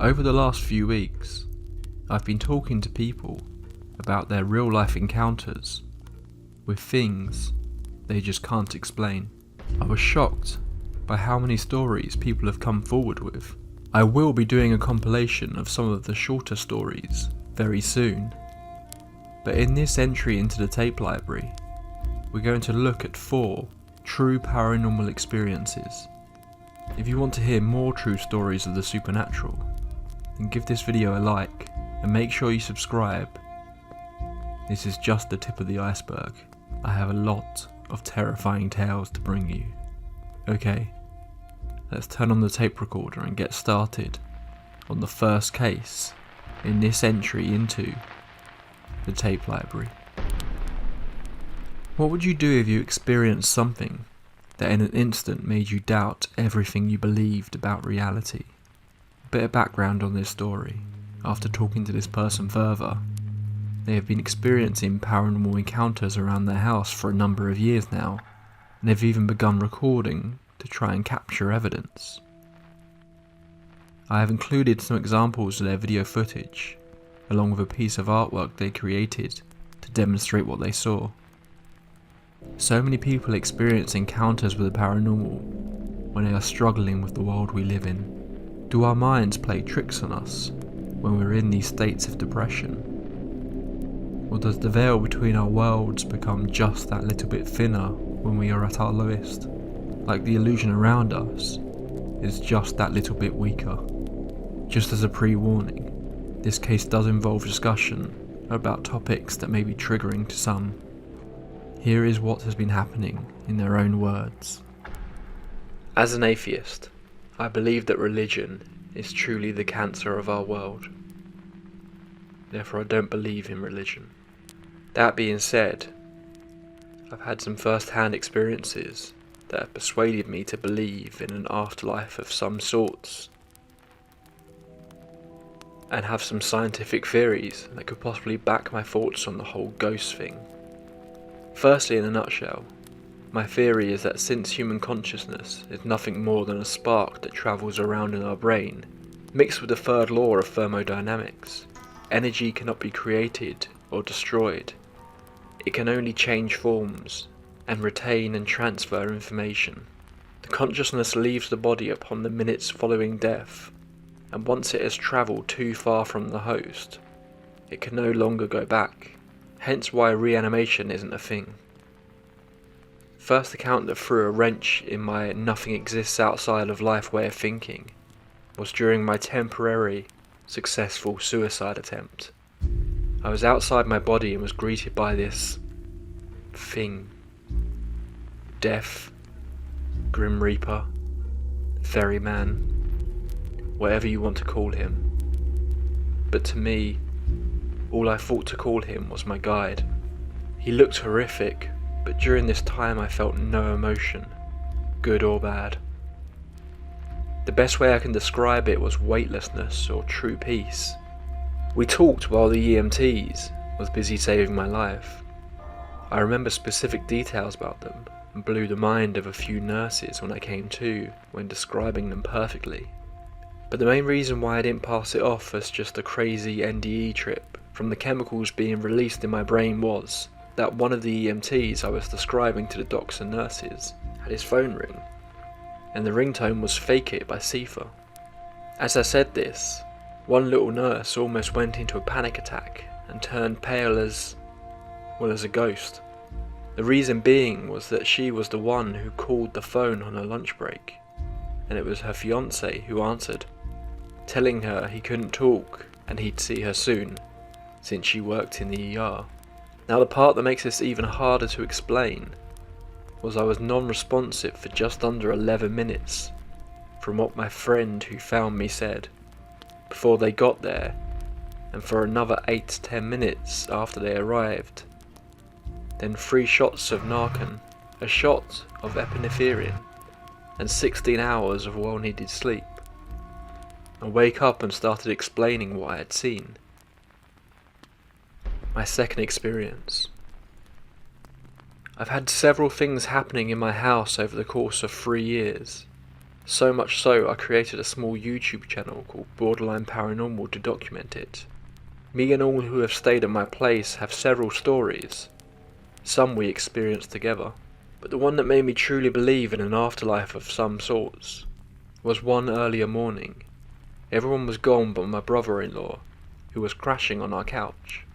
Over the last few weeks, I've been talking to people about their real life encounters with things they just can't explain. I was shocked by how many stories people have come forward with. I will be doing a compilation of some of the shorter stories very soon, but in this entry into the tape library, we're going to look at 4 true paranormal experiences. If you want to hear more true stories of the supernatural, then give this video a like and make sure you subscribe. This is just the tip of the iceberg. I have a lot of terrifying tales to bring you. Okay, let's turn on the tape recorder and get started on the first case in this entry into the tape library. What would you do if you experienced something that in an instant made you doubt everything you believed about reality? A bit of background on this story. After talking to this person further, they have been experiencing paranormal encounters around their house for a number of years now, and they've even begun recording to try and capture evidence. I have included some examples of their video footage, along with a piece of artwork they created to demonstrate what they saw. So many people experience encounters with the paranormal when they are struggling with the world we live in. Do our minds play tricks on us when we're in these states of depression? Or does the veil between our worlds become just that little bit thinner when we are at our lowest? Like the illusion around us is just that little bit weaker. Just as a pre-warning, this case does involve discussion about topics that may be triggering to some. Here is what has been happening in their own words. As an atheist, I believe that religion is truly the cancer of our world. Therefore, I don't believe in religion. That being said, I've had some first-hand experiences that have persuaded me to believe in an afterlife of some sorts, and have some scientific theories that could possibly back my thoughts on the whole ghost thing. Firstly, in a nutshell, my theory is that since human consciousness is nothing more than a spark that travels around in our brain, mixed with the third law of thermodynamics, energy cannot be created or destroyed. It can only change forms and retain and transfer information. The consciousness leaves the body upon the minutes following death, and once it has travelled too far from the host, it can no longer go back, hence why reanimation isn't a thing. First account that threw a wrench in my nothing exists outside of life way of thinking was during my temporary, successful suicide attempt. I was outside my body and was greeted by this thing. Death, Grim Reaper, Ferryman, whatever you want to call him. But to me, all I thought to call him was my guide. He looked horrific, but during this time I felt no emotion, good or bad. The best way I can describe it was weightlessness or true peace. We talked while the EMTs was busy saving my life. I remember specific details about them and blew the mind of a few nurses when I came to when describing them perfectly. But the main reason why I didn't pass it off as just a crazy NDE trip from the chemicals being released in my brain was that one of the EMTs I was describing to the docs and nurses had his phone ring, and the ringtone was Fake It by Sifa. As I said this, one little nurse almost went into a panic attack and turned pale as a ghost. The reason being was that she was the one who called the phone on her lunch break, and it was her fiancé who answered, telling her he couldn't talk and he'd see her soon, since she worked in the ER. Now the part that makes this even harder to explain was I was non-responsive for just under 11 minutes, from what my friend who found me said, before they got there, and for another 8 to 10 minutes after they arrived. Then 3 shots of Narcan, a shot of epinephrine, and 16 hours of well-needed sleep. I wake up and started explaining what I had seen. My second experience. I've had several things happening in my house over the course of 3 years. So much so I created a small YouTube channel called Borderline Paranormal to document it. Me and all who have stayed at my place have several stories. Some we experienced together, but the one that made me truly believe in an afterlife of some sorts was one earlier morning. Everyone was gone but my brother-in-law, who was crashing on our couch.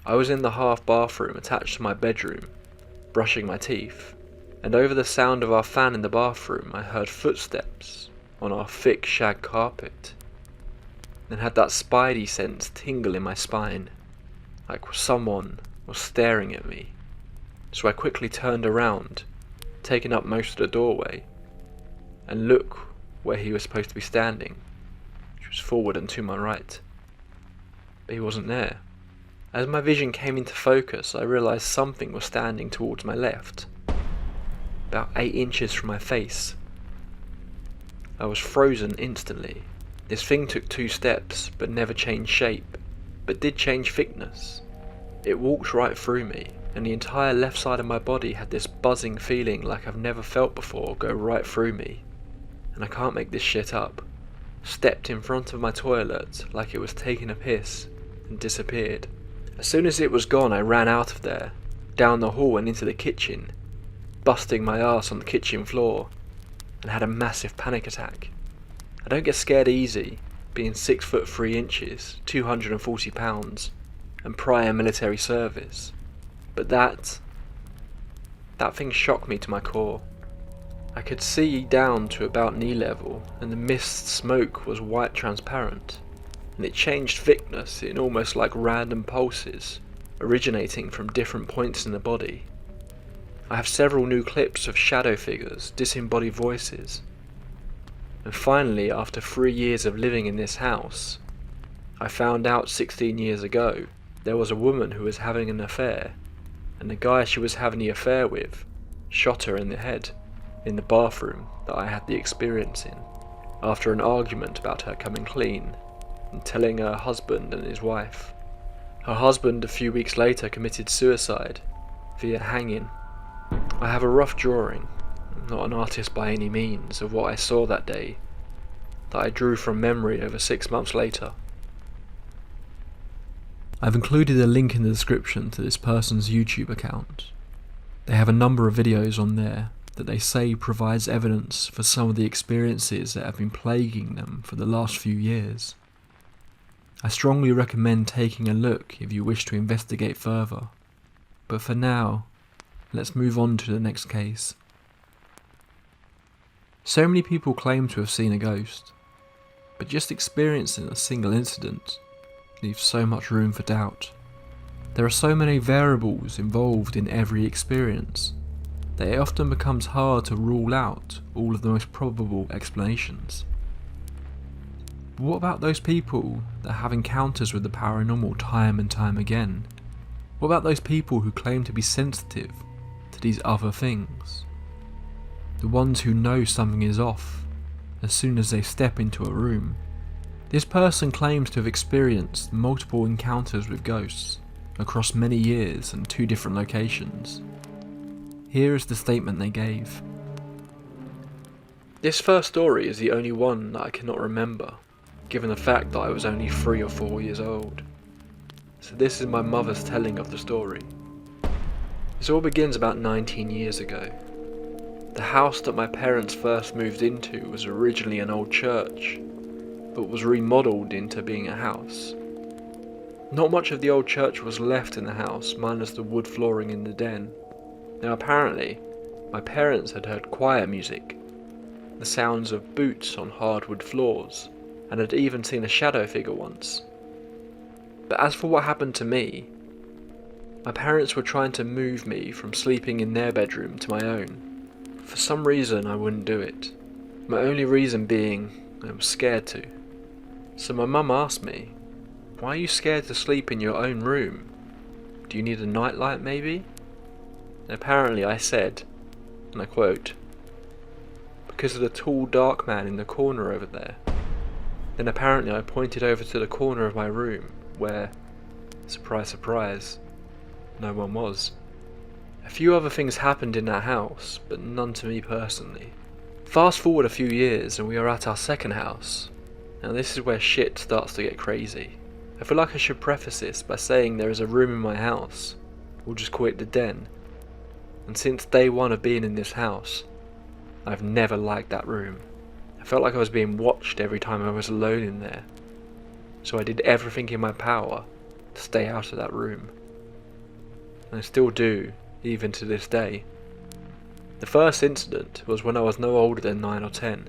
I was in the half bathroom attached to my bedroom, brushing my teeth, and over the sound of our fan in the bathroom I heard footsteps on our thick shag carpet, and had that spidey sense tingle in my spine, like someone was staring at me. So I quickly turned around, taking up most of the doorway, and look where he was supposed to be standing, which was forward and to my right. But he wasn't there. As my vision came into focus, I realised something was standing towards my left, about 8 inches from my face. I was frozen instantly. This thing took 2 steps, but never changed shape, but did change thickness. It walked right through me, and the entire left side of my body had this buzzing feeling like I've never felt before go right through me. And I can't make this shit up. Stepped in front of my toilet like it was taking a piss, and disappeared. As soon as it was gone, I ran out of there, down the hall and into the kitchen, busting my ass on the kitchen floor, and had a massive panic attack. I don't get scared easy, being 6 foot 3 inches, 240 pounds, and prior military service. But that thing shocked me to my core. I could see down to about knee level, and the mist smoke was white transparent, and it changed thickness in almost like random pulses, originating from different points in the body. I have several new clips of shadow figures, disembodied voices. And finally, after 3 years of living in this house, I found out 16 years ago there was a woman who was having an affair, and the guy she was having the affair with shot her in the head in the bathroom that I had the experience in, after an argument about her coming clean and telling her husband and his wife. Her husband a few weeks later committed suicide via hanging. I have a rough drawing, I'm not an artist by any means, of what I saw that day, that I drew from memory over 6 months later. I've included a link in the description to this person's YouTube account. They have a number of videos on there that they say provides evidence for some of the experiences that have been plaguing them for the last few years. I strongly recommend taking a look if you wish to investigate further, but for now, let's move on to the next case. So many people claim to have seen a ghost, but just experiencing a single incident leaves so much room for doubt. There are so many variables involved in every experience that it often becomes hard to rule out all of the most probable explanations. But what about those people that have encounters with the paranormal time and time again? What about those people who claim to be sensitive to these other things? The ones who know something is off as soon as they step into a room. This person claims to have experienced multiple encounters with ghosts across many years and 2 different locations. Here is the statement they gave. This first story is the only one that I cannot remember, given the fact that I was only 3 or 4 years old. So this is my mother's telling of the story. This all begins about 19 years ago. The house that my parents first moved into was originally an old church, but was remodelled into being a house. Not much of the old church was left in the house, minus the wood flooring in the den. Now apparently, my parents had heard choir music, the sounds of boots on hardwood floors, and had even seen a shadow figure once. But as for what happened to me, my parents were trying to move me from sleeping in their bedroom to my own. For some reason I wouldn't do it, my only reason being I was scared to. So my mum asked me, "Why are you scared to sleep in your own room? Do you need a nightlight maybe?" And apparently I said, and I quote, "Because of the tall dark man in the corner over there." Then apparently I pointed over to the corner of my room where, surprise surprise, no one was. A few other things happened in that house, but none to me personally. Fast forward a few years and we are at our second house. Now this is where shit starts to get crazy. I feel like I should preface this by saying there is a room in my house, we'll just call it the den, and since day one of being in this house, I've never liked that room. I felt like I was being watched every time I was alone in there, so I did everything in my power to stay out of that room. And I still do, even to this day. The first incident was when I was no older than 9 or 10.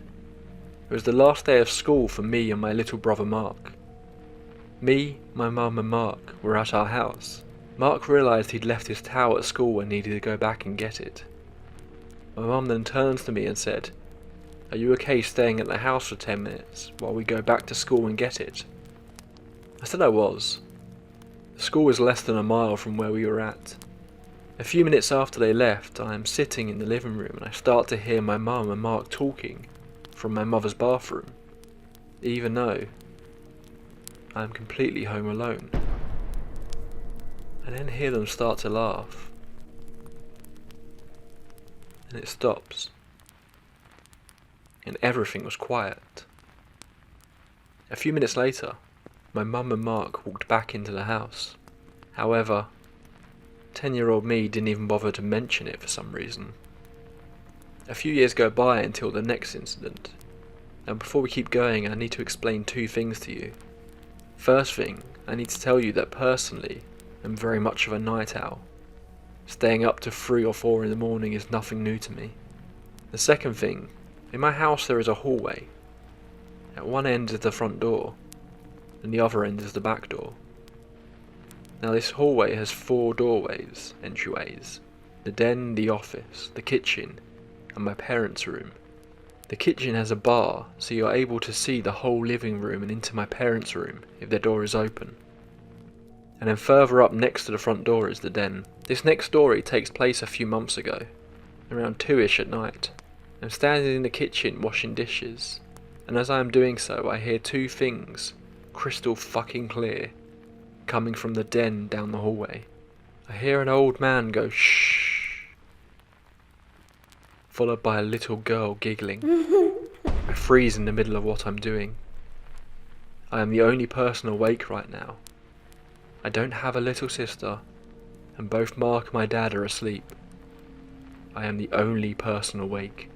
It was the last day of school for me and my little brother Mark. Me, my mum and Mark were at our house. Mark realised he'd left his towel at school and needed to go back and get it. My mum then turns to me and said, "Are you okay staying at the house for 10 minutes while we go back to school and get it?" I said I was. The school was less than a mile from where we were at. A few minutes after they left, I am sitting in the living room and I start to hear my mum and Mark talking from my mother's bathroom, even though I am completely home alone. I then hear them start to laugh, and it stops, and everything was quiet. A few minutes later, my mum and Mark walked back into the house. However, 10-year-old me didn't even bother to mention it for some reason. A few years go by until the next incident. Now before we keep going, I need to explain two things to you. First thing, I need to tell you that personally, I'm very much of a night owl. Staying up to 3 or 4 in the morning is nothing new to me. The second thing, in my house there is a hallway. At one end is the front door, and the other end is the back door. Now this hallway has 4 doorways, entryways. The den, the office, the kitchen, and my parents' room. The kitchen has a bar, so you're able to see the whole living room and into my parents' room if their door is open. And then further up next to the front door is the den. This next story takes place a few months ago, around 2ish at night. I'm standing in the kitchen washing dishes, and as I am doing so I hear 2 things, crystal fucking clear, coming from the den down the hallway. I hear an old man go shh, followed by a little girl giggling. I freeze in the middle of what I'm doing. I am the only person awake right now. I don't have a little sister, and both Mark and my dad are asleep. I am the only person awake.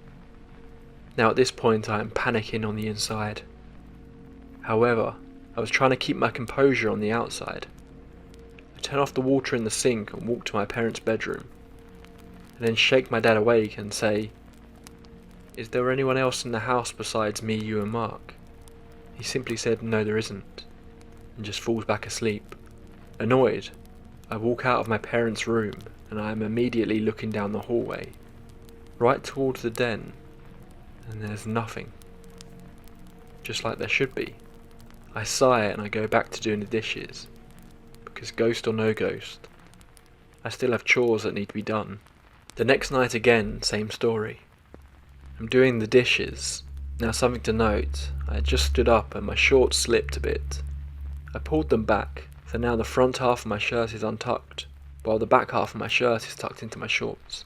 Now at this point I am panicking on the inside. However, I was trying to keep my composure on the outside. I turn off the water in the sink and walk to my parents' bedroom, and then shake my dad awake and say, "Is there anyone else in the house besides me, you and Mark?" He simply said, "No there isn't," and just falls back asleep. Annoyed, I walk out of my parents' room and I am immediately looking down the hallway, right towards the den, and there's nothing. Just like there should be. I sigh and I go back to doing the dishes, because ghost or no ghost, I still have chores that need to be done. The next night again, same story. I'm doing the dishes. Now something to note, I had just stood up and my shorts slipped a bit. I pulled them back, so now the front half of my shirt is untucked, while the back half of my shirt is tucked into my shorts.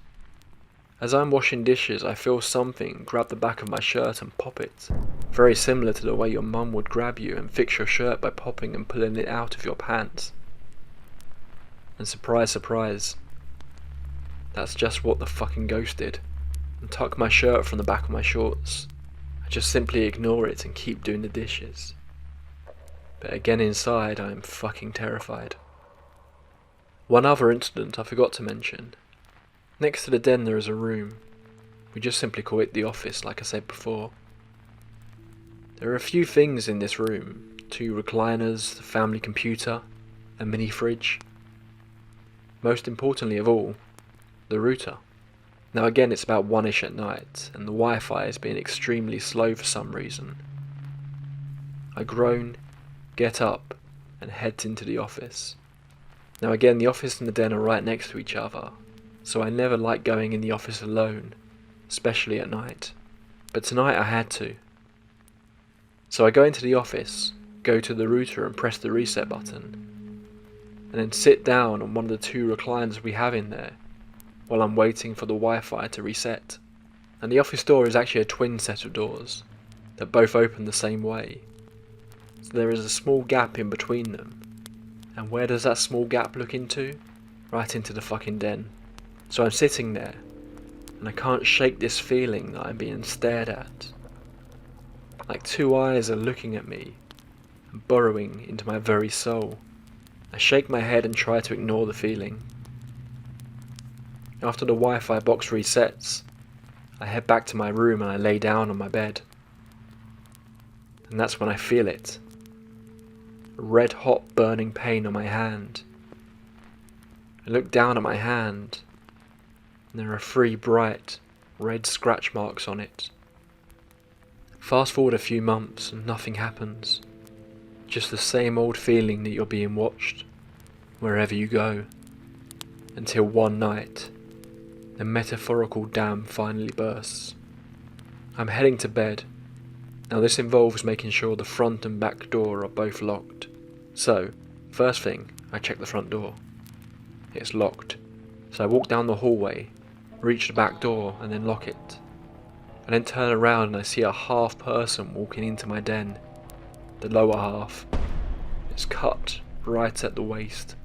As I'm washing dishes, I feel something grab the back of my shirt and pop it. Very similar to the way your mum would grab you and fix your shirt by popping and pulling it out of your pants. And surprise, surprise, that's just what the fucking ghost did. And tuck my shirt from the back of my shorts. I just simply ignore it and keep doing the dishes. But again inside, I am fucking terrified. One other incident I forgot to mention. Next to the den there is a room. We just simply call it the office, like I said before. There are a few things in this room. 2 recliners, the family computer, a mini fridge. Most importantly of all, the router. Now again it's about 1ish at night, and the Wi-Fi is being extremely slow for some reason. I groan, get up, and head into the office. Now again the office and the den are right next to each other, so I never like going in the office alone, especially at night. But tonight I had to. So I go into the office, go to the router and press the reset button, and then sit down on one of the 2 recliners we have in there, while I'm waiting for the Wi-Fi to reset. and the office door is actually a twin set of doors that both open the same way. So there is a small gap in between them. And where does that small gap look into? Right into the fucking den. So I'm sitting there, and I can't shake this feeling that I'm being stared at. Like two eyes are looking at me, and burrowing into my very soul. I shake my head and try to ignore the feeling. After the Wi-Fi box resets, I head back to my room and I lay down on my bed. And that's when I feel it. A red hot burning pain on my hand. I look down at my hand, and there are 3 bright red scratch marks on it. Fast forward a few months and nothing happens. Just the same old feeling that you're being watched, wherever you go. Until one night, the metaphorical dam finally bursts. I'm heading to bed. Now this involves making sure the front and back door are both locked. So, first thing, I check the front door. It's locked. So I walk down the hallway, reach the back door and then lock it. I then turn around and I see a half person walking into my den. The lower half. It's cut right at the waist.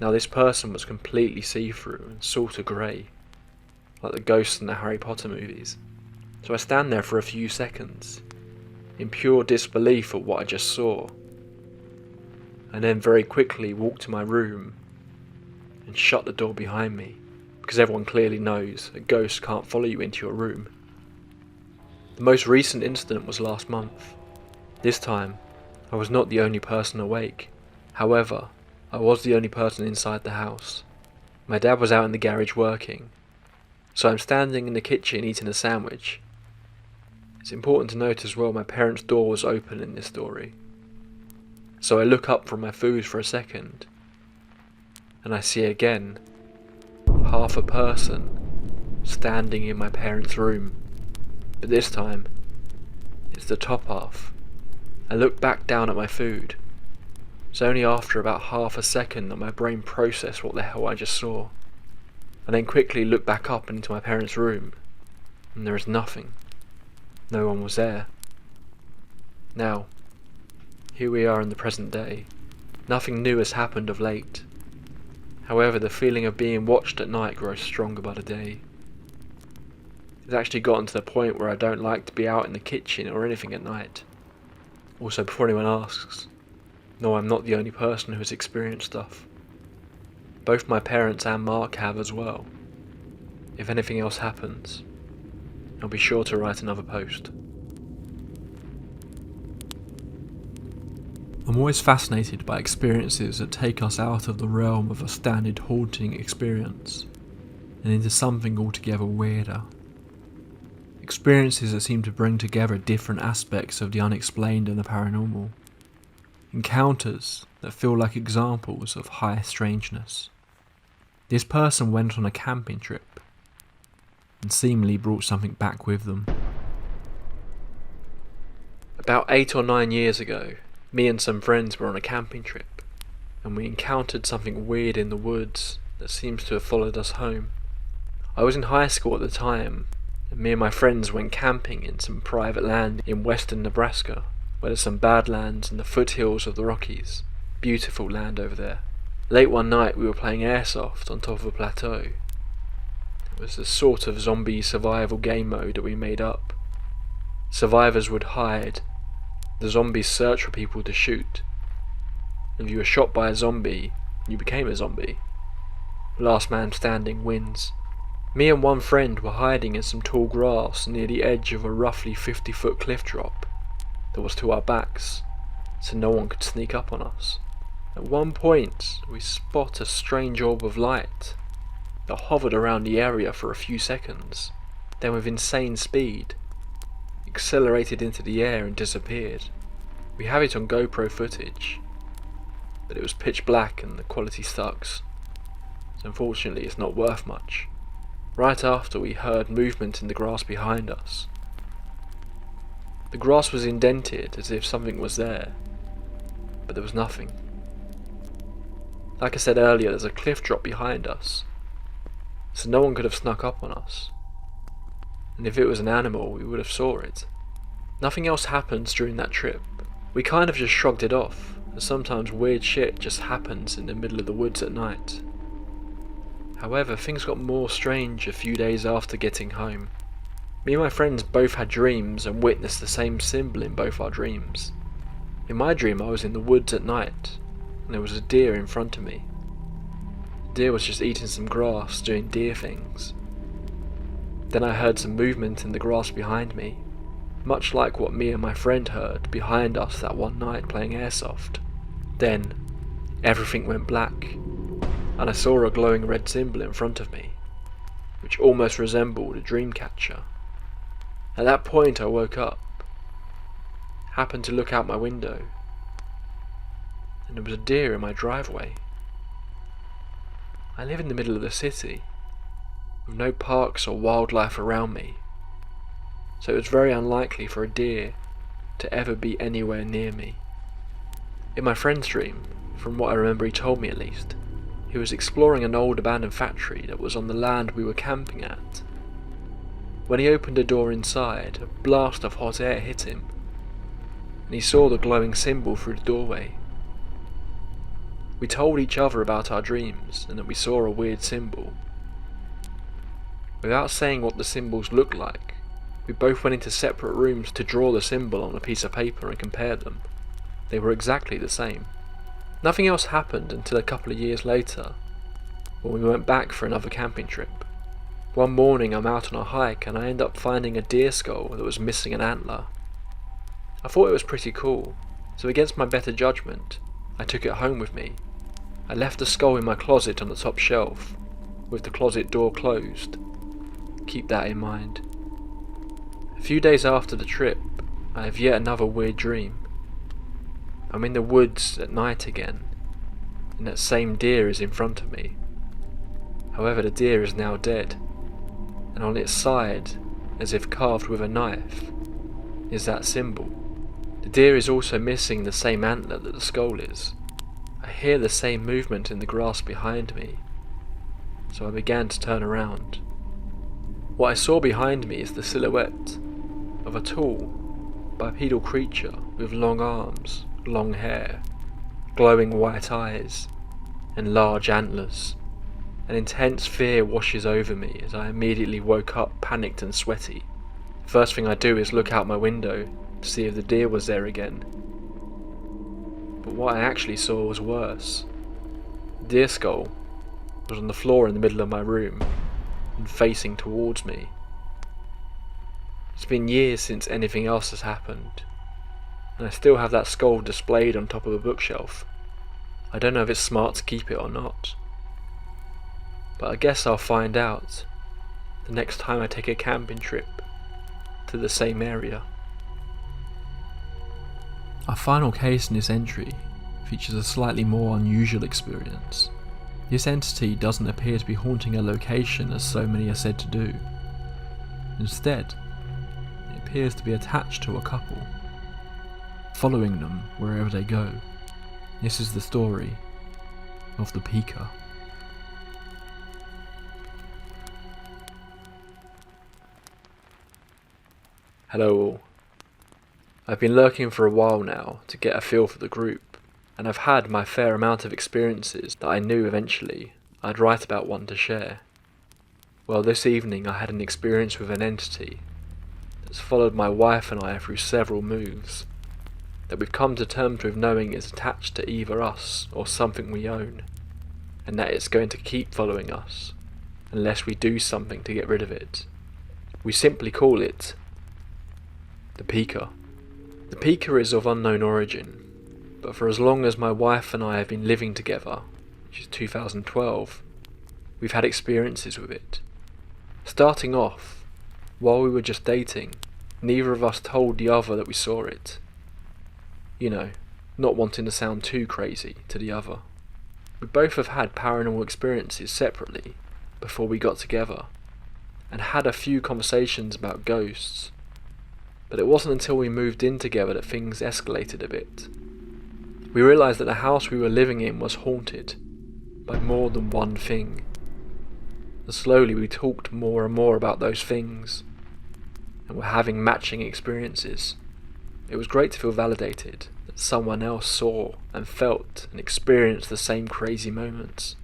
Now this person was completely see-through and sort of grey, like the ghosts in the Harry Potter movies. So I stand there for a few seconds, in pure disbelief at what I just saw, and then very quickly walk to my room and shut the door behind me, because everyone clearly knows a ghost can't follow you into your room. The most recent incident was last month. This time, I was not the only person awake. However, I was the only person inside the house. My dad was out in the garage working, so I'm standing in the kitchen eating a sandwich. It's important to note as well, my parents' door was open in this story. So I look up from my food for a second, and I see again, half a person standing in my parents' room. But this time, it's the top half. I look back down at my food. It's only after about half a second that my brain processed what the hell I just saw. I then quickly look back up into my parents' room, and there is nothing. No one was there. Now, here we are in the present day. Nothing new has happened of late. However, the feeling of being watched at night grows stronger by the day. It's actually gotten to the point where I don't like to be out in the kitchen or anything at night. Also, before anyone asks, no, I'm not the only person who has experienced stuff. Both my parents and Mark have as well. If anything else happens, I'll be sure to write another post. I'm always fascinated by experiences that take us out of the realm of a standard haunting experience and into something altogether weirder. Experiences that seem to bring together different aspects of the unexplained and the paranormal. Encounters that feel like examples of high strangeness. This person went on a camping trip and seemingly brought something back with them. About 8 or 9 years ago, me and some friends were on a camping trip, and we encountered something weird in the woods that seems to have followed us home. I was in high school at the time, and me and my friends went camping in some private land in western Nebraska, where there's some badlands in the foothills of the Rockies. Beautiful land over there. Late one night we were playing airsoft on top of a plateau. It was a sort of zombie survival game mode that we made up. Survivors would hide. The zombies search for people to shoot. If you were shot by a zombie, you became a zombie. Last man standing wins. Me and one friend were hiding in some tall grass near the edge of a roughly 50-foot cliff drop that was to our backs, so no one could sneak up on us. At one point, we spot a strange orb of light that hovered around the area for a few seconds, then with insane speed, accelerated into the air and disappeared. We have it on GoPro footage, but it was pitch black and the quality sucks, so unfortunately it's not worth much. Right after, we heard movement in the grass behind us. The grass was indented as if something was there, but there was nothing. Like I said earlier, there's a cliff drop behind us, so no one could have snuck up on us. and if it was an animal, we would have saw it. Nothing else happened during that trip. We kind of just shrugged it off, as sometimes weird shit just happens in the middle of the woods at night. However, things got more strange a few days after getting home. Me and my friends both had dreams and witnessed the same symbol in both our dreams. In my dream, I was in the woods at night, and there was a deer in front of me. The deer was just eating some grass, doing deer things. Then I heard some movement in the grass behind me, much like what me and my friend heard behind us that one night playing airsoft. Then, everything went black, and I saw a glowing red symbol in front of me, which almost resembled a dream catcher. At that point I woke up, happened to look out my window, and there was a deer in my driveway. I live in the middle of the city, with no parks or wildlife around me, so it was very unlikely for a deer to ever be anywhere near me. In my friend's dream, from what I remember he told me at least, he was exploring an old abandoned factory that was on the land we were camping at. When he opened a door inside, a blast of hot air hit him, and he saw the glowing symbol through the doorway. We told each other about our dreams and that we saw a weird symbol. Without saying what the symbols looked like, we both went into separate rooms to draw the symbol on a piece of paper and compare them. They were exactly the same. Nothing else happened until a couple of years later, when we went back for another camping trip. One morning I'm out on a hike and I end up finding a deer skull that was missing an antler. I thought it was pretty cool, so against my better judgment, I took it home with me. I left the skull in my closet on the top shelf, with the closet door closed. Keep that in mind. A few days after the trip, I have yet another weird dream. I'm in the woods at night again, and that same deer is in front of me. However, the deer is now dead, and on its side, as if carved with a knife, is that symbol. The deer is also missing the same antler that the skull is. I hear the same movement in the grass behind me, so I began to turn around. What I saw behind me is the silhouette of a tall, bipedal creature with long arms, long hair, glowing white eyes, and large antlers. An intense fear washes over me as I immediately woke up panicked and sweaty. The first thing I do is look out my window to see if the deer was there again. But what I actually saw was worse. The deer skull was on the floor in the middle of my room and facing towards me. It's been years since anything else has happened, and I still have that skull displayed on top of a bookshelf. I don't know if it's smart to keep it or not, but I guess I'll find out the next time I take a camping trip to the same area. Our final case in this entry features a slightly more unusual experience. This entity doesn't appear to be haunting a location as so many are said to do. Instead, it appears to be attached to a couple, following them wherever they go. This is the story of the Pika. Hello all. I've been lurking for a while now to get a feel for the group, and I've had my fair amount of experiences that I knew eventually I'd write about one to share. Well, this evening I had an experience with an entity that's followed my wife and I through several moves, that we've come to terms with knowing is attached to either us or something we own, and that it's going to keep following us unless we do something to get rid of it. We simply call it the Pika. The Pika is of unknown origin, but for as long as my wife and I have been living together, which is 2012, we've had experiences with it. Starting off, while we were just dating, neither of us told the other that we saw it. You know, not wanting to sound too crazy to the other. We both have had paranormal experiences separately before we got together, and had a few conversations about ghosts, but it wasn't until we moved in together that things escalated a bit. We realised that the house we were living in was haunted by more than one thing. And slowly we talked more and more about those things, and were having matching experiences. It was great to feel validated that someone else saw and felt and experienced the same crazy moments,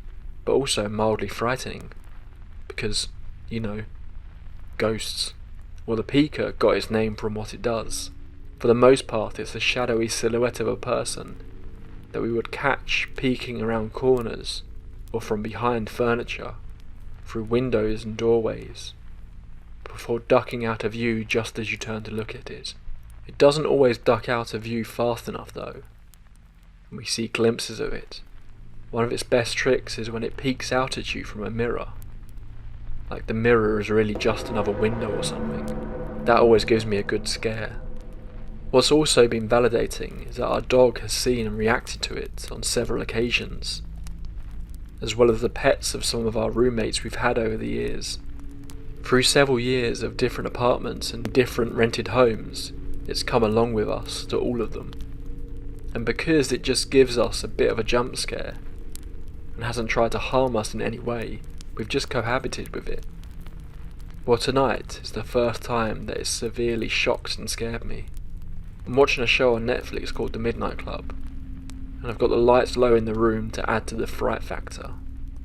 but also mildly frightening, because, ghosts. Well, the Pika got its name from what it does. For the most part, it's a shadowy silhouette of a person that we would catch peeking around corners or from behind furniture, through windows and doorways, before ducking out of view just as you turn to look at it. It doesn't always duck out of view fast enough though, and we see glimpses of it. One of its best tricks is when it peeks out at you from a mirror, like the mirror is really just another window or something. That always gives me a good scare. What's also been validating is that our dog has seen and reacted to it on several occasions, as well as the pets of some of our roommates we've had over the years. Through several years of different apartments and different rented homes, it's come along with us to all of them. And because it just gives us a bit of a jump scare, and hasn't tried to harm us in any way, we've just cohabited with it. Well, tonight is the first time that it's severely shocked and scared me. I'm watching a show on Netflix called The Midnight Club, and I've got the lights low in the room to add to the fright factor.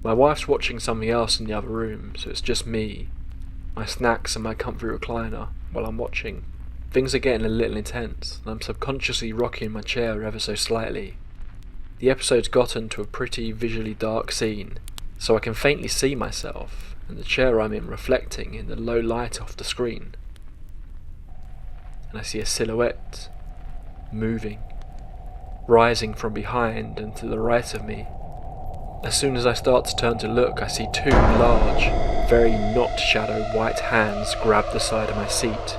My wife's watching something else in the other room, so it's just me, my snacks and my comfy recliner while I'm watching. Things are getting a little intense, and I'm subconsciously rocking my chair ever so slightly. The episode's gotten to a pretty visually dark scene, so I can faintly see myself and the chair I'm in reflecting in the low light off the screen. And I see a silhouette moving, rising from behind and to the right of me. As soon as I start to turn to look, I see two large, very not shadow white hands grab the side of my seat,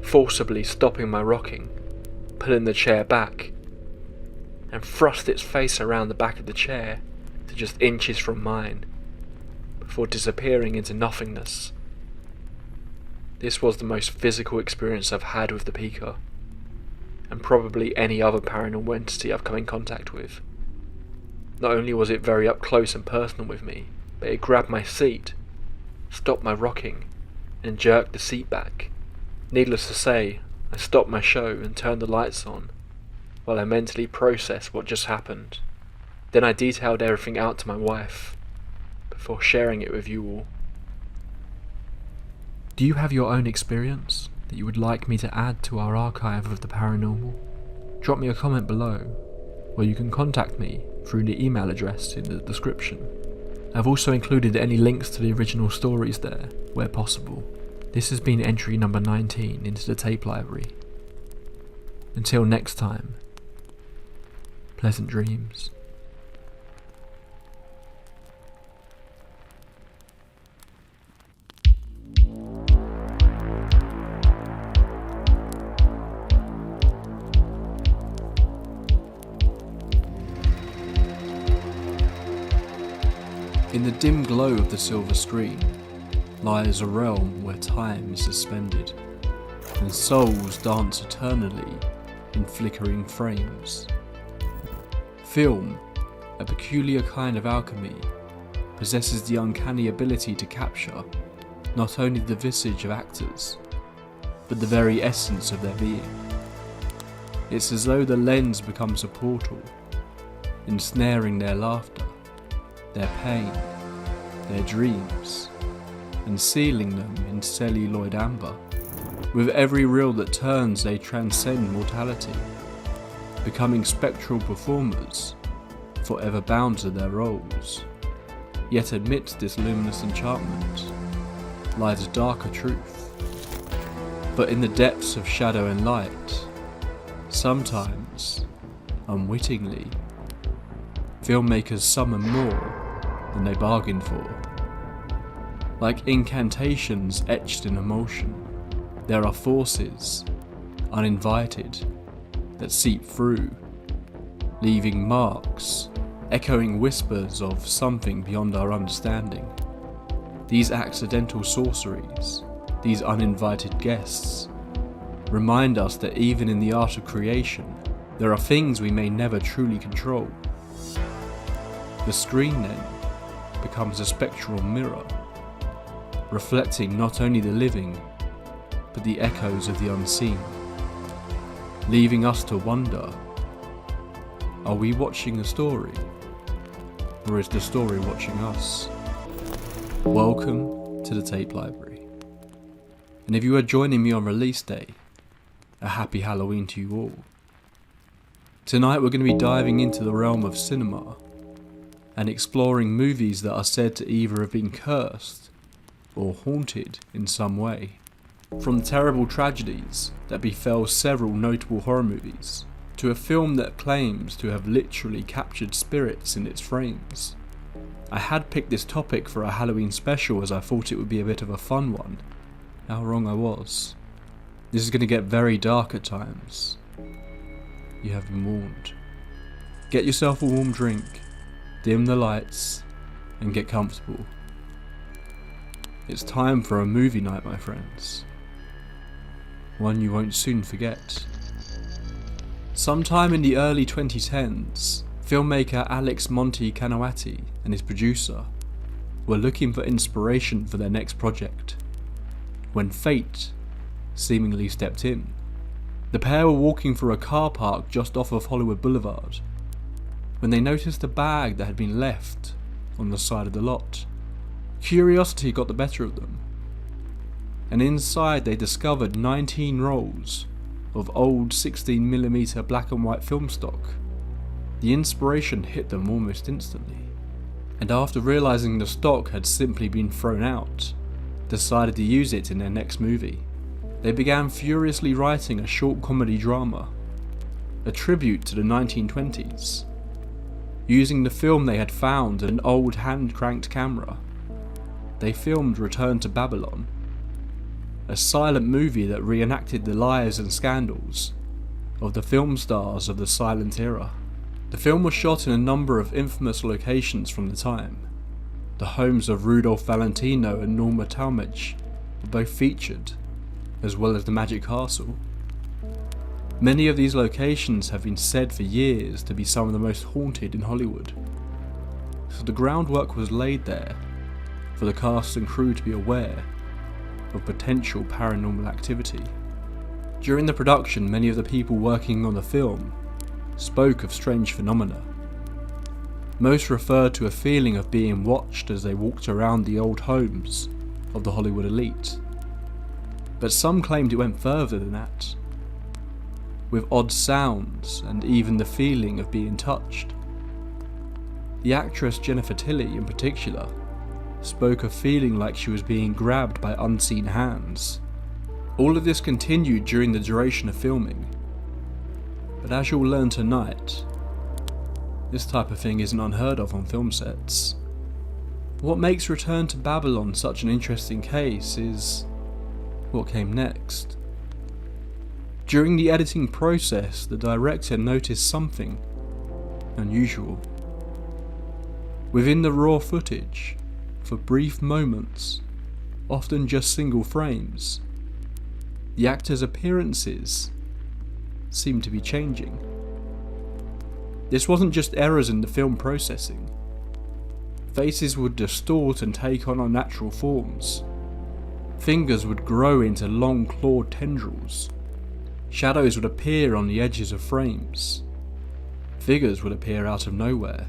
forcibly stopping my rocking, pulling the chair back, and thrust its face around the back of the chair to just inches from mine, before disappearing into nothingness. This was the most physical experience I've had with the Pika, and probably any other paranormal entity I've come in contact with. Not only was it very up close and personal with me, but it grabbed my seat, stopped my rocking, and jerked the seat back. Needless to say, I stopped my show and turned the lights on, while I mentally processed what just happened. Then I detailed everything out to my wife, before sharing it with you all. Do you have your own experience that you would like me to add to our archive of the paranormal? Drop me a comment below, or you can contact me through the email address in the description. I've also included any links to the original stories there, where possible. This has been entry number 19 into the tape library. Until next time, pleasant dreams. In the dim glow of the silver screen lies a realm where time is suspended, and souls dance eternally in flickering frames. Film, a peculiar kind of alchemy, possesses the uncanny ability to capture not only the visage of actors, but the very essence of their being. It's as though the lens becomes a portal, ensnaring their laughter, their pain, their dreams, and sealing them in celluloid amber. With every reel that turns, they transcend mortality, becoming spectral performers, forever bound to their roles. Yet amidst this luminous enchantment lies a darker truth. But in the depths of shadow and light, sometimes, unwittingly, filmmakers summon more than they bargained for. Like incantations etched in emotion, there are forces, uninvited, that seep through, leaving marks, echoing whispers of something beyond our understanding. These accidental sorceries, these uninvited guests, remind us that even in the art of creation, there are things we may never truly control. The screen then becomes a spectral mirror, reflecting not only the living, but the echoes of the unseen, leaving us to wonder, are we watching a story, or is the story watching us? Welcome to the Tape Library, and if you are joining me on release day, a happy Halloween to you all. Tonight we're going to be diving into the realm of cinema, and exploring movies that are said to either have been cursed or haunted in some way. From terrible tragedies that befell several notable horror movies, to a film that claims to have literally captured spirits in its frames. I had picked this topic for a Halloween special as I thought it would be a bit of a fun one. How wrong I was. This is going to get very dark at times. You have been warned. Get yourself a warm drink, dim the lights, and get comfortable. It's time for a movie night, my friends. One you won't soon forget. Sometime in the early 2010s, filmmaker Alex Monte Canoatti and his producer were looking for inspiration for their next project, when fate seemingly stepped in. The pair were walking through a car park just off of Hollywood Boulevard, when they noticed a bag that had been left on the side of the lot. Curiosity got the better of them, and inside they discovered 19 rolls of old 16mm black and white film stock. The inspiration hit them almost instantly, and after realising the stock had simply been thrown out, decided to use it in their next movie. They began furiously writing a short comedy drama, a tribute to the 1920s, using the film they had found in an old hand-cranked camera. They filmed Return to Babylon, a silent movie that reenacted the lives and scandals of the film stars of the silent era. The film was shot in a number of infamous locations from the time. The homes of Rudolph Valentino and Norma Talmadge were both featured, as well as the Magic Castle. Many of these locations have been said for years to be some of the most haunted in Hollywood, so the groundwork was laid there for the cast and crew to be aware of potential paranormal activity. During the production, many of the people working on the film spoke of strange phenomena. Most referred to a feeling of being watched as they walked around the old homes of the Hollywood elite. But some claimed it went further than that, with odd sounds and even the feeling of being touched. The actress Jennifer Tilly in particular spoke of feeling like she was being grabbed by unseen hands. All of this continued during the duration of filming, but as you'll learn tonight, this type of thing isn't unheard of on film sets. What makes Return to Babylon such an interesting case is what came next. During the editing process, the director noticed something unusual. Within the raw footage, for brief moments, often just single frames, the actors' appearances seemed to be changing. This wasn't just errors in the film processing. Faces would distort and take on unnatural forms. Fingers would grow into long clawed tendrils. Shadows would appear on the edges of frames. Figures would appear out of nowhere,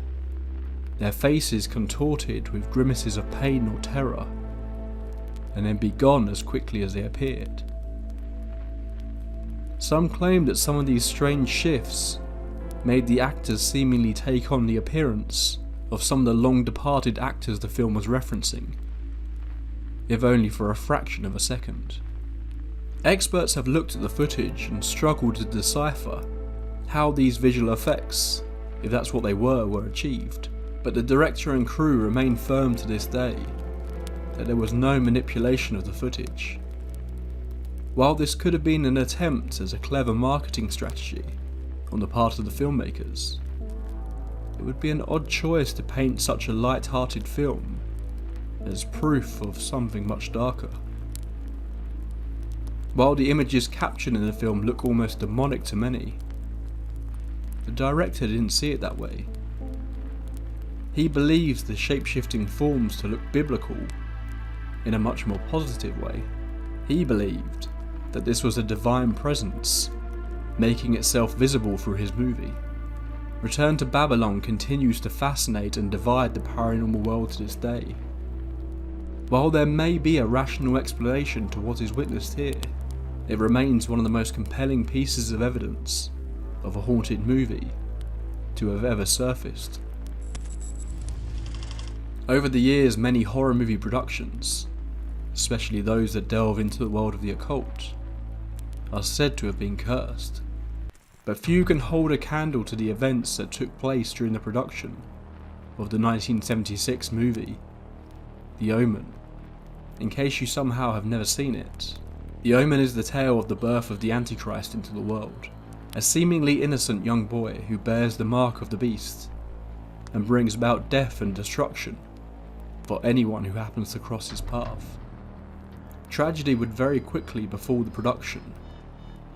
their faces contorted with grimaces of pain or terror, and then be gone as quickly as they appeared. Some claim that some of these strange shifts made the actors seemingly take on the appearance of some of the long departed actors the film was referencing, if only for a fraction of a second. Experts have looked at the footage and struggled to decipher how these visual effects, if that's what they were achieved, but the director and crew remain firm to this day that there was no manipulation of the footage. While this could have been an attempt as a clever marketing strategy on the part of the filmmakers, it would be an odd choice to paint such a light-hearted film as proof of something much darker. While the images captured in the film look almost demonic to many, the director didn't see it that way. He believes the shape-shifting forms to look biblical in a much more positive way. He believed that this was a divine presence, making itself visible through his movie. Return to Babylon continues to fascinate and divide the paranormal world to this day. While there may be a rational explanation to what is witnessed here, it remains one of the most compelling pieces of evidence of a haunted movie to have ever surfaced. Over the years, many horror movie productions, especially those that delve into the world of the occult, are said to have been cursed. But few can hold a candle to the events that took place during the production of the 1976 movie, The Omen. In case you somehow have never seen it, The Omen is the tale of the birth of the Antichrist into the world, a seemingly innocent young boy who bears the mark of the beast and brings about death and destruction for anyone who happens to cross his path. Tragedy would very quickly befall the production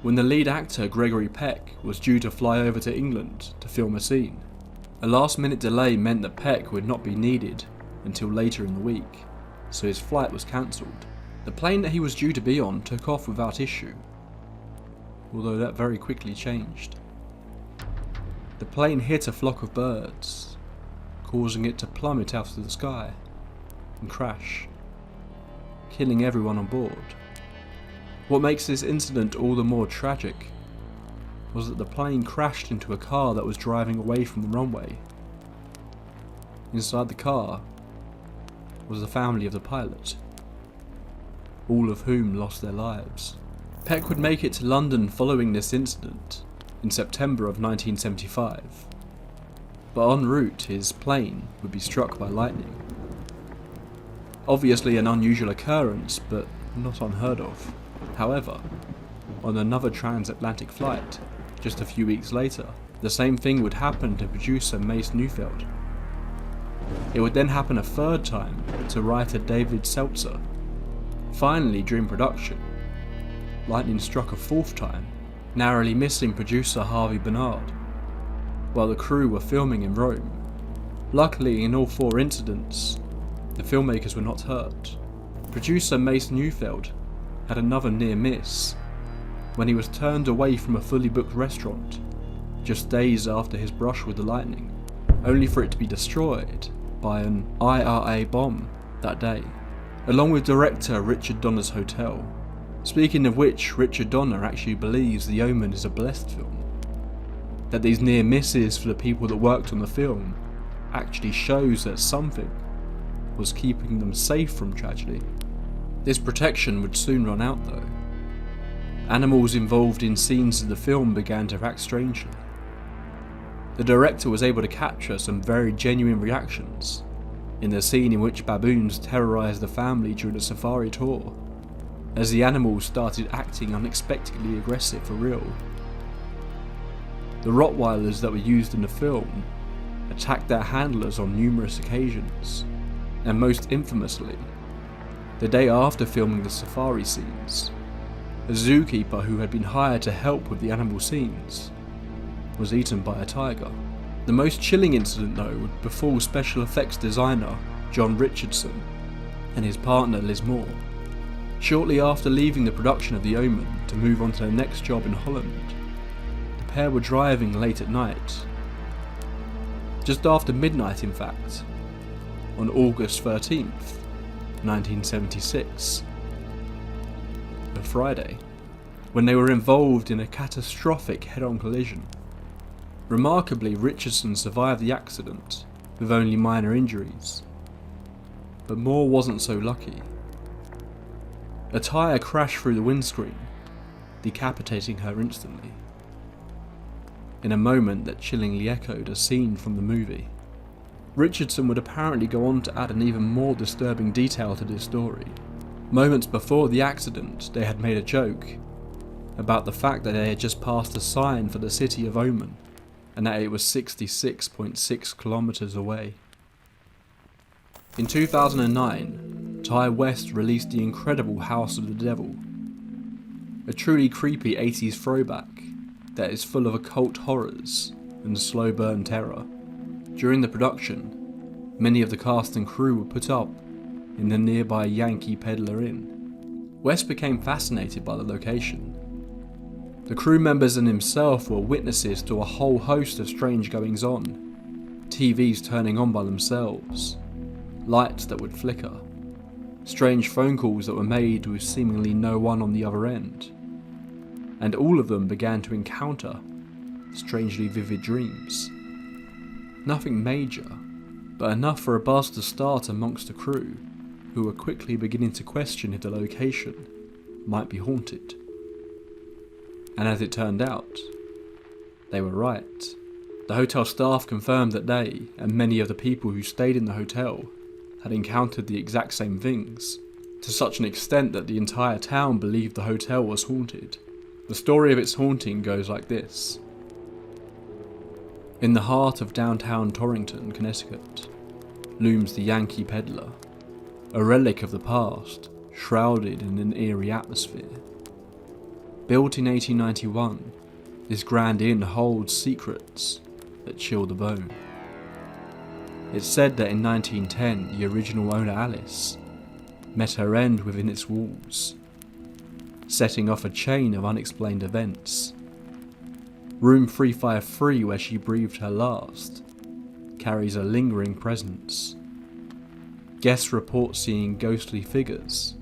when the lead actor Gregory Peck was due to fly over to England to film a scene. A last-minute delay meant that Peck would not be needed until later in the week, so his flight was cancelled. The plane that he was due to be on took off without issue, although that very quickly changed. The plane hit a flock of birds, causing it to plummet out of the sky and crash, killing everyone on board. What makes this incident all the more tragic was that the plane crashed into a car that was driving away from the runway. Inside the car was the family of the pilot, all of whom lost their lives. Peck would make it to London following this incident in September of 1975, but en route his plane would be struck by lightning. Obviously an unusual occurrence, but not unheard of. However, on another transatlantic flight, just a few weeks later, the same thing would happen to producer Mace Neufeld. It would then happen a third time to writer David Seltzer. Finally, during production, lightning struck a fourth time, narrowly missing producer Harvey Bernard, while the crew were filming in Rome. Luckily, in all four incidents, the filmmakers were not hurt. Producer Mace Neufeld had another near miss when he was turned away from a fully booked restaurant just days after his brush with the lightning, only for it to be destroyed by an IRA bomb that day, along with director Richard Donner's hotel. Speaking of which, Richard Donner actually believes The Omen is a blessed film, that these near misses for the people that worked on the film actually shows that something was keeping them safe from tragedy. This protection would soon run out though. Animals involved in scenes of the film began to act strangely. The director was able to capture some very genuine reactions in the scene in which baboons terrorised the family during a safari tour, as the animals started acting unexpectedly aggressive for real. The Rottweilers that were used in the film attacked their handlers on numerous occasions, and most infamously, the day after filming the safari scenes, a zookeeper who had been hired to help with the animal scenes was eaten by a tiger. The most chilling incident though would befall special effects designer John Richardson and his partner Liz Moore. Shortly after leaving the production of The Omen to move on to their next job in Holland, the pair were driving late at night. Just after midnight in fact, on August 13th, 1976, a Friday, when they were involved in a catastrophic head-on collision. Remarkably, Richardson survived the accident with only minor injuries, but Moore wasn't so lucky. A tyre crashed through the windscreen, decapitating her instantly, in a moment that chillingly echoed a scene from the movie. Richardson would apparently go on to add an even more disturbing detail to this story. Moments before the accident, they had made a joke about the fact that they had just passed a sign for the city of Omen, and that it was 66.6 kilometers away. In 2009, Ty West released the incredible House of the Devil, a truly creepy 80s throwback that is full of occult horrors and slow burn terror. During the production, many of the cast and crew were put up in the nearby Yankee Peddler Inn. West became fascinated by the location. The crew members and himself were witnesses to a whole host of strange goings on. TVs turning on by themselves, lights that would flicker, strange phone calls that were made with seemingly no one on the other end. And all of them began to encounter strangely vivid dreams. Nothing major, but enough for a buzz to start amongst the crew, who were quickly beginning to question if the location might be haunted. And as it turned out, they were right. The hotel staff confirmed that they, and many of the people who stayed in the hotel, had encountered the exact same things, to such an extent that the entire town believed the hotel was haunted. The story of its haunting goes like this. In the heart of downtown Torrington, Connecticut, looms the Yankee Peddler, a relic of the past, shrouded in an eerie atmosphere. Built in 1891, this grand inn holds secrets that chill the bone. It's said that in 1910, the original owner Alice met her end within its walls, setting off a chain of unexplained events. Room 353, where she breathed her last, carries a lingering presence. Guests report seeing ghostly figures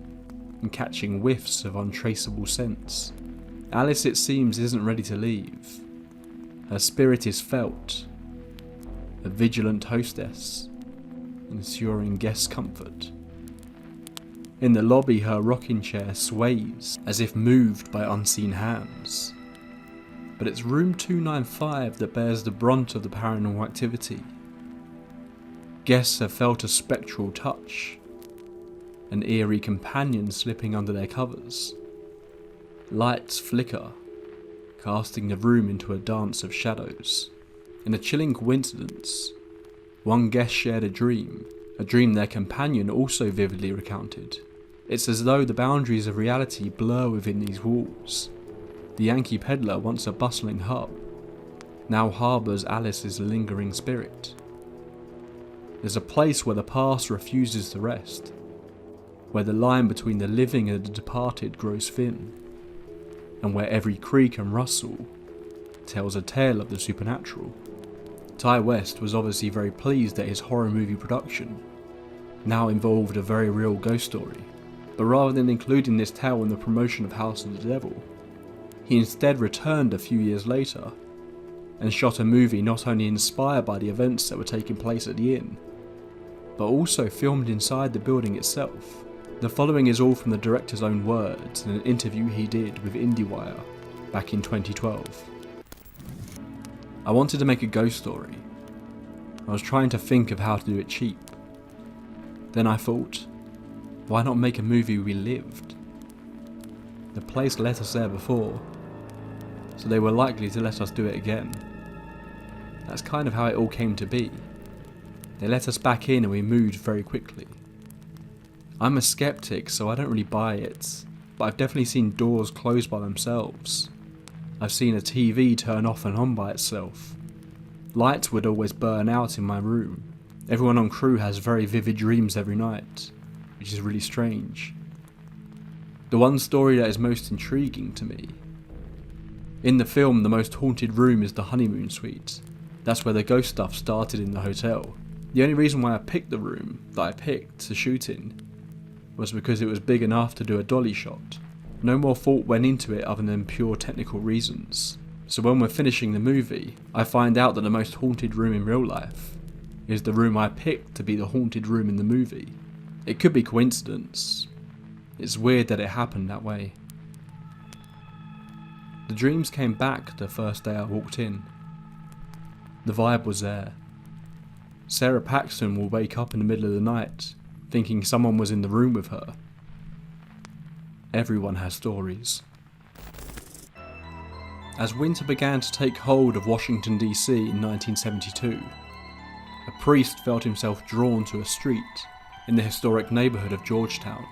and catching whiffs of untraceable scents. Alice, it seems, isn't ready to leave. Her spirit is felt, a vigilant hostess, ensuring guest comfort. In the lobby, her rocking chair sways as if moved by unseen hands. But it's room 295 that bears the brunt of the paranormal activity. Guests have felt a spectral touch, an eerie companion slipping under their covers. Lights flicker, casting the room into a dance of shadows. In a chilling coincidence, one guest shared a dream their companion also vividly recounted. It's as though the boundaries of reality blur within these walls. The Yankee Peddler, once a bustling hub, now harbours Alice's lingering spirit. There's a place where the past refuses to rest, where the line between the living and the departed grows thin, and where every creak and rustle tells a tale of the supernatural. Ty West was obviously very pleased that his horror movie production now involved a very real ghost story, but rather than including this tale in the promotion of House of the Devil, he instead returned a few years later and shot a movie not only inspired by the events that were taking place at the inn, but also filmed inside the building itself. The following is all from the director's own words in an interview he did with IndieWire back in 2012. I wanted to make a ghost story. I was trying to think of how to do it cheap. Then I thought, why not make a movie we lived? The place let us there before, so they were likely to let us do it again. That's kind of how it all came to be. They let us back in and we moved very quickly. I'm a skeptic, so I don't really buy it, but I've definitely seen doors close by themselves. I've seen a TV turn off and on by itself. Lights would always burn out in my room. Everyone on crew has very vivid dreams every night, which is really strange. The one story that is most intriguing to me. In the film, the most haunted room is the honeymoon suite. That's where the ghost stuff started in the hotel. The only reason why I picked the room that I picked to shoot in was because it was big enough to do a dolly shot. No more thought went into it other than pure technical reasons. So when we're finishing the movie, I find out that the most haunted room in real life is the room I picked to be the haunted room in the movie. It could be coincidence. It's weird that it happened that way. The dreams came back the first day I walked in. The vibe was there. Sarah Paxton will wake up in the middle of the night, thinking someone was in the room with her. Everyone has stories. As winter began to take hold of Washington DC in 1972, a priest felt himself drawn to a street in the historic neighbourhood of Georgetown.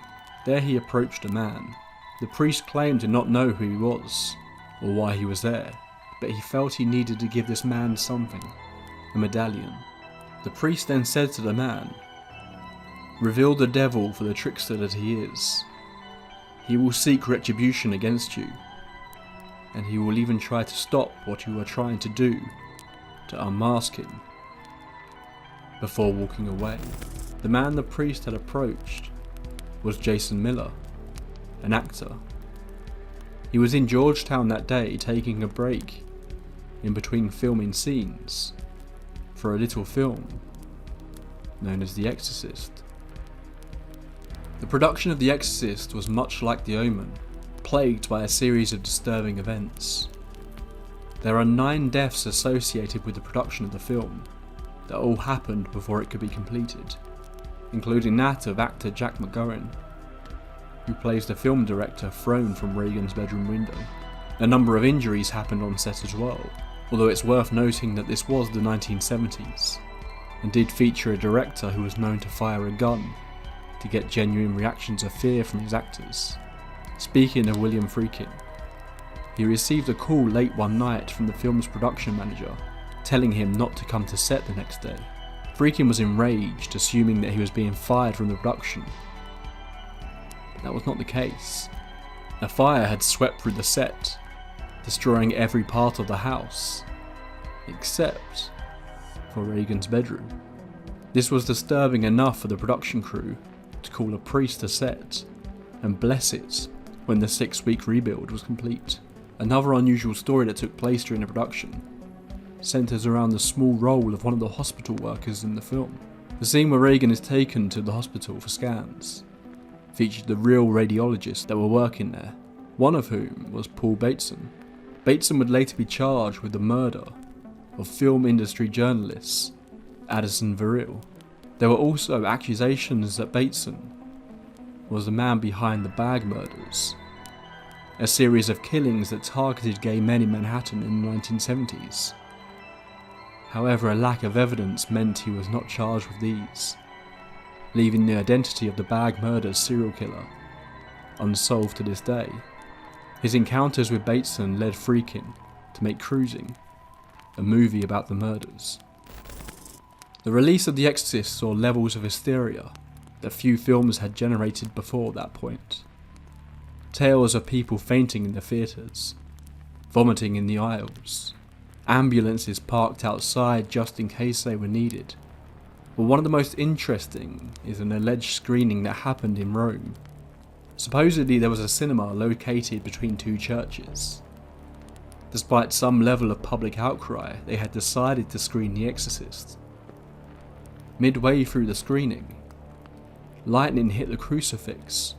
There he approached a man. The priest claimed to not know who he was, or why he was there, but he felt he needed to give this man something, a medallion. The priest then said to the man, "Reveal the devil for the trickster that he is." He will seek retribution against you, and he will even try to stop what you are trying to do to unmask him. Before walking away, the man the priest had approached was Jason Miller, an actor. He was in Georgetown that day taking a break in between filming scenes for a little film known as The Exorcist. The production of The Exorcist was much like The Omen, plagued by a series of disturbing events. There are 9 deaths associated with the production of the film that all happened before it could be completed, including that of actor Jack McGowan, who plays the film director thrown from Reagan's bedroom window. A number of injuries happened on set as well, although it's worth noting that this was the 1970s, and did feature a director who was known to fire a gun to get genuine reactions of fear from his actors. Speaking of William Friedkin, he received a call late one night from the film's production manager, telling him not to come to set the next day. Friedkin was enraged, assuming that he was being fired from the production. That was not the case. A fire had swept through the set, destroying every part of the house, except for Reagan's bedroom. This was disturbing enough for the production crew to call a priest to set and bless it when the 6-week rebuild was complete. Another unusual story that took place during the production centres around the small role of one of the hospital workers in the film. The scene where Reagan is taken to the hospital for scans featured the real radiologists that were working there, one of whom was Paul Bateson. Bateson would later be charged with the murder of film industry journalist Addison Verrill. There were also accusations that Bateson was the man behind the bag murders, a series of killings that targeted gay men in Manhattan in the 1970s. However, a lack of evidence meant he was not charged with these, leaving the identity of the bag murders serial killer unsolved to this day. His encounters with Bateson led Friedkin to make Cruising, a movie about the murders. The release of The Exorcist saw levels of hysteria that few films had generated before that point. Tales of people fainting in the theatres, vomiting in the aisles, ambulances parked outside just in case they were needed. But one of the most interesting is an alleged screening that happened in Rome. Supposedly there was a cinema located between 2 churches. Despite some level of public outcry, they had decided to screen The Exorcist. Midway through the screening, lightning hit the crucifix,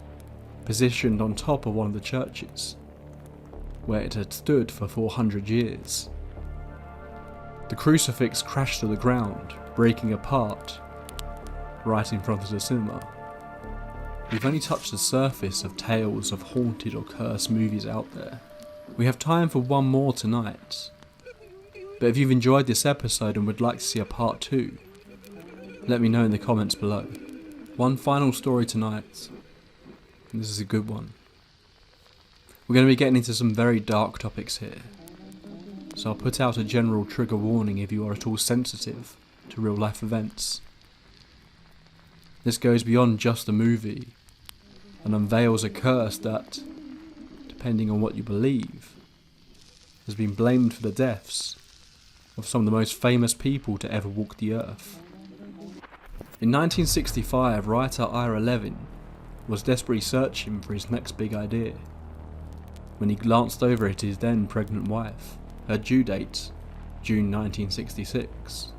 positioned on top of one of the churches, where it had stood for 400 years. The crucifix crashed to the ground, breaking apart right in front of the cinema. We've only touched the surface of tales of haunted or cursed movies out there. We have time for one more tonight, but if you've enjoyed this episode and would like to see a part 2, let me know in the comments below. One final story tonight, and this is a good one. We're going to be getting into some very dark topics here, so I'll put out a general trigger warning if you are at all sensitive to real life events. This goes beyond just a movie and unveils a curse that, depending on what you believe, has been blamed for the deaths of some of the most famous people to ever walk the earth. In 1965, writer Ira Levin was desperately searching for his next big idea when he glanced over at his then pregnant wife, her due date, June 1966.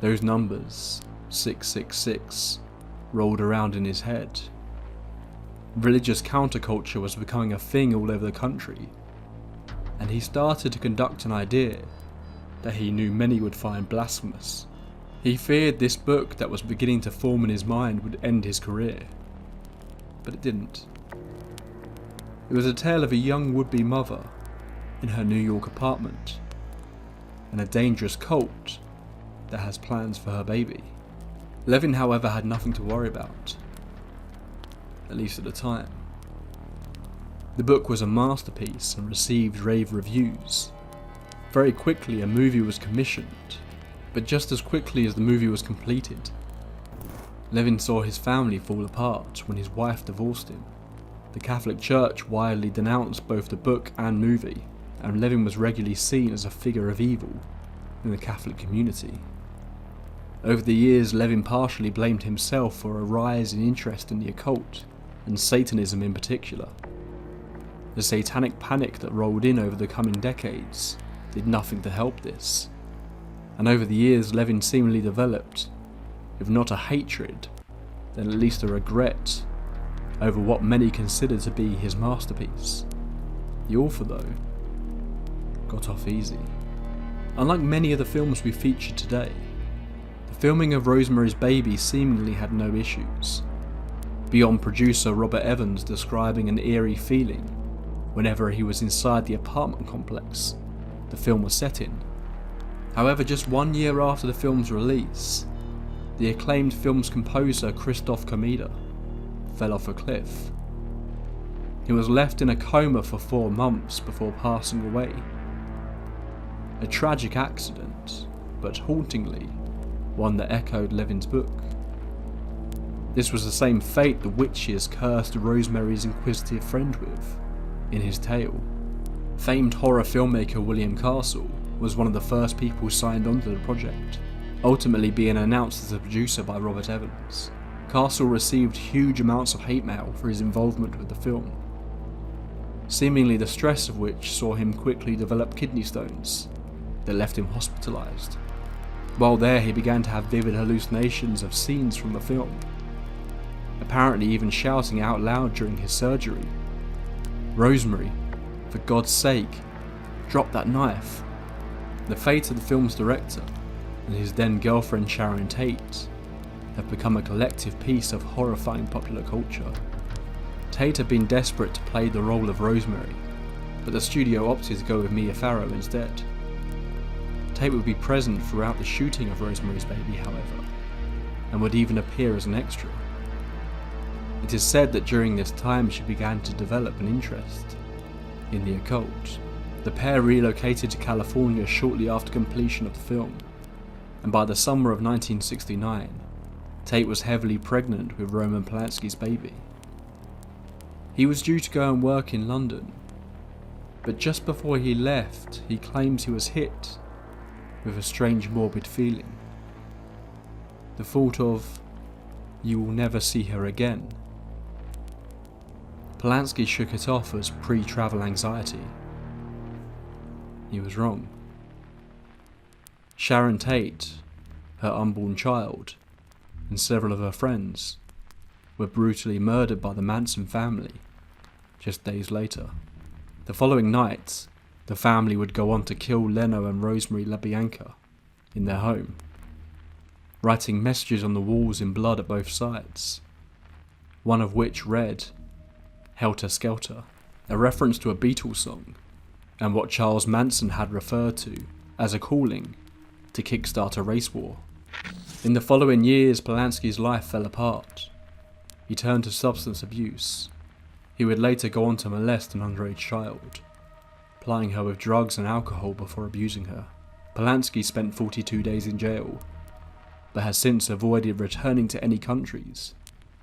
Those numbers, 666, rolled around in his head. Religious counterculture was becoming a thing all over the country, and he started to conduct an idea that he knew many would find blasphemous. He feared this book that was beginning to form in his mind would end his career, but it didn't. It was a tale of a young would-be mother in her New York apartment, and a dangerous cult that has plans for her baby. Levin, however, had nothing to worry about, at least at the time. The book was a masterpiece and received rave reviews. Very quickly a movie was commissioned, but just as quickly as the movie was completed, Levin saw his family fall apart when his wife divorced him. The Catholic Church widely denounced both the book and movie, and Levin was regularly seen as a figure of evil in the Catholic community. Over the years, Levin partially blamed himself for a rise in interest in the occult, and Satanism in particular. The satanic panic that rolled in over the coming decades did nothing to help this, and over the years Levin seemingly developed, if not a hatred, then at least a regret over what many consider to be his masterpiece. The author, though, got off easy. Unlike many of the films we feature today, the filming of Rosemary's Baby seemingly had no issues, beyond producer Robert Evans describing an eerie feeling whenever he was inside the apartment complex the film was set in. However, just 1 year after the film's release, the acclaimed film's composer Christoph Komeda fell off a cliff. He was left in a coma for 4 months before passing away. A tragic accident, but hauntingly, one that echoed Levin's book. This was the same fate the witches cursed Rosemary's inquisitive friend with in his tale. Famed horror filmmaker William Castle was one of the first people signed onto the project, ultimately being announced as a producer by Robert Evans. Castle received huge amounts of hate mail for his involvement with the film, seemingly the stress of which saw him quickly develop kidney stones that left him hospitalised. While there, he began to have vivid hallucinations of scenes from the film, apparently even shouting out loud during his surgery, "Rosemary, for God's sake, drop that knife." The fate of the film's director and his then girlfriend Sharon Tate have become a collective piece of horrifying popular culture. Tate had been desperate to play the role of Rosemary, but the studio opted to go with Mia Farrow instead. Tate would be present throughout the shooting of Rosemary's Baby, however, and would even appear as an extra. It is said that during this time she began to develop an interest in the occult. The pair relocated to California shortly after completion of the film, and by the summer of 1969, Tate was heavily pregnant with Roman Polanski's baby. He was due to go and work in London, but just before he left, he claims he was hit with a strange morbid feeling. The thought of, "You will never see her again." Polanski shook it off as pre-travel anxiety. He was wrong. Sharon Tate, her unborn child, and several of her friends were brutally murdered by the Manson family just days later. The following night, the family would go on to kill Leno and Rosemary LaBianca in their home, writing messages on the walls in blood at both sides, one of which read, "Helter Skelter," a reference to a Beatles song, and what Charles Manson had referred to as a calling to kickstart a race war. In the following years, Polanski's life fell apart. He turned to substance abuse. He would later go on to molest an underage child, plying her with drugs and alcohol before abusing her. Polanski spent 42 days in jail, but has since avoided returning to any countries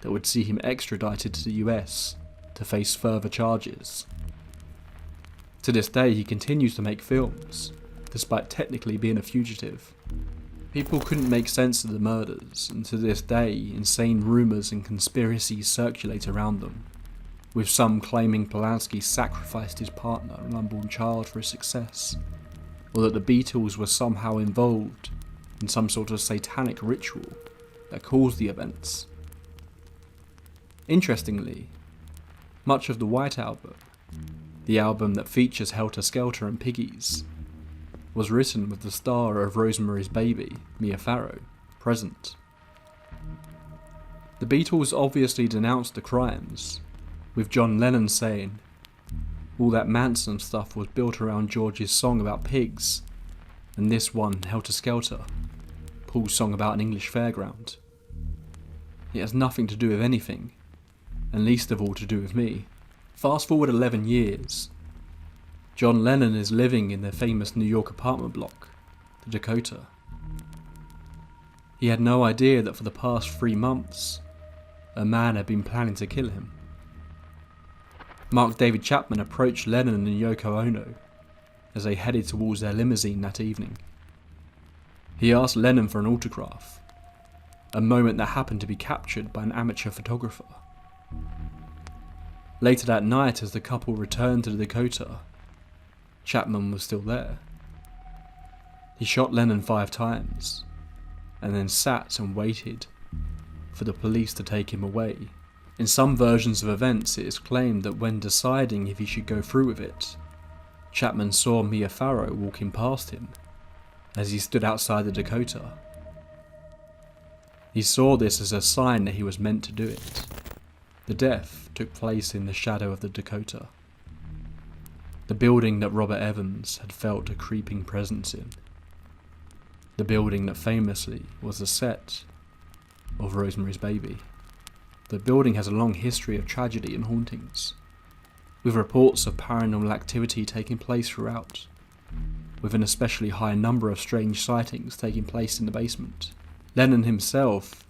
that would see him extradited to the US to face further charges. To this day, he continues to make films, despite technically being a fugitive. People couldn't make sense of the murders, and to this day, insane rumours and conspiracies circulate around them, with some claiming Polanski sacrificed his partner and unborn child for his success, or that the Beatles were somehow involved in some sort of satanic ritual that caused the events. Interestingly, much of the White Album, the album that features Helter Skelter and Piggies, was written with the star of Rosemary's Baby, Mia Farrow, present. The Beatles obviously denounced the crimes, with John Lennon saying, "All that Manson stuff was built around George's song about pigs, and this one, Helter Skelter, Paul's song about an English fairground. It has nothing to do with anything, and least of all to do with me." Fast forward 11 years. John Lennon is living in their famous New York apartment block, the Dakota. He had no idea that for the past 3 months, a man had been planning to kill him. Mark David Chapman approached Lennon and Yoko Ono as they headed towards their limousine that evening. He asked Lennon for an autograph, a moment that happened to be captured by an amateur photographer. Later that night, as the couple returned to the Dakota, Chapman was still there. He shot Lennon 5 times, and then sat and waited for the police to take him away. In some versions of events, it is claimed that when deciding if he should go through with it, Chapman saw Mia Farrow walking past him as he stood outside the Dakota. He saw this as a sign that he was meant to do it. The death took place in the shadow of the Dakota, the building that Robert Evans had felt a creeping presence in, the building that famously was the set of Rosemary's Baby. The building has a long history of tragedy and hauntings, with reports of paranormal activity taking place throughout, with an especially high number of strange sightings taking place in the basement. Lennon himself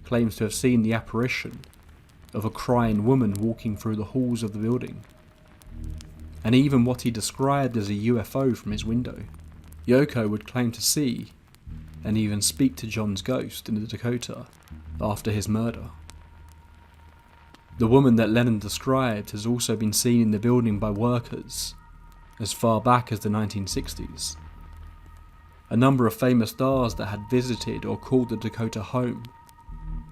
claims to have seen the apparition of a crying woman walking through the halls of the building, and even what he described as a UFO from his window. Yoko would claim to see and even speak to John's ghost in the Dakota after his murder. The woman that Lennon described has also been seen in the building by workers as far back as the 1960s. A number of famous stars that had visited or called the Dakota home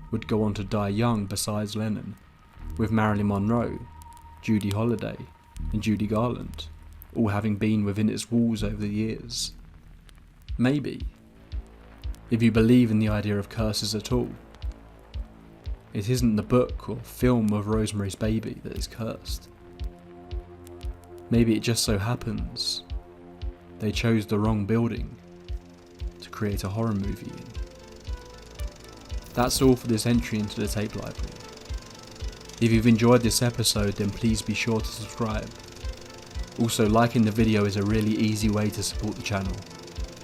would go on to die young besides Lennon, with Marilyn Monroe, Judy Holliday and Judy Garland all having been within its walls over the years. Maybe, if you believe in the idea of curses at all, it isn't the book or film of Rosemary's Baby that is cursed. Maybe it just so happens they chose the wrong building to create a horror movie in. That's all for this entry into the tape library. If you've enjoyed this episode, then please be sure to subscribe. Also, liking the video is a really easy way to support the channel.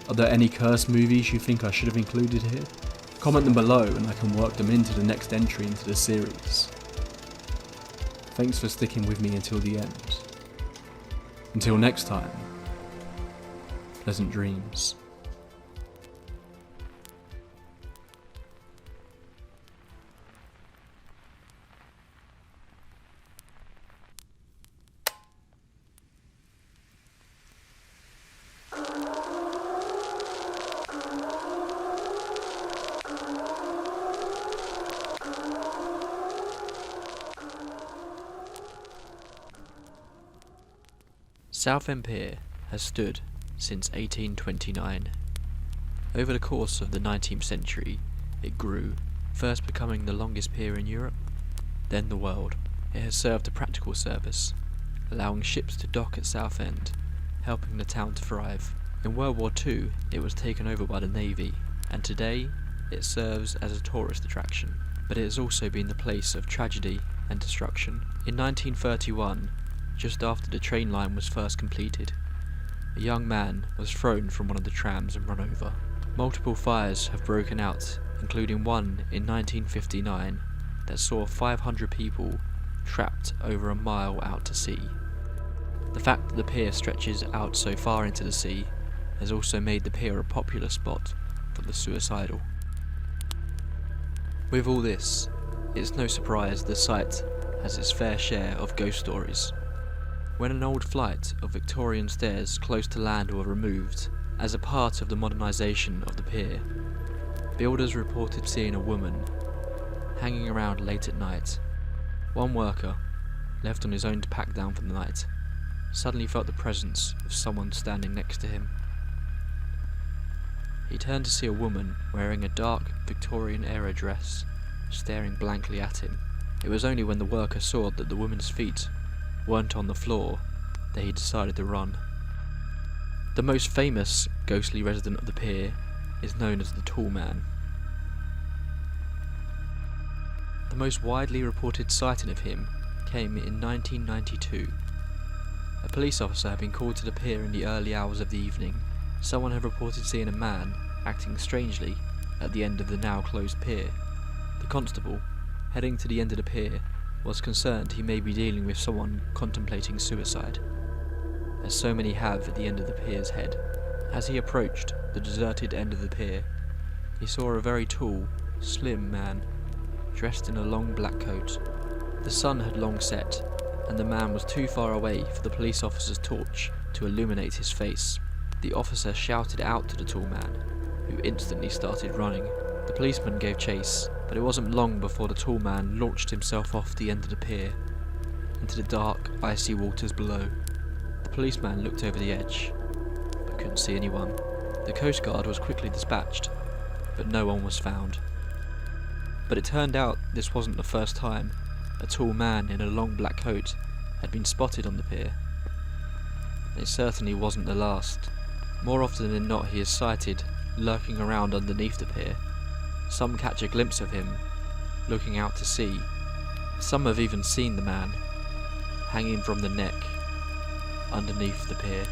Are there any cursed movies you think I should have included here? Comment them below and I can work them into the next entry into the series. Thanks for sticking with me until the end. Until next time, pleasant dreams. Southend Pier has stood since 1829. Over the course of the 19th century, it grew, first becoming the longest pier in Europe, then the world. It has served a practical service, allowing ships to dock at Southend, helping the town to thrive. In World War II, it was taken over by the Navy, and today it serves as a tourist attraction. But it has also been the place of tragedy and destruction. In 1931, just after the train line was first completed, a young man was thrown from one of the trams and run over. Multiple fires have broken out, including one in 1959 that saw 500 people trapped over a mile out to sea. The fact that the pier stretches out so far into the sea has also made the pier a popular spot for the suicidal. With all this, it's no surprise the site has its fair share of ghost stories. When an old flight of Victorian stairs close to land were removed as a part of the modernisation of the pier, builders reported seeing a woman hanging around late at night. One worker, left on his own to pack down for the night, suddenly felt the presence of someone standing next to him. He turned to see a woman wearing a dark Victorian-era dress, staring blankly at him. It was only when the worker saw that the woman's feet weren't on the floor that he decided to run. The most famous ghostly resident of the pier is known as the Tall Man. The most widely reported sighting of him came in 1992. A police officer had been called to the pier in the early hours of the evening. Someone had reported seeing a man acting strangely at the end of the now closed pier. The constable, heading to the end of the pier, was concerned he may be dealing with someone contemplating suicide, as so many have at the end of the pier's head. As he approached the deserted end of the pier, he saw a very tall, slim man, dressed in a long black coat. The sun had long set, and the man was too far away for the police officer's torch to illuminate his face. The officer shouted out to the tall man, who instantly started running. The policeman gave chase, but it wasn't long before the tall man launched himself off the end of the pier, into the dark, icy waters below. The policeman looked over the edge, but couldn't see anyone. The Coast Guard was quickly dispatched, but no one was found. But it turned out this wasn't the first time a tall man in a long black coat had been spotted on the pier. And it certainly wasn't the last. More often than not, he is sighted lurking around underneath the pier. Some catch a glimpse of him looking out to sea. Some have even seen the man hanging from the neck underneath the pier.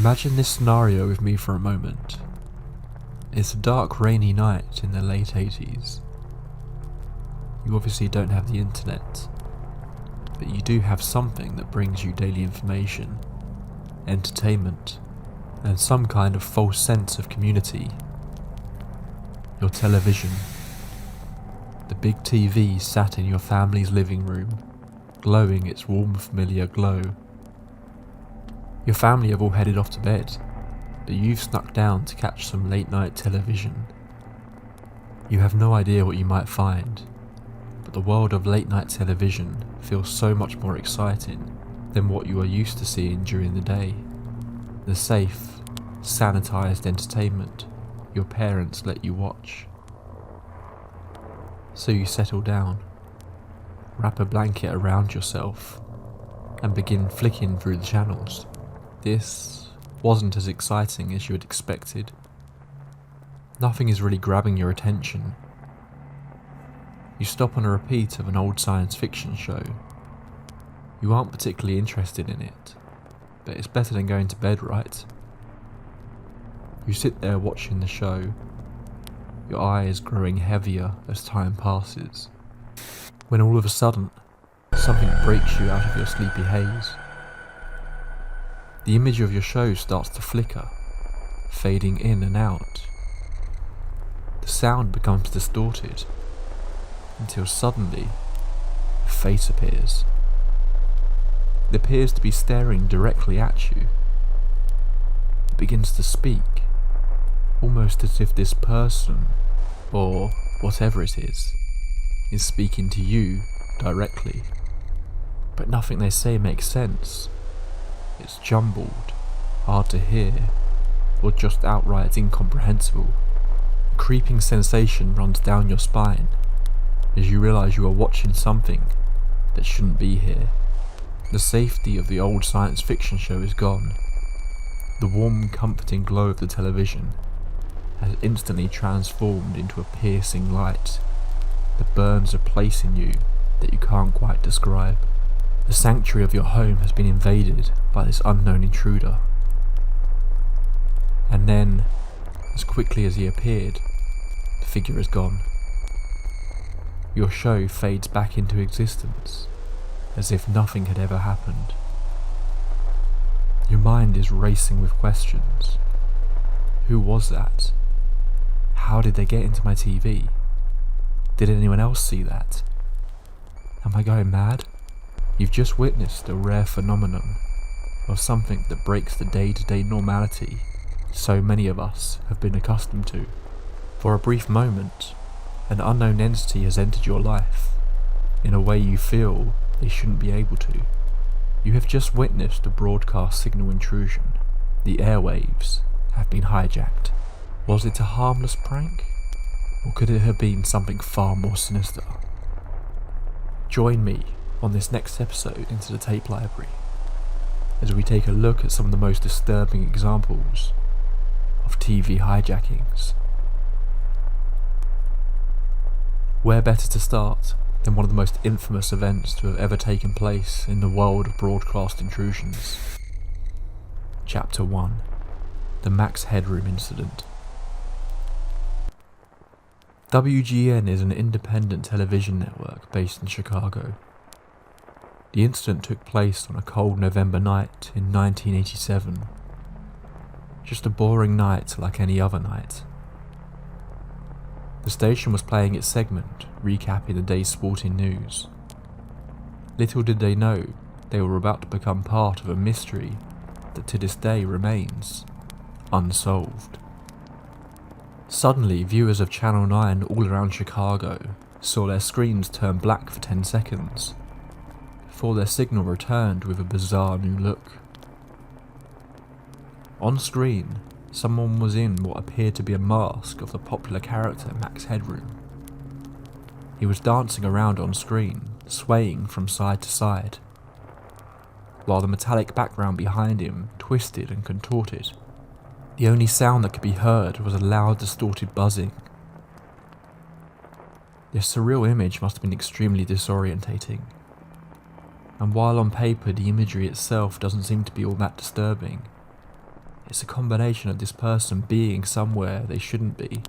Imagine this scenario with me for a moment. It's a dark, rainy night in the late 80s. You obviously don't have the internet, but you do have something that brings you daily information, entertainment, and some kind of false sense of community. Your television. The big TV sat in your family's living room, glowing its warm, familiar glow. Your family have all headed off to bed, but you've snuck down to catch some late-night television. You have no idea what you might find, but the world of late-night television feels so much more exciting than what you are used to seeing during the day. The safe, sanitized entertainment your parents let you watch. So you settle down, wrap a blanket around yourself, and begin flicking through the channels. This wasn't as exciting as you had expected. Nothing is really grabbing your attention. You stop on a repeat of an old science fiction show. You aren't particularly interested in it, but it's better than going to bed, right? You sit there watching the show, your eyes growing heavier as time passes, when all of a sudden, something breaks you out of your sleepy haze. The image of your show starts to flicker, fading in and out. The sound becomes distorted, until suddenly, a face appears. It appears to be staring directly at you. It begins to speak, almost as if this person, or whatever it is speaking to you directly. But nothing they say makes sense. It's jumbled, hard to hear, or just outright incomprehensible. A creeping sensation runs down your spine as you realise you are watching something that shouldn't be here. The safety of the old science fiction show is gone. The warm, comforting glow of the television has instantly transformed into a piercing light that burns a place in you that you can't quite describe. The sanctuary of your home has been invaded by this unknown intruder. And then, as quickly as he appeared, the figure is gone. Your show fades back into existence, as if nothing had ever happened. Your mind is racing with questions. Who was that? How did they get into my TV? Did anyone else see that? Am I going mad? You've just witnessed a rare phenomenon of something that breaks the day-to-day normality so many of us have been accustomed to. For a brief moment, an unknown entity has entered your life in a way you feel they shouldn't be able to. You have just witnessed a broadcast signal intrusion. The airwaves have been hijacked. Was it a harmless prank? Or could it have been something far more sinister? Join me on this next episode into the tape library as we take a look at some of the most disturbing examples of TV hijackings. Where better to start than one of the most infamous events to have ever taken place in the world of broadcast intrusions. Chapter 1. The Max Headroom Incident. WGN is an independent television network based in Chicago. The incident took place on a cold November night in 1987. Just a boring night like any other night. The station was playing its segment, recapping the day's sporting news. Little did they know they were about to become part of a mystery that to this day remains unsolved. Suddenly, viewers of Channel 9 all around Chicago saw their screens turn black for 10 seconds, before their signal returned with a bizarre new look. On screen, someone was in what appeared to be a mask of the popular character Max Headroom. He was dancing around on screen, swaying from side to side, while the metallic background behind him twisted and contorted. The only sound that could be heard was a loud, distorted buzzing. This surreal image must have been extremely disorientating, and while on paper the imagery itself doesn't seem to be all that disturbing, it's a combination of this person being somewhere they shouldn't be,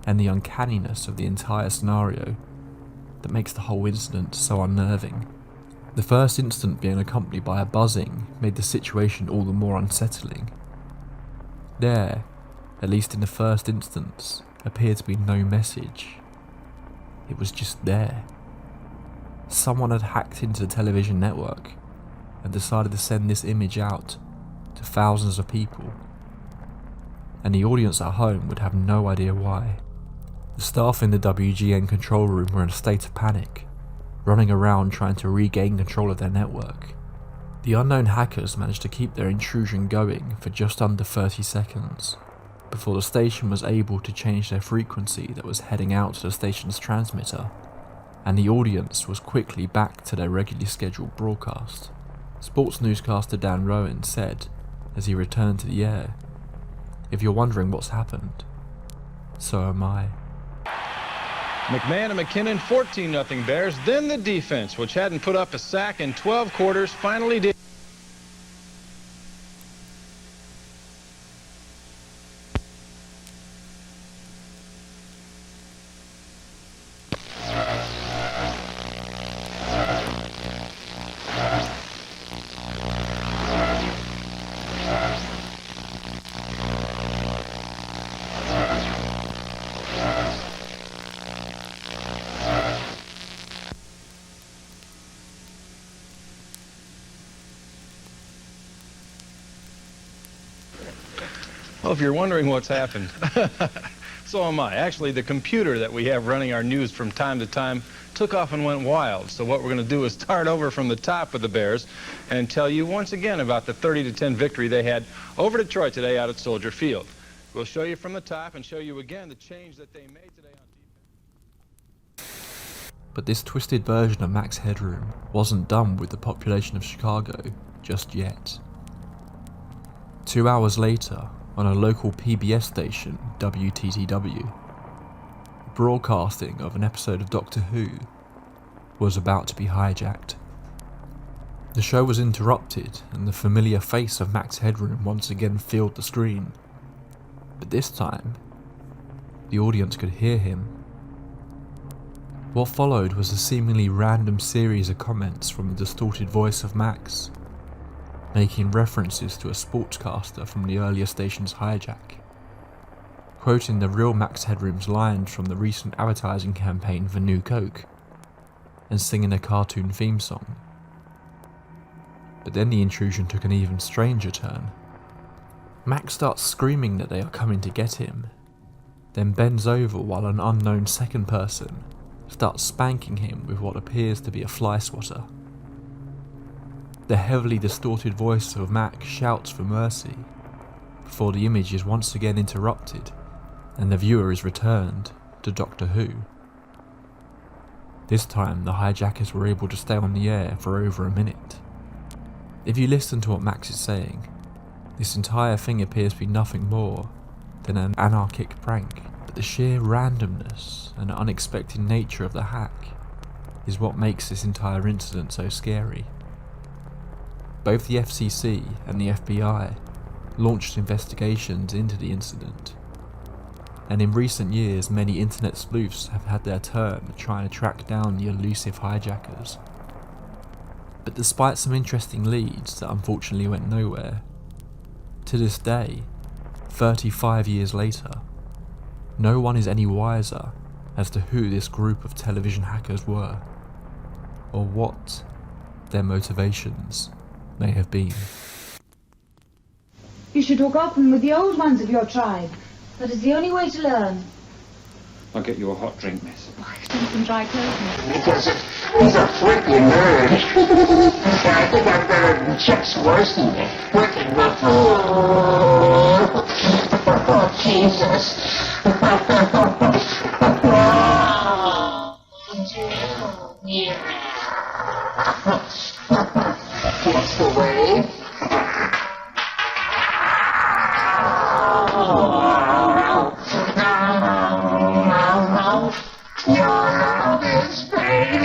and the uncanniness of the entire scenario that makes the whole incident so unnerving. The first instant being accompanied by a buzzing made the situation all the more unsettling. There, at least in the first instance, appeared to be no message. it was just there. Someone had hacked into the television network and decided to send this image out to thousands of people, and the audience at home would have no idea why. The staff in the WGN control room were in a state of panic, running around trying to regain control of their network. The unknown hackers managed to keep their intrusion going for just under 30 seconds, before the station was able to change their frequency that was heading out to the station's transmitter, and the audience was quickly back to their regularly scheduled broadcast. Sports newscaster Dan Rowan said, as he returned to the air, "If you're wondering what's happened, so am I." McMahon and McKinnon 14-0 Bears. Then the defense, which hadn't put up a sack in 12 quarters, finally did. Well, if you're wondering what's happened, so am I. Actually, the computer that we have running our news from time to time took off and went wild. So what we're going to do is start over from the top with the Bears and tell you once again about the 30-10 victory they had over Detroit today out at Soldier Field. We'll show you from the top and show you again the change that they made today on defense. But this twisted version of Max Headroom wasn't done with the population of Chicago just yet. 2 hours later, on a local PBS station, WTTW, broadcasting of an episode of Doctor Who was about to be hijacked. The show was interrupted and the familiar face of Max Headroom once again filled the screen, but this time, the audience could hear him. What followed was a seemingly random series of comments from the distorted voice of Max, making references to a sportscaster from the earlier station's hijack, quoting the real Max Headroom's lines from the recent advertising campaign for New Coke, and singing a cartoon theme song. But then the intrusion took an even stranger turn. Max starts screaming that they are coming to get him, then bends over while an unknown second person starts spanking him with what appears to be a fly swatter. The heavily distorted voice of Max shouts for mercy, before the image is once again interrupted and the viewer is returned to Doctor Who. This time the hijackers were able to stay on the air for over a minute. If you listen to what Max is saying, this entire thing appears to be nothing more than an anarchic prank, but the sheer randomness and unexpected nature of the hack is what makes this entire incident so scary. Both the FCC and the FBI launched investigations into the incident, and in recent years many internet sleuths have had their turn trying to track down the elusive hijackers. But despite some interesting leads that unfortunately went nowhere, to this day, 35 years later, no one is any wiser as to who this group of television hackers were, or what their motivations may have been. You should talk often with the old ones of your tribe. That is the only way to learn. I'll get you a hot drink, miss. I need some dry clothes. Because he's a freaking nerd. I think I'm better than Chick's worse than freaking the fool. Oh, Jesus. What's the way? Your love is fading.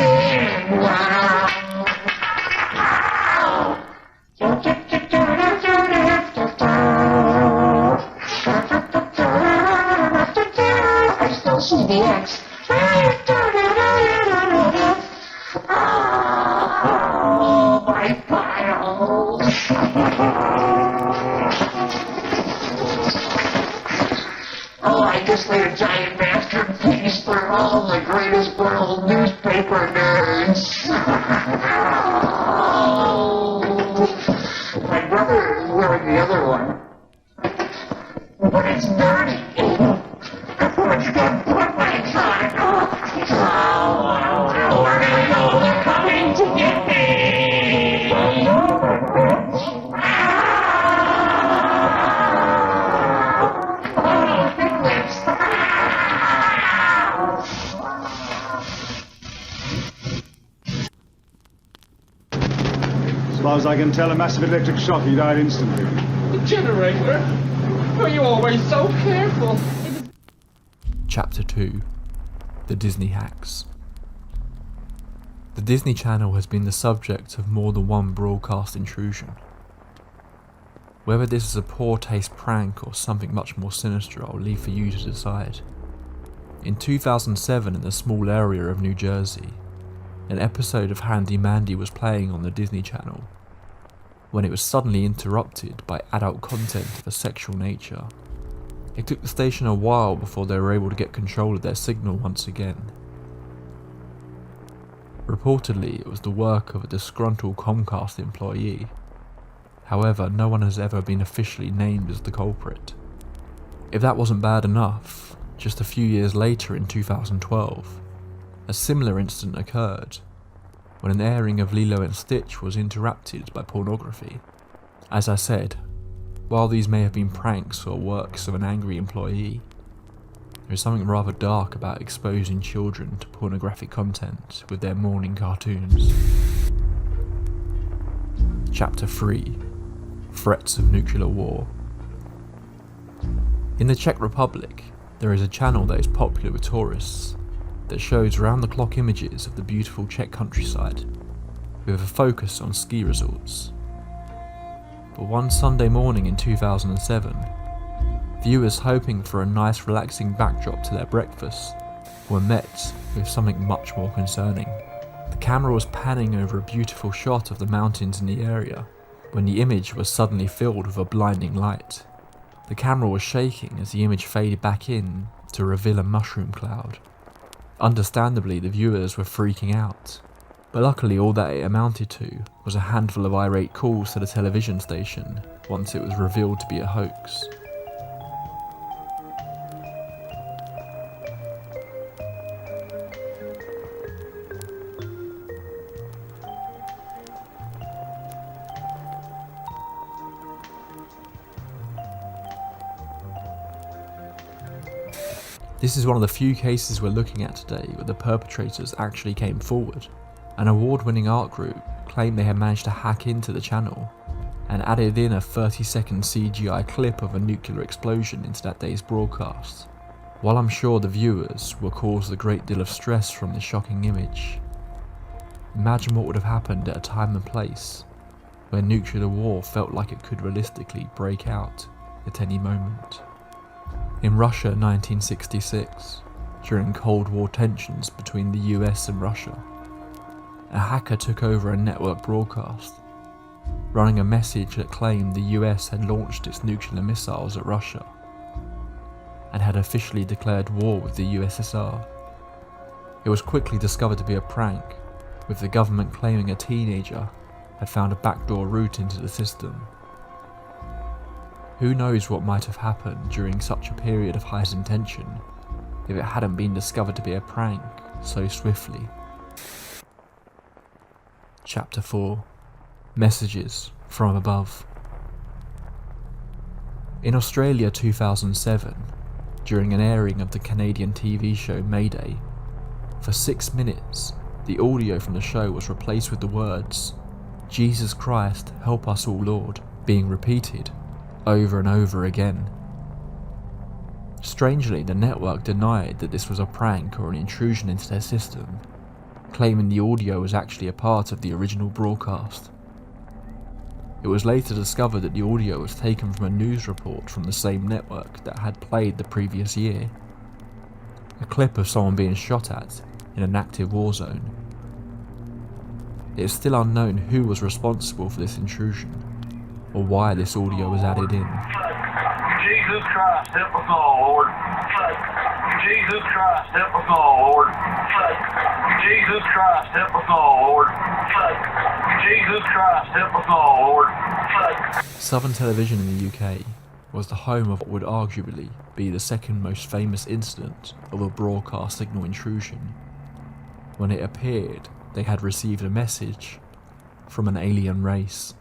I still see the X. Oh, my piles. Oh, I guess they're a giant masterpiece. for all the greatest world newspaper nerds. My brother is wearing the other one. But it's dirty. It's got footprints on it. Oh, they're coming to get me. As far as I can tell, a massive electric shock. He died instantly. The generator? Oh, you're always so careful. Chapter 2: The Disney Hacks. The Disney Channel has been the subject of more than one broadcast intrusion. Whether this is a poor taste prank or something much more sinister, I'll leave for you to decide. In 2007, in the small area of New Jersey, an episode of Handy Mandy was playing on the Disney Channel when it was suddenly interrupted by adult content of a sexual nature. It took the station a while before they were able to get control of their signal once again. Reportedly, it was the work of a disgruntled Comcast employee. However, no one has ever been officially named as the culprit. If that wasn't bad enough, just a few years later in 2012, a similar incident occurred when an airing of Lilo and Stitch was interrupted by pornography. As I said, while these may have been pranks or works of an angry employee, there is something rather dark about exposing children to pornographic content with their morning cartoons. Chapter 3: Threats of Nuclear War. In the Czech Republic, there is a channel that is popular with tourists that shows round-the-clock images of the beautiful Czech countryside, with a focus on ski resorts. But one Sunday morning in 2007, viewers hoping for a nice relaxing backdrop to their breakfast were met with something much more concerning. The camera was panning over a beautiful shot of the mountains in the area when the image was suddenly filled with a blinding light. The camera was shaking as the image faded back in to reveal a mushroom cloud. Understandably, the viewers were freaking out, but luckily all that it amounted to was a handful of irate calls to the television station once it was revealed to be a hoax. This is one of the few cases we're looking at today where the perpetrators actually came forward. An award-winning art group claimed they had managed to hack into the channel and added in a 30-second CGI clip of a nuclear explosion into that day's broadcast. While I'm sure the viewers were caused a great deal of stress from this shocking image, imagine what would have happened at a time and place where nuclear war felt like it could realistically break out at any moment. In Russia 1966, during Cold War tensions between the US and Russia, a hacker took over a network broadcast, running a message that claimed the US had launched its nuclear missiles at Russia and had officially declared war with the USSR. It was quickly discovered to be a prank, with the government claiming a teenager had found a backdoor route into the system. Who knows what might have happened during such a period of heightened tension if it hadn't been discovered to be a prank so swiftly. Chapter 4: Messages from Above. In Australia 2007, during an airing of the Canadian TV show Mayday, for 6 minutes the audio from the show was replaced with the words, "Jesus Christ, help us all Lord," being repeated over and over again. Strangely, the network denied that this was a prank or an intrusion into their system, claiming the audio was actually a part of the original broadcast. It was later discovered that the audio was taken from a news report from the same network that had played the previous year, a clip of someone being shot at in an active war zone. It is still unknown who was responsible for this intrusion, or why this audio was added in. Jesus Christ, help us all, Lord. Jesus Christ, help us all, Lord. Jesus Christ, help us all, Lord. Jesus Christ, help us all, Lord. Southern Television in the UK was the home of what would arguably be the second most famous incident of a broadcast signal intrusion. When it appeared they had received a message from an alien race.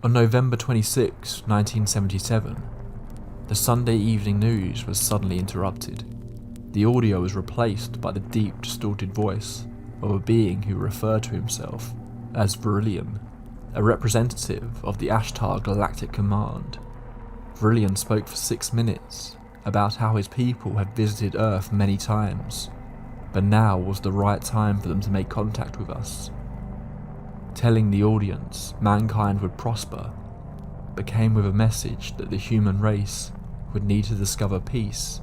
On November 26, 1977, the Sunday evening news was suddenly interrupted. The audio was replaced by the deep, distorted voice of a being who referred to himself as Verillion, a representative of the Ashtar Galactic Command. Verillion spoke for 6 minutes about how his people had visited Earth many times, but now was the right time for them to make contact with us. Telling the audience mankind would prosper, but came with a message that the human race would need to discover peace,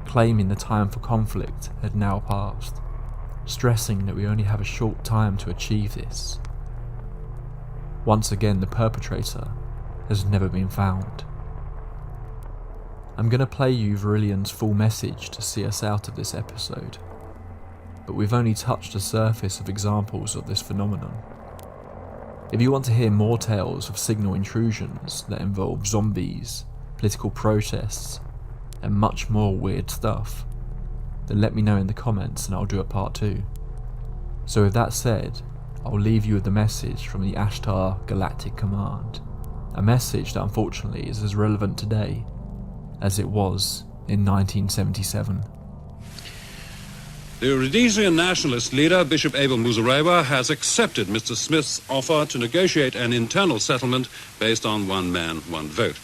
claiming the time for conflict had now passed, stressing that we only have a short time to achieve this. Once again, the perpetrator has never been found. I'm going to play you Verillion's full message to see us out of this episode, but we've only touched the surface of examples of this phenomenon. If you want to hear more tales of signal intrusions that involve zombies, political protests, and much more weird stuff, then let me know in the comments and I'll do a part 2. So with that said, I'll leave you with the message from the Ashtar Galactic Command, a message that unfortunately is as relevant today as it was in 1977. The Rhodesian nationalist leader, Bishop Abel Muzorewa, has accepted Mr. Smith's offer to negotiate an internal settlement based on one man, one vote.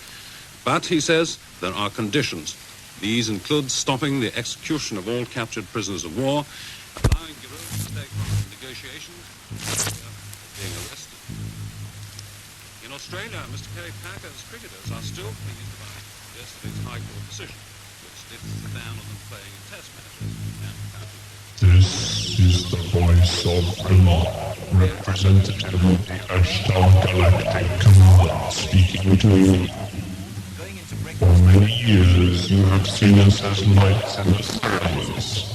But, he says, there are conditions. These include stopping the execution of all captured prisoners of war, allowing guerrillas to take part in negotiations, being arrested. In Australia, Mr. Kerry Packer's cricketers are still pleased about yesterday's High Court decision, which lifts the ban on them playing in Test matches. This is the voice of Allah, representative of the Ashtar Galactic Command, speaking to you. For many years you have seen us as lights in the skies.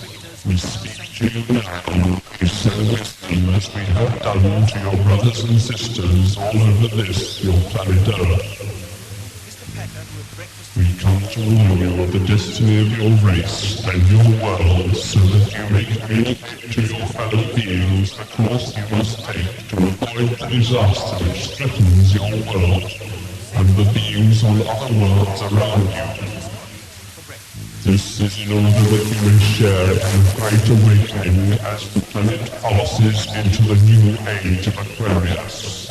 We speak to you now, we service them as we have done to your brothers and sisters all over this, your planet Earth. We come to warn you of the destiny of your race and your world so that you may communicate to your fellow beings the course you must take to avoid the disaster which threatens your world and the beings on other worlds around you. This is in order that you may share in the great awakening as the planet passes into the new age of Aquarius.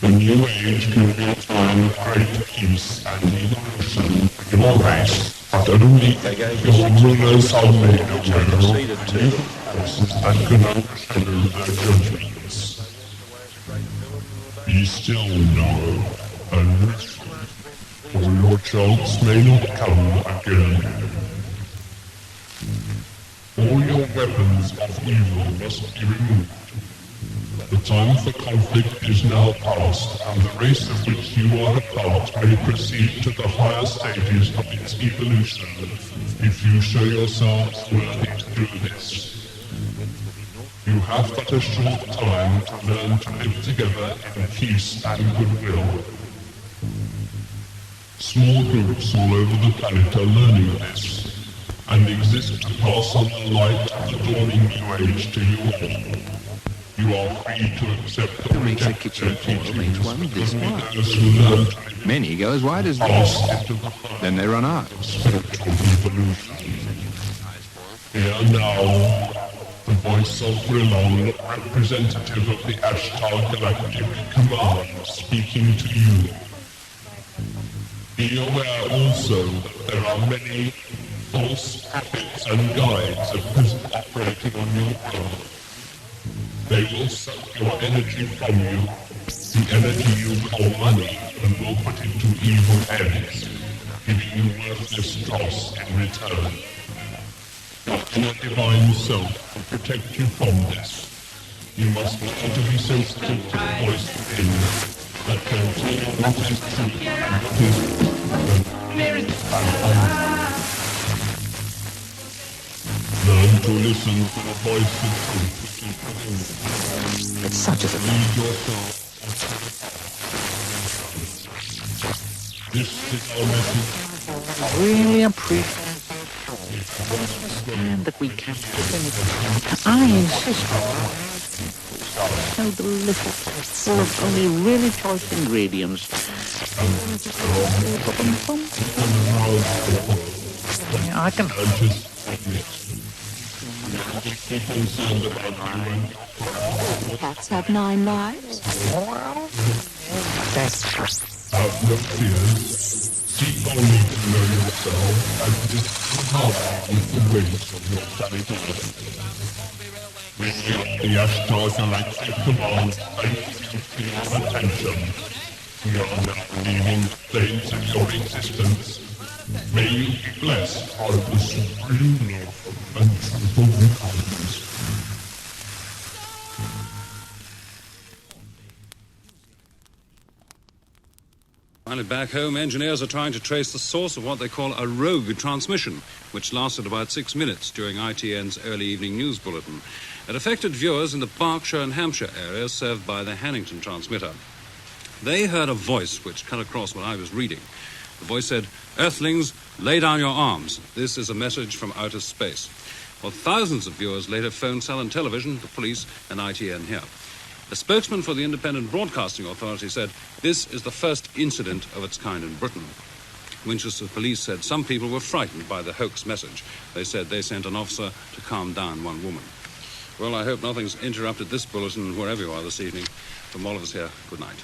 The new age can be a time of great peace and evolution for your race, but only your rulers are made aware of the new forces that can overshadow their judgments. Be still now, and listen, or your chance may not come again. All your weapons of evil must be removed. The time for conflict is now past, and the race of which you are a part may proceed to the higher stages of its evolution, if you show yourselves worthy to do this. You have but a short time to learn to live together in peace and goodwill. Small groups all over the planet are learning this, and exist to pass on the light of the dawning new age to you all. You are free to accept the rejected teachings of those who learn to live. Many go as wide as this, then they run out. Spiritual evolution. Hear now the voice of Rilon, representative of the Ashtar Galactic Command, speaking to you. Be aware also that there are many false prophets and guides at present operating on your world. They will suck your energy from you, the energy you call money, and will put it to evil ends, giving you worthless dross in return. Your inner divine self will protect you from this. You must learn to be sensitive to the voice within that can tell you what is true and what is false. Learn to listen to the voice of truth. It's such a Lead yourself. This is our message. I really appreciate understand that we can't do anything. I insist so delicious, full of only really choice ingredients. I can. Cats have 9 lives. Have no fears. Seek only to know yourself and discover with the ways of your sanity. The Ashtar Galactic Command and attention. We are now leaving the planes of your existence. May you be blessed by the supreme love and truth of intelligence. Finally, back home, engineers are trying to trace the source of what they call a rogue transmission, which lasted about 6 minutes during ITN's early evening news bulletin. It affected viewers in the Berkshire and Hampshire areas served by the Hannington transmitter. They heard a voice which cut across what I was reading. The voice said, "Earthlings, lay down your arms. This is a message from outer space." Well, thousands of viewers later phoned Salon Television, the police, and ITN here. A spokesman for the Independent Broadcasting Authority said this is the first incident of its kind in Britain. Winchester police said some people were frightened by the hoax message. They said they sent an officer to calm down one woman. Well, I hope nothing's interrupted this bulletin wherever you are this evening. From all of us here, good night.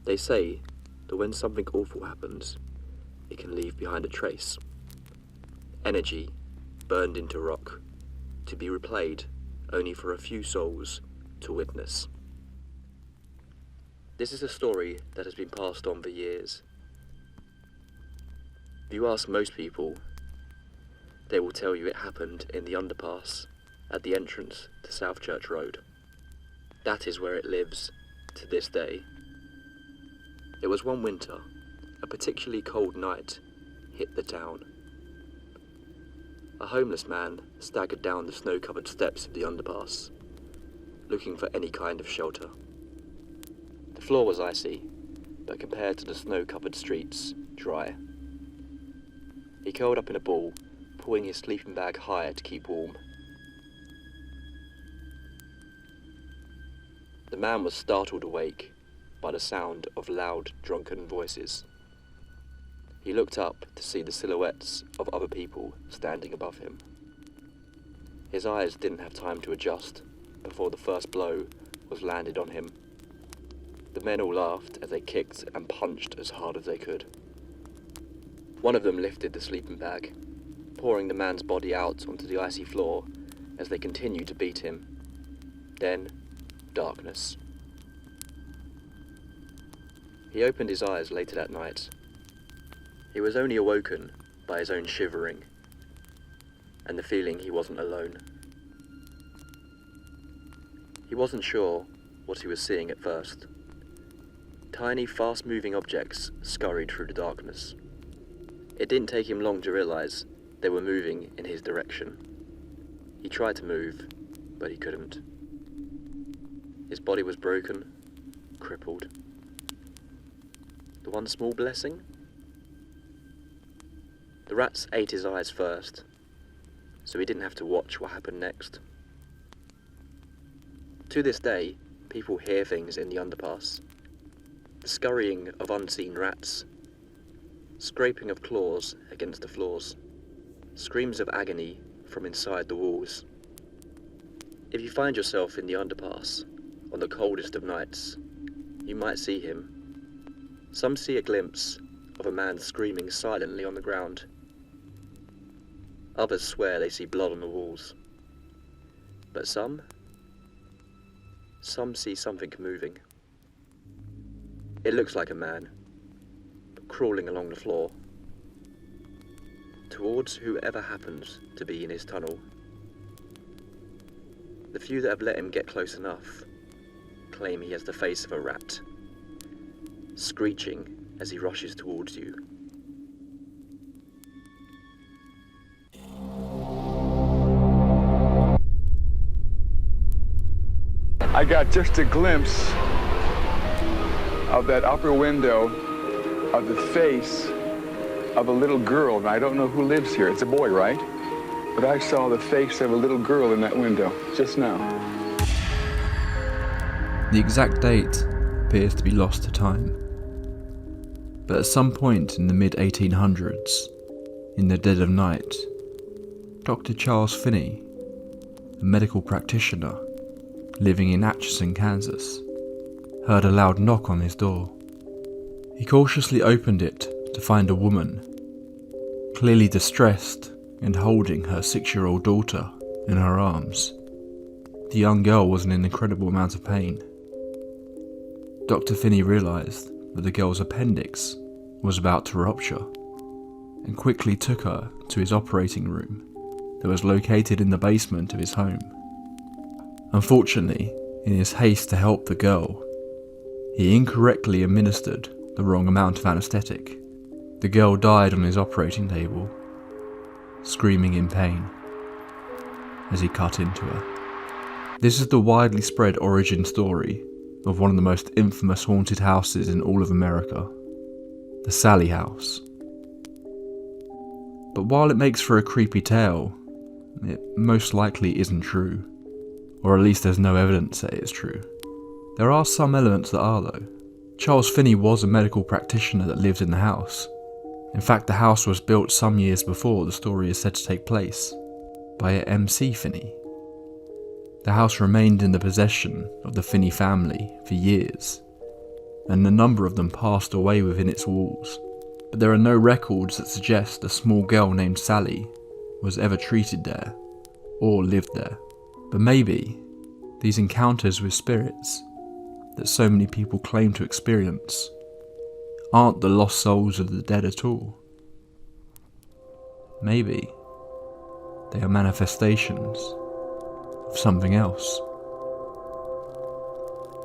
They say that when something awful happens, it can leave behind a trace. Energy burned into rock, to be replayed only for a few souls to witness. This is a story that has been passed on for years. If you ask most people, they will tell you it happened in the underpass at the entrance to South Church Road. That is where it lives to this day. It was one winter, a particularly cold night hit the town. A homeless man staggered down the snow-covered steps of the underpass, looking for any kind of shelter. The floor was icy, but compared to the snow-covered streets, dry. He curled up in a ball, pulling his sleeping bag higher to keep warm. The man was startled awake by the sound of loud, drunken voices. He looked up to see the silhouettes of other people standing above him. His eyes didn't have time to adjust before the first blow was landed on him. The men all laughed as they kicked and punched as hard as they could. One of them lifted the sleeping bag, pouring the man's body out onto the icy floor as they continued to beat him. Then, darkness. He opened his eyes later that night. He was only awoken by his own shivering and the feeling he wasn't alone. He wasn't sure what he was seeing at first. Tiny, fast-moving objects scurried through the darkness. It didn't take him long to realize they were moving in his direction. He tried to move, but he couldn't. His body was broken, crippled. The one small blessing? The rats ate his eyes first, so he didn't have to watch what happened next. To this day, people hear things in the underpass. The scurrying of unseen rats, scraping of claws against the floors, screams of agony from inside the walls. If you find yourself in the underpass on the coldest of nights, you might see him. Some see a glimpse of a man screaming silently on the ground. Others swear they see blood on the walls. But some see something moving. It looks like a man, crawling along the floor, towards whoever happens to be in his tunnel. The few that have let him get close enough claim he has the face of a rat, screeching as he rushes towards you. I got just a glimpse of that upper window of the face of a little girl. And I don't know who lives here. It's a boy, right? But I saw the face of a little girl in that window just now. The exact date appears to be lost to time. But at some point in the mid-1800s, in the dead of night, Dr. Charles Finney, a medical practitioner living in Atchison, Kansas, heard a loud knock on his door. He cautiously opened it to find a woman, clearly distressed and holding her 6-year-old daughter in her arms. The young girl was in an incredible amount of pain. Dr. Finney realised that the girl's appendix was about to rupture and quickly took her to his operating room that was located in the basement of his home. Unfortunately, in his haste to help the girl, he incorrectly administered the wrong amount of anaesthetic. The girl died on his operating table, screaming in pain as he cut into her. This is the widely spread origin story of one of the most infamous haunted houses in all of America, the Sallie House. But while it makes for a creepy tale, it most likely isn't true, or at least there's no evidence that it's true. There are some elements that are though. Charles Finney was a medical practitioner that lived in the house. In fact, the house was built some years before the story is said to take place, by a M.C. Finney. The house remained in the possession of the Finney family for years, and a number of them passed away within its walls, but there are no records that suggest a small girl named Sally was ever treated there, or lived there. But maybe these encounters with spirits that so many people claim to experience aren't the lost souls of the dead at all. Maybe they are manifestations of something else.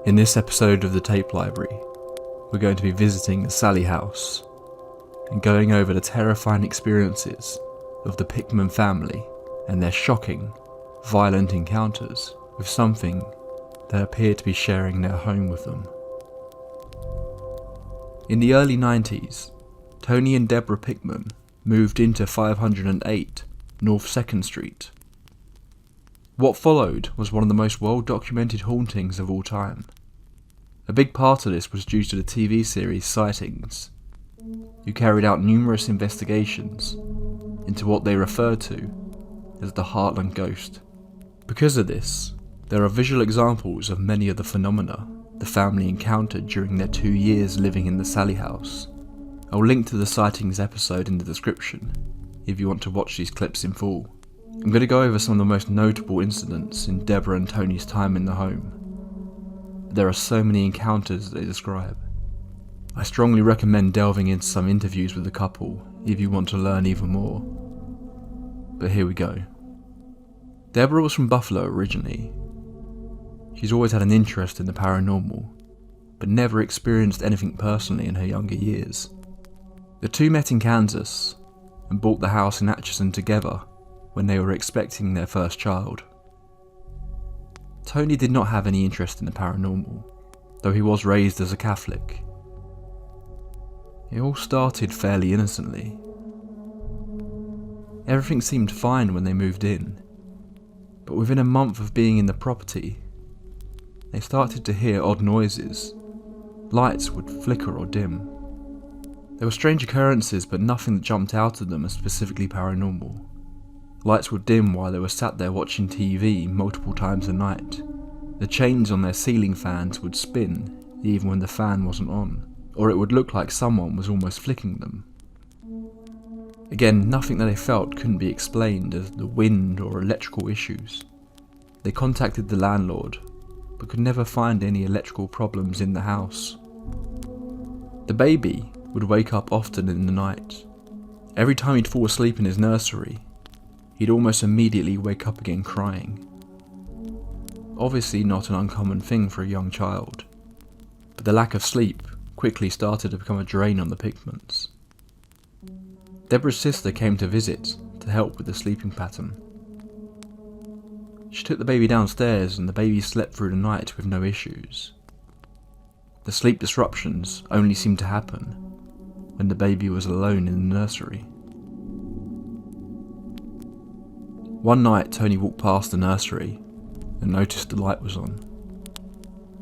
In this episode of the Tape Library, we're going to be visiting the Sallie House and going over the terrifying experiences of the Pickman family and their shocking, violent encounters with something that appeared to be sharing their home with them. In the early 90s, Tony and Deborah Pickman moved into 508 North 2nd Street. What followed was one of the most well-documented hauntings of all time. A big part of this was due to the TV series Sightings, who carried out numerous investigations into what they referred to as the Heartland Ghost. Because of this, there are visual examples of many of the phenomena the family encountered during their 2 years living in the Sallie House. I'll link to the Sightings episode in the description if you want to watch these clips in full. I'm going to go over some of the most notable incidents in Deborah and Tony's time in the home. There are so many encounters that they describe. I strongly recommend delving into some interviews with the couple if you want to learn even more. But here we go. Deborah was from Buffalo originally. She's always had an interest in the paranormal, but never experienced anything personally in her younger years. The two met in Kansas and bought the house in Atchison together when they were expecting their first child. Tony did not have any interest in the paranormal, though he was raised as a Catholic. It all started fairly innocently. Everything seemed fine when they moved in, but within a month of being in the property, they started to hear odd noises. Lights would flicker or dim. There were strange occurrences, but nothing that jumped out at them as specifically paranormal. Lights would dim while they were sat there watching TV multiple times a night. The chains on their ceiling fans would spin even when the fan wasn't on, or it would look like someone was almost flicking them. Again, nothing that they felt couldn't be explained as the wind or electrical issues. They contacted the landlord, but could never find any electrical problems in the house. The baby would wake up often in the night. Every time he'd fall asleep in his nursery, he'd almost immediately wake up again crying. Obviously not an uncommon thing for a young child, but the lack of sleep quickly started to become a drain on the pigments. Deborah's sister came to visit to help with the sleeping pattern. She took the baby downstairs and the baby slept through the night with no issues. The sleep disruptions only seemed to happen when the baby was alone in the nursery. One night Tony walked past the nursery and noticed the light was on,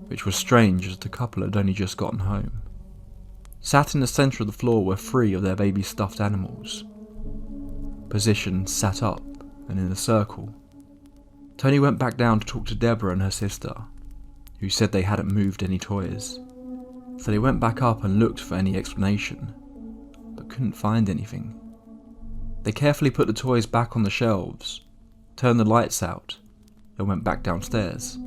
which was strange as the couple had only just gotten home. Sat in the centre of the floor were 3 of their baby stuffed animals, positioned sat up and in a circle. Tony went back down to talk to Deborah and her sister, who said they hadn't moved any toys. So they went back up and looked for any explanation, but couldn't find anything. They carefully put the toys back on the shelves, turned the lights out, and went back downstairs.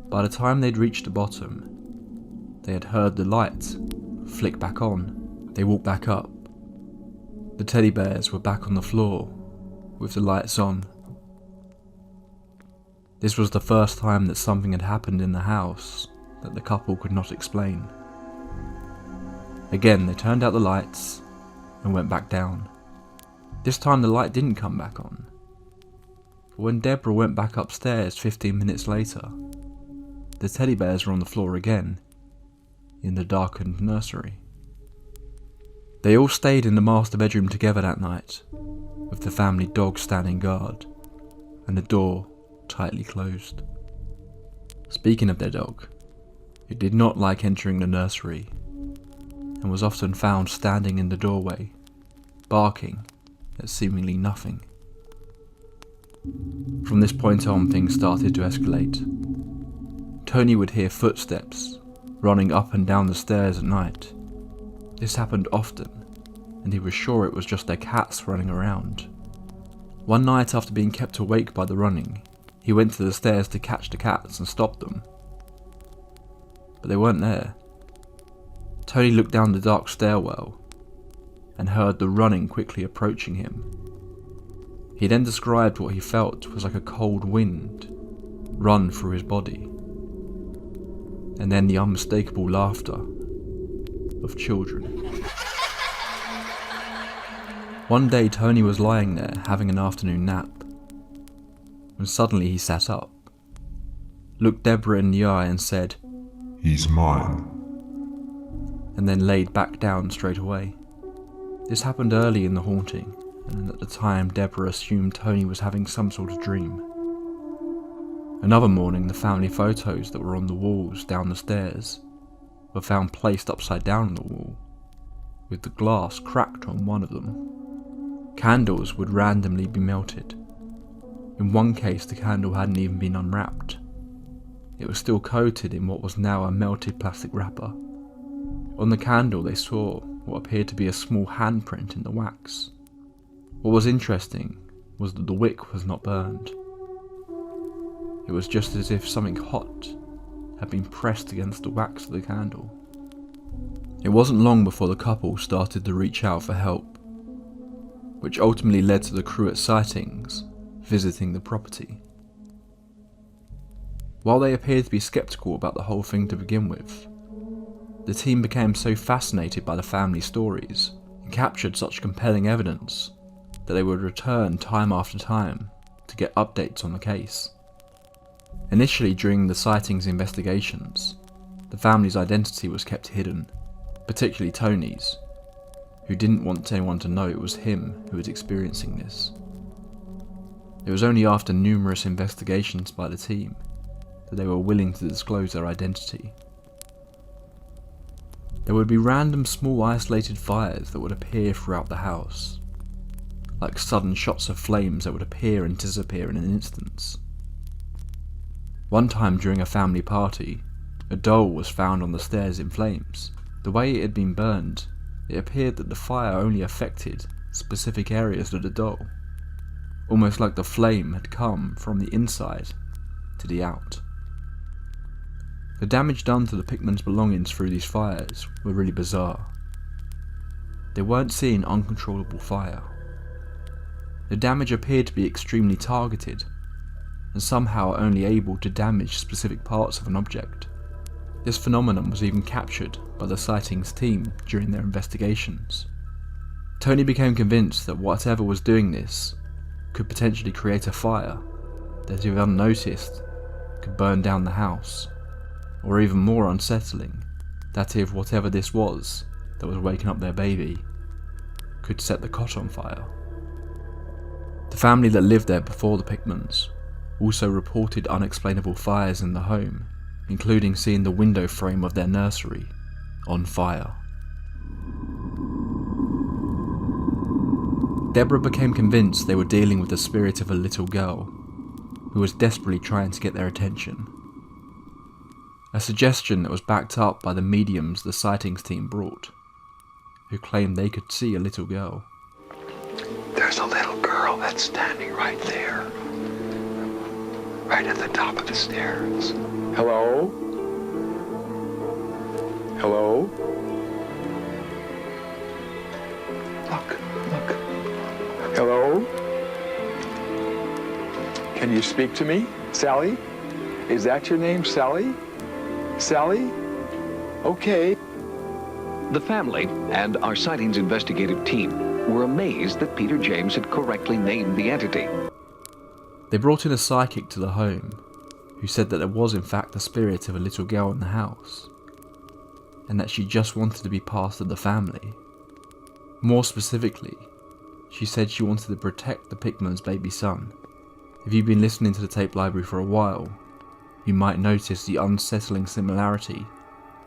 By the time they'd reached the bottom, they had heard the light flick back on. They walked back up. The teddy bears were back on the floor, with the lights on. This was the first time that something had happened in the house that the couple could not explain. Again, they turned out the lights and went back down. This time the light didn't come back on. But when Deborah went back upstairs 15 minutes later, the teddy bears were on the floor again, in the darkened nursery. They all stayed in the master bedroom together that night, with the family dog standing guard, and the door tightly closed. Speaking of their dog, it did not like entering the nursery, and was often found standing in the doorway, barking at seemingly nothing. From this point on, things started to escalate. Tony would hear footsteps running up and down the stairs at night. This happened often, and he was sure it was just their cats running around. One night, after being kept awake by the running, he went to the stairs to catch the cats and stop them. But they weren't there. Tony looked down the dark stairwell and heard the running quickly approaching him. He then described what he felt was like a cold wind run through his body, and then the unmistakable laughter of children. One day Tony was lying there having an afternoon nap, when suddenly he sat up, looked Deborah in the eye and said, "He's mine," and then laid back down straight away. This happened early in the haunting, and at the time Deborah assumed Tony was having some sort of dream. Another morning, the family photos that were on the walls down the stairs were found placed upside down on the wall, with the glass cracked on one of them. Candles would randomly be melted. In one case, the candle hadn't even been unwrapped. It was still coated in what was now a melted plastic wrapper. On the candle, they saw what appeared to be a small handprint in the wax. What was interesting was that the wick was not burned. It was just as if something hot had been pressed against the wax of the candle. It wasn't long before the couple started to reach out for help, which ultimately led to the crew at Sightings visiting the property. While they appeared to be skeptical about the whole thing to begin with, the team became so fascinated by the family stories and captured such compelling evidence that they would return time after time to get updates on the case. Initially, during the Sightings investigations, the family's identity was kept hidden, particularly Tony's, who didn't want anyone to know it was him who was experiencing this. It was only after numerous investigations by the team that they were willing to disclose their identity. There would be random small isolated fires that would appear throughout the house, like sudden shots of flames that would appear and disappear in an instant. One time during a family party, a doll was found on the stairs in flames. The way it had been burned, it appeared that the fire only affected specific areas of the doll, almost like the flame had come from the inside to the out. The damage done to the Pickman's belongings through these fires were really bizarre. They weren't seeing uncontrollable fire. The damage appeared to be extremely targeted, and somehow only able to damage specific parts of an object. This phenomenon was even captured by the sightings team during their investigations. Tony became convinced that whatever was doing this could potentially create a fire that, if unnoticed, could burn down the house, or even more unsettling, that if whatever this was that was waking up their baby could set the cot on fire. The family that lived there before the Pickmans also reported unexplainable fires in the home, including seeing the window frame of their nursery on fire. Deborah became convinced they were dealing with the spirit of a little girl who was desperately trying to get their attention. A suggestion that was backed up by the mediums the sightings team brought, who claimed they could see a little girl. There's a little girl that's standing right there. Right at the top of the stairs. Hello? Hello? Look. Hello? Can you speak to me? Sally? Is that your name, Sally? Sally? Okay. The family and our sightings investigative team were amazed that Peter James had correctly named the entity. They brought in a psychic to the home, who said that there was in fact the spirit of a little girl in the house, and that she just wanted to be part of the family. More specifically, she said she wanted to protect the Pickman's baby son. If you've been listening to the tape library for a while, you might notice the unsettling similarity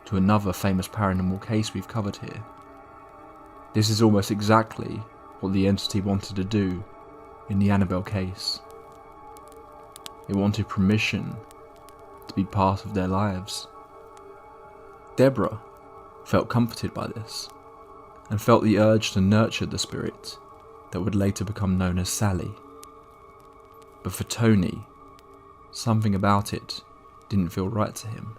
to another famous paranormal case we've covered here. This is almost exactly what the entity wanted to do in the Annabelle case. It wanted permission to be part of their lives. Deborah felt comforted by this, and felt the urge to nurture the spirit that would later become known as Sally. But for Tony, something about it didn't feel right to him.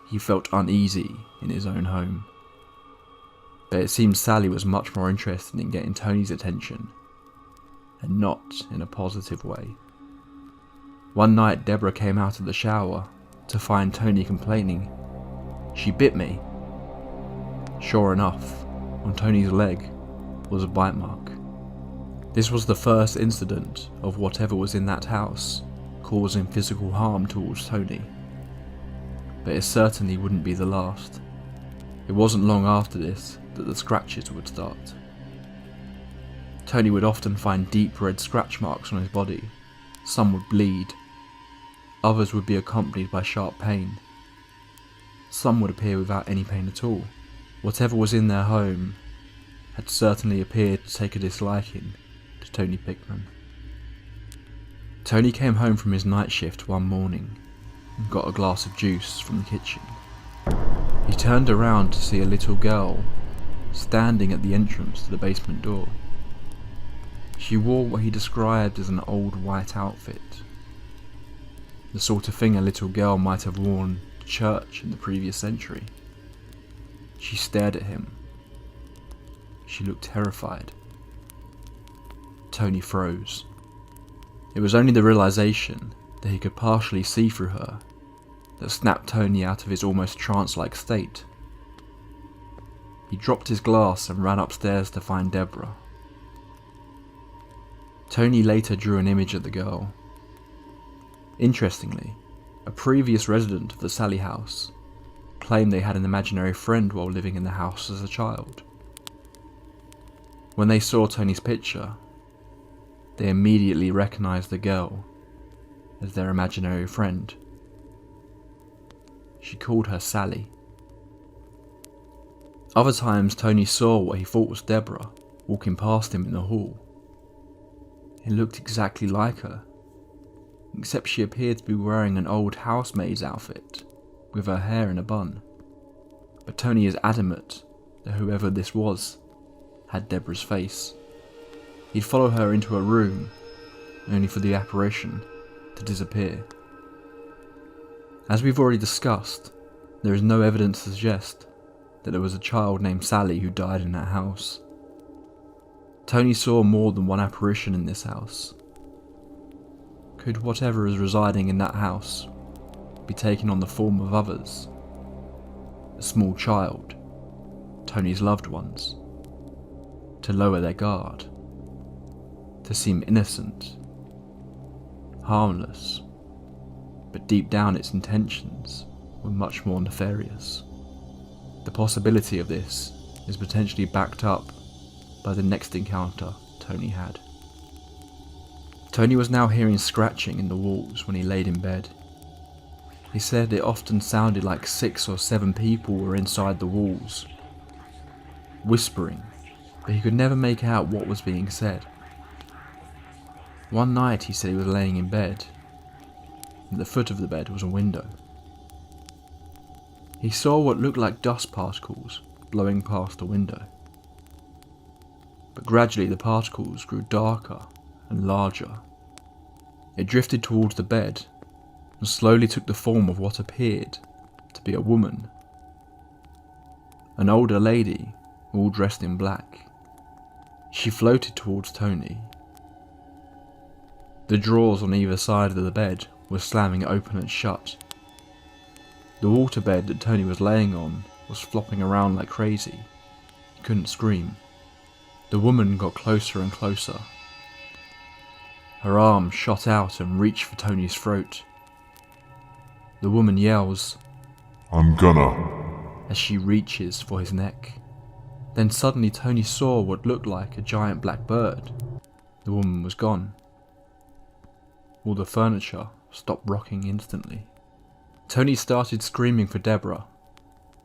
He felt uneasy in his own home. But it seemed Sally was much more interested in getting Tony's attention, and not in a positive way. One night Deborah came out of the shower to find Tony complaining, "She bit me." Sure enough, on Tony's leg was a bite mark. This was the first incident of whatever was in that house causing physical harm towards Tony. But it certainly wouldn't be the last. It wasn't long after this that the scratches would start. Tony would often find deep red scratch marks on his body. Some would bleed. Others would be accompanied by sharp pain. Some would appear without any pain at all. Whatever was in their home had certainly appeared to take a disliking to Tony Pickman. Tony came home from his night shift one morning and got a glass of juice from the kitchen. He turned around to see a little girl standing at the entrance to the basement door. She wore what he described as an old white outfit, the sort of thing a little girl might have worn to church in the previous century. She stared at him. She looked terrified. Tony froze. It was only the realization that he could partially see through her that snapped Tony out of his almost trance-like state. He dropped his glass and ran upstairs to find Deborah. Tony later drew an image of the girl. Interestingly, a previous resident of the Sally house claimed they had an imaginary friend while living in the house as a child. When they saw Tony's picture, they immediately recognized the girl as their imaginary friend. She called her Sally. Other times Tony saw what he thought was Deborah walking past him in the hall. It looked exactly like her, except she appeared to be wearing an old housemaid's outfit with her hair in a bun. But Tony is adamant that whoever this was had Deborah's face. He'd follow her into a room, only for the apparition to disappear. As we've already discussed, there is no evidence to suggest that there was a child named Sally who died in that house. Tony saw more than one apparition in this house. Could whatever is residing in that house be taking on the form of others? A small child, Tony's loved ones, to lower their guard, to seem innocent, harmless, but deep down its intentions were much more nefarious. The possibility of this is potentially backed up by the next encounter Tony had. Tony was now hearing scratching in the walls when he laid in bed. He said it often sounded like 6 or 7 people were inside the walls, whispering, but he could never make out what was being said. One night he said he was laying in bed. At the foot of the bed was a window. He saw what looked like dust particles blowing past the window. But gradually the particles grew darker and larger. It drifted towards the bed and slowly took the form of what appeared to be a woman. An older lady, all dressed in black. She floated towards Tony. The drawers on either side of the bed were slamming open and shut. The waterbed that Tony was laying on was flopping around like crazy. He couldn't scream. The woman got closer and closer. Her arm shot out and reached for Tony's throat. The woman yells, "I'm gonna," as she reaches for his neck. Then suddenly Tony saw what looked like a giant black bird. The woman was gone. All the furniture stopped rocking instantly. Tony started screaming for Deborah,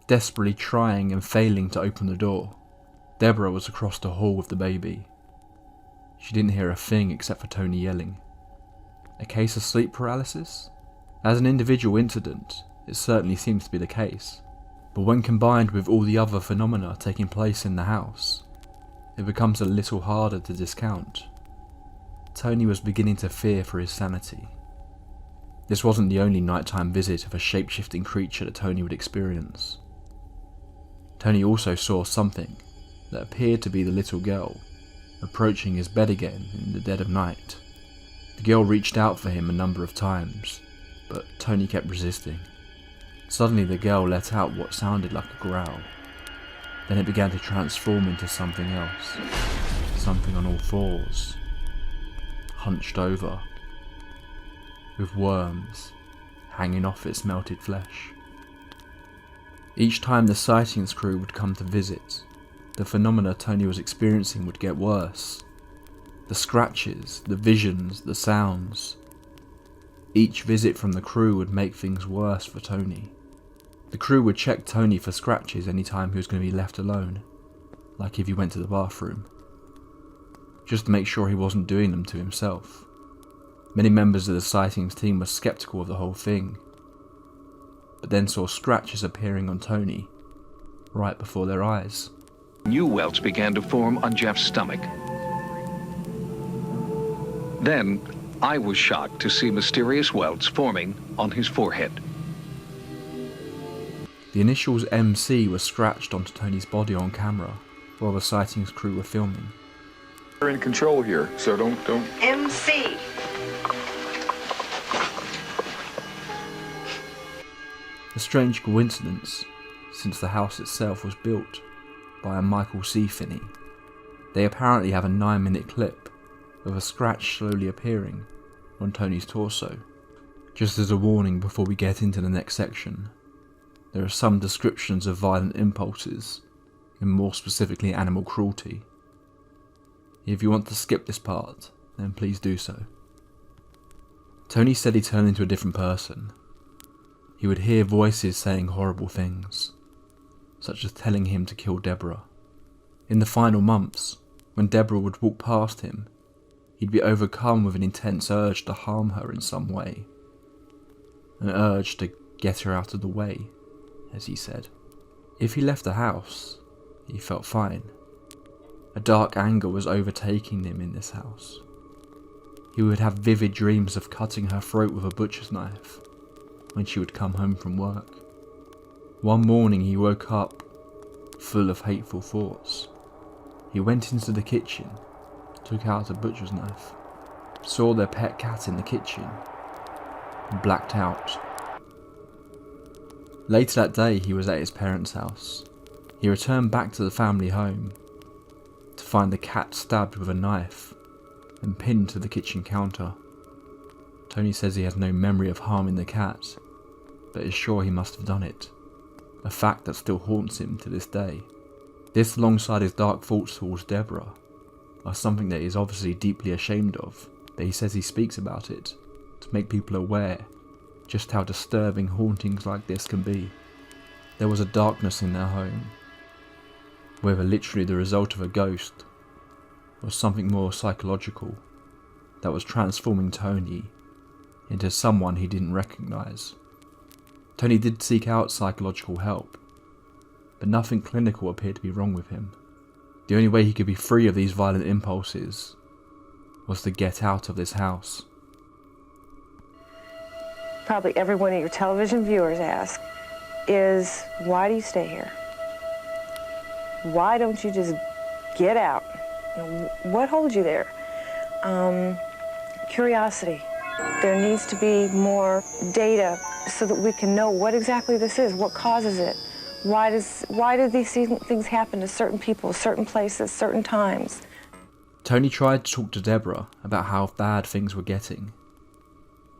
desperately trying and failing to open the door. Deborah was across the hall with the baby. She didn't hear a thing except for Tony yelling. A case of sleep paralysis? As an individual incident, it certainly seems to be the case. But when combined with all the other phenomena taking place in the house, it becomes a little harder to discount. Tony was beginning to fear for his sanity. This wasn't the only nighttime visit of a shape-shifting creature that Tony would experience. Tony also saw something that appeared to be the little girl approaching his bed again in the dead of night. The girl reached out for him a number of times, but Tony kept resisting. Suddenly the girl let out what sounded like a growl. Then it began to transform into something else. Something on all fours, hunched over, with worms hanging off its melted flesh. Each time the sightings crew would come to visit, the phenomena Tony was experiencing would get worse. The scratches, the visions, the sounds. Each visit from the crew would make things worse for Tony. The crew would check Tony for scratches anytime he was going to be left alone, like if he went to the bathroom, just to make sure he wasn't doing them to himself. Many members of the sightings team were skeptical of the whole thing, but then saw scratches appearing on Tony right before their eyes. New welts began to form on Jeff's stomach. Then, I was shocked to see mysterious welts forming on his forehead. The initials MC were scratched onto Tony's body on camera while the sightings crew were filming. You're in control here, so don't... MC. A strange coincidence, since the house itself was built by a Michael C. Finney. They apparently have a 9-minute clip of a scratch slowly appearing on Tony's torso. Just as a warning before we get into the next section, there are some descriptions of violent impulses, and more specifically animal cruelty. If you want to skip this part, then please do so. Tony said he turned into a different person. He would hear voices saying horrible things, such as telling him to kill Deborah. In the final months, when Deborah would walk past him, he'd be overcome with an intense urge to harm her in some way. An urge to get her out of the way, as he said. If he left the house, he felt fine. A dark anger was overtaking him in this house. He would have vivid dreams of cutting her throat with a butcher's knife when she would come home from work. One morning he woke up full of hateful thoughts. He went into the kitchen, took out a butcher's knife, saw their pet cat in the kitchen, and blacked out. Later that day, he was at his parents' house. He returned back to the family home to find the cat stabbed with a knife and pinned to the kitchen counter. Tony says he has no memory of harming the cat, but is sure he must have done it, a fact that still haunts him to this day. This, alongside his dark thoughts towards Deborah, are something that he is obviously deeply ashamed of, but he says he speaks about it to make people aware just how disturbing hauntings like this can be. There was a darkness in their home, whether literally the result of a ghost or something more psychological, that was transforming Tony into someone he didn't recognise. Tony did seek out psychological help, but nothing clinical appeared to be wrong with him. The only way he could be free of these violent impulses was to get out of this house. Probably every one of your television viewers ask is, why do you stay here? Why don't you just get out? You know, what holds you there? Curiosity. There needs to be more data so that we can know what exactly this is, what causes it. Why do these things happen to certain people, certain places, certain times? Tony tried to talk to Deborah about how bad things were getting,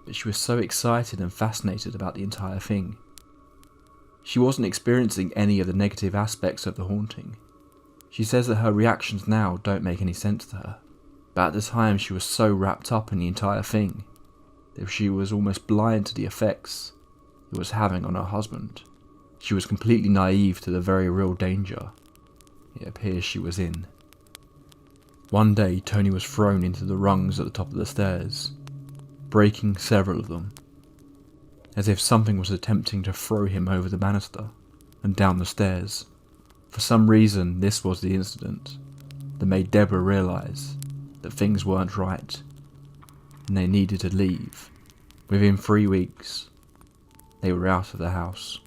but she was so excited and fascinated about the entire thing. She wasn't experiencing any of the negative aspects of the haunting. She says that her reactions now don't make any sense to her, but at the time she was so wrapped up in the entire thing that she was almost blind to the effects it was having on her husband. She was completely naive to the very real danger it appears she was in. One day, Tony was thrown into the rungs at the top of the stairs, breaking several of them, as if something was attempting to throw him over the banister and down the stairs. For some reason, this was the incident that made Deborah realise that things weren't right, and they needed to leave. Within 3 weeks, they were out of the house.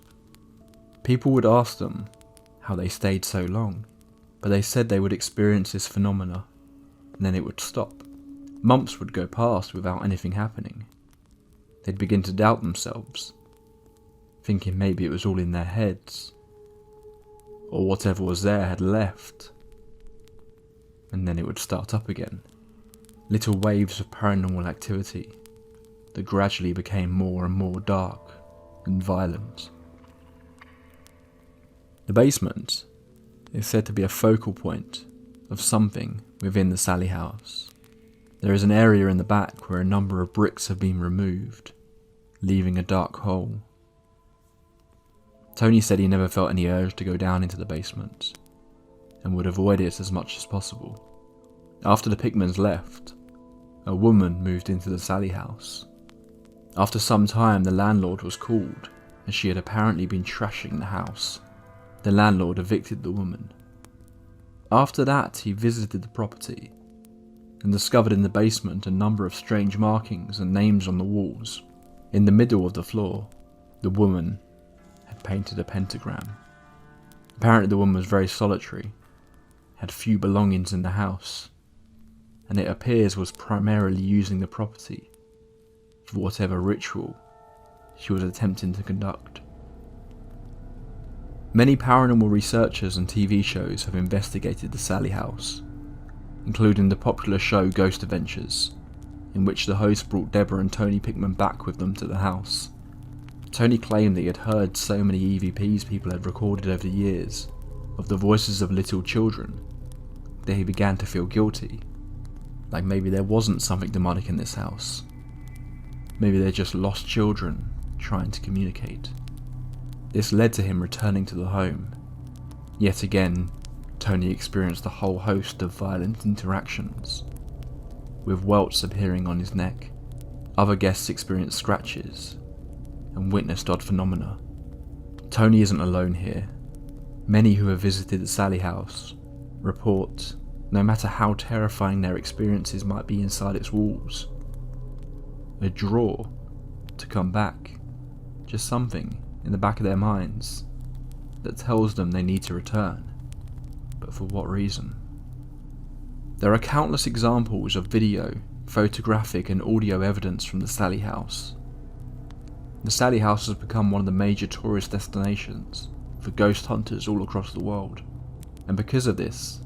People would ask them how they stayed so long, but they said they would experience this phenomena, and then it would stop. Months would go past without anything happening. They'd begin to doubt themselves, thinking maybe it was all in their heads, or whatever was there had left, and then it would start up again. Little waves of paranormal activity that gradually became more and more dark and violent. The basement is said to be a focal point of something within the Sally house. There is an area in the back where a number of bricks have been removed, leaving a dark hole. Tony said he never felt any urge to go down into the basement, and would avoid it as much as possible. After the Pickmans left, a woman moved into the Sally house. After some time, the landlord was called, as she had apparently been trashing the house. The landlord evicted the woman. After that, he visited the property and discovered in the basement a number of strange markings and names on the walls. In the middle of the floor, the woman had painted a pentagram. Apparently the woman was very solitary, had few belongings in the house, and it appears was primarily using the property for whatever ritual she was attempting to conduct. Many paranormal researchers and TV shows have investigated the Sally house, including the popular show Ghost Adventures, in which the host brought Deborah and Tony Pickman back with them to the house. Tony claimed that he had heard so many EVPs people had recorded over the years of the voices of little children that he began to feel guilty, like maybe there wasn't something demonic in this house. Maybe they're just lost children trying to communicate. This led to him returning to the home. Yet again, Tony experienced a whole host of violent interactions, with welts appearing on his neck. Other guests experienced scratches and witnessed odd phenomena. Tony isn't alone here. Many who have visited the Sally house report, no matter how terrifying their experiences might be inside its walls, a draw to come back, just something in the back of their minds that tells them they need to return, but for what reason? There are countless examples of video, photographic and audio evidence from the Sally House. The Sally House has become one of the major tourist destinations for ghost hunters all across the world, and because of this,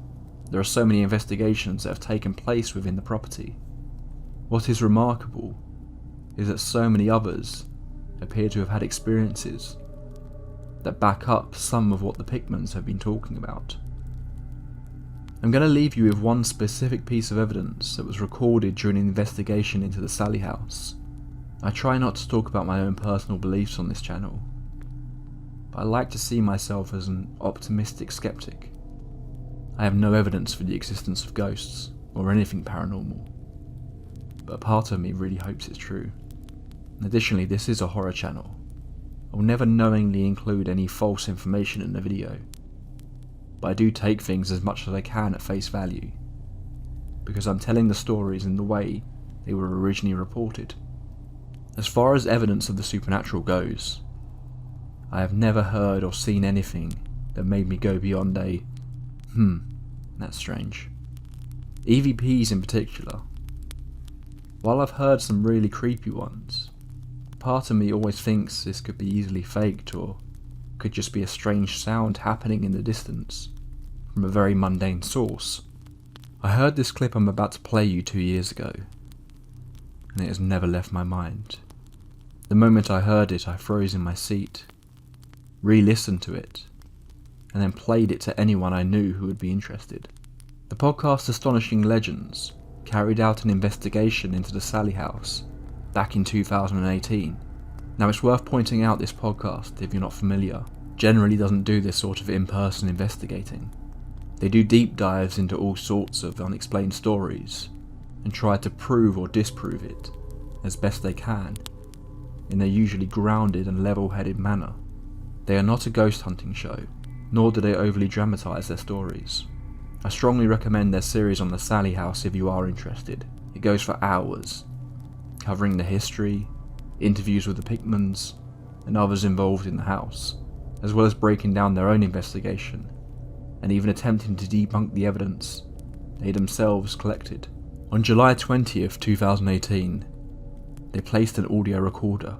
there are so many investigations that have taken place within the property. What is remarkable is that so many others appear to have had experiences that back up some of what the Pickmans have been talking about. I'm going to leave you with one specific piece of evidence that was recorded during an investigation into the Sally House. I try not to talk about my own personal beliefs on this channel, but I like to see myself as an optimistic skeptic. I have no evidence for the existence of ghosts or anything paranormal, but part of me really hopes it's true. Additionally, this is a horror channel. I will never knowingly include any false information in the video, but I do take things as much as I can at face value, because I'm telling the stories in the way they were originally reported. As far as evidence of the supernatural goes, I have never heard or seen anything that made me go beyond a, that's strange. EVPs in particular. While I've heard some really creepy ones, part of me always thinks this could be easily faked or could just be a strange sound happening in the distance from a very mundane source. I heard this clip I'm about to play you 2 years ago, and it has never left my mind. The moment I heard it, I froze in my seat, re-listened to it, and then played it to anyone I knew who would be interested. The podcast Astonishing Legends carried out an investigation into the Sally House back in 2018. Now, it's worth pointing out this podcast, if you're not familiar, generally doesn't do this sort of in-person investigating. They do deep dives into all sorts of unexplained stories and try to prove or disprove it as best they can in a usually grounded and level-headed manner. They are not a ghost hunting show, nor do they overly dramatise their stories. I strongly recommend their series on the Sally House if you are interested. It goes for hours, covering the history, interviews with the Pickmans, and others involved in the house, as well as breaking down their own investigation, and even attempting to debunk the evidence they themselves collected. On July 20th, 2018, they placed an audio recorder,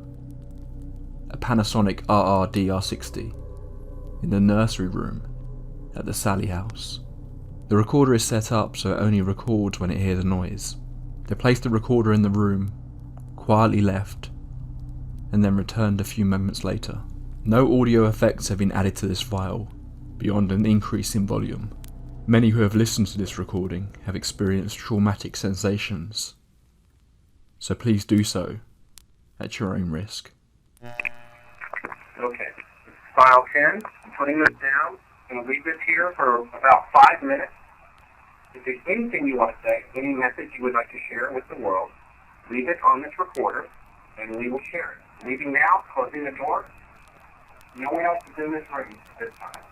a Panasonic RR-DR60, in the nursery room at the Sally House. The recorder is set up so it only records when it hears a noise. They placed the recorder in the room, quietly left, and then returned a few moments later. No audio effects have been added to this file, beyond an increase in volume. Many who have listened to this recording have experienced traumatic sensations, so please do so at your own risk. Okay, file 10, I'm putting this down, I'm going to leave this here for about 5 minutes. If there's anything you want to say, any message you would like to share with the world, leave it on this recorder, and we will share it. Leaving now, closing the door. No one else is in this room this time.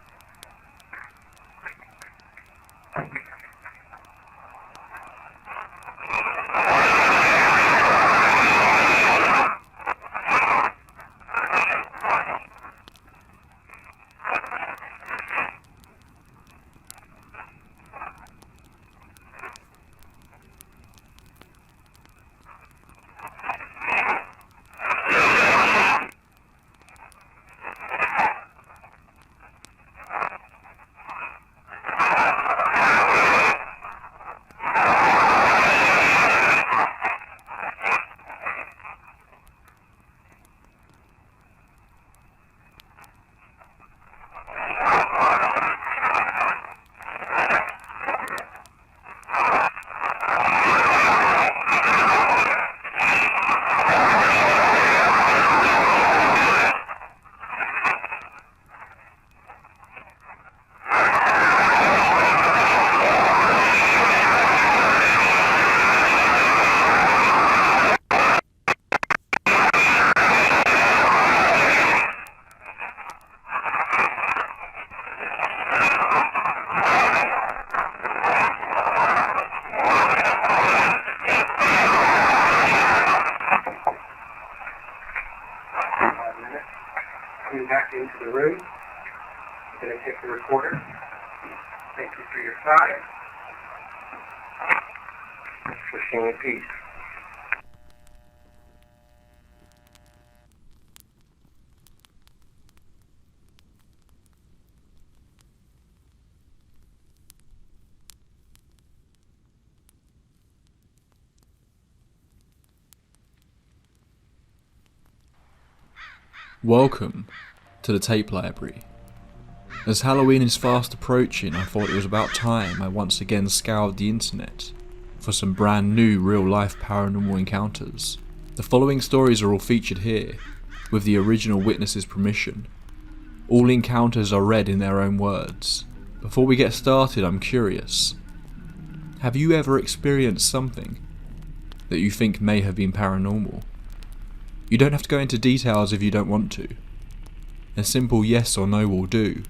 Coming back into the room. I'm going to take the recorder. Thank you for your time. Wishing you peace. Welcome to the tape library. As Halloween is fast approaching, I thought it was about time I once again scoured the internet for some brand new real-life paranormal encounters. The following stories are all featured here, with the original witness's permission. All encounters are read in their own words. Before we get started, I'm curious. Have you ever experienced something that you think may have been paranormal? You don't have to go into details if you don't want to. A simple yes or no will do.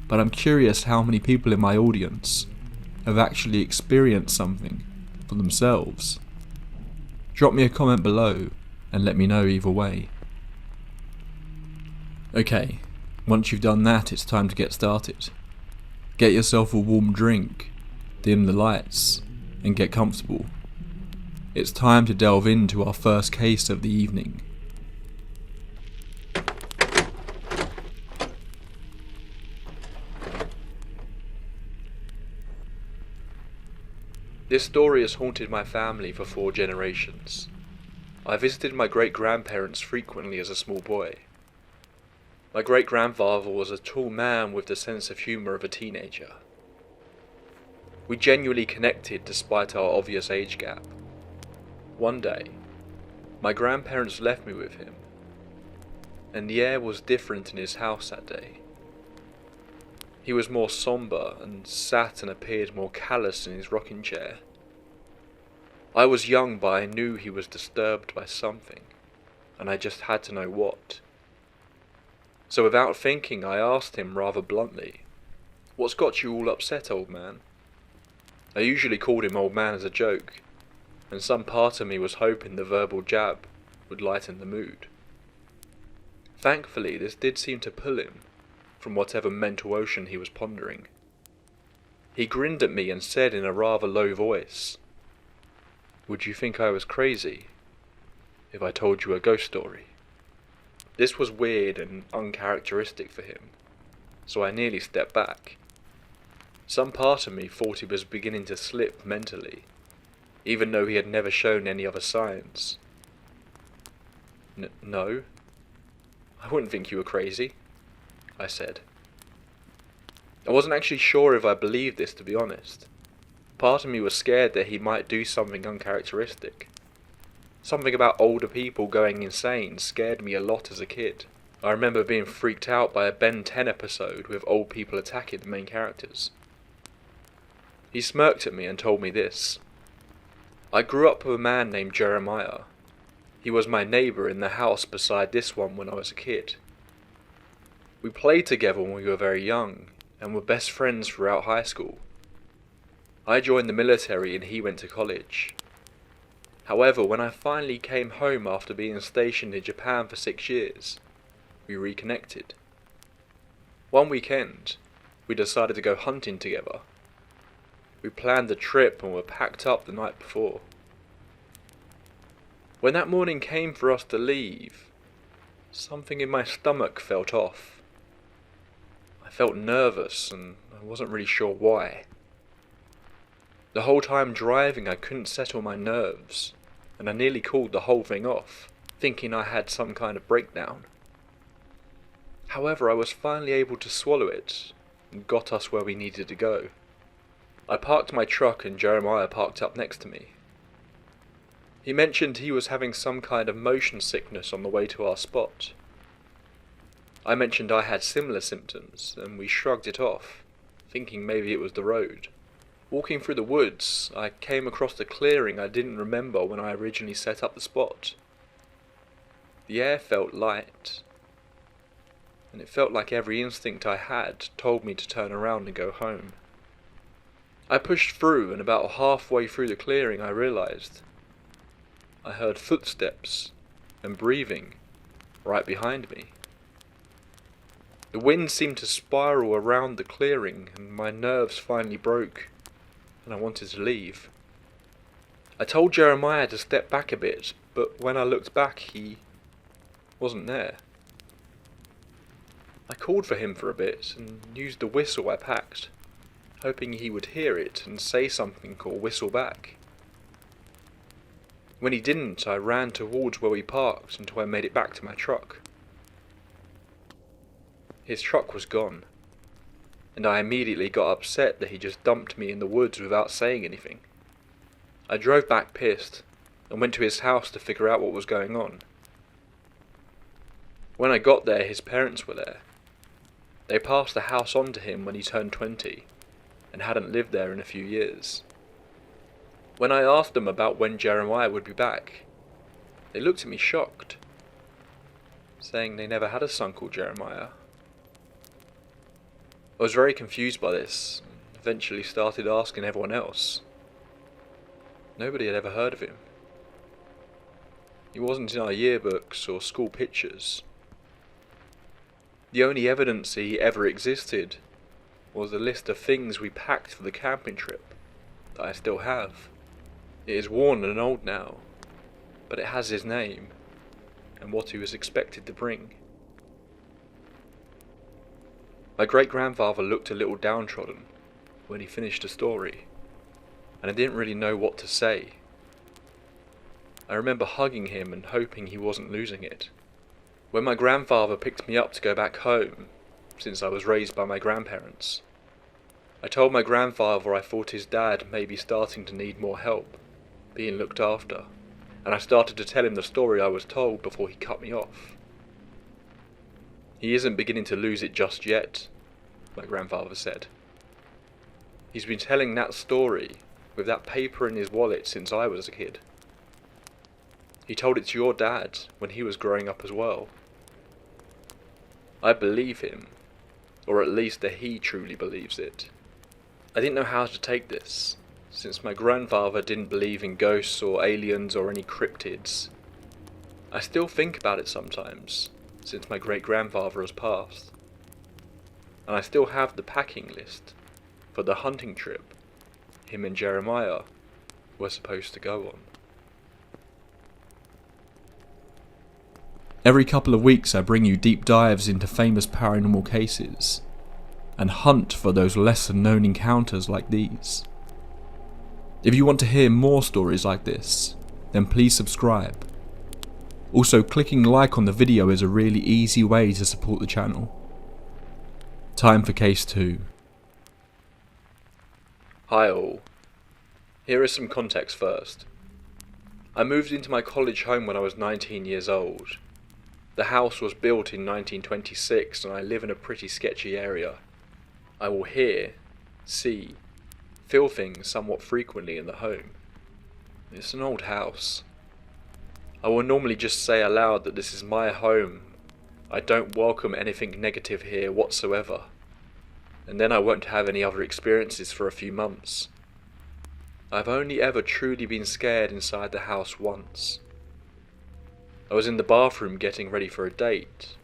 But I'm curious how many people in my audience have actually experienced something for themselves. Drop me a comment below and let me know either way. Okay, once you've done that, it's time to get started. Get yourself a warm drink, dim the lights, and get comfortable. It's time to delve into our first case of the evening. This story has haunted my family for 4 generations. I visited my great-grandparents frequently as a small boy. My great-grandfather was a tall man with the sense of humour of a teenager. We genuinely connected despite our obvious age gap. One day, my grandparents left me with him, and the air was different in his house that day. He was more sombre and sat and appeared more callous in his rocking chair. I was young, but I knew he was disturbed by something, and I just had to know what. So without thinking, I asked him rather bluntly, "What's got you all upset, old man?" I usually called him old man as a joke, and some part of me was hoping the verbal jab would lighten the mood. Thankfully, this did seem to pull him from whatever mental ocean he was pondering. He grinned at me and said in a rather low voice, "Would you think I was crazy if I told you a ghost story?" This was weird and uncharacteristic for him, so I nearly stepped back. Some part of me thought he was beginning to slip mentally, even though he had never shown any other signs. No, I wouldn't think you were crazy, I said. I wasn't actually sure if I believed this, to be honest. Part of me was scared that he might do something uncharacteristic. Something about older people going insane scared me a lot as a kid. I remember being freaked out by a Ben 10 episode with old people attacking the main characters. He smirked at me and told me this. I grew up with a man named Jeremiah. He was my neighbour in the house beside this one when I was a kid. We played together when we were very young, and were best friends throughout high school. I joined the military and he went to college. However, when I finally came home after being stationed in Japan for 6 years, we reconnected. One weekend, we decided to go hunting together. We planned the trip and were packed up the night before. When that morning came for us to leave, something in my stomach felt off. I felt nervous and I wasn't really sure why. The whole time driving I couldn't settle my nerves, and I nearly called the whole thing off, thinking I had some kind of breakdown. However, I was finally able to swallow it and got us where we needed to go. I parked my truck and Jeremiah parked up next to me. He mentioned he was having some kind of motion sickness on the way to our spot. I mentioned I had similar symptoms and we shrugged it off, thinking maybe it was the road. Walking through the woods, I came across a clearing I didn't remember when I originally set up the spot. The air felt light, and it felt like every instinct I had told me to turn around and go home. I pushed through, and about halfway through the clearing I realised I heard footsteps and breathing right behind me. The wind seemed to spiral around the clearing, and my nerves finally broke, and I wanted to leave. I told Jeremiah to step back a bit, but when I looked back, he wasn't there. I called for him for a bit and used the whistle I packed, hoping he would hear it and say something or whistle back. When he didn't, I ran towards where we parked until I made it back to my truck. His truck was gone, and I immediately got upset that he just dumped me in the woods without saying anything. I drove back pissed and went to his house to figure out what was going on. When I got there, his parents were there. They passed the house on to him when he turned 20 and hadn't lived there in a few years. When I asked them about when Jeremiah would be back, they looked at me shocked, saying they never had a son called Jeremiah. I was very confused by this, and eventually started asking everyone else. Nobody had ever heard of him. He wasn't in our yearbooks or school pictures. The only evidence he ever existed was a list of things we packed for the camping trip that I still have. It is worn and old now, but it has his name and what he was expected to bring. My great-grandfather looked a little downtrodden when he finished the story, and I didn't really know what to say. I remember hugging him and hoping he wasn't losing it. When my grandfather picked me up to go back home, since I was raised by my grandparents, I told my grandfather I thought his dad may be starting to need more help, being looked after, and I started to tell him the story I was told before he cut me off. He isn't beginning to lose it just yet, my grandfather said. He's been telling that story with that paper in his wallet since I was a kid. He told it to your dad when he was growing up as well. I believe him, or at least that he truly believes it. I didn't know how to take this, since my grandfather didn't believe in ghosts or aliens or any cryptids. I still think about it sometimes, since my great-grandfather has passed. And I still have the packing list for the hunting trip him and Jeremiah were supposed to go on. Every couple of weeks I bring you deep dives into famous paranormal cases and hunt for those lesser known encounters like these. If you want to hear more stories like this, then please subscribe. Also, clicking like on the video is a really easy way to support the channel. Time for case 2. Hi all. Here is some context first. I moved into my college home when I was 19 years old. The house was built in 1926 and I live in a pretty sketchy area. I will hear, see, feel things somewhat frequently in the home. It's an old house. I will normally just say aloud that this is my home. I don't welcome anything negative here whatsoever. And then I won't have any other experiences for a few months. I've only ever truly been scared inside the house once. I was in the bathroom getting ready for a date,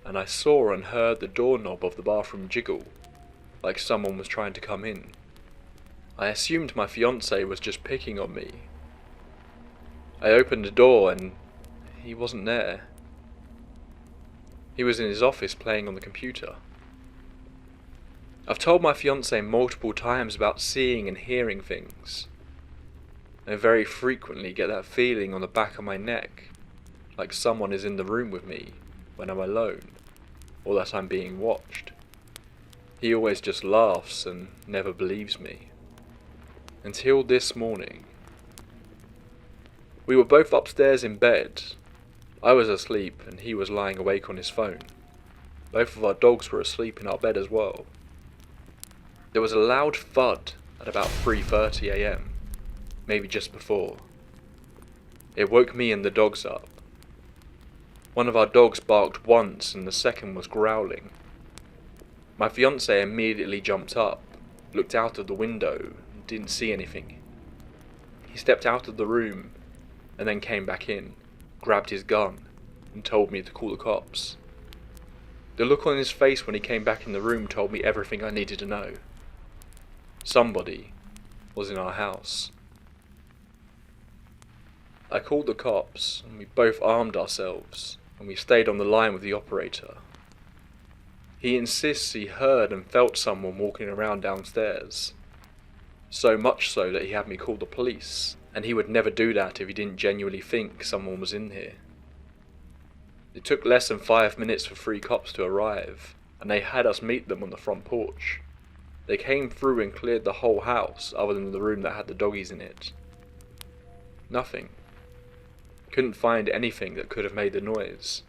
and I saw and heard the doorknob of the bathroom jiggle, like someone was trying to come in. I assumed my fiancé was just picking on me. I opened the door and he wasn't there. He was in his office playing on the computer. I've told my fiancé multiple times about seeing and hearing things. I very frequently get that feeling on the back of my neck, like someone is in the room with me when I'm alone, or that I'm being watched. He always just laughs and never believes me. Until this morning. We were both upstairs in bed. I was asleep and he was lying awake on his phone. Both of our dogs were asleep in our bed as well. There was a loud thud at about 3:30 AM, maybe just before. It woke me and the dogs up. One of our dogs barked once and the second was growling. My fiancé immediately jumped up, looked out of the window, and didn't see anything. He stepped out of the room and then came back in, grabbed his gun, and told me to call the cops. The look on his face when he came back in the room told me everything I needed to know. Somebody was in our house. I called the cops, and we both armed ourselves, and we stayed on the line with the operator. He insists he heard and felt someone walking around downstairs. So much so that he had me call the police, and he would never do that if he didn't genuinely think someone was in here. It took less than 5 minutes for 3 cops to arrive, and they had us meet them on the front porch. They came through and cleared the whole house other than the room that had the doggies in it. Nothing. Couldn't find anything that could have made the noise.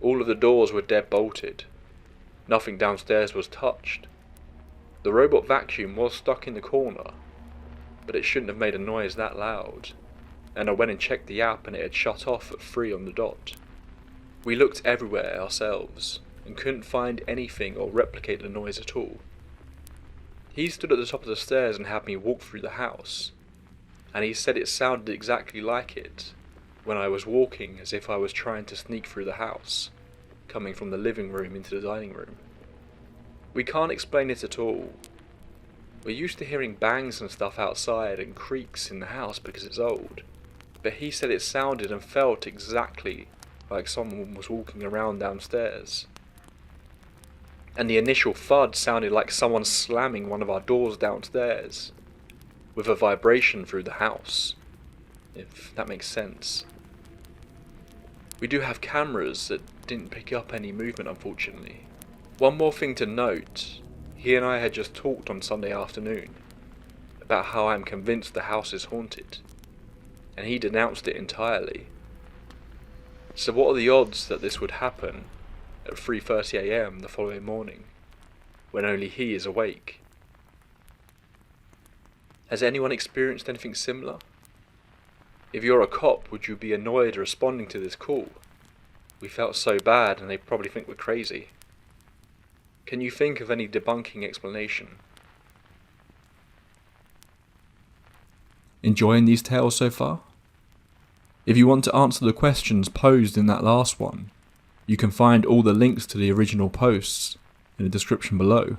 All of the doors were dead bolted. Nothing downstairs was touched. The robot vacuum was stuck in the corner, but it shouldn't have made a noise that loud, and I went and checked the app and it had shut off at 3 on the dot. We looked everywhere ourselves and couldn't find anything or replicate the noise at all. He stood at the top of the stairs and had me walk through the house, and he said it sounded exactly like it when I was walking, as if I was trying to sneak through the house, coming from the living room into the dining room. We can't explain it at all. We're used to hearing bangs and stuff outside and creaks in the house because it's old, but he said it sounded and felt exactly like someone was walking around downstairs. And the initial thud sounded like someone slamming one of our doors downstairs, with a vibration through the house, if that makes sense. We do have cameras that didn't pick up any movement, unfortunately. One more thing to note, he and I had just talked on Sunday afternoon about how I'm convinced the house is haunted, and he denounced it entirely. So what are the odds that this would happen at 3:30 AM the following morning, when only he is awake? Has anyone experienced anything similar? If you're a cop, would you be annoyed responding to this call? We felt so bad and they probably think we're crazy. Can you think of any debunking explanation? Enjoying these tales so far? If you want to answer the questions posed in that last one, you can find all the links to the original posts in the description below,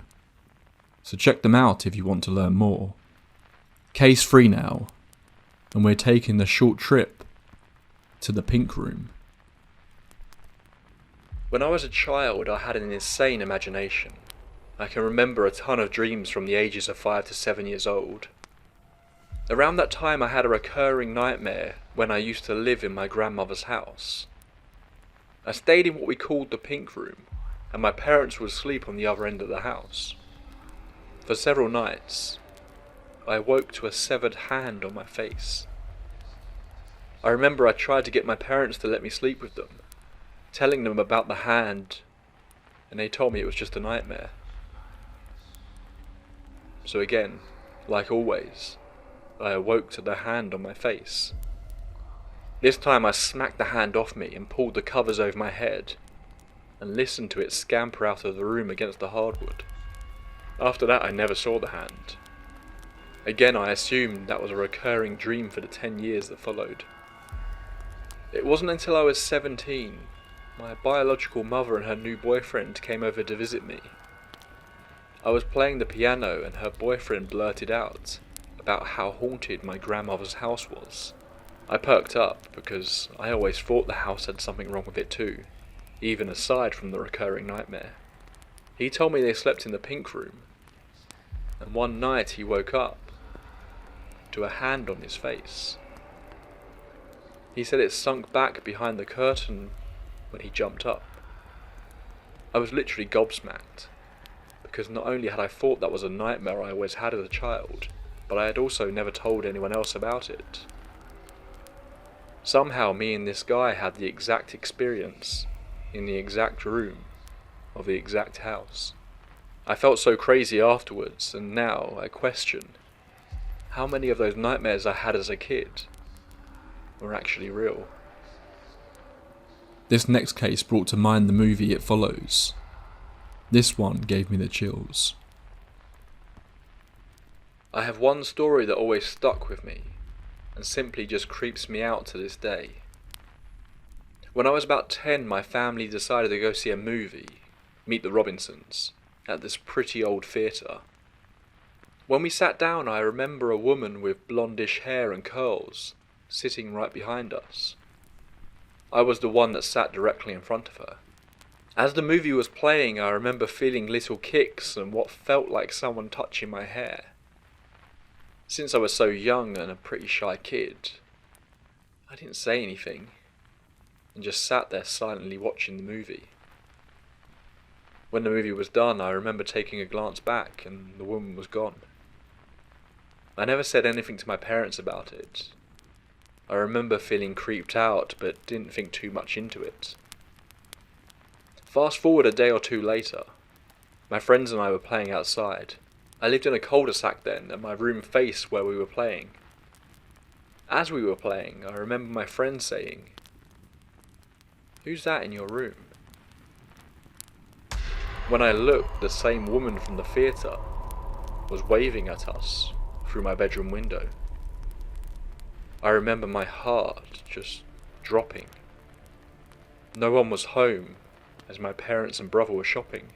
so check them out if you want to learn more. Case 3 now, and we're taking the short trip to the Pink Room. When I was a child, I had an insane imagination. I can remember a ton of dreams from the ages of 5 to 7 years old. Around that time I had a recurring nightmare when I used to live in my grandmother's house. I stayed in what we called the Pink Room, and my parents would sleep on the other end of the house. For several nights, I awoke to a severed hand on my face. I remember I tried to get my parents to let me sleep with them, telling them about the hand, and they told me it was just a nightmare. So again, like always, I awoke to the hand on my face. This time I smacked the hand off me and pulled the covers over my head, and listened to it scamper out of the room against the hardwood. After that I never saw the hand. Again I assumed that was a recurring dream for the 10 years that followed. It wasn't until I was 17, my biological mother and her new boyfriend came over to visit me. I was playing the piano and her boyfriend blurted out about how haunted my grandmother's house was. I perked up because I always thought the house had something wrong with it too, even aside from the recurring nightmare. He told me they slept in the Pink Room, and one night he woke up to a hand on his face. He said it sunk back behind the curtain when he jumped up. I was literally gobsmacked, because not only had I thought that was a nightmare I always had as a child, but I had also never told anyone else about it. Somehow me and this guy had the exact experience, in the exact room, of the exact house. I felt so crazy afterwards, and now I question how many of those nightmares I had as a kid were actually real. This next case brought to mind the movie It Follows. This one gave me the chills. I have one story that always stuck with me, and simply just creeps me out to this day. When I was about 10, my family decided to go see a movie, Meet the Robinsons, at this pretty old theatre. When we sat down, I remember a woman with blondish hair and curls sitting right behind us. I was the one that sat directly in front of her. As the movie was playing, I remember feeling little kicks and what felt like someone touching my hair. Since I was so young and a pretty shy kid, I didn't say anything and just sat there silently watching the movie. When the movie was done, I remember taking a glance back and the woman was gone. I never said anything to my parents about it. I remember feeling creeped out, but didn't think too much into it. Fast forward a day or two later, my friends and I were playing outside. I lived in a cul-de-sac then, and my room faced where we were playing. As we were playing, I remember my friend saying, "Who's that in your room?" When I looked, the same woman from the theatre was waving at us through my bedroom window. I remember my heart just dropping. No one was home, as my parents and brother were shopping.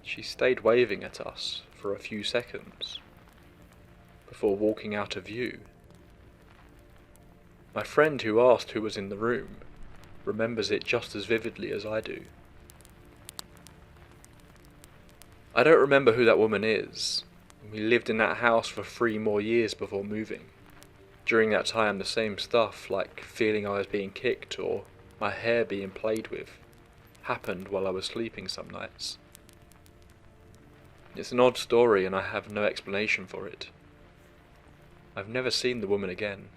She stayed waving at us for a few seconds, before walking out of view. My friend who asked who was in the room remembers it just as vividly as I do. I don't remember who that woman is. We lived in that house for 3 more years before moving. During that time, the same stuff, like feeling I was being kicked or my hair being played with, happened while I was sleeping some nights. It's an odd story and I have no explanation for it. I've never seen the woman again.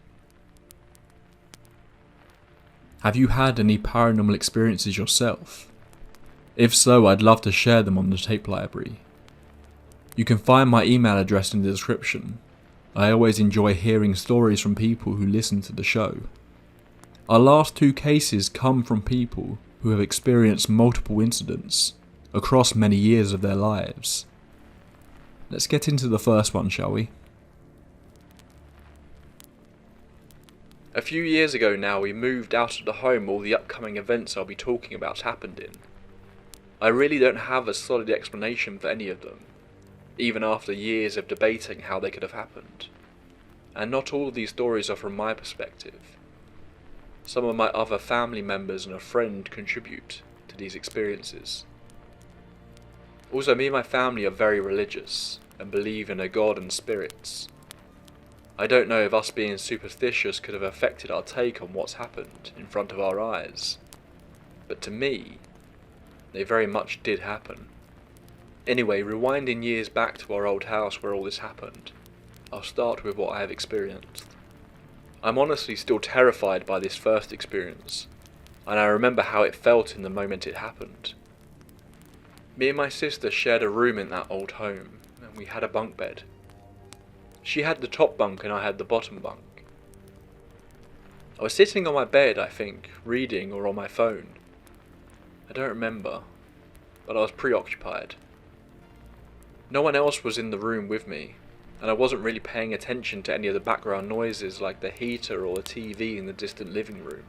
Have you had any paranormal experiences yourself? If so, I'd love to share them on the tape library. You can find my email address in the description. I always enjoy hearing stories from people who listen to the show. Our last 2 cases come from people who have experienced multiple incidents across many years of their lives. Let's get into the first one, shall we? A few years ago now, we moved out of the home all the upcoming events I'll be talking about happened in. I really don't have a solid explanation for any of them, even after years of debating how they could have happened. And not all of these stories are from my perspective. Some of my other family members and a friend contribute to these experiences. Also, me and my family are very religious and believe in a God and spirits. I don't know if us being superstitious could have affected our take on what's happened in front of our eyes, but to me, they very much did happen. Anyway, rewinding years back to our old house where all this happened, I'll start with what I have experienced. I'm honestly still terrified by this first experience, and I remember how it felt in the moment it happened. Me and my sister shared a room in that old home, and we had a bunk bed. She had the top bunk and I had the bottom bunk. I was sitting on my bed, I think, reading or on my phone. I don't remember, but I was preoccupied. No one else was in the room with me, and I wasn't really paying attention to any of the background noises like the heater or the TV in the distant living room.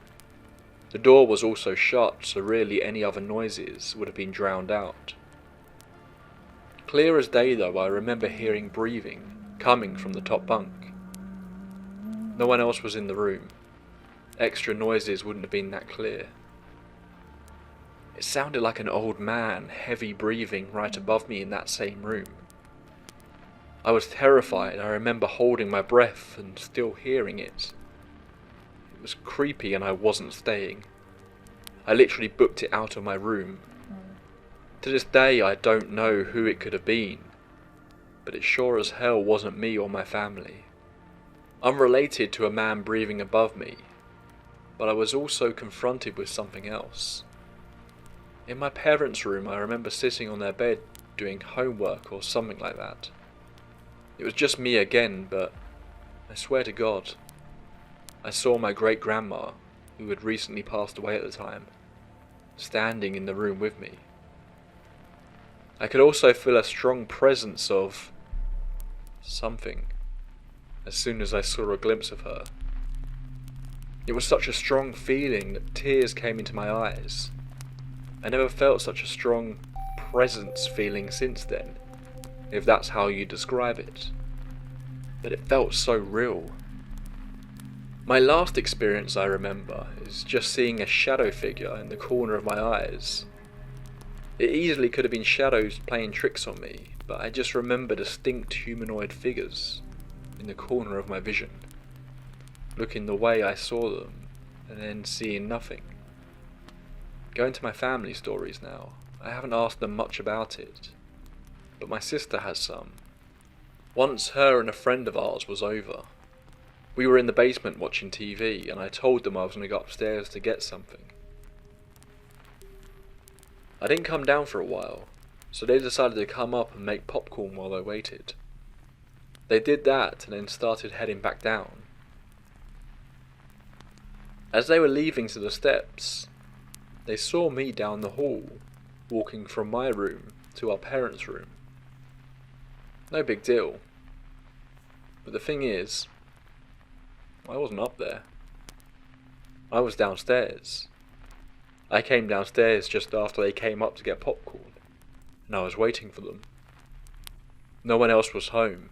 The door was also shut, so really any other noises would have been drowned out. Clear as day though, I remember hearing breathing coming from the top bunk. No one else was in the room. Extra noises wouldn't have been that clear. It sounded like an old man, heavy breathing right above me in that same room. I was terrified. I remember holding my breath and still hearing it. It was creepy and I wasn't staying. I literally booked it out of my room. To this day I don't know who it could have been, but it sure as hell wasn't me or my family. I'm related to a man breathing above me, but I was also confronted with something else. In my parents' room I remember sitting on their bed doing homework or something like that. It was just me again, but I swear to God, I saw my great-grandma, who had recently passed away at the time, standing in the room with me. I could also feel a strong presence of something as soon as I saw a glimpse of her. It was such a strong feeling that tears came into my eyes. I never felt such a strong presence feeling since then, if that's how you describe it. But it felt so real. My last experience I remember is just seeing a shadow figure in the corner of my eyes. It easily could have been shadows playing tricks on me, but I just remember distinct humanoid figures in the corner of my vision, looking the way I saw them, and then seeing nothing. Going to my family stories now, I haven't asked them much about it, but my sister has some. Once her and a friend of ours was over. We were in the basement watching TV, and I told them I was going to go upstairs to get something. I didn't come down for a while, so they decided to come up and make popcorn while I waited. They did that and then started heading back down. As they were leaving to the steps, they saw me down the hall, walking from my room to our parents' room. No big deal. But the thing is, I wasn't up there. I was downstairs. I came downstairs just after they came up to get popcorn, and I was waiting for them. No one else was home.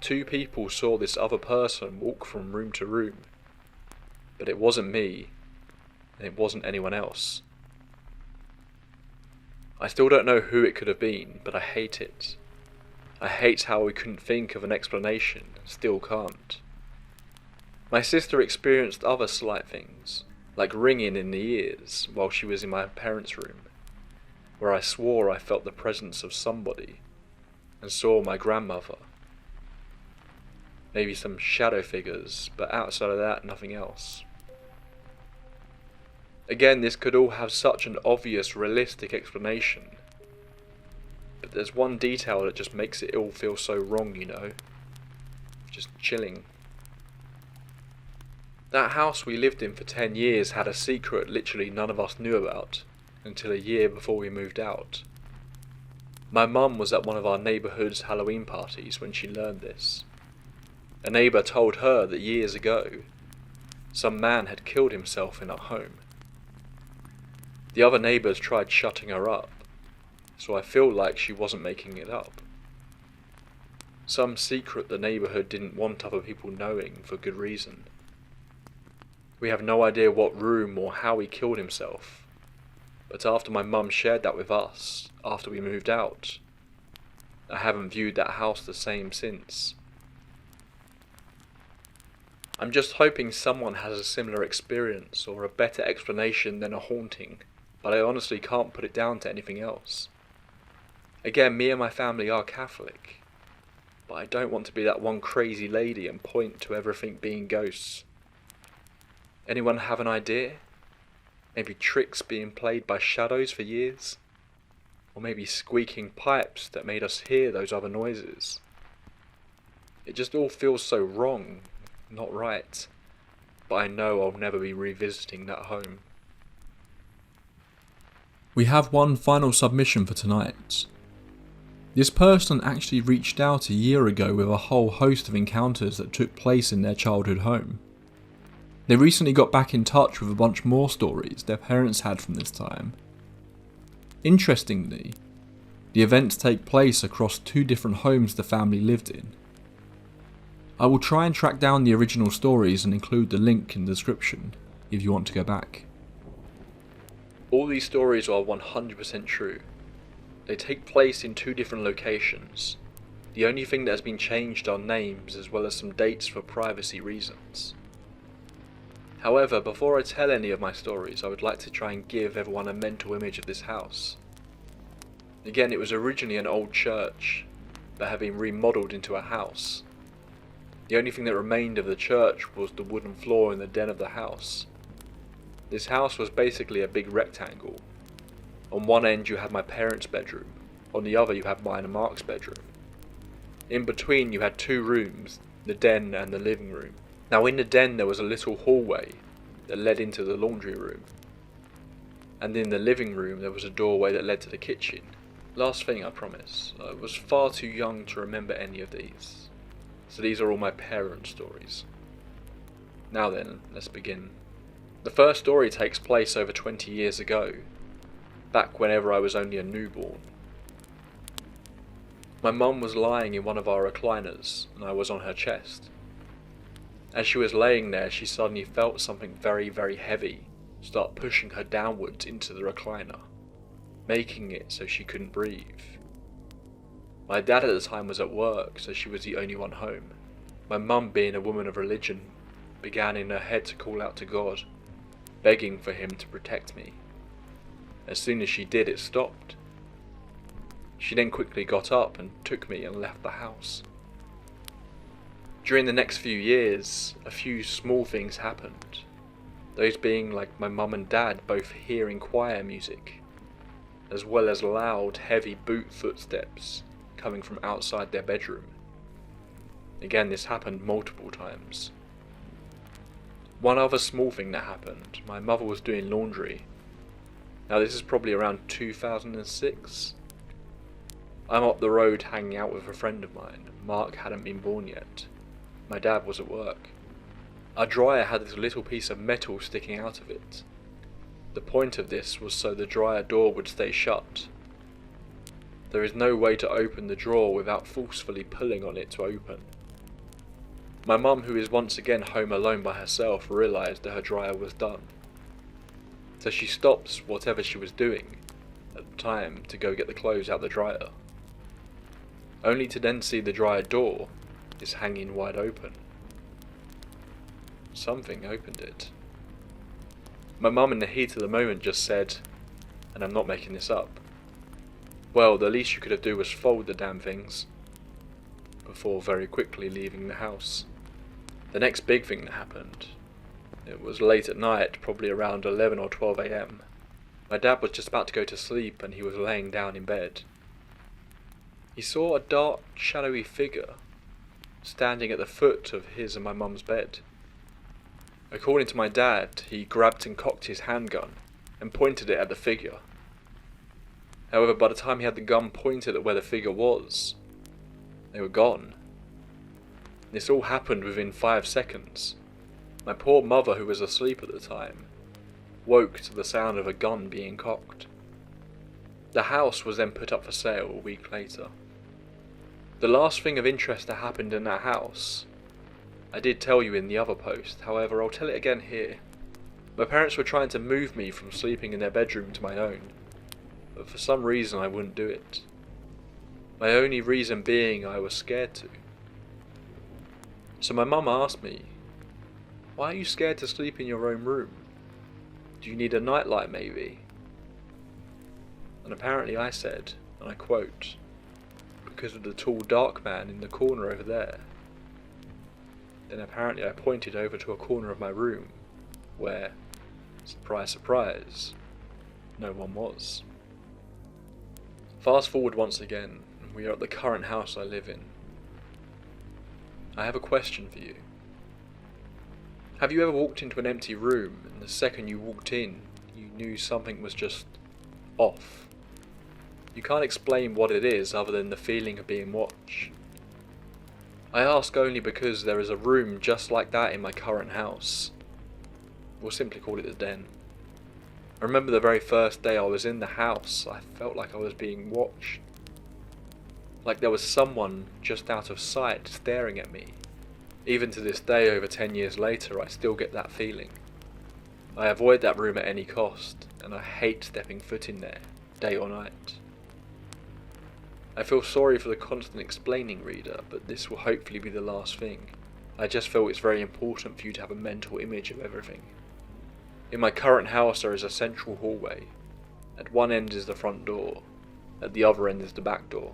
2 people saw this other person walk from room to room, but it wasn't me, and it wasn't anyone else. I still don't know who it could have been, but I hate it. I hate how we couldn't think of an explanation, and still can't. My sister experienced other slight things, like ringing in the ears while she was in my parents' room, where I swore I felt the presence of somebody, and saw my grandmother. Maybe some shadow figures, but outside of that, nothing else. Again, this could all have such an obvious, realistic explanation, but there's one detail that just makes it all feel so wrong, you know? Just chilling. That house we lived in for 10 years had a secret literally none of us knew about, until a year before we moved out. My mum was at one of our neighbourhood's Halloween parties when she learned this. A neighbour told her that years ago, some man had killed himself in our home. The other neighbours tried shutting her up, so I feel like she wasn't making it up. Some secret the neighbourhood didn't want other people knowing for good reason. We have no idea what room or how he killed himself, but after my mum shared that with us, after we moved out, I haven't viewed that house the same since. I'm just hoping someone has a similar experience or a better explanation than a haunting, but I honestly can't put it down to anything else. Again, me and my family are Catholic, but I don't want to be that one crazy lady and point to everything being ghosts. Anyone have an idea? Maybe tricks being played by shadows for years? Or maybe squeaking pipes that made us hear those other noises? It just all feels so wrong, not right, but I know I'll never be revisiting that home. We have one final submission for tonight. This person actually reached out a year ago with a whole host of encounters that took place in their childhood home. They recently got back in touch with a bunch more stories their parents had from this time. Interestingly, the events take place across 2 different homes the family lived in. I will try and track down the original stories and include the link in the description if you want to go back. All these stories are 100% true. They take place in 2 different locations. The only thing that has been changed are names as well as some dates for privacy reasons. However, before I tell any of my stories, I would like to try and give everyone a mental image of this house. Again, it was originally an old church, but had been remodelled into a house. The only thing that remained of the church was the wooden floor in the den of the house. This house was basically a big rectangle. On one end you had my parents' bedroom, on the other you had mine and Mark's bedroom. In between you had 2 rooms, the den and the living room. Now in the den there was a little hallway that led into the laundry room. And in the living room there was a doorway that led to the kitchen. Last thing, I promise, I was far too young to remember any of these. So these are all my parents' stories. Now then, let's begin. The first story takes place over 20 years ago, back whenever I was only a newborn. My mum was lying in one of our recliners, and I was on her chest. As she was laying there, she suddenly felt something very, very heavy start pushing her downwards into the recliner, making it so she couldn't breathe. My dad at the time was at work, so she was the only one home. My mum, being a woman of religion, began in her head to call out to God. begging for him to protect me. As soon as she did, it stopped. She then quickly got up and took me and left the house. During the next few years, a few small things happened. Those being like my mum and dad both hearing choir music, as well as loud, heavy boot footsteps coming from outside their bedroom. Again, this happened multiple times. One other small thing that happened, my mother was doing laundry. Now this is probably around 2006. I'm up the road hanging out with a friend of mine. Mark hadn't been born yet. My dad was at work. Our dryer had this little piece of metal sticking out of it. The point of this was so the dryer door would stay shut. There is no way to open the drawer without forcefully pulling on it to open. My mum, who is once again home alone by herself, realised that her dryer was done. So she stops whatever she was doing at the time to go get the clothes out the dryer, only to then see the dryer door is hanging wide open. Something opened it. My mum in the heat of the moment just said, and I'm not making this up, "Well, the least you could have done was fold the damn things," before very quickly leaving the house. The next big thing that happened, it was late at night, probably around 11 or 12 AM. My dad was just about to go to sleep and he was laying down in bed. He saw a dark, shadowy figure standing at the foot of his and my mum's bed. According to my dad, he grabbed and cocked his handgun and pointed it at the figure. However, by the time he had the gun pointed at where the figure was, they were gone. This all happened within 5 seconds. My poor mother, who was asleep at the time, woke to the sound of a gun being cocked. The house was then put up for sale a week later. The last thing of interest that happened in that house, I did tell you in the other post, however I'll tell it again here. My parents were trying to move me from sleeping in their bedroom to my own, but for some reason I wouldn't do it. My only reason being I was scared to. So my mum asked me, "Why are you scared to sleep in your own room? Do you need a nightlight maybe?" And apparently I said, and I quote, "Because of the tall dark man in the corner over there." Then apparently I pointed over to a corner of my room where, surprise surprise, no one was. Fast forward once again, and we are at the current house I live in. I have a question for you. Have you ever walked into an empty room and the second you walked in, you knew something was just off? You can't explain what it is other than the feeling of being watched. I ask only because there is a room just like that in my current house. We'll simply call it the den. I remember the very first day I was in the house, I felt like I was being watched. Like there was someone just out of sight staring at me. Even to this day, over 10 years later, I still get that feeling. I avoid that room at any cost, and I hate stepping foot in there, day or night. I feel sorry for the constant explaining reader, but this will hopefully be the last thing. I just feel it's very important for you to have a mental image of everything. In my current house there is a central hallway. At one end is the front door, at the other end is the back door.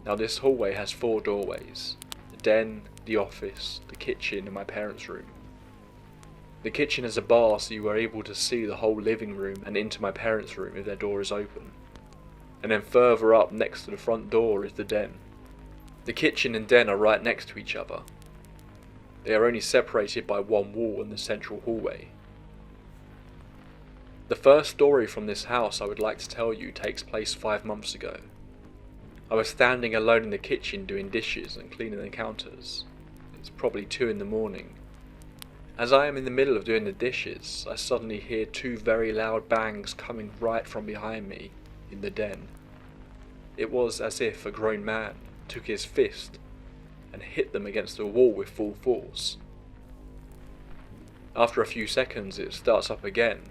Now this hallway has 4 doorways: the den, the office, the kitchen and my parents' room. The kitchen has a bar so you are able to see the whole living room and into my parents' room if their door is open. And then further up next to the front door is the den. The kitchen and den are right next to each other. They are only separated by one wall in the central hallway. The first story from this house I would like to tell you takes place 5 months ago. I was standing alone in the kitchen doing dishes and cleaning the counters. It's probably 2 in the morning. As I am in the middle of doing the dishes, I suddenly hear 2 very loud bangs coming right from behind me in the den. It was as if a grown man took his fist and hit them against the wall with full force. After a few seconds it starts up again,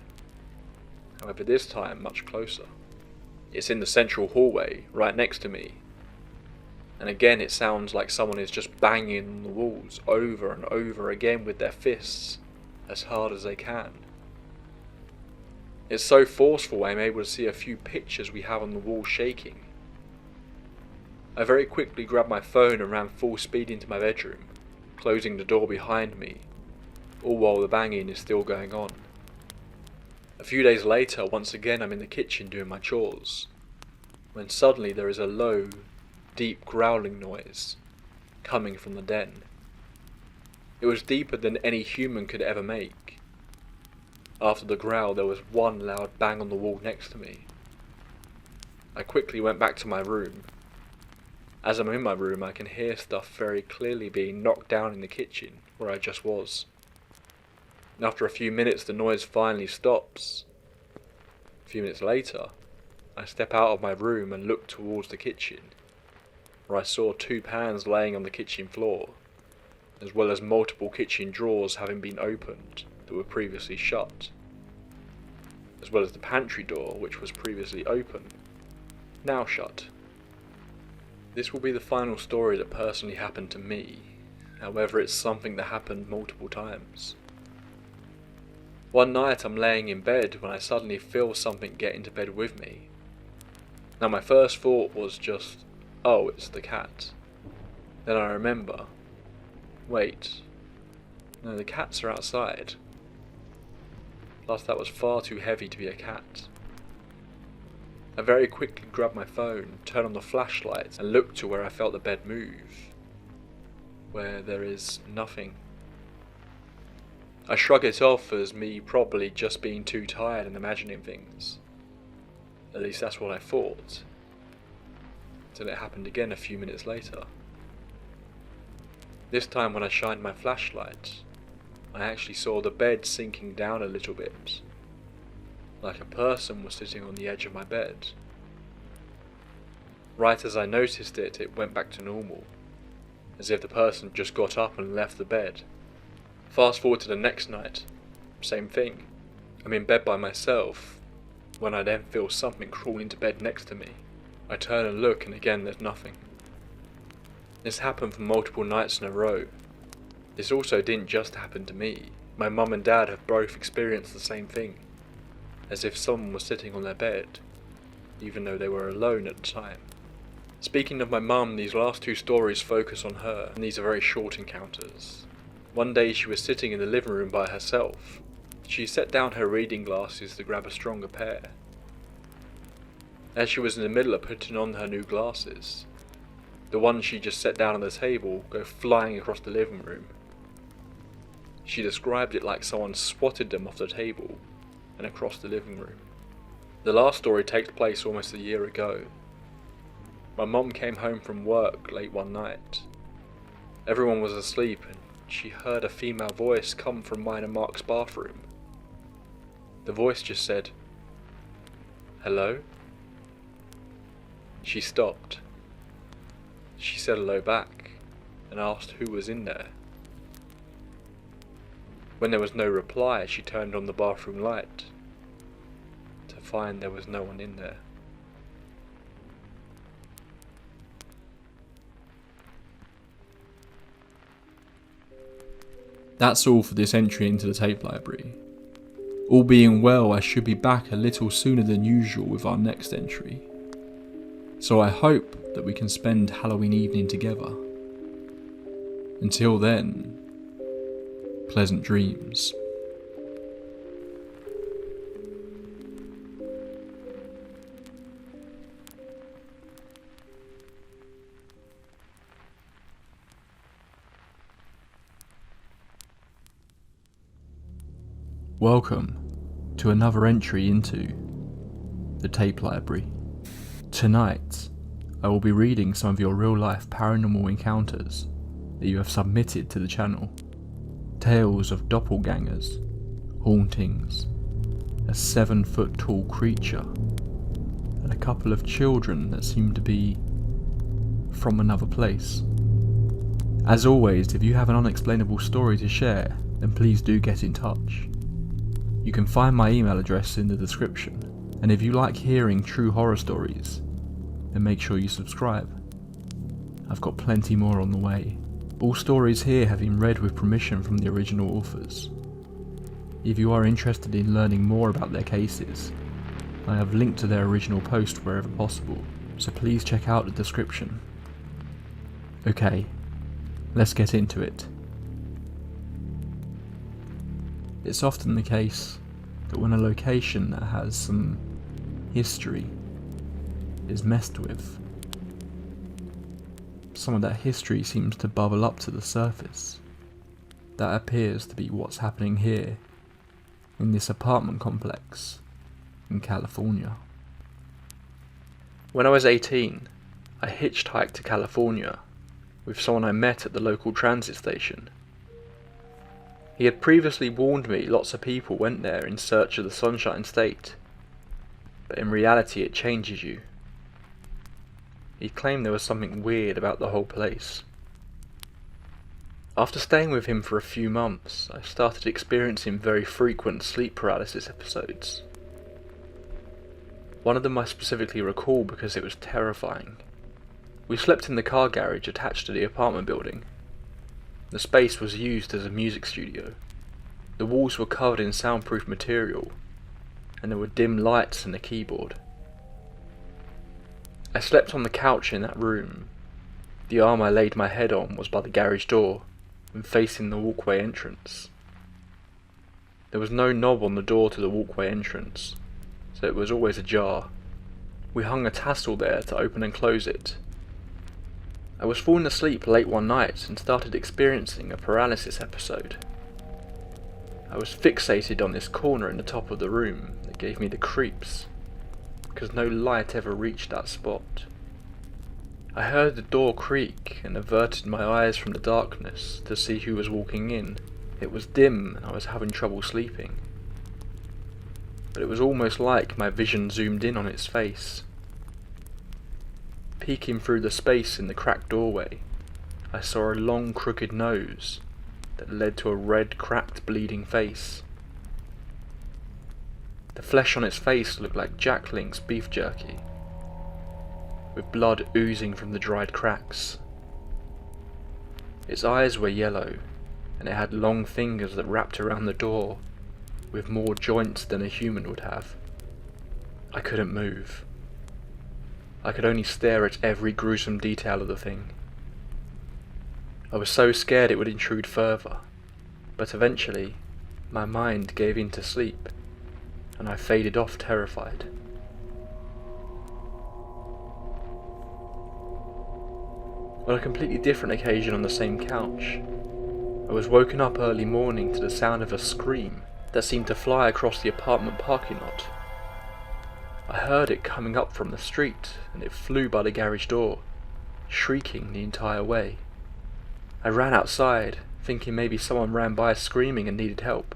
however this time much closer. It's in the central hallway, right next to me, and again it sounds like someone is just banging on the walls over and over again with their fists as hard as they can. It's so forceful I'm able to see a few pictures we have on the wall shaking. I very quickly grabbed my phone and ran full speed into my bedroom, closing the door behind me, all while the banging is still going on. A few days later, once again I'm in the kitchen doing my chores, when suddenly there is a low, deep growling noise coming from the den. It was deeper than any human could ever make. After the growl, there was one loud bang on the wall next to me. I quickly went back to my room. As I'm in my room, I can hear stuff very clearly being knocked down in the kitchen, where I just was. After a few minutes, the noise finally stops. A few minutes later, I step out of my room and look towards the kitchen, where I saw 2 pans laying on the kitchen floor, as well as multiple kitchen drawers having been opened that were previously shut, as well as the pantry door, which was previously open, now shut. This will be the final story that personally happened to me, however it's something that happened multiple times. One night I'm laying in bed when I suddenly feel something get into bed with me. Now my first thought was just, oh, it's the cat. Then I remember, wait, no, the cats are outside. Plus that was far too heavy to be a cat. I very quickly grabbed my phone, turned on the flashlight and looked to where I felt the bed move, where there is nothing. I shrug it off as me probably just being too tired and imagining things. At least that's what I thought. Until it happened again a few minutes later. This time when I shined my flashlight, I actually saw the bed sinking down a little bit, like a person was sitting on the edge of my bed. Right as I noticed it, it went back to normal, as if the person just got up and left the bed. Fast forward to the next night, same thing. I'm in bed by myself, when I then feel something crawl into bed next to me. I turn and look, and again there's nothing. This happened for multiple nights in a row. This also didn't just happen to me. My mum and dad have both experienced the same thing, as if someone was sitting on their bed, even though they were alone at the time. Speaking of my mum, these last 2 stories focus on her, and these are very short encounters. One day she was sitting in the living room by herself. She set down her reading glasses to grab a stronger pair. As she was in the middle of putting on her new glasses, the ones she just set down on the table go flying across the living room. She described it like someone swatted them off the table and across the living room. The last story takes place almost a year ago. My mum came home from work late one night. Everyone was asleep and she heard a female voice come from mine and Mark's bathroom. The voice just said, "Hello?" She stopped. She said hello back and asked who was in there. When there was no reply, she turned on the bathroom light to find there was no one in there. That's all for this entry into the tape library. All being well, I should be back a little sooner than usual with our next entry. So I hope that we can spend Halloween evening together. Until then, pleasant dreams. Welcome to another entry into the tape library. Tonight, I will be reading some of your real-life paranormal encounters that you have submitted to the channel. Tales of doppelgangers, hauntings, a 7-foot-tall creature, and a couple of children that seem to be from another place. As always, if you have an unexplainable story to share, then please do get in touch. You can find my email address in the description, and if you like hearing true horror stories, then make sure you subscribe. I've got plenty more on the way. All stories here have been read with permission from the original authors. If you are interested in learning more about their cases, I have linked to their original post wherever possible, so please check out the description. Okay, let's get into it. It's often the case that when a location that has some history is messed with, some of that history seems to bubble up to the surface. That appears to be what's happening here in this apartment complex in California. When I was 18, I hitchhiked to California with someone I met at the local transit station. He had previously warned me lots of people went there in search of the Sunshine State, but in reality it changes you. He claimed there was something weird about the whole place. After staying with him for a few months, I started experiencing very frequent sleep paralysis episodes. One of them I specifically recall because it was terrifying. We slept in the car garage attached to the apartment building. The space was used as a music studio. The walls were covered in soundproof material, and there were dim lights and a keyboard. I slept on the couch in that room. The arm I laid my head on was by the garage door and facing the walkway entrance. There was no knob on the door to the walkway entrance, so it was always ajar. We hung a tassel there to open and close it. I was falling asleep late one night and started experiencing a paralysis episode. I was fixated on this corner in the top of the room that gave me the creeps, because no light ever reached that spot. I heard the door creak and averted my eyes from the darkness to see who was walking in. It was dim and I was having trouble sleeping, but it was almost like my vision zoomed in on its face. Peeking through the space in the cracked doorway, I saw a long crooked nose that led to a red, cracked, bleeding face. The flesh on its face looked like Jack Link's beef jerky, with blood oozing from the dried cracks. Its eyes were yellow, and it had long fingers that wrapped around the door, with more joints than a human would have. I couldn't move. I could only stare at every gruesome detail of the thing. I was so scared it would intrude further, but eventually my mind gave in to sleep, and I faded off terrified. On a completely different occasion on the same couch, I was woken up early morning to the sound of a scream that seemed to fly across the apartment parking lot. I heard it coming up from the street, and it flew by the garage door, shrieking the entire way. I ran outside, thinking maybe someone ran by screaming and needed help,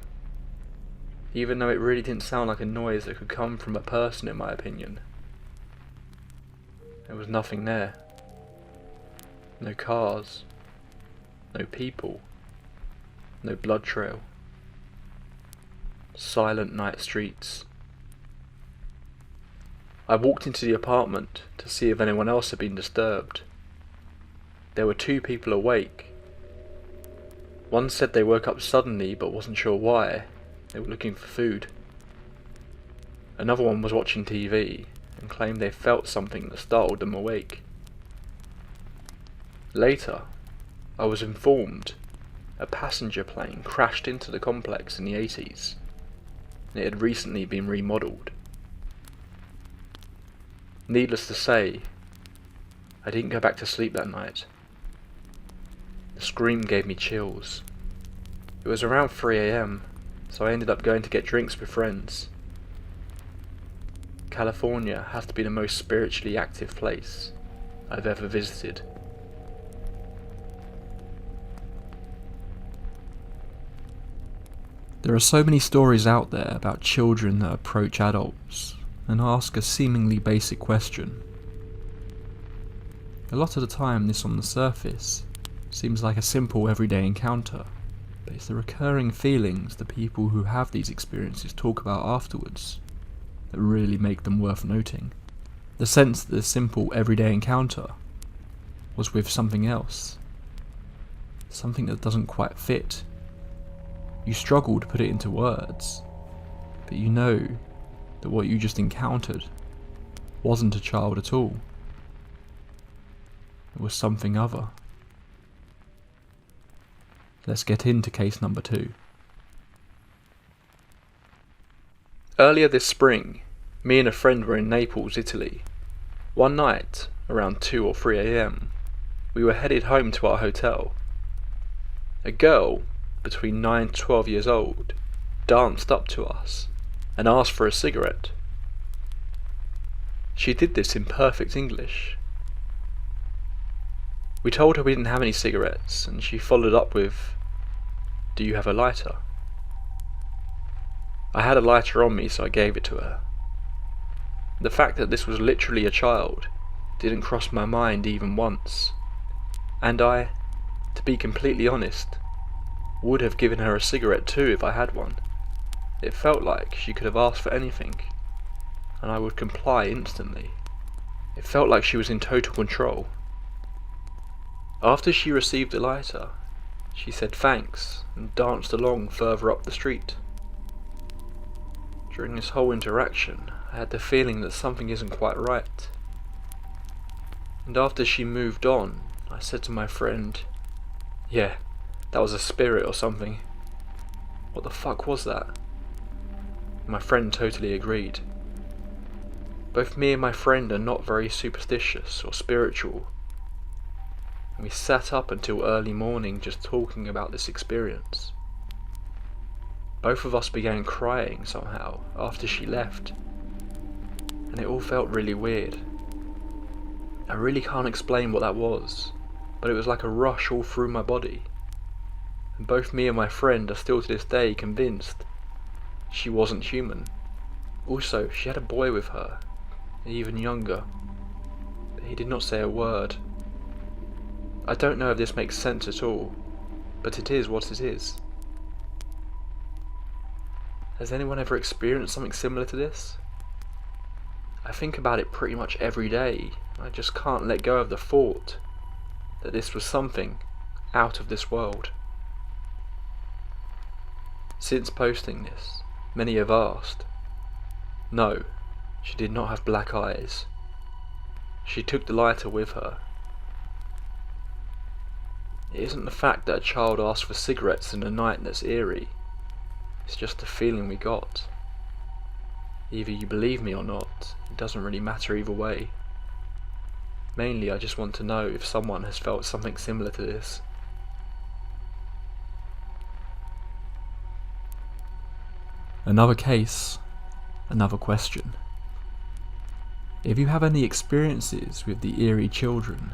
even though it really didn't sound like a noise that could come from a person in my opinion. There was nothing there. No cars, no people, no blood trail. Silent night streets. I walked into the apartment to see if anyone else had been disturbed. There were 2 people awake. One said they woke up suddenly but wasn't sure why. They were looking for food. Another one was watching TV and claimed they felt something that startled them awake. Later, I was informed a passenger plane crashed into the complex in the 80s, and it had recently been remodeled. Needless to say, I didn't go back to sleep that night. The scream gave me chills. It was around 3 AM, so I ended up going to get drinks with friends. California has to be the most spiritually active place I've ever visited. There are so many stories out there about children that approach adults and ask a seemingly basic question. A lot of the time this on the surface seems like a simple everyday encounter, but it's the recurring feelings the people who have these experiences talk about afterwards that really make them worth noting. The sense that the simple everyday encounter was with something else, something that doesn't quite fit, You struggle to put it into words, but you know that what you just encountered wasn't a child at all. It was something other. Let's get into case number 2. Earlier this spring, me and a friend were in Naples, Italy. One night, around 2 or 3 a.m, we were headed home to our hotel. A girl, between 9 to 12 years old, danced up to us and asked for a cigarette. She did this in perfect English. We told her we didn't have any cigarettes, and she followed up with, "Do you have a lighter?" I had a lighter on me, so I gave it to her. The fact that this was literally a child didn't cross my mind even once, and I, to be completely honest, would have given her a cigarette too if I had one. It felt like she could have asked for anything, and I would comply instantly. It felt like she was in total control. After she received the lighter, she said thanks and danced along further up the street. During this whole interaction, I had the feeling that something isn't quite right. And after she moved on, I said to my friend, "Yeah, that was a spirit or something. What the fuck was that?" My friend totally agreed. Both me and my friend are not very superstitious or spiritual, and we sat up until early morning just talking about this experience. Both of us began crying somehow after she left, and it all felt really weird. I really can't explain what that was, but it was like a rush all through my body, and both me and my friend are still to this day convinced she wasn't human. Also, she had a boy with her, even younger, but he did not say a word. I don't know if this makes sense at all, but it is what it is. Has anyone ever experienced something similar to this? I think about it pretty much every day. I just can't let go of the thought that this was something out of this world. Since posting this, many have asked. No, she did not have black eyes. She took the lighter with her. It isn't the fact that a child asked for cigarettes in the night that's eerie. It's just the feeling we got. Either you believe me or not, it doesn't really matter either way. Mainly I just want to know if someone has felt something similar to this. Another case, another question. If you have any experiences with the eerie children,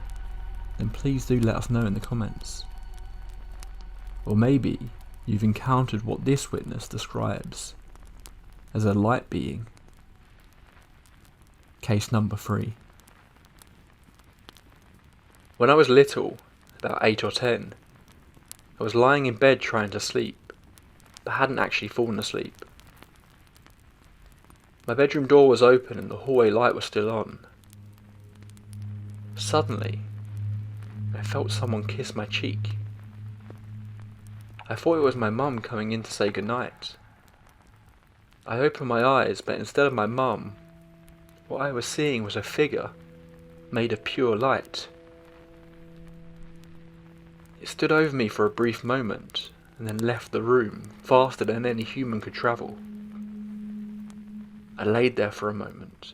then please do let us know in the comments. Or maybe you've encountered what this witness describes as a light being. Case number 3. When I was little, about 8 or 10, I was lying in bed trying to sleep, but hadn't actually fallen asleep. My bedroom door was open and the hallway light was still on. Suddenly, I felt someone kiss my cheek. I thought it was my mum coming in to say goodnight. I opened my eyes, but instead of my mum, what I was seeing was a figure made of pure light. It stood over me for a brief moment and then left the room faster than any human could travel. I laid there for a moment,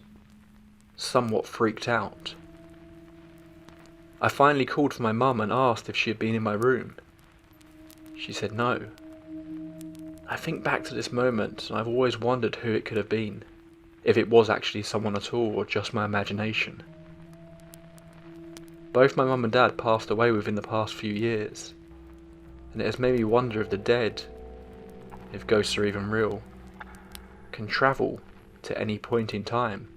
somewhat freaked out. I finally called for my mum and asked if she had been in my room. She said no. I think back to this moment and I've always wondered who it could have been, if it was actually someone at all or just my imagination. Both my mum and dad passed away within the past few years, and it has made me wonder if the dead, if ghosts are even real, can travel to any point in time.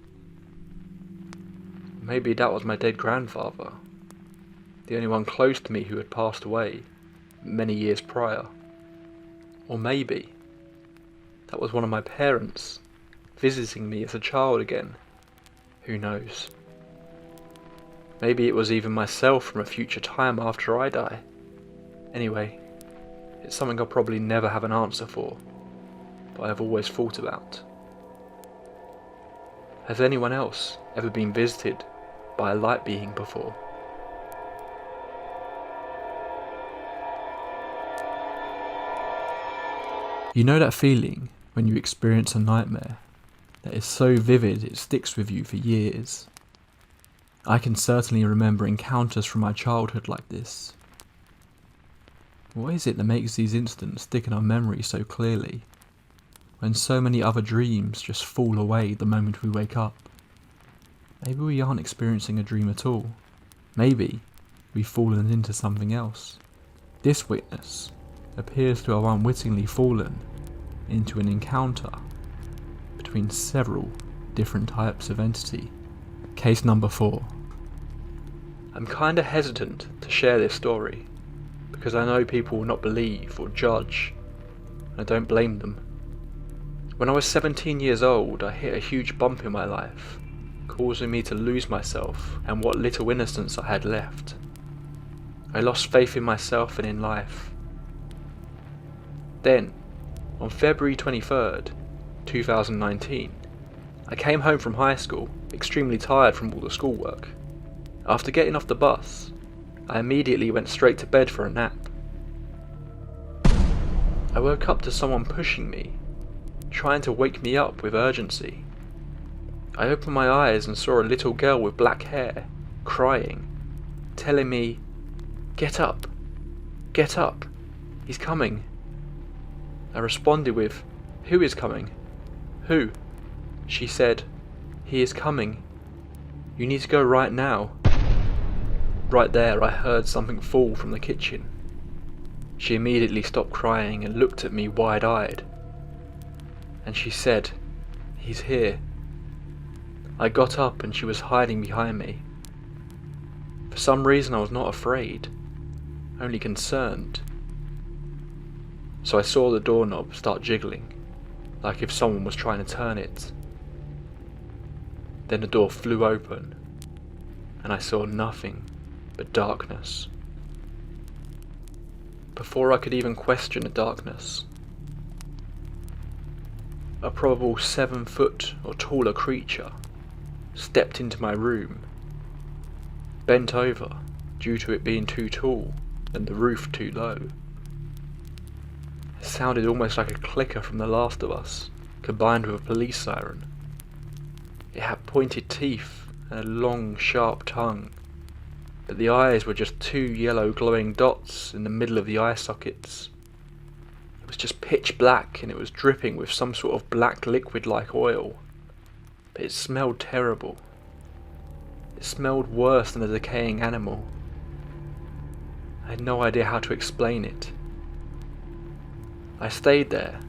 Maybe that was my dead grandfather, the only one close to me who had passed away many years prior. Or maybe that was one of my parents visiting me as a child again. Who knows? Maybe it was even myself from a future time after I die. Anyway, It's something I'll probably never have an answer for, but I've always thought about. Has anyone else ever been visited by a light being before? You know that feeling when you experience a nightmare that is so vivid it sticks with you for years? I can certainly remember encounters from my childhood like this. What is it that makes these incidents stick in our memory so clearly, when so many other dreams just fall away the moment we wake up? Maybe we aren't experiencing a dream at all. Maybe we've fallen into something else. This witness appears to have unwittingly fallen into an encounter between several different types of entity. Case number 4. I'm kinda hesitant to share this story because I know people will not believe or judge, and I don't blame them. When I was 17 years old, I hit a huge bump in my life, causing me to lose myself and what little innocence I had left. I lost faith in myself and in life. Then, on February 23rd, 2019, I came home from high school, extremely tired from all the schoolwork. After getting off the bus, I immediately went straight to bed for a nap. I woke up to someone pushing me, trying to wake me up with urgency. I opened my eyes and saw a little girl with black hair, crying, telling me, "Get up, get up, he's coming." I responded with, "Who is coming? Who?" She said, "He is coming. You need to go right now." Right there I heard something fall from the kitchen. She immediately stopped crying and looked at me wide-eyed. And she said, "He's here." I got up and she was hiding behind me. For some reason I was not afraid, only concerned. So I saw the doorknob start jiggling, like if someone was trying to turn it. Then the door flew open, and I saw nothing but darkness. Before I could even question the darkness, a probable 7-foot or taller creature stepped into my room, bent over due to it being too tall and the roof too low. It sounded almost like a clicker from The Last of Us, combined with a police siren. It had pointed teeth and a long, sharp tongue, but the eyes were just 2 yellow glowing dots in the middle of the eye sockets. It was just pitch black and it was dripping with some sort of black liquid like oil, but it smelled terrible. It smelled worse than a decaying animal. I had no idea how to explain it. I stayed there,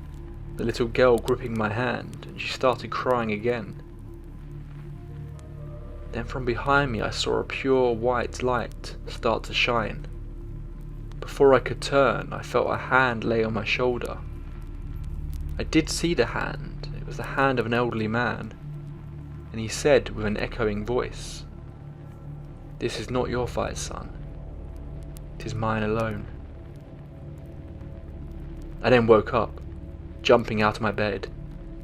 the little girl gripping my hand, and she started crying again. Then from behind me I saw a pure white light start to shine. Before I could turn, I felt a hand lay on my shoulder. I did see the hand. It was the hand of an elderly man, and he said with an echoing voice, "This is not your fight, son. It is mine alone." I then woke up, jumping out of my bed,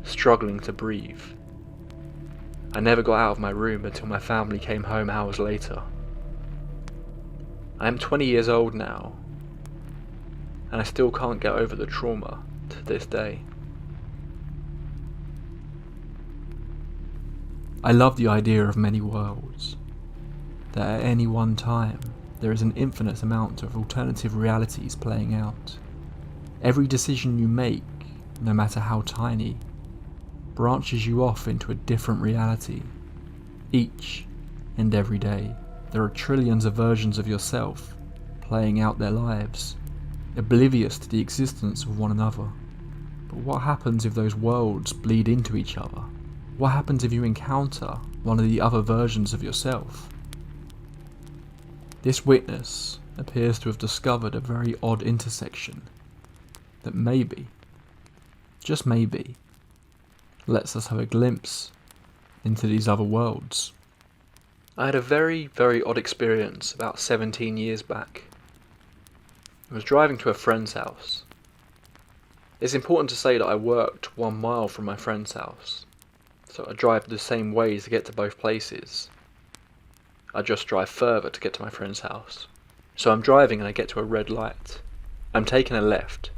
struggling to breathe. I never got out of my room until my family came home hours later. I am 20 years old now, and I still can't get over the trauma to this day. I love the idea of many worlds, that at any one time there is an infinite amount of alternative realities playing out. Every decision you make, no matter how tiny, branches you off into a different reality. Each and every day, there are trillions of versions of yourself playing out their lives, oblivious to the existence of one another. But what happens if those worlds bleed into each other? What happens if you encounter one of the other versions of yourself? This witness appears to have discovered a very odd intersection that maybe, just maybe, lets us have a glimpse into these other worlds. I had a very, very odd experience about 17 years back. I was driving to a friend's house. It's important to say that I worked 1 mile from my friend's house, so I drive the same way to get to both places. I just drive further to get to my friend's house. So I'm driving and I get to a red light. I'm taking a left.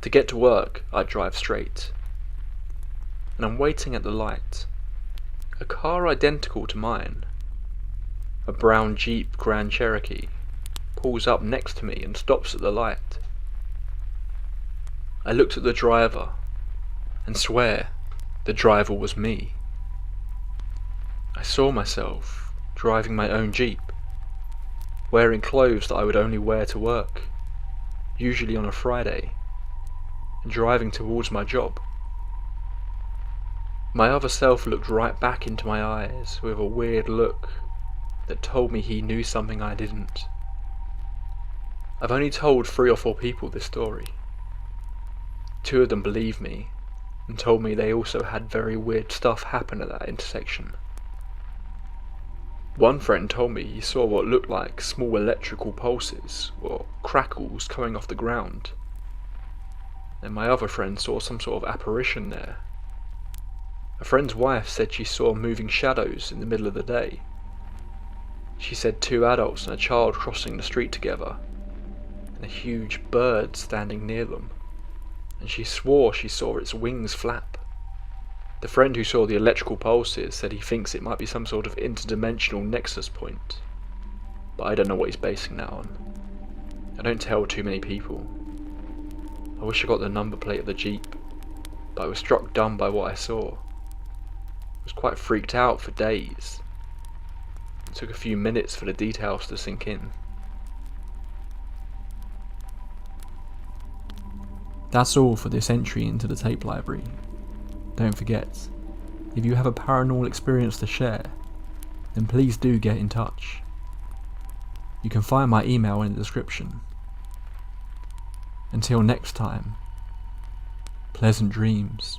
To get to work, I drive straight. And I'm waiting at the light. A car identical to mine, a brown Jeep Grand Cherokee, pulls up next to me and stops at the light. I looked at the driver and swear the driver was me. I saw myself driving my own Jeep, wearing clothes that I would only wear to work, usually on a Friday, and driving towards my job. My other self looked right back into my eyes with a weird look that told me he knew something I didn't. I've only told 3 or 4 people this story. 2 of them believed me and told me they also had very weird stuff happen at that intersection. One friend told me he saw what looked like small electrical pulses or crackles coming off the ground. And my other friend saw some sort of apparition there. A friend's wife said she saw moving shadows in the middle of the day. She said 2 adults and a child crossing the street together, and a huge bird standing near them, and she swore she saw its wings flap. The friend who saw the electrical pulses said he thinks it might be some sort of interdimensional nexus point, but I don't know what he's basing that on. I don't tell too many people. I wish I got the number plate of the Jeep, but I was struck dumb by what I saw. I was quite freaked out for days. It took a few minutes for the details to sink in. That's all for this entry into the tape library. Don't forget, if you have a paranormal experience to share, then please do get in touch. You can find my email in the description. Until next time, pleasant dreams.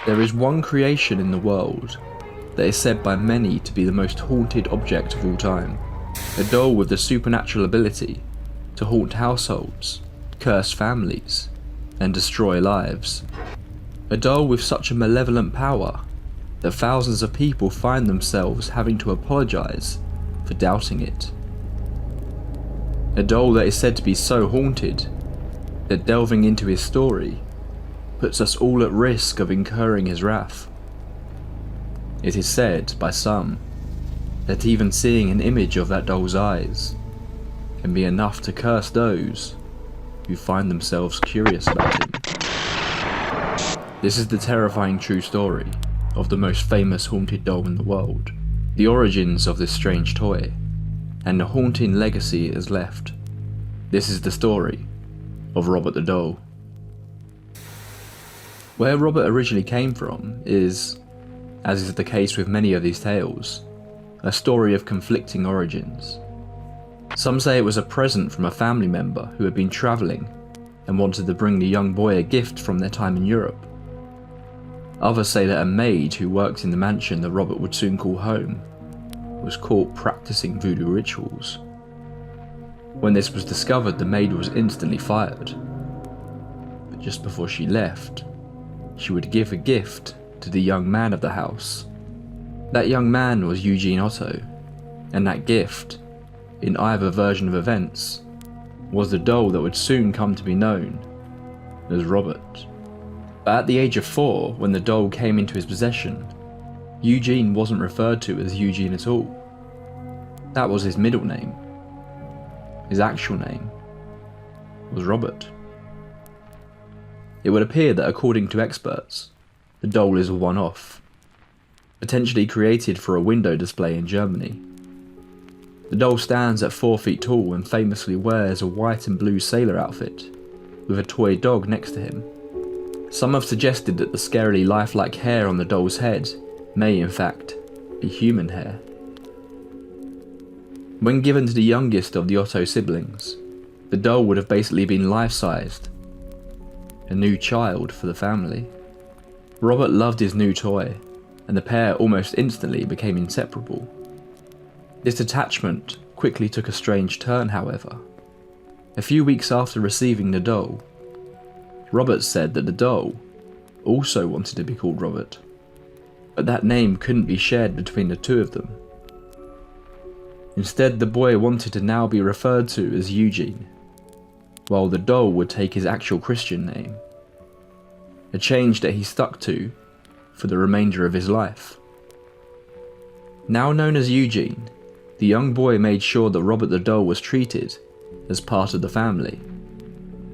There is one creation in the world that is said by many to be the most haunted object of all time. A doll with the supernatural ability to haunt households, curse families, and destroy lives. A doll with such a malevolent power that thousands of people find themselves having to apologise for doubting it. A doll that is said to be so haunted that delving into his story puts us all at risk of incurring his wrath. It is said by some that even seeing an image of that doll's eyes can be enough to curse those who find themselves curious about him. This is the terrifying true story of the most famous haunted doll in the world, the origins of this strange toy, and the haunting legacy it has left. This is the story of Robert the Doll. Where Robert originally came from is, as is the case with many of these tales, a story of conflicting origins. Some say it was a present from a family member who had been travelling and wanted to bring the young boy a gift from their time in Europe. Others say that a maid who worked in the mansion that Robert would soon call home was caught practicing voodoo rituals. When this was discovered, the maid was instantly fired. But just before she left, she would give a gift to the young man of the house. That young man was Eugene Otto, and that gift, in either version of events, was the doll that would soon come to be known as Robert. But at the age of 4, when the doll came into his possession, Eugene wasn't referred to as Eugene at all. That was his middle name. His actual name was Robert. It would appear that according to experts, the doll is a one-off, potentially created for a window display in Germany. The doll stands at 4 feet tall and famously wears a white and blue sailor outfit, with a toy dog next to him. Some have suggested that the scarily lifelike hair on the doll's head may in fact be human hair. When given to the youngest of the Otto siblings, the doll would have basically been life-sized, a new child for the family. Robert loved his new toy, and the pair almost instantly became inseparable. This attachment quickly took a strange turn, however. A few weeks after receiving the doll, Robert said that the doll also wanted to be called Robert, but that name couldn't be shared between the two of them. Instead, the boy wanted to now be referred to as Eugene, while the doll would take his actual Christian name, a change that he stuck to for the remainder of his life. Now known as Eugene, the young boy made sure that Robert the doll was treated as part of the family.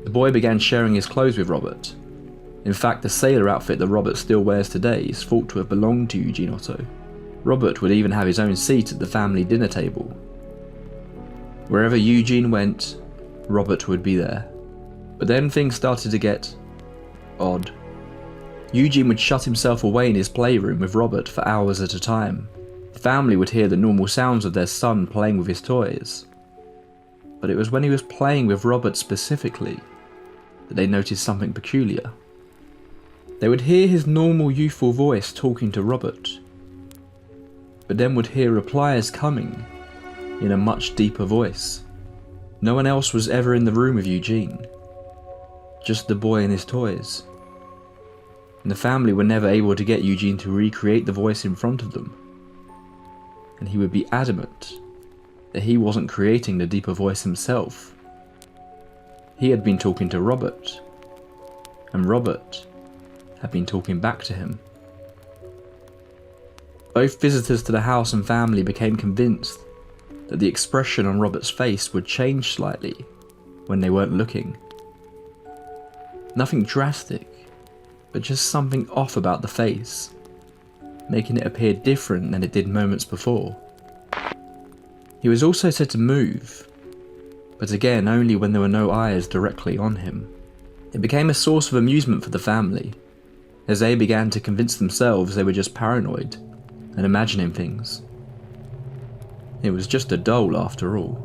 The boy began sharing his clothes with Robert. In fact, the sailor outfit that Robert still wears today is thought to have belonged to Eugene Otto. Robert would even have his own seat at the family dinner table. Wherever Eugene went, Robert would be there. But then things started to get odd. Eugene would shut himself away in his playroom with Robert for hours at a time. The family would hear the normal sounds of their son playing with his toys. But it was when he was playing with Robert specifically that they noticed something peculiar. They would hear his normal youthful voice talking to Robert, but then would hear replies coming in a much deeper voice. No one else was ever in the room with Eugene, just the boy and his toys. And the family were never able to get Eugene to recreate the voice in front of them. And he would be adamant that he wasn't creating the deeper voice himself. He had been talking to Robert, and Robert had been talking back to him. Both visitors to the house and family became convinced that the expression on Robert's face would change slightly when they weren't looking. Nothing drastic, but just something off about the face, making it appear different than it did moments before. He was also said to move, but again only when there were no eyes directly on him. It became a source of amusement for the family, as they began to convince themselves they were just paranoid and imagining things. It was just a doll after all.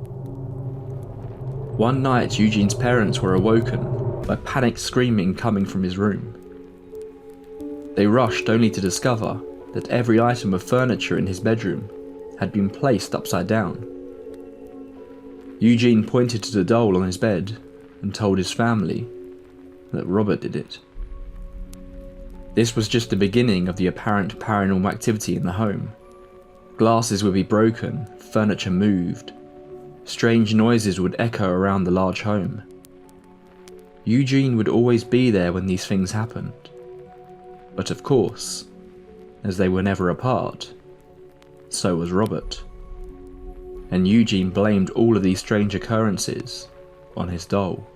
One night, Eugene's parents were awoken by panicked screaming coming from his room. They rushed only to discover that every item of furniture in his bedroom had been placed upside down. Eugene pointed to the doll on his bed and told his family that Robert did it. This was just the beginning of the apparent paranormal activity in the home. Glasses would be broken, furniture moved, strange noises would echo around the large home. Eugene would always be there when these things happened. But of course, as they were never apart, so was Robert. And Eugene blamed all of these strange occurrences on his doll.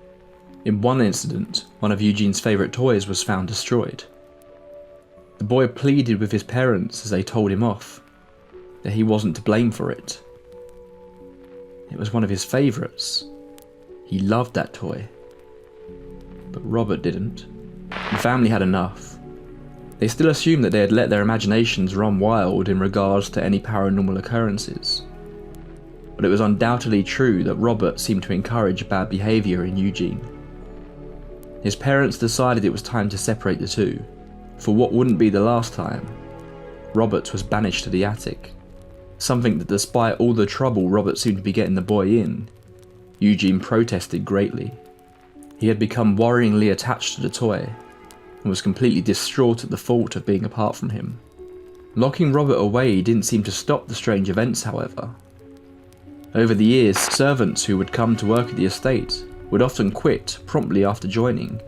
In one incident, one of Eugene's favourite toys was found destroyed. The boy pleaded with his parents as they told him off, that he wasn't to blame for it. It was one of his favourites. He loved that toy. But Robert didn't. The family had enough. They still assumed that they had let their imaginations run wild in regards to any paranormal occurrences. But it was undoubtedly true that Robert seemed to encourage bad behaviour in Eugene. His parents decided it was time to separate the two. For what wouldn't be the last time, Robert was banished to the attic, something that despite all the trouble Robert seemed to be getting the boy in, Eugene protested greatly. He had become worryingly attached to the toy, and was completely distraught at the thought of being apart from him. Locking Robert away didn't seem to stop the strange events, however. Over the years, servants who would come to work at the estate would often quit promptly after joining,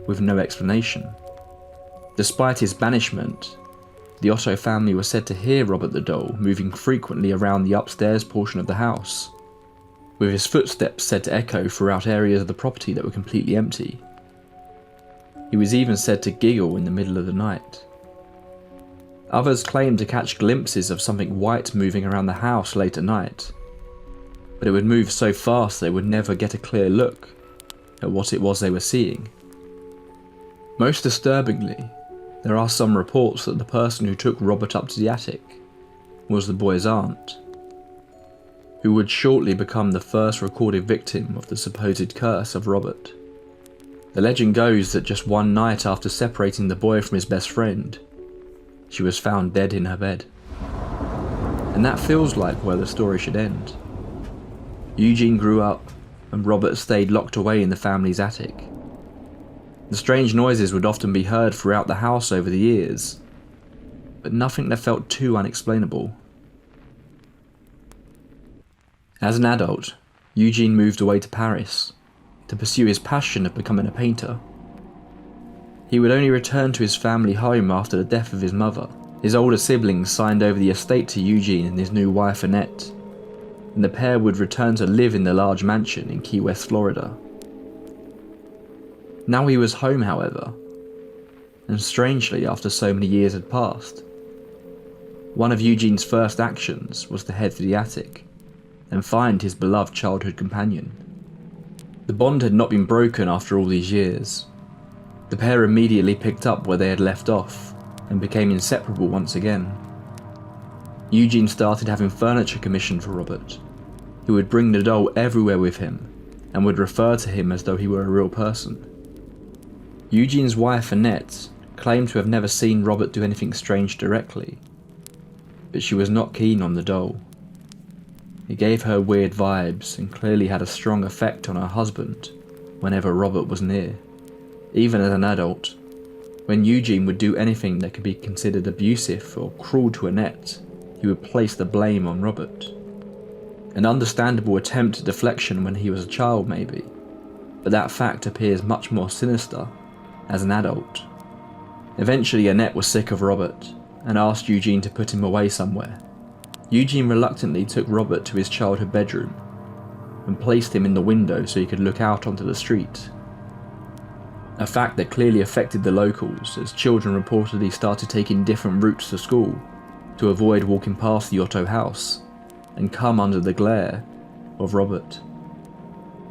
with no explanation. Despite his banishment, the Otto family was said to hear Robert the doll moving frequently around the upstairs portion of the house, with his footsteps said to echo throughout areas of the property that were completely empty. He was even said to giggle in the middle of the night. Others claimed to catch glimpses of something white moving around the house late at night, but it would move so fast they would never get a clear look at what it was they were seeing. Most disturbingly, there are some reports that the person who took Robert up to the attic was the boy's aunt, who would shortly become the first recorded victim of the supposed curse of Robert. The legend goes that just one night after separating the boy from his best friend, she was found dead in her bed. And that feels like where the story should end. Eugene grew up, and Robert stayed locked away in the family's attic. The strange noises would often be heard throughout the house over the years, but nothing that felt too unexplainable. As an adult, Eugene moved away to Paris to pursue his passion of becoming a painter. He would only return to his family home after the death of his mother. His older siblings signed over the estate to Eugene and his new wife Annette, and the pair would return to live in the large mansion in Key West, Florida. Now he was home, however, and strangely, after so many years had passed, one of Eugene's first actions was to head to the attic and find his beloved childhood companion. The bond had not been broken after all these years. The pair immediately picked up where they had left off and became inseparable once again. Eugene started having furniture commissioned for Robert, who would bring the doll everywhere with him and would refer to him as though he were a real person. Eugene's wife Annette claimed to have never seen Robert do anything strange directly, but she was not keen on the doll. It gave her weird vibes and clearly had a strong effect on her husband whenever Robert was near. Even as an adult, when Eugene would do anything that could be considered abusive or cruel to Annette, he would place the blame on Robert. An understandable attempt at deflection when he was a child maybe, but that fact appears much more sinister as an adult. Eventually Annette was sick of Robert and asked Eugene to put him away somewhere. Eugene reluctantly took Robert to his childhood bedroom and placed him in the window so he could look out onto the street. A fact that clearly affected the locals, as children reportedly started taking different routes to school to avoid walking past the Otto house and come under the glare of Robert.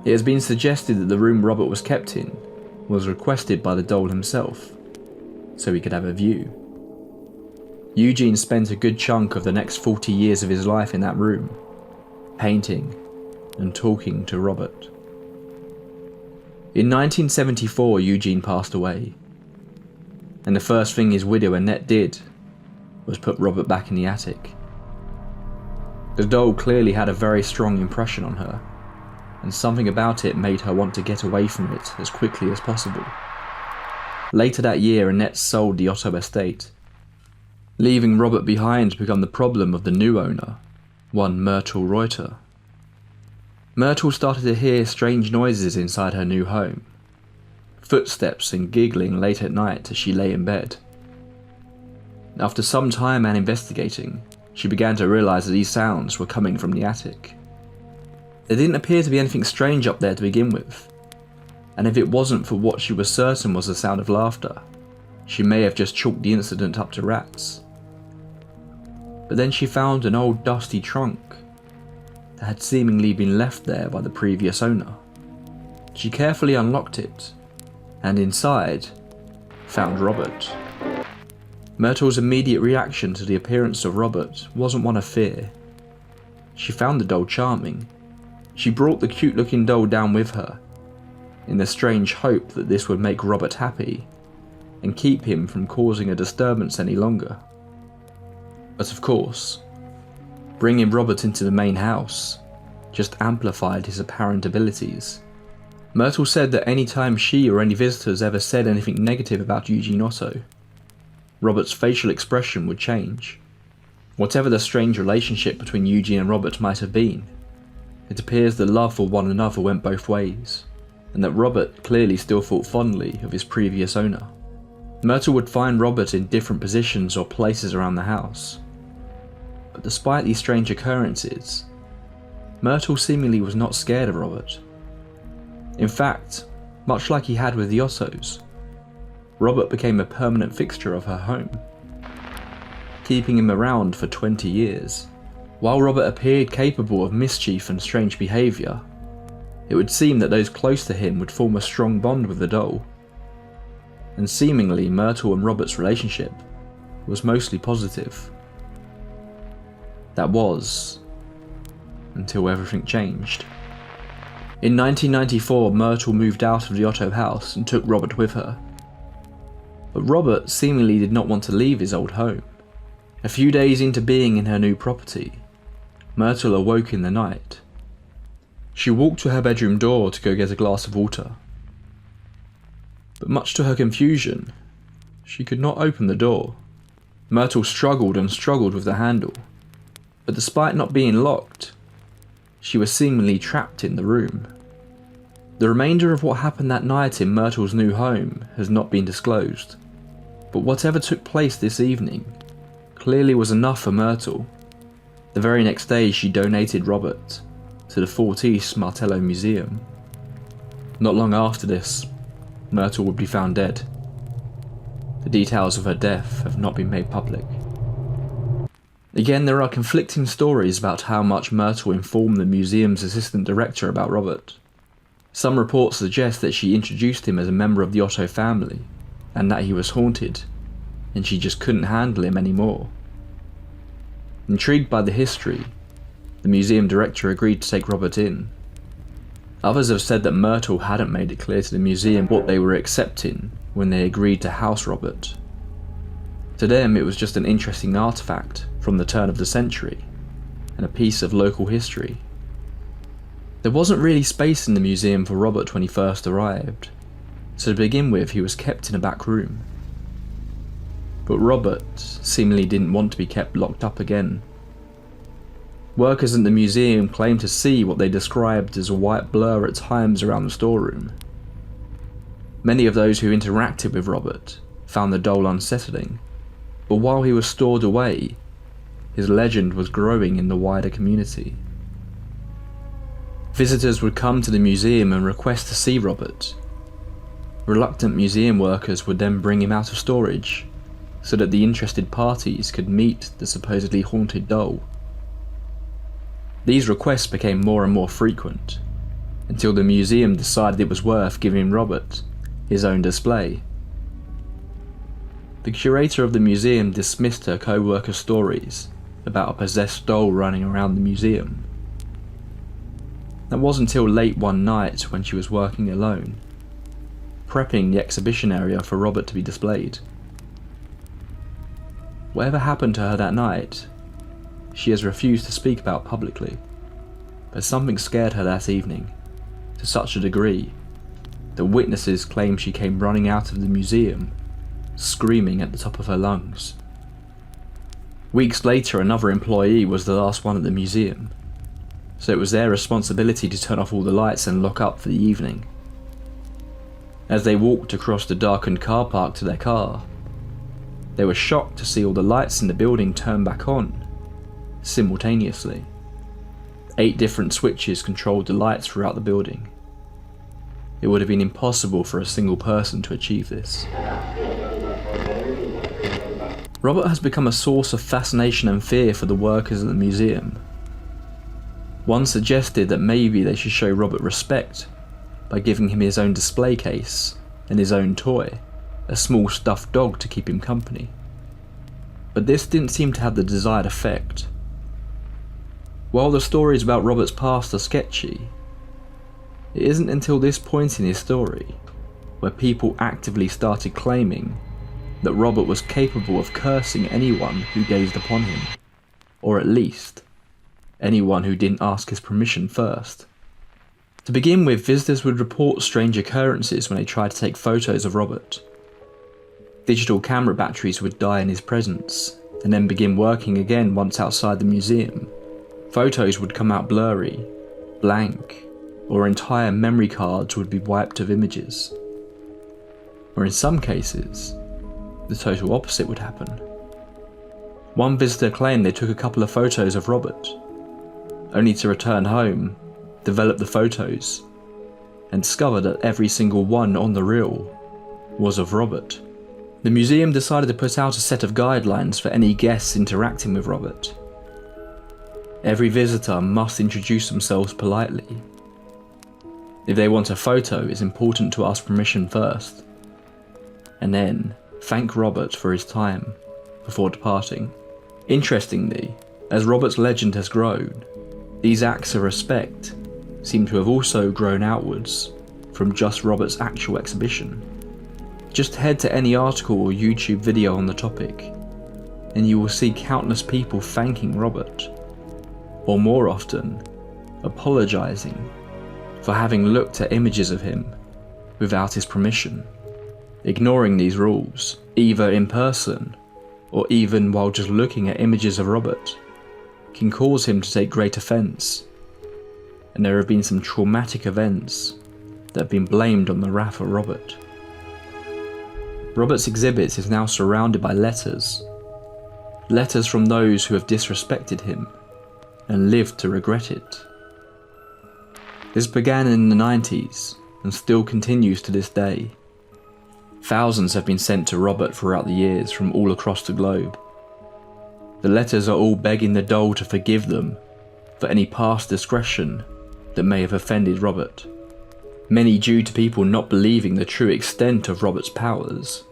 It has been suggested that the room Robert was kept in was requested by the doll himself, so he could have a view. Eugene spent a good chunk of the next 40 years of his life in that room, painting and talking to Robert. In 1974, Eugene passed away, and the first thing his widow Annette did was put Robert back in the attic. The doll clearly had a very strong impression on her, and something about it made her want to get away from it as quickly as possible. Later that year, Annette sold the Otto estate, leaving Robert behind to become the problem of the new owner, one Myrtle Reuter. Myrtle started to hear strange noises inside her new home, footsteps and giggling late at night as she lay in bed. After some time and investigating, she began to realise that these sounds were coming from the attic. There didn't appear to be anything strange up there to begin with, and if it wasn't for what she was certain was the sound of laughter, she may have just chalked the incident up to rats. But then she found an old dusty trunk that had seemingly been left there by the previous owner. She carefully unlocked it, and inside, found Robert. Myrtle's immediate reaction to the appearance of Robert wasn't one of fear. She found the doll charming. She brought the cute-looking doll down with her, in the strange hope that this would make Robert happy and keep him from causing a disturbance any longer. But of course, bringing Robert into the main house just amplified his apparent abilities. Myrtle said that any time she or any visitors ever said anything negative about Eugene Otto, Robert's facial expression would change. Whatever the strange relationship between Eugene and Robert might have been, it appears the love for one another went both ways, and that Robert clearly still thought fondly of his previous owner. Myrtle would find Robert in different positions or places around the house, but despite these strange occurrences, Myrtle seemingly was not scared of Robert. In fact, much like he had with the Ottos, Robert became a permanent fixture of her home, keeping him around for 20 years. While Robert appeared capable of mischief and strange behaviour, it would seem that those close to him would form a strong bond with the doll, and seemingly Myrtle and Robert's relationship was mostly positive. That was, until everything changed. In 1994, Myrtle moved out of the Otto house and took Robert with her. But Robert seemingly did not want to leave his old home. A few days into being in her new property, Myrtle awoke in the night. She walked to her bedroom door to go get a glass of water. But much to her confusion, she could not open the door. Myrtle struggled and struggled with the handle, but despite not being locked, she was seemingly trapped in the room. The remainder of what happened that night in Myrtle's new home has not been disclosed, but whatever took place this evening clearly was enough for Myrtle. The very next day she donated Robert to the Fort East Martello Museum. Not long after this, Myrtle would be found dead. The details of her death have not been made public. Again, there are conflicting stories about how much Myrtle informed the museum's assistant director about Robert. Some reports suggest that she introduced him as a member of the Otto family, and that he was haunted, and she just couldn't handle him anymore. Intrigued by the history, the museum director agreed to take Robert in. Others have said that Myrtle hadn't made it clear to the museum what they were accepting when they agreed to house Robert. To them, it was just an interesting artifact from the turn of the century, and a piece of local history. There wasn't really space in the museum for Robert when he first arrived, so to begin with he was kept in a back room. But Robert seemingly didn't want to be kept locked up again. Workers at the museum claimed to see what they described as a white blur at times around the storeroom. Many of those who interacted with Robert found the doll unsettling, but while he was stored away, his legend was growing in the wider community. Visitors would come to the museum and request to see Robert. Reluctant museum workers would then bring him out of storage, so that the interested parties could meet the supposedly haunted doll. These requests became more and more frequent, until the museum decided it was worth giving Robert his own display. The curator of the museum dismissed her co-worker's stories about a possessed doll running around the museum. That wasn't until late one night when she was working alone, prepping the exhibition area for Robert to be displayed. Whatever happened to her that night, she has refused to speak about publicly, but something scared her that evening, to such a degree that witnesses claim she came running out of the museum, screaming at the top of her lungs. Weeks later, another employee was the last one at the museum, so it was their responsibility to turn off all the lights and lock up for the evening. As they walked across the darkened car park to their car, they were shocked to see all the lights in the building turn back on, simultaneously. 8 different switches controlled the lights throughout the building. It would have been impossible for a single person to achieve this. Robert has become a source of fascination and fear for the workers at the museum. One suggested that maybe they should show Robert respect by giving him his own display case and his own toy, a small stuffed dog to keep him company. But this didn't seem to have the desired effect. While the stories about Robert's past are sketchy, it isn't until this point in his story where people actively started claiming that Robert was capable of cursing anyone who gazed upon him, or at least anyone who didn't ask his permission first. To begin with, visitors would report strange occurrences when they tried to take photos of Robert. Digital camera batteries would die in his presence, and then begin working again once outside the museum. Photos would come out blurry, blank, or entire memory cards would be wiped of images. Or in some cases, the total opposite would happen. One visitor claimed they took a couple of photos of Robert, only to return home, develop the photos, and discover that every single one on the reel was of Robert. The museum decided to put out a set of guidelines for any guests interacting with Robert. Every visitor must introduce themselves politely. If they want a photo, it's important to ask permission first. and then thank Robert for his time before departing. Interestingly, as Robert's legend has grown, these acts of respect seem to have also grown outwards from just Robert's actual exhibition. Just head to any article or YouTube video on the topic, and you will see countless people thanking Robert, or more often, apologising for having looked at images of him without his permission. Ignoring these rules, either in person or even while just looking at images of Robert, can cause him to take great offence, and there have been some traumatic events that have been blamed on the wrath of Robert. Robert's exhibit is now surrounded by letters from those who have disrespected him and lived to regret it. This began in the 90s and still continues to this day. Thousands have been sent to Robert throughout the years from all across the globe. The letters are all begging the doll to forgive them for any past discretion that may have offended Robert. Many due to people not believing the true extent of Robert's powers,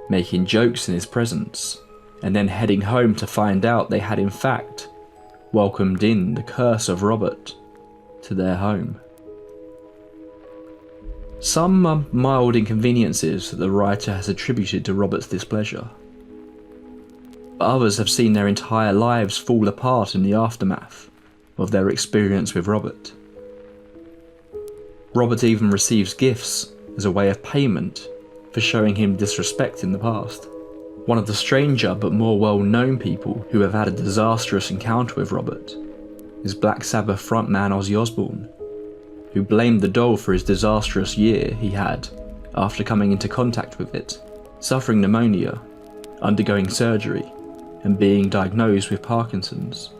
making jokes in his presence, and then heading home to find out they had in fact welcomed in the curse of Robert to their home. Some are mild inconveniences that the writer has attributed to Robert's displeasure, but others have seen their entire lives fall apart in the aftermath of their experience with Robert. Robert even receives gifts as a way of payment for showing him disrespect in the past. One of the stranger but more well-known people who have had a disastrous encounter with Robert is Black Sabbath frontman Ozzy Osbourne, who blamed the doll for his disastrous year he had after coming into contact with it, suffering pneumonia, undergoing surgery, and being diagnosed with Parkinson's.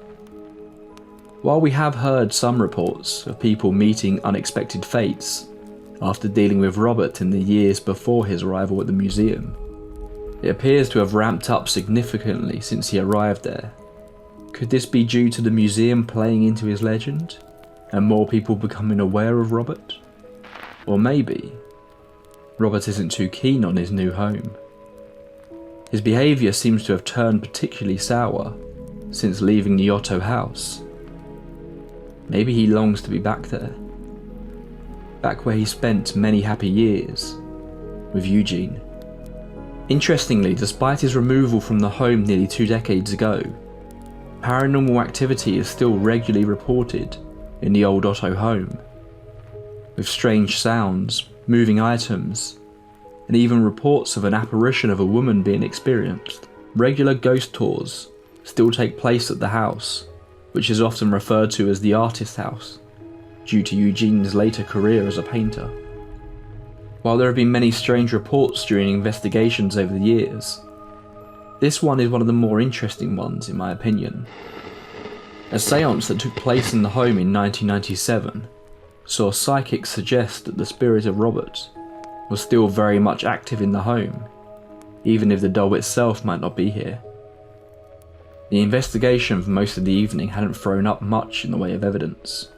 While we have heard some reports of people meeting unexpected fates after dealing with Robert in the years before his arrival at the museum, it appears to have ramped up significantly since he arrived there. Could this be due to the museum playing into his legend, and more people becoming aware of Robert? Or maybe Robert isn't too keen on his new home. His behaviour seems to have turned particularly sour since leaving the Otto house. Maybe he longs to be back there, back where he spent many happy years with Eugene. Interestingly, despite his removal from the home nearly 2 decades ago, paranormal activity is still regularly reported in the old Otto home, with strange sounds, moving items, and even reports of an apparition of a woman being experienced. Regular ghost tours still take place at the house, which is often referred to as the artist house, due to Eugene's later career as a painter. While there have been many strange reports during investigations over the years, this one is one of the more interesting ones in my opinion. A seance that took place in the home in 1997 saw psychics suggest that the spirit of Robert was still very much active in the home, even if the doll itself might not be here. The investigation for most of the evening hadn't thrown up much in the way of evidence.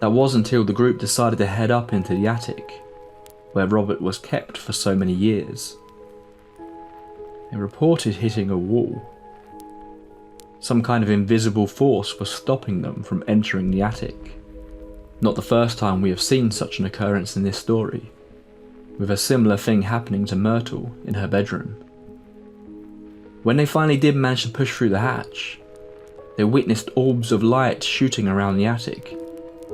That was until the group decided to head up into the attic, where Robert was kept for so many years. They reported hitting a wall. Some kind of invisible force was stopping them from entering the attic. Not the first time we have seen such an occurrence in this story, with a similar thing happening to Myrtle in her bedroom. When they finally did manage to push through the hatch, they witnessed orbs of light shooting around the attic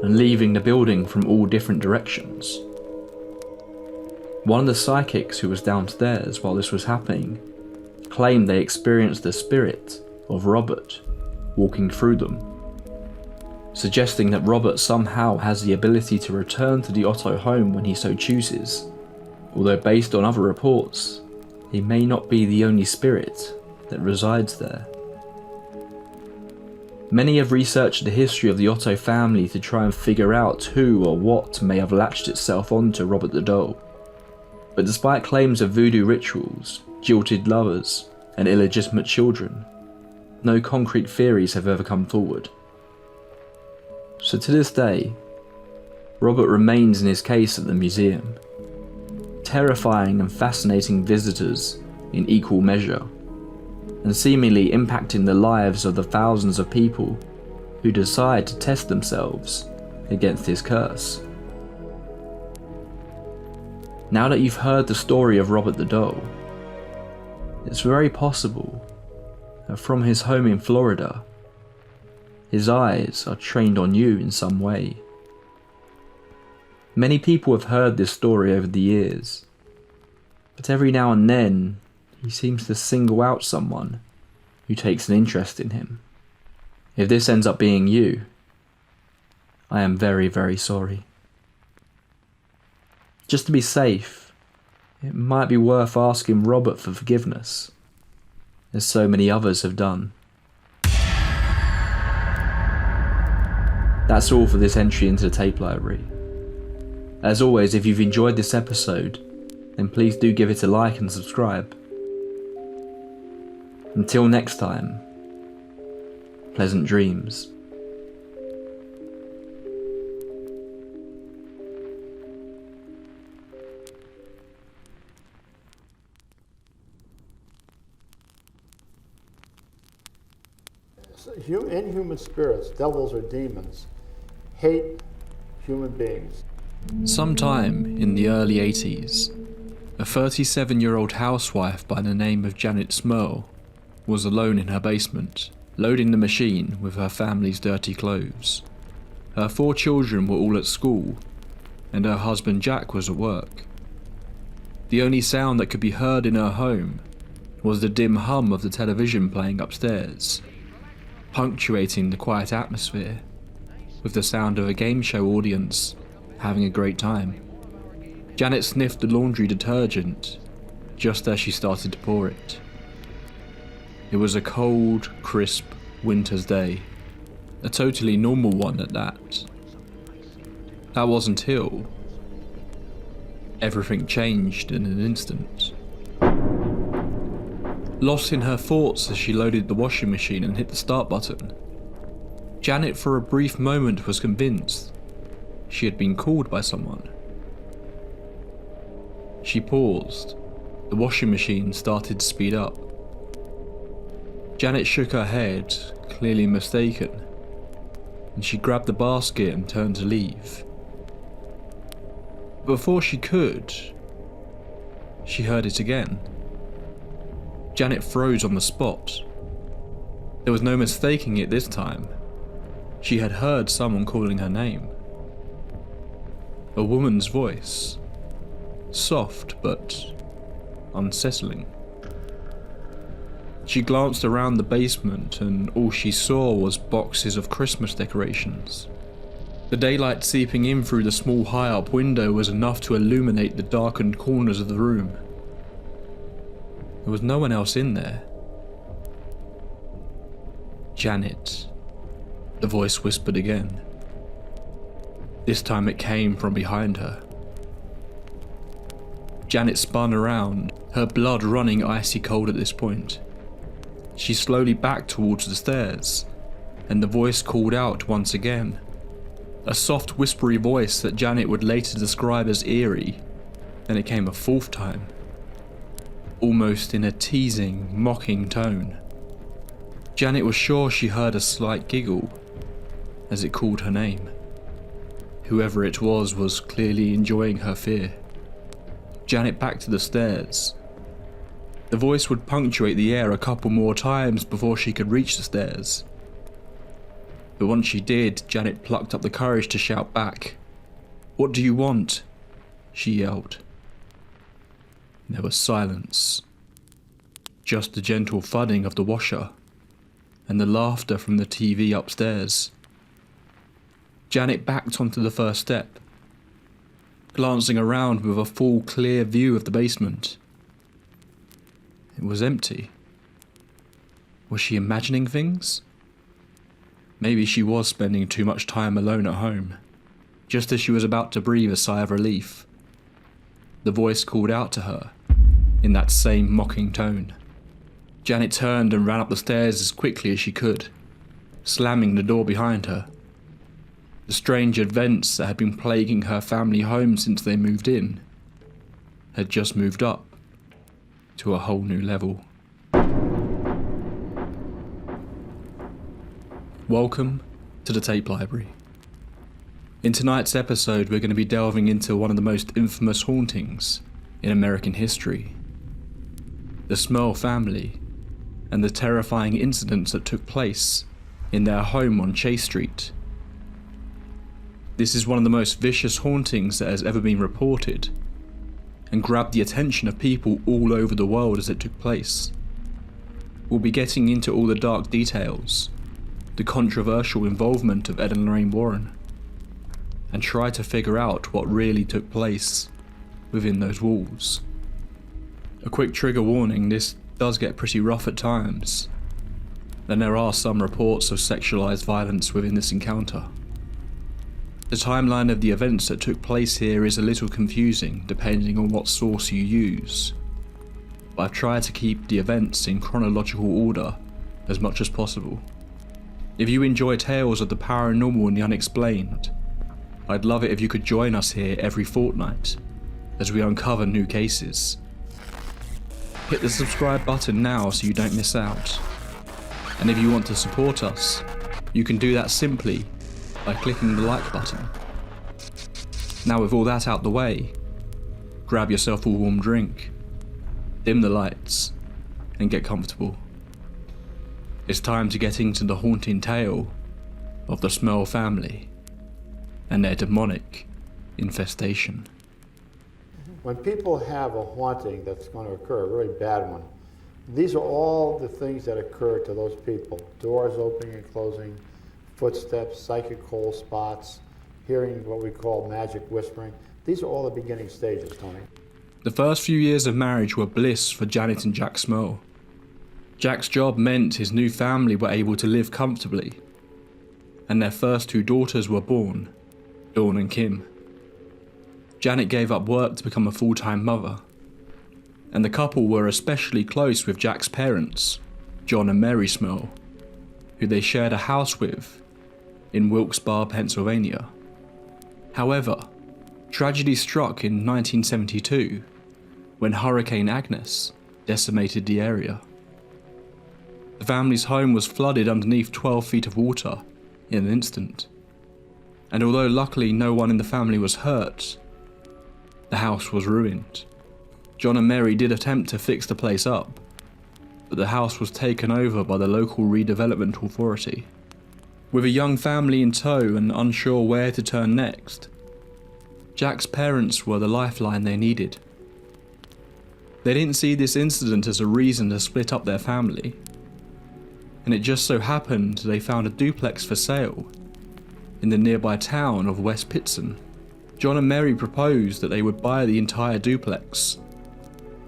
and leaving the building from all different directions. One of the psychics who was downstairs while this was happening claimed they experienced the spirit of Robert walking through them, suggesting that Robert somehow has the ability to return to the Otto home when he so chooses, although based on other reports, he may not be the only spirit that resides there. Many have researched the history of the Otto family to try and figure out who or what may have latched itself onto Robert the doll, but despite claims of voodoo rituals, jilted lovers, and illegitimate children, no concrete theories have ever come forward. So to this day, Robert remains in his case at the museum, terrifying and fascinating visitors in equal measure, and seemingly impacting the lives of the thousands of people who decide to test themselves against this curse. Now that you've heard the story of Robert the Doll, it's very possible that from his home in Florida, his eyes are trained on you in some way. Many people have heard this story over the years, but every now and then he seems to single out someone who takes an interest in him. If this ends up being you, I am very, very sorry. Just to be safe, it might be worth asking Robert for forgiveness, as so many others have done. That's all for this entry into the tape library. As always, if you've enjoyed this episode, then please do give it a like and subscribe. Until next time, pleasant dreams. Inhuman spirits, devils or demons, hate human beings. Sometime in the early 80s, a 37-year-old housewife by the name of Janet Smurl was alone in her basement, loading the machine with her family's dirty clothes. Her 4 children were all at school, and her husband Jack was at work. The only sound that could be heard in her home was the dim hum of the television playing upstairs, punctuating the quiet atmosphere with the sound of a game show audience having a great time. Janet sniffed the laundry detergent just as she started to pour it. It was a cold, crisp winter's day, a totally normal one at that. That was until everything changed in an instant. Lost in her thoughts as she loaded the washing machine and hit the start button, Janet for a brief moment was convinced she had been called by someone. She paused. The washing machine started to speed up. Janet shook her head, clearly mistaken, and she grabbed the basket and turned to leave. Before she could, she heard it again. Janet froze on the spot. There was no mistaking it this time. She had heard someone calling her name. A woman's voice. Soft but unsettling. She glanced around the basement and all she saw was boxes of Christmas decorations. The daylight seeping in through the small high-up window was enough to illuminate the darkened corners of the room. There was no one else in there. Janet, the voice whispered again. This time it came from behind her. Janet spun around, her blood running icy cold at this point. She slowly backed towards the stairs, and the voice called out once again. A soft, whispery voice that Janet would later describe as eerie. Then it came a 4th time, almost in a teasing, mocking tone. Janet was sure she heard a slight giggle as it called her name. Whoever it was clearly enjoying her fear. Janet backed to the stairs. The voice would punctuate the air a couple more times before she could reach the stairs. But once she did, Janet plucked up the courage to shout back. "What do you want?" she yelled. There was silence. Just the gentle thudding of the washer, and the laughter from the TV upstairs. Janet backed onto the first step, glancing around with a full, clear view of the basement. It was empty. Was she imagining things? Maybe she was spending too much time alone at home. Just as she was about to breathe a sigh of relief, the voice called out to her, in that same mocking tone. Janet turned and ran up the stairs as quickly as she could, slamming the door behind her. The strange events that had been plaguing her family home since they moved in had just moved up to a whole new level. Welcome to the Tape Library. In tonight's episode, we're going to be delving into one of the most infamous hauntings in American history. The Smurl family and the terrifying incidents that took place in their home on Chase Street. This is one of the most vicious hauntings that has ever been reported, and grabbed the attention of people all over the world as it took place. We'll be getting into all the dark details, the controversial involvement of Ed and Lorraine Warren, and try to figure out what really took place within those walls. A quick trigger warning, this does get pretty rough at times, and there are some reports of sexualized violence within this encounter. The timeline of the events that took place here is a little confusing depending on what source you use, but I've tried to keep the events in chronological order as much as possible. If you enjoy tales of the paranormal and the unexplained, I'd love it if you could join us here every fortnight as we uncover new cases. Hit the subscribe button now so you don't miss out. And if you want to support us, you can do that simply by clicking the like button. Now with all that out the way, grab yourself a warm drink, dim the lights, and get comfortable. It's time to get into the haunting tale of the Smurl family and their demonic infestation. When people have a haunting that's going to occur, a really bad one, these are all the things that occur to those people. Doors opening and closing, footsteps, psychic cold spots, hearing what we call magic whispering. These are all the beginning stages, Tony. The first few years of marriage were bliss for Janet and Jack Smurl. Jack's job meant his new family were able to live comfortably, and their first two daughters were born, Dawn and Kim. Janet gave up work to become a full-time mother, and the couple were especially close with Jack's parents, John and Mary Smurl, who they shared a house with in Wilkes-Barre, Pennsylvania. However, tragedy struck in 1972 when Hurricane Agnes decimated the area. The family's home was flooded underneath 12 feet of water in an instant, and although luckily no one in the family was hurt, the house was ruined. John and Mary did attempt to fix the place up, but the house was taken over by the local redevelopment authority. With a young family in tow and unsure where to turn next, Jack's parents were the lifeline they needed. They didn't see this incident as a reason to split up their family, and it just so happened they found a duplex for sale in the nearby town of West Pittston. John and Mary proposed that they would buy the entire duplex,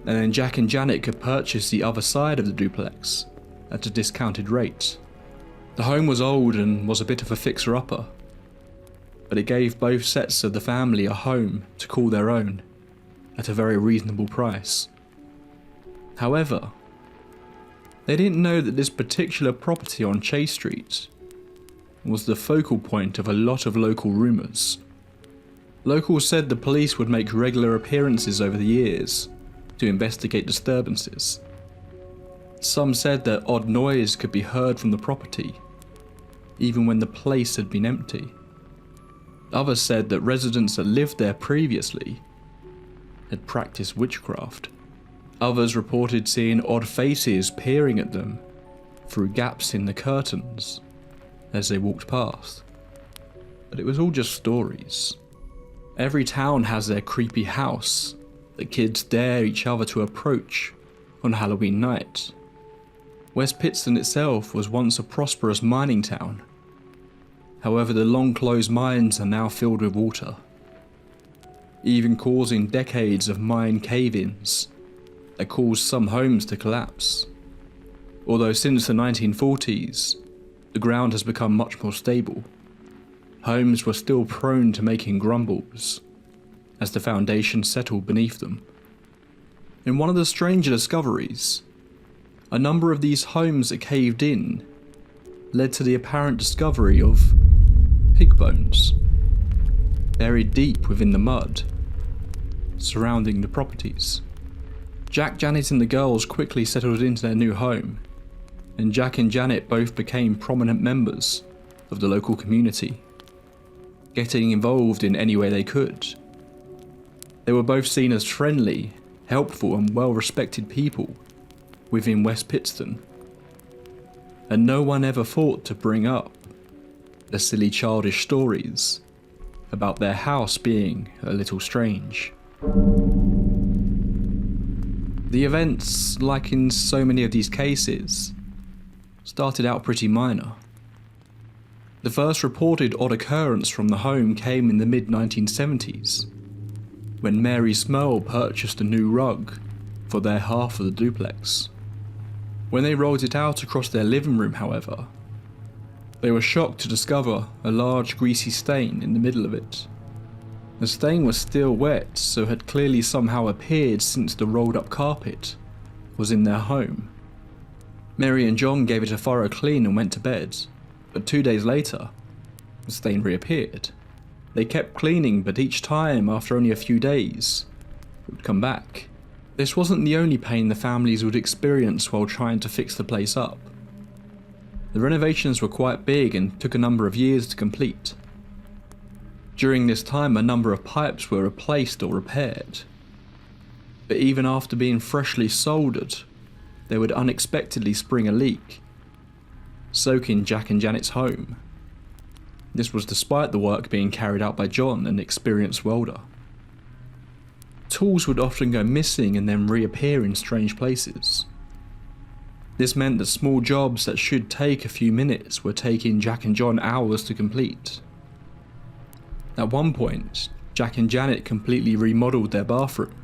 and then Jack and Janet could purchase the other side of the duplex at a discounted rate. The home was old and was a bit of a fixer-upper, but it gave both sets of the family a home to call their own at a very reasonable price. However, they didn't know that this particular property on Chase Street was the focal point of a lot of local rumours. Locals said the police would make regular appearances over the years to investigate disturbances. Some said that odd noise could be heard from the property, even when the place had been empty. Others said that residents that lived there previously had practiced witchcraft. Others reported seeing odd faces peering at them through gaps in the curtains as they walked past. But it was all just stories. Every town has their creepy house that kids dare each other to approach on Halloween night. West Pittston itself was once a prosperous mining town. However, the long-closed mines are now filled with water, even causing decades of mine cave-ins that caused some homes to collapse. Although since the 1940s, the ground has become much more stable, homes were still prone to making grumbles as the foundation settled beneath them. In one of the stranger discoveries, a number of these homes that caved in led to the apparent discovery of pig bones buried deep within the mud, surrounding the properties. Jack, Janet and the girls quickly settled into their new home, and Jack and Janet both became prominent members of the local community, getting involved in any way they could. They were both seen as friendly, helpful and well-respected people within West Pittston, and no one ever thought to bring up the silly childish stories about their house being a little strange. The events, like in so many of these cases, started out pretty minor. The first reported odd occurrence from the home came in the mid-1970s, when Mary Smurl purchased a new rug for their half of the duplex. When they rolled it out across their living room, however, they were shocked to discover a large greasy stain in the middle of it. The stain was still wet, so had clearly somehow appeared since the rolled up carpet was in their home. Mary and John gave it a thorough clean and went to bed, but 2 days later, the stain reappeared. They kept cleaning, but each time, after only a few days, it would come back. This wasn't the only pain the families would experience while trying to fix the place up. The renovations were quite big and took a number of years to complete. During this time, a number of pipes were replaced or repaired. But even after being freshly soldered, they would unexpectedly spring a leak, soaking Jack and Janet's home. This was despite the work being carried out by John, an experienced welder. Tools would often go missing and then reappear in strange places. This meant that small jobs that should take a few minutes were taking Jack and John hours to complete. At one point, Jack and Janet completely remodeled their bathroom.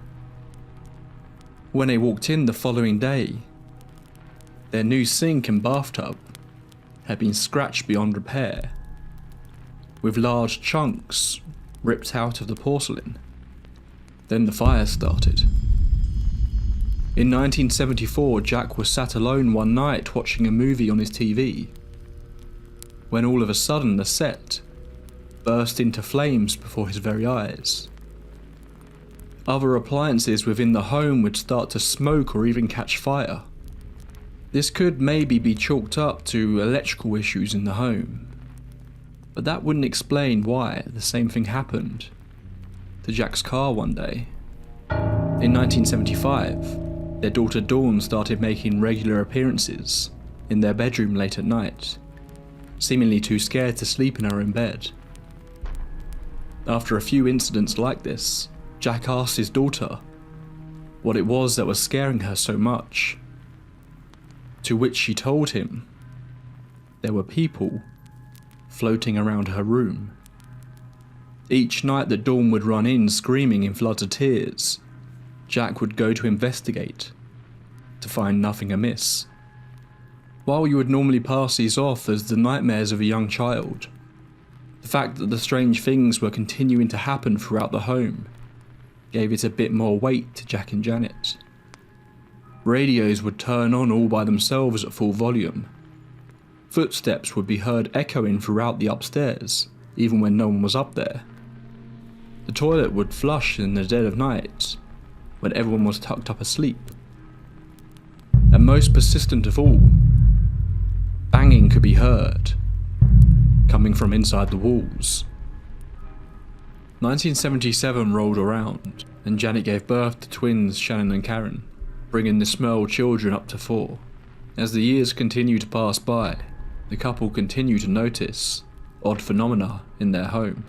When they walked in the following day, their new sink and bathtub had been scratched beyond repair, with large chunks ripped out of the porcelain. Then the fire started. In 1974, Jack was sat alone one night watching a movie on his TV, when all of a sudden the set burst into flames before his very eyes. Other appliances within the home would start to smoke or even catch fire. This could maybe be chalked up to electrical issues in the home, but that wouldn't explain why the same thing happened to Jack's car one day. In 1975, their daughter Dawn started making regular appearances in their bedroom late at night, seemingly too scared to sleep in her own bed. After a few incidents like this, Jack asked his daughter what it was that was scaring her so much, to which she told him there were people floating around her room. Each night that Dawn would run in screaming in floods of tears, Jack would go to investigate, to find nothing amiss. While you would normally pass these off as the nightmares of a young child, the fact that the strange things were continuing to happen throughout the home gave it a bit more weight to Jack and Janet. Radios would turn on all by themselves at full volume. Footsteps would be heard echoing throughout the upstairs, even when no one was up there. The toilet would flush in the dead of night, when everyone was tucked up asleep. And most persistent of all, banging could be heard, coming from inside the walls. 1977 rolled around, and Janet gave birth to twins Shannon and Karen, bringing the Smurl children up to 4. As the years continued to pass by, the couple continued to notice odd phenomena in their home.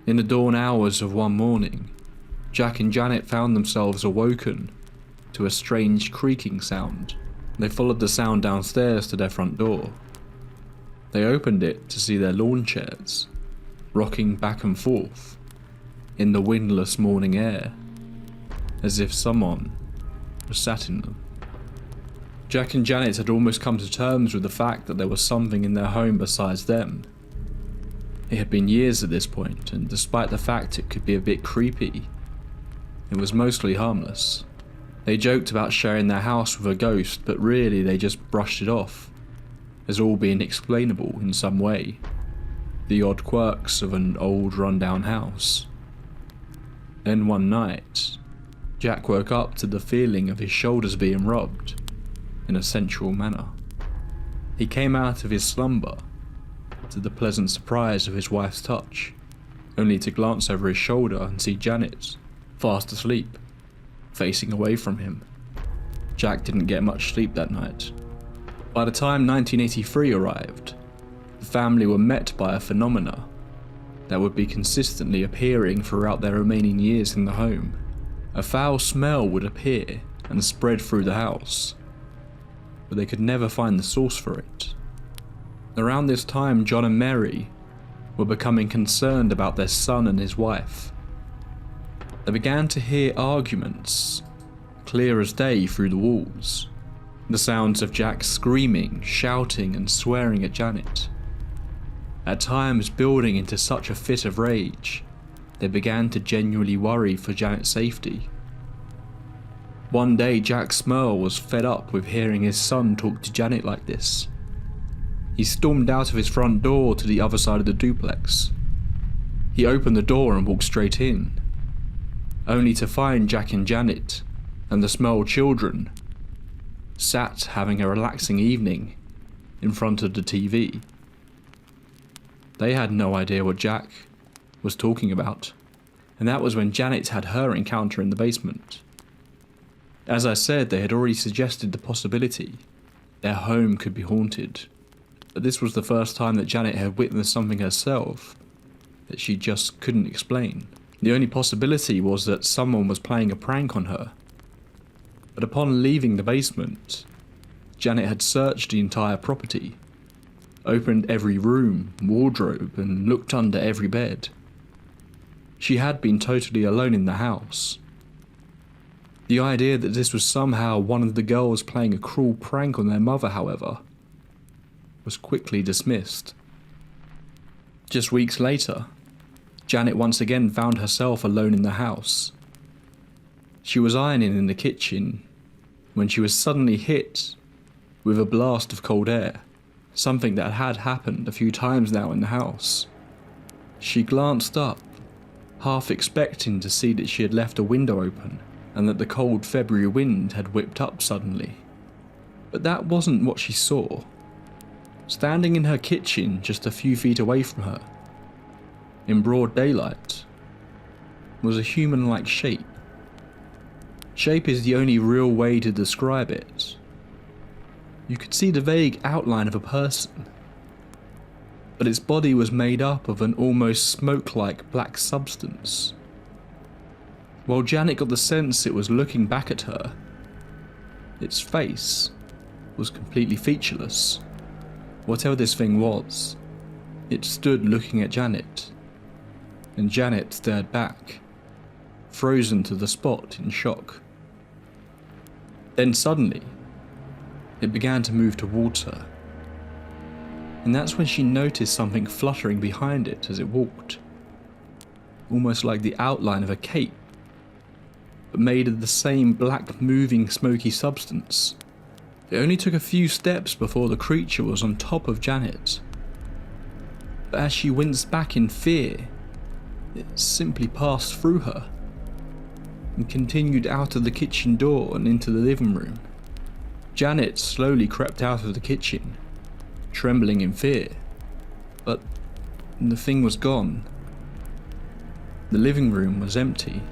In the dawn hours of one morning, Jack and Janet found themselves awoken to a strange creaking sound. They followed the sound downstairs to their front door. They opened it to see their lawn chairs rocking back and forth in the windless morning air, as if someone was sat in them. Jack and Janet had almost come to terms with the fact that there was something in their home besides them. It had been years at this point, and despite the fact it could be a bit creepy, it was mostly harmless. They joked about sharing their house with a ghost, but really they just brushed it off as all being explainable in some way. The odd quirks of an old rundown house. Then one night, Jack woke up to the feeling of his shoulders being rubbed in a sensual manner. He came out of his slumber to the pleasant surprise of his wife's touch, only to glance over his shoulder and see Janet, fast asleep, facing away from him. Jack didn't get much sleep that night. By the time 1983 arrived, the family were met by a phenomena that would be consistently appearing throughout their remaining years in the home. A foul smell would appear and spread through the house, but they could never find the source for it. Around this time, John and Mary were becoming concerned about their son and his wife. They began to hear arguments, clear as day through the walls. The sounds of Jack screaming, shouting and swearing at Janet. At times building into such a fit of rage, they began to genuinely worry for Janet's safety. One day Jack Smurl was fed up with hearing his son talk to Janet like this. He stormed out of his front door to the other side of the duplex. He opened the door and walked straight in, only to find Jack and Janet and the Smurl children sat having a relaxing evening in front of the TV. They had no idea what Jack was talking about, and that was when Janet had her encounter in the basement. As I said, they had already suggested the possibility their home could be haunted, but this was the first time that Janet had witnessed something herself that she just couldn't explain. The only possibility was that someone was playing a prank on her. But upon leaving the basement, Janet had searched the entire property, opened every room, wardrobe, and looked under every bed. She had been totally alone in the house. The idea that this was somehow one of the girls playing a cruel prank on their mother, however, was quickly dismissed. Just weeks later, Janet once again found herself alone in the house. She was ironing in the kitchen when she was suddenly hit with a blast of cold air, something that had happened a few times now in the house. She glanced up, half expecting to see that she had left a window open and that the cold February wind had whipped up suddenly. But that wasn't what she saw. Standing in her kitchen just a few feet away from her, in broad daylight, was a human-like shape. Shape is the only real way to describe it. You could see the vague outline of a person, but its body was made up of an almost smoke-like black substance. While Janet got the sense it was looking back at her, its face was completely featureless. Whatever this thing was, it stood looking at Janet, and Janet stared back, frozen to the spot in shock. Then suddenly, it began to move towards her, and that's when she noticed something fluttering behind it as it walked, almost like the outline of a cape, but made of the same black moving smoky substance. It only took a few steps before the creature was on top of Janet, but as she winced back in fear, it simply passed through her and continued out of the kitchen door and into the living room. Janet slowly crept out of the kitchen, trembling in fear, but the thing was gone. The living room was empty.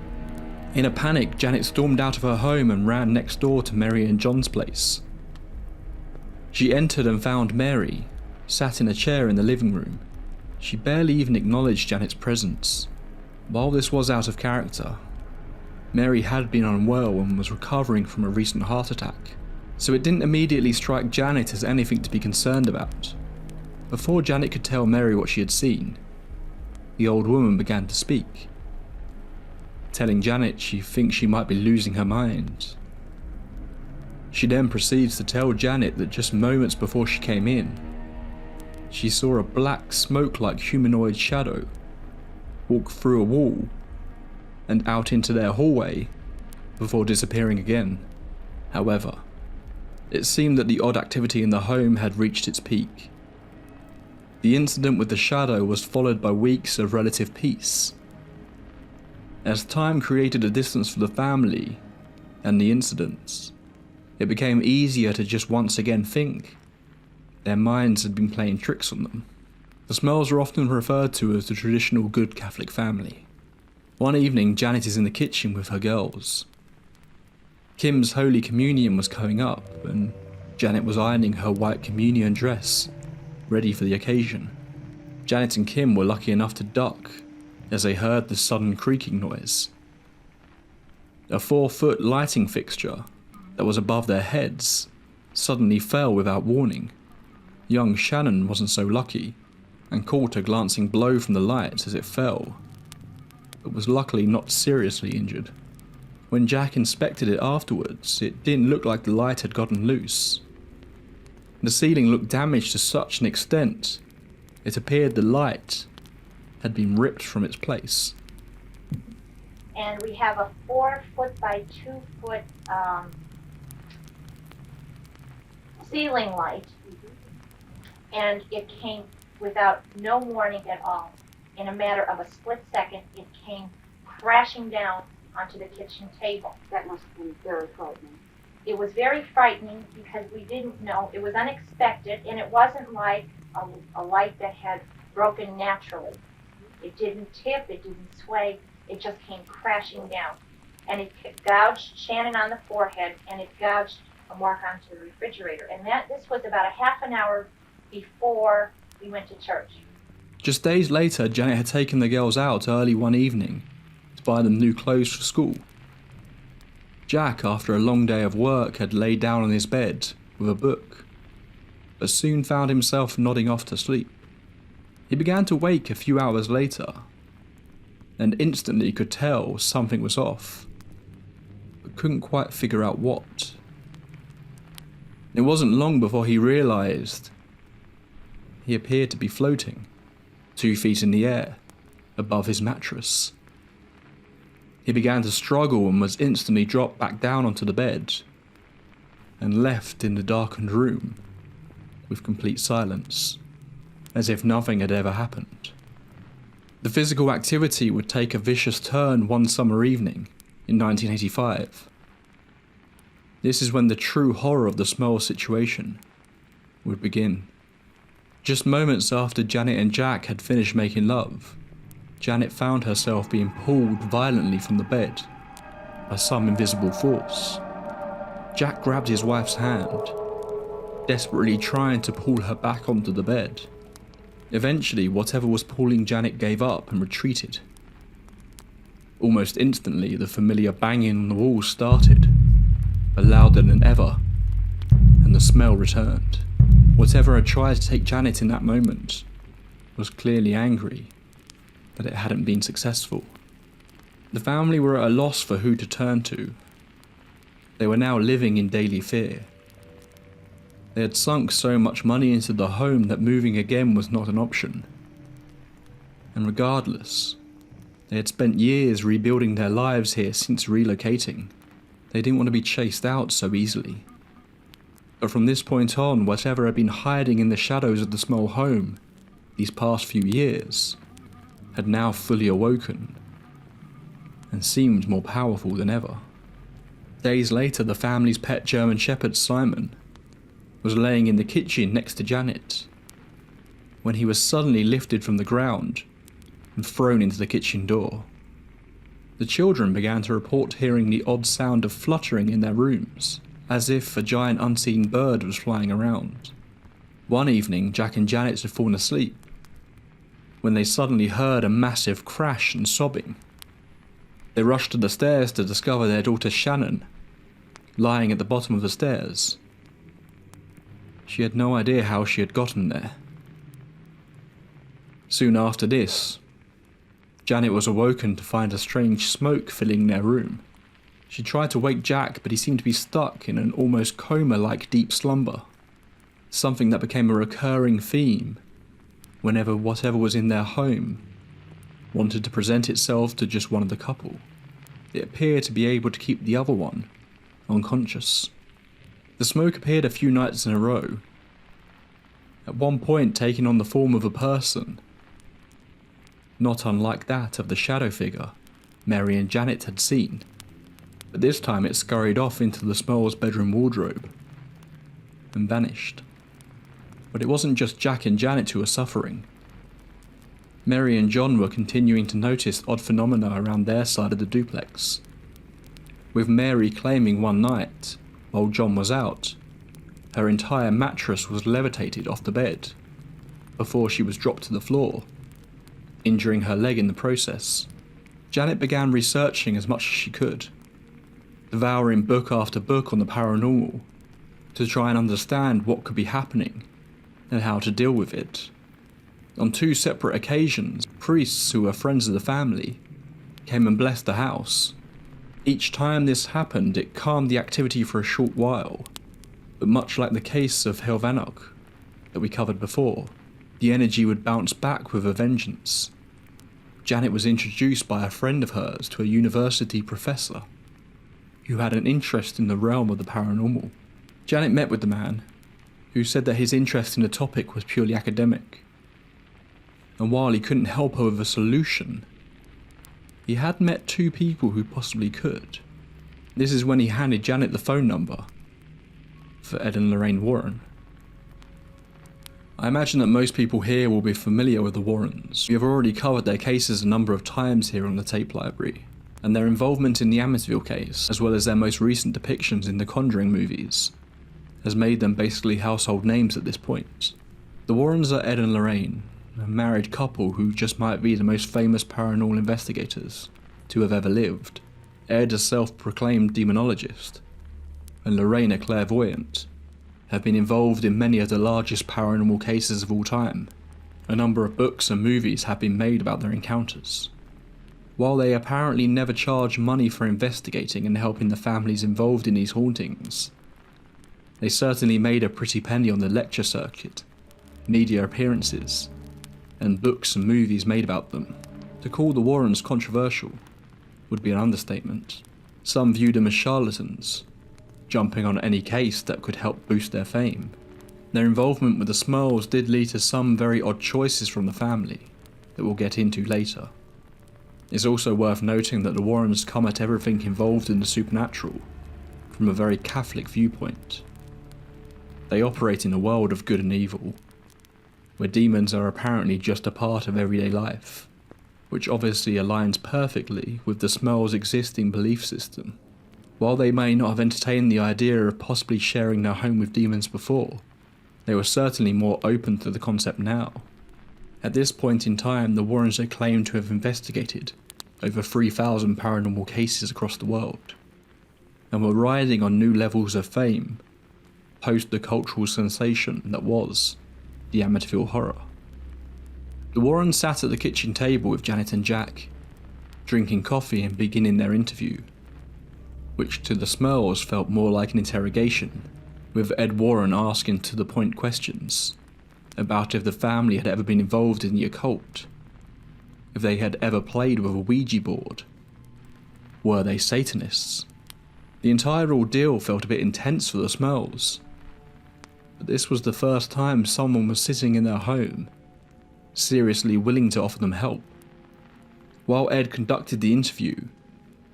In a panic, Janet stormed out of her home and ran next door to Mary and John's place. She entered and found Mary sat in a chair in the living room. She barely even acknowledged Janet's presence. While this was out of character, Mary had been unwell and was recovering from a recent heart attack, so it didn't immediately strike Janet as anything to be concerned about. Before Janet could tell Mary what she had seen, the old woman began to speak, telling Janet she thinks she might be losing her mind. She then proceeds to tell Janet that just moments before she came in, she saw a black smoke-like humanoid shadow walk through a wall and out into their hallway before disappearing again. However, it seemed that the odd activity in the home had reached its peak. The incident with the shadow was followed by weeks of relative peace. As time created a distance for the family and the incidents, it became easier to just once again think their minds had been playing tricks on them. The smells are often referred to as the traditional good Catholic family. One evening, Janet is in the kitchen with her girls. Kim's Holy Communion was coming up, and Janet was ironing her white communion dress, ready for the occasion. Janet and Kim were lucky enough to duck as they heard the sudden creaking noise. A 4-foot lighting fixture that was above their heads suddenly fell without warning. Young Shannon wasn't so lucky and caught a glancing blow from the light as it fell, but was luckily not seriously injured. When Jack inspected it afterwards, it didn't look like the light had gotten loose. The ceiling looked damaged to such an extent, it appeared the light had been ripped from its place. And we have a 4-foot by 2-foot ceiling light, and it came without no warning at all. In a matter of a split second, it came crashing down onto the kitchen table. That must have been very frightening. It was very frightening because we didn't know, it was unexpected, and it wasn't like a light that had broken naturally. It didn't tip, it didn't sway, it just came crashing down. And it gouged Shannon on the forehead, and it gouged a mark onto the refrigerator. And this was about a half an hour before we went to church. Just days later, Janet had taken the girls out early one evening to buy them new clothes for school. Jack, after a long day of work, had laid down on his bed with a book, but soon found himself nodding off to sleep. He began to wake a few hours later, and instantly could tell something was off, but couldn't quite figure out what. It wasn't long before he realised he appeared to be floating 2 feet in the air above his mattress. He began to struggle and was instantly dropped back down onto the bed and left in the darkened room with complete silence, as if nothing had ever happened. The physical activity would take a vicious turn one summer evening in 1985. This is when the true horror of the smell situation would begin. Just moments after Janet and Jack had finished making love, Janet found herself being pulled violently from the bed by some invisible force. Jack grabbed his wife's hand, desperately trying to pull her back onto the bed. Eventually, whatever was pulling Janet gave up and retreated. Almost instantly, the familiar banging on the walls started, but louder than ever, and the smell returned. Whatever had tried to take Janet in that moment was clearly angry that it hadn't been successful. The family were at a loss for who to turn to. They were now living in daily fear. They had sunk so much money into the home that moving again was not an option. And regardless, they had spent years rebuilding their lives here since relocating. They didn't want to be chased out so easily. But from this point on, whatever had been hiding in the shadows of the small home these past few years had now fully awoken and seemed more powerful than ever. Days later, the family's pet German Shepherd, Simon, was laying in the kitchen next to Janet when he was suddenly lifted from the ground and thrown into the kitchen door. The children began to report hearing the odd sound of fluttering in their rooms, as if a giant unseen bird was flying around. One evening, Jack and Janet had fallen asleep when they suddenly heard a massive crash and sobbing. They rushed to the stairs to discover their daughter Shannon lying at the bottom of the stairs. She had no idea how she had gotten there. Soon after this, Janet was awoken to find a strange smoke filling their room. She tried to wake Jack, but he seemed to be stuck in an almost coma-like deep slumber, something that became a recurring theme whenever whatever was in their home wanted to present itself to just one of the couple. It appeared to be able to keep the other one unconscious. The smoke appeared a few nights in a row, at one point taking on the form of a person, not unlike that of the shadow figure Mary and Janet had seen, but this time it scurried off into the Smells' bedroom wardrobe and vanished. But it wasn't just Jack and Janet who were suffering. Mary and John were continuing to notice odd phenomena around their side of the duplex, with Mary claiming one night, while John was out, her entire mattress was levitated off the bed before she was dropped to the floor, injuring her leg in the process. Janet began researching as much as she could, devouring book after book on the paranormal to try and understand what could be happening and how to deal with it. On 2 separate occasions, priests who were friends of the family came and blessed the house. Each time this happened, it calmed the activity for a short while, but much like the case of Helvanok that we covered before, the energy would bounce back with a vengeance. Janet was introduced by a friend of hers to a university professor who had an interest in the realm of the paranormal. Janet met with the man, who said that his interest in the topic was purely academic, and while he couldn't help her with a solution, he had met 2 people who possibly could. This is when he handed Janet the phone number for Ed and Lorraine Warren. I imagine that most people here will be familiar with the Warrens. We have already covered their cases a number of times here on the tape library, and their involvement in the Amityville case, as well as their most recent depictions in the Conjuring movies, has made them basically household names at this point. The Warrens are Ed and Lorraine, a married couple who just might be the most famous paranormal investigators to have ever lived. Ed, a self-proclaimed demonologist, and Lorraine, a clairvoyant, have been involved in many of the largest paranormal cases of all time. A number of books and movies have been made about their encounters. While they apparently never charge money for investigating and helping the families involved in these hauntings, they certainly made a pretty penny on the lecture circuit, media appearances, and books and movies made about them. To call the Warrens controversial would be an understatement. Some viewed them as charlatans, jumping on any case that could help boost their fame. Their involvement with the Smells did lead to some very odd choices from the family that we'll get into later. It's also worth noting that the Warrens come at everything involved in the supernatural from a very Catholic viewpoint. They operate in a world of good and evil, where demons are apparently just a part of everyday life, which obviously aligns perfectly with the Smells' existing belief system. While they may not have entertained the idea of possibly sharing their home with demons before, they were certainly more open to the concept now. At this point in time, the Warrens are claimed to have investigated over 3,000 paranormal cases across the world, and were riding on new levels of fame post the cultural sensation that was the Amityville Horror. The Warrens sat at the kitchen table with Janet and Jack, drinking coffee and beginning their interview, which to the Smells felt more like an interrogation, with Ed Warren asking to-the-point questions about if the family had ever been involved in the occult, if they had ever played with a Ouija board, were they Satanists. The entire ordeal felt a bit intense for the Smells, but this was the first time someone was sitting in their home, seriously willing to offer them help. While Ed conducted the interview,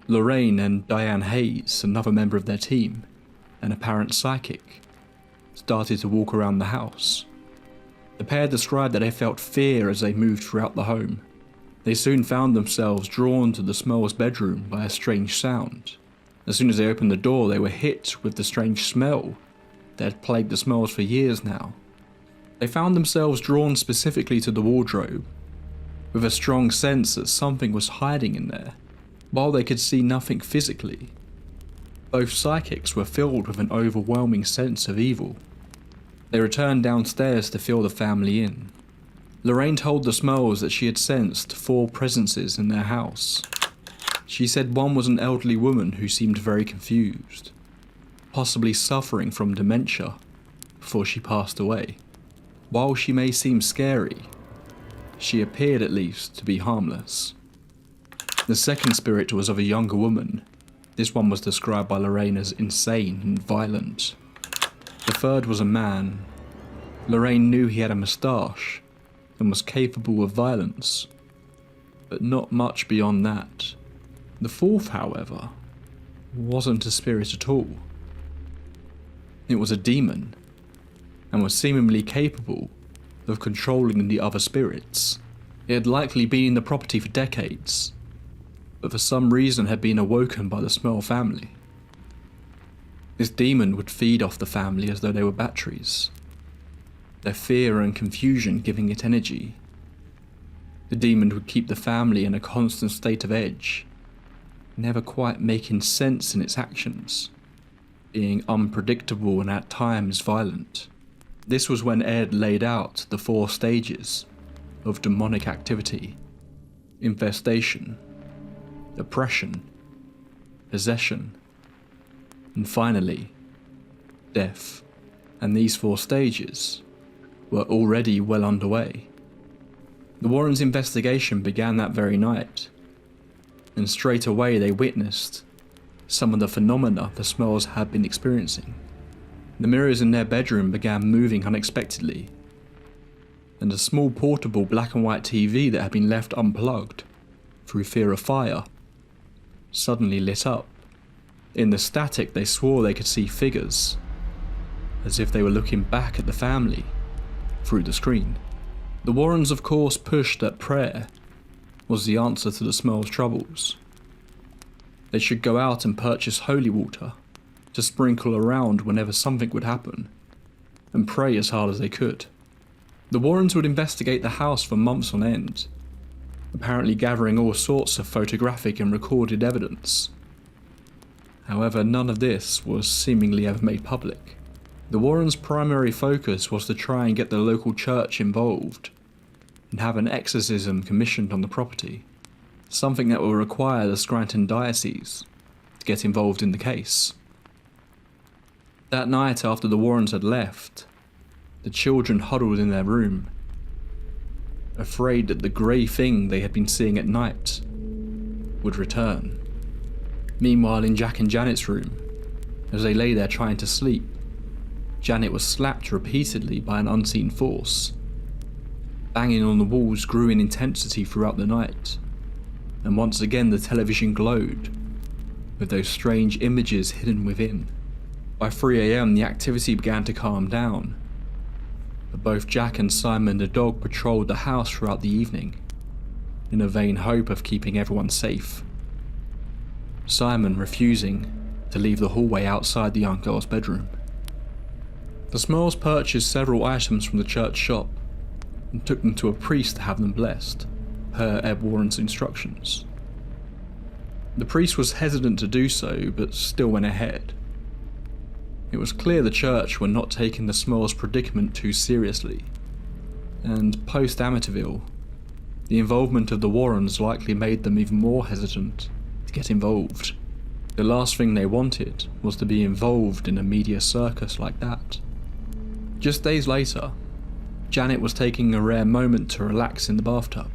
Lorraine and Diane Hayes, another member of their team, an apparent psychic, started to walk around the house. The pair described that they felt fear as they moved throughout the home. They soon found themselves drawn to the Smells' bedroom by a strange sound. As soon as they opened the door, they were hit with the strange smell that had plagued the Smells for years now. They found themselves drawn specifically to the wardrobe, with a strong sense that something was hiding in there. While they could see nothing physically, both psychics were filled with an overwhelming sense of evil. They returned downstairs to fill the family in. Lorraine told the Smells that she had sensed 4 presences in their house. She said one was an elderly woman who seemed very confused, possibly suffering from dementia before she passed away. While she may seem scary, she appeared at least to be harmless. The second spirit was of a younger woman. This one was described by Lorraine as insane and violent. The third was a man. Lorraine knew he had a moustache and was capable of violence, but not much beyond that. The fourth, however, wasn't a spirit at all. It was a demon, and was seemingly capable of controlling the other spirits. It had likely been in the property for decades, but for some reason had been awoken by the Smell family. This demon would feed off the family as though they were batteries, their fear and confusion giving it energy. The demon would keep the family in a constant state of edge, never quite making sense in its actions, being unpredictable and at times violent. This was when Ed laid out the 4 stages of demonic activity: infestation, oppression, possession, and finally, death. And these 4 stages were already well underway. The Warrens' investigation began that very night, and straight away they witnessed some of the phenomena the Smells had been experiencing. The mirrors in their bedroom began moving unexpectedly, and a small portable black and white TV that had been left unplugged through fear of fire suddenly lit up. In the static they swore they could see figures, as if they were looking back at the family through the screen. The Warrens of course pushed that prayer was the answer to the Smells' troubles. They should go out and purchase holy water to sprinkle around whenever something would happen, and pray as hard as they could. The Warrens would investigate the house for months on end, apparently gathering all sorts of photographic and recorded evidence. However, none of this was seemingly ever made public. The Warrens' primary focus was to try and get the local church involved and have an exorcism commissioned on the property, something that will require the Scranton Diocese to get involved in the case. That night after the Warrens had left, the children huddled in their room, afraid that the grey thing they had been seeing at night would return. Meanwhile, in Jack and Janet's room, as they lay there trying to sleep, Janet was slapped repeatedly by an unseen force. Banging on the walls grew in intensity throughout the night, and once again the television glowed, with those strange images hidden within. By 3 AM the activity began to calm down, but both Jack and Simon the dog patrolled the house throughout the evening, in a vain hope of keeping everyone safe. Simon refusing to leave the hallway outside the young girl's bedroom. The Smells purchased several items from the church shop and took them to a priest to have them blessed, per Ed Warren's instructions. The priest was hesitant to do so, but still went ahead. It was clear the church were not taking the Smells' predicament too seriously, and post-Amityville, the involvement of the Warrens likely made them even more hesitant to get involved. The last thing they wanted was to be involved in a media circus like that. Just days later, Janet was taking a rare moment to relax in the bathtub.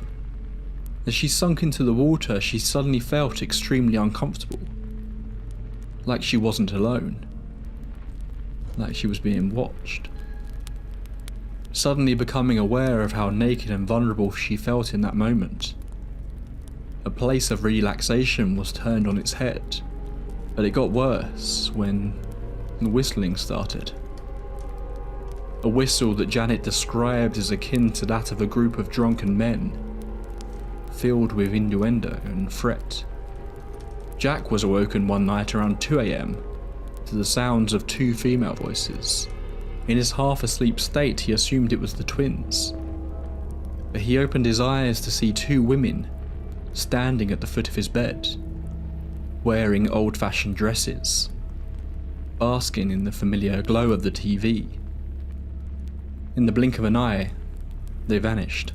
As she sunk into the water, she suddenly felt extremely uncomfortable, like she wasn't alone, like she was being watched. Suddenly becoming aware of how naked and vulnerable she felt in that moment, a place of relaxation was turned on its head, but it got worse when the whistling started. A whistle that Janet described as akin to that of a group of drunken men, filled with innuendo and threat. Jack was awoken one night around 2 AM to the sounds of 2 female voices. In his half-asleep state, he assumed it was the twins, but he opened his eyes to see 2 women standing at the foot of his bed, wearing old-fashioned dresses, basking in the familiar glow of the TV. In the blink of an eye, they vanished.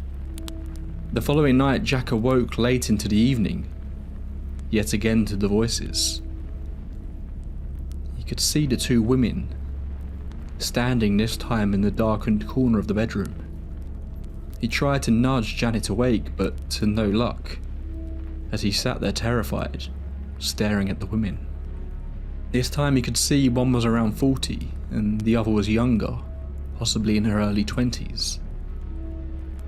The following night, Jack awoke late into the evening, yet again to the voices. He could see the 2 women, standing this time in the darkened corner of the bedroom. He tried to nudge Janet awake, but to no luck, as he sat there terrified, staring at the women. This time he could see one was around 40, and the other was younger, possibly in her early 20s.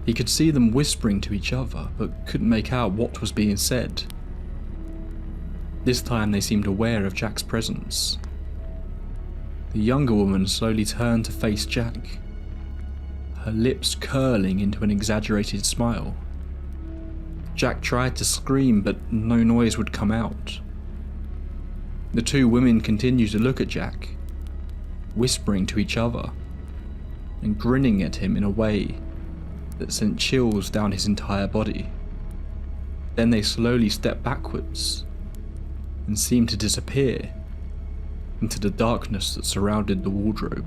He could see them whispering to each other, but couldn't make out what was being said. This time they seemed aware of Jack's presence. The younger woman slowly turned to face Jack, her lips curling into an exaggerated smile. Jack tried to scream, but no noise would come out. The two women continued to look at Jack, whispering to each other and grinning at him in a way that sent chills down his entire body. Then they slowly stepped backwards and seemed to disappear into the darkness that surrounded the wardrobe.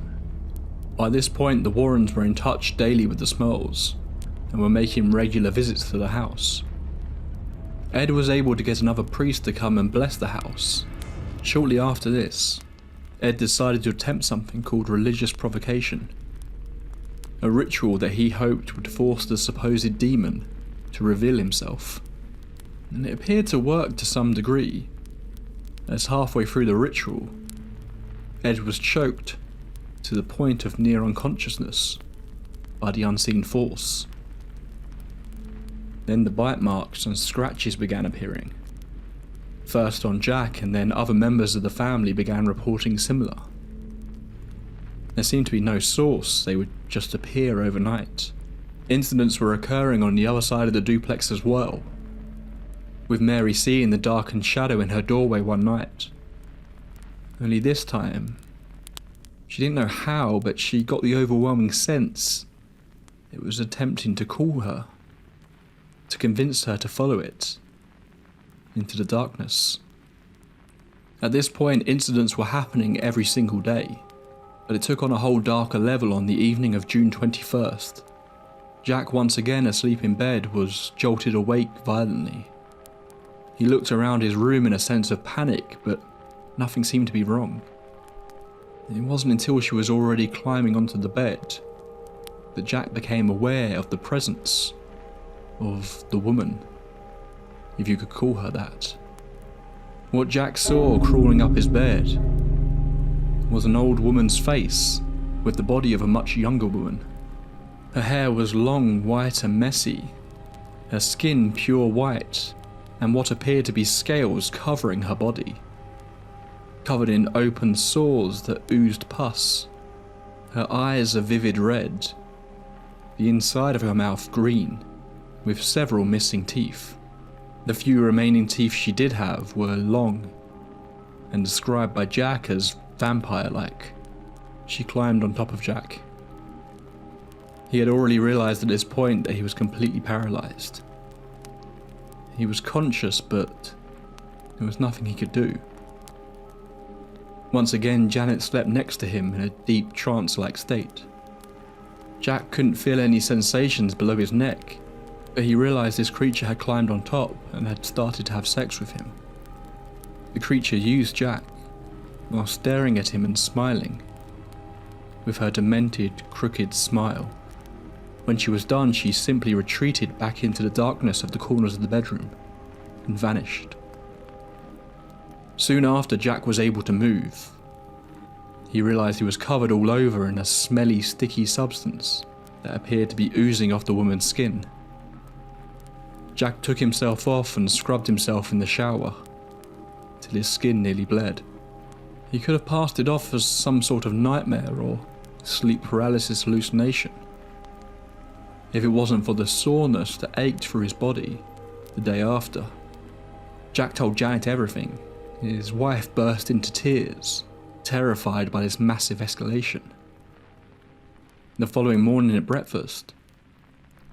By this point, the Warrens were in touch daily with the Smells and were making regular visits to the house. Ed was able to get another priest to come and bless the house. Shortly after this, Ed decided to attempt something called religious provocation, a ritual that he hoped would force the supposed demon to reveal himself. And it appeared to work to some degree, as halfway through the ritual, Ed was choked to the point of near unconsciousness by the unseen force. Then the bite marks and scratches began appearing. First on Jack, and then other members of the family began reporting similar. There seemed to be no source, they would just appear overnight. Incidents were occurring on the other side of the duplex as well, with Mary seeing the darkened shadow in her doorway one night. Only this time, she didn't know how, but she got the overwhelming sense it was attempting to call her, to convince her to follow it into the darkness. At this point, incidents were happening every single day, but it took on a whole darker level on the evening of June 21st. Jack, once again asleep in bed, was jolted awake violently. He looked around his room in a sense of panic, but nothing seemed to be wrong. It wasn't until she was already climbing onto the bed that Jack became aware of the presence of the woman, if you could call her that. What Jack saw crawling up his bed was an old woman's face with the body of a much younger woman. Her hair was long, white and messy, her skin pure white, and what appeared to be scales covering her body, covered in open sores that oozed pus. Her eyes a vivid red, the inside of her mouth green, with several missing teeth. The few remaining teeth she did have were long, and described by Jack as vampire-like. She climbed on top of Jack. He had already realized at this point that he was completely paralyzed. He was conscious, but there was nothing he could do. Once again, Janet slept next to him in a deep trance-like state. Jack couldn't feel any sensations below his neck, but he realized this creature had climbed on top and had started to have sex with him. The creature used Jack while staring at him and smiling, with her demented, crooked smile. When she was done, she simply retreated back into the darkness of the corners of the bedroom and vanished. Soon after Jack was able to move, he realized he was covered all over in a smelly, sticky substance that appeared to be oozing off the woman's skin. Jack took himself off and scrubbed himself in the shower till his skin nearly bled. He could have passed it off as some sort of nightmare or sleep paralysis hallucination, if it wasn't for the soreness that ached through his body the day after. Jack told Janet everything. His wife burst into tears, terrified by this massive escalation. The following morning at breakfast,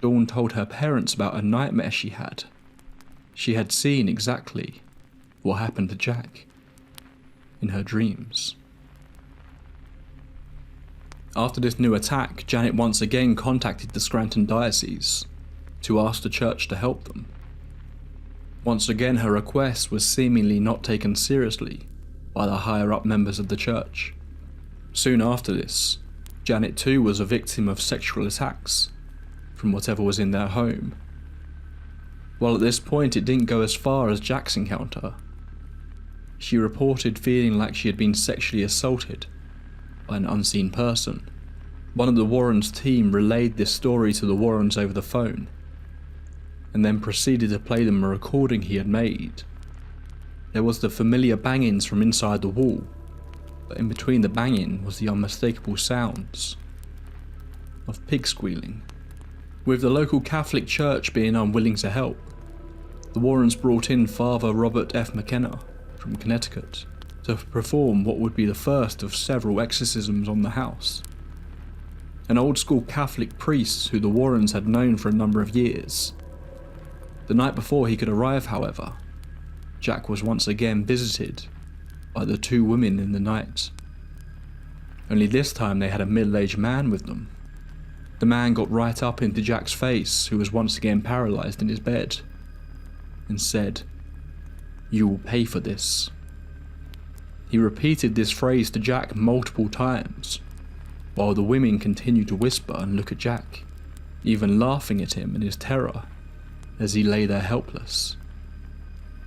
Dawn told her parents about a nightmare she had. She had seen exactly what happened to Jack in her dreams. After this new attack, Janet once again contacted the Scranton Diocese to ask the church to help them. Once again, her request was seemingly not taken seriously by the higher-up members of the church. Soon after this, Janet too was a victim of sexual attacks from whatever was in their home. While at this point it didn't go as far as Jack's encounter, she reported feeling like she had been sexually assaulted by an unseen person. One of the Warrens' team relayed this story to the Warrens over the phone, and then proceeded to play them a recording he had made, There was the familiar bangings from inside the wall, but in between the banging was the unmistakable sounds of pig squealing. With the local Catholic Church being unwilling to help, the Warrens brought in Father Robert F. McKenna from Connecticut to perform what would be the first of several exorcisms on the house. An old-school Catholic priest who the Warrens had known for a number of years. The night before he could arrive, however, Jack was once again visited by the two women in the night. Only this time they had a middle-aged man with them. The man got right up into Jack's face, who was once again paralysed in his bed, and said, "You will pay for this." He repeated this phrase to Jack multiple times, while the women continued to whisper and look at Jack, even laughing at him in his terror as he lay there helpless,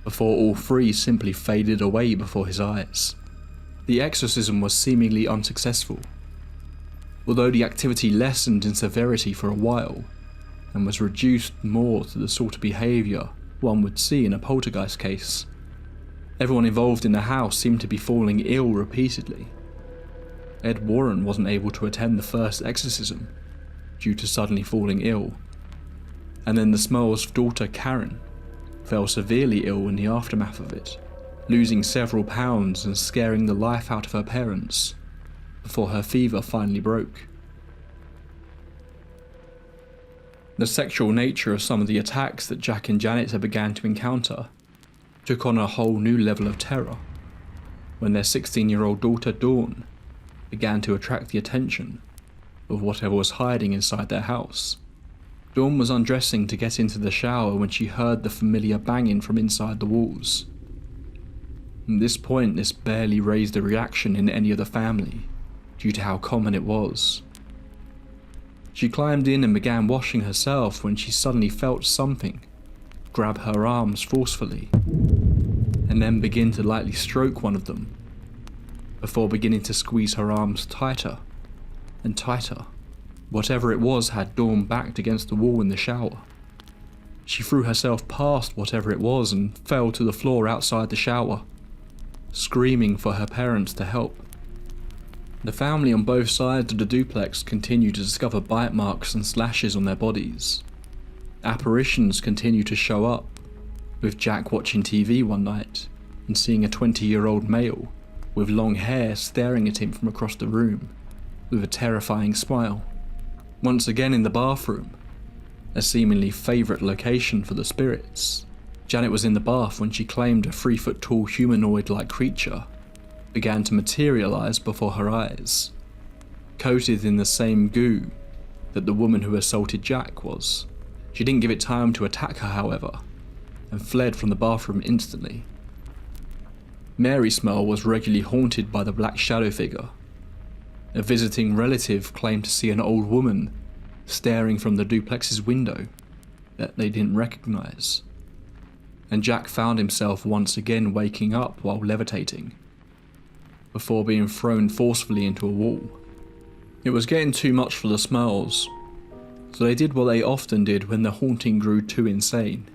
before all three simply faded away before his eyes. The exorcism was seemingly unsuccessful, although the activity lessened in severity for a while and was reduced more to the sort of behaviour one would see in a poltergeist case. Everyone involved in the house seemed to be falling ill repeatedly. Ed Warren wasn't able to attend the first exorcism due to suddenly falling ill, and then the Smurls' daughter Karen fell severely ill in the aftermath of it, losing several pounds and scaring the life out of her parents before her fever finally broke. The sexual nature of some of the attacks that Jack and Janet had began to encounter took on a whole new level of terror when their 16-year-old daughter Dawn began to attract the attention of whatever was hiding inside their house. Dawn was undressing to get into the shower when she heard the familiar banging from inside the walls. At this point, this barely raised a reaction in any of the family due to how common it was. She climbed in and began washing herself when she suddenly felt something grab her arms forcefully and then begin to lightly stroke one of them before beginning to squeeze her arms tighter and tighter. Whatever it was had Dawn backed against the wall in the shower. She threw herself past whatever it was and fell to the floor outside the shower, screaming for her parents to help. The family on both sides of the duplex continued to discover bite marks and slashes on their bodies. Apparitions continued to show up, with Jack watching TV one night and seeing a 20-year-old male with long hair staring at him from across the room with a terrifying smile. Once again in the bathroom, a seemingly favourite location for the spirits, Janet was in the bath when she claimed a 3-foot-tall humanoid-like creature began to materialise before her eyes, coated in the same goo that the woman who assaulted Jack was. She didn't give it time to attack her, however, and fled from the bathroom instantly. Mary Smurl was regularly haunted by the black shadow figure. A visiting relative claimed to see an old woman staring from the duplex's window that they didn't recognise, and Jack found himself once again waking up while levitating, before being thrown forcefully into a wall. It was getting too much for the Smurls, so they did what they often did when the haunting grew too insane.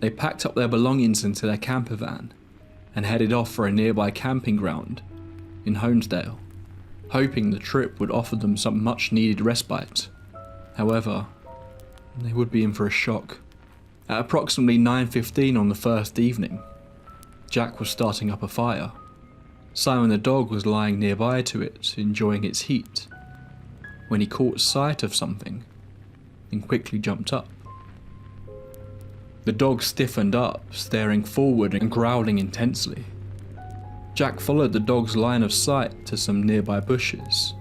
They packed up their belongings into their camper van and headed off for a nearby camping ground in Honesdale, hoping the trip would offer them some much needed respite. However, they would be in for a shock. At approximately 9:15 on the first evening, Jack was starting up a fire. Simon the dog was lying nearby to it, enjoying its heat, when he caught sight of something and quickly jumped up. The dog stiffened up, staring forward and growling intensely. Jack followed the dog's line of sight to some nearby bushes,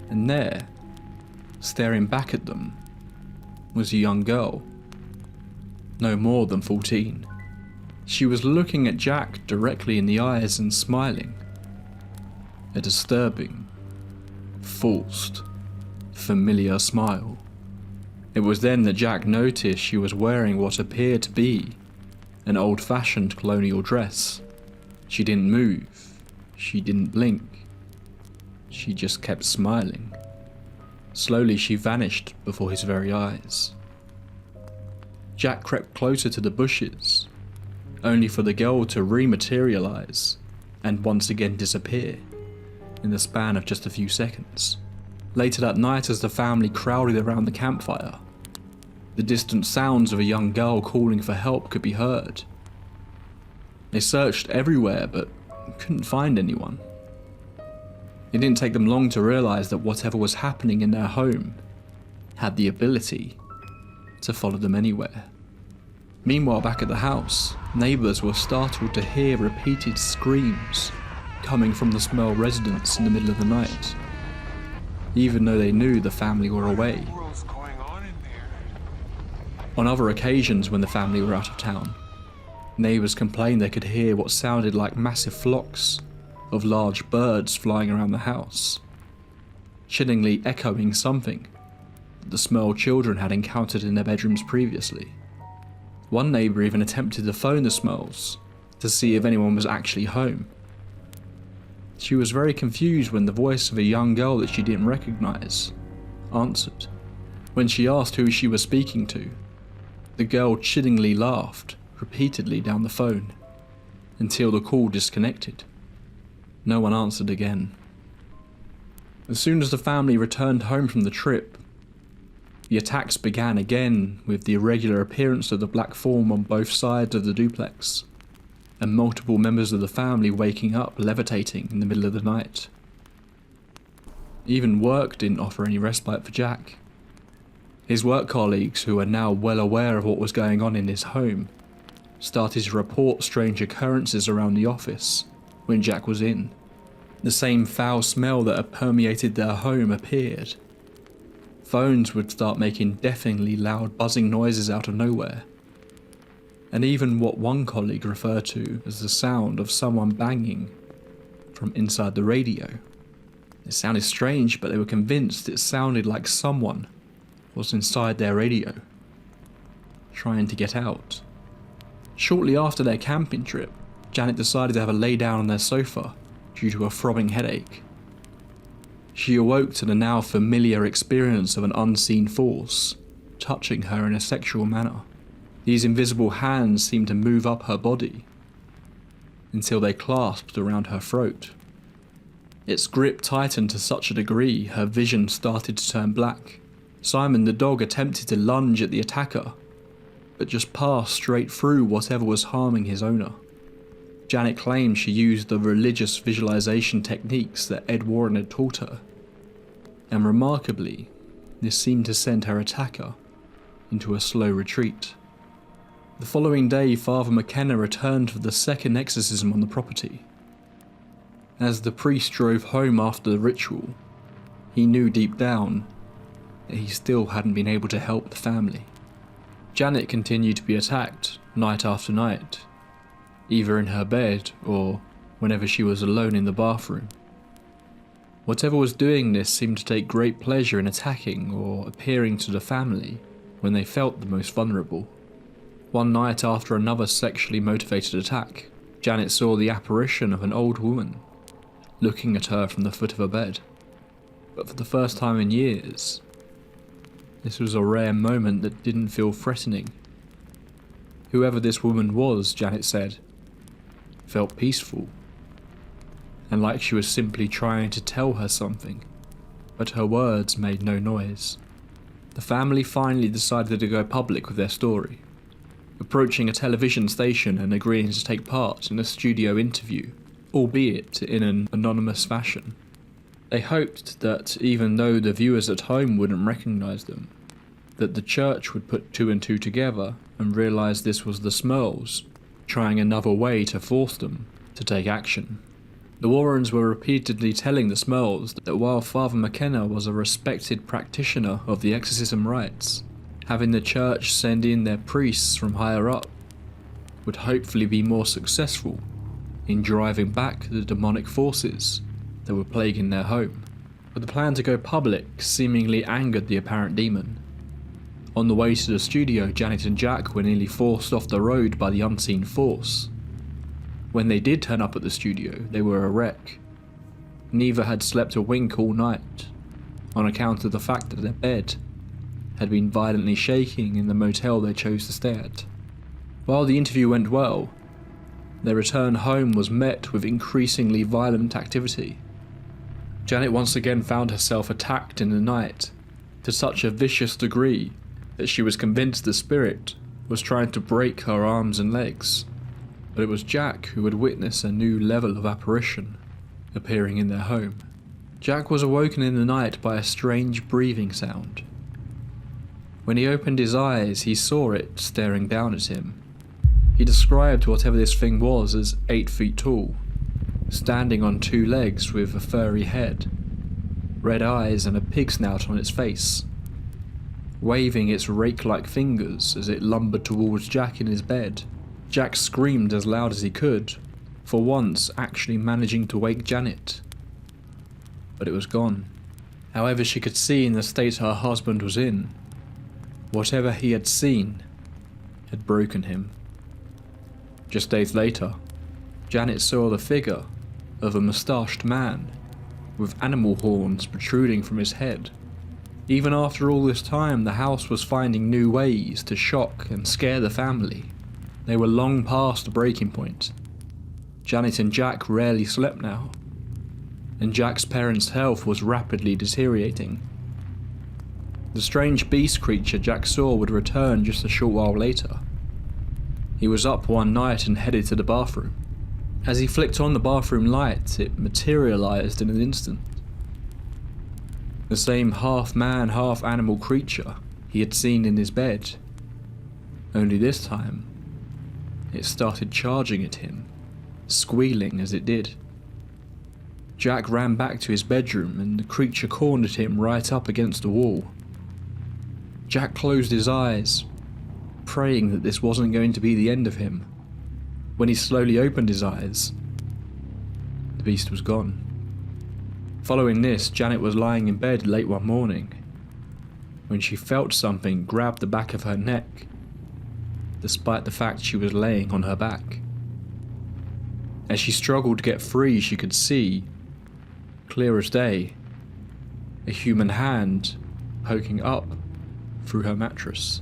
and there, staring back at them, was a young girl, no more than 14. She was looking at Jack directly in the eyes and smiling. A disturbing, forced, familiar smile. It was then that Jack noticed she was wearing what appeared to be an old-fashioned colonial dress. She didn't move, she didn't blink, she just kept smiling. Slowly she vanished before his very eyes. Jack crept closer to the bushes, only for the girl to rematerialize and once again disappear in the span of just a few seconds. Later that night, as the family crowded around the campfire, the distant sounds of a young girl calling for help could be heard. They searched everywhere but couldn't find anyone. It didn't take them long to realize that whatever was happening in their home had the ability to follow them anywhere. Meanwhile, back at the house, neighbours were startled to hear repeated screams coming from the Smell residence in the middle of the night, even though they knew the family were away. On other occasions when the family were out of town, neighbours complained they could hear what sounded like massive flocks of large birds flying around the house, chillingly echoing something that the Smell children had encountered in their bedrooms previously. One neighbour even attempted to phone the Smells to see if anyone was actually home. She was very confused when the voice of a young girl that she didn't recognise answered. When she asked who she was speaking to, the girl chillingly laughed repeatedly down the phone until the call disconnected. No one answered again. As soon as the family returned home from the trip, the attacks began again, with the irregular appearance of the black form on both sides of the duplex, and multiple members of the family waking up levitating in the middle of the night. Even work didn't offer any respite for Jack. His work colleagues, who were now well aware of what was going on in his home, started to report strange occurrences around the office when Jack was in. The same foul smell that had permeated their home appeared. Phones would start making deafeningly loud buzzing noises out of nowhere, and even what one colleague referred to as the sound of someone banging from inside the radio. It sounded strange, but they were convinced it sounded like someone was inside their radio, trying to get out. Shortly after their camping trip, Janet decided to have a lay down on their sofa due to a throbbing headache. She awoke to the now familiar experience of an unseen force touching her in a sexual manner. These invisible hands seemed to move up her body until they clasped around her throat. Its grip tightened to such a degree her vision started to turn black. Simon the dog attempted to lunge at the attacker, but just passed straight through whatever was harming his owner. Janet claimed she used the religious visualization techniques that Ed Warren had taught her, and remarkably, this seemed to send her attacker into a slow retreat. The following day, Father McKenna returned for the second exorcism on the property. As the priest drove home after the ritual, he knew deep down that he still hadn't been able to help the family. Janet continued to be attacked night after night, either in her bed or whenever she was alone in the bathroom. Whatever was doing this seemed to take great pleasure in attacking or appearing to the family when they felt the most vulnerable. One night, after another sexually motivated attack, Janet saw the apparition of an old woman looking at her from the foot of her bed. But for the first time in years, this was a rare moment that didn't feel threatening. Whoever this woman was, Janet said, felt peaceful, and like she was simply trying to tell her something, but her words made no noise. The family finally decided to go public with their story, approaching a television station and agreeing to take part in a studio interview, albeit in an anonymous fashion. They hoped that even though the viewers at home wouldn't recognise them, that the church would put two and two together and realise this was the Smells trying another way to force them to take action. The Warrens were repeatedly telling the Smells that while Father McKenna was a respected practitioner of the exorcism rites, having the church send in their priests from higher up would hopefully be more successful in driving back the demonic forces that were plaguing their home. But the plan to go public seemingly angered the apparent demon. On the way to the studio, Janet and Jack were nearly forced off the road by the unseen force. When they did turn up at the studio, they were a wreck. Neither had slept a wink all night, on account of the fact that their bed had been violently shaking in the motel they chose to stay at. While the interview went well, their return home was met with increasingly violent activity. Janet once again found herself attacked in the night to such a vicious degree that she was convinced the spirit was trying to break her arms and legs. But it was Jack who had witnessed a new level of apparition appearing in their home. Jack was awoken in the night by a strange breathing sound. When he opened his eyes, he saw it staring down at him. He described whatever this thing was as 8 feet tall, standing on 2 legs with a furry head, red eyes and a pig snout on its face, waving its rake-like fingers as it lumbered towards Jack in his bed. Jack screamed as loud as he could, for once actually managing to wake Janet. But it was gone. However, she could see in the state her husband was in, whatever he had seen had broken him. Just days later, Janet saw the figure of a moustached man with animal horns protruding from his head. Even after all this time, the house was finding new ways to shock and scare the family. They were long past the breaking point. Janet and Jack rarely slept now, and Jack's parents' health was rapidly deteriorating. The strange beast creature Jack saw would return just a short while later. He was up one night and headed to the bathroom. As he flicked on the bathroom light, it materialized in an instant. The same half-man, half-animal creature he had seen in his bed. Only this time, it started charging at him, squealing as it did. Jack ran back to his bedroom and the creature cornered him right up against the wall. Jack closed his eyes, praying that this wasn't going to be the end of him. When he slowly opened his eyes, the beast was gone. Following this, Janet was lying in bed late one morning when she felt something grab the back of her neck, despite the fact she was laying on her back. As she struggled to get free, she could see, clear as day, a human hand poking up through her mattress.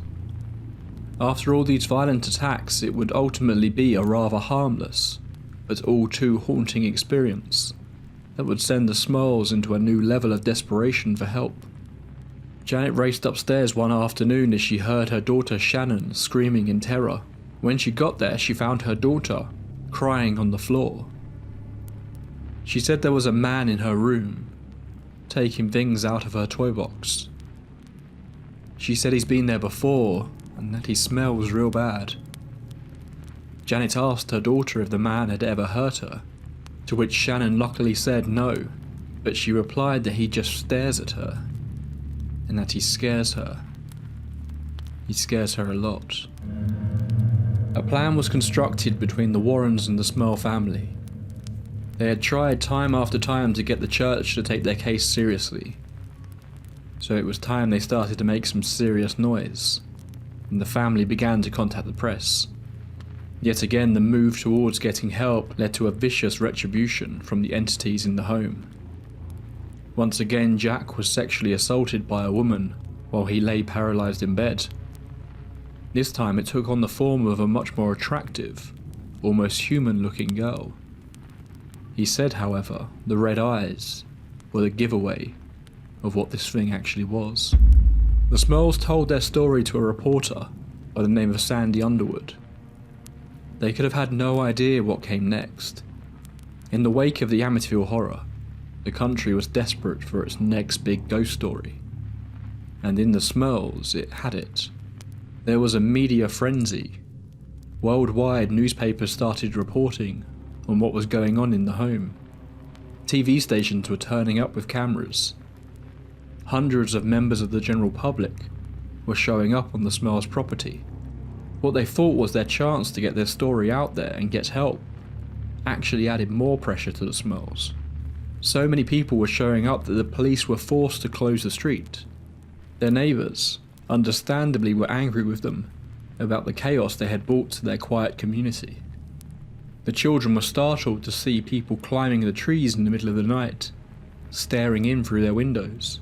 After all these violent attacks, it would ultimately be a rather harmless, but all too haunting experience that would send the Smalls into a new level of desperation for help. Janet raced upstairs one afternoon as she heard her daughter Shannon screaming in terror. When she got there, she found her daughter crying on the floor. She said there was a man in her room, taking things out of her toy box. She said he's been there before, and that he smells real bad. Janet asked her daughter if the man had ever hurt her, to which Shannon luckily said no, but she replied that he just stares at her, and that he scares her. He scares her a lot. A plan was constructed between the Warrens and the Small family. They had tried time after time to get the church to take their case seriously, so it was time they started to make some serious noise, and the family began to contact the press. Yet again, the move towards getting help led to a vicious retribution from the entities in the home. Once again, Jack was sexually assaulted by a woman while he lay paralysed in bed. This time it took on the form of a much more attractive, almost human-looking girl. He said, however, the red eyes were the giveaway of what this thing actually was. The Smalls told their story to a reporter by the name of Sandy Underwood. They could have had no idea what came next. In the wake of the Amityville horror, the country was desperate for its next big ghost story. And in the Smalls, it had it. There was a media frenzy. Worldwide, newspapers started reporting on what was going on in the home. TV stations were turning up with cameras. Hundreds of members of the general public were showing up on the Smalls property. What they thought was their chance to get their story out there and get help actually added more pressure to the Smalls. So many people were showing up that the police were forced to close the street. Their neighbours, understandably, were angry with them about the chaos they had brought to their quiet community. The children were startled to see people climbing the trees in the middle of the night, staring in through their windows.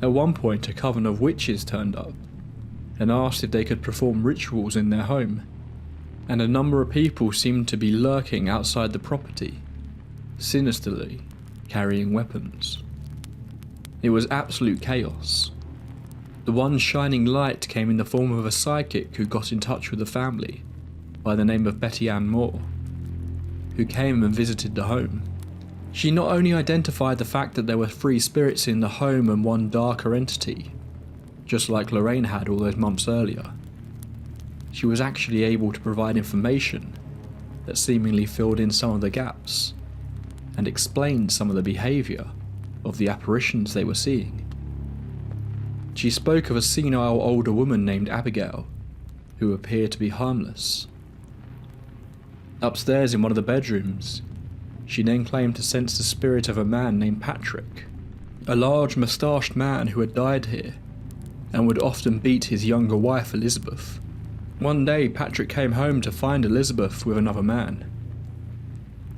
At one point, a coven of witches turned up and asked if they could perform rituals in their home, and a number of people seemed to be lurking outside the property, sinisterly carrying weapons. It was absolute chaos. The one shining light came in the form of a psychic who got in touch with the family by the name of Betty Ann Moore, who came and visited the home. She not only identified the fact that there were 3 spirits in the home and one darker entity, just like Lorraine had all those months earlier, she was actually able to provide information that seemingly filled in some of the gaps and explained some of the behaviour of the apparitions they were seeing. She spoke of a senile older woman named Abigail, who appeared to be harmless. Upstairs in one of the bedrooms, she then claimed to sense the spirit of a man named Patrick, a large moustached man who had died here and would often beat his younger wife Elizabeth. One day Patrick came home to find Elizabeth with another man.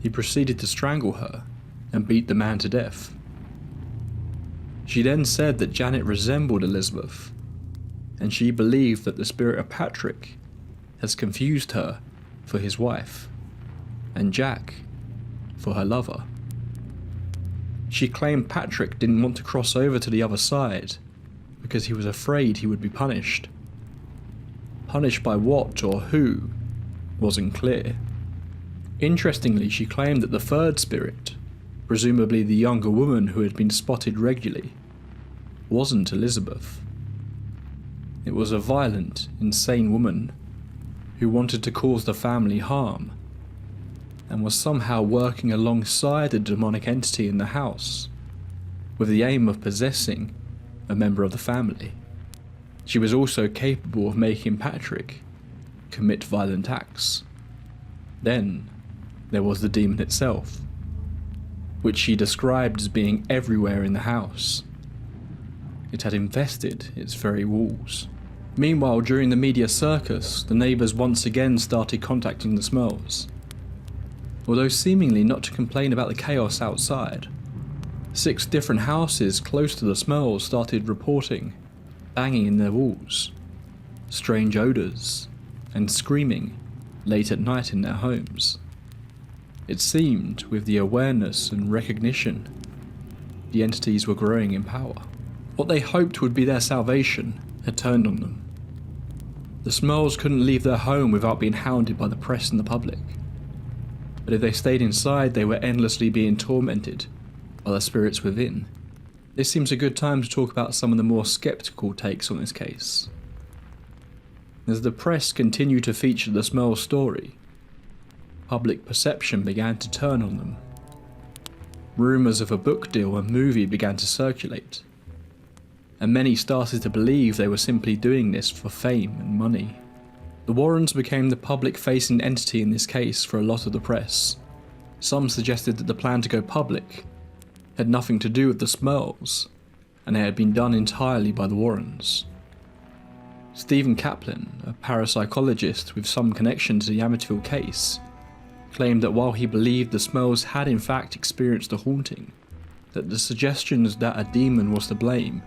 He proceeded to strangle her and beat the man to death. She then said that Janet resembled Elizabeth, and she believed that the spirit of Patrick has confused her for his wife, and Jack for her lover. She claimed Patrick didn't want to cross over to the other side because he was afraid he would be punished. Punished by what or who wasn't clear. Interestingly, she claimed that the third spirit, presumably the younger woman who had been spotted regularly, wasn't Elizabeth. It was a violent, insane woman who wanted to cause the family harm and was somehow working alongside a demonic entity in the house with the aim of possessing a member of the family. She was also capable of making Patrick commit violent acts. Then there was the demon itself, which she described as being everywhere in the house. It had infested its very walls. Meanwhile, during the media circus, the neighbours once again started contacting the Smells. Although seemingly not to complain about the chaos outside, 6 different houses close to the Smells started reporting banging in their walls, strange odours, and screaming late at night in their homes. It seemed, with the awareness and recognition, the entities were growing in power. What they hoped would be their salvation had turned on them. The Smells couldn't leave their home without being hounded by the press and the public. But if they stayed inside, they were endlessly being tormented by the spirits within. This seems a good time to talk about some of the more skeptical takes on this case. As the press continued to feature the Smells story, public perception began to turn on them. Rumours of a book deal and movie began to circulate, and many started to believe they were simply doing this for fame and money. The Warrens became the public-facing entity in this case for a lot of the press. Some suggested that the plan to go public had nothing to do with the Smells, and it had been done entirely by the Warrens. Stephen Kaplan, a parapsychologist with some connection to the Amityville case, claimed that while he believed the Smells had in fact experienced a haunting, that the suggestions that a demon was to blame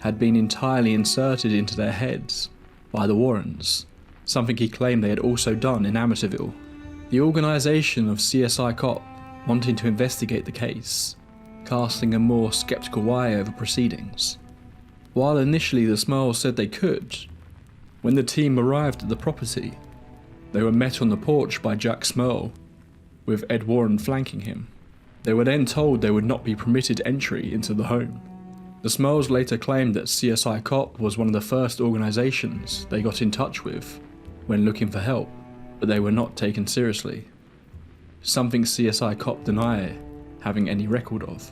had been entirely inserted into their heads by the Warrens, something he claimed they had also done in Amityville. The organisation of CSI Cop, wanting to investigate the case, casting a more sceptical eye over proceedings. While initially the Smells said they could, when the team arrived at the property, they were met on the porch by Jack Smurl, with Ed Warren flanking him. They were then told they would not be permitted entry into the home. The Smells later claimed that CSI Cop was one of the first organisations they got in touch with when looking for help, but they were not taken seriously, something CSI Cop deny having any record of.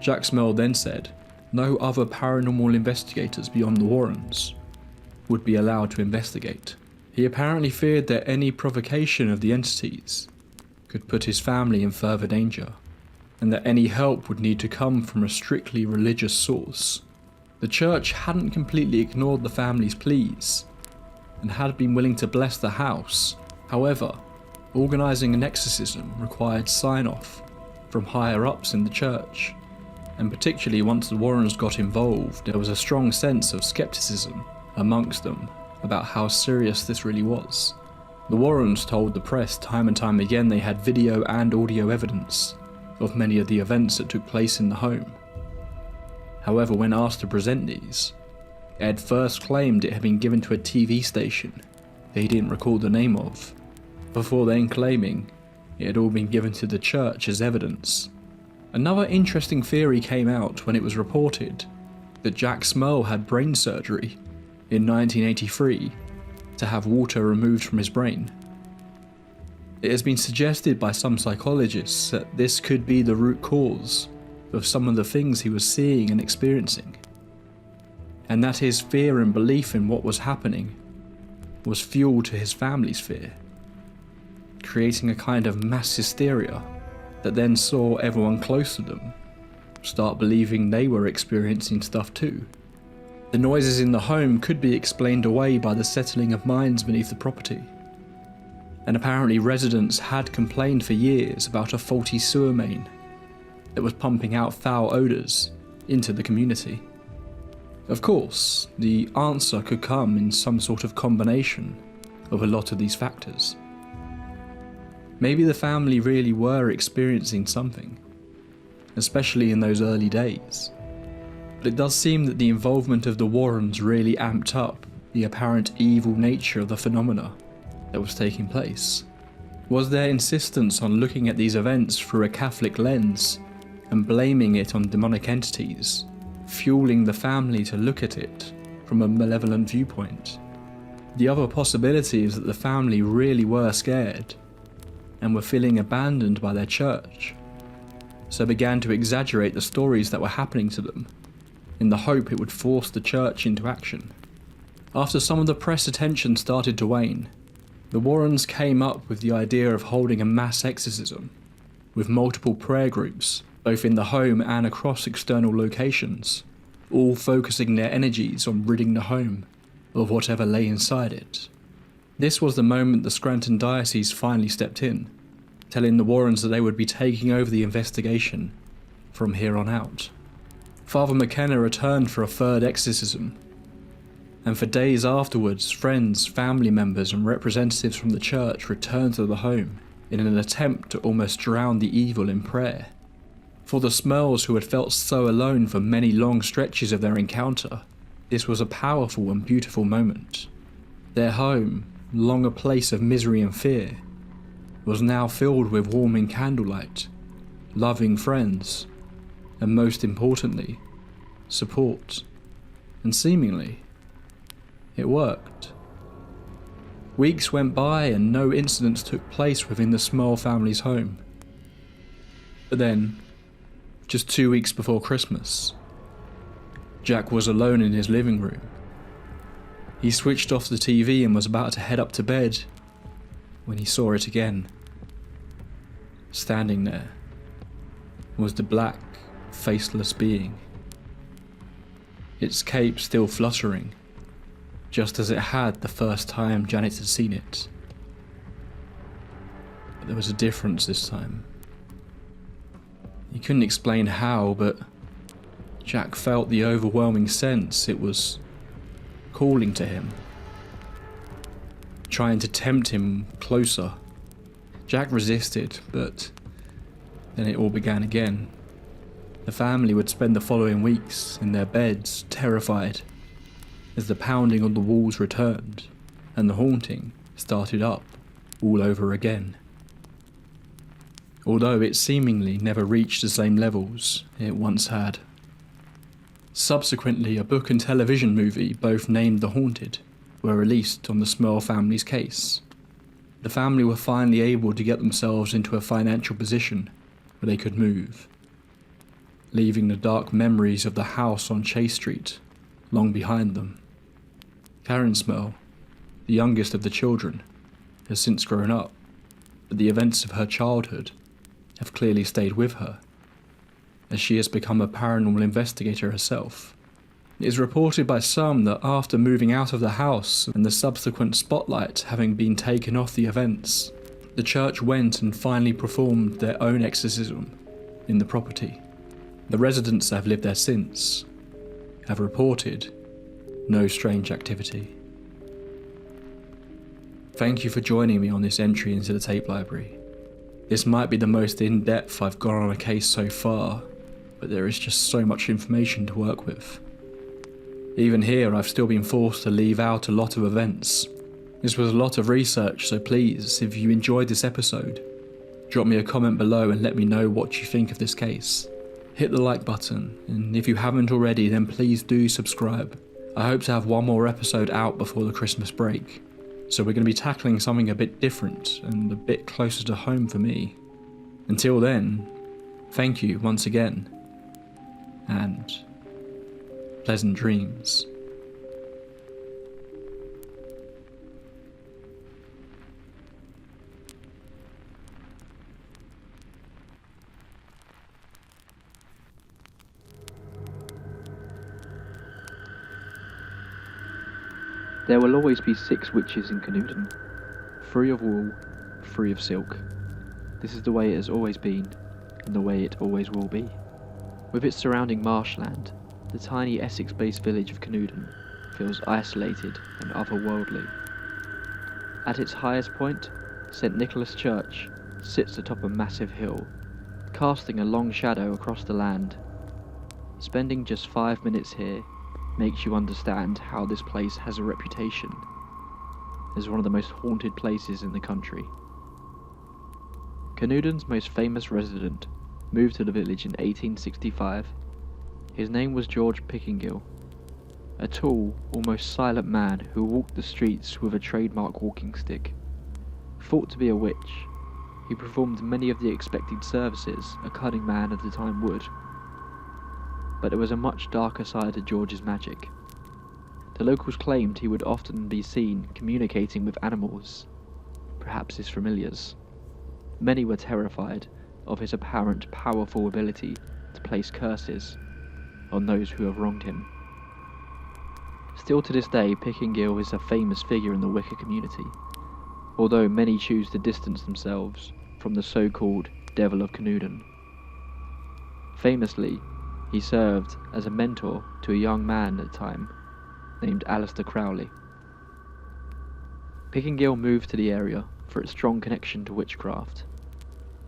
Jack Smurl then said no other paranormal investigators beyond the Warrens would be allowed to investigate. He apparently feared that any provocation of the entities could put his family in further danger, and that any help would need to come from a strictly religious source. The church hadn't completely ignored the family's pleas, and had been willing to bless the house. However, organising an exorcism required sign-off from higher-ups in the church, and particularly once the Warrens got involved, there was a strong sense of skepticism amongst them about how serious this really was. The Warrens told the press time and time again they had video and audio evidence of many of the events that took place in the home. However, when asked to present these, Ed first claimed it had been given to a TV station that he didn't recall the name of, before then claiming it had all been given to the church as evidence. Another interesting theory came out when it was reported that Jack Smurl had brain surgery in 1983 to have water removed from his brain. It has been suggested by some psychologists that this could be the root cause of some of the things he was seeing and experiencing, and that his fear and belief in what was happening was fuel to his family's fear, creating a kind of mass hysteria that then saw everyone close to them start believing they were experiencing stuff too. The noises in the home could be explained away by the settling of mines beneath the property, and apparently residents had complained for years about a faulty sewer main that was pumping out foul odours into the community. Of course, the answer could come in some sort of combination of a lot of these factors. Maybe the family really were experiencing something, especially in those early days. But it does seem that the involvement of the Warrens really amped up the apparent evil nature of the phenomena that was taking place. Was their insistence on looking at these events through a Catholic lens and blaming it on demonic entities, fueling the family to look at it from a malevolent viewpoint? The other possibility is that the family really were scared and were feeling abandoned by their church, so began to exaggerate the stories that were happening to them in the hope it would force the church into action. After some of the press attention started to wane, the Warrens came up with the idea of holding a mass exorcism, with multiple prayer groups, both in the home and across external locations, all focusing their energies on ridding the home of whatever lay inside it. This was the moment the Scranton Diocese finally stepped in, telling the Warrens that they would be taking over the investigation from here on out. Father McKenna returned for a third exorcism, and for days afterwards, friends, family members and representatives from the church returned to the home in an attempt to almost drown the evil in prayer. For the Smurls, who had felt so alone for many long stretches of their encounter, this was a powerful and beautiful moment. Their home, long a place of misery and fear, was now filled with warming candlelight, loving friends, and most importantly, support. And seemingly, it worked. Weeks went by and no incidents took place within the Smurl family's home. But then, just 2 weeks before Christmas, Jack was alone in his living room. He switched off the TV and was about to head up to bed when he saw it again. Standing there was the black, faceless being, its cape still fluttering, just as it had the first time Janet had seen it. But there was a difference this time. He couldn't explain how, but Jack felt the overwhelming sense it was calling to him, trying to tempt him closer. Jack resisted, but then it all began again. The family would spend the following weeks in their beds, terrified, as the pounding on the walls returned and the haunting started up all over again. Although it seemingly never reached the same levels it once had. Subsequently, a book and television movie, both named The Haunted, were released on the Smurl family's case. The family were finally able to get themselves into a financial position where they could move, leaving the dark memories of the house on Chase Street long behind them. Karen Smurl, the youngest of the children, has since grown up, but the events of her childhood have clearly stayed with her, as she has become a paranormal investigator herself. It is reported by some that after moving out of the house and the subsequent spotlight having been taken off the events, the church went and finally performed their own exorcism in the property. The residents that have lived there since have reported no strange activity. Thank you for joining me on this entry into the tape library. This might be the most in-depth I've gone on a case so far, but there is just so much information to work with. Even here, I've still been forced to leave out a lot of events. This was a lot of research, so please, if you enjoyed this episode, drop me a comment below and let me know what you think of this case. Hit the like button, and if you haven't already, then please do subscribe. I hope to have one more episode out before the Christmas break, so we're going to be tackling something a bit different and a bit closer to home for me. Until then, thank you once again, and pleasant dreams. There will always be 6 witches in Canoodan, free of wool, free of silk. This is the way it has always been, and the way it always will be. With its surrounding marshland, the tiny Essex-based village of Canoodan feels isolated and otherworldly. At its highest point, St. Nicholas Church sits atop a massive hill, casting a long shadow across the land. Spending just 5 minutes here makes you understand how this place has a reputation as one of the most haunted places in the country. Canoodan's most famous resident moved to the village in 1865. His name was George Pickingill, a tall, almost silent man who walked the streets with a trademark walking stick. Thought to be a witch, he performed many of the expected services a cunning man of the time would. But there was a much darker side to George's magic. The locals claimed he would often be seen communicating with animals, perhaps his familiars. Many were terrified of his apparent powerful ability to place curses on those who have wronged him. Still to this day, Pickingill is a famous figure in the Wicca community, although many choose to distance themselves from the so-called Devil of Canoodan. Famously, he served as a mentor to a young man at the time named Alistair Crowley. Pickingill moved to the area for its strong connection to witchcraft.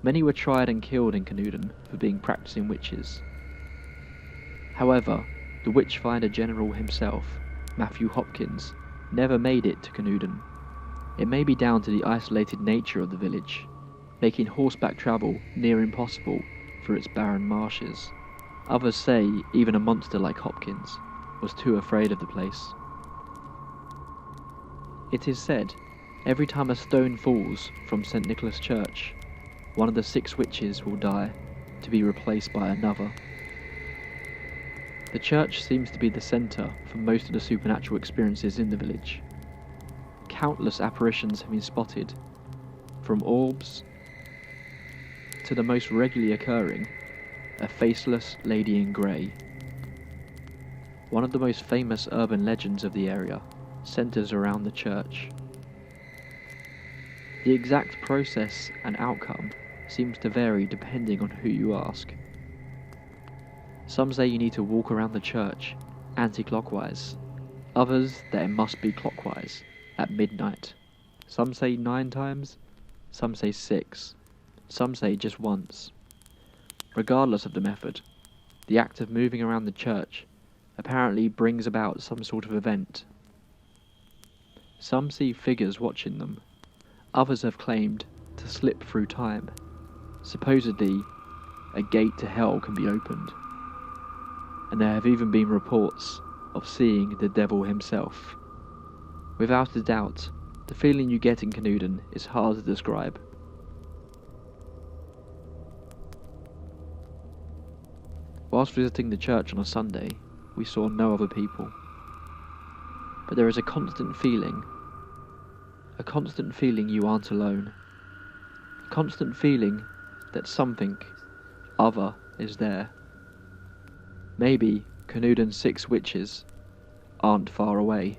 Many were tried and killed in Canoodan for being practicing witches. However, the witchfinder general himself, Matthew Hopkins, never made it to Canoodan. It may be down to the isolated nature of the village, making horseback travel near impossible for its barren marshes. Others say even a monster like Hopkins was too afraid of the place. It is said, every time a stone falls from St. Nicholas Church, one of the 6 witches will die, to be replaced by another. The church seems to be the centre for most of the supernatural experiences in the village. Countless apparitions have been spotted, from orbs to the most regularly occurring, a faceless lady in grey. One of the most famous urban legends of the area centres around the church. The exact process and outcome seems to vary depending on who you ask. Some say you need to walk around the church anti-clockwise, others that it must be clockwise at midnight. Some say 9 times, some say 6, some say just once. Regardless of the method, the act of moving around the church apparently brings about some sort of event. Some see figures watching them. Others have claimed to slip through time. Supposedly, a gate to hell can be opened. And there have even been reports of seeing the devil himself. Without a doubt, the feeling you get in Canoodan is hard to describe. Whilst visiting the church on a Sunday, we saw no other people. But there is a constant feeling you aren't alone. A constant feeling that something other is there. Maybe Canoodan's 6 witches aren't far away.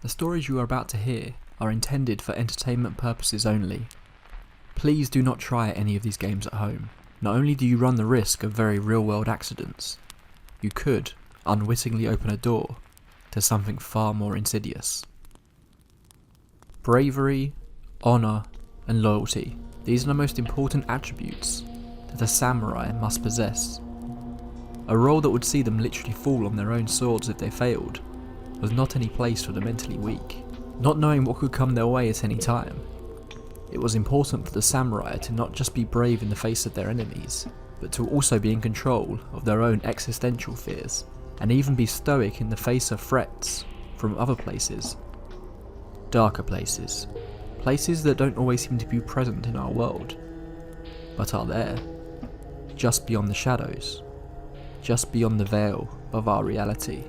The stories you are about to hear are intended for entertainment purposes only. Please do not try any of these games at home. Not only do you run the risk of very real-world accidents, you could unwittingly open a door to something far more insidious. Bravery, honour, and loyalty. These are the most important attributes that a samurai must possess. A role that would see them literally fall on their own swords if they failed was not any place for the mentally weak. Not knowing what could come their way at any time, it was important for the samurai to not just be brave in the face of their enemies, but to also be in control of their own existential fears, and even be stoic in the face of threats from other places. Darker places. Places that don't always seem to be present in our world, but are there, just beyond the shadows, just beyond the veil of our reality.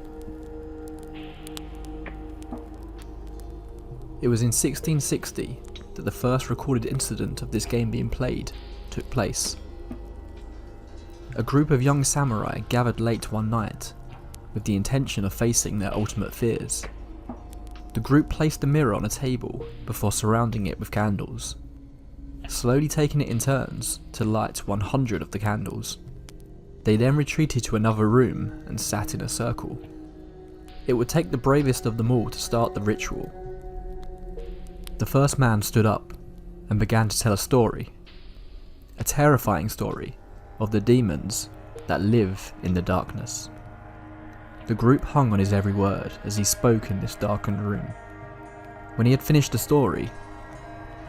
It was in 1660 that the first recorded incident of this game being played took place. A group of young samurai gathered late one night with the intention of facing their ultimate fears. The group placed a mirror on a table before surrounding it with candles, slowly taking it in turns to light 100 of the candles. They then retreated to another room and sat in a circle. It would take the bravest of them all to start the ritual. The first man stood up and began to tell a story, a terrifying story of the demons that live in the darkness. The group hung on his every word as he spoke in this darkened room. When he had finished the story,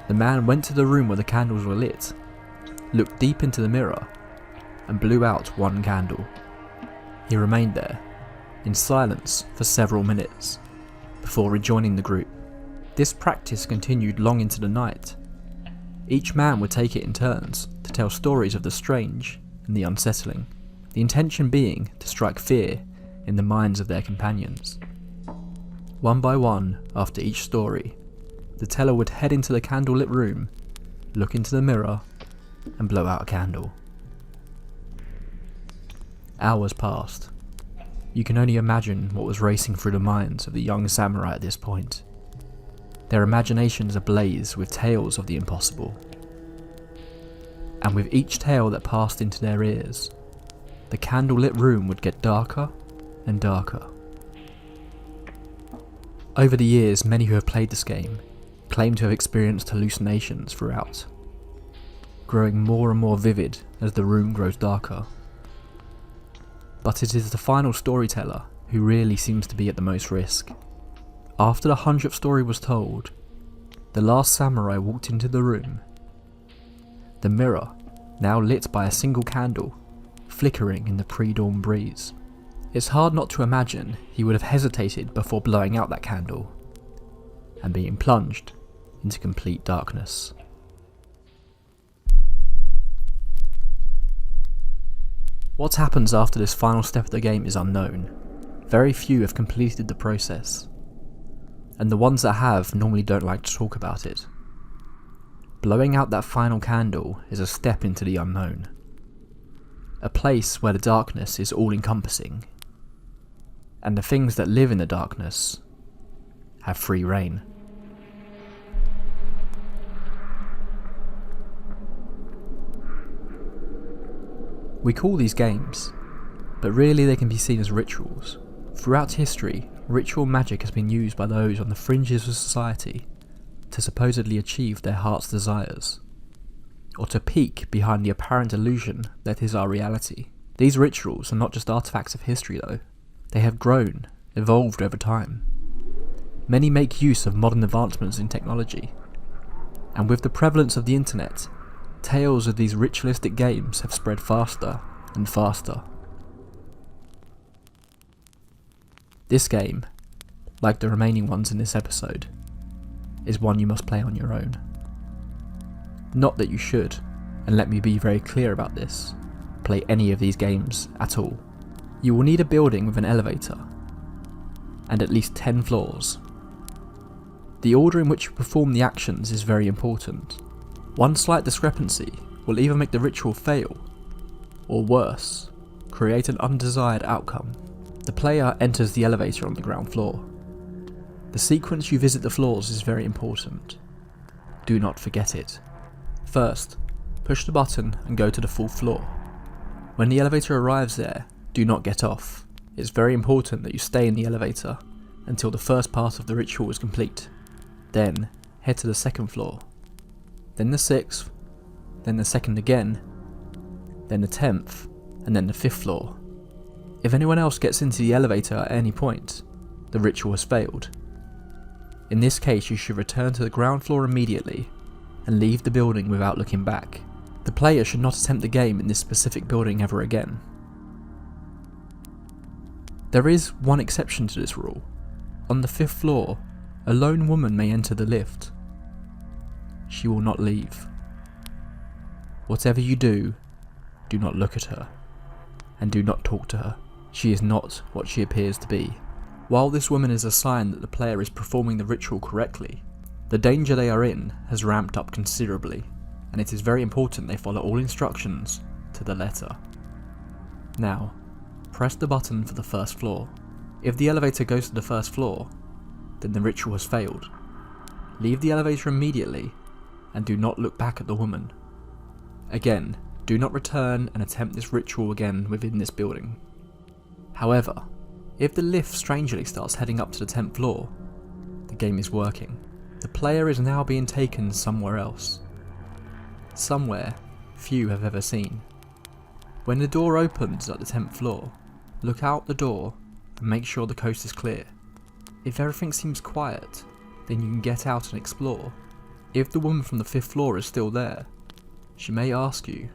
the man went to the room where the candles were lit, looked deep into the mirror, and blew out one candle. He remained there, in silence for several minutes, before rejoining the group. This practice continued long into the night. Each man would take it in turns to tell stories of the strange and the unsettling, the intention being to strike fear in the minds of their companions. One by one, after each story, the teller would head into the candlelit room, look into the mirror, and blow out a candle. Hours passed. You can only imagine what was racing through the minds of the young samurai at this point. Their imaginations ablaze with tales of the impossible. And with each tale that passed into their ears, the candlelit room would get darker and darker. Over the years, many who have played this game claim to have experienced hallucinations throughout, growing more and more vivid as the room grows darker. But it is the final storyteller who really seems to be at the most risk. After the 100th story was told, the last samurai walked into the room. The mirror, now lit by a single candle, flickering in the pre-dawn breeze. It's hard not to imagine he would have hesitated before blowing out that candle, and being plunged into complete darkness. What happens after this final step of the game is unknown. Very few have completed the process, and the ones that have normally don't like to talk about it. Blowing out that final candle is a step into the unknown. A place where the darkness is all-encompassing, and the things that live in the darkness have free reign. We call these games, but really they can be seen as rituals. Throughout history, ritual magic has been used by those on the fringes of society to supposedly achieve their heart's desires, or to peek behind the apparent illusion that is our reality. These rituals are not just artifacts of history though, they have grown, evolved over time. Many make use of modern advancements in technology, and with the prevalence of the internet, tales of these ritualistic games have spread faster and faster. This game, like the remaining ones in this episode, is one you must play on your own. Not that you should, and let me be very clear about this, play any of these games at all. You will need a building with an elevator, and at least 10 floors. The order in which you perform the actions is very important. One slight discrepancy will either make the ritual fail, or worse, create an undesired outcome. The player enters the elevator on the ground floor. The sequence you visit the floors is very important. Do not forget it. First, push the button and go to the 4th floor. When the elevator arrives there, do not get off. It's very important that you stay in the elevator until the first part of the ritual is complete. Then, head to the 2nd floor. Then the 6th, then the 2nd again, then the 10th, and then the 5th floor. If anyone else gets into the elevator at any point, the ritual has failed. In this case, you should return to the ground floor immediately and leave the building without looking back. The player should not attempt the game in this specific building ever again. There is one exception to this rule. On the 5th floor, a lone woman may enter the lift. She will not leave. Whatever you do not look at her, and do not talk to her. She is not what she appears to be. While this woman is a sign that the player is performing the ritual correctly, the danger they are in has ramped up considerably, and it is very important they follow all instructions to the letter. Now, press the button for the 1st floor. If the elevator goes to the 1st floor, then the ritual has failed. Leave the elevator immediately, and do not look back at the woman. Again, do not return and attempt this ritual again within this building. However, if the lift strangely starts heading up to the 10th floor, the game is working. The player is now being taken somewhere else. Somewhere few have ever seen. When the door opens at the 10th floor, look out the door and make sure the coast is clear. If everything seems quiet, then you can get out and explore. If the woman from the 5th floor is still there, she may ask you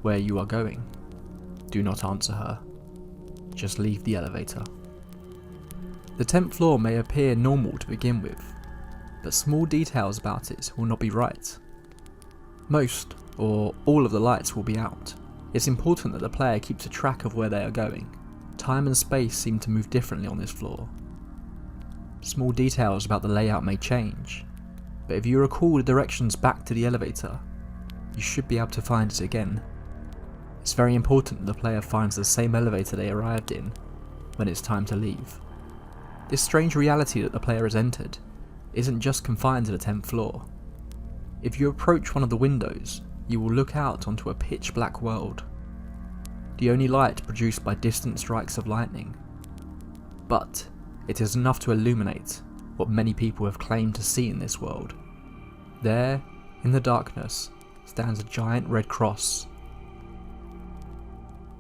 where you are going. Do not answer her. Just leave the elevator. The 10th floor may appear normal to begin with, but small details about it will not be right. Most, or all of the lights will be out. It's important that the player keeps a track of where they are going. Time and space seem to move differently on this floor. Small details about the layout may change, but if you recall the directions back to the elevator, you should be able to find it again. It's very important that the player finds the same elevator they arrived in when it's time to leave. This strange reality that the player has entered isn't just confined to the 10th floor. If you approach one of the windows, you will look out onto a pitch black world, the only light produced by distant strikes of lightning. But it is enough to illuminate what many people have claimed to see in this world. There, in the darkness, stands a giant red cross.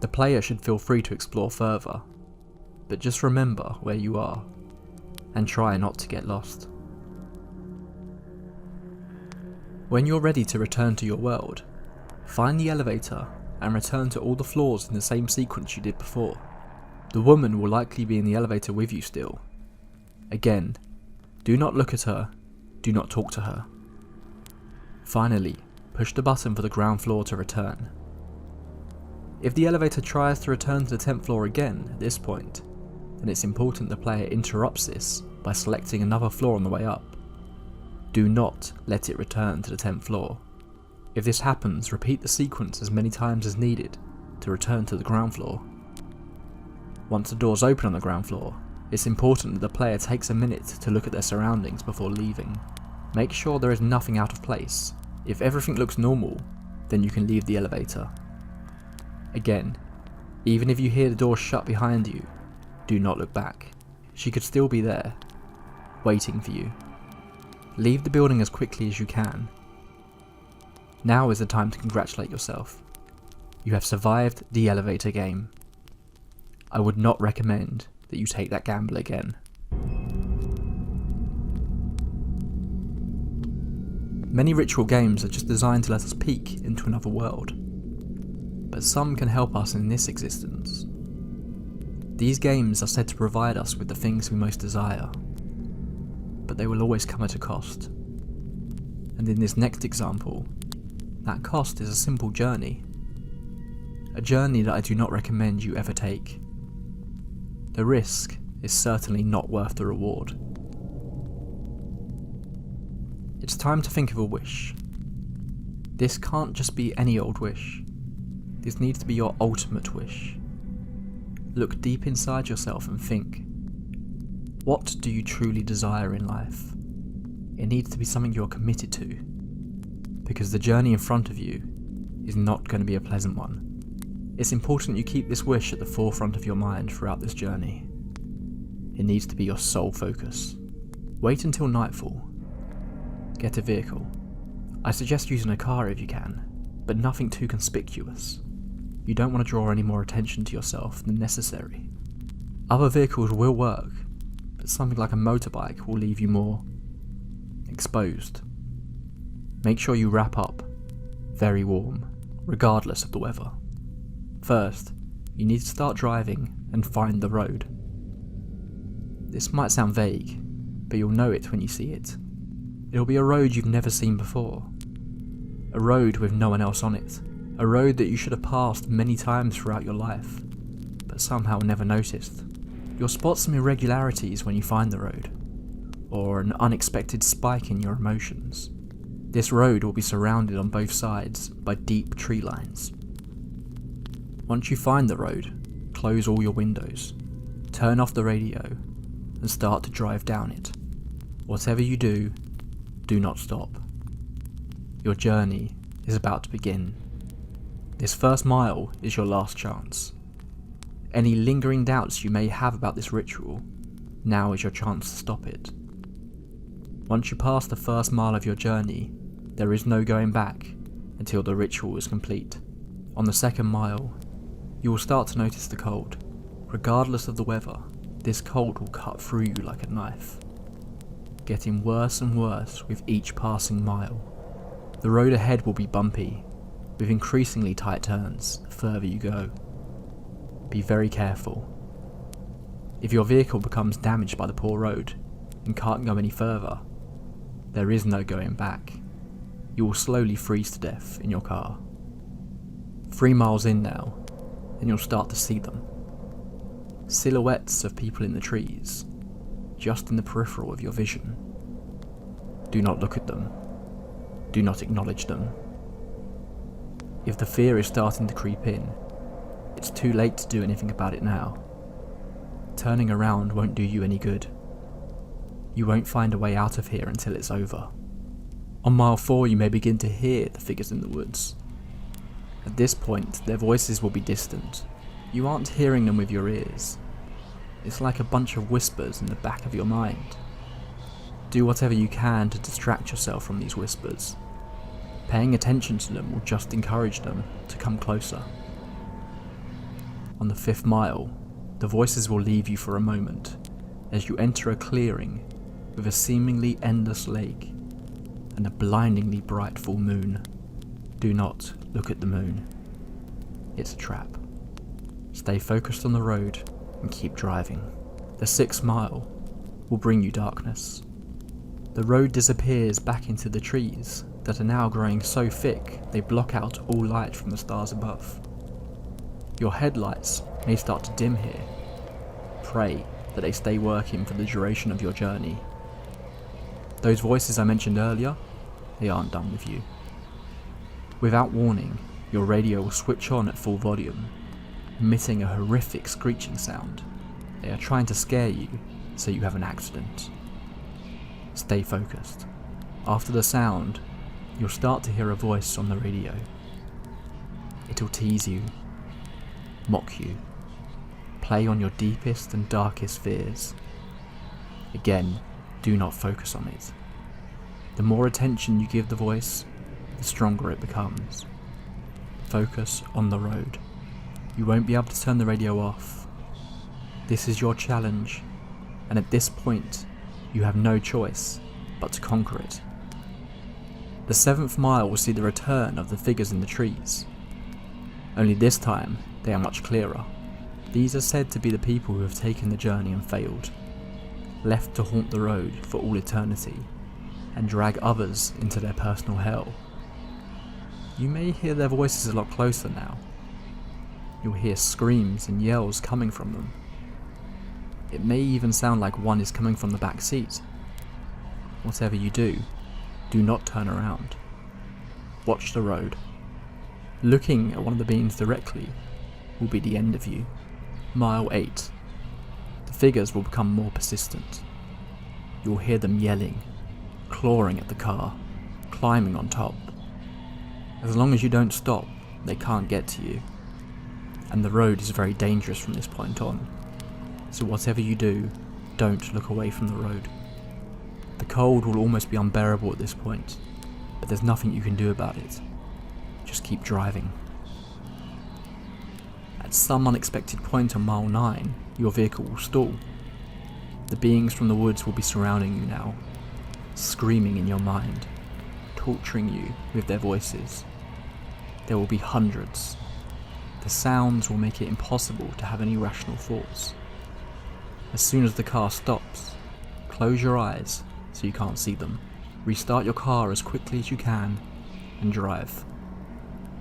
The player should feel free to explore further, but just remember where you are, and try not to get lost. When you're ready to return to your world, find the elevator and return to all the floors in the same sequence you did before. The woman will likely be in the elevator with you still. Again, do not look at her, do not talk to her. Finally, push the button for the ground floor to return. If the elevator tries to return to the 10th floor again at this point, then it's important the player interrupts this by selecting another floor on the way up. Do not let it return to the 10th floor. If this happens, repeat the sequence as many times as needed to return to the ground floor. Once the doors open on the ground floor, it's important that the player takes a minute to look at their surroundings before leaving. Make sure there is nothing out of place. If everything looks normal, then you can leave the elevator. Again, even if you hear the door shut behind you, do not look back. She could still be there, waiting for you. Leave the building as quickly as you can. Now is the time to congratulate yourself. You have survived the elevator game. I would not recommend that you take that gamble again. Many ritual games are just designed to let us peek into another world, but some can help us in this existence. These games are said to provide us with the things we most desire, but they will always come at a cost. And in this next example, that cost is a simple journey. A journey that I do not recommend you ever take. The risk is certainly not worth the reward. It's time to think of a wish. This can't just be any old wish. This needs to be your ultimate wish. Look deep inside yourself and think, What do you truly desire in life? It needs to be something you're committed to, because the journey in front of you is not going to be a pleasant one. It's important you keep this wish at the forefront of your mind throughout this journey. It needs to be your sole focus. Wait until nightfall. Get a vehicle. I suggest using a car if you can, but nothing too conspicuous. You don't want to draw any more attention to yourself than necessary. Other vehicles will work, but something like a motorbike will leave you more exposed. Make sure you wrap up very warm, regardless of the weather. First, you need to start driving and find the road. This might sound vague, but you'll know it when you see it. It'll be a road you've never seen before. A road with no one else on it. A road that you should have passed many times throughout your life, but somehow never noticed. You'll spot some irregularities when you find the road, or an unexpected spike in your emotions. This road will be surrounded on both sides by deep tree lines. Once you find the road, close all your windows, turn off the radio, and start to drive down it. Whatever you do, do not stop. Your journey is about to begin. This first mile is your last chance. Any lingering doubts you may have about this ritual, now is your chance to stop it. Once you pass the first mile of your journey, there is no going back until the ritual is complete. On the second mile, you will start to notice the cold. Regardless of the weather, this cold will cut through you like a knife, getting worse and worse with each passing mile. The road ahead will be bumpy, with increasingly tight turns the further you go. Be very careful. If your vehicle becomes damaged by the poor road and can't go any further, there is no going back. You will slowly freeze to death in your car. 3 miles in now, and you'll start to see them. Silhouettes of people in the trees, just in the peripheral of your vision. Do not look at them. Do not acknowledge them. If the fear is starting to creep in, it's too late to do anything about it now. Turning around won't do you any good. You won't find a way out of here until it's over. On mile 4 you may begin to hear the figures in the woods. At this point, their voices will be distant. You aren't hearing them with your ears. It's like a bunch of whispers in the back of your mind. Do whatever you can to distract yourself from these whispers. Paying attention to them will just encourage them to come closer. On the 5th mile, the voices will leave you for a moment as you enter a clearing with a seemingly endless lake and a blindingly bright full moon. Do not look at the moon. It's a trap. Stay focused on the road and keep driving. The 6th mile will bring you darkness. The road disappears back into the trees that are now growing so thick they block out all light from the stars above. Your headlights may start to dim here. Pray that they stay working for the duration of your journey. Those voices I mentioned earlier, they aren't done with you. Without warning, your radio will switch on at full volume, emitting a horrific screeching sound. They are trying to scare you so you have an accident. Stay focused. After the sound, you'll start to hear a voice on the radio. It'll tease you, mock you, play on your deepest and darkest fears. Again, do not focus on it. The more attention you give the voice, the stronger it becomes. Focus on the road. You won't be able to turn the radio off. This is your challenge, and at this point, you have no choice but to conquer it. The 7th mile will see the return of the figures in the trees. Only this time, they are much clearer. These are said to be the people who have taken the journey and failed, left to haunt the road for all eternity, and drag others into their personal hell. You may hear their voices a lot closer now. You'll hear screams and yells coming from them. It may even sound like one is coming from the back seat. Whatever you do not turn around. Watch the road. Looking at one of the beings directly will be the end of you. Mile 8. The figures will become more persistent. You'll hear them yelling, clawing at the car, climbing on top. As long as you don't stop, they can't get to you. And the road is very dangerous from this point on, so whatever you do, don't look away from the road. The cold will almost be unbearable at this point, but there's nothing you can do about it. Just keep driving. At some unexpected point on mile 9, your vehicle will stall. The beings from the woods will be surrounding you now, screaming in your mind, torturing you with their voices. There will be hundreds. The sounds will make it impossible to have any rational thoughts. As soon as the car stops, close your eyes so you can't see them. Restart your car as quickly as you can and drive.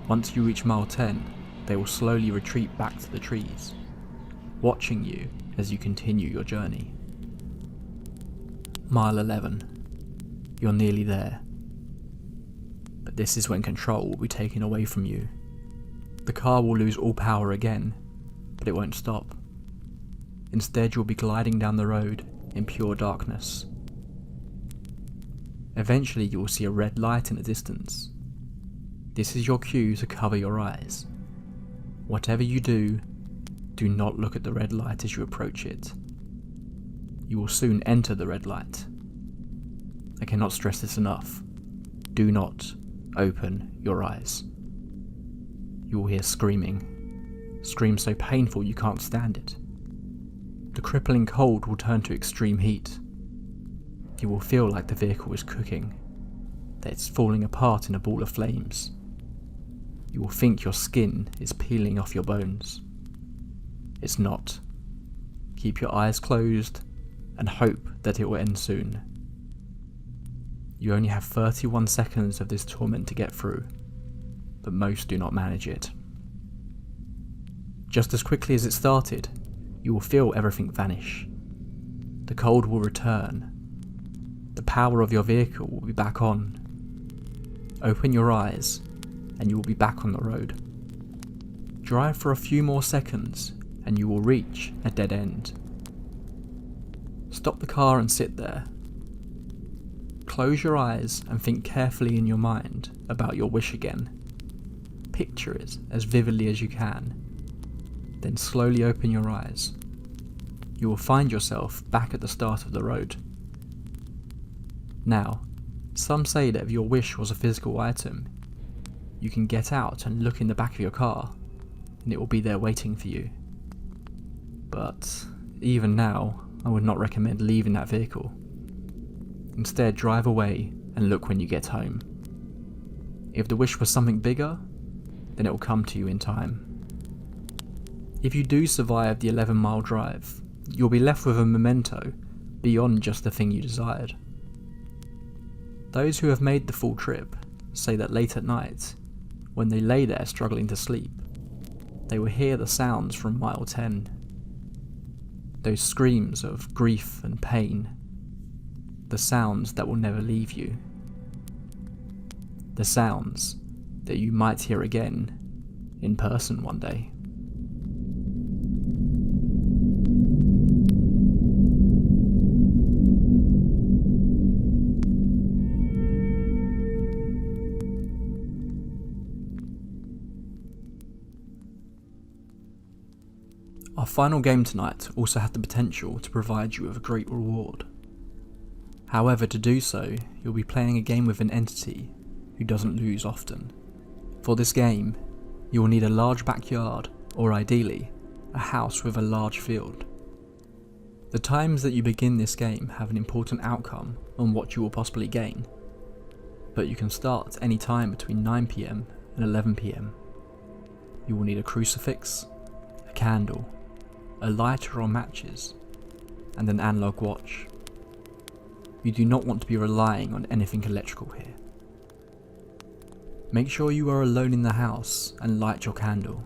Once you reach mile 10, they will slowly retreat back to the trees, watching you as you continue your journey. Mile 11. You're nearly there. But this is when control will be taken away from you. The car will lose all power again, but it won't stop. Instead, you'll be gliding down the road in pure darkness. Eventually, you will see a red light in the distance. This is your cue to cover your eyes. Whatever you do, do not look at the red light as you approach it. You will soon enter the red light. I cannot stress this enough. Do not open your eyes. You will hear screaming. Screams so painful you can't stand it. The crippling cold will turn to extreme heat. You will feel like the vehicle is cooking, that it's falling apart in a ball of flames. You will think your skin is peeling off your bones. It's not. Keep your eyes closed and hope that it will end soon. You only have 31 seconds of this torment to get through, but most do not manage it. Just as quickly as it started, you will feel everything vanish. The cold will return. The power of your vehicle will be back on. Open your eyes, and you will be back on the road. Drive for a few more seconds, and you will reach a dead end. Stop the car and sit there. Close your eyes and think carefully in your mind about your wish again. Picture it as vividly as you can. Then slowly open your eyes. You will find yourself back at the start of the road. Now, some say that if your wish was a physical item, you can get out and look in the back of your car, and it will be there waiting for you. But even now, I would not recommend leaving that vehicle. Instead, drive away and look when you get home. If the wish was something bigger, then it will come to you in time. If you do survive the 11-mile drive, you'll be left with a memento beyond just the thing you desired. Those who have made the full trip say that late at night, when they lay there struggling to sleep, they will hear the sounds from mile 10. Those screams of grief and pain. The sounds that will never leave you. The sounds that you might hear again in person one day. Our final game tonight also had the potential to provide you with a great reward. However, to do so, you'll be playing a game with an entity who doesn't lose often. For this game, you will need a large backyard, or ideally, a house with a large field. The times that you begin this game have an important outcome on what you will possibly gain, but you can start any time between 9 PM and 11 PM. You will need a crucifix, a candle, a lighter or matches, and an analog watch. You do not want to be relying on anything electrical here. Make sure you are alone in the house and light your candle.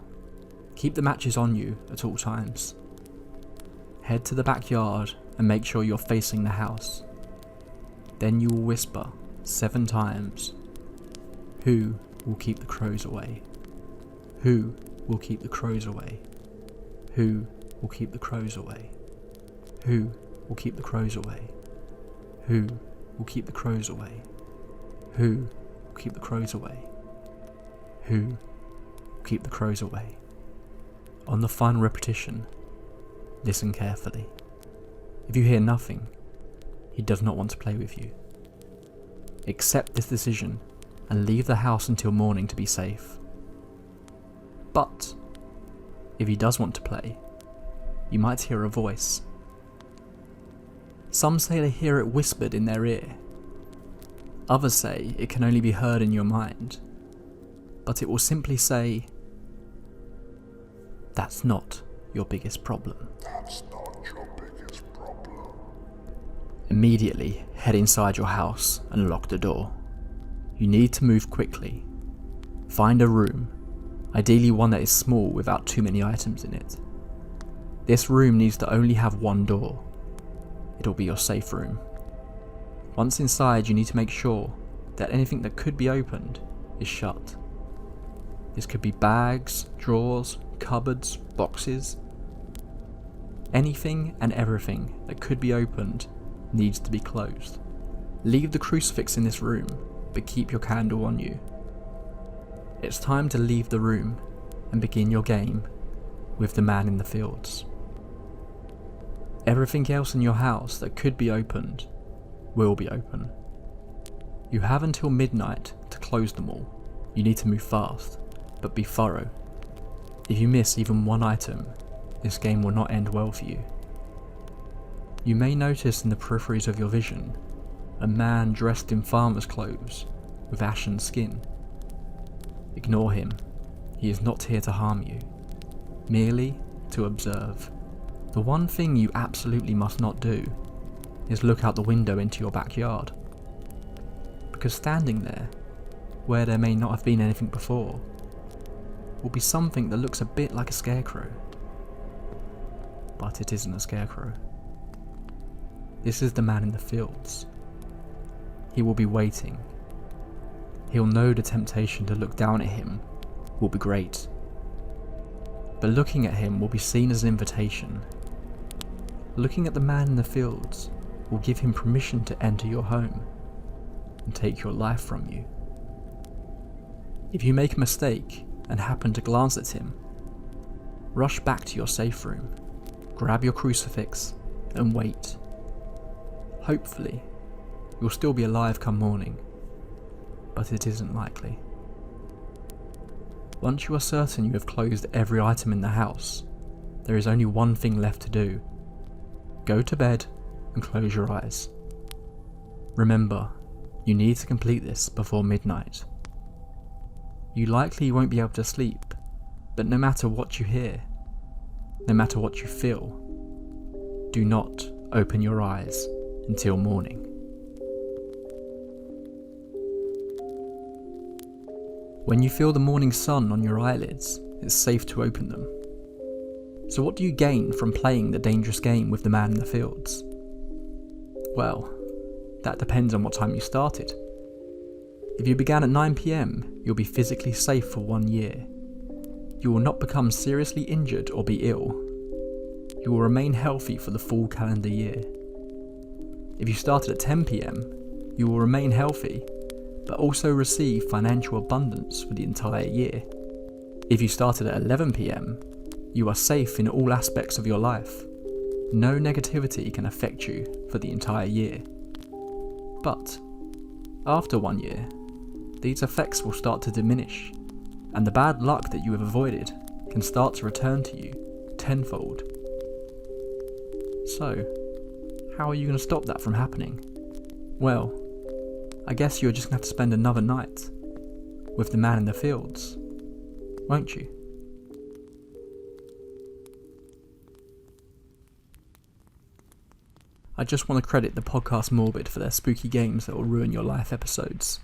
Keep the matches on you at all times. Head to the backyard and make sure you're facing the house. Then you will whisper 7 times, "Who will keep the crows away? Who will keep the crows away? Who will keep the crows away?" Who will keep the crows away? Who will keep the crows away? Who will keep the crows away? Who will keep the crows away? On the final repetition, listen carefully. If you hear nothing, he does not want to play with you. Accept this decision and leave the house until morning to be safe. But if he does want to play, you might hear a voice. Some say they hear it whispered in their ear. Others say it can only be heard in your mind, but it will simply say, "That's not your biggest problem." That's not your biggest problem. Immediately head inside your house and lock the door. You need to move quickly. Find a room, ideally one that is small without too many items in it. This room needs to only have one door. It'll be your safe room. Once inside, you need to make sure that anything that could be opened is shut. This could be bags, drawers, cupboards, boxes. Anything and everything that could be opened needs to be closed. Leave the crucifix in this room, but keep your candle on you. It's time to leave the room and begin your game with the man in the fields. Everything else in your house that could be opened will be open. You have until midnight to close them all. You need to move fast, but be thorough. If you miss even one item, this game will not end well for you. You may notice in the peripheries of your vision a man dressed in farmer's clothes with ashen skin. Ignore him. He is not here to harm you, merely to observe. The one thing you absolutely must not do is look out the window into your backyard, because standing there, where there may not have been anything before, will be something that looks a bit like a scarecrow. But it isn't a scarecrow. This is the man in the fields. He will be waiting. He'll know the temptation to look down at him will be great, but looking at him will be seen as an invitation. Looking at the man in the fields will give him permission to enter your home and take your life from you. If you make a mistake and happen to glance at him, rush back to your safe room, grab your crucifix and wait. Hopefully, you'll still be alive come morning, but it isn't likely. Once you are certain you have closed every item in the house, there is only one thing left to do. Go to bed and close your eyes. Remember, you need to complete this before midnight. You likely won't be able to sleep, but no matter what you hear, no matter what you feel, do not open your eyes until morning. When you feel the morning sun on your eyelids, it's safe to open them. So what do you gain from playing the dangerous game with the man in the fields? Well, that depends on what time you started. If you began at 9 PM, you'll be physically safe for 1 year. You will not become seriously injured or be ill. You will remain healthy for the full calendar year. If you started at 10 PM, you will remain healthy, but also receive financial abundance for the entire year. If you started at 11 PM, you are safe in all aspects of your life. No negativity can affect you for the entire year. But after 1 year, these effects will start to diminish, and the bad luck that you have avoided can start to return to you tenfold. So, how are you going to stop that from happening? Well, I guess you're just going to have to spend another night with the man in the fields, won't you? I just want to credit the podcast Morbid for their spooky games that will ruin your life episodes.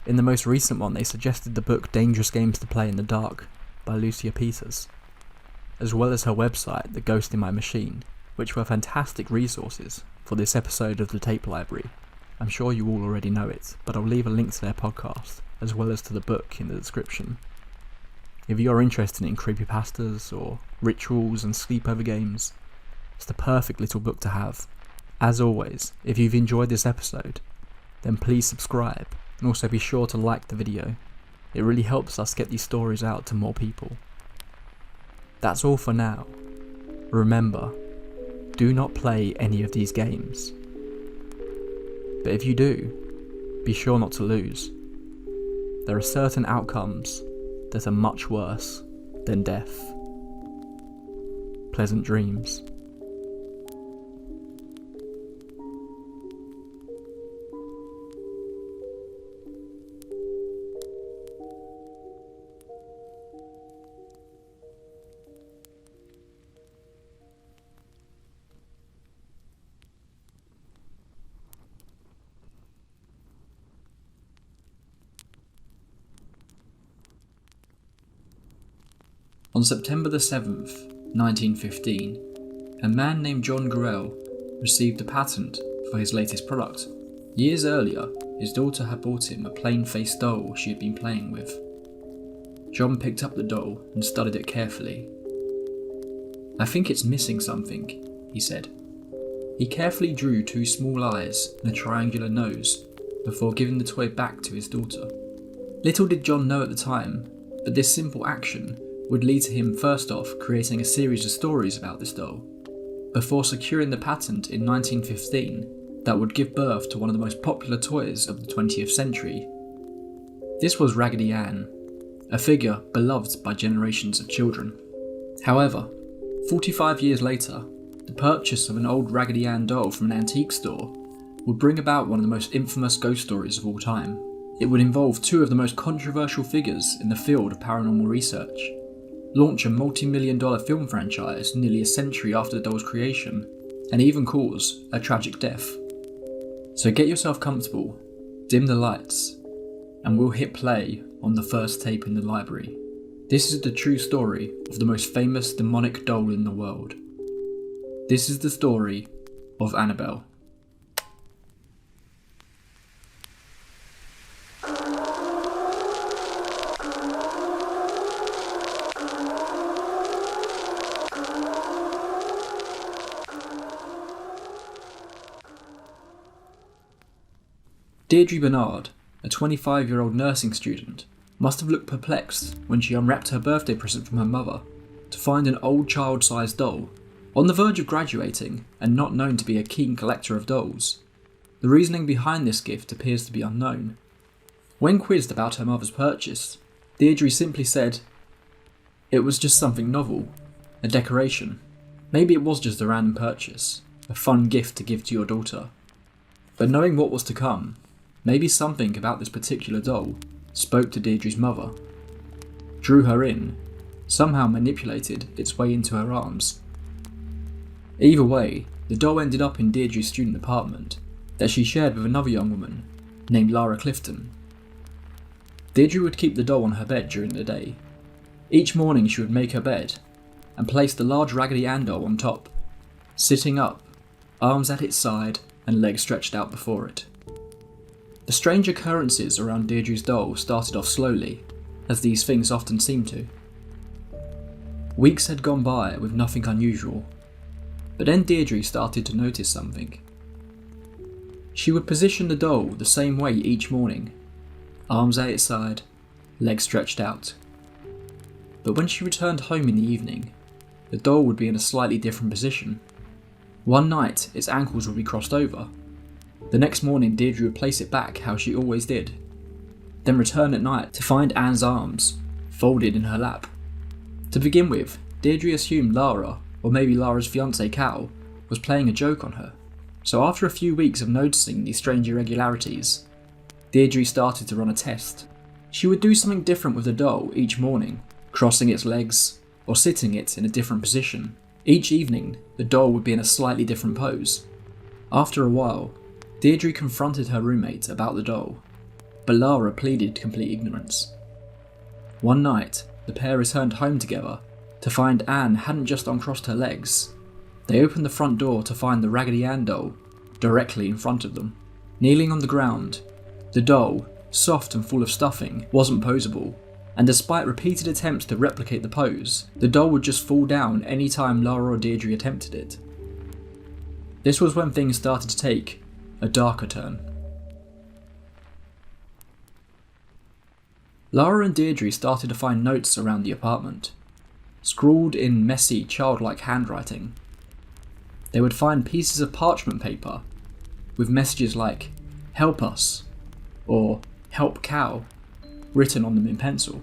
In the most recent one, they suggested the book Dangerous Games to Play in the Dark by Lucia Peters, as well as her website, The Ghost in My Machine, which were fantastic resources for this episode of the Tape Library. I'm sure you all already know it, but I'll leave a link to their podcast, as well as to the book in the description. If you're interested in creepypastas or rituals and sleepover games, It's the perfect little book to have. As always, if you've enjoyed this episode, then please subscribe and also be sure to like the video. It really helps us get these stories out to more people. That's all for now. Remember, do not play any of these games. But if you do, be sure not to lose. There are certain outcomes that are much worse than death. Pleasant dreams. On September the 7th, 1915, a man named John Grell received a patent for his latest product. Years earlier, his daughter had bought him a plain-faced doll she had been playing with. John picked up the doll and studied it carefully. "I think it's missing something," he said. He carefully drew 2 small eyes and a triangular nose before giving the toy back to his daughter. Little did John know at the time that this simple action would lead to him first off creating a series of stories about this doll, before securing the patent in 1915 that would give birth to one of the most popular toys of the 20th century. This was Raggedy Ann, a figure beloved by generations of children. However, 45 years later, the purchase of an old Raggedy Ann doll from an antique store would bring about one of the most infamous ghost stories of all time. It would involve 2 of the most controversial figures in the field of paranormal research, launch a multi-million-dollar film franchise nearly a century after the doll's creation, and even cause a tragic death. So get yourself comfortable, dim the lights, and we'll hit play on the first tape in the library. This is the true story of the most famous demonic doll in the world. This is the story of Annabelle. Deirdre Bernard, a 25-year-old nursing student, must have looked perplexed when she unwrapped her birthday present from her mother to find an old child-sized doll, on the verge of graduating and not known to be a keen collector of dolls. The reasoning behind this gift appears to be unknown. When quizzed about her mother's purchase, Deirdre simply said, "It was just something novel, a decoration. Maybe it was just a random purchase, a fun gift to give to your daughter." But knowing what was to come, maybe something about this particular doll spoke to Deirdre's mother, drew her in, somehow manipulated its way into her arms. Either way, the doll ended up in Deirdre's student apartment that she shared with another young woman named Lara Clifton. Deirdre would keep the doll on her bed during the day. Each morning she would make her bed and place the large Raggedy Ann doll on top, sitting up, arms at its side and legs stretched out before it. The strange occurrences around Deirdre's doll started off slowly, as these things often seem to. Weeks had gone by with nothing unusual, but then Deirdre started to notice something. She would position the doll the same way each morning, arms at its side, legs stretched out. But when she returned home in the evening, the doll would be in a slightly different position. One night, its ankles would be crossed over. The next morning, Deirdre would place it back how she always did, then return at night to find Anne's arms folded in her lap. To begin with, Deirdre assumed Lara, or maybe Lara's fiancé Cal, was playing a joke on her. So after a few weeks of noticing these strange irregularities, Deirdre started to run a test. She would do something different with the doll each morning, crossing its legs, or sitting it in a different position. Each evening, the doll would be in a slightly different pose. After a while, Deirdre confronted her roommate about the doll, but Lara pleaded complete ignorance. One night, the pair returned home together to find Anne hadn't just uncrossed her legs. They opened the front door to find the Raggedy Ann doll directly in front of them. Kneeling on the ground, the doll, soft and full of stuffing, wasn't poseable, and despite repeated attempts to replicate the pose, the doll would just fall down any time Lara or Deirdre attempted it. This was when things started to take a darker turn. Lara and Deirdre started to find notes around the apartment, scrawled in messy, childlike handwriting. They would find pieces of parchment paper with messages like, "Help us," or "Help Cal," written on them in pencil.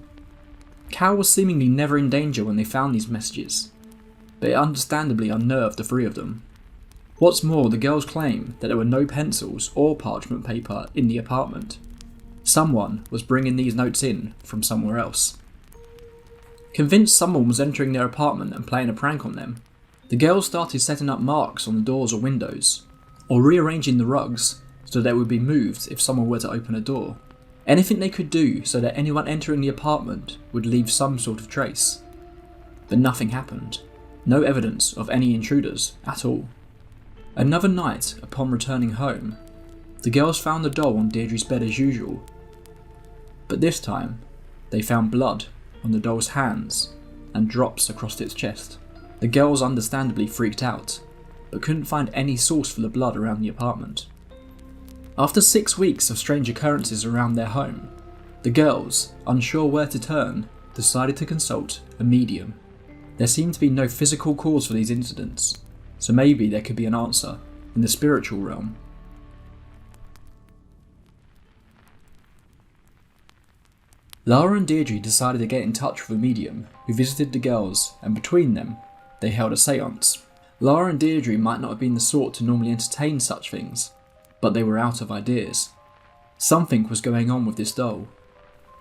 Cal was seemingly never in danger when they found these messages, but it understandably unnerved the three of them. What's more, the girls claim that there were no pencils or parchment paper in the apartment. Someone was bringing these notes in from somewhere else. Convinced someone was entering their apartment and playing a prank on them, the girls started setting up marks on the doors or windows, or rearranging the rugs so they would be moved if someone were to open a door. Anything they could do so that anyone entering the apartment would leave some sort of trace. But nothing happened. No evidence of any intruders at all. Another night, upon returning home, the girls found the doll on Deirdre's bed as usual. But this time, they found blood on the doll's hands and drops across its chest. The girls understandably freaked out, but couldn't find any source for the blood around the apartment. After 6 weeks of strange occurrences around their home, the girls, unsure where to turn, decided to consult a medium. There seemed to be no physical cause for these incidents, so maybe there could be an answer in the spiritual realm. Lara and Deirdre decided to get in touch with a medium who visited the girls, and between them, they held a seance. Lara and Deirdre might not have been the sort to normally entertain such things, but they were out of ideas. Something was going on with this doll.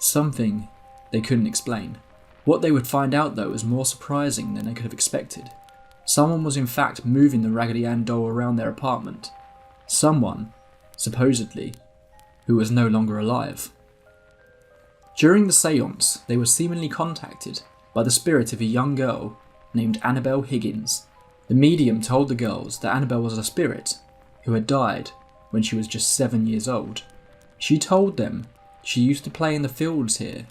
Something they couldn't explain. What they would find out though was more surprising than they could have expected. Someone was in fact moving the Raggedy Ann doll around their apartment. Someone, supposedly, who was no longer alive. During the seance, they were seemingly contacted by the spirit of a young girl named Annabelle Higgins. The medium told the girls that Annabelle was a spirit who had died when she was just 7 years old. She told them she used to play in the fields here.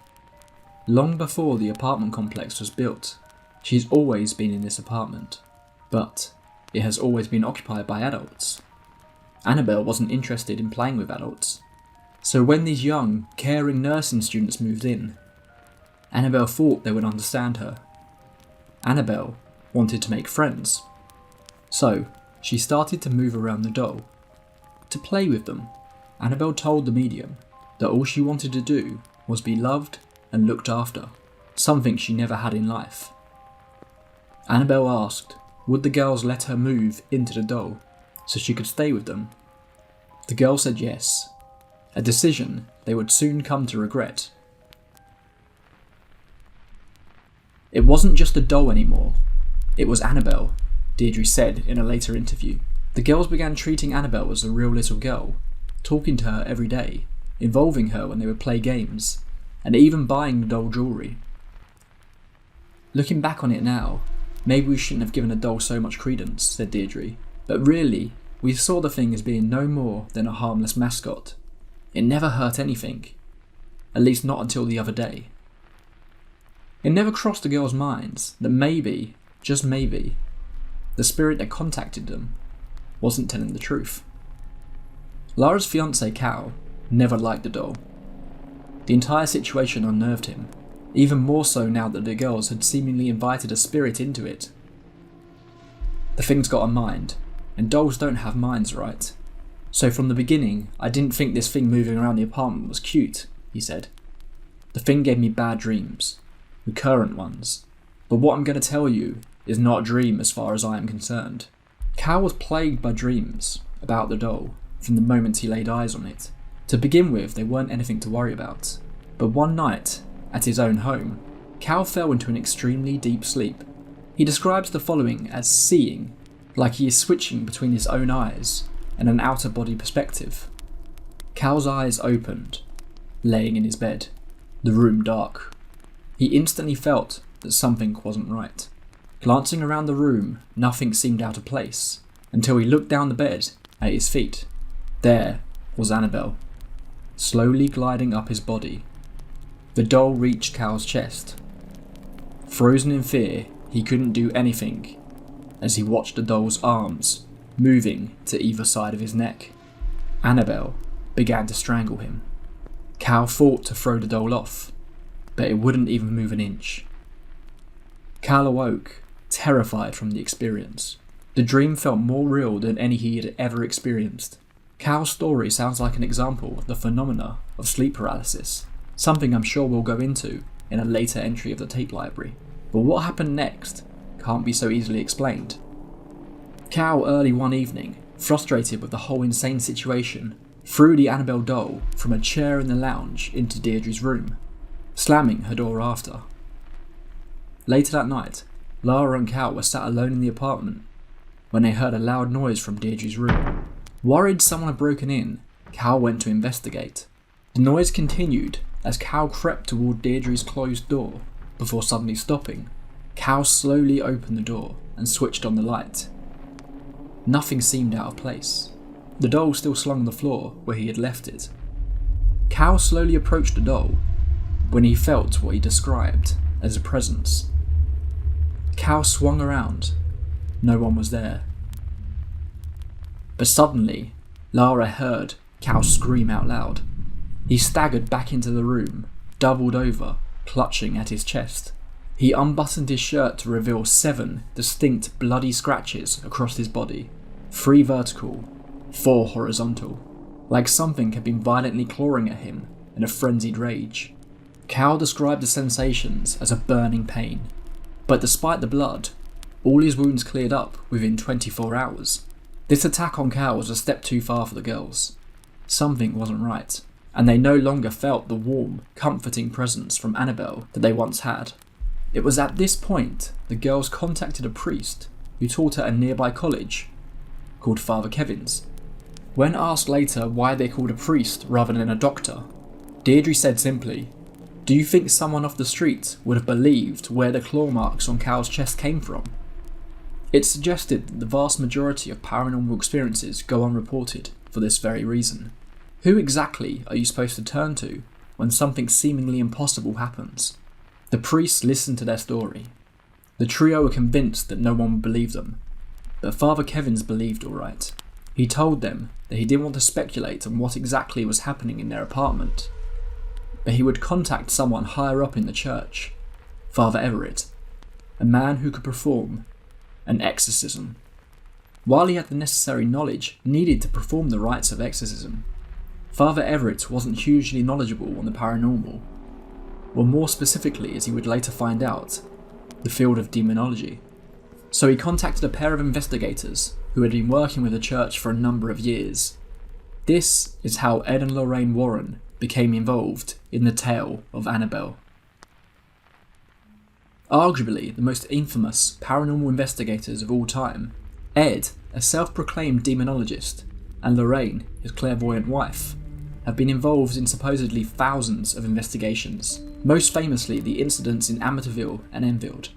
Long before the apartment complex was built, she's always been in this apartment, but it has always been occupied by adults. Annabelle wasn't interested in playing with adults, so when these young, caring nursing students moved in, Annabelle thought they would understand her. Annabelle wanted to make friends, so she started to move around the doll. To play with them, Annabelle told the medium that all she wanted to do was be loved and looked after, something she never had in life. Annabelle asked, would the girls let her move into the doll so she could stay with them? The girls said yes, a decision they would soon come to regret. It wasn't just a doll anymore, it was Annabelle, Deirdre said in a later interview. The girls began treating Annabelle as a real little girl, talking to her every day, involving her when they would play games, and even buying the doll jewellery. Looking back on it now, maybe we shouldn't have given a doll so much credence, said Deirdre, but really, we saw the thing as being no more than a harmless mascot. It never hurt anything, at least not until the other day. It never crossed the girls' minds that maybe, just maybe, the spirit that contacted them wasn't telling the truth. Lara's fiancé Cal never liked the doll. The entire situation unnerved him, even more so now that the girls had seemingly invited a spirit into it. The thing's got a mind, and dolls don't have minds, right? So from the beginning, I didn't think this thing moving around the apartment was cute, he said. The thing gave me bad dreams, recurrent ones, but what I'm going to tell you is not a dream as far as I am concerned. Cal was plagued by dreams about the doll from the moment he laid eyes on it. To begin with, they weren't anything to worry about, but one night, at his own home, Cal fell into an extremely deep sleep. He describes the following as seeing, like he is switching between his own eyes and an outer body perspective. Cal's eyes opened, laying in his bed, the room dark. He instantly felt that something wasn't right. Glancing around the room, nothing seemed out of place, until he looked down the bed at his feet. There was Annabelle, slowly gliding up his body. The doll reached Cal's chest. Frozen in fear, he couldn't do anything as he watched the doll's arms moving to either side of his neck. Annabelle began to strangle him. Cal fought to throw the doll off, but it wouldn't even move an inch. Cal awoke, terrified from the experience. The dream felt more real than any he had ever experienced. Cal's story sounds like an example of the phenomena of sleep paralysis, something I'm sure we'll go into in a later entry of the tape library. But what happened next can't be so easily explained. Cal, early one evening, frustrated with the whole insane situation, threw the Annabelle doll from a chair in the lounge into Deirdre's room, slamming her door after. Later that night, Lara and Cal were sat alone in the apartment when they heard a loud noise from Deirdre's room. Worried someone had broken in, Cal went to investigate. The noise continued as Cal crept toward Deirdre's closed door before suddenly stopping. Cal slowly opened the door and switched on the light. Nothing seemed out of place. The doll still slung on the floor where he had left it. Cal slowly approached the doll when he felt what he described as a presence. Cal swung around. No one was there. But suddenly, Lara heard Cal scream out loud. He staggered back into the room, doubled over, clutching at his chest. He unbuttoned his shirt to reveal 7 distinct bloody scratches across his body, 3 vertical, 4 horizontal, like something had been violently clawing at him in a frenzied rage. Cal described the sensations as a burning pain, but despite the blood, all his wounds cleared up within 24 hours. This attack on Cal was a step too far for the girls. Something wasn't right, and they no longer felt the warm, comforting presence from Annabelle that they once had. It was at this point the girls contacted a priest who taught at a nearby college called Father Kevin's. When asked later why they called a priest rather than a doctor, Deirdre said simply, "Do you think someone off the street would have believed where the claw marks on Cal's chest came from?" It suggested that the vast majority of paranormal experiences go unreported for this very reason. Who exactly are you supposed to turn to when something seemingly impossible happens? The priests listened to their story. The trio were convinced that no one would believe them, but Father Kevin's believed all right. He told them that he didn't want to speculate on what exactly was happening in their apartment, but he would contact someone higher up in the church, Father Everett, a man who could perform an exorcism. While he had the necessary knowledge needed to perform the rites of exorcism, Father Everett wasn't hugely knowledgeable on the paranormal, or more specifically, as he would later find out, the field of demonology. So he contacted a pair of investigators who had been working with the church for a number of years. This is how Ed and Lorraine Warren became involved in the tale of Annabelle. Arguably the most infamous paranormal investigators of all time, Ed, a self-proclaimed demonologist, and Lorraine, his clairvoyant wife, have been involved in supposedly thousands of investigations, most famously the incidents in Amityville and Enfield.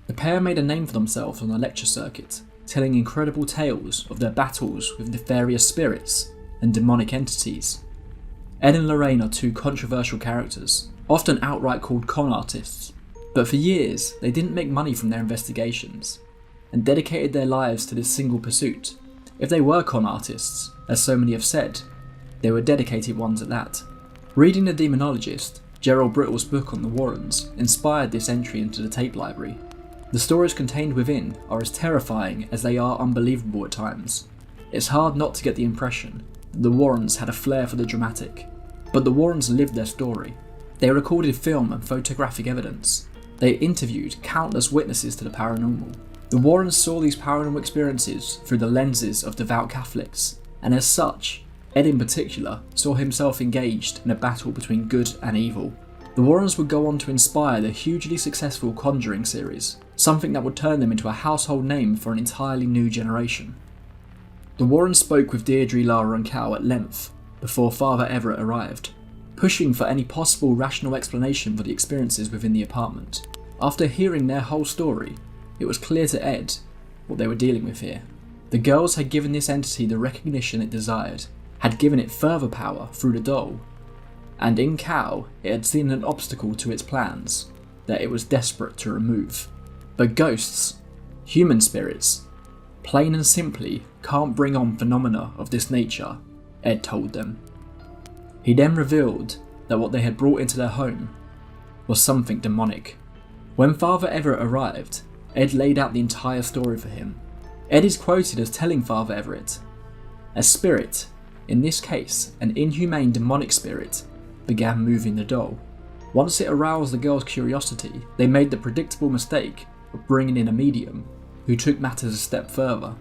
The pair made a name for themselves on the lecture circuit, telling incredible tales of their battles with nefarious spirits and demonic entities. Ed and Lorraine are 2 controversial characters, often outright called con artists, but for years they didn't make money from their investigations, and dedicated their lives to this single pursuit. If they were con artists, as so many have said, they were dedicated ones at that. Reading The Demonologist, Gerald Brittle's book on the Warrens, inspired this entry into the tape library. The stories contained within are as terrifying as they are unbelievable at times. It's hard not to get the impression that the Warrens had a flair for the dramatic, but the Warrens lived their story. They recorded film and photographic evidence. They interviewed countless witnesses to the paranormal. The Warrens saw these paranormal experiences through the lenses of devout Catholics, and as such, Ed in particular saw himself engaged in a battle between good and evil. The Warrens would go on to inspire the hugely successful Conjuring series, something that would turn them into a household name for an entirely new generation. The Warrens spoke with Deirdre, Lara and Cal at length before Father Everett arrived, pushing for any possible rational explanation for the experiences within the apartment. After hearing their whole story, it was clear to Ed what they were dealing with here. The girls had given this entity the recognition it desired, had given it further power through the doll, and in Cal it had seen an obstacle to its plans that it was desperate to remove. But ghosts, human spirits, plain and simply can't bring on phenomena of this nature, Ed told them. He then revealed that what they had brought into their home was something demonic. When Father Everett arrived, Ed laid out the entire story for him. Ed is quoted as telling Father Everett, "A spirit, in this case an inhumane demonic spirit, began moving the doll. Once it aroused the girls' curiosity, they made the predictable mistake of bringing in a medium, who took matters a step further.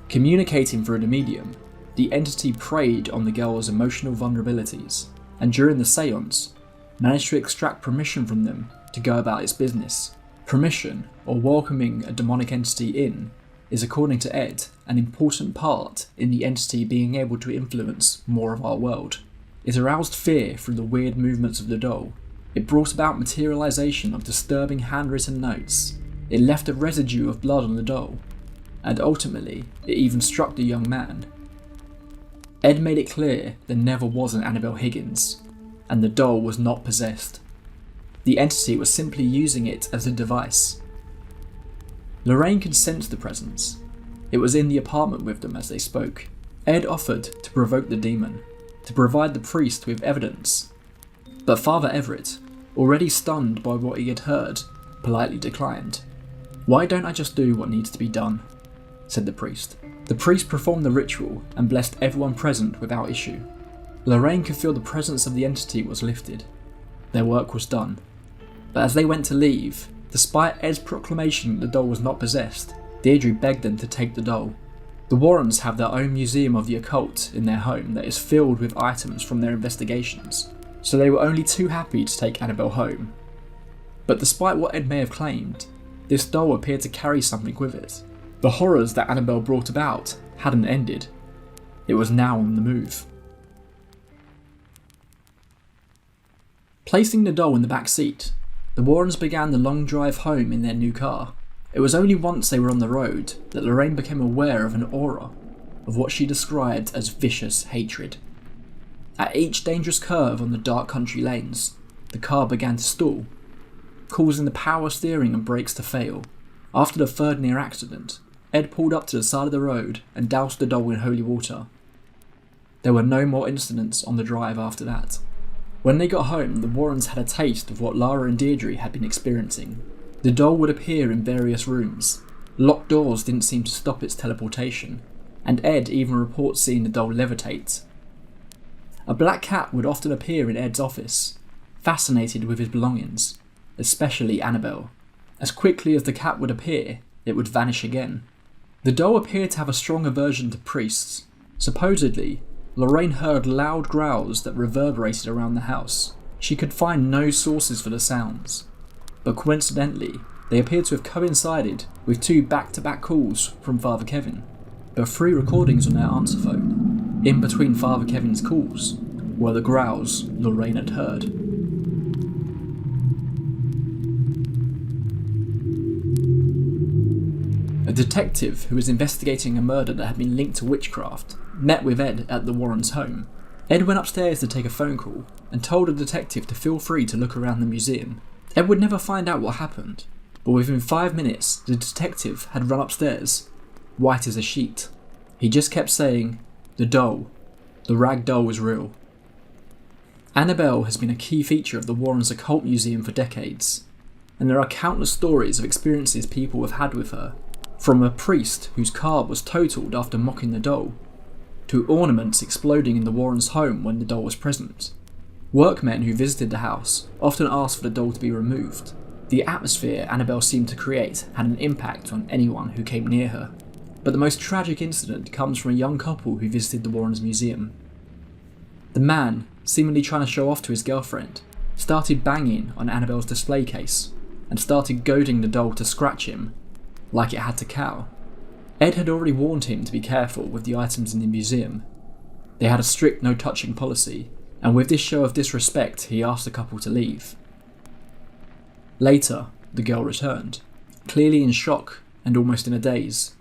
Communicating through the medium, the entity preyed on the girls' emotional vulnerabilities, and during the seance, managed to extract permission from them to go about its business. Permission, or welcoming a demonic entity in, is, according to Ed, an important part in the entity being able to influence more of our world. It aroused fear through the weird movements of the doll. It brought about materialization of disturbing handwritten notes. It left a residue of blood on the doll, and ultimately, it even struck the young man. Ed made it clear there never was an Annabelle Higgins, and the doll was not possessed. The entity was simply using it as a device. Lorraine could sense the presence. It was in the apartment with them as they spoke. Ed offered to provoke the demon, to provide the priest with evidence, but Father Everett, already stunned by what he had heard, politely declined. "Why don't I just do what needs to be done?" said the priest. The priest performed the ritual and blessed everyone present without issue. Lorraine could feel the presence of the entity was lifted. Their work was done. But as they went to leave, despite Ed's proclamation that the doll was not possessed, Deirdre begged them to take the doll. The Warrens have their own museum of the occult in their home that is filled with items from their investigations, so they were only too happy to take Annabelle home. But despite what Ed may have claimed, this doll appeared to carry something with it. The horrors that Annabelle brought about hadn't ended. It was now on the move. Placing the doll in the back seat, the Warrens began the long drive home in their new car. It was only once they were on the road that Lorraine became aware of an aura of what she described as vicious hatred. At each dangerous curve on the dark country lanes, the car began to stall, causing the power steering and brakes to fail. After the third near accident, Ed pulled up to the side of the road and doused the doll in holy water. There were no more incidents on the drive after that. When they got home, the Warrens had a taste of what Lara and Deirdre had been experiencing. The doll would appear in various rooms. Locked doors didn't seem to stop its teleportation, and Ed even reports seeing the doll levitate. A black cat would often appear in Ed's office, fascinated with his belongings, especially Annabelle. As quickly as the cat would appear, it would vanish again. The doll appeared to have a strong aversion to priests. Supposedly, Lorraine heard loud growls that reverberated around the house. She could find no sources for the sounds, but coincidentally, they appeared to have coincided with 2 back-to-back calls from Father Kevin. There were 3 recordings on their answer phone. In between Father Kevin's calls were the growls Lorraine had heard. A detective who was investigating a murder that had been linked to witchcraft met with Ed at the Warrens' home. Ed went upstairs to take a phone call and told the detective to feel free to look around the museum. Ed would never find out what happened, but within 5 minutes the detective had run upstairs, white as a sheet. He just kept saying, "The doll. The rag doll was real." Annabelle has been a key feature of the Warrens' occult museum for decades, and there are countless stories of experiences people have had with her, from a priest whose car was totaled after mocking the doll, to ornaments exploding in the Warrens' home when the doll was present. Workmen who visited the house often asked for the doll to be removed. The atmosphere Annabelle seemed to create had an impact on anyone who came near her. But the most tragic incident comes from a young couple who visited the Warrens' museum. The man, seemingly trying to show off to his girlfriend, started banging on Annabelle's display case and started goading the doll to scratch him, like it had to cow. Ed had already warned him to be careful with the items in the museum. They had a strict no-touching policy, and with this show of disrespect he asked the couple to leave. Later, the girl returned, clearly in shock and almost in a daze.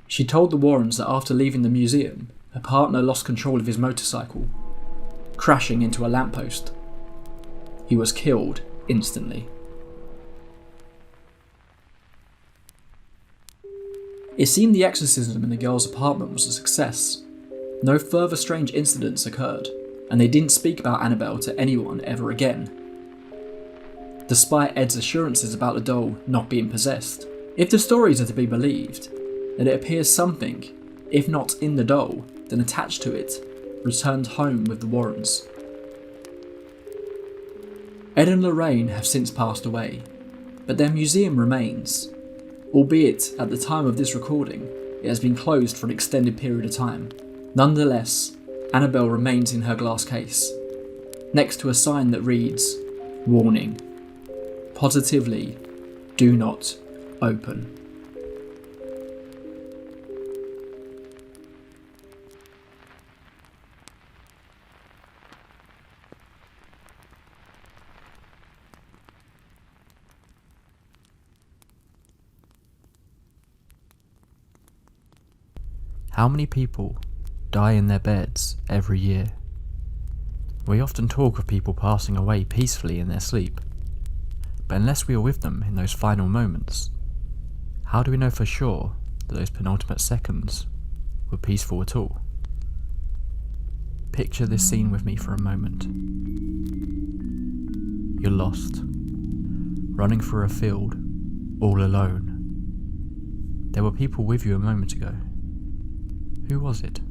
She told the Warrens that after leaving the museum, her partner lost control of his motorcycle, crashing into a lamppost. He was killed instantly. It seemed the exorcism in the girl's apartment was a success. No further strange incidents occurred, and they didn't speak about Annabelle to anyone ever again. Despite Ed's assurances about the doll not being possessed, if the stories are to be believed, then it appears something, if not in the doll, then attached to it, returned home with the Warrens. Ed and Lorraine have since passed away, but their museum remains, albeit at the time of this recording it has been closed for an extended period of time. Nonetheless, Annabelle remains in her glass case, next to a sign that reads, "Warning. Positively, do not open." How many people die in their beds every year? We often talk of people passing away peacefully in their sleep, but unless we are with them in those final moments, how do we know for sure that those penultimate seconds were peaceful at all? Picture this scene with me for a moment. You're lost, running through a field, all alone. There were people with you a moment ago. Who was it?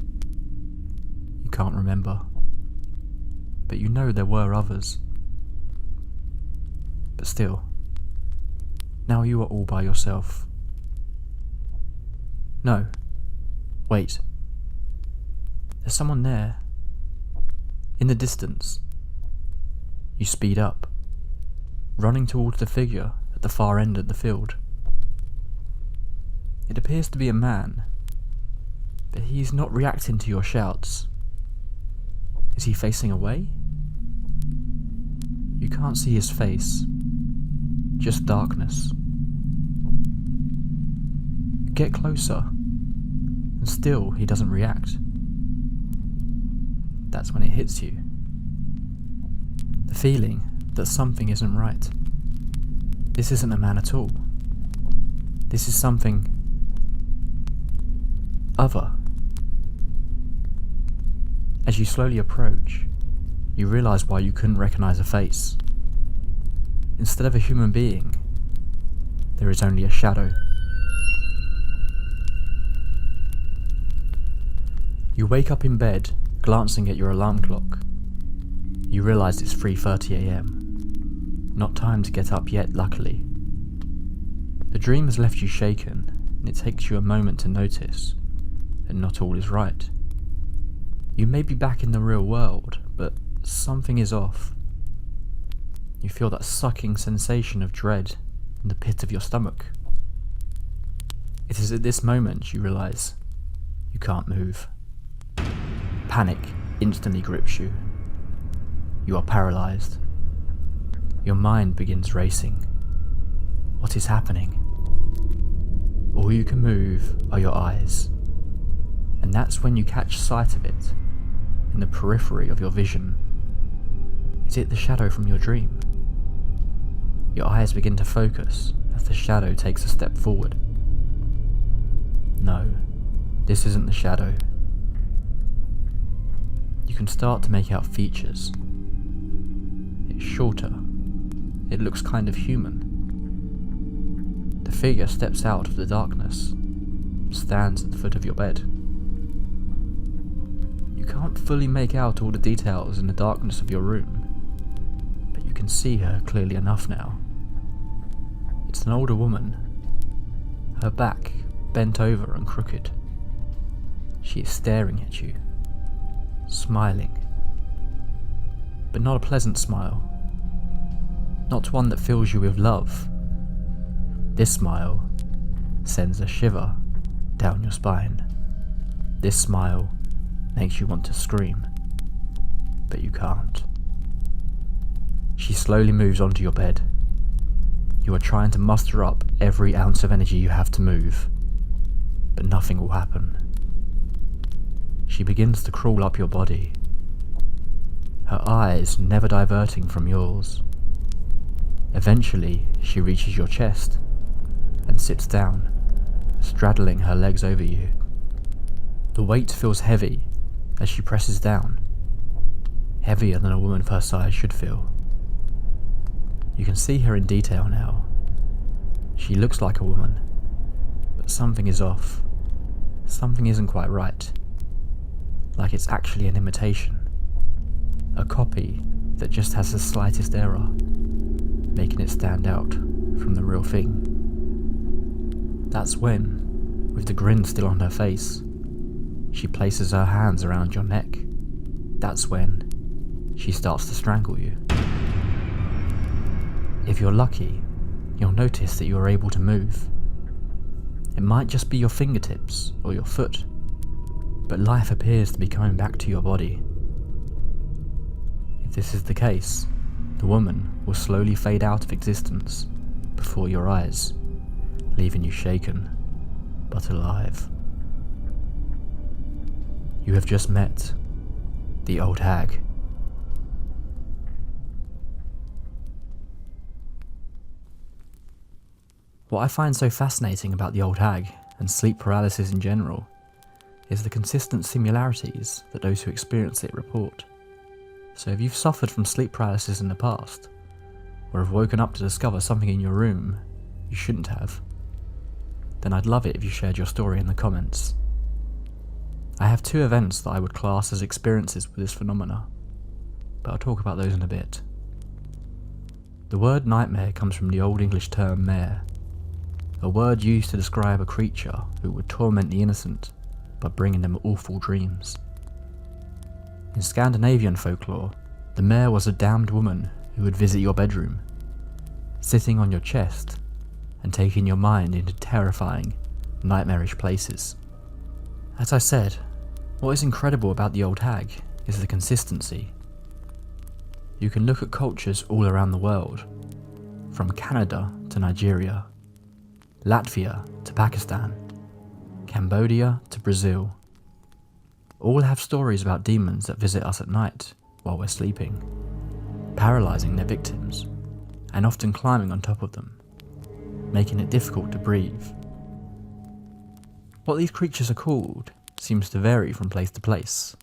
You can't remember, but you know there were others. But still, now you are all by yourself. No, wait. There's someone there. In the distance. You speed up, running towards the figure at the far end of the field. It appears to be a man, but he is not reacting to your shouts. Is he facing away? You can't see his face, just darkness. Get closer, and still he doesn't react. That's when it hits you. The feeling that something isn't right. This isn't a man at all. This is something other. As you slowly approach, you realise why you couldn't recognise a face. Instead of a human being, there is only a shadow. You wake up in bed, glancing at your alarm clock. You realise it's 3:30 AM. Not time to get up yet, luckily. The dream has left you shaken, and it takes you a moment to notice that not all is right. You may be back in the real world, but something is off. You feel that sucking sensation of dread in the pit of your stomach. It is at this moment you realise you can't move. Panic instantly grips you. You are paralysed. Your mind begins racing. What is happening? All you can move are your eyes. And that's when you catch sight of it, in the periphery of your vision. Is it the shadow from your dream? Your eyes begin to focus as the shadow takes a step forward. No, this isn't the shadow. You can start to make out features. It's shorter. It looks kind of human. The figure steps out of the darkness, stands at the foot of your bed. You can't fully make out all the details in the darkness of your room, but you can see her clearly enough now. It's an older woman, her back bent over and crooked. She is staring at you, smiling, but not a pleasant smile, not one that fills you with love. This smile sends a shiver down your spine. This smile makes you want to scream, but you can't. She slowly moves onto your bed. You are trying to muster up every ounce of energy you have to move, but nothing will happen. She begins to crawl up your body, her eyes never diverting from yours. Eventually, she reaches your chest and sits down. straddling her legs over you. The weight feels heavy as she presses down, heavier than a woman of her size should feel. You can see her in detail now. She looks like a woman, but something is off. Something isn't quite right. Like it's actually an imitation. A copy that just has the slightest error, making it stand out from the real thing. That's when, with the grin still on her face, she places her hands around your neck. That's when she starts to strangle you. If you're lucky, you'll notice that you're able to move. It might just be your fingertips or your foot, but life appears to be coming back to your body. If this is the case, the woman will slowly fade out of existence before your eyes, leaving you shaken, but alive. You have just met the old hag. What I find so fascinating about the old hag and sleep paralysis in general is the consistent similarities that those who experience it report. So if you've suffered from sleep paralysis in the past, or have woken up to discover something in your room you shouldn't have, then I'd love it if you shared your story in the comments. I have 2 events that I would class as experiences with this phenomena, but I'll talk about those in a bit. The word nightmare comes from the Old English term mare, a word used to describe a creature who would torment the innocent by bringing them awful dreams. In Scandinavian folklore, the mare was a damned woman who would visit your bedroom, sitting on your chest and taking your mind into terrifying, nightmarish places. As I said, what is incredible about the old hag is the consistency. You can look at cultures all around the world, from Canada to Nigeria, Latvia to Pakistan, Cambodia to Brazil. All have stories about demons that visit us at night while we're sleeping, paralysing their victims, and often climbing on top of them, making it difficult to breathe. What these creatures are called seems to vary from place to place.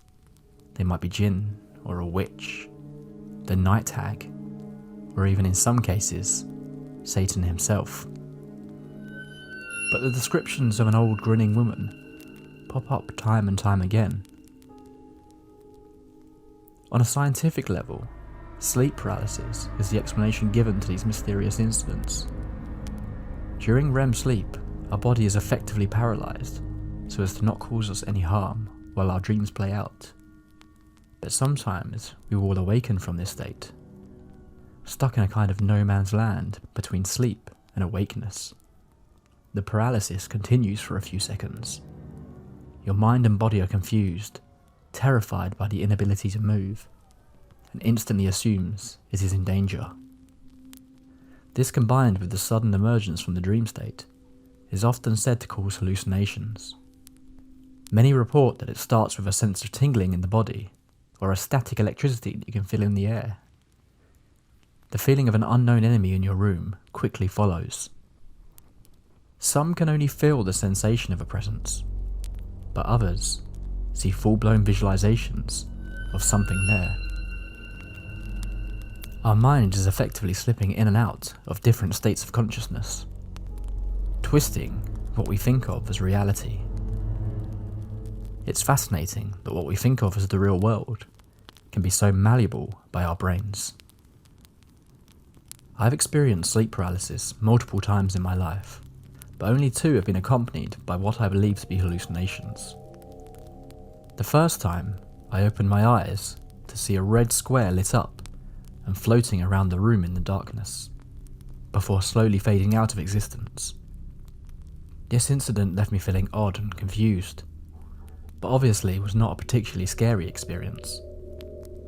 They might be jinn or a witch, the night hag, or even in some cases, Satan himself. But the descriptions of an old grinning woman pop up time and time again. On a scientific level, sleep paralysis is the explanation given to these mysterious incidents. During REM sleep, our body is effectively paralysed so as to not cause us any harm while our dreams play out. But sometimes we will awaken from this state, stuck in a kind of no man's land between sleep and awakeness. The paralysis continues for a few seconds. Your mind and body are confused, terrified by the inability to move, and instantly assumes it is in danger. This, combined with the sudden emergence from the dream state, is often said to cause hallucinations. Many report that it starts with a sense of tingling in the body, or a static electricity that you can feel in the air. The feeling of an unknown enemy in your room quickly follows. Some can only feel the sensation of a presence, but others see full-blown visualizations of something there. Our mind is effectively slipping in and out of different states of consciousness, twisting what we think of as reality. It's fascinating that what we think of as the real world can be so malleable by our brains. I've experienced sleep paralysis multiple times in my life, but only 2 have been accompanied by what I believe to be hallucinations. The first time, I opened my eyes to see a red square lit up and floating around the room in the darkness, before slowly fading out of existence. This incident left me feeling odd and confused, but obviously was not a particularly scary experience.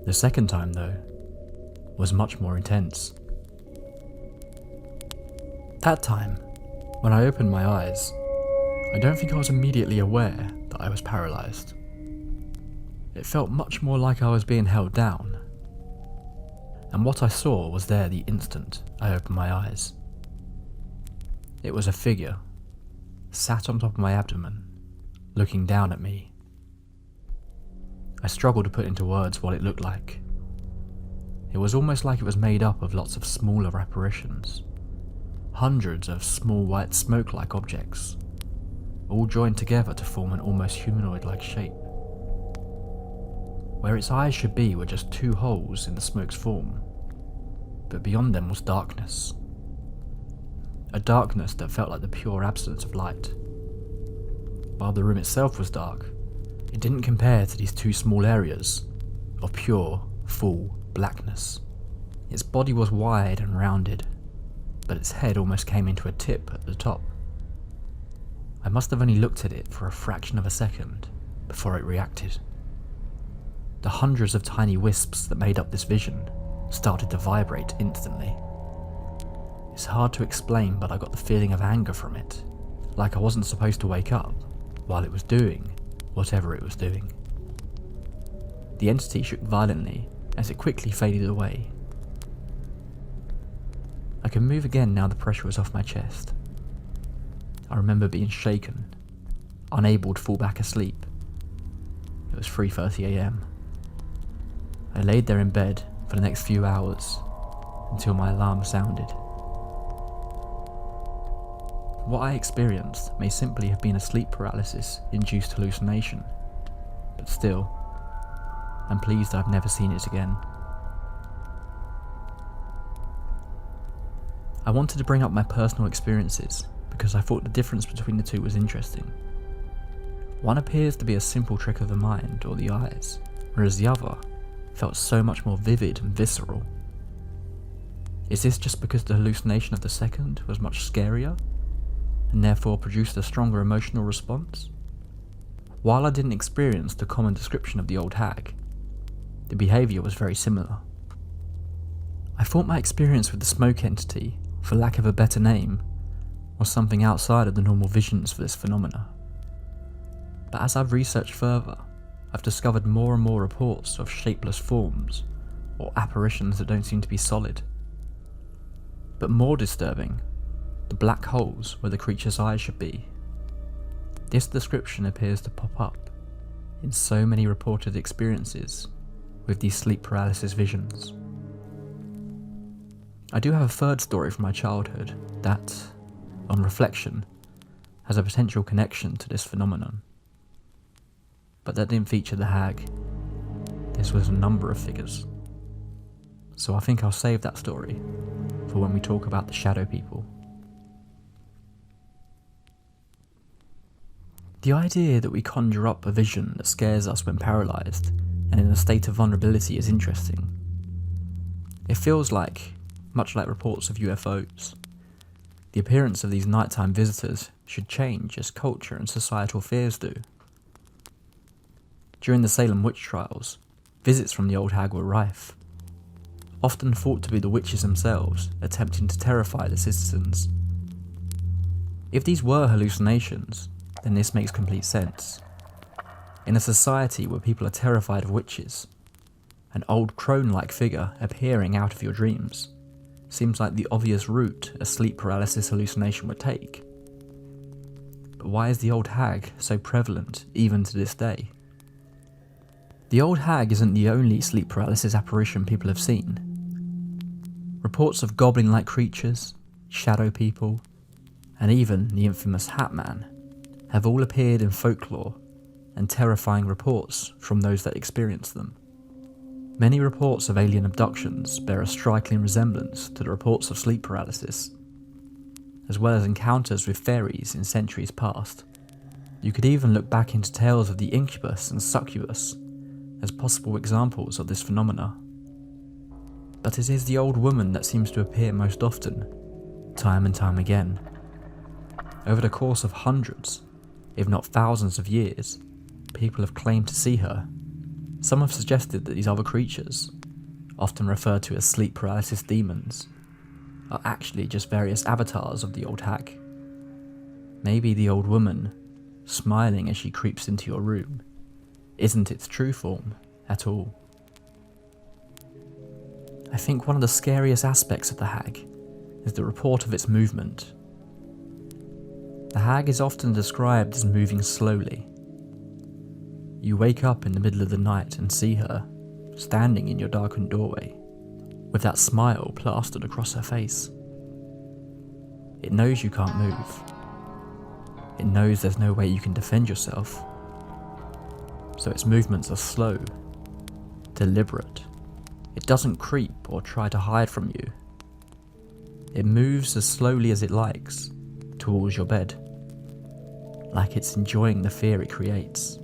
The second time, though, was much more intense. That time, when I opened my eyes, I don't think I was immediately aware that I was paralysed. It felt much more like I was being held down, and what I saw was there the instant I opened my eyes. It was a figure, sat on top of my abdomen, looking down at me. I struggled to put into words what it looked like. It was almost like it was made up of lots of smaller apparitions. Hundreds of small white smoke-like objects, all joined together to form an almost humanoid-like shape. Where its eyes should be were just two holes in the smoke's form, but beyond them was darkness. A darkness that felt like the pure absence of light. While the room itself was dark, it didn't compare to these two small areas of pure, full blackness. Its body was wide and rounded, but its head almost came into a tip at the top. I must have only looked at it for a fraction of a second before it reacted. The hundreds of tiny wisps that made up this vision started to vibrate instantly. It's hard to explain, but I got the feeling of anger from it, like I wasn't supposed to wake up while it was doing whatever it was doing. The entity shook violently as it quickly faded away. I could move again now the pressure was off my chest. I remember being shaken, unable to fall back asleep. It was 3:30 AM. I laid there in bed for the next few hours until my alarm sounded. What I experienced may simply have been a sleep paralysis-induced hallucination, but still, I'm pleased I've never seen it again. I wanted to bring up my personal experiences because I thought the difference between the two was interesting. One appears to be a simple trick of the mind or the eyes, whereas the other felt so much more vivid and visceral. Is this just because the hallucination of the second was much scarier, and therefore produced a stronger emotional response? While I didn't experience the common description of the old hag, the behaviour was very similar. I thought my experience with the smoke entity, for lack of a better name, was something outside of the normal visions for this phenomena. But as I've researched further, I've discovered more and more reports of shapeless forms, or apparitions that don't seem to be solid. But more disturbing, the black holes where the creature's eyes should be. This description appears to pop up in so many reported experiences with these sleep paralysis visions. I do have a third story from my childhood that, on reflection, has a potential connection to this phenomenon. But that didn't feature the hag. This was a number of figures. So I think I'll save that story for when we talk about the shadow people. The idea that we conjure up a vision that scares us when paralysed and in a state of vulnerability is interesting. It feels like, much like reports of UFOs, the appearance of these nighttime visitors should change as culture and societal fears do. During the Salem witch trials, visits from the old hag were rife, often thought to be the witches themselves attempting to terrify the citizens. If these were hallucinations, then this makes complete sense. In a society where people are terrified of witches, an old crone-like figure appearing out of your dreams seems like the obvious route a sleep paralysis hallucination would take. But why is the old hag so prevalent even to this day? The old hag isn't the only sleep paralysis apparition people have seen. Reports of goblin-like creatures, shadow people, and even the infamous Hat Man have all appeared in folklore and terrifying reports from those that experience them. Many reports of alien abductions bear a striking resemblance to the reports of sleep paralysis, as well as encounters with fairies in centuries past. You could even look back into tales of the incubus and succubus as possible examples of this phenomena. But it is the old woman that seems to appear most often, time and time again. Over the course of hundreds, if not thousands of years, people have claimed to see her. Some have suggested that these other creatures, often referred to as sleep paralysis demons, are actually just various avatars of the old hag. Maybe the old woman, smiling as she creeps into your room, isn't its true form at all. I think one of the scariest aspects of the hag is the report of its movement. The hag is often described as moving slowly. You wake up in the middle of the night and see her, standing in your darkened doorway, with that smile plastered across her face. It knows you can't move. It knows there's no way you can defend yourself. So its movements are slow, deliberate. It doesn't creep or try to hide from you. It moves as slowly as it likes towards your bed, like it's enjoying the fear it creates,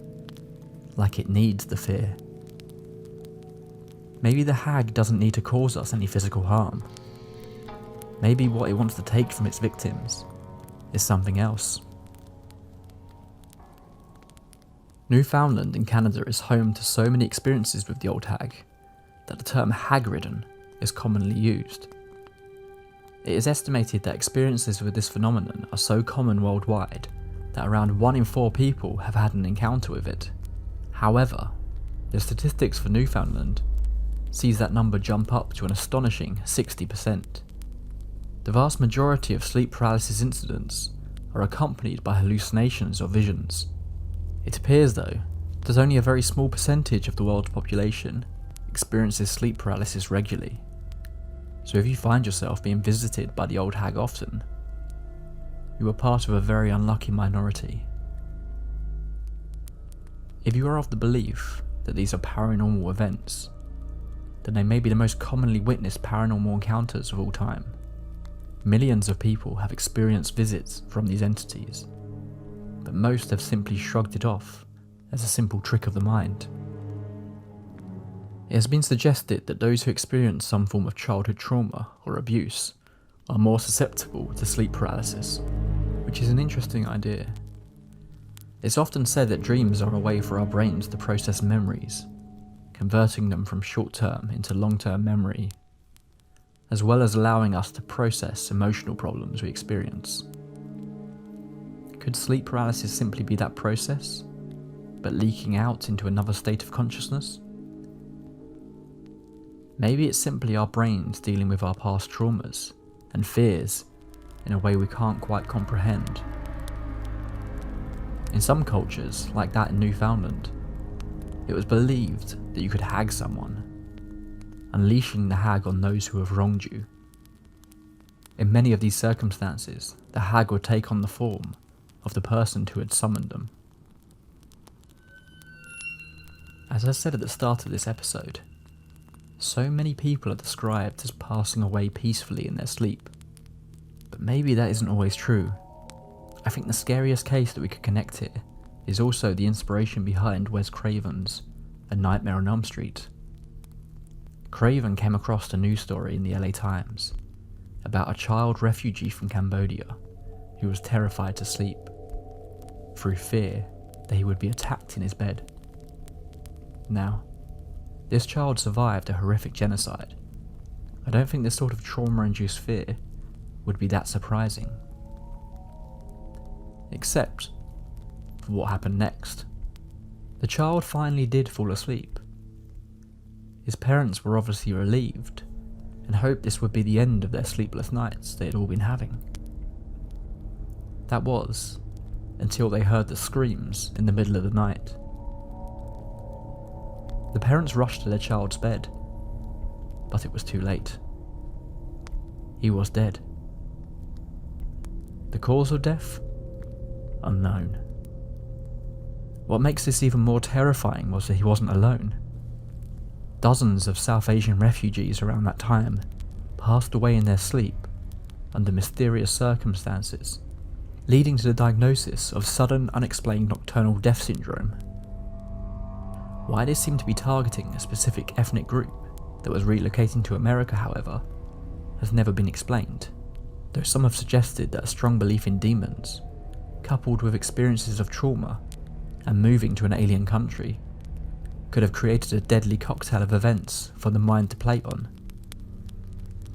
like it needs the fear. Maybe the hag doesn't need to cause us any physical harm. Maybe what it wants to take from its victims is something else. Newfoundland in Canada is home to so many experiences with the old hag that the term hag-ridden is commonly used. It is estimated that experiences with this phenomenon are so common worldwide that around 1 in 4 people have had an encounter with it. However, the statistics for Newfoundland sees that number jump up to an astonishing 60%. The vast majority of sleep paralysis incidents are accompanied by hallucinations or visions. It appears, though, that only a very small percentage of the world's population experiences sleep paralysis regularly. So if you find yourself being visited by the old hag often, you are part of a very unlucky minority. If you are of the belief that these are paranormal events, then they may be the most commonly witnessed paranormal encounters of all time. Millions of people have experienced visits from these entities, but most have simply shrugged it off as a simple trick of the mind. It has been suggested that those who experience some form of childhood trauma or abuse are more susceptible to sleep paralysis, which is an interesting idea. It's often said that dreams are a way for our brains to process memories, converting them from short-term into long-term memory, as well as allowing us to process emotional problems we experience. Could sleep paralysis simply be that process, but leaking out into another state of consciousness? Maybe it's simply our brains dealing with our past traumas and fears in a way we can't quite comprehend. In some cultures, like that in Newfoundland, it was believed that you could hag someone, unleashing the hag on those who have wronged you. In many of these circumstances, the hag would take on the form of the person who had summoned them. As I said at the start of this episode, so many people are described as passing away peacefully in their sleep, but maybe that isn't always true. I think the scariest case that we could connect here is also the inspiration behind Wes Craven's A Nightmare on Elm Street. Craven came across a news story in the LA Times about a child refugee from Cambodia who was terrified to sleep through fear that he would be attacked in his bed. Now, this child survived a horrific genocide. I don't think this sort of trauma-induced fear would be that surprising. Except for what happened next. The child finally did fall asleep. His parents were obviously relieved and hoped this would be the end of their sleepless nights they had all been having. That was until they heard the screams in the middle of the night. The parents rushed to their child's bed, but it was too late. He was dead. The cause of death? Unknown. What makes this even more terrifying was that he wasn't alone. Dozens of South Asian refugees around that time passed away in their sleep under mysterious circumstances, leading to the diagnosis of sudden unexplained nocturnal death syndrome. Why they seemed to be targeting a specific ethnic group that was relocating to America, however, has never been explained, though some have suggested that a strong belief in demons, coupled with experiences of trauma and moving to an alien country, could have created a deadly cocktail of events for the mind to play on,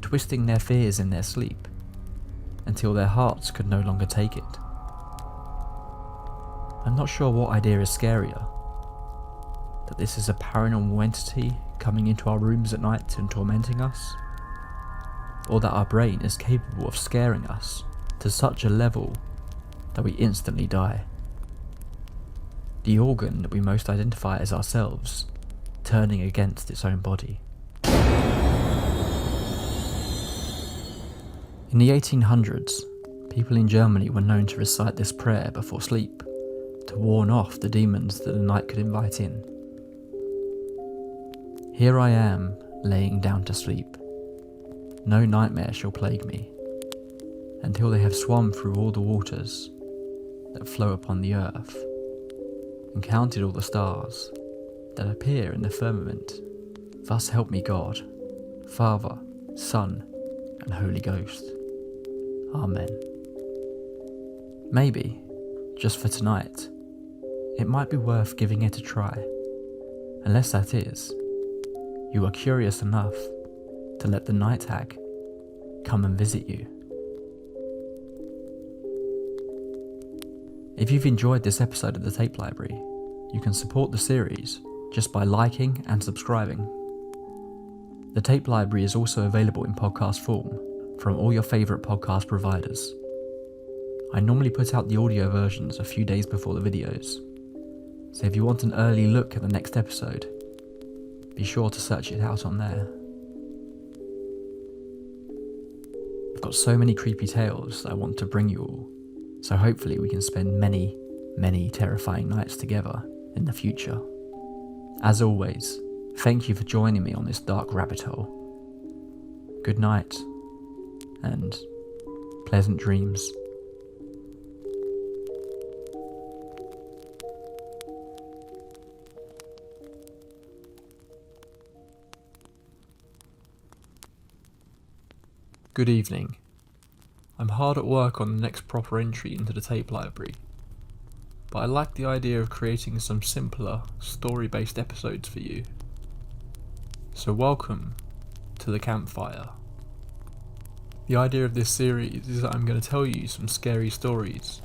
twisting their fears in their sleep until their hearts could no longer take it. I'm not sure what idea is scarier, that this is a paranormal entity coming into our rooms at night and tormenting us, or that our brain is capable of scaring us to such a level that we instantly die. The organ that we most identify as ourselves turning against its own body. In the 1800s, people in Germany were known to recite this prayer before sleep to warn off the demons that the night could invite in. Here I am, laying down to sleep. No nightmare shall plague me, until they have swum through all the waters that flow upon the earth, and counted all the stars that appear in the firmament. Thus help me God, Father, Son, and Holy Ghost. Amen. Maybe, just for tonight, it might be worth giving it a try, unless that is, you are curious enough to let the night hag come and visit you. If you've enjoyed this episode of the Tape Library, you can support the series just by liking and subscribing. The Tape Library is also available in podcast form from all your favourite podcast providers. I normally put out the audio versions a few days before the videos, so if you want an early look at the next episode, be sure to search it out on there. I've got so many creepy tales that I want to bring you all, so hopefully we can spend many, many terrifying nights together in the future. As always, thank you for joining me on this dark rabbit hole. Good night, and pleasant dreams. Good evening. I'm hard at work on the next proper entry into the tape library, but I like the idea of creating some simpler, story-based episodes for you. So welcome to the campfire. The idea of this series is that I'm going to tell you some scary stories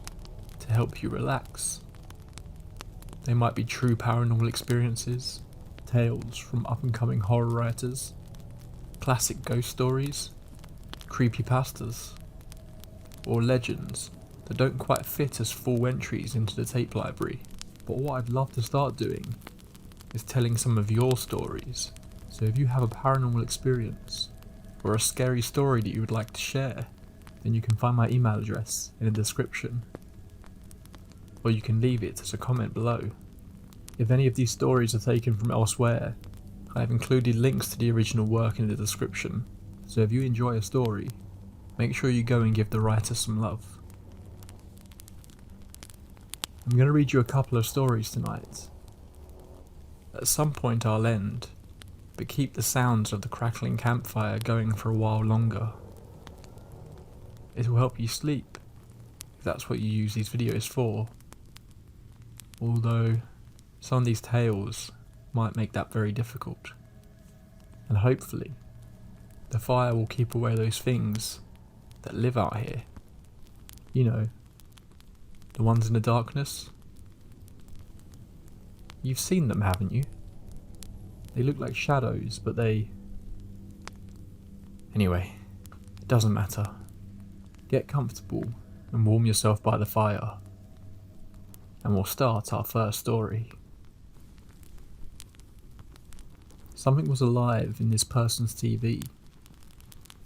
to help you relax. They might be true paranormal experiences, tales from up-and-coming horror writers, classic ghost stories, creepypastas, or legends that don't quite fit as full entries into the tape library. But what I'd love to start doing is telling some of your stories. So if you have a paranormal experience or a scary story that you would like to share, then you can find my email address in the description, or you can leave it as a comment below. If any of these stories are taken from elsewhere, I have included links to the original work in the description. So if you enjoy a story, make sure you go and give the writer some love. I'm going to read you a couple of stories tonight. At some point I'll end, but keep the sounds of the crackling campfire going for a while longer. It will help you sleep, if that's what you use these videos for. Although, some of these tales might make that very difficult. And hopefully, the fire will keep away those things that live out here. You know, the ones in the darkness. You've seen them, haven't you? They look like shadows, but Anyway, it doesn't matter. Get comfortable and warm yourself by the fire, and we'll start our first story. Something was alive in this person's TV.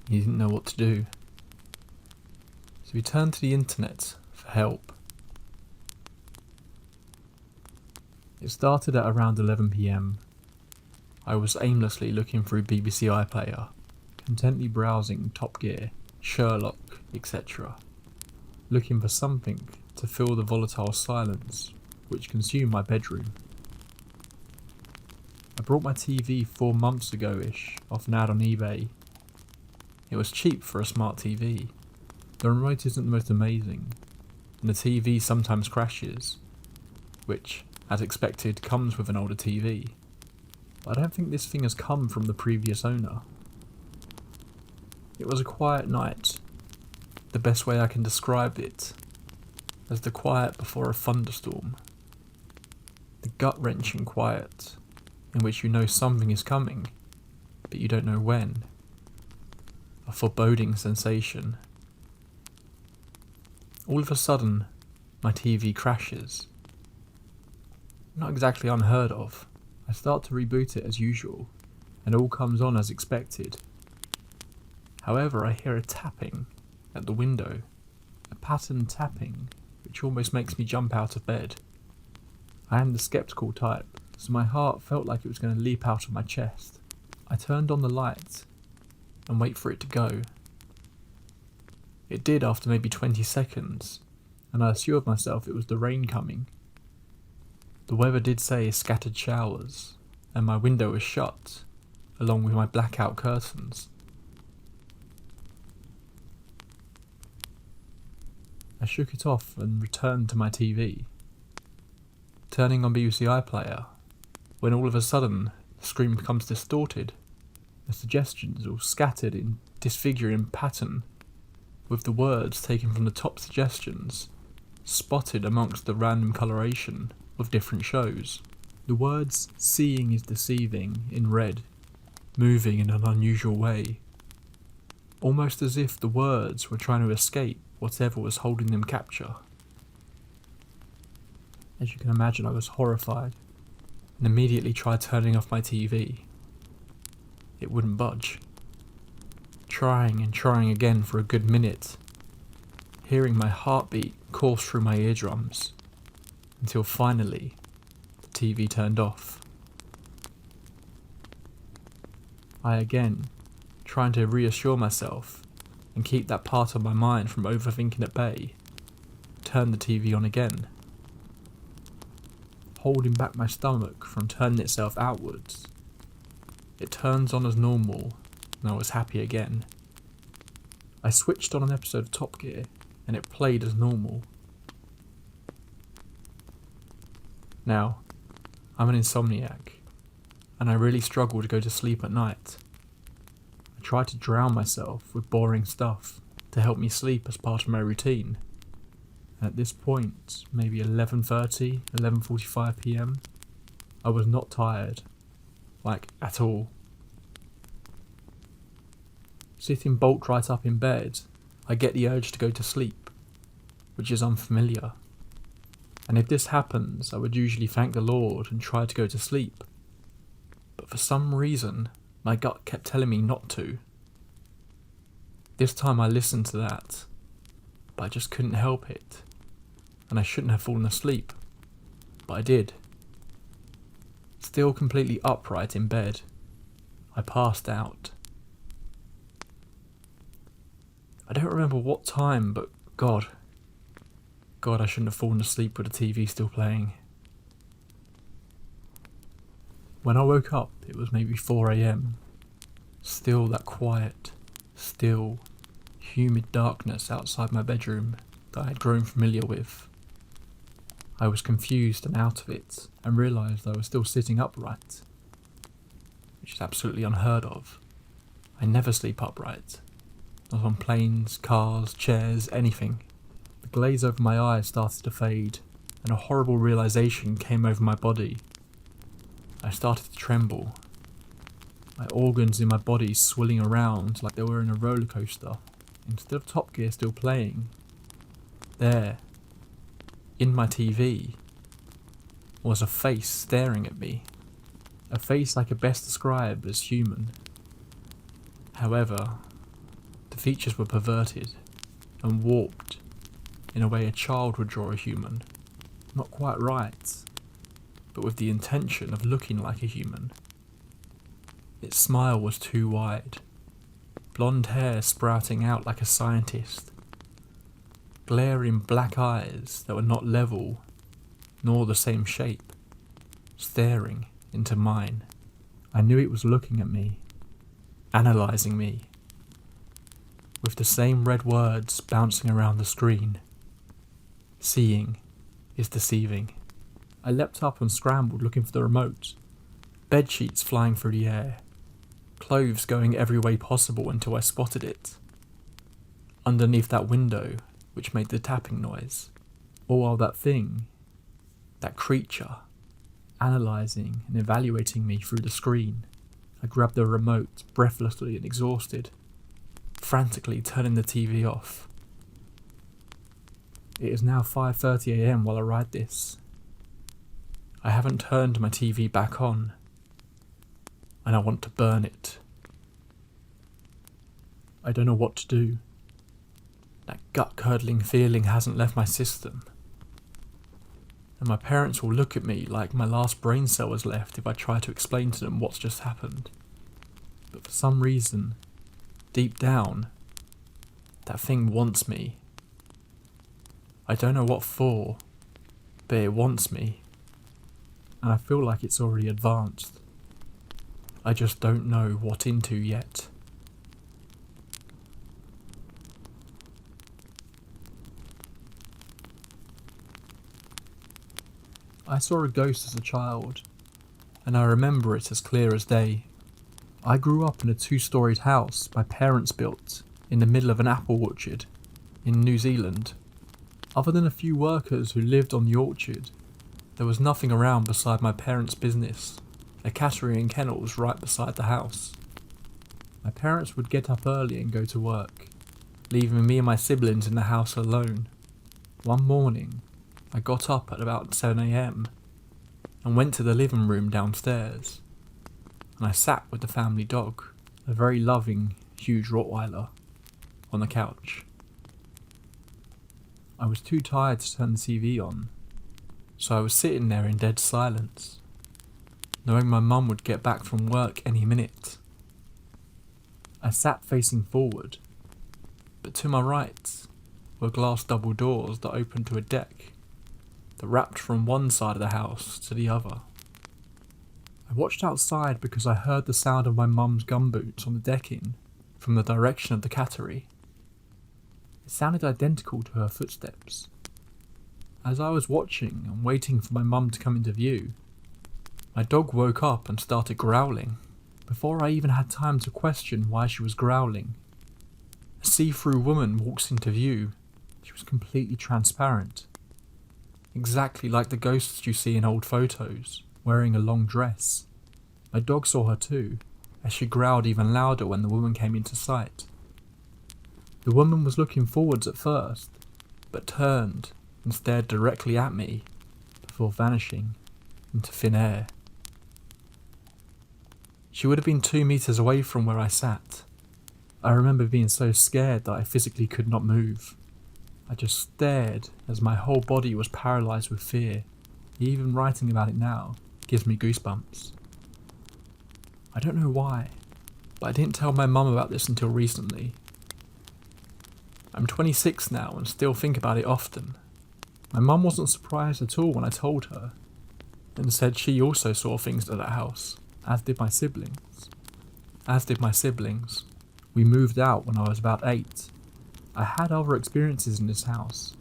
He didn't know what to do, so he turned to the internet for help. It started at around 11 PM. I was aimlessly looking through BBC iPlayer, contently browsing Top Gear, Sherlock, etc., looking for something to fill the volatile silence which consumed my bedroom. I brought my TV 4 months ago-ish off an ad on eBay. It was cheap for a smart TV. The remote isn't the most amazing, and the TV sometimes crashes, which, as expected, comes with an older TV. But I don't think this thing has come from the previous owner. It was a quiet night, the best way I can describe it, as the quiet before a thunderstorm. The gut-wrenching quiet, in which you know something is coming, but you don't know when. A foreboding sensation. All of a sudden, my TV crashes. Not exactly unheard of. I start to reboot it as usual, and all comes on as expected. However, I hear a tapping at the window, a patterned tapping which almost makes me jump out of bed. I am the skeptical type, so my heart felt like it was going to leap out of my chest. I turned on the light and wait for it to go. It did after maybe 20 seconds, and I assured myself it was the rain coming. The weather did say scattered showers, and my window was shut, along with my blackout curtains. I shook it off and returned to my TV, turning on BBC iPlayer, when all of a sudden the screen becomes distorted, the suggestions all scattered in disfiguring pattern, with the words taken from the top suggestions spotted amongst the random coloration of different shows. The words "seeing is deceiving" in red, moving in an unusual way, almost as if the words were trying to escape whatever was holding them capture. As you can imagine, I was horrified and immediately tried turning off my TV. It wouldn't budge. Trying and trying again for a good minute, hearing my heartbeat course through my eardrums, until finally the TV turned off. I again, trying to reassure myself and keep that part of my mind from overthinking at bay, turned the TV on again. Holding back my stomach from turning itself outwards, it turns on as normal, and I was happy again. I switched on an episode of Top Gear, and it played as normal. Now, I'm an insomniac, and I really struggle to go to sleep at night. I try to drown myself with boring stuff to help me sleep as part of my routine. And at this point, maybe 11:30, 11:45 PM, I was not tired, like at all. Sitting bolt right up in bed, I get the urge to go to sleep, which is unfamiliar. And if this happens, I would usually thank the Lord and try to go to sleep. But for some reason, my gut kept telling me not to. This time I listened to that, but I just couldn't help it. And I shouldn't have fallen asleep, but I did. Still completely upright in bed, I passed out. I don't remember what time, but God, I shouldn't have fallen asleep with the TV still playing. When I woke up, it was maybe 4 AM. Still that quiet, still, humid darkness outside my bedroom that I had grown familiar with. I was confused and out of it, and realised I was still sitting upright, which is absolutely unheard of. I never sleep upright. Not on planes, cars, chairs, anything. The glaze over my eyes started to fade, and a horrible realisation came over my body. I started to tremble, my organs in my body swirling around like they were in a roller coaster. Instead of Top Gear still playing, there, in my TV, was a face staring at me. A face I could best describe as human. However, the features were perverted and warped in a way a child would draw a human. Not quite right, but with the intention of looking like a human. Its smile was too wide, blonde hair sprouting out like a scientist, glaring black eyes that were not level nor the same shape, staring into mine. I knew it was looking at me, analysing me, with the same red words bouncing around the screen. Seeing is deceiving. I leapt up and scrambled looking for the remote, bed sheets flying through the air, clothes going every way possible until I spotted it. Underneath that window, which made the tapping noise, all while that thing, that creature, analysing and evaluating me through the screen. I grabbed the remote, breathlessly and exhausted, frantically turning the TV off. It is now 5:30 AM while I write this. I haven't turned my TV back on, and I want to burn it. I don't know what to do. That gut-curdling feeling hasn't left my system. And my parents will look at me like my last brain cell was left if I try to explain to them what's just happened. But for some reason, deep down, that thing wants me. I don't know what for, but it wants me. And I feel like it's already advanced. I just don't know what into yet. I saw a ghost as a child, and I remember it as clear as day. I grew up in a 2-storied house my parents built in the middle of an apple orchard in New Zealand. Other than a few workers who lived on the orchard, there was nothing around beside my parents' business, a cattery and kennels right beside the house. My parents would get up early and go to work, leaving me and my siblings in the house alone. One morning, I got up at about 7 AM and went to the living room downstairs, and I sat with the family dog, a very loving, huge Rottweiler, on the couch. I was too tired to turn the TV on, so I was sitting there in dead silence, knowing my mum would get back from work any minute. I sat facing forward, but to my right were glass double doors that opened to a deck that wrapped from one side of the house to the other. I watched outside because I heard the sound of my mum's gumboots on the decking from the direction of the cattery. It sounded identical to her footsteps. As I was watching and waiting for my mum to come into view, my dog woke up and started growling. Before I even had time to question why she was growling, a see-through woman walks into view. She was completely transparent, exactly like the ghosts you see in old photos, wearing a long dress. My dog saw her too, as she growled even louder when the woman came into sight. The woman was looking forwards at first, but turned and stared directly at me before vanishing into thin air. She would have been 2 meters away from where I sat. I remember being so scared that I physically could not move. I just stared as my whole body was paralysed with fear. Even writing about it now gives me goosebumps. I don't know why, but I didn't tell my mum about this until recently. I'm 26 now and still think about it often. My mum wasn't surprised at all when I told her, and said she also saw things at that house, as did my siblings. We moved out when I was about 8. I had other experiences in this house,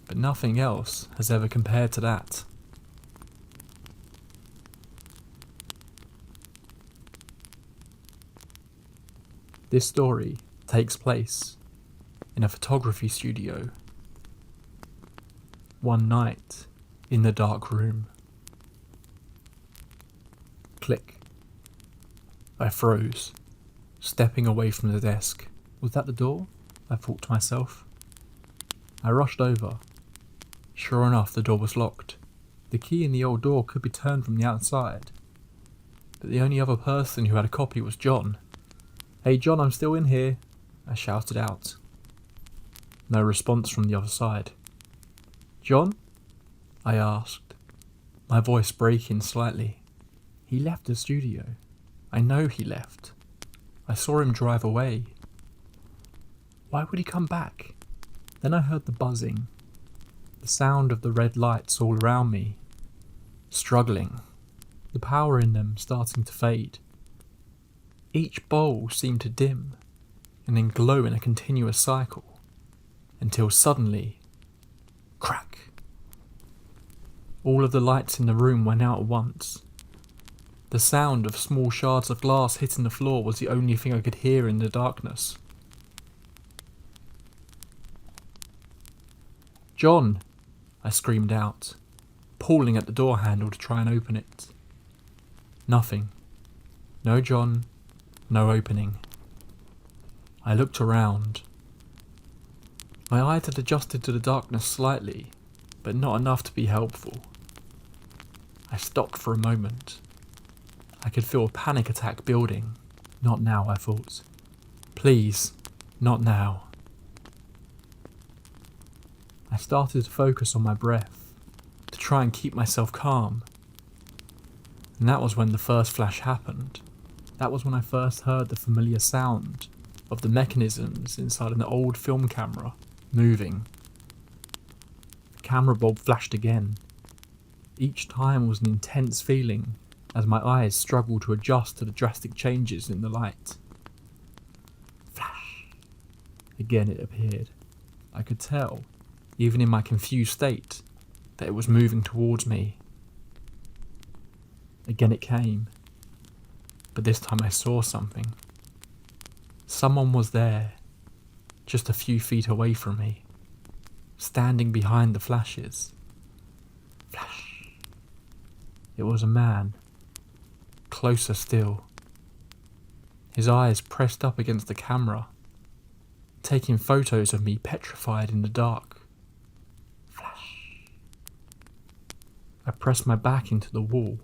but nothing else has ever compared to that. This story takes place in a photography studio. One night in the dark room. Click. I froze, stepping away from the desk. Was that the door? I thought to myself. I rushed over. Sure enough, the door was locked. The key in the old door could be turned from the outside, but the only other person who had a copy was John. "Hey John, I'm still in here," I shouted out. No response from the other side. "John?" I asked, my voice breaking slightly. He left the studio. I know he left. I saw him drive away. Why would he come back? Then I heard the buzzing, the sound of the red lights all around me, struggling, the power in them starting to fade. Each bowl seemed to dim and then glow in a continuous cycle, until suddenly, crack. All of the lights in the room went out at once. The sound of small shards of glass hitting the floor was the only thing I could hear in the darkness. "John!" I screamed out, pulling at the door handle to try and open it. Nothing. No John, no opening. I looked around. My eyes had adjusted to the darkness slightly, but not enough to be helpful. I stopped for a moment. I could feel a panic attack building. Not now, I thought. Please, not now. I started to focus on my breath, to try and keep myself calm. And that was when the first flash happened. That was when I first heard the familiar sound of the mechanisms inside an old film camera moving. The camera bulb flashed again. Each time was an intense feeling as my eyes struggled to adjust to the drastic changes in the light. Flash. Again it appeared. I could tell, even in my confused state, that it was moving towards me. Again it came, but this time I saw something. Someone was there, just a few feet away from me, standing behind the flashes. Flash. It was a man, closer still. His eyes pressed up against the camera, taking photos of me petrified in the dark. Flash. I pressed my back into the wall.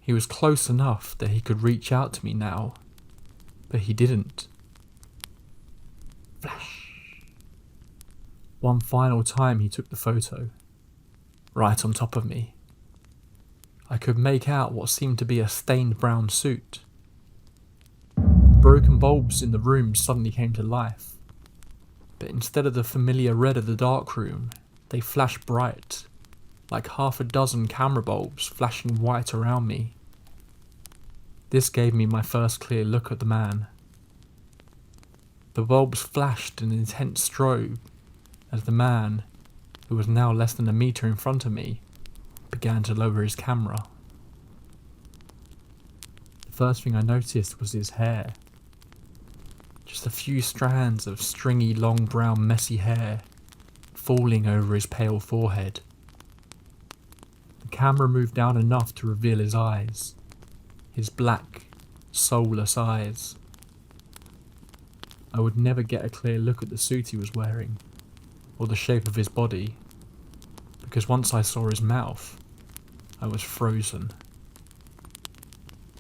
He was close enough that he could reach out to me now, but he didn't. Flash. One final time he took the photo, right on top of me. I could make out what seemed to be a stained brown suit. The broken bulbs in the room suddenly came to life, but instead of the familiar red of the dark room, they flashed bright, like half a dozen camera bulbs flashing white around me. This gave me my first clear look at the man. The bulbs flashed an intense strobe as the man, who was now less than a metre in front of me, began to lower his camera. The first thing I noticed was his hair. Just a few strands of stringy, long brown, messy hair falling over his pale forehead. The camera moved down enough to reveal his eyes, his black, soulless eyes. I would never get a clear look at the suit he was wearing, or the shape of his body, because once I saw his mouth, I was frozen.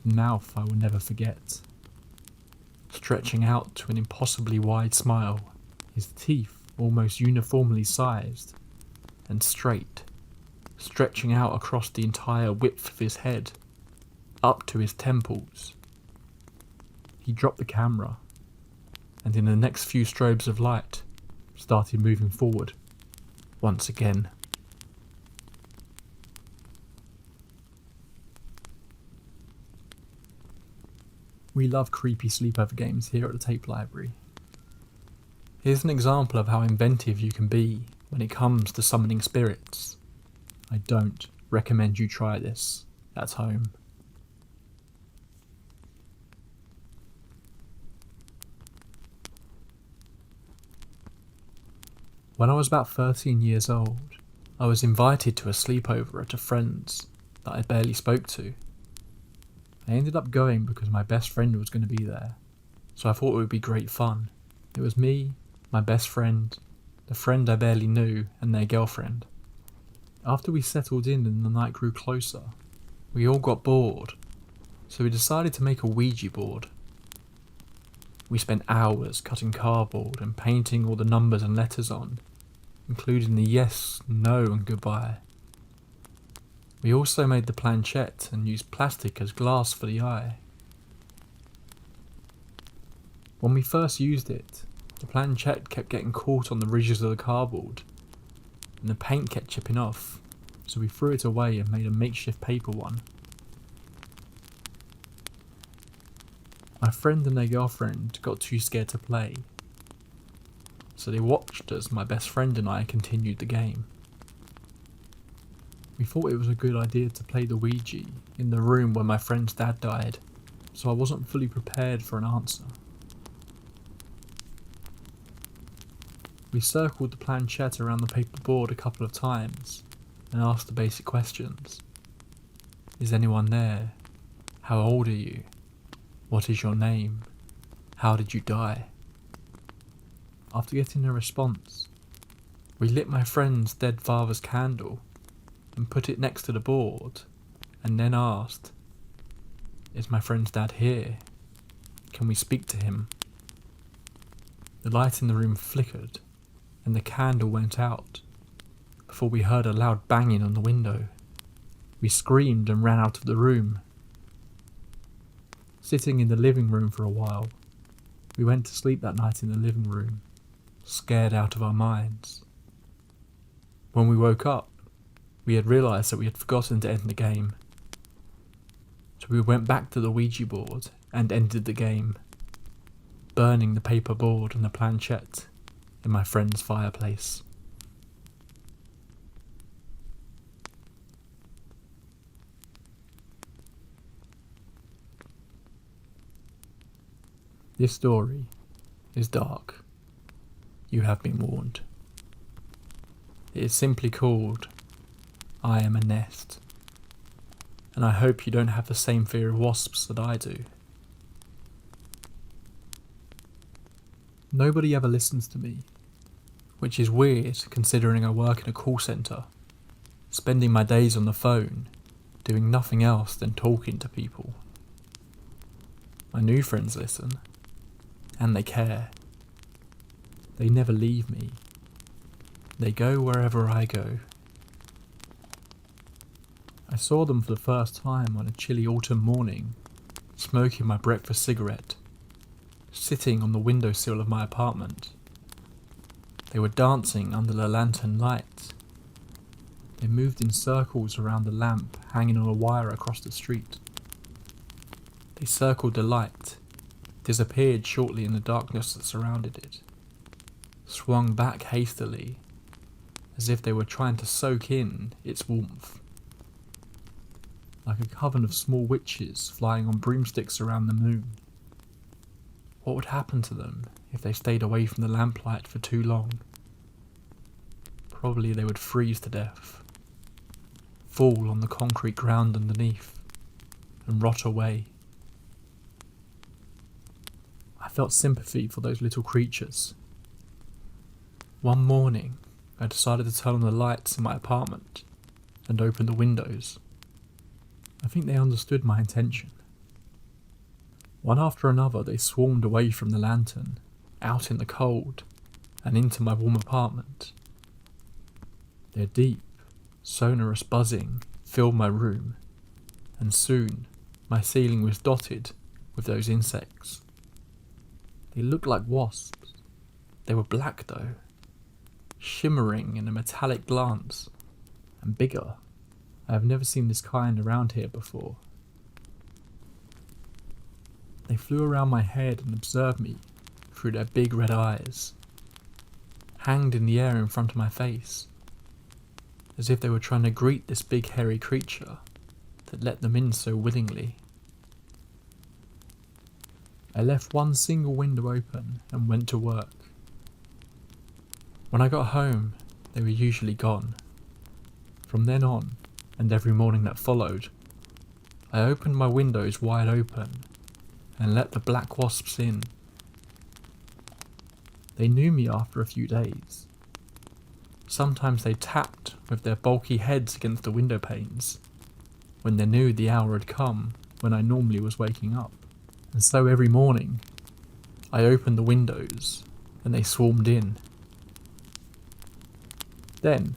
The mouth I will never forget, stretching out to an impossibly wide smile, his teeth almost uniformly sized and straight, stretching out across the entire width of his head, up to his temples. He dropped the camera, and in the next few strobes of light, started moving forward, once again. We love creepy sleepover games here at the Tape Library. Here's an example of how inventive you can be when it comes to summoning spirits. I don't recommend you try this at home. When I was about 13 years old, I was invited to a sleepover at a friend's that I barely spoke to. I ended up going because my best friend was going to be there, so I thought it would be great fun. It was me, my best friend, the friend I barely knew, and their girlfriend. After we settled in and the night grew closer, we all got bored, so we decided to make a Ouija board. We spent hours cutting cardboard and painting all the numbers and letters on, including the yes, no and goodbye. We also made the planchette and used plastic as glass for the eye. When we first used it, the planchette kept getting caught on the ridges of the cardboard, and the paint kept chipping off, so we threw it away and made a makeshift paper one. My friend and their girlfriend got too scared to play, so they watched as my best friend and I continued the game. We thought it was a good idea to play the Ouija in the room where my friend's dad died, so I wasn't fully prepared for an answer. We circled the planchette around the paper board a couple of times and asked the basic questions. Is anyone there? How old are you? What is your name? How did you die? After getting a response, we lit my friend's dead father's candle and put it next to the board, and then asked, "Is my friend's dad here? Can we speak to him?" The light in the room flickered and the candle went out before we heard a loud banging on the window. We screamed and ran out of the room. Sitting in the living room for a while, we went to sleep that night in the living room, scared out of our minds. When we woke up, we had realised that we had forgotten to end the game. So we went back to the Ouija board and ended the game, burning the paper board and the planchette in my friend's fireplace. This story is dark. You have been warned. It is simply called I Am a Nest, and I hope you don't have the same fear of wasps that I do. Nobody ever listens to me, which is weird considering I work in a call centre, spending my days on the phone, doing nothing else than talking to people. My new friends listen, and they care. They never leave me. They go wherever I go. I saw them for the first time on a chilly autumn morning, smoking my breakfast cigarette, sitting on the windowsill of my apartment. They were dancing under the lantern light. They moved in circles around the lamp hanging on a wire across the street. They circled the light, disappeared shortly in the darkness that surrounded it, swung back hastily, as if they were trying to soak in its warmth. Like a coven of small witches flying on broomsticks around the moon. What would happen to them if they stayed away from the lamplight for too long? Probably they would freeze to death, fall on the concrete ground underneath, and rot away. I felt sympathy for those little creatures. One morning, I decided to turn on the lights in my apartment and open the windows. I think they understood my intention. One after another, they swarmed away from the lantern, out in the cold, and into my warm apartment. Their deep, sonorous buzzing filled my room, and soon my ceiling was dotted with those insects. They looked like wasps. They were black though, shimmering in a metallic glance, and bigger. I have never seen this kind around here before. They flew around my head and observed me through their big red eyes, hanged in the air in front of my face, as if they were trying to greet this big hairy creature that let them in so willingly. I left one single window open and went to work. When I got home, they were usually gone. From then on, and every morning that followed, I opened my windows wide open and let the black wasps in. They knew me after a few days. Sometimes they tapped with their bulky heads against the window panes when they knew the hour had come when I normally was waking up. And so every morning, I opened the windows and they swarmed in. Then,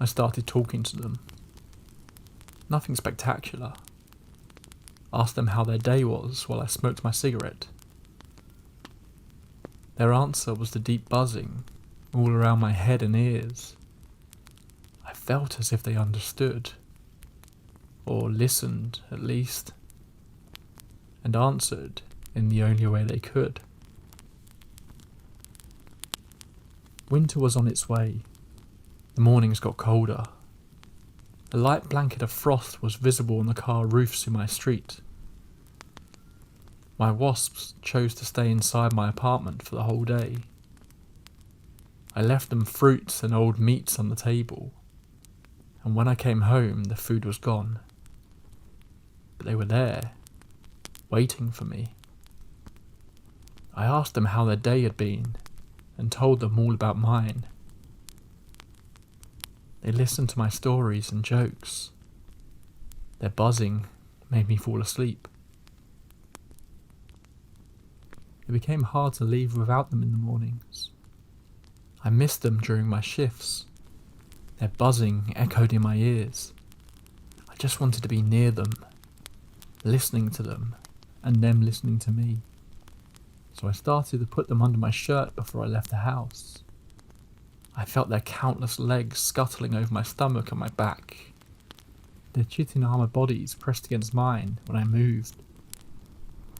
I started talking to them. Nothing spectacular. Asked them how their day was while I smoked my cigarette. Their answer was the deep buzzing all around my head and ears. I felt as if they understood, or listened at least, and answered in the only way they could. Winter was on its way. The mornings got colder. A light blanket of frost was visible on the car roofs in my street. My wasps chose to stay inside my apartment for the whole day. I left them fruits and old meats on the table, and when I came home the food was gone. But they were there, waiting for me. I asked them how their day had been, and told them all about mine. They listened to my stories and jokes. Their buzzing made me fall asleep. It became hard to leave without them in the mornings. I missed them during my shifts. Their buzzing echoed in my ears. I just wanted to be near them, listening to them, and them listening to me. So I started to put them under my shirt before I left the house. I felt their countless legs scuttling over my stomach and my back. Their chitin armoured bodies pressed against mine when I moved.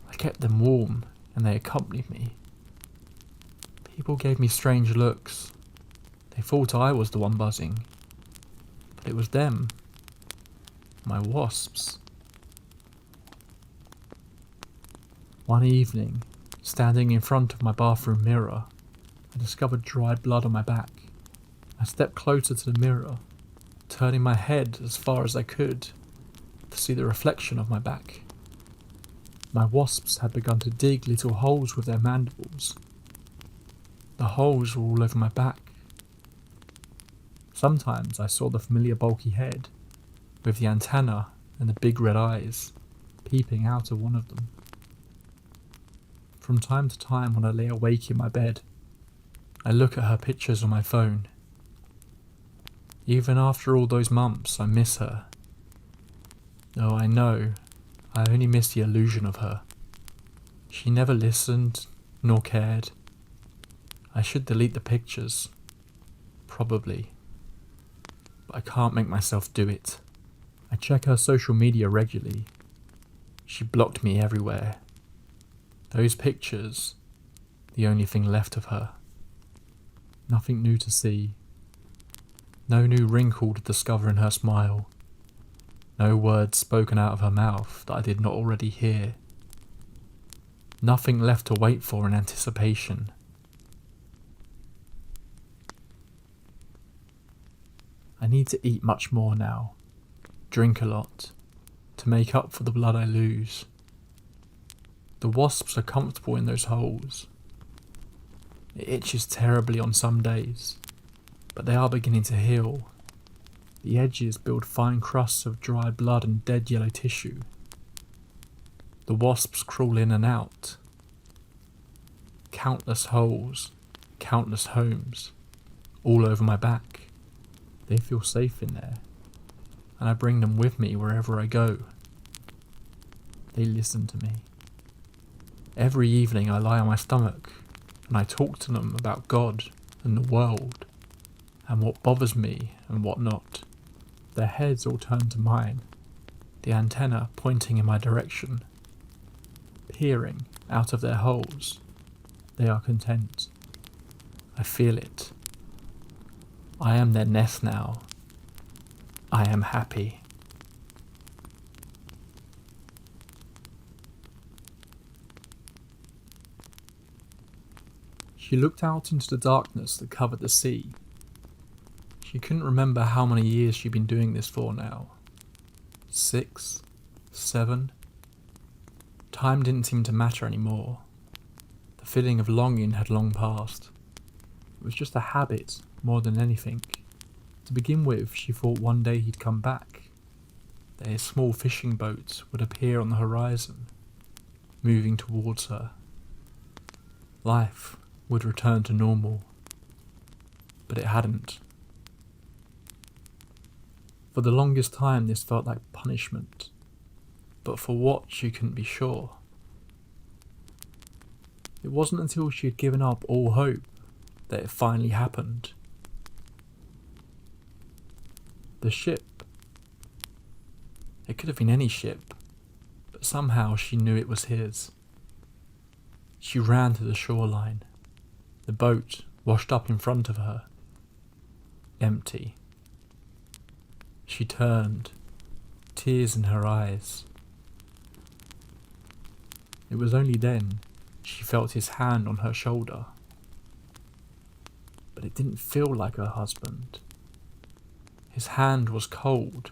I kept them warm, and they accompanied me. People gave me strange looks. They thought I was the one buzzing, but it was them, my wasps. One evening, standing in front of my bathroom mirror, I discovered dried blood on my back. I stepped closer to the mirror, turning my head as far as I could to see the reflection of my back. My wasps had begun to dig little holes with their mandibles. The holes were all over my back. Sometimes I saw the familiar bulky head, with the antenna and the big red eyes, peeping out of one of them. From time to time when I lay awake in my bed, I look at her pictures on my phone. Even after all those months, I miss her. Though I know I only miss the illusion of her. She never listened, nor cared. I should delete the pictures. Probably. But I can't make myself do it. I check her social media regularly. She blocked me everywhere. Those pictures, the only thing left of her. Nothing new to see. No new wrinkle to discover in her smile. No words spoken out of her mouth that I did not already hear. Nothing left to wait for in anticipation. I need to eat much more now, drink a lot, to make up for the blood I lose. The wasps are comfortable in those holes. It itches terribly on some days, but they are beginning to heal. The edges build fine crusts of dry blood and dead yellow tissue. The wasps crawl in and out. Countless holes, countless homes, all over my back. They feel safe in there, and I bring them with me wherever I go. They listen to me. Every evening I lie on my stomach, and I talk to them about God and the world, and what bothers me and what not. Their heads all turn to mine, the antenna pointing in my direction. Peering out of their holes, they are content. I feel it. I am their nest now. I am happy. She looked out into the darkness that covered the sea. She couldn't remember how many years she'd been doing this for now. 6, 7. Time didn't seem to matter anymore. The feeling of longing had long passed. It was just a habit more than anything. To begin with, she thought one day he'd come back, that his small fishing boat would appear on the horizon, moving towards her. Life would return to normal. But it hadn't. For the longest time this felt like punishment, but for what she couldn't be sure. It wasn't until she had given up all hope that it finally happened. The ship. It could have been any ship, but somehow she knew it was his. She ran to the shoreline. The boat washed up in front of her. Empty. She turned, tears in her eyes. It was only then she felt his hand on her shoulder. But it didn't feel like her husband. His hand was cold.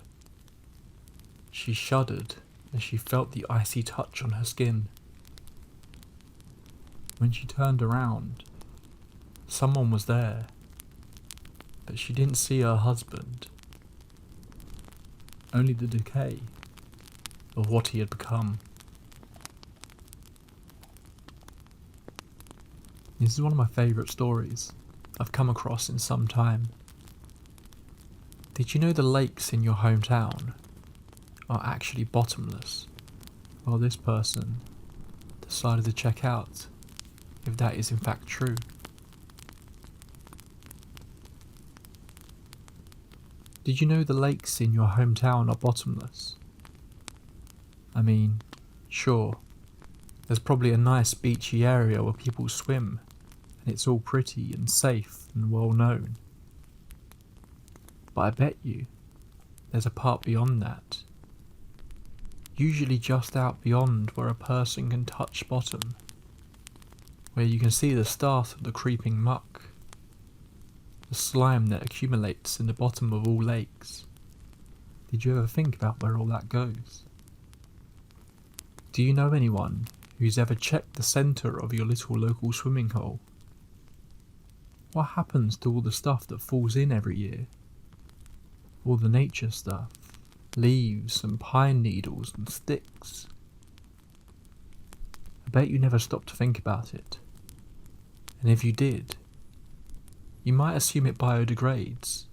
She shuddered as she felt the icy touch on her skin. When she turned around, Someone was there, but she didn't see her husband. Only the decay of what he had become. This is one of my favourite stories I've come across in some time. Did you know the lakes in your hometown are actually bottomless? Well, this person decided to check out if that is in fact true. Did you know the lakes in your hometown are bottomless? I mean, sure, there's probably a nice beachy area where people swim, and it's all pretty and safe and well known. But I bet you there's a part beyond that. Usually just out beyond where a person can touch bottom, where you can see the start of the creeping muck, the slime that accumulates in the bottom of all lakes. Did you ever think about where all that goes? Do you know anyone who's ever checked the centre of your little local swimming hole? What happens to all the stuff that falls in every year? All the nature stuff, leaves and pine needles and sticks. I bet you never stopped to think about it. And if you did, you might assume it biodegrades.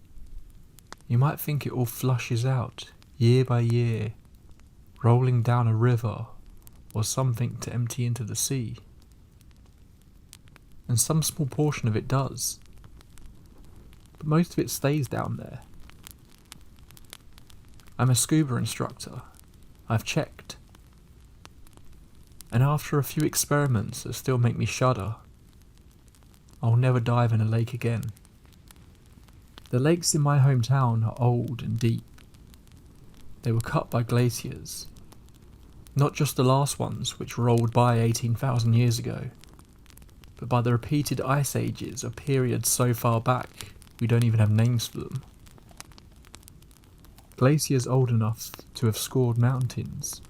You might think it all flushes out, year by year, rolling down a river or something to empty into the sea. And some small portion of it does. But most of it stays down there. I'm a scuba instructor. I've checked. And after a few experiments that still make me shudder, I'll never dive in a lake again. The lakes in my hometown are old and deep. They were cut by glaciers. Not just the last ones, which rolled by 18,000 years ago, but by the repeated ice ages of periods so far back we don't even have names for them. Glaciers old enough to have scored mountains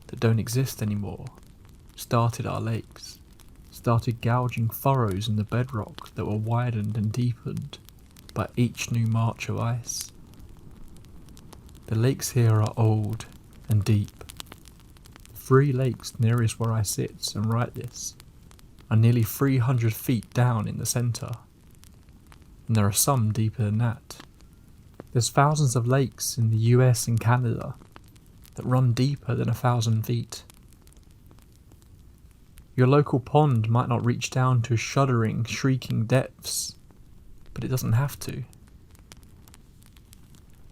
that don't exist anymore started our lakes, started gouging furrows in the bedrock that were widened and deepened by each new march of ice. The lakes here are old and deep. 3 lakes nearest where I sit and write this are nearly 300 feet down in the centre, and there are some deeper than that. There's thousands of lakes in the US and Canada that run deeper than 1,000 feet. Your local pond might not reach down to shuddering, shrieking depths, but it doesn't have to.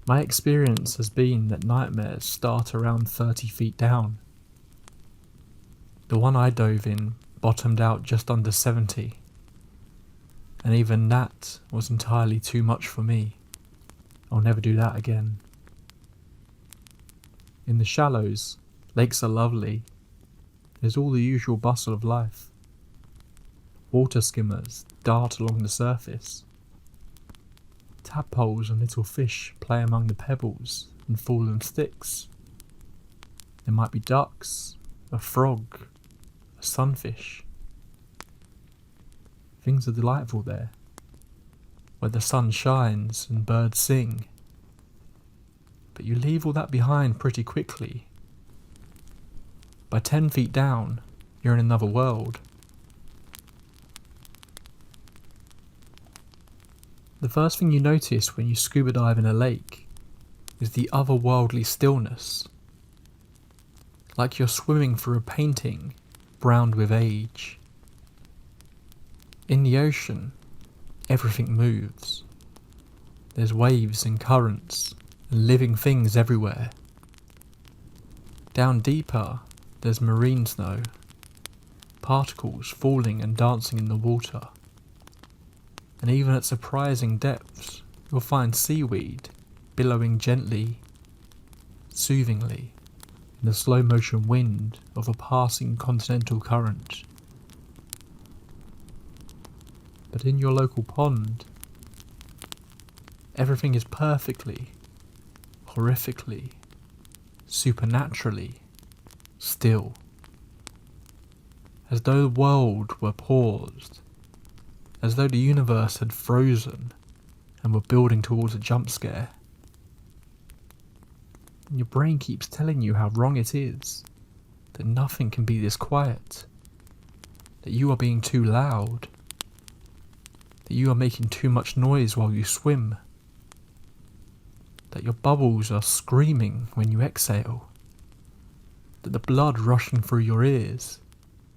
My experience has been that nightmares start around 30 feet down. The one I dove in bottomed out just under 70, and even that was entirely too much for me. I'll never do that again. In the shallows, lakes are lovely. There's all the usual bustle of life. Water skimmers dart along the surface. Tadpoles and little fish play among the pebbles and fallen sticks. There might be ducks, a frog, a sunfish. Things are delightful there, where the sun shines and birds sing. But you leave all that behind pretty quickly. By 10 feet down, you're in another world. The first thing you notice when you scuba dive in a lake is the otherworldly stillness. Like you're swimming through a painting browned with age. In the ocean, everything moves. There's waves and currents and living things everywhere. Down deeper, there's marine snow, particles falling and dancing in the water. And even at surprising depths, you'll find seaweed billowing gently, soothingly, in the slow motion wind of a passing continental current. But in your local pond, everything is perfectly, horrifically, supernaturally still. As though the world were paused as though the universe had frozen and were building towards a jump scare. And your brain keeps telling you how wrong it is, that nothing can be this quiet, that you are being too loud, that you are making too much noise while you swim, that your bubbles are screaming when you exhale, that the blood rushing through your ears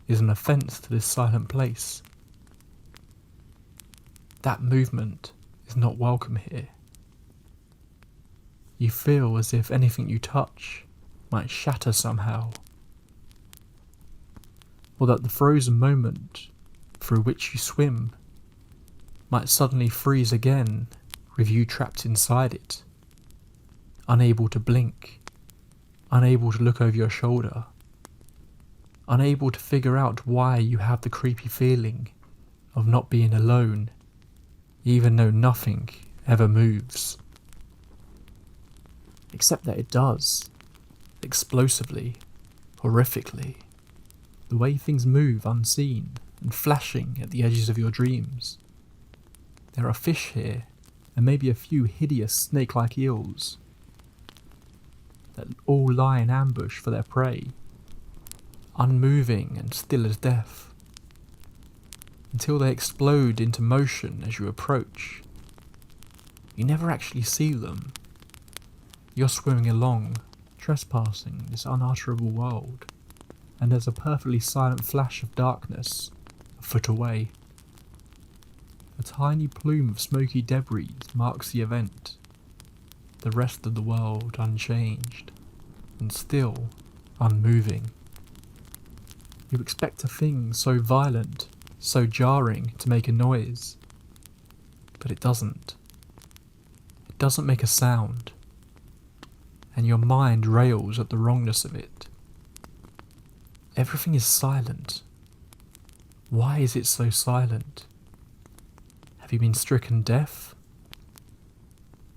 is an offence to this silent place. That movement is not welcome here. You feel as if anything you touch might shatter somehow, or that the frozen moment through which you swim might suddenly freeze again with you trapped inside it, unable to blink, unable to look over your shoulder, unable to figure out why you have the creepy feeling of not being alone, even though nothing ever moves. Except that it does, explosively, horrifically, the way things move unseen and flashing at the edges of your dreams. There are fish here, and maybe a few hideous snake-like eels that all lie in ambush for their prey, unmoving and still as death, until they explode into motion as you approach. You never actually see them. You're swimming along, trespassing this unutterable world, and there's a perfectly silent flash of darkness a foot away. A tiny plume of smoky debris marks the event, the rest of the world unchanged, and still unmoving. You expect a thing so violent, so jarring to make a noise, but it doesn't. It doesn't make a sound, and your mind rails at the wrongness of it. Everything is silent. Why is it so silent? Have you been stricken deaf?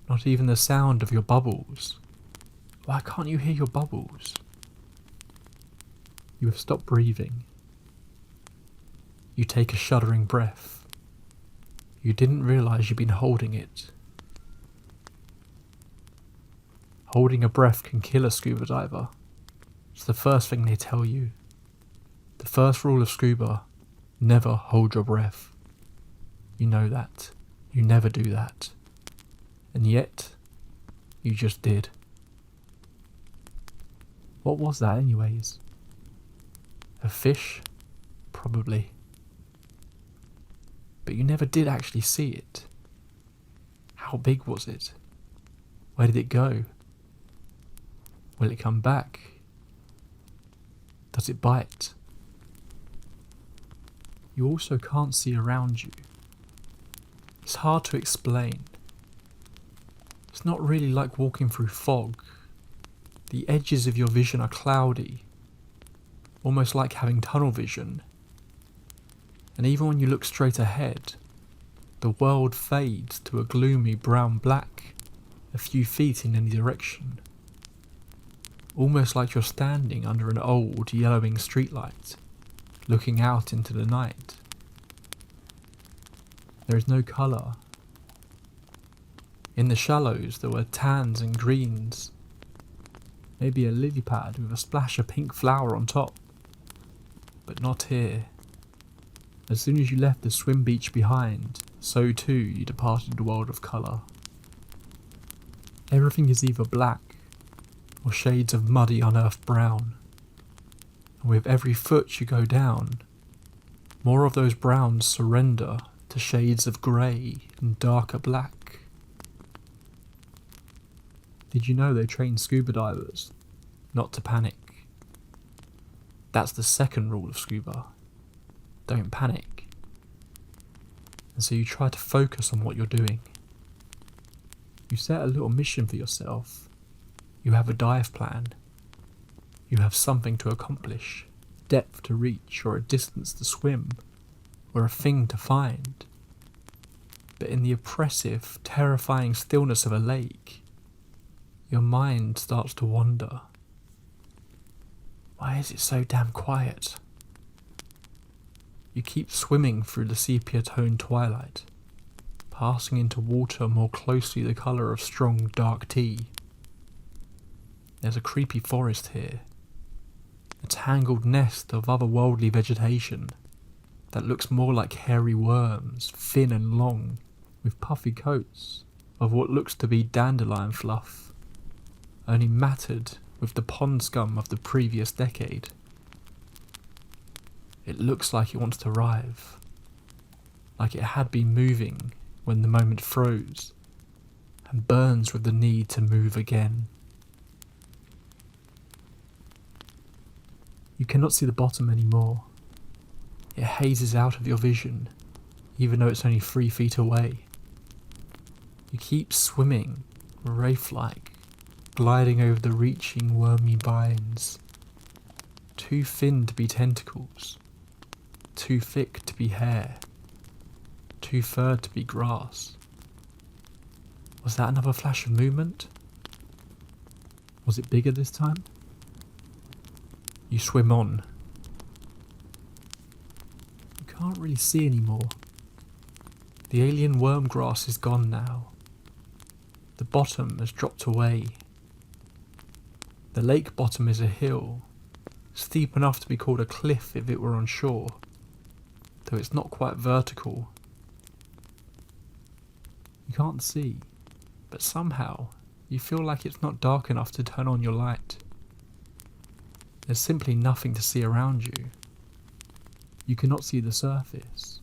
Not even the sound of your bubbles. Why can't you hear your bubbles? You have stopped breathing. You take a shuddering breath. You didn't realise you'd been holding it. Holding a breath can kill a scuba diver. It's the first thing they tell you. The first rule of scuba: never hold your breath. You know that. You never do that. And yet, you just did. What was that anyways? A fish? Probably. But you never did actually see it. How big was it? Where did it go? Will it come back? Does it bite? You also can't see around you. It's hard to explain. It's not really like walking through fog. The edges of your vision are cloudy, almost like having tunnel vision. And even when you look straight ahead, the world fades to a gloomy brown-black, a few feet in any direction. Almost like you're standing under an old yellowing streetlight, looking out into the night. There is no colour. In the shallows there were tans and greens, maybe a lily pad with a splash of pink flower on top. But not here. As soon as you left the swim beach behind, so too you departed the world of colour. Everything is either black or shades of muddy unearthed brown, and with every foot you go down, more of those browns surrender to shades of grey and darker black. Did you know they train scuba divers not to panic? That's the second rule of scuba. Don't panic. And so you try to focus on what you're doing. You set a little mission for yourself. You have a dive plan. You have something to accomplish, depth to reach, or a distance to swim, or a thing to find. But in the oppressive, terrifying stillness of a lake, your mind starts to wander. Why is it so damn quiet? You keep swimming through the sepia-toned twilight, passing into water more closely the colour of strong dark tea. There's a creepy forest here, a tangled nest of otherworldly vegetation that looks more like hairy worms, thin and long, with puffy coats of what looks to be dandelion fluff, only matted with the pond scum of the previous decade. It looks like it wants to writhe, like it had been moving when the moment froze, and burns with the need to move again. You cannot see the bottom anymore. It hazes out of your vision, even though it's only 3 feet away. You keep swimming, wraith-like, gliding over the reaching wormy vines, too thin to be tentacles, too thick to be hair, too furred to be grass. Was that another flash of movement? Was it bigger this time? You swim on. You can't really see anymore. The alien worm grass is gone now. The bottom has dropped away. The lake bottom is a hill, steep enough to be called a cliff if it were on shore, though it's not quite vertical. You can't see, but somehow you feel like it's not dark enough to turn on your light. There's simply nothing to see around you. You cannot see the surface,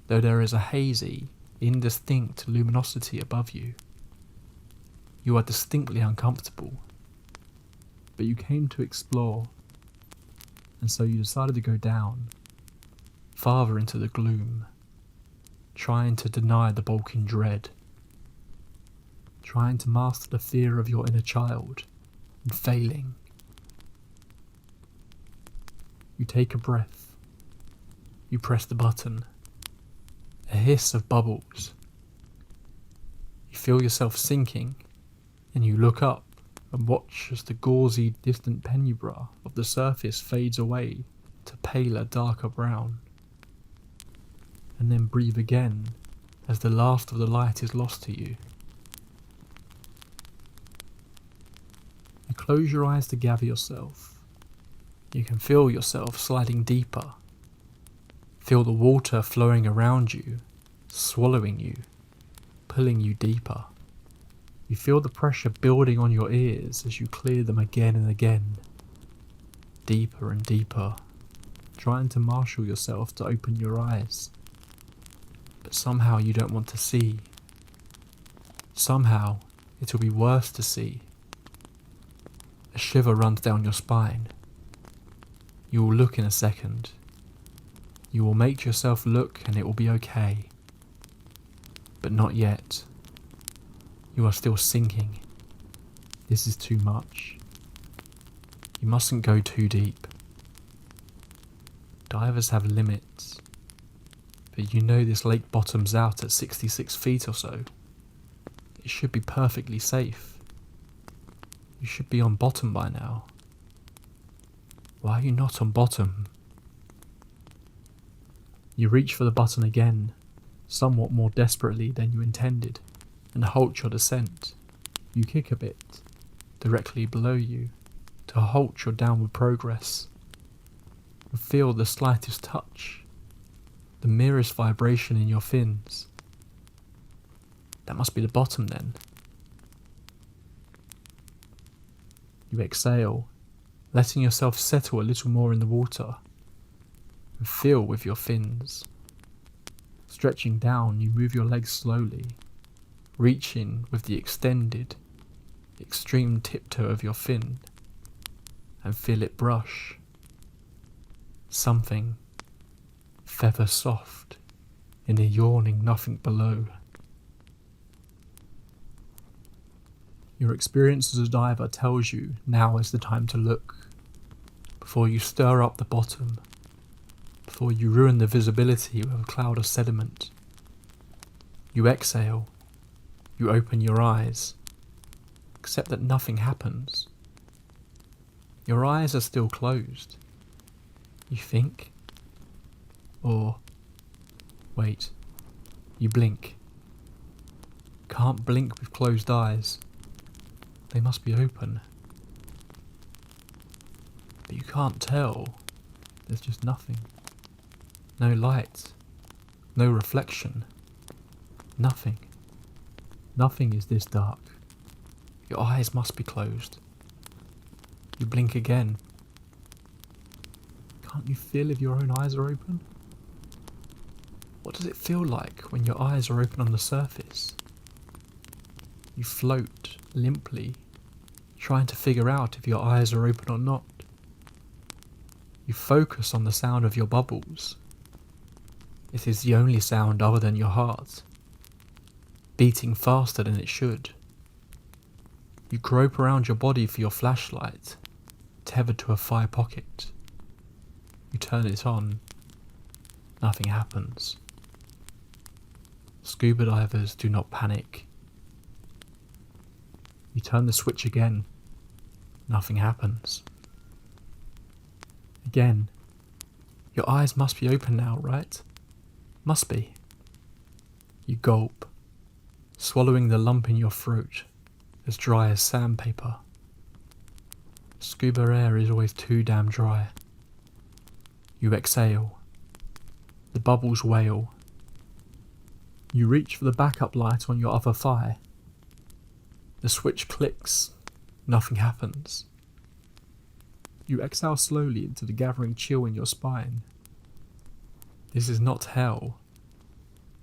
though there is a hazy, indistinct luminosity above you. You are distinctly uncomfortable, but you came to explore, and so you decided to go down, farther into the gloom, trying to deny the bulking dread, trying to master the fear of your inner child, and failing. You take a breath. You press the button. A hiss of bubbles. You feel yourself sinking, and you look up and watch as the gauzy, distant penumbra of the surface fades away to paler, darker brown. And then breathe again as the last of the light is lost to you. You close your eyes to gather yourself. You can feel yourself sliding deeper. Feel the water flowing around you, swallowing you, pulling you deeper. You feel the pressure building on your ears as you clear them again and again. Deeper and deeper, trying to marshal yourself to open your eyes. But somehow you don't want to see. Somehow it will be worse to see. A shiver runs down your spine. You will look in a second. You will make yourself look and it will be okay. But not yet. You are still sinking. This is too much. You mustn't go too deep. Divers have limits. But you know this lake bottoms out at 66 feet or so. It should be perfectly safe. You should be on bottom by now. Why are you not on bottom? You reach for the button again, somewhat more desperately than you intended, and halt your descent. You kick a bit, directly below you, to halt your downward progress. You feel the slightest touch, the merest vibration in your fins. That must be the bottom then. You exhale, letting yourself settle a little more in the water, and feel with your fins. Stretching down, you move your legs slowly, reaching with the extended, extreme tiptoe of your fin, and feel it brush. Something feather soft in the yawning nothing below. Your experience as a diver tells you now is the time to look, before you stir up the bottom, before you ruin the visibility with a cloud of sediment. You exhale, you open your eyes, except that nothing happens. Your eyes are still closed. You think? Or, wait, you blink. Can't blink with closed eyes. They must be open. But you can't tell. There's just nothing. No light. No reflection. Nothing. Nothing is this dark. Your eyes must be closed. You blink again. Can't you feel if your own eyes are open? What does it feel like when your eyes are open on the surface? You float limply, trying to figure out if your eyes are open or not. You focus on the sound of your bubbles. It is the only sound other than your heart, beating faster than it should. You grope around your body for your flashlight, tethered to a fire pocket. You turn it on. Nothing happens. Scuba divers do not panic. You turn the switch again. Nothing happens. Again. Your eyes must be open now, right? Must be. You gulp, swallowing the lump in your throat, as dry as sandpaper. Scuba air is always too damn dry. You exhale. The bubbles wail. You reach for the backup light on your other thigh. The switch clicks. Nothing happens. You exhale slowly into the gathering chill in your spine. This is not hell.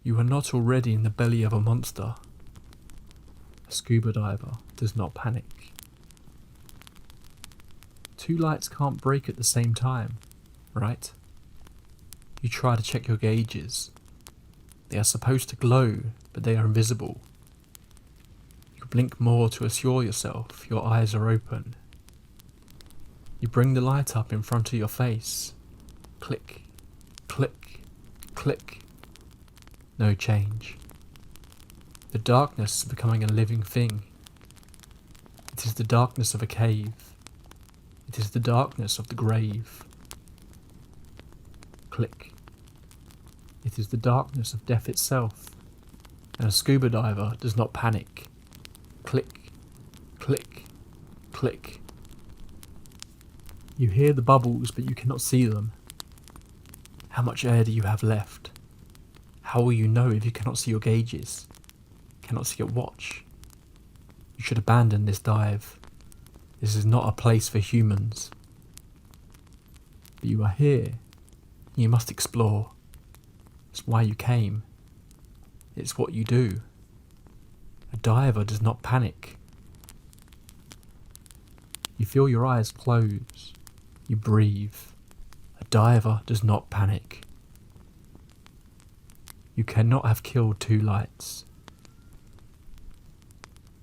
You are not already in the belly of a monster. A scuba diver does not panic. Two lights can't break at the same time, right? You try to check your gauges. They are supposed to glow, but they are invisible. You blink more to assure yourself your eyes are open. You bring the light up in front of your face. Click, click, click. No change. The darkness is becoming a living thing. It is the darkness of a cave. It is the darkness of the grave. Click. It is the darkness of death itself, and a scuba diver does not panic. Click, click, click. You hear the bubbles, but you cannot see them. How much air do you have left? How will you know if you cannot see your gauges? Cannot see your watch? You should abandon this dive. This is not a place for humans. But you are here. You must explore. It's why you came. It's what you do. A diver does not panic. You feel your eyes close. You breathe. A diver does not panic. You cannot have killed two lights.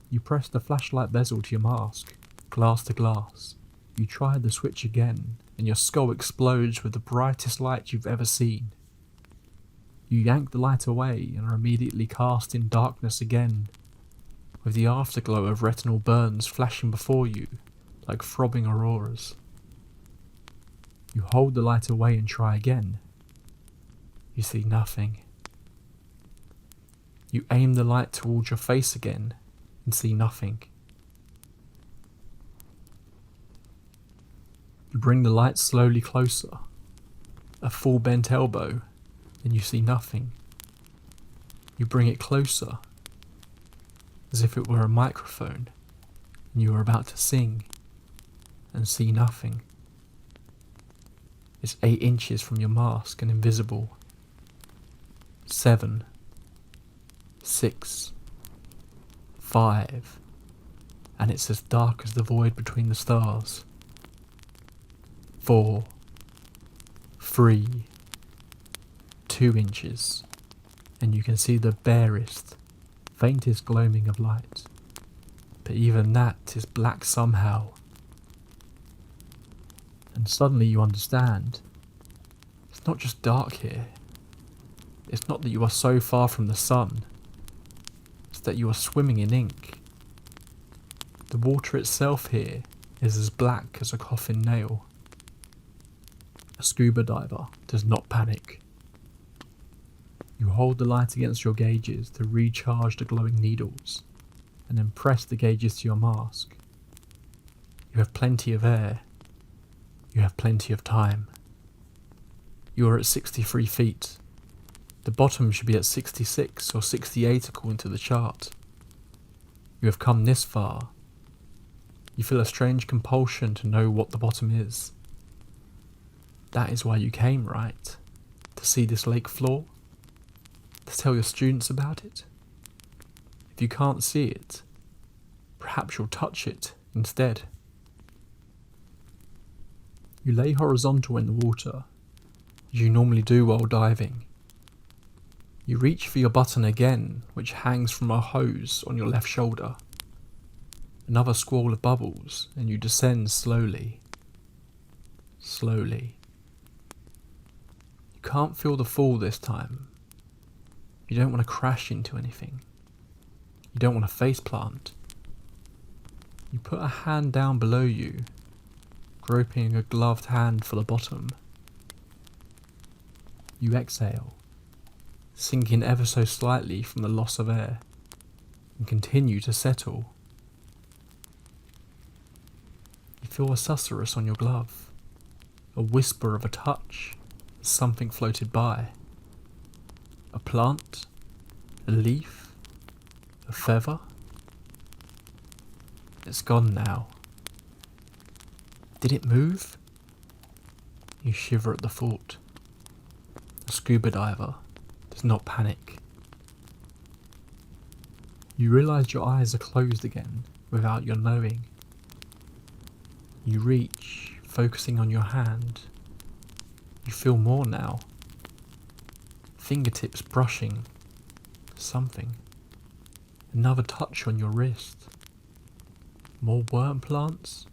You press the flashlight bezel to your mask, glass to glass. You try the switch again, and your skull explodes with the brightest light you've ever seen. You yank the light away and are immediately cast in darkness again, with the afterglow of retinal burns flashing before you like throbbing auroras. You hold the light away and try again. You see nothing. You aim the light towards your face again and see nothing. You bring the light slowly closer, a full bent elbow, and you see nothing. You bring it closer, as if it were a microphone, and you are about to sing, and see nothing. It's 8 inches from your mask and invisible. 7, 6, 5, and it's as dark as the void between the stars. 4, 3, 2 inches, and you can see the barest, faintest gloaming of light. But even that is black somehow. And suddenly you understand. It's not just dark here. It's not that you are so far from the sun. It's that you are swimming in ink. The water itself here is as black as a coffin nail. A scuba diver does not panic. You hold the light against your gauges to recharge the glowing needles, and then press the gauges to your mask. You have plenty of air. You have plenty of time. You are at 63 feet. The bottom should be at 66 or 68 according to the chart. You have come this far. You feel a strange compulsion to know what the bottom is. That is why you came, right? To see this lake floor? To tell your students about it? If you can't see it, perhaps you'll touch it instead. You lay horizontal in the water, as you normally do while diving. You reach for your button again, which hangs from a hose on your left shoulder. Another squall of bubbles, and you descend slowly. Slowly. You can't feel the fall this time. You don't want to crash into anything. You don't want to faceplant. You put a hand down below you, groping a gloved hand for the bottom. You exhale, sinking ever so slightly from the loss of air, and continue to settle. You feel a susurrus on your glove, a whisper of a touch as something floated by. A plant? A leaf? A feather? It's gone now. Did it move? You shiver at the thought. A scuba diver does not panic. You realise your eyes are closed again without your knowing. You reach, focusing on your hand. You feel more now. Fingertips brushing something. Another touch on your wrist. More worm plants?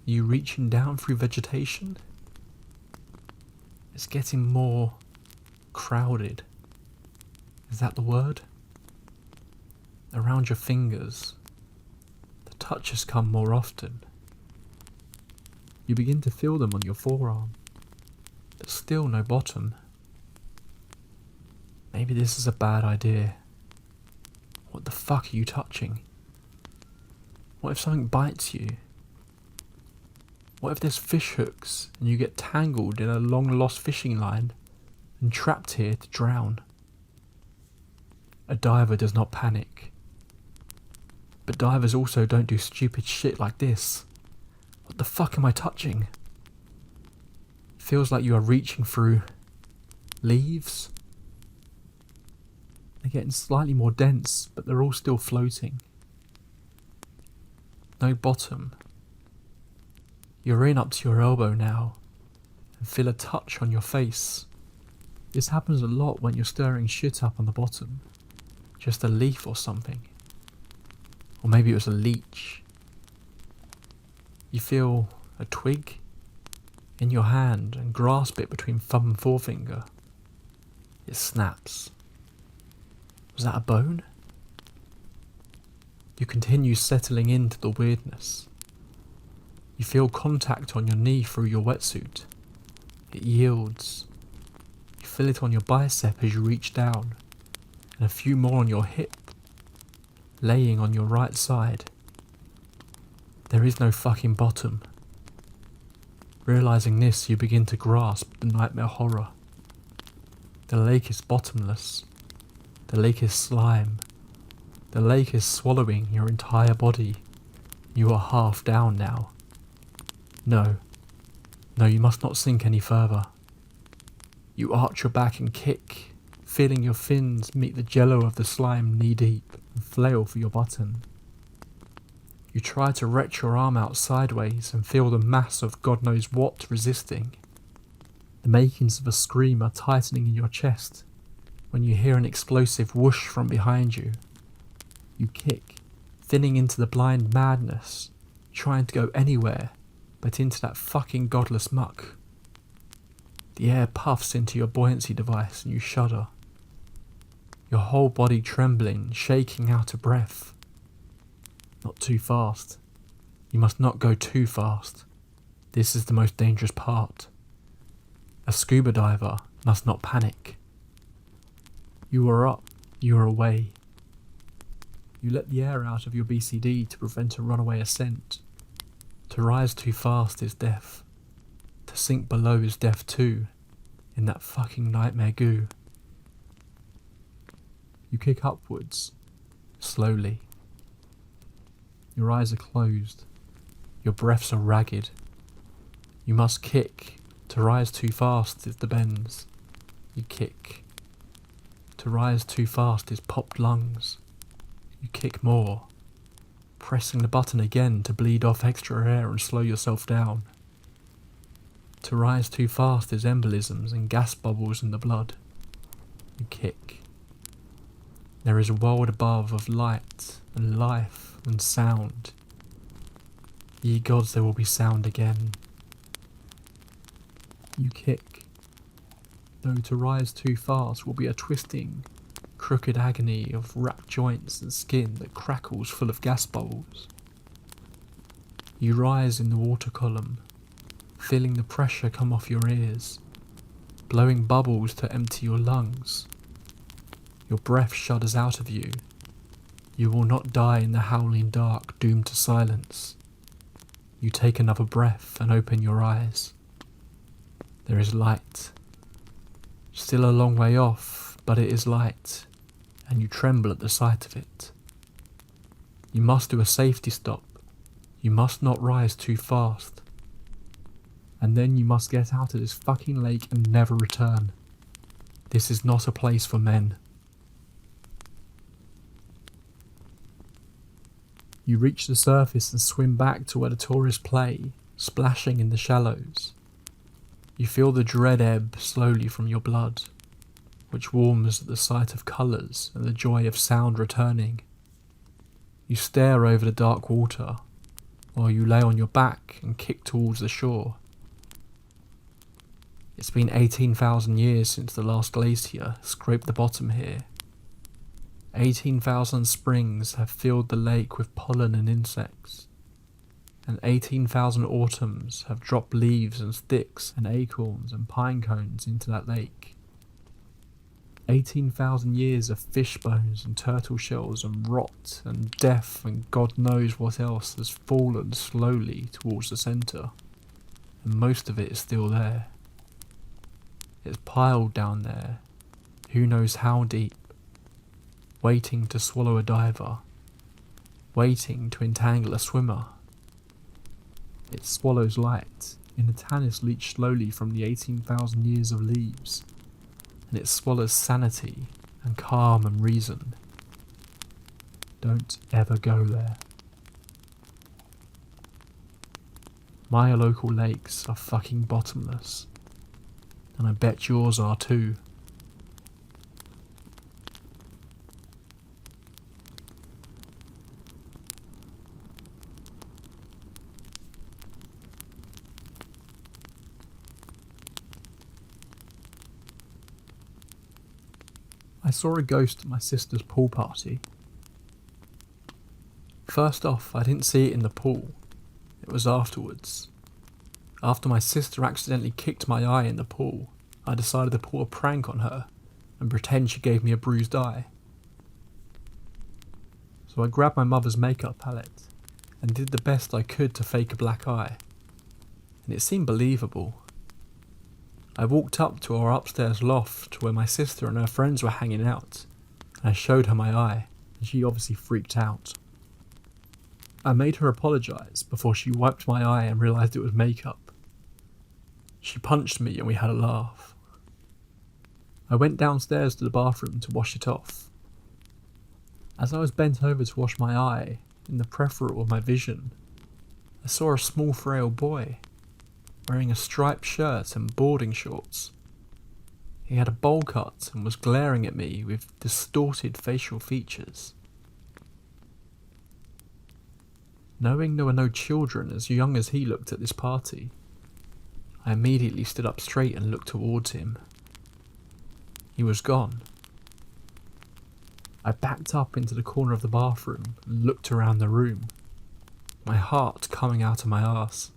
You reaching down through vegetation? It's getting more crowded. Is that the word? Around your fingers. The touches come more often. You begin to feel them on your forearm, but still no bottom. Maybe this is a bad idea. What the fuck are you touching? What if something bites you? What if there's fish hooks and you get tangled in a long lost fishing line and trapped here to drown? A diver does not panic. But divers also don't do stupid shit like this. What the fuck am I touching? Feels like you are reaching through leaves. They're getting slightly more dense, but they're all still floating. No bottom. You're in up to your elbow now, and feel a touch on your face. This happens a lot when you're stirring shit up on the bottom. Just a leaf or something. Or maybe it was a leech. You feel a twig in your hand and grasp it between thumb and forefinger. It snaps. Was that a bone? You continue settling into the weirdness. You feel contact on your knee through your wetsuit. It yields. You feel it on your bicep as you reach down, and a few more on your hip, laying on your right side. There is no fucking bottom. Realising this, you begin to grasp the nightmare horror. The lake is bottomless. The lake is slime. The lake is swallowing your entire body. You are half down now. No, you must not sink any further. You arch your back and kick, feeling your fins meet the jello of the slime knee deep, and flail for your button. You try to retch your arm out sideways and feel the mass of God knows what resisting. The makings of a scream are tightening in your chest when you hear an explosive whoosh from behind you. You kick, thinning into the blind madness, trying to go anywhere but into that fucking godless muck. The air puffs into your buoyancy device and you shudder. Your whole body trembling, shaking out of breath. Not too fast. You must not go too fast. This is the most dangerous part. A scuba diver must not panic. You are up, you are away. You let the air out of your BCD to prevent a runaway ascent. To rise too fast is death. To sink below is death too, in that fucking nightmare goo. You kick upwards, slowly. Your eyes are closed. Your breaths are ragged. You must kick. To rise too fast is the bends. You kick. To rise too fast is popped lungs. You kick more, pressing the button again to bleed off extra air and slow yourself down. To rise too fast is embolisms and gas bubbles in the blood. You kick. There is a world above of light and life and sound. Ye gods, there will be sound again. You kick. Though to rise too fast will be a twisting, crooked agony of wrapped joints and skin that crackles full of gas bubbles. You rise in the water column, feeling the pressure come off your ears, blowing bubbles to empty your lungs. Your breath shudders out of you. You will not die in the howling dark, doomed to silence. You take another breath and open your eyes. There is light. Still a long way off, but it is light, and you tremble at the sight of it. You must do a safety stop. You must not rise too fast. And then you must get out of this fucking lake and never return. This is not a place for men. You reach the surface and swim back to where the tourists play, splashing in the shallows. You feel the dread ebb slowly from your blood, which warms at the sight of colours and the joy of sound returning. You stare over the dark water, while you lay on your back and kick towards the shore. It's been 18,000 years since the last glacier scraped the bottom here. 18,000 springs have filled the lake with pollen and insects, and 18,000 autumns have dropped leaves and sticks and acorns and pine cones into that lake. 18,000 years of fish bones and turtle shells and rot and death and God knows what else has fallen slowly towards the centre, and most of it is still there. It's piled down there, who knows how deep, waiting to swallow a diver, waiting to entangle a swimmer. It swallows light in the tannis leached slowly from the 18,000 years of leaves, and it swallows sanity and calm and reason. Don't ever go there. My local lakes are fucking bottomless, and I bet yours are too. I saw a ghost at my sister's pool party. First off, I didn't see it in the pool. It was afterwards. After my sister accidentally kicked my eye in the pool, I decided to pull a prank on her and pretend she gave me a bruised eye. So I grabbed my mother's makeup palette and did the best I could to fake a black eye, and it seemed believable. I walked up to our upstairs loft where my sister and her friends were hanging out, and I showed her my eye, and she obviously freaked out. I made her apologise before she wiped my eye and realised it was makeup. She punched me and we had a laugh. I went downstairs to the bathroom to wash it off. As I was bent over to wash my eye, in the peripheral of my vision, I saw a small frail boy, wearing a striped shirt and boarding shorts. He had a bowl cut and was glaring at me with distorted facial features. Knowing there were no children as young as he looked at this party, I immediately stood up straight and looked towards him. He was gone. I backed up into the corner of the bathroom and looked around the room, my heart coming out of my arse.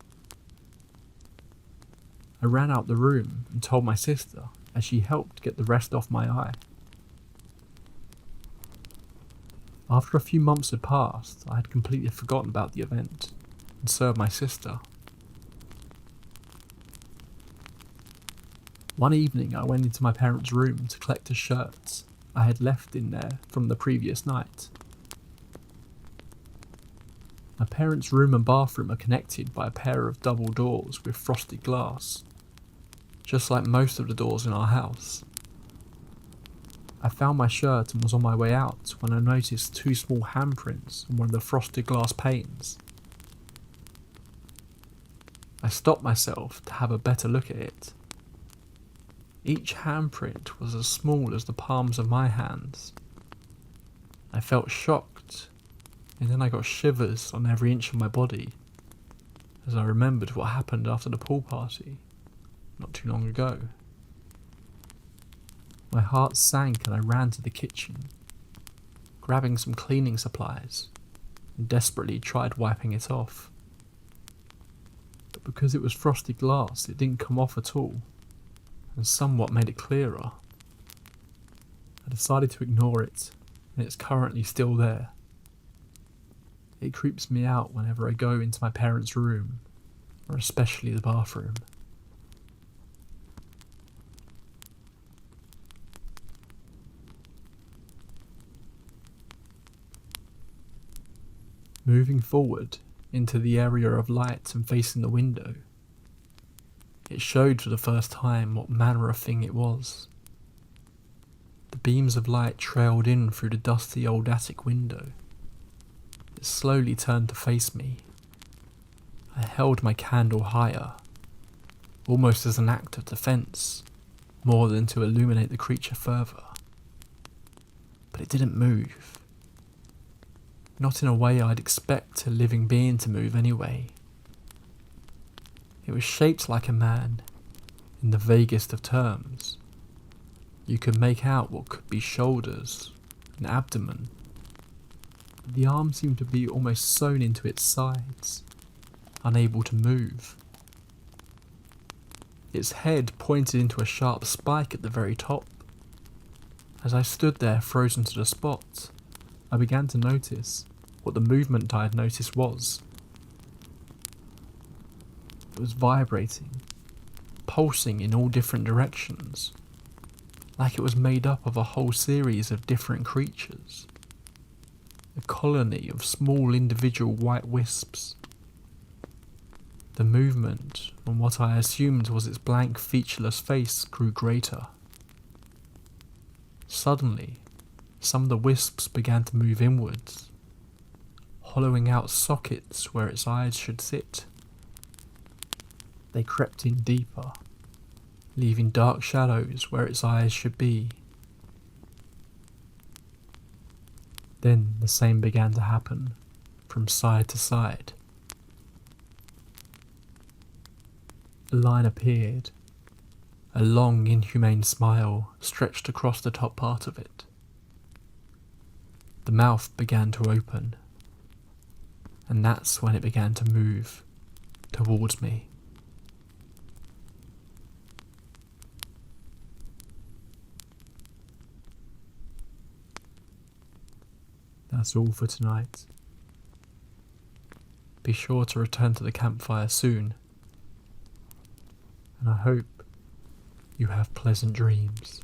I ran out the room and told my sister as she helped get the rest off my eye. After a few months had passed, I had completely forgotten about the event, and so had my sister. One evening I went into my parents' room to collect a shirt I had left in there from the previous night. My parents' room and bathroom are connected by a pair of double doors with frosted glass, just like most of the doors in our house. I found my shirt and was on my way out when I noticed two small handprints on one of the frosted glass panes. I stopped myself to have a better look at it. Each handprint was as small as the palms of my hands. I felt shocked, and then I got shivers on every inch of my body as I remembered what happened after the pool party not too long ago. My heart sank and I ran to the kitchen, grabbing some cleaning supplies, and desperately tried wiping it off. But because it was frosted glass, it didn't come off at all, and somewhat made it clearer. I decided to ignore it, and it's currently still there. It creeps me out whenever I go into my parents' room, or especially the bathroom. Moving forward into the area of light and facing the window, it showed for the first time what manner of thing it was. The beams of light trailed in through the dusty old attic window. It slowly turned to face me. I held my candle higher, almost as an act of defense, more than to illuminate the creature further. But it didn't move. Not in a way I'd expect a living being to move anyway. It was shaped like a man, in the vaguest of terms. You could make out what could be shoulders, an abdomen. The arms seemed to be almost sewn into its sides, unable to move. Its head pointed into a sharp spike at the very top. As I stood there frozen to the spot, I began to notice what the movement I had noticed was. It was vibrating, pulsing in all different directions, like it was made up of a whole series of different creatures. A colony of small individual white wisps. The movement on what I assumed was its blank featureless face grew greater. Suddenly, some of the wisps began to move inwards, hollowing out sockets where its eyes should sit. They crept in deeper, leaving dark shadows where its eyes should be. Then the same began to happen, from side to side. A line appeared. A long, inhumane smile stretched across the top part of it. The mouth began to open, and that's when it began to move towards me. That's all for tonight. Be sure to return to the campfire soon, and I hope you have pleasant dreams.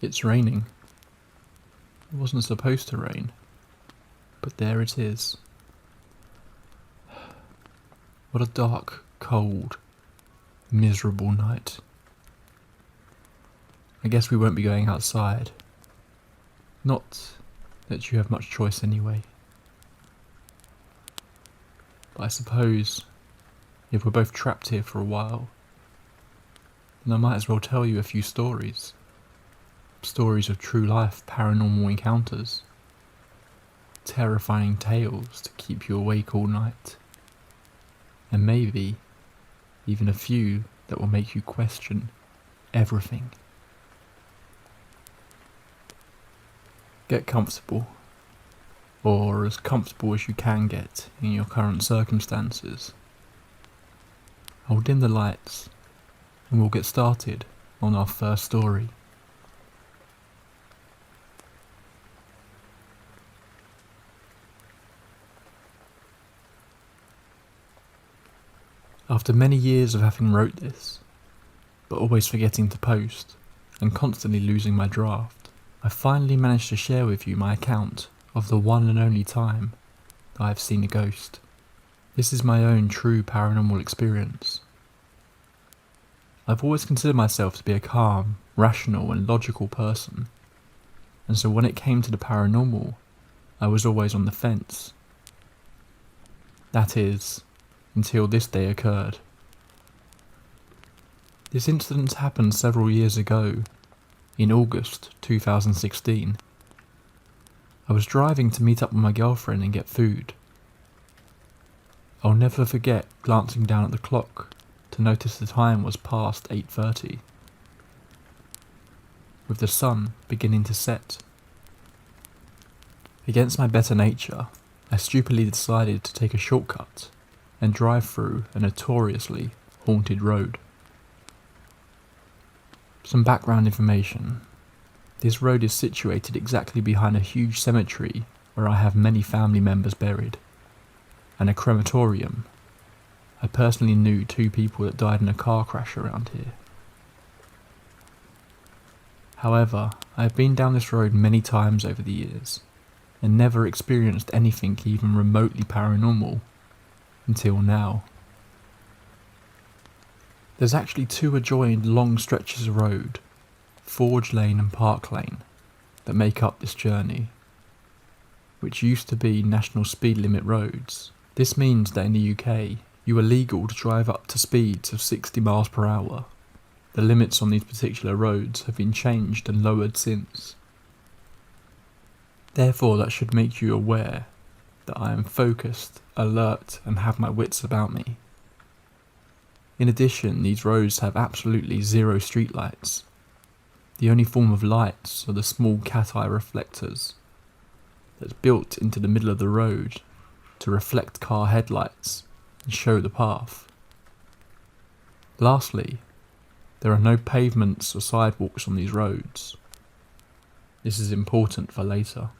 It's raining. It wasn't supposed to rain, but there it is. What a dark, cold, miserable night. I guess we won't be going outside. Not that you have much choice anyway. But I suppose, if we're both trapped here for a while, then I might as well tell you a few stories. Stories of true life paranormal encounters. Terrifying tales to keep you awake all night. And maybe even a few that will make you question everything. Get comfortable, or as comfortable as you can get in your current circumstances. I'll dim the lights and we'll get started on our first story. After many years of having wrote this, but always forgetting to post, and constantly losing my draft, I finally managed to share with you my account of the one and only time that I have seen a ghost. This is my own true paranormal experience. I've always considered myself to be a calm, rational and logical person, and so when it came to the paranormal, I was always on the fence. That is, until this day occurred. This incident happened several years ago, in August 2016. I was driving to meet up with my girlfriend and get food. I'll never forget glancing down at the clock to notice the time was past 8:30, with the sun beginning to set. Against my better nature, I stupidly decided to take a shortcut and drive through a notoriously haunted road. Some background information. This road is situated exactly behind a huge cemetery where I have many family members buried, and a crematorium. I personally knew 2 people that died in a car crash around here. However, I have been down this road many times over the years, and never experienced anything even remotely paranormal until now. There's actually 2 adjoined long stretches of road, Forge Lane and Park Lane, that make up this journey, which used to be national speed limit roads. This means that in the UK, you are legal to drive up to speeds of 60 miles per hour. The limits on these particular roads have been changed and lowered since. Therefore, that should make you aware that I am focused, alert, and have my wits about me. In addition, these roads have absolutely 0 streetlights. The only form of lights are the small cat-eye reflectors that's built into the middle of the road to reflect car headlights and show the path. Lastly, there are no pavements or sidewalks on these roads. This is important for later.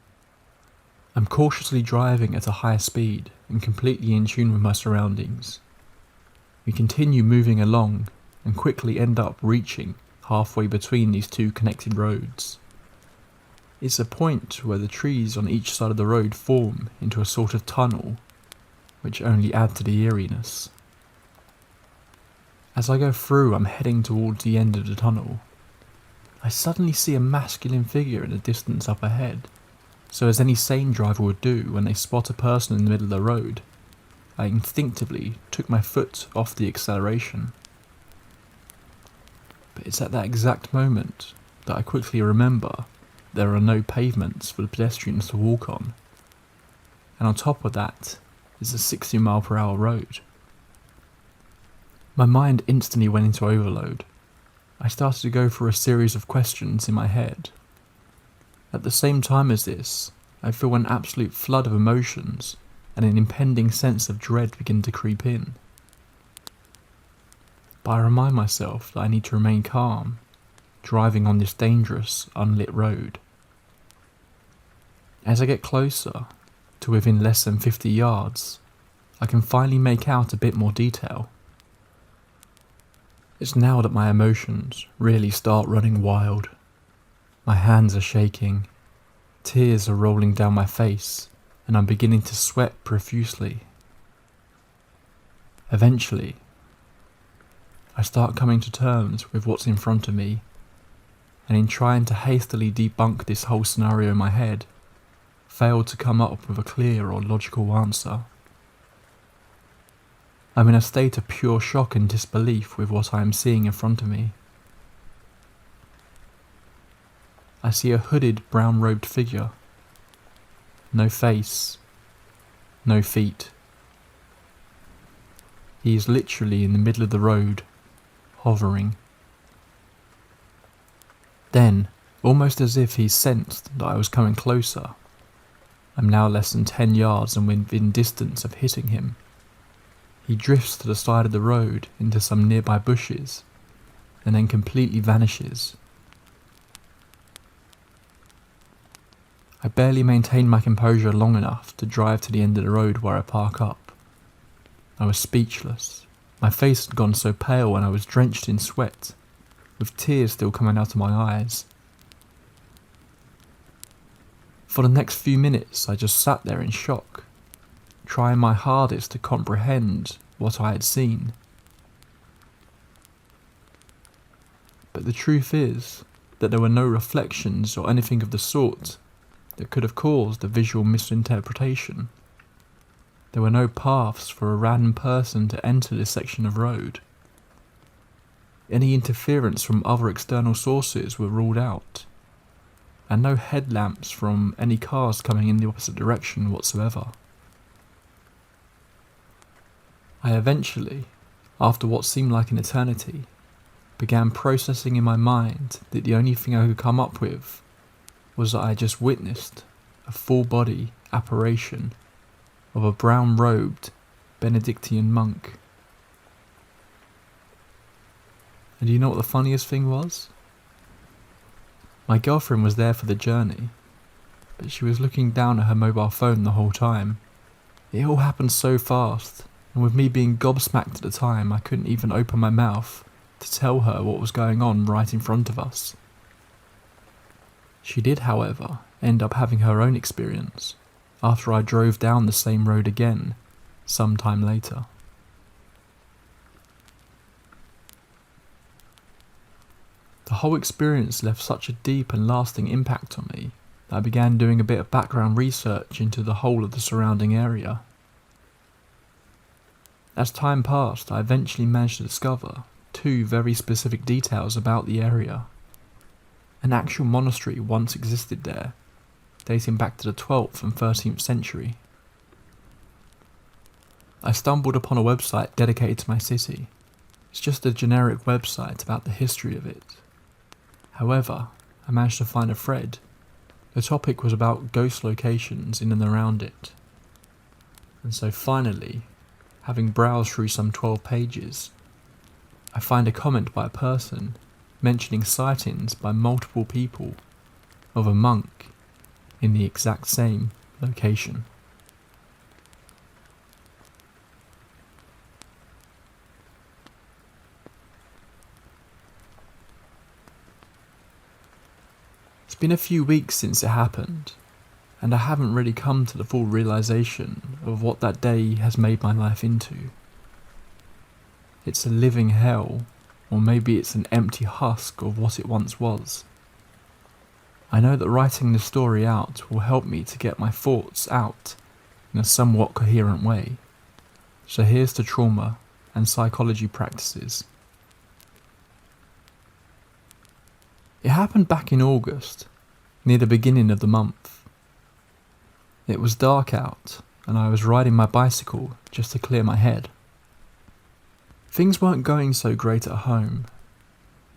I'm cautiously driving at a high speed and completely in tune with my surroundings. We continue moving along and quickly end up reaching halfway between these 2 connected roads. It's a point where the trees on each side of the road form into a sort of tunnel, which only add to the eeriness. As I go through, I'm heading towards the end of the tunnel. I suddenly see a masculine figure in the distance up ahead, so as any sane driver would do when they spot a person in the middle of the road, I instinctively took my foot off the acceleration. But it's at that exact moment that I quickly remember there are no pavements for the pedestrians to walk on, and on top of that is a 60 mile per hour road. My mind instantly went into overload. I started to go through a series of questions in my head. At the same time as this, I feel an absolute flood of emotions and an impending sense of dread begin to creep in. But I remind myself that I need to remain calm, driving on this dangerous, unlit road. As I get closer, to within less than 50 yards, I can finally make out a bit more detail. It's now that my emotions really start running wild. My hands are shaking, tears are rolling down my face, and I'm beginning to sweat profusely. Eventually, I start coming to terms with what's in front of me, and in trying to hastily debunk this whole scenario in my head, failed to come up with a clear or logical answer. I'm in a state of pure shock and disbelief with what I am seeing in front of me. I see a hooded, brown-robed figure. No face, no feet. He is literally in the middle of the road, hovering. Then, almost as if he sensed that I was coming closer, I'm now less than 10 yards and within distance of hitting him. He drifts to the side of the road into some nearby bushes, and then completely vanishes. I barely maintained my composure long enough to drive to the end of the road where I park up. I was speechless. My face had gone so pale and I was drenched in sweat, with tears still coming out of my eyes. For the next few minutes I just sat there in shock, trying my hardest to comprehend what I had seen. But the truth is that there were no reflections or anything of the sort that could have caused a visual misinterpretation. There were no paths for a random person to enter this section of road. Any interference from other external sources were ruled out, and no headlamps from any cars coming in the opposite direction whatsoever. I eventually, after what seemed like an eternity, began processing in my mind that the only thing I could come up with was that I had just witnessed a full-body apparition of a brown-robed Benedictine monk. And do you know what the funniest thing was? My girlfriend was there for the journey, but she was looking down at her mobile phone the whole time. It all happened so fast, and with me being gobsmacked at the time, I couldn't even open my mouth to tell her what was going on right in front of us. She did, however, end up having her own experience after I drove down the same road again some time later. The whole experience left such a deep and lasting impact on me that I began doing a bit of background research into the whole of the surrounding area. As time passed, I eventually managed to discover two very specific details about the area. An actual monastery once existed there, dating back to the 12th and 13th century. I stumbled upon a website dedicated to my city. It's just a generic website about the history of it. However, I managed to find a thread. The topic was about ghost locations in and around it. And so finally, having browsed through some 12 pages, I find a comment by a person mentioning sightings by multiple people of a monk in the exact same location. It's been a few weeks since it happened, and I haven't really come to the full realization of what that day has made my life into. It's a living hell, or maybe it's an empty husk of what it once was. I know that writing this story out will help me to get my thoughts out in a somewhat coherent way. So here's to trauma and psychology practices. It happened back in August, near the beginning of the month. It was dark out, and I was riding my bicycle just to clear my head. Things weren't going so great at home,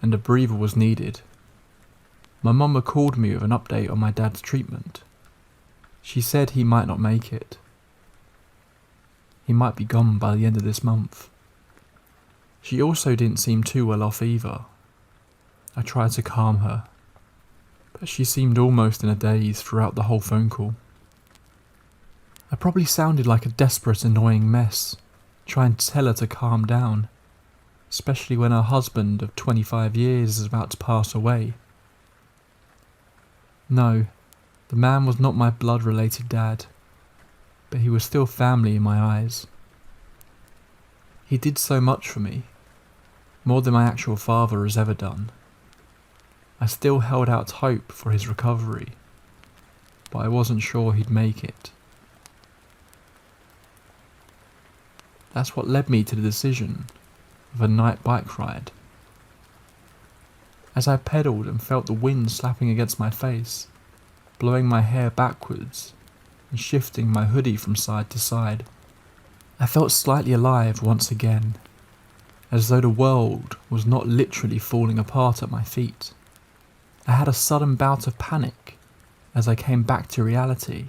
and a breather was needed. My mum called me with an update on my dad's treatment. She said he might not make it. He might be gone by the end of this month. She also didn't seem too well off either. I tried to calm her, but she seemed almost in a daze throughout the whole phone call. I probably sounded like a desperate, annoying mess, trying to tell her to calm down, especially when her husband of 25 years is about to pass away. No, the man was not my blood-related dad, but he was still family in my eyes. He did so much for me, more than my actual father has ever done. I still held out hope for his recovery, but I wasn't sure he'd make it. That's what led me to the decision of a night bike ride. As I pedalled and felt the wind slapping against my face, blowing my hair backwards and shifting my hoodie from side to side, I felt slightly alive once again, as though the world was not literally falling apart at my feet. I had a sudden bout of panic as I came back to reality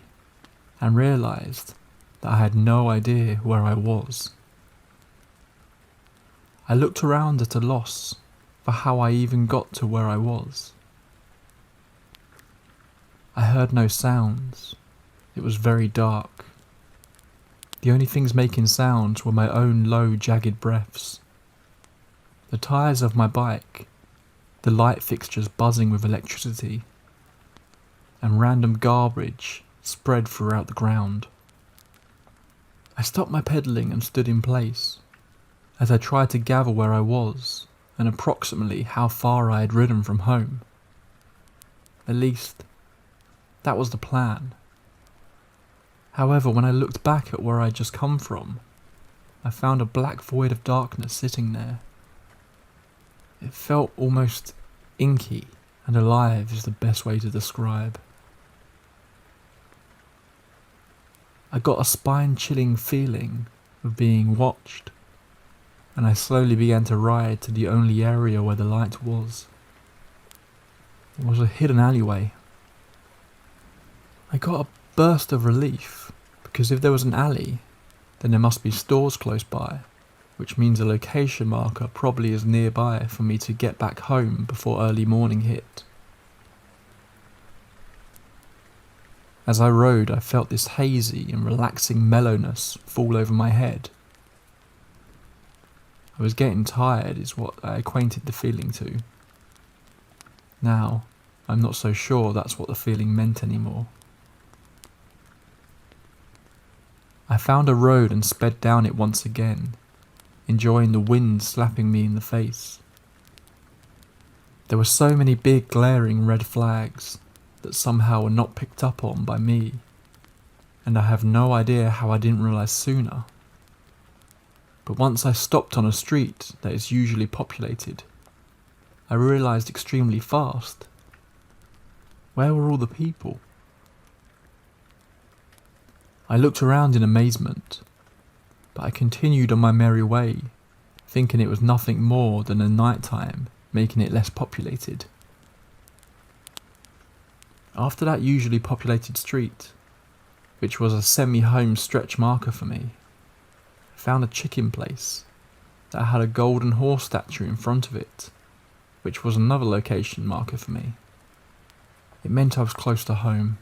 and realised that I had no idea where I was. I looked around at a loss for how I even got to where I was. I heard no sounds. It was very dark. The only things making sounds were my own low, jagged breaths, the tyres of my bike, the light fixtures buzzing with electricity, and random garbage spread throughout the ground. I stopped my pedalling and stood in place as I tried to gather where I was and approximately how far I had ridden from home. At least, that was the plan. However, when I looked back at where I had just come from, I found a black void of darkness sitting there. It felt almost inky and alive is the best way to describe. I got a spine-chilling feeling of being watched, and I slowly began to ride to the only area where the light was. It was a hidden alleyway. I got a burst of relief, because if there was an alley, then there must be stores close by, which means a location marker probably is nearby for me to get back home before early morning hit. As I rode, I felt this hazy and relaxing mellowness fall over my head. I was getting tired is what I equated the feeling to. Now, I'm not so sure that's what the feeling meant anymore. I found a road and sped down it once again, enjoying the wind slapping me in the face. There were so many big glaring red flags that somehow were not picked up on by me, and I have no idea how I didn't realise sooner. But once I stopped on a street that is usually populated, I realised extremely fast. Where were all the people? I looked around in amazement, but I continued on my merry way, thinking it was nothing more than a night time, making it less populated. After that usually populated street, which was a semi-home stretch marker for me, I found a chicken place that had a golden horse statue in front of it, which was another location marker for me. It meant I was close to home.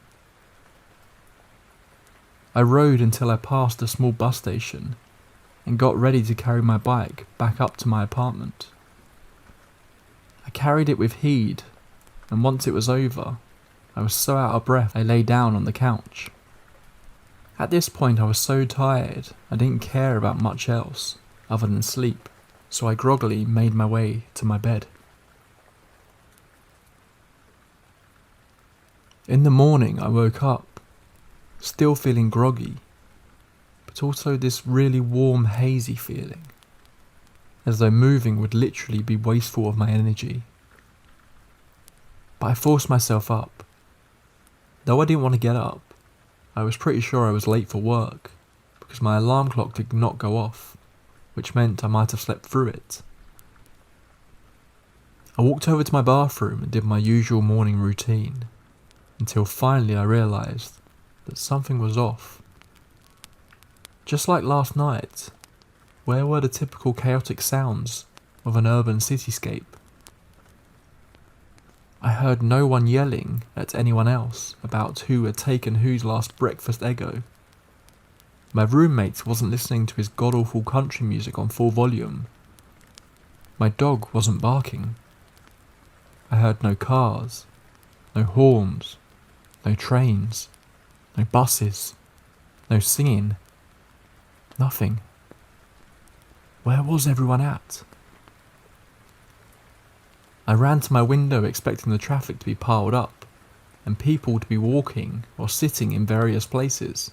I rode until I passed a small bus station and got ready to carry my bike back up to my apartment. I carried it with heed, and once it was over, I was so out of breath I lay down on the couch. At this point I was so tired I didn't care about much else other than sleep, so I groggily made my way to my bed. In the morning I woke up, still feeling groggy, but also this really warm, hazy feeling, as though moving would literally be wasteful of my energy. But I forced myself up. Though I didn't want to get up, I was pretty sure I was late for work, because my alarm clock did not go off, which meant I might have slept through it. I walked over to my bathroom and did my usual morning routine, until finally I realised that something was off. Just like last night, where were the typical chaotic sounds of an urban cityscape? I heard no one yelling at anyone else about who had taken whose last breakfast Eggo. My roommate wasn't listening to his god-awful country music on full volume. My dog wasn't barking. I heard no cars, no horns, No trains, no buses, no singing, nothing. Where was everyone at? I ran to my window expecting the traffic to be piled up and people to be walking or sitting in various places.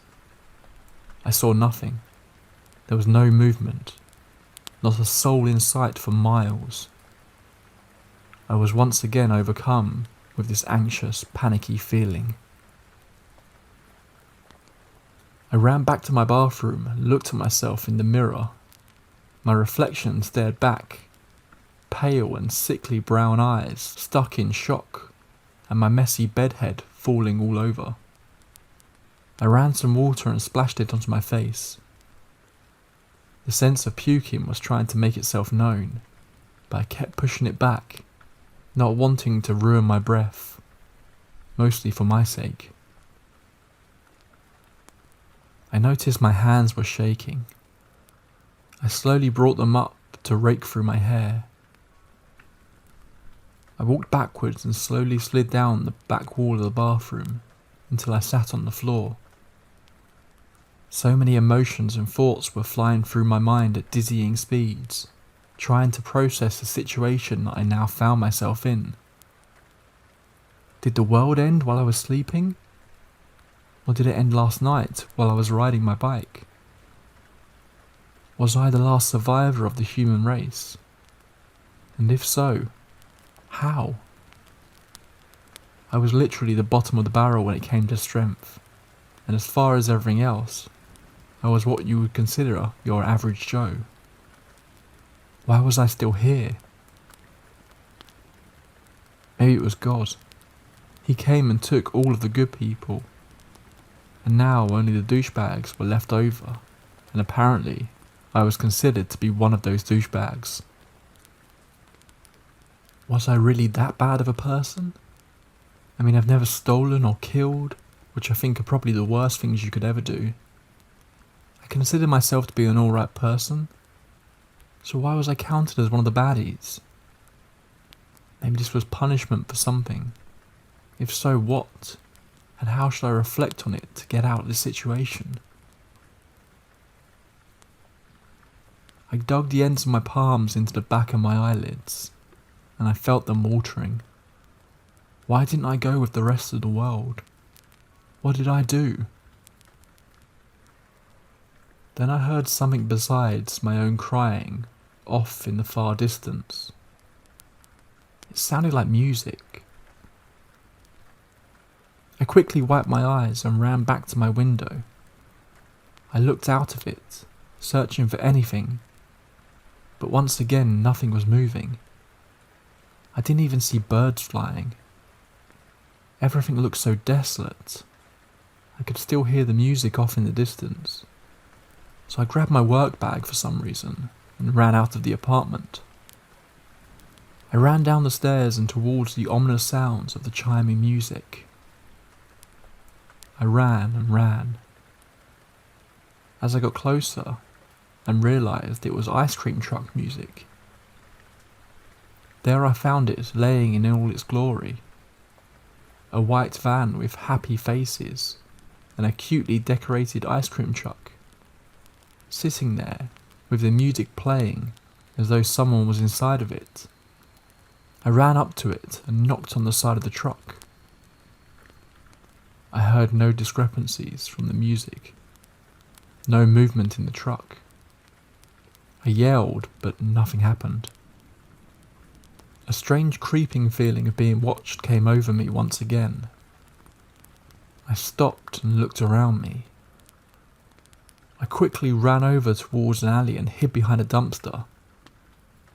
I saw nothing. There was no movement, not a soul in sight for miles. I was once again overcome with this anxious, panicky feeling. I ran back to my bathroom and looked at myself in the mirror. My reflection stared back, pale and sickly brown eyes stuck in shock, and my messy bedhead falling all over. I ran some water and splashed it onto my face. The sense of puking was trying to make itself known, but I kept pushing it back, not wanting to ruin my breath, mostly for my sake. I noticed my hands were shaking. I slowly brought them up to rake through my hair. I walked backwards and slowly slid down the back wall of the bathroom until I sat on the floor. So many emotions and thoughts were flying through my mind at dizzying speeds, trying to process the situation that I now found myself in. Did the world end while I was sleeping? Or did it end last night while I was riding my bike? Was I the last survivor of the human race? And if so, how? I was literally the bottom of the barrel when it came to strength, and as far as everything else, I was what you would consider your average Joe. Why was I still here? Maybe it was God. He came and took all of the good people, and now only the douchebags were left over, and apparently I was considered to be one of those douchebags. Was I really that bad of a person? I mean, I've never stolen or killed, which I think are probably the worst things you could ever do. I consider myself to be an alright person, so why was I counted as one of the baddies? Maybe this was punishment for something. If so, what? And how should I reflect on it to get out of this situation? I dug the ends of my palms into the back of my eyelids, and I felt them watering. Why didn't I go with the rest of the world? What did I do? Then I heard something besides my own crying, off in the far distance. It sounded like music. I quickly wiped my eyes and ran back to my window. I looked out of it, searching for anything, but once again nothing was moving. I didn't even see birds flying. Everything looked so desolate. I could still hear the music off in the distance. So I grabbed my work bag for some reason and ran out of the apartment. I ran down the stairs and towards the ominous sounds of the chiming music. I ran and ran. As I got closer and realised it was ice cream truck music. There I found it laying in all its glory. A white van with happy faces and a cutely decorated ice cream truck, sitting there with the music playing as though someone was inside of it. I ran up to it and knocked on the side of the truck. I heard no discrepancies from the music, no movement in the truck. I yelled, but nothing happened. A strange creeping feeling of being watched came over me once again. I stopped and looked around me. I quickly ran over towards an alley and hid behind a dumpster,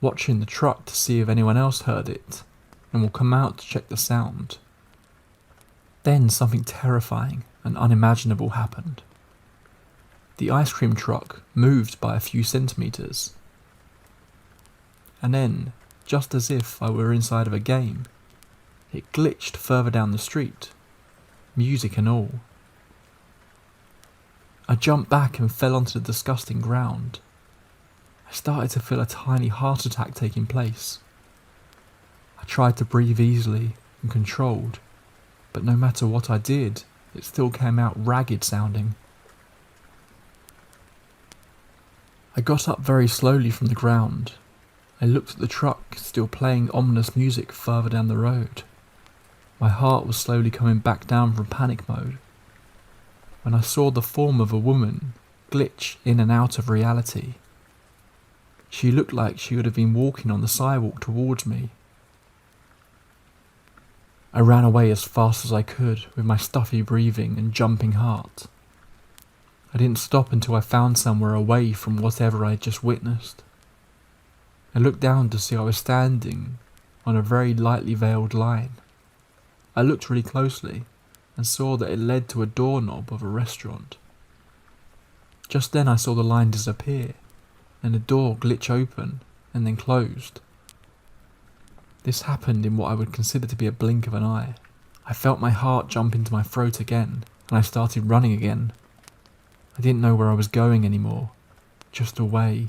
watching the truck to see if anyone else heard it and will come out to check the sound. Then something terrifying and unimaginable happened. The ice cream truck moved by a few centimetres, and then, just as if I were inside of a game, it glitched further down the street, music and all. I jumped back and fell onto the disgusting ground. I started to feel a tiny heart attack taking place. I tried to breathe easily and controlled, but but no matter what I did, it still came out ragged sounding. I got up very slowly from the ground. I looked at the truck, still playing ominous music further down the road. My heart was slowly coming back down from panic mode when I saw the form of a woman glitch in and out of reality. She looked like she would have been walking on the sidewalk towards me. I ran away as fast as I could with my stuffy breathing and jumping heart. I didn't stop until I found somewhere away from whatever I had just witnessed. I looked down to see I was standing on a very lightly veiled line. I looked really closely and saw that it led to a doorknob of a restaurant. Just then I saw the line disappear and the door glitch open and then closed. This happened in what I would consider to be a blink of an eye. I felt my heart jump into my throat again and I started running again. I didn't know where I was going anymore, just away.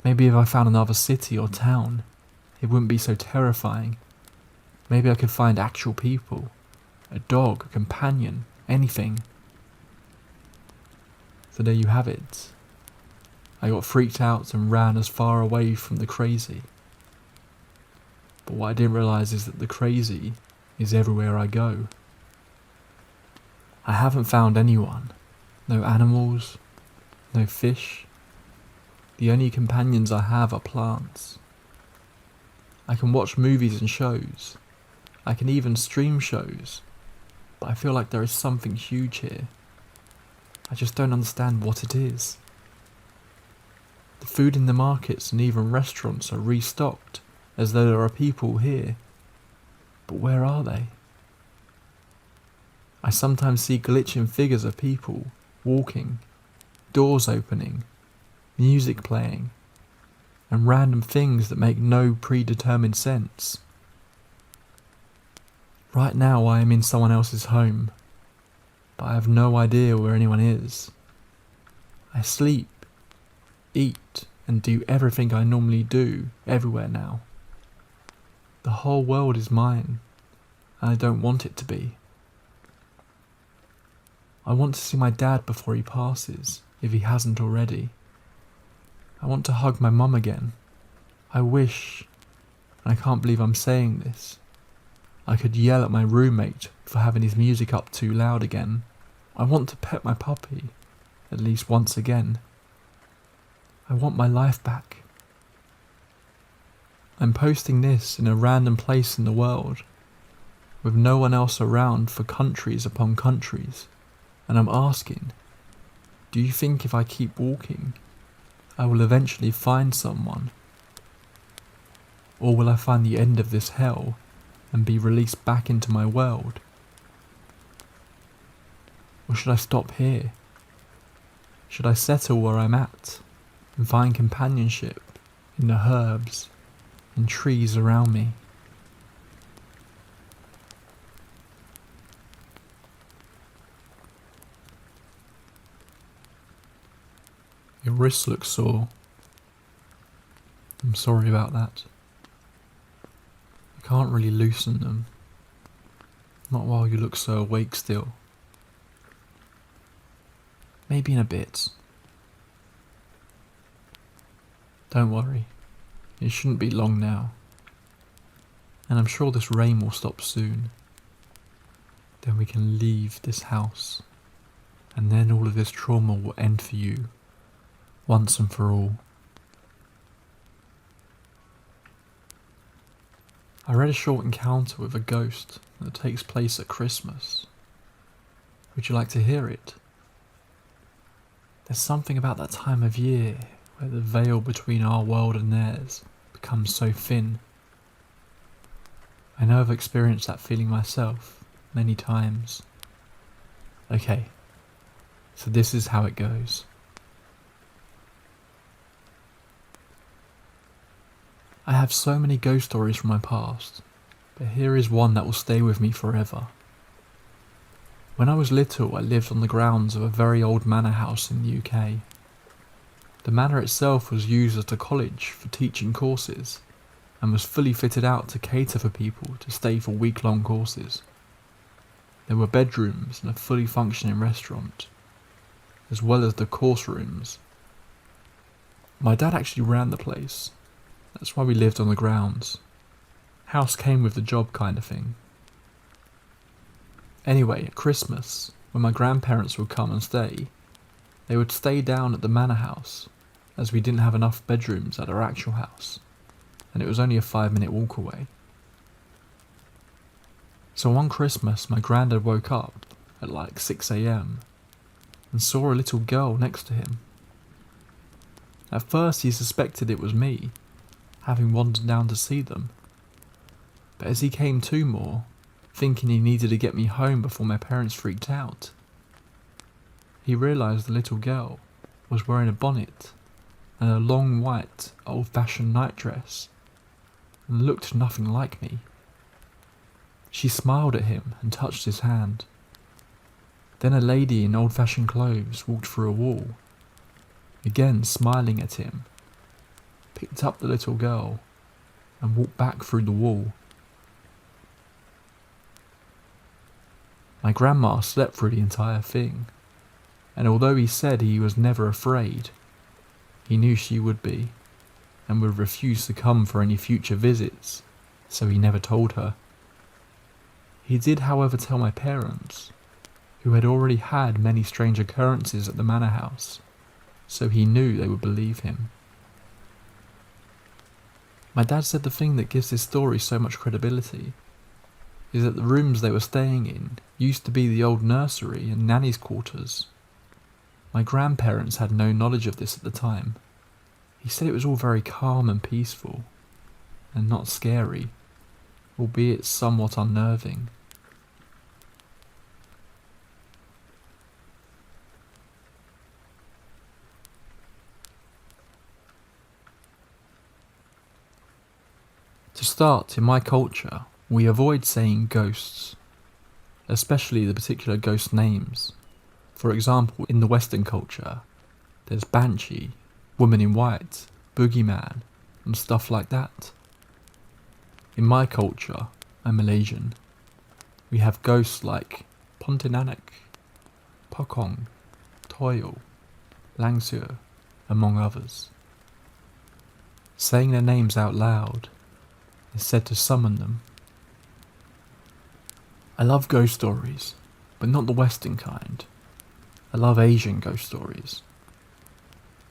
Maybe if I found another city or town, it wouldn't be so terrifying. Maybe I could find actual people, a dog, a companion, anything. So there you have it. I got freaked out and ran as far away from the crazy. But what I didn't realise is that the crazy is everywhere I go. I haven't found anyone. No animals, no fish. The only companions I have are plants. I can watch movies and shows. I can even stream shows. But I feel like there is something huge here. I just don't understand what it is. The food in the markets and even restaurants are restocked as though there are people here. But where are they? I sometimes see glitching figures of people walking, doors opening, music playing, and random things that make no predetermined sense. Right now I am in someone else's home, but I have no idea where anyone is. I sleep, eat, and do everything I normally do everywhere now. The whole world is mine, and I don't want it to be. I want to see my dad before he passes, if he hasn't already. I want to hug my mum again. I wish, and I can't believe I'm saying this, I could yell at my roommate for having his music up too loud again. I want to pet my puppy, at least once again. I want my life back. I'm posting this in a random place in the world, with no one else around for countries upon countries, and I'm asking, do you think if I keep walking, I will eventually find someone? Or will I find the end of this hell and be released back into my world? Or should I stop here? Should I settle where I'm at and find companionship in the herbs and trees around me? Your wrists look sore. I'm sorry about that. I can't really loosen them. Not while you look so awake still. Maybe in a bit. Don't worry. It shouldn't be long now. And I'm sure this rain will stop soon. Then we can leave this house. And then all of this trauma will end for you. Once and for all. I read a short encounter with a ghost that takes place at Christmas. Would you like to hear it? There's something about that time of year where the veil between our world and theirs becomes so thin. I know I've experienced that feeling myself many times. Okay, so this is how it goes. I have so many ghost stories from my past, but here is one that will stay with me forever. When I was little, I lived on the grounds of a very old manor house in the UK. The manor itself was used as a college for teaching courses, and was fully fitted out to cater for people to stay for week-long courses. There were bedrooms and a fully functioning restaurant, as well as the course rooms. My dad actually ran the place. That's why we lived on the grounds. House came with the job kind of thing. Anyway, at Christmas, when my grandparents would come and stay, they would stay down at the manor house, as we didn't have enough bedrooms at our actual house, and it was only a 5-minute walk away. So one Christmas, my granddad woke up at like 6 AM and saw a little girl next to him. At first he suspected it was me, having wandered down to see them. But as he came to more, thinking he needed to get me home before my parents freaked out, he realised the little girl was wearing a bonnet and a long white, old-fashioned nightdress, and looked nothing like me. She smiled at him and touched his hand. Then a lady in old-fashioned clothes walked through a wall, again smiling at him, picked up the little girl, and walked back through the wall. My grandma slept through the entire thing, and although he said he was never afraid, he knew she would be, and would refuse to come for any future visits, so he never told her. He did, however, tell my parents, who had already had many strange occurrences at the manor house, so he knew they would believe him. My dad said the thing that gives this story so much credibility is that the rooms they were staying in used to be the old nursery and nanny's quarters. My grandparents had no knowledge of this at the time. He said it was all very calm and peaceful, and not scary, albeit somewhat unnerving. To start, in my culture, we avoid saying ghosts, especially the particular ghost names. For example, in the Western culture, there's Banshee, Woman in White, Boogeyman, and stuff like that. In my culture, I'm Malaysian, we have ghosts like Pontianak, Pokong, Toyo, Langsur, among others. Saying their names out loud is said to summon them. I love ghost stories, but not the Western kind. I love Asian ghost stories.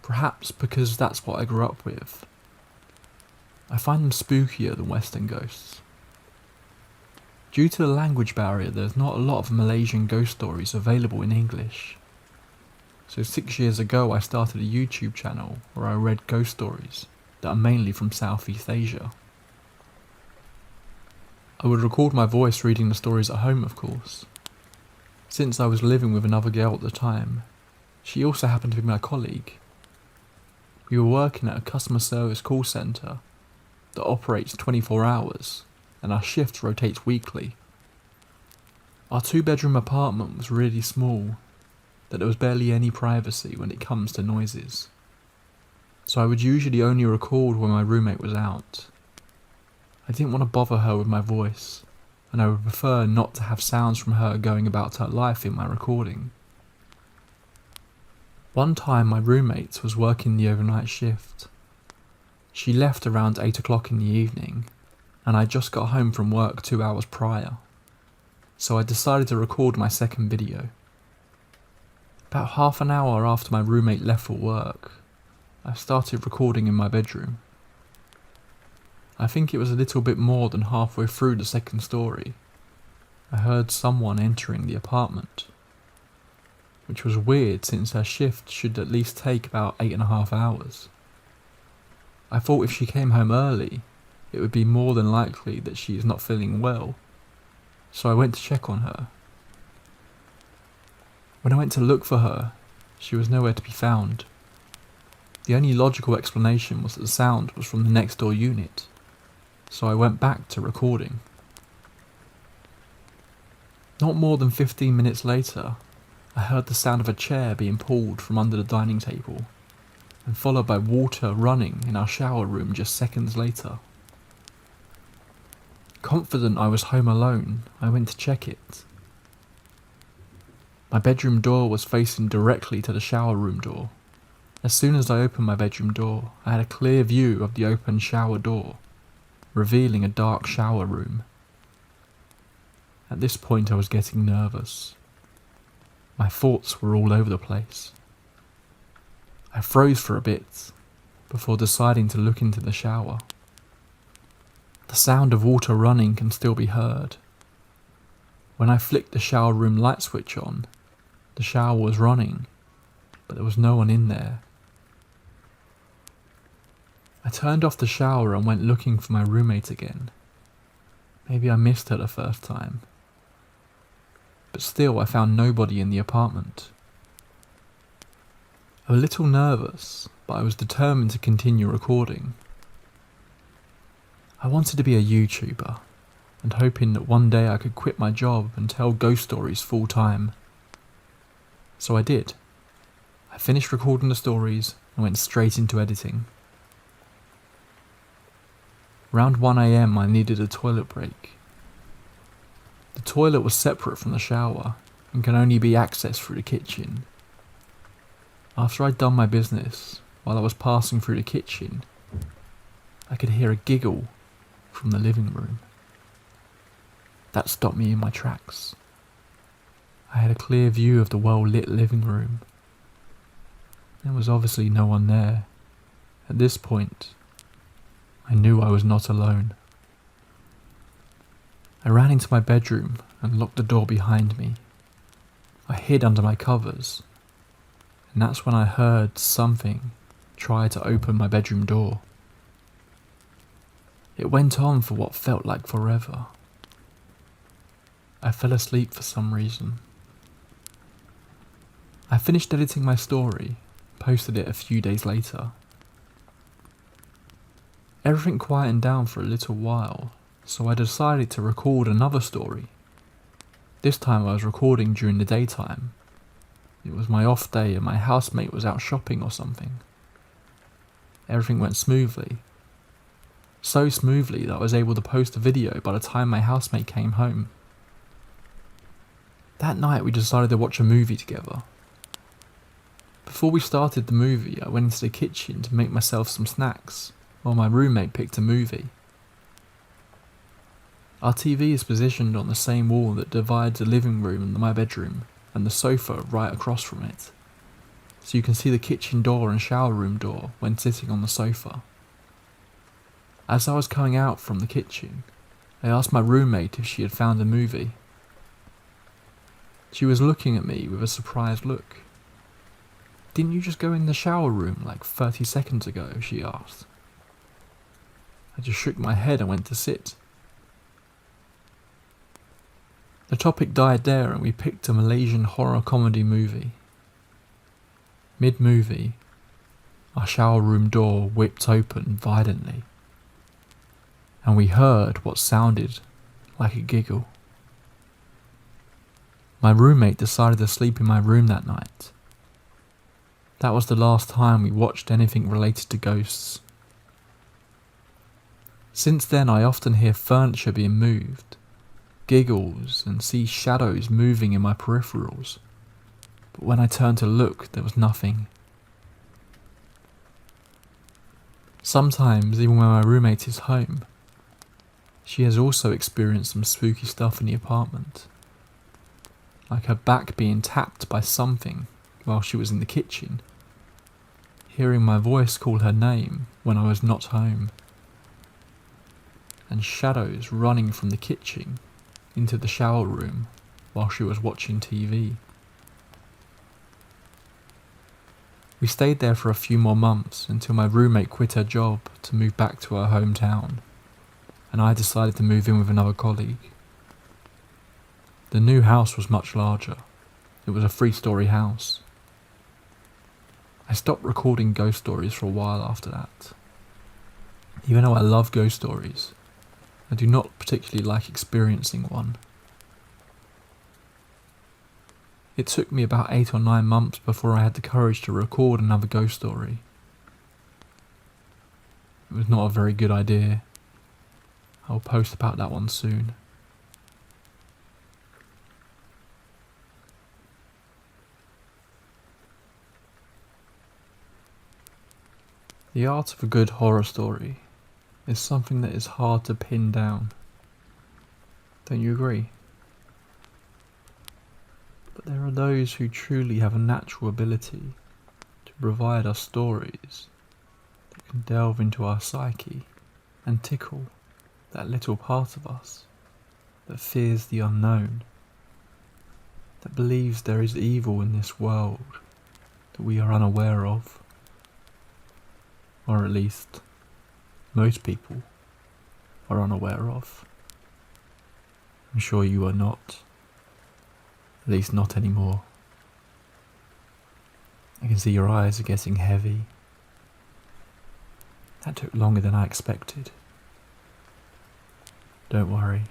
Perhaps because that's what I grew up with. I find them spookier than Western ghosts. Due to the language barrier, there's not a lot of Malaysian ghost stories available in English. So 6 years ago I started a YouTube channel where I read ghost stories that are mainly from Southeast Asia. I would record my voice reading the stories at home, of course. Since I was living with another girl at the time, she also happened to be my colleague. We were working at a customer service call centre that operates 24 hours, and our shift rotates weekly. Our 2-bedroom apartment was really small, that there was barely any privacy when it comes to noises. So I would usually only record when my roommate was out. I didn't want to bother her with my voice, and I would prefer not to have sounds from her going about her life in my recording. One time my roommate was working the overnight shift. She left around 8 o'clock in the evening, and I just got home from work 2 hours prior, so I decided to record my second video. About half an hour after my roommate left for work, I started recording in my bedroom. I think it was a little bit more than halfway through the second story. I heard someone entering the apartment, which was weird since her shift should at least take about 8.5 hours. I thought if she came home early, it would be more than likely that she is not feeling well, so I went to check on her. When I went to look for her, she was nowhere to be found. The only logical explanation was that the sound was from the next door unit, so I went back to recording. Not more than 15 minutes later, I heard the sound of a chair being pulled from under the dining table, and followed by water running in our shower room just seconds later. Confident I was home alone, I went to check it. My bedroom door was facing directly to the shower room door. As soon as I opened my bedroom door, I had a clear view of the open shower door, revealing a dark shower room. At this point I was getting nervous. My thoughts were all over the place. I froze for a bit, before deciding to look into the shower. The sound of water running can still be heard. When I flicked the shower room light switch on, the shower was running, but there was no one in there. I turned off the shower and went looking for my roommate again. Maybe I missed her the first time. But still I found nobody in the apartment. I was a little nervous, but I was determined to continue recording. I wanted to be a YouTuber, and hoping that one day I could quit my job and tell ghost stories full time. So I did. I finished recording the stories and went straight into editing. Around 1 AM I needed a toilet break. The toilet was separate from the shower and can only be accessed through the kitchen. After I'd done my business, while I was passing through the kitchen, I could hear a giggle from the living room. That stopped me in my tracks. I had a clear view of the well-lit living room. There was obviously no one there. At this point, I knew I was not alone. I ran into my bedroom and locked the door behind me. I hid under my covers, and that's when I heard something try to open my bedroom door. It went on for what felt like forever. I fell asleep for some reason. I finished editing my story, posted it a few days later. Everything quietened down for a little while, so I decided to record another story. This time I was recording during the daytime. It was my off day and my housemate was out shopping or something. Everything went smoothly. So smoothly that I was able to post a video by the time my housemate came home. That night we decided to watch a movie together. Before we started the movie, I went into the kitchen to make myself some snacks, while my roommate picked a movie. Our TV is positioned on the same wall that divides the living room and my bedroom, and the sofa right across from it, so you can see the kitchen door and shower room door when sitting on the sofa. As I was coming out from the kitchen, I asked my roommate if she had found a movie. She was looking at me with a surprised look. "Didn't you just go in the shower room like 30 seconds ago?" she asked. I just shook my head and went to sit. The topic died there and we picked a Malaysian horror comedy movie. Mid-movie, our shower room door whipped open violently, and we heard what sounded like a giggle. My roommate decided to sleep in my room that night. That was the last time we watched anything related to ghosts. Since then I often hear furniture being moved, giggles, and see shadows moving in my peripherals, but when I turned to look there was nothing. Sometimes, even when my roommate is home, she has also experienced some spooky stuff in the apartment, like her back being tapped by something while she was in the kitchen, hearing my voice call her name when I was not home, and shadows running from the kitchen into the shower room while she was watching TV. We stayed there for a few more months until my roommate quit her job to move back to her hometown, and I decided to move in with another colleague. The new house was much larger. It was a 3-story house. I stopped recording ghost stories for a while after that. Even though I love ghost stories, I do not particularly like experiencing one. It took me about 8 or 9 months before I had the courage to record another ghost story. It was not a very good idea. I'll post about that one soon. The art of a good horror story is something that is hard to pin down. Don't you agree? But there are those who truly have a natural ability to provide us stories that can delve into our psyche and tickle that little part of us that fears the unknown, that believes there is evil in this world that we are unaware of. Or at least, most people are unaware of. I'm sure you are not. At least not anymore. I can see your eyes are getting heavy. That took longer than I expected. Don't worry.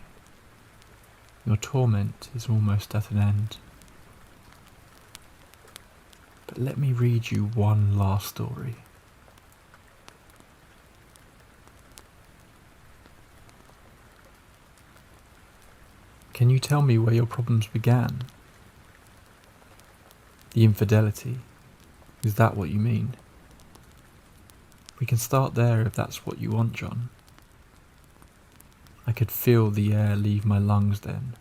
Your torment is almost at an end. But let me read you one last story. Can you tell me where your problems began? The infidelity, is that what you mean? We can start there if that's what you want, John. I could feel the air leave my lungs then,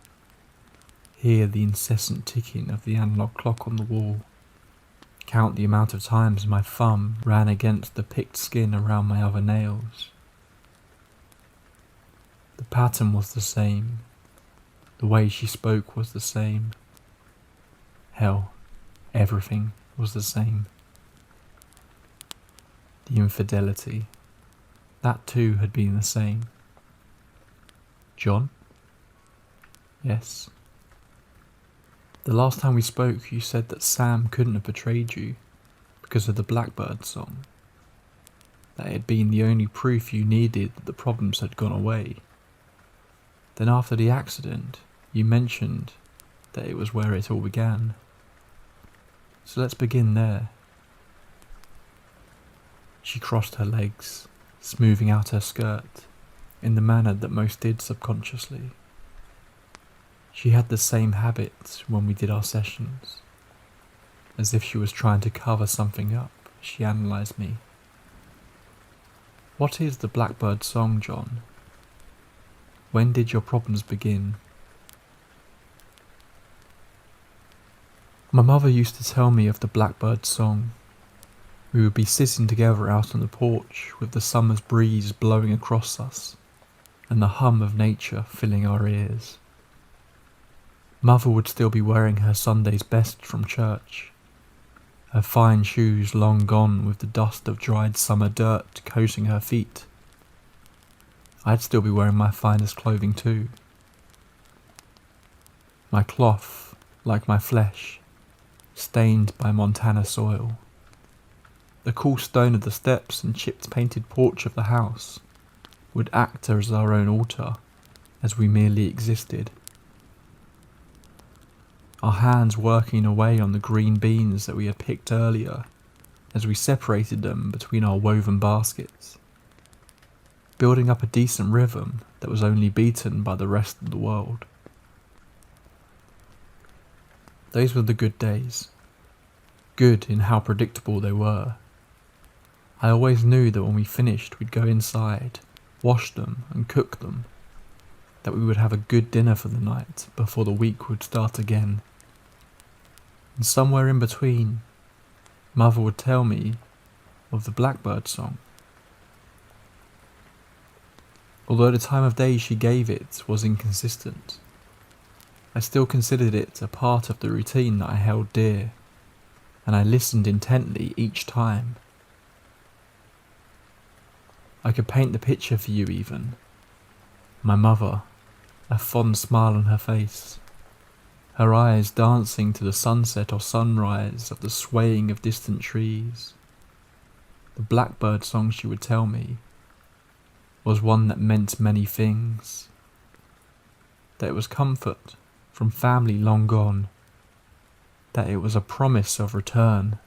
hear the incessant ticking of the analog clock on the wall, count the amount of times my thumb ran against the picked skin around my other nails. The pattern was the same. The way she spoke was the same. Hell, everything was the same. The infidelity, that too had been the same. John? Yes. The last time we spoke you said that Sam couldn't have betrayed you because of the Blackbird song. That it had been the only proof you needed that the problems had gone away. Then after the accident, you mentioned that it was where it all began. So let's begin there. She crossed her legs, smoothing out her skirt, in the manner that most did subconsciously. She had the same habit when we did our sessions. As if she was trying to cover something up, she analysed me. What is the Blackbird song, John? When did your problems begin? My mother used to tell me of the Blackbird song. We would be sitting together out on the porch with the summer's breeze blowing across us and the hum of nature filling our ears. Mother would still be wearing her Sunday's best from church, her fine shoes long gone with the dust of dried summer dirt coating her feet. I'd still be wearing my finest clothing too. My cloth, like my flesh, stained by Montana soil. The cool stone of the steps and chipped painted porch of the house would act as our own altar, as we merely existed. Our hands working away on the green beans that we had picked earlier, as we separated them between our woven baskets, building up a decent rhythm that was only beaten by the rest of the world. Those were the good days. Good in how predictable they were. I always knew that when we finished we'd go inside, wash them and cook them, that we would have a good dinner for the night before the week would start again. And somewhere in between, Mother would tell me of the Blackbird song. Although the time of day she gave it was inconsistent, I still considered it a part of the routine that I held dear, and I listened intently each time. I could paint the picture for you even. My mother, a fond smile on her face, her eyes dancing to the sunset or sunrise of the swaying of distant trees. The Blackbird song she would tell me was one that meant many things. That it was comfort from family long gone. That it was a promise of return.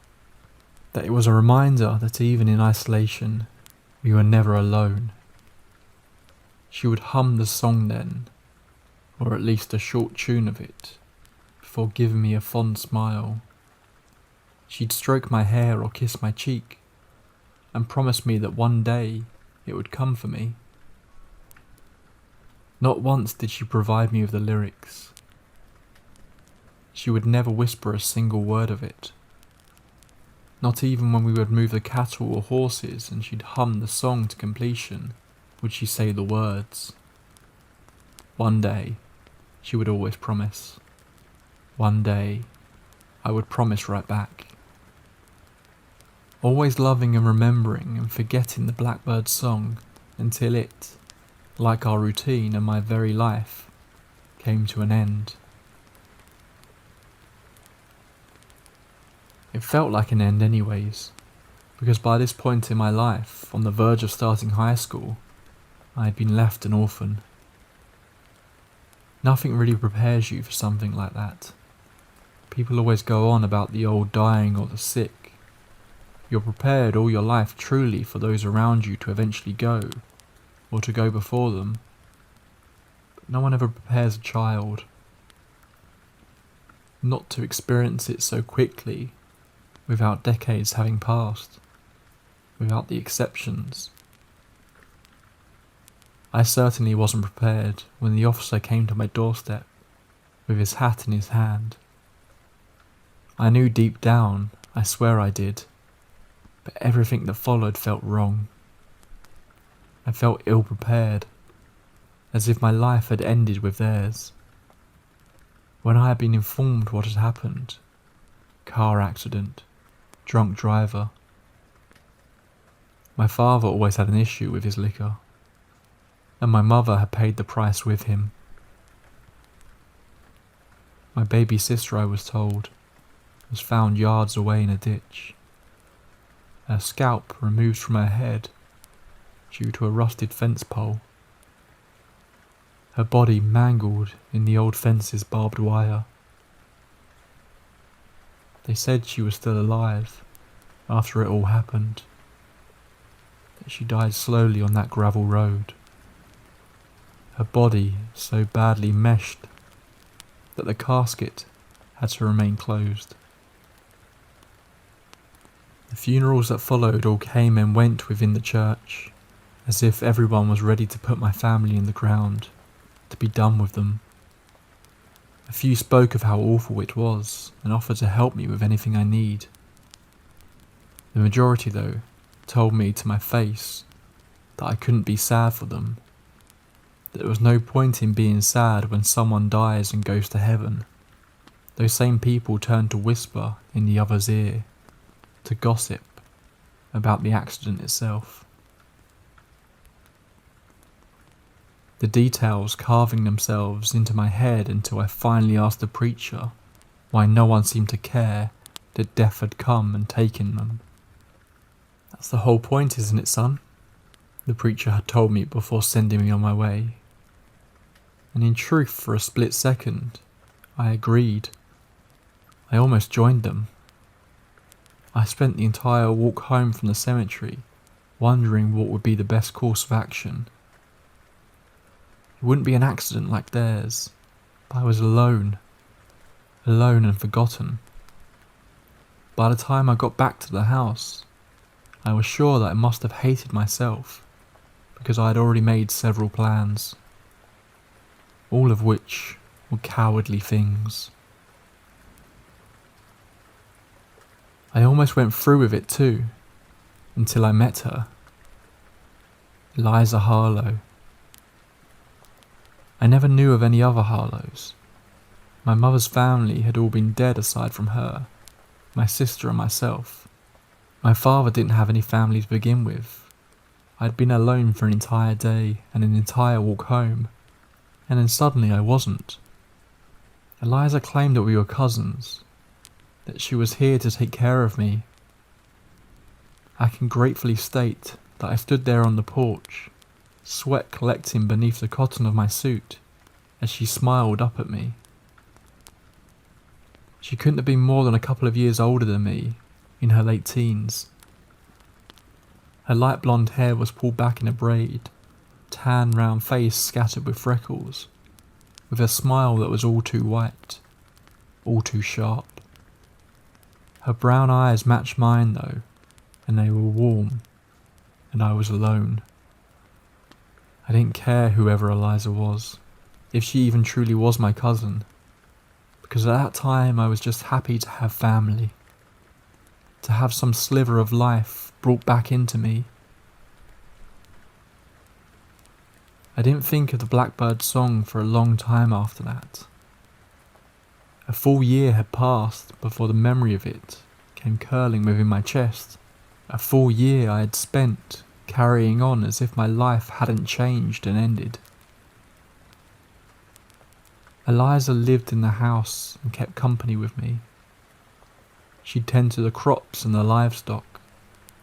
That it was a reminder that even in isolation, we were never alone. She would hum the song then, or at least a short tune of it, before giving me a fond smile. She'd stroke my hair or kiss my cheek, and promise me that one day it would come for me. Not once did she provide me with the lyrics. She would never whisper a single word of it. Not even when we would move the cattle or horses and she'd hum the song to completion would she say the words. One day, she would always promise. One day, I would promise right back. Always loving and remembering and forgetting the blackbird song until it, like our routine and my very life, came to an end. It felt like an end anyways, because by this point in my life, on the verge of starting high school, I had been left an orphan. Nothing really prepares you for something like that. People always go on about the old dying or the sick. You're prepared all your life truly for those around you to eventually go, or to go before them. But no one ever prepares a child. Not to experience it so quickly, without decades having passed, without the exceptions. I certainly wasn't prepared when the officer came to my doorstep, with his hat in his hand. I knew deep down, I swear I did, but everything that followed felt wrong. I felt ill-prepared, as if my life had ended with theirs. When I had been informed what had happened, car accident, drunk driver. My father always had an issue with his liquor, and my mother had paid the price with him. My baby sister, I was told, was found yards away in a ditch. Her scalp removed from her head due to a rusted fence pole. Her body mangled in the old fence's barbed wire. They said she was still alive after it all happened, that she died slowly on that gravel road. Her body so badly meshed that the casket had to remain closed. The funerals that followed all came and went within the church, as if everyone was ready to put my family in the ground, to be done with them. A few spoke of how awful it was and offered to help me with anything I need. The majority, though, told me to my face that I couldn't be sad for them, that there was no point in being sad when someone dies and goes to heaven. Those same people turned to whisper in the other's ear, to gossip about the accident itself. The details carving themselves into my head until I finally asked the preacher why no one seemed to care that death had come and taken them. That's the whole point, isn't it, son? The preacher had told me before sending me on my way. And in truth, for a split second, I agreed. I almost joined them. I spent the entire walk home from the cemetery wondering what would be the best course of action. It wouldn't be an accident like theirs, but I was alone and forgotten. By the time I got back to the house, I was sure that I must have hated myself, because I had already made several plans, all of which were cowardly things. I almost went through with it too, until I met her, Eliza Harlow. I never knew of any other Harlows. My mother's family had all been dead aside from her, my sister and myself. My father didn't have any family to begin with. I had been alone for an entire day and an entire walk home, and then suddenly I wasn't. Eliza claimed that we were cousins, that she was here to take care of me. I can gratefully state that I stood there on the porch, sweat collecting beneath the cotton of my suit, as she smiled up at me. She couldn't have been more than a couple of years older than me, in her late teens. Her light blonde hair was pulled back in a braid, tan round face scattered with freckles, with a smile that was all too white, all too sharp. Her brown eyes matched mine though, and they were warm, and I was alone. I didn't care whoever Eliza was, if she even truly was my cousin, because at that time I was just happy to have family, to have some sliver of life brought back into me. I didn't think of the Blackbird song for a long time after that. A full year had passed before the memory of it came curling within my chest. A full year I had spent carrying on as if my life hadn't changed and ended. Eliza lived in the house and kept company with me. She'd tend to the crops and the livestock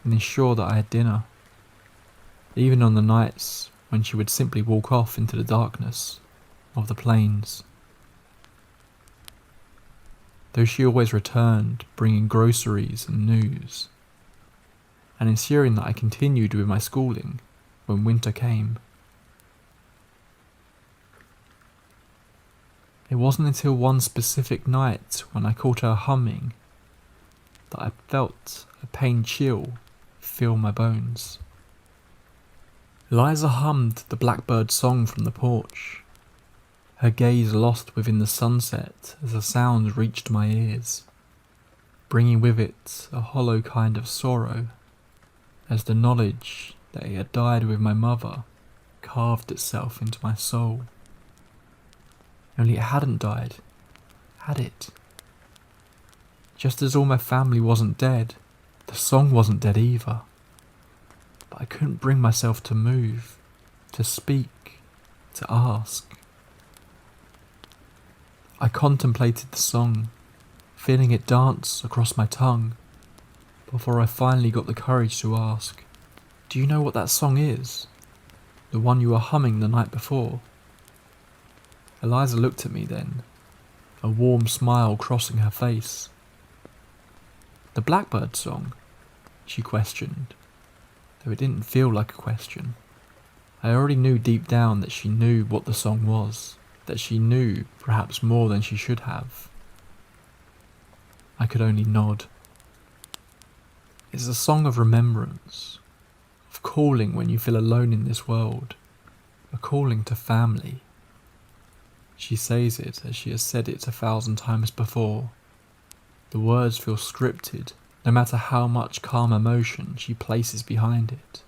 and ensure that I had dinner, even on the nights when she would simply walk off into the darkness of the plains. Though she always returned bringing groceries and news, and ensuring that I continued with my schooling when winter came. It wasn't until one specific night when I caught her humming that I felt a pain chill fill my bones. Eliza hummed the Blackbird song from the porch, her gaze lost within the sunset as the sounds reached my ears, bringing with it a hollow kind of sorrow, as the knowledge that it had died with my mother carved itself into my soul. Only it hadn't died, had it? Just as all my family wasn't dead, the song wasn't dead either. But I couldn't bring myself to move, to speak, to ask. I contemplated the song, feeling it dance across my tongue, before I finally got the courage to ask, "Do you know what that song is? The one you were humming the night before?" Eliza looked at me then, a warm smile crossing her face. "The Blackbird song?" she questioned, though it didn't feel like a question. I already knew deep down that she knew what the song was, that she knew perhaps more than she should have. I could only nod. It's a song of remembrance, of calling when you feel alone in this world, a calling to family. She says it as she has said it 1,000 times before. The words feel scripted, no matter how much calm emotion she places behind it.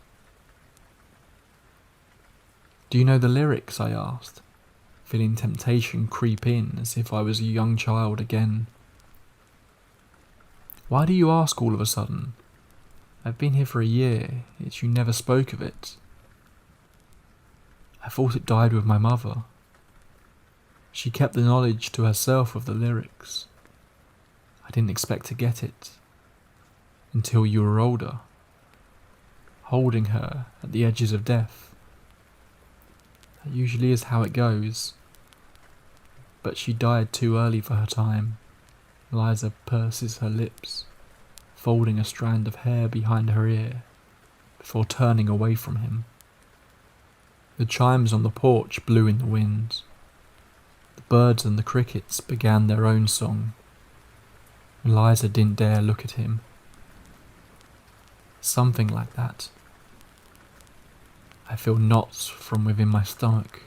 "Do you know the lyrics?" I asked, feeling temptation creep in as if I was a young child again. "Why do you ask all of a sudden? I've been here for a year, yet you never spoke of it." "I thought it died with my mother." She kept the knowledge to herself of the lyrics. "I didn't expect to get it until you were older, holding her at the edges of death. That usually is how it goes. But she died too early for her time." Eliza purses her lips, folding a strand of hair behind her ear, before turning away from him. The chimes on the porch blew in the wind. The birds and the crickets began their own song. Eliza didn't dare look at him. Something like that. I feel knots from within my stomach.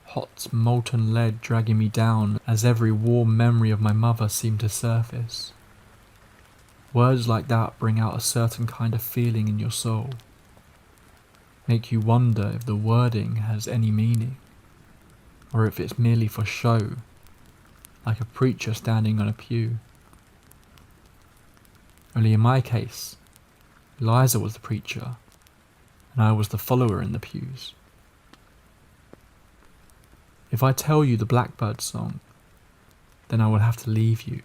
Hot molten lead dragging me down as every warm memory of my mother seemed to surface. Words like that bring out a certain kind of feeling in your soul. Make you wonder if the wording has any meaning, or if it's merely for show, like a preacher standing on a pew. Only in my case, Eliza was the preacher, and I was the follower in the pews. If I tell you the Blackbird song, then I will have to leave you.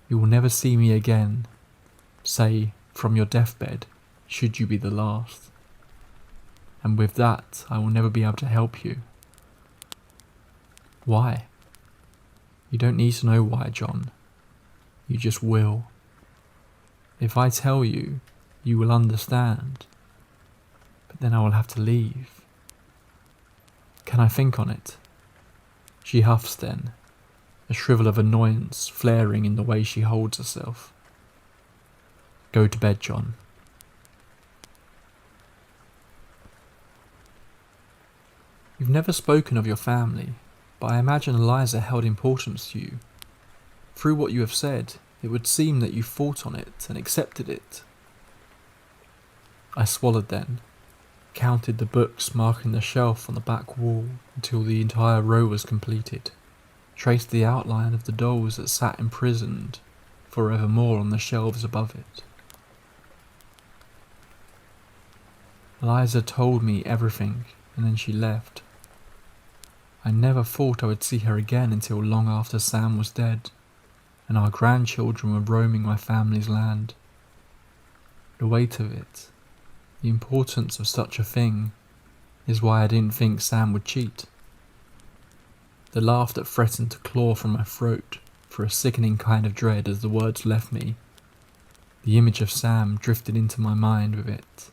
You will never see me again, say, from your deathbed, should you be the last. And with that, I will never be able to help you. Why? You don't need to know why, John. You just will. If I tell you, you will understand. But then I will have to leave. Can I think on it? She huffs then, a shrivel of annoyance flaring in the way she holds herself. Go to bed, John. You've never spoken of your family, but I imagine Eliza held importance to you. Through what you have said, it would seem that you fought on it and accepted it. I swallowed then, counted the books marking the shelf on the back wall until the entire row was completed, traced the outline of the dolls that sat imprisoned forevermore on the shelves above it. Eliza told me everything, and then she left. I never thought I would see her again until long after Sam was dead, and our grandchildren were roaming my family's land. The weight of it, the importance of such a thing, is why I didn't think Sam would cheat. The laugh that threatened to claw from my throat for a sickening kind of dread as the words left me, the image of Sam drifted into my mind with it,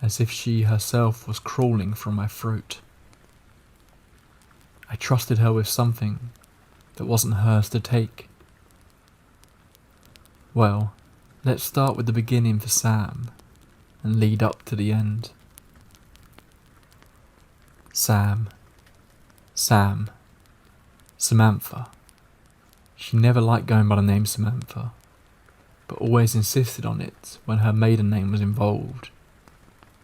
as if she herself was crawling from my throat. I trusted her with something that wasn't hers to take. Well, let's start with the beginning for Sam and lead up to the end. Sam. Samantha. She never liked going by the name Samantha, but always insisted on it when her maiden name was involved.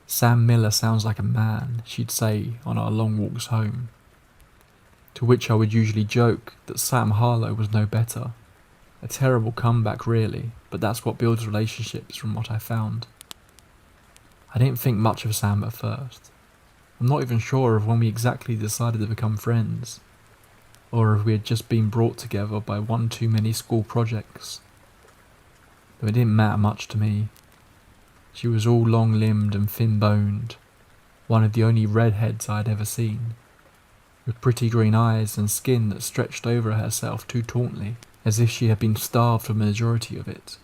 Sam Miller sounds like a man, she'd say on our long walks home. To which I would usually joke that Sam Harlow was no better. A terrible comeback really, but that's what builds relationships from what I found. I didn't think much of Sam at first. I'm not even sure of when we exactly decided to become friends, or if we had just been brought together by one too many school projects. But it didn't matter much to me. She was all long-limbed and thin-boned, one of the only redheads I had ever seen, with pretty green eyes and skin that stretched over herself too tauntly, as if she had been starved for the majority of it.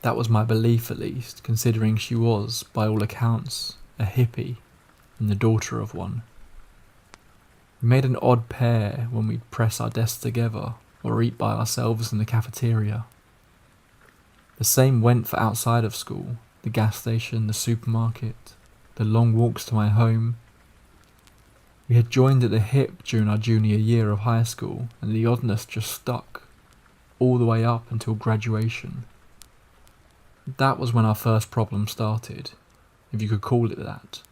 That was my belief at least, considering she was, by all accounts, a hippie and the daughter of one. We made an odd pair when we'd press our desks together or eat by ourselves in the cafeteria. The same went for outside of school, the gas station, the supermarket, the long walks to my home. We had joined at the hip during our junior year of high school, and the oddness just stuck, all the way up until graduation. That was when our first problem started, if you could call it that.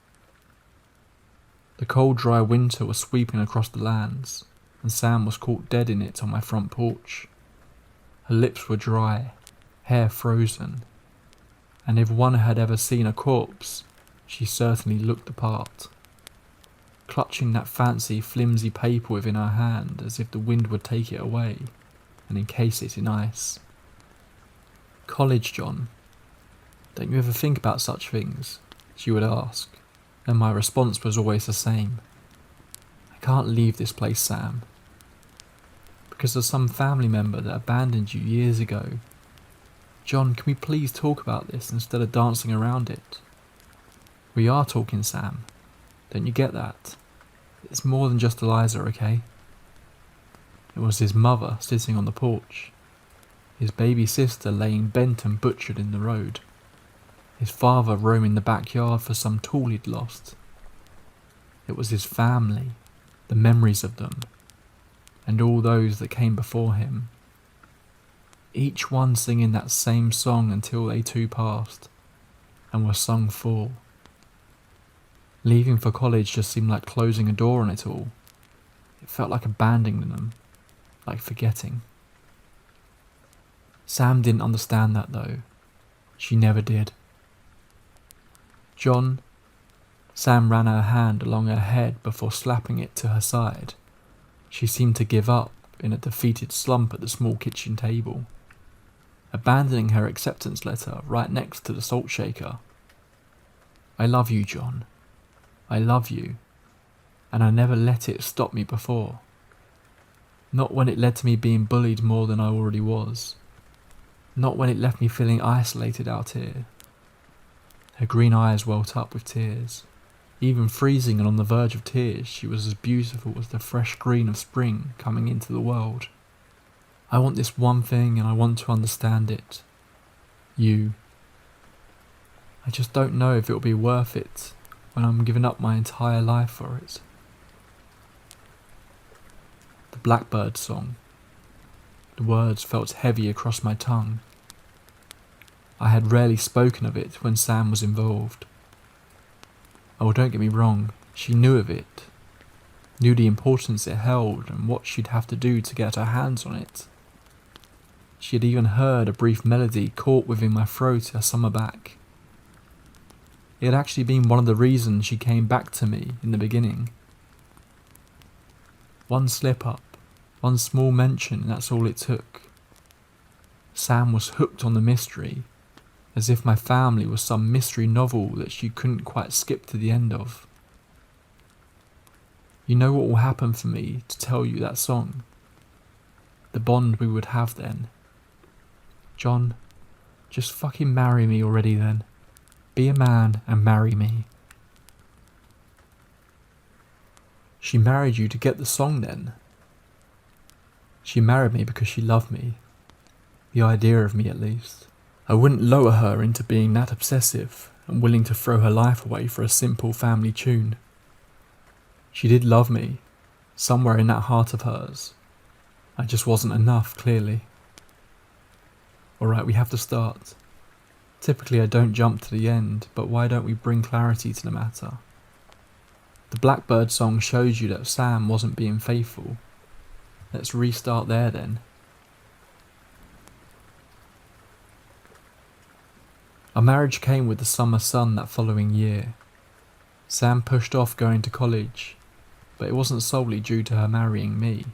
The cold, dry winter was sweeping across the lands, and Sam was caught dead in it on my front porch. Her lips were dry, hair frozen, and if one had ever seen a corpse, she certainly looked the part. Clutching that fancy, flimsy paper within her hand as if the wind would take it away and encase it in ice. College, John. Don't you ever think about such things? She would ask, and my response was always the same. I can't leave this place, Sam. Because of some family member that abandoned you years ago. John, can we please talk about this instead of dancing around it? We are talking, Sam. Don't you get that? It's more than just Eliza, okay? It was his mother sitting on the porch. His baby sister laying bent and butchered in the road. His father roaming the backyard for some tool he'd lost. It was his family, the memories of them, and all those that came before him. Each one singing that same song until they too passed, and were sung for. Leaving for college just seemed like closing a door on it all. It felt like abandoning them, like forgetting. Sam didn't understand that though. She never did. John, Sam ran her hand along her head before slapping it to her side. She seemed to give up in a defeated slump at the small kitchen table, abandoning her acceptance letter right next to the salt shaker. I love you, John. I love you, and I never let it stop me before. Not when it led to me being bullied more than I already was. Not when it left me feeling isolated out here. Her green eyes welled up with tears. Even freezing and on the verge of tears, she was as beautiful as the fresh green of spring coming into the world. I want this one thing and I want to understand it. You. I just don't know if it'll be worth it when I'm giving up my entire life for it. The Blackbird song. The words felt heavy across my tongue. I had rarely spoken of it when Sam was involved. Oh, don't get me wrong, she knew of it, knew the importance it held and what she'd have to do to get her hands on it. She had even heard a brief melody caught within my throat a summer back. It had actually been one of the reasons she came back to me in the beginning. One slip-up, one small mention, and that's all it took. Sam was hooked on the mystery, as if my family was some mystery novel that she couldn't quite skip to the end of. You know what will happen for me to tell you that song? The bond we would have then. John, just fucking marry me already then. Be a man and marry me. She married you to get the song then? She married me because she loved me. The idea of me at least. I wouldn't lower her into being that obsessive and willing to throw her life away for a simple family tune. She did love me, somewhere in that heart of hers. I just wasn't enough, clearly. Alright, we have to start. Typically I don't jump to the end, but why don't we bring clarity to the matter? The Blackbird song shows you that Sam wasn't being faithful. Let's restart there then. Our marriage came with the summer sun that following year. Sam pushed off going to college, but it wasn't solely due to her marrying me.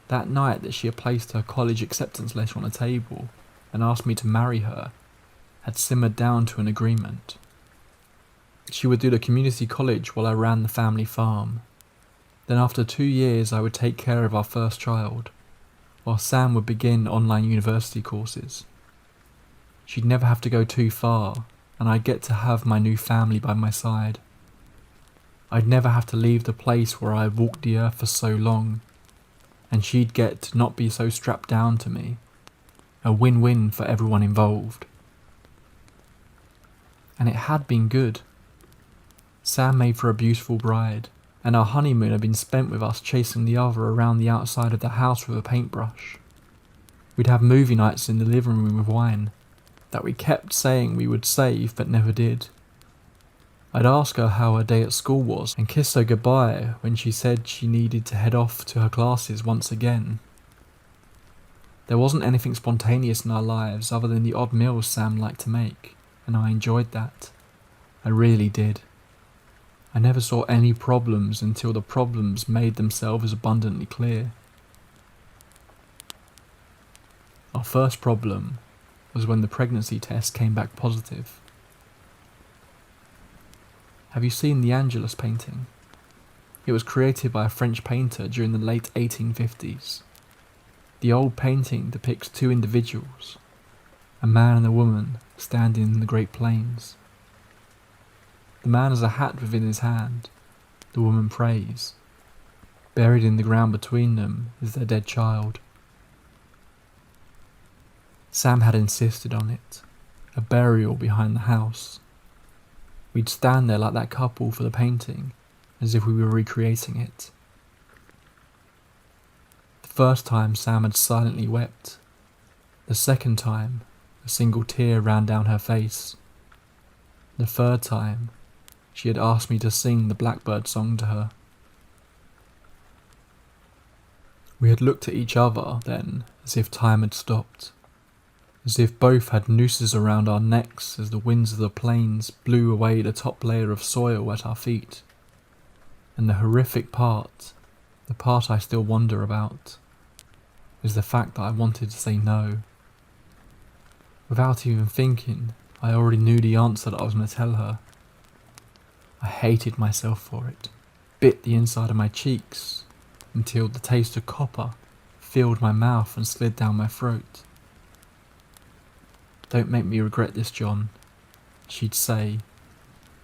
That night that she had placed her college acceptance letter on a table and asked me to marry her had simmered down to an agreement. She would do the community college while I ran the family farm. Then after 2 years I would take care of our first child, while Sam would begin online university courses. She'd never have to go too far, and I'd get to have my new family by my side. I'd never have to leave the place where I had walked the earth for so long, and she'd get to not be so strapped down to me. A win-win for everyone involved. And it had been good. Sam made for a beautiful bride, and our honeymoon had been spent with us chasing the other around the outside of the house with a paintbrush. We'd have movie nights in the living room with wine, that we kept saying we would save but never did. I'd ask her how her day at school was and kiss her goodbye when she said she needed to head off to her classes once again. There wasn't anything spontaneous in our lives other than the odd meals Sam liked to make, and I enjoyed that. I really did. I never saw any problems until the problems made themselves abundantly clear. Our first problem was when the pregnancy test came back positive. Have you seen the Angelus painting? It was created by a French painter during the late 1850s. The old painting depicts two individuals, a man and a woman, standing in the Great Plains. The man has a hat within his hand, the woman prays. Buried in the ground between them is their dead child. Sam had insisted on it, a burial behind the house. We'd stand there like that couple for the painting, as if we were recreating it. The first time Sam had silently wept. The second time, a single tear ran down her face. The third time, she had asked me to sing the Blackbird song to her. We had looked at each other then, as if time had stopped. As if both had nooses around our necks as the winds of the plains blew away the top layer of soil at our feet. And the horrific part, the part I still wonder about, is the fact that I wanted to say no. Without even thinking, I already knew the answer that I was going to tell her. I hated myself for it, bit the inside of my cheeks, until the taste of copper filled my mouth and slid down my throat. Don't make me regret this, John. she'd say,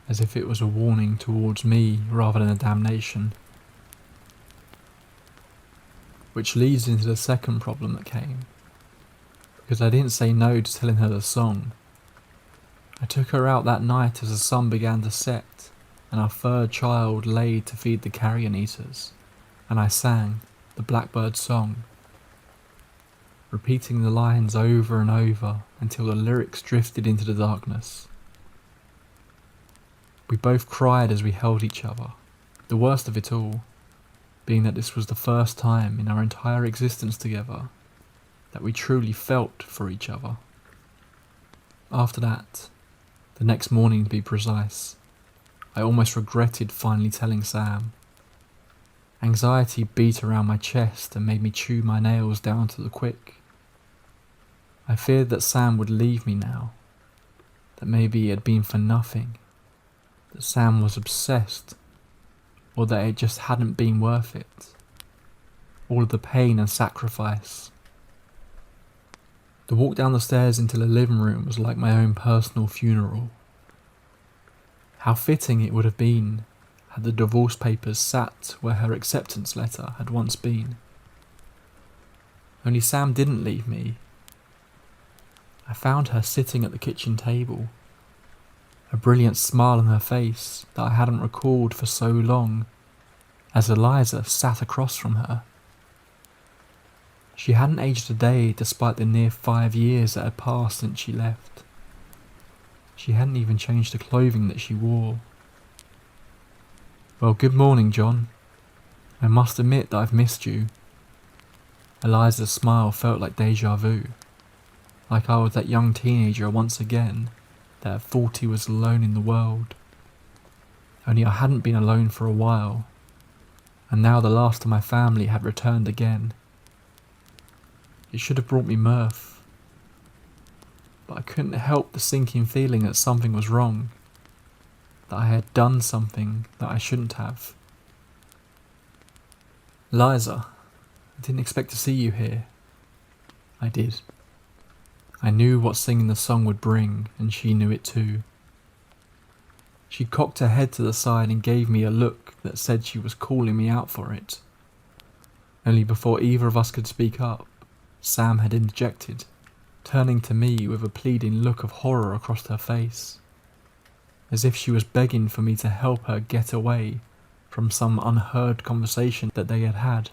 as if it was a warning towards me rather than a damnation. Which leads into the second problem that came, because I didn't say no to telling her the song. I took her out that night as the sun began to set and our third child laid to feed the carrion eaters, and I sang the Blackbird song, repeating the lines over and over until the lyrics drifted into the darkness. We both cried as we held each other, the worst of it all being that this was the first time in our entire existence together that we truly felt for each other. After that, the next morning to be precise, I almost regretted finally telling Sam. Anxiety beat around my chest and made me chew my nails down to the quick. I feared that Sam would leave me now, that maybe it had been for nothing, that Sam was obsessed, or that it just hadn't been worth it. All of the pain and sacrifice. The walk down the stairs into the living room was like my own personal funeral. How fitting it would have been had the divorce papers sat where her acceptance letter had once been. Only Sam didn't leave me. I found her sitting at the kitchen table, a brilliant smile on her face that I hadn't recalled for so long, as Eliza sat across from her. She hadn't aged a day despite the near 5 years that had passed since she left. She hadn't even changed the clothing that she wore. "Well, good morning, John. I must admit that I've missed you." Eliza's smile felt like deja vu, like I was that young teenager once again that at 40 was alone in the world. Only I hadn't been alone for a while, and now the last of my family had returned again. It should have brought me mirth, but I couldn't help the sinking feeling that something was wrong, that I had done something that I shouldn't have. "Liza, I didn't expect to see you here." I did. I knew what singing the song would bring, and she knew it too. She cocked her head to the side and gave me a look that said she was calling me out for it. Only before either of us could speak up, Sam had interjected, turning to me with a pleading look of horror across her face, as if she was begging for me to help her get away from some unheard conversation that they had had.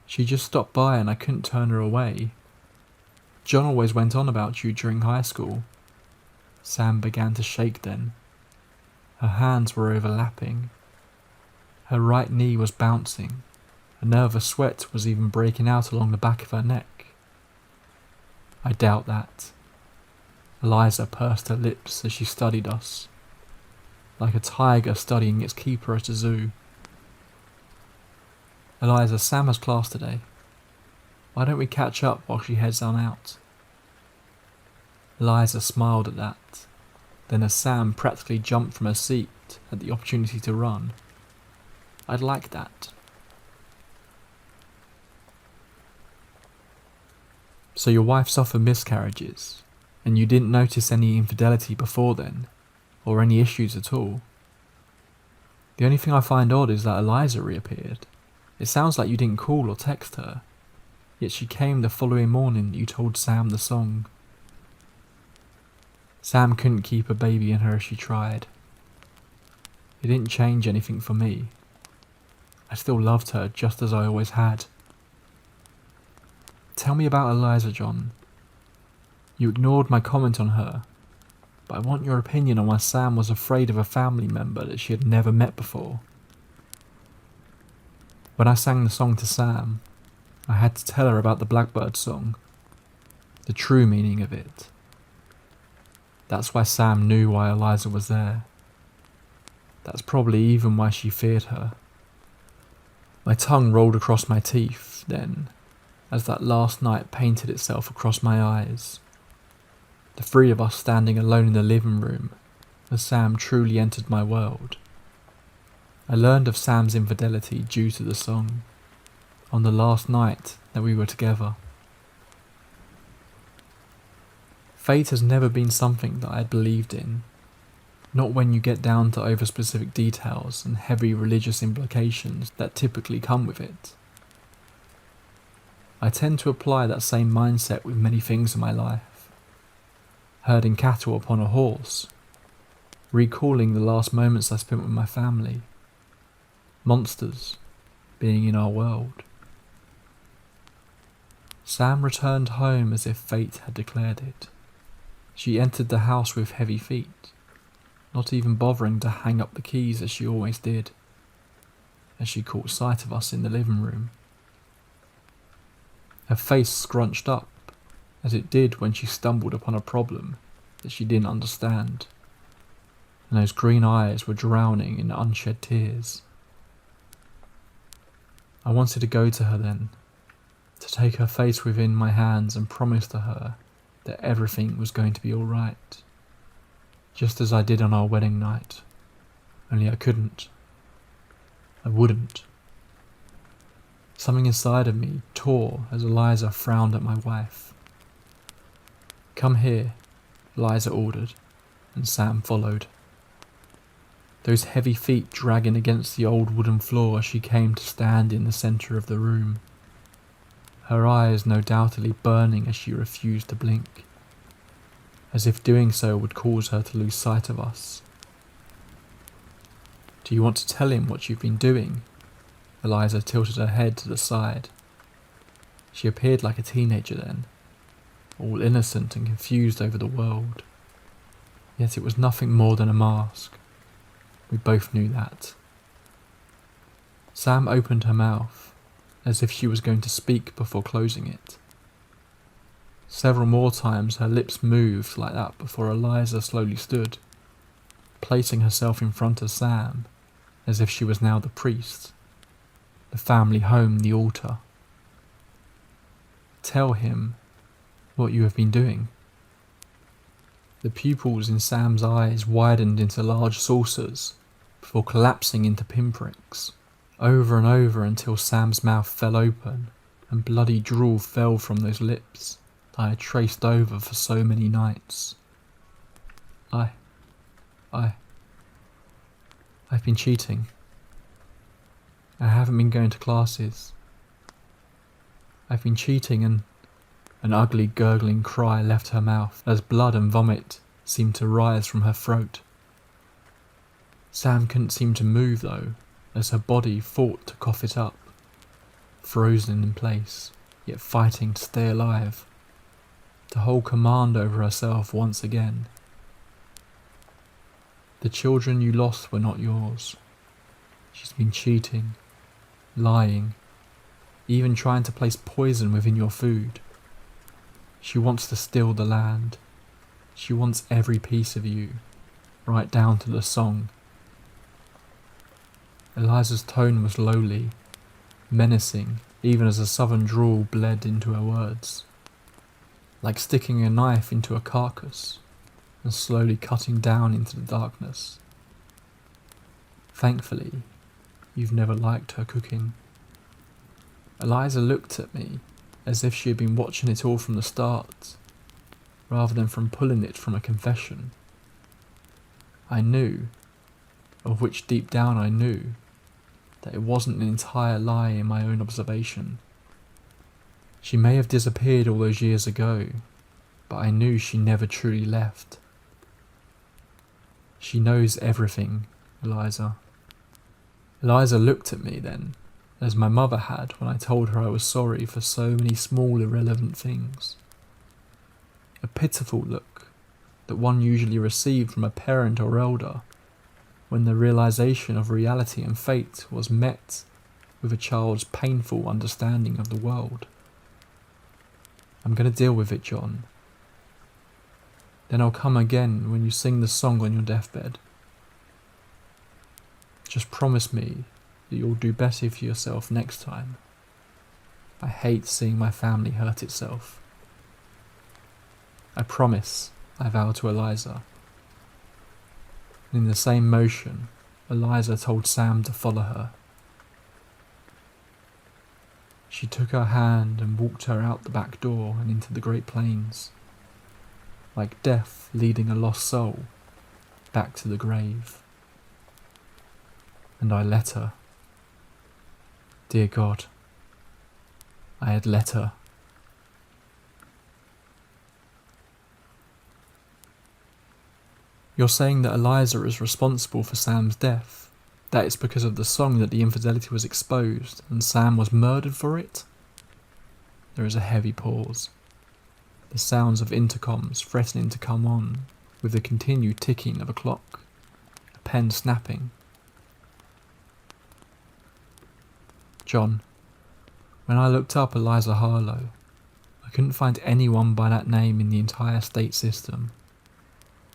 She just stopped by and I couldn't turn her away. "John always went on about you during high school." Sam began to shake then. Her hands were overlapping. Her right knee was bouncing. A nervous sweat was even breaking out along the back of her neck. I doubt that. Eliza pursed her lips as she studied us, like a tiger studying its keeper at a zoo. "Eliza, Sam has class today. Why don't we catch up while she heads on out?" Eliza smiled at that. Then as Sam practically jumped from her seat at the opportunity to run, "I'd like that." "So your wife suffered miscarriages, and you didn't notice any infidelity before then, or any issues at all? The only thing I find odd is that Eliza reappeared. It sounds like you didn't call or text her, yet she came the following morning that you told Sam the song." Sam couldn't keep a baby in her if she tried. It didn't change anything for me. I still loved her just as I always had. "Tell me about Eliza, John. You ignored my comment on her, but I want your opinion on why Sam was afraid of a family member that she had never met before." When I sang the song to Sam, I had to tell her about the Blackbird song, the true meaning of it. That's why Sam knew why Eliza was there. That's probably even why she feared her. My tongue rolled across my teeth then, as that last night painted itself across my eyes. The three of us standing alone in the living room, as Sam truly entered my world. I learned of Sam's infidelity due to the song, on the last night that we were together. Fate has never been something that I had believed in, not when you get down to over-specific details and heavy religious implications that typically come with it. I tend to apply that same mindset with many things in my life. Herding cattle upon a horse, recalling the last moments I spent with my family, monsters being in our world. Sam returned home as if fate had declared it. She entered the house with heavy feet, not even bothering to hang up the keys as she always did, as she caught sight of us in the living room. Her face scrunched up, as it did when she stumbled upon a problem that she didn't understand, and those green eyes were drowning in unshed tears. I wanted to go to her then, to take her face within my hands and promise to her that everything was going to be all right, just as I did on our wedding night, only I couldn't. I wouldn't. Something inside of me tore as Eliza frowned at my wife. "Come here," Eliza ordered, and Sam followed. Those heavy feet dragging against the old wooden floor as she came to stand in the centre of the room. Her eyes no doubtedly burning as she refused to blink, as if doing so would cause her to lose sight of us. "Do you want to tell him what you've been doing?" Eliza tilted her head to the side. She appeared like a teenager then, all innocent and confused over the world. Yet it was nothing more than a mask. We both knew that. Sam opened her mouth, as if she was going to speak before closing it. Several more times her lips moved like that before Eliza slowly stood, placing herself in front of Sam, as if she was now the priest, the family home the altar. "Tell him what you have been doing." The pupils in Sam's eyes widened into large saucers before collapsing into pinpricks, over and over until Sam's mouth fell open and bloody drool fell from those lips that I had traced over for so many nights. I've been cheating. I haven't been going to classes. I've been cheating, and an ugly gurgling cry left her mouth as blood and vomit seemed to rise from her throat. Sam couldn't seem to move though, as her body fought to cough it up, frozen in place, yet fighting to stay alive, to hold command over herself once again. The children you lost were not yours. She's been cheating, lying, even trying to place poison within your food. She wants to steal the land. She wants every piece of you, right down to the song. Eliza's tone was lowly, menacing, even as a southern drawl bled into her words, like sticking a knife into a carcass and slowly cutting down into the darkness. Thankfully, you've never liked her cooking. Eliza looked at me as if she had been watching it all from the start, rather than from pulling it from a confession. I knew, of which deep down I knew, that it wasn't an entire lie in my own observation. She may have disappeared all those years ago, but I knew she never truly left. She knows everything, Eliza. Eliza looked at me then, as my mother had when I told her I was sorry for so many small irrelevant things. A pitiful look that one usually received from a parent or elder when the realization of reality and fate was met with a child's painful understanding of the world. "I'm going to deal with it, John. Then I'll come again when you sing the song on your deathbed. Just promise me that you'll do better for yourself next time. I hate seeing my family hurt itself." "I promise," I vowed to Eliza. In the same motion, Eliza told Sam to follow her. She took her hand and walked her out the back door and into the Great Plains. like death leading a lost soul back to the grave. And I let her. Dear God, I had let her. You're saying that Eliza is responsible for Sam's death? That it's because of the song that the infidelity was exposed and Sam was murdered for it? There is a heavy pause. The sounds of intercoms threatening to come on, with the continued ticking of a clock, a pen snapping. John, when I looked up Eliza Harlow, I couldn't find anyone by that name in the entire state system.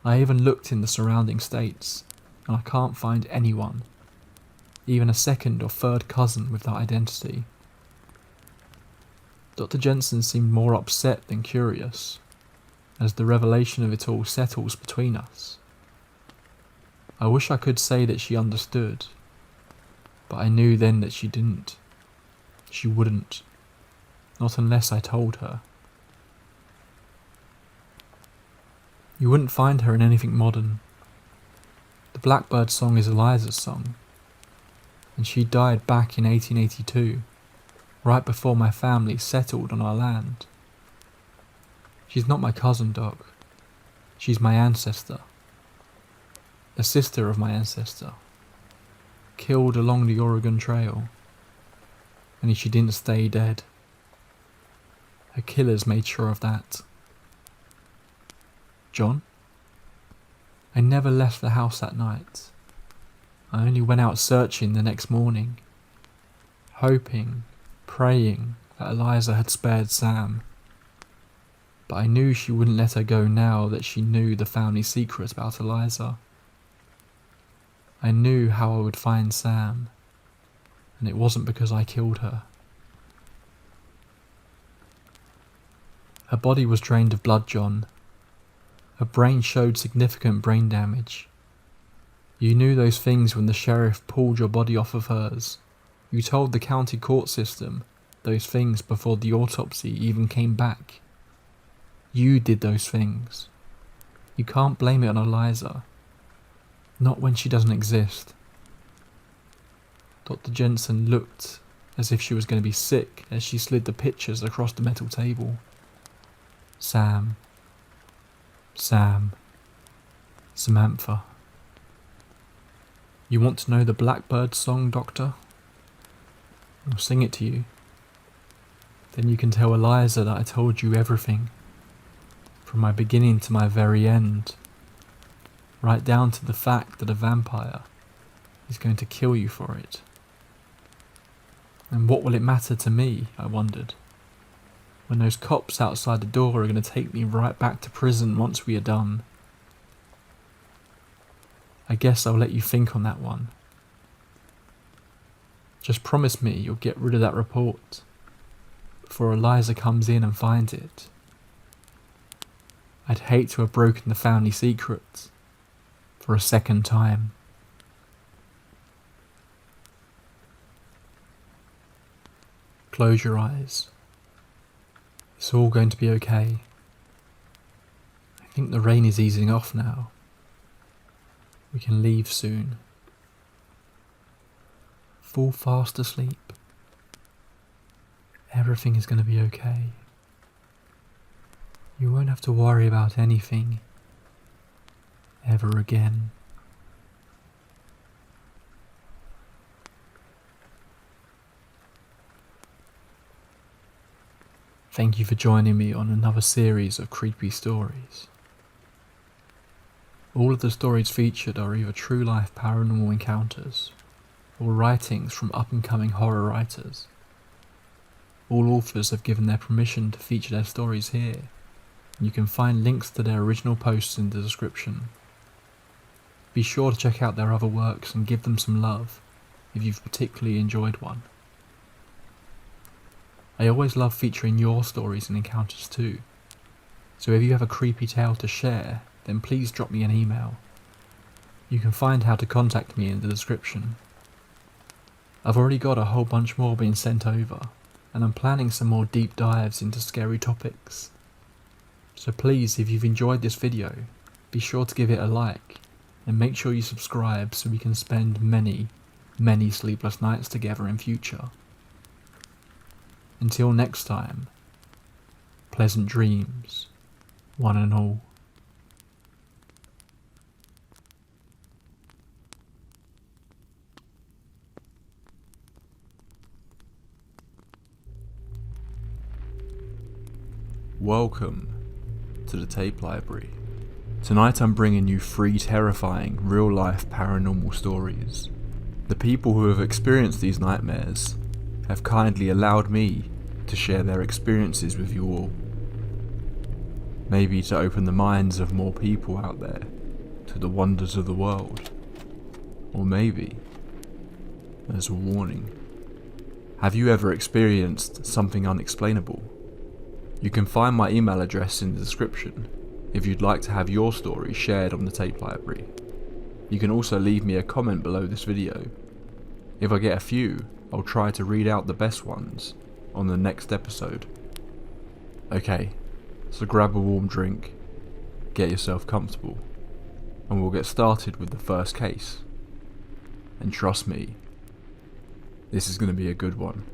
I even looked in the surrounding states, and I can't find anyone, even a second or third cousin with that identity. Dr. Jensen seemed more upset than curious, as the revelation of it all settles between us. I wish I could say that she understood, but I knew then that she didn't. She wouldn't. Not unless I told her. You wouldn't find her in anything modern. The Blackbird song is Eliza's song, and she died back in 1882, right before my family settled on our land. She's not my cousin, Doc. She's my ancestor. A sister of my ancestor. Killed along the Oregon Trail. And she didn't stay dead. Her killers made sure of that. John? I never left the house that night. I only went out searching the next morning, hoping, praying that Eliza had spared Sam. But I knew she wouldn't let her go now that she knew the family secret about Eliza. I knew how I would find Sam, and it wasn't because I killed her. Her body was drained of blood, John. Her brain showed significant brain damage. You knew those things when the sheriff pulled your body off of hers. You told the county court system those things before the autopsy even came back. You did those things. You can't blame it on Eliza. Not when she doesn't exist. Dr. Jensen looked as if she was going to be sick as she slid the pictures across the metal table. Sam. Sam. Samantha. You want to know the Blackbird song, Doctor? I'll sing it to you. Then you can tell Eliza that I told you everything. From my beginning to my very end. Right down to the fact that a vampire is going to kill you for it. And what will it matter to me, I wondered, when those cops outside the door are going to take me right back to prison once we are done? I guess I'll let you think on that one. Just promise me you'll get rid of that report before Eliza comes in and finds it. I'd hate to have broken the family secret for a second time. Close your eyes. It's all going to be okay. I think the rain is easing off now. We can leave soon. Fall fast asleep. Everything is going to be okay. You won't have to worry about anything ever again. Thank you for joining me on another series of creepy stories. All of the stories featured are either true-life paranormal encounters or writings from up-and-coming horror writers. All authors have given their permission to feature their stories here, and you can find links to their original posts in the description. Be sure to check out their other works and give them some love if you've particularly enjoyed one. I always love featuring your stories and encounters too, so if you have a creepy tale to share, then please drop me an email. You can find how to contact me in the description. I've already got a whole bunch more being sent over, and I'm planning some more deep dives into scary topics. So please, if you've enjoyed this video, be sure to give it a like and make sure you subscribe so we can spend many, many sleepless nights together in future. Until next time, pleasant dreams, one and all. Welcome to the tape library. Tonight I'm bringing you 3 terrifying, real-life paranormal stories. The people who have experienced these nightmares have kindly allowed me to share their experiences with you all. Maybe to open the minds of more people out there to the wonders of the world. Or maybe as a warning. Have you ever experienced something unexplainable? You can find my email address in the description if you'd like to have your story shared on the tape library. You can also leave me a comment below this video. If I get a few, I'll try to read out the best ones on the next episode. Okay, so grab a warm drink, get yourself comfortable, and we'll get started with the first case. And trust me, this is going to be a good one.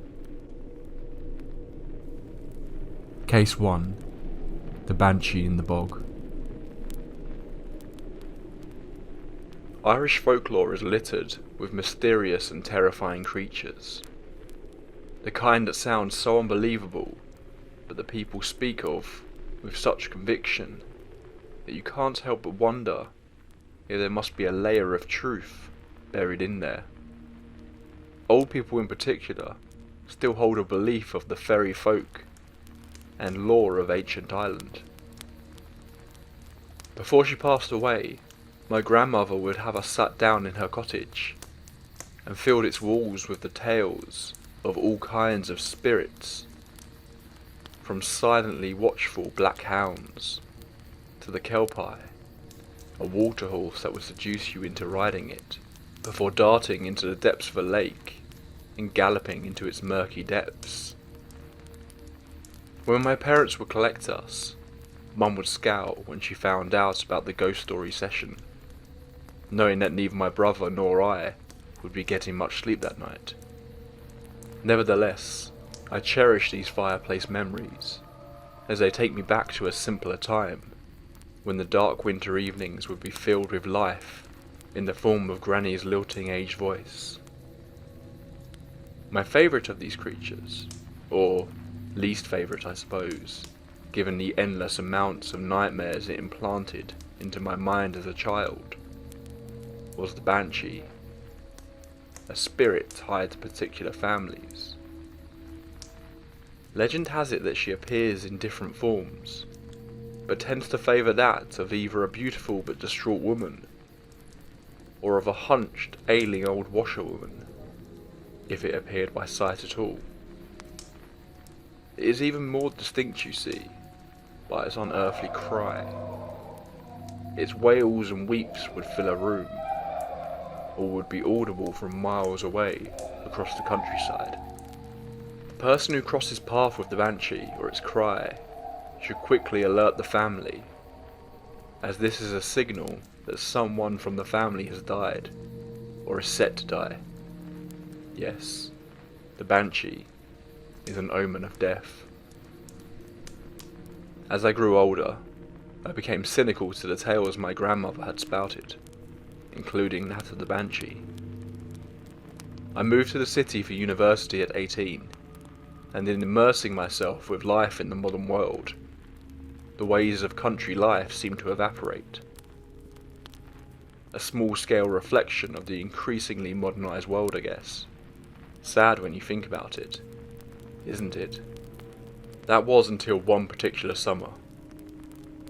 Case 1. The Banshee in the Bog. Irish folklore is littered with mysterious and terrifying creatures. The kind that sounds so unbelievable, but the people speak of with such conviction that you can't help but wonder if there must be a layer of truth buried in there. Old people in particular still hold a belief of the fairy folk and lore of ancient Ireland. Before she passed away, my grandmother would have us sat down in her cottage and filled its walls with the tales of all kinds of spirits, from silently watchful black hounds to the kelpie, a water horse that would seduce you into riding it, before darting into the depths of a lake and galloping into its murky depths. When my parents would collect us, Mum would scowl when she found out about the ghost story session, knowing that neither my brother nor I would be getting much sleep that night. Nevertheless, I cherish these fireplace memories, as they take me back to a simpler time, when the dark winter evenings would be filled with life in the form of Granny's lilting age voice. My favourite of these creatures, or least favourite I suppose, given the endless amounts of nightmares it implanted into my mind as a child, was the Banshee, a spirit tied to particular families. Legend has it that she appears in different forms, but tends to favour that of either a beautiful but distraught woman, or of a hunched, ailing old washerwoman, if it appeared by sight at all. It is even more distinct, you see, by its unearthly cry. Its wails and weeps would fill a room, or would be audible from miles away across the countryside. The person who crosses path with the Banshee or its cry should quickly alert the family, as this is a signal that someone from the family has died, or is set to die. Yes, the Banshee is an omen of death. As I grew older, I became cynical to the tales my grandmother had spouted, including that of the Banshee. I moved to the city for university at 18, and in immersing myself with life in the modern world, the ways of country life seemed to evaporate. A small-scale reflection of the increasingly modernised world, I guess. Sad when you think about it, isn't it? That was until one particular summer.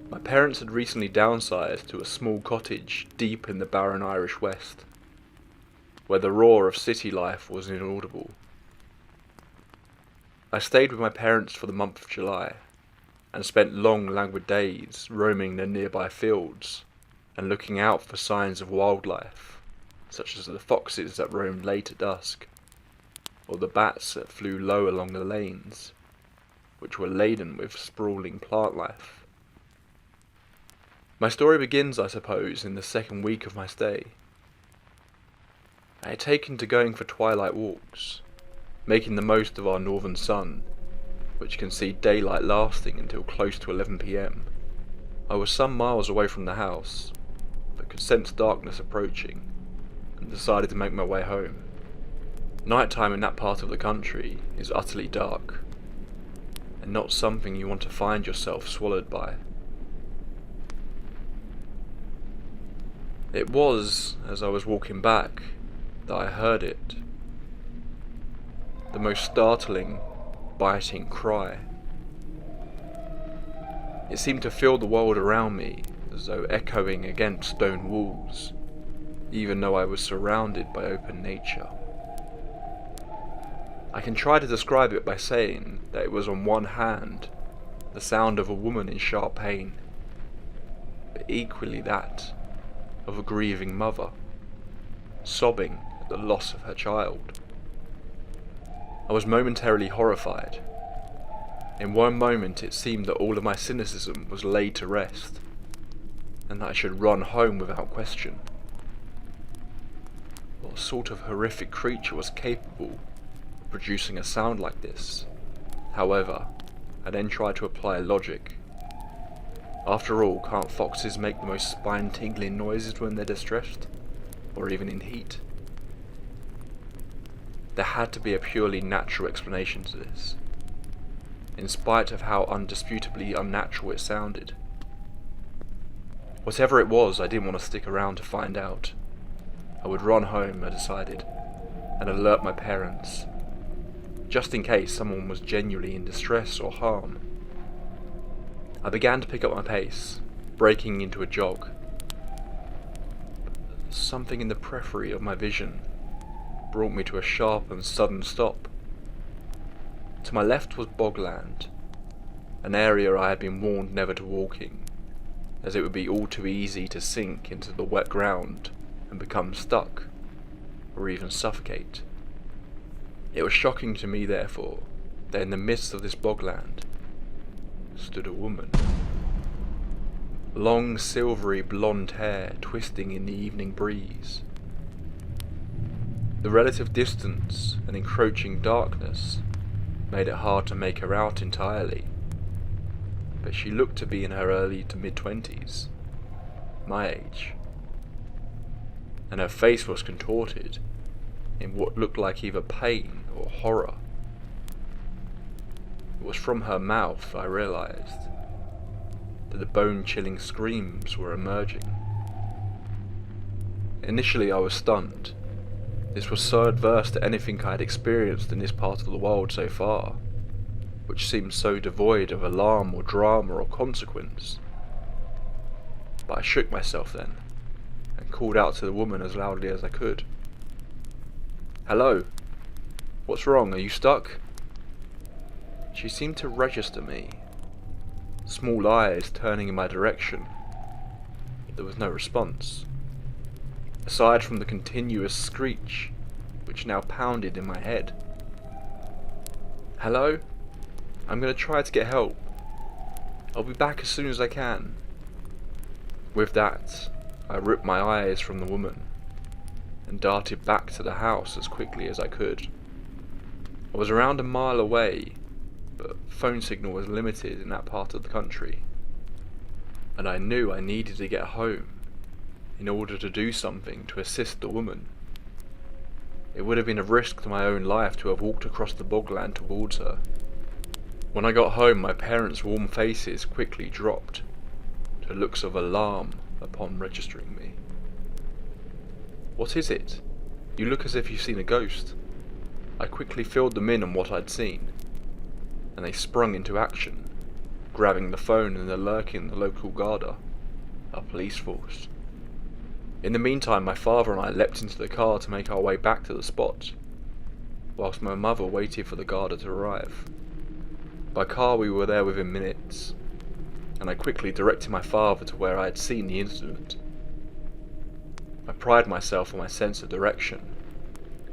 My parents had recently downsized to a small cottage deep in the barren Irish West, where the roar of city life was inaudible. I stayed with my parents for the month of July, and spent long languid days roaming the nearby fields and looking out for signs of wildlife, such as the foxes that roamed late at dusk, or the bats that flew low along the lanes, which were laden with sprawling plant life My story begins, I suppose, in the second week of my stay. I had taken to going for twilight walks, making the most of our northern sun, which can see daylight lasting until close to 11 PM. I was some miles away from the house, but could sense darkness approaching, and decided to make my way home. Nighttime in that part of the country is utterly dark, and not something you want to find yourself swallowed by. It was, as I was walking back, that I heard it. The most startling, biting cry. It seemed to fill the world around me, as though echoing against stone walls, even though I was surrounded by open nature. I can try to describe it by saying that it was on one hand the sound of a woman in sharp pain, but equally that of a grieving mother, sobbing at the loss of her child. I was momentarily horrified. In one moment it seemed that all of my cynicism was laid to rest, and that I should run home without question. What sort of horrific creature was capable of producing a sound like this? However, I then tried to apply logic. After all, can't foxes make the most spine-tingling noises when they're distressed, or even in heat? There had to be a purely natural explanation to this, in spite of how undisputably unnatural it sounded. Whatever it was, I didn't want to stick around to find out. I would run home, I decided, and alert my parents, just in case someone was genuinely in distress or harm. I began to pick up my pace, breaking into a jog. Something in the periphery of my vision brought me to a sharp and sudden stop. To my left was bogland, an area I had been warned never to walk in, as it would be all too easy to sink into the wet ground and become stuck, or even suffocate. It was shocking to me, therefore, that in the midst of this bogland stood a woman. Long silvery blonde hair twisting in the evening breeze. The relative distance and encroaching darkness made it hard to make her out entirely, but she looked to be in her early to mid-20s, my age, and her face was contorted in what looked like either pain or horror. It was from her mouth I realized that the bone-chilling screams were emerging. Initially I was stunned. This was so adverse to anything I had experienced in this part of the world so far, which seemed so devoid of alarm or drama or consequence. But I shook myself then, and called out to the woman as loudly as I could. "Hello? What's wrong? Are you stuck?" She seemed to register me, small eyes turning in my direction, but there was no response, aside from the continuous screech which now pounded in my head. "Hello? I'm going to try to get help. I'll be back as soon as I can." With that, I ripped my eyes from the woman and darted back to the house as quickly as I could. I was around a mile away, but phone signal was limited in that part of the country, and I knew I needed to get home in order to do something to assist the woman. It would have been a risk to my own life to have walked across the bogland towards her. When I got home, my parents' warm faces quickly dropped to looks of alarm upon registering me. "What is it? You look as if you've seen a ghost." I quickly filled them in on what I'd seen, and they sprung into action, grabbing the phone and alerting the local Garda, our police force. In the meantime, my father and I leapt into the car to make our way back to the spot, whilst my mother waited for the Garda to arrive. By car we were there within minutes, and I quickly directed my father to where I had seen the incident. I pride myself on my sense of direction,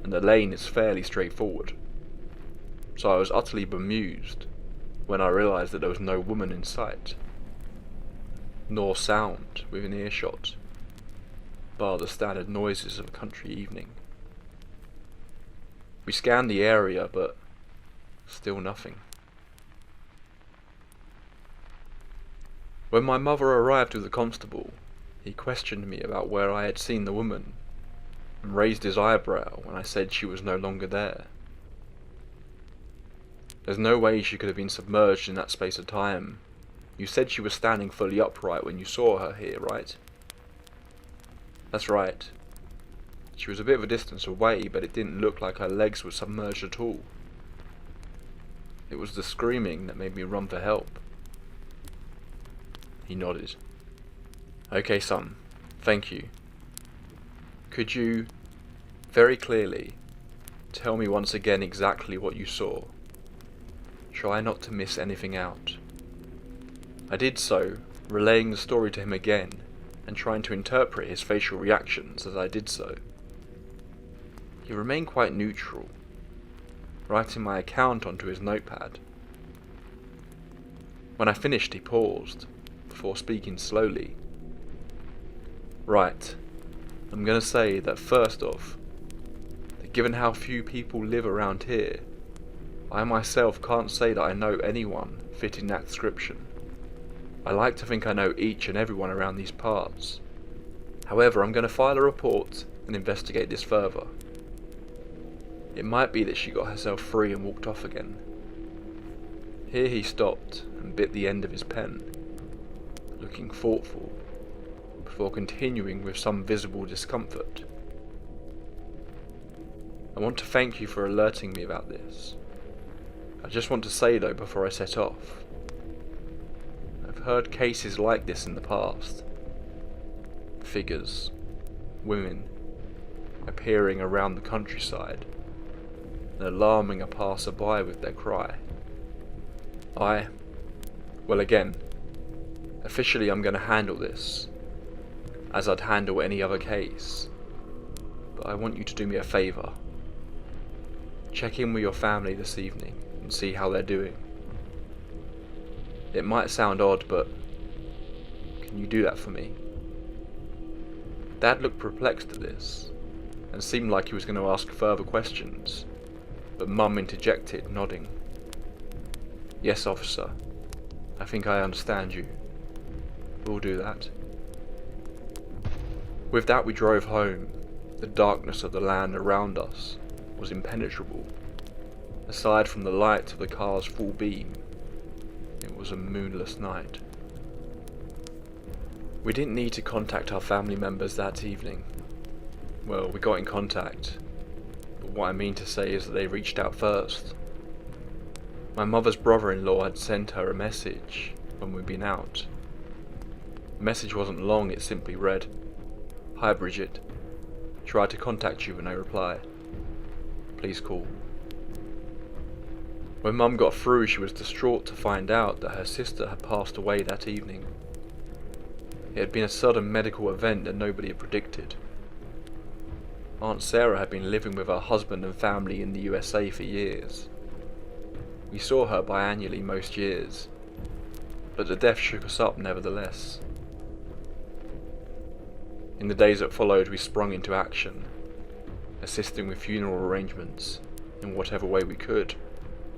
and the lane is fairly straightforward, so I was utterly bemused when I realised that there was no woman in sight. nor sound within earshot, bar the standard noises of a country evening. We scanned the area, but still nothing. When my mother arrived with the constable, he questioned me about where I had seen the woman, and raised his eyebrow when I said she was no longer there. There's no way she could have been submerged in that space of time. You said she was standing fully upright when you saw her here, right? That's right. She was a bit of a distance away, but it didn't look like her legs were submerged at all. It was the screaming that made me run for help. He nodded. Okay, son. Thank you. Could you, very clearly, tell me once again exactly what you saw? Try not to miss anything out. I did so, relaying the story to him again, and trying to interpret his facial reactions as I did so. He remained quite neutral, writing my account onto his notepad. When I finished, he paused, before speaking slowly. Right, I'm going to say that first off, that given how few people live around here, I myself can't say that I know anyone fitting that description. I like to think I know each and everyone around these parts. However, I'm going to file a report and investigate this further. It might be that she got herself free and walked off again. Here he stopped and bit the end of his pen, looking thoughtful, before continuing with some visible discomfort. I want to thank you for alerting me about this. I just want to say though before I set off, I've heard cases like this in the past. Figures, women, appearing around the countryside, and alarming a passer-by with their cry. Well again, officially I'm going to handle this, as I'd handle any other case, but I want you to do me a favour. Check in with your family this evening and see how they're doing. It might sound odd, but can you do that for me? Dad looked perplexed at this, and seemed like he was going to ask further questions, but Mum interjected, nodding. Yes, officer. I think I understand you. We'll do that. With that we drove home. The darkness of the land around us was impenetrable. Aside from the light of the car's full beam, it was a moonless night. We didn't need to contact our family members that evening. Well, we got in contact, but what I mean to say is that they reached out first. My mother's brother-in-law had sent her a message when we'd been out. The message wasn't long, it simply read, "Hi Bridget, tried to contact you but no reply. Please call." When Mum got through, she was distraught to find out that her sister had passed away that evening. It had been a sudden medical event that nobody had predicted. Aunt Sarah had been living with her husband and family in the USA for years. We saw her biannually most years, but the death shook us up nevertheless. In the days that followed, we sprung into action, assisting with funeral arrangements in whatever way we could,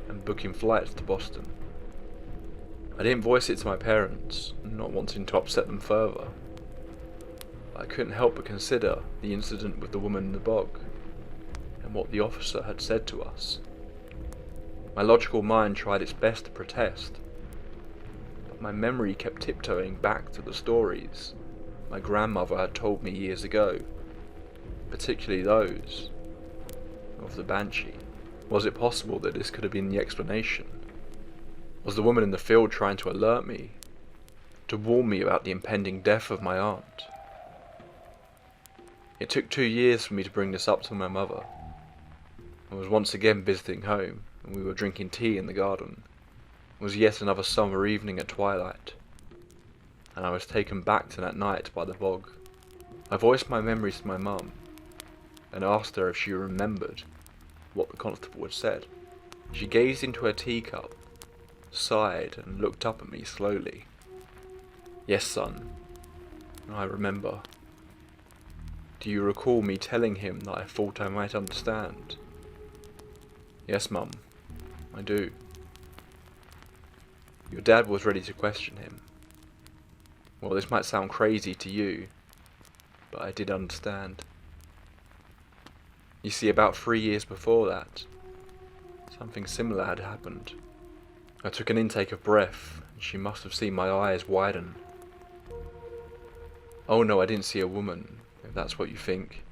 and booking flights to Boston. I didn't voice it to my parents, not wanting to upset them further. I couldn't help but consider the incident with the woman in the bog, and what the officer had said to us. My logical mind tried its best to protest, but my memory kept tiptoeing back to the stories my grandmother had told me years ago, particularly those of the Banshee. Was it possible that this could have been the explanation? Was the woman in the field trying to alert me, to warn me about the impending death of my aunt? It took 2 years for me to bring this up to my mother. I was once again visiting home, and we were drinking tea in the garden. It was yet another summer evening at twilight, and I was taken back to that night by the bog. I voiced my memories to my mum, and asked her if she remembered what the constable had said. She gazed into her teacup, sighed, and looked up at me slowly. Yes, son, I remember. Do you recall me telling him that I thought I might understand? Yes, Mum, I do. Your dad was ready to question him. Well, this might sound crazy to you, but I did understand. You see, about 3 years before that, something similar had happened. I took an intake of breath, and she must have seen my eyes widen. Oh no, I didn't see a woman, if that's what you think.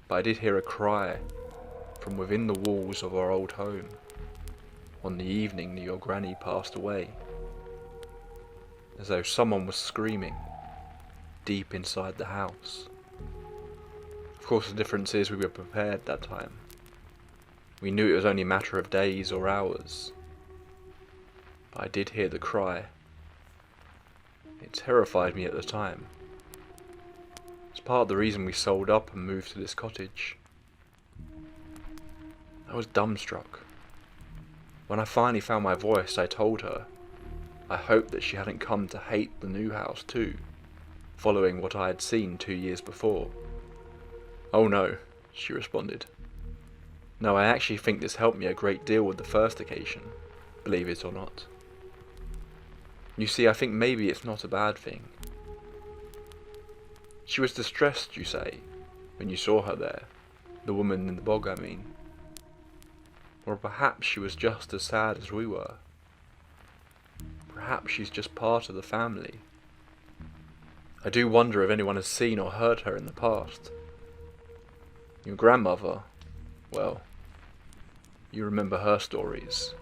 But I did hear a cry from within the walls of our old home on the evening that your granny passed away. As though someone was screaming deep inside the house. Of course, the difference is we were prepared that time. We knew it was only a matter of days or hours. But I did hear the cry. It terrified me at the time. It's part of the reason we sold up and moved to this cottage. I was dumbstruck. When I finally found my voice, I told her I hoped that she hadn't come to hate the new house too, following what I had seen 2 years before. Oh no, she responded. No, I actually think this helped me a great deal with the first occasion, believe it or not. You see, I think maybe it's not a bad thing. She was distressed, you say, when you saw her there, the woman in the bog, I mean. Or perhaps she was just as sad as we were. Perhaps she's just part of the family. I do wonder if anyone has seen or heard her in the past. Your grandmother, well, you remember her stories.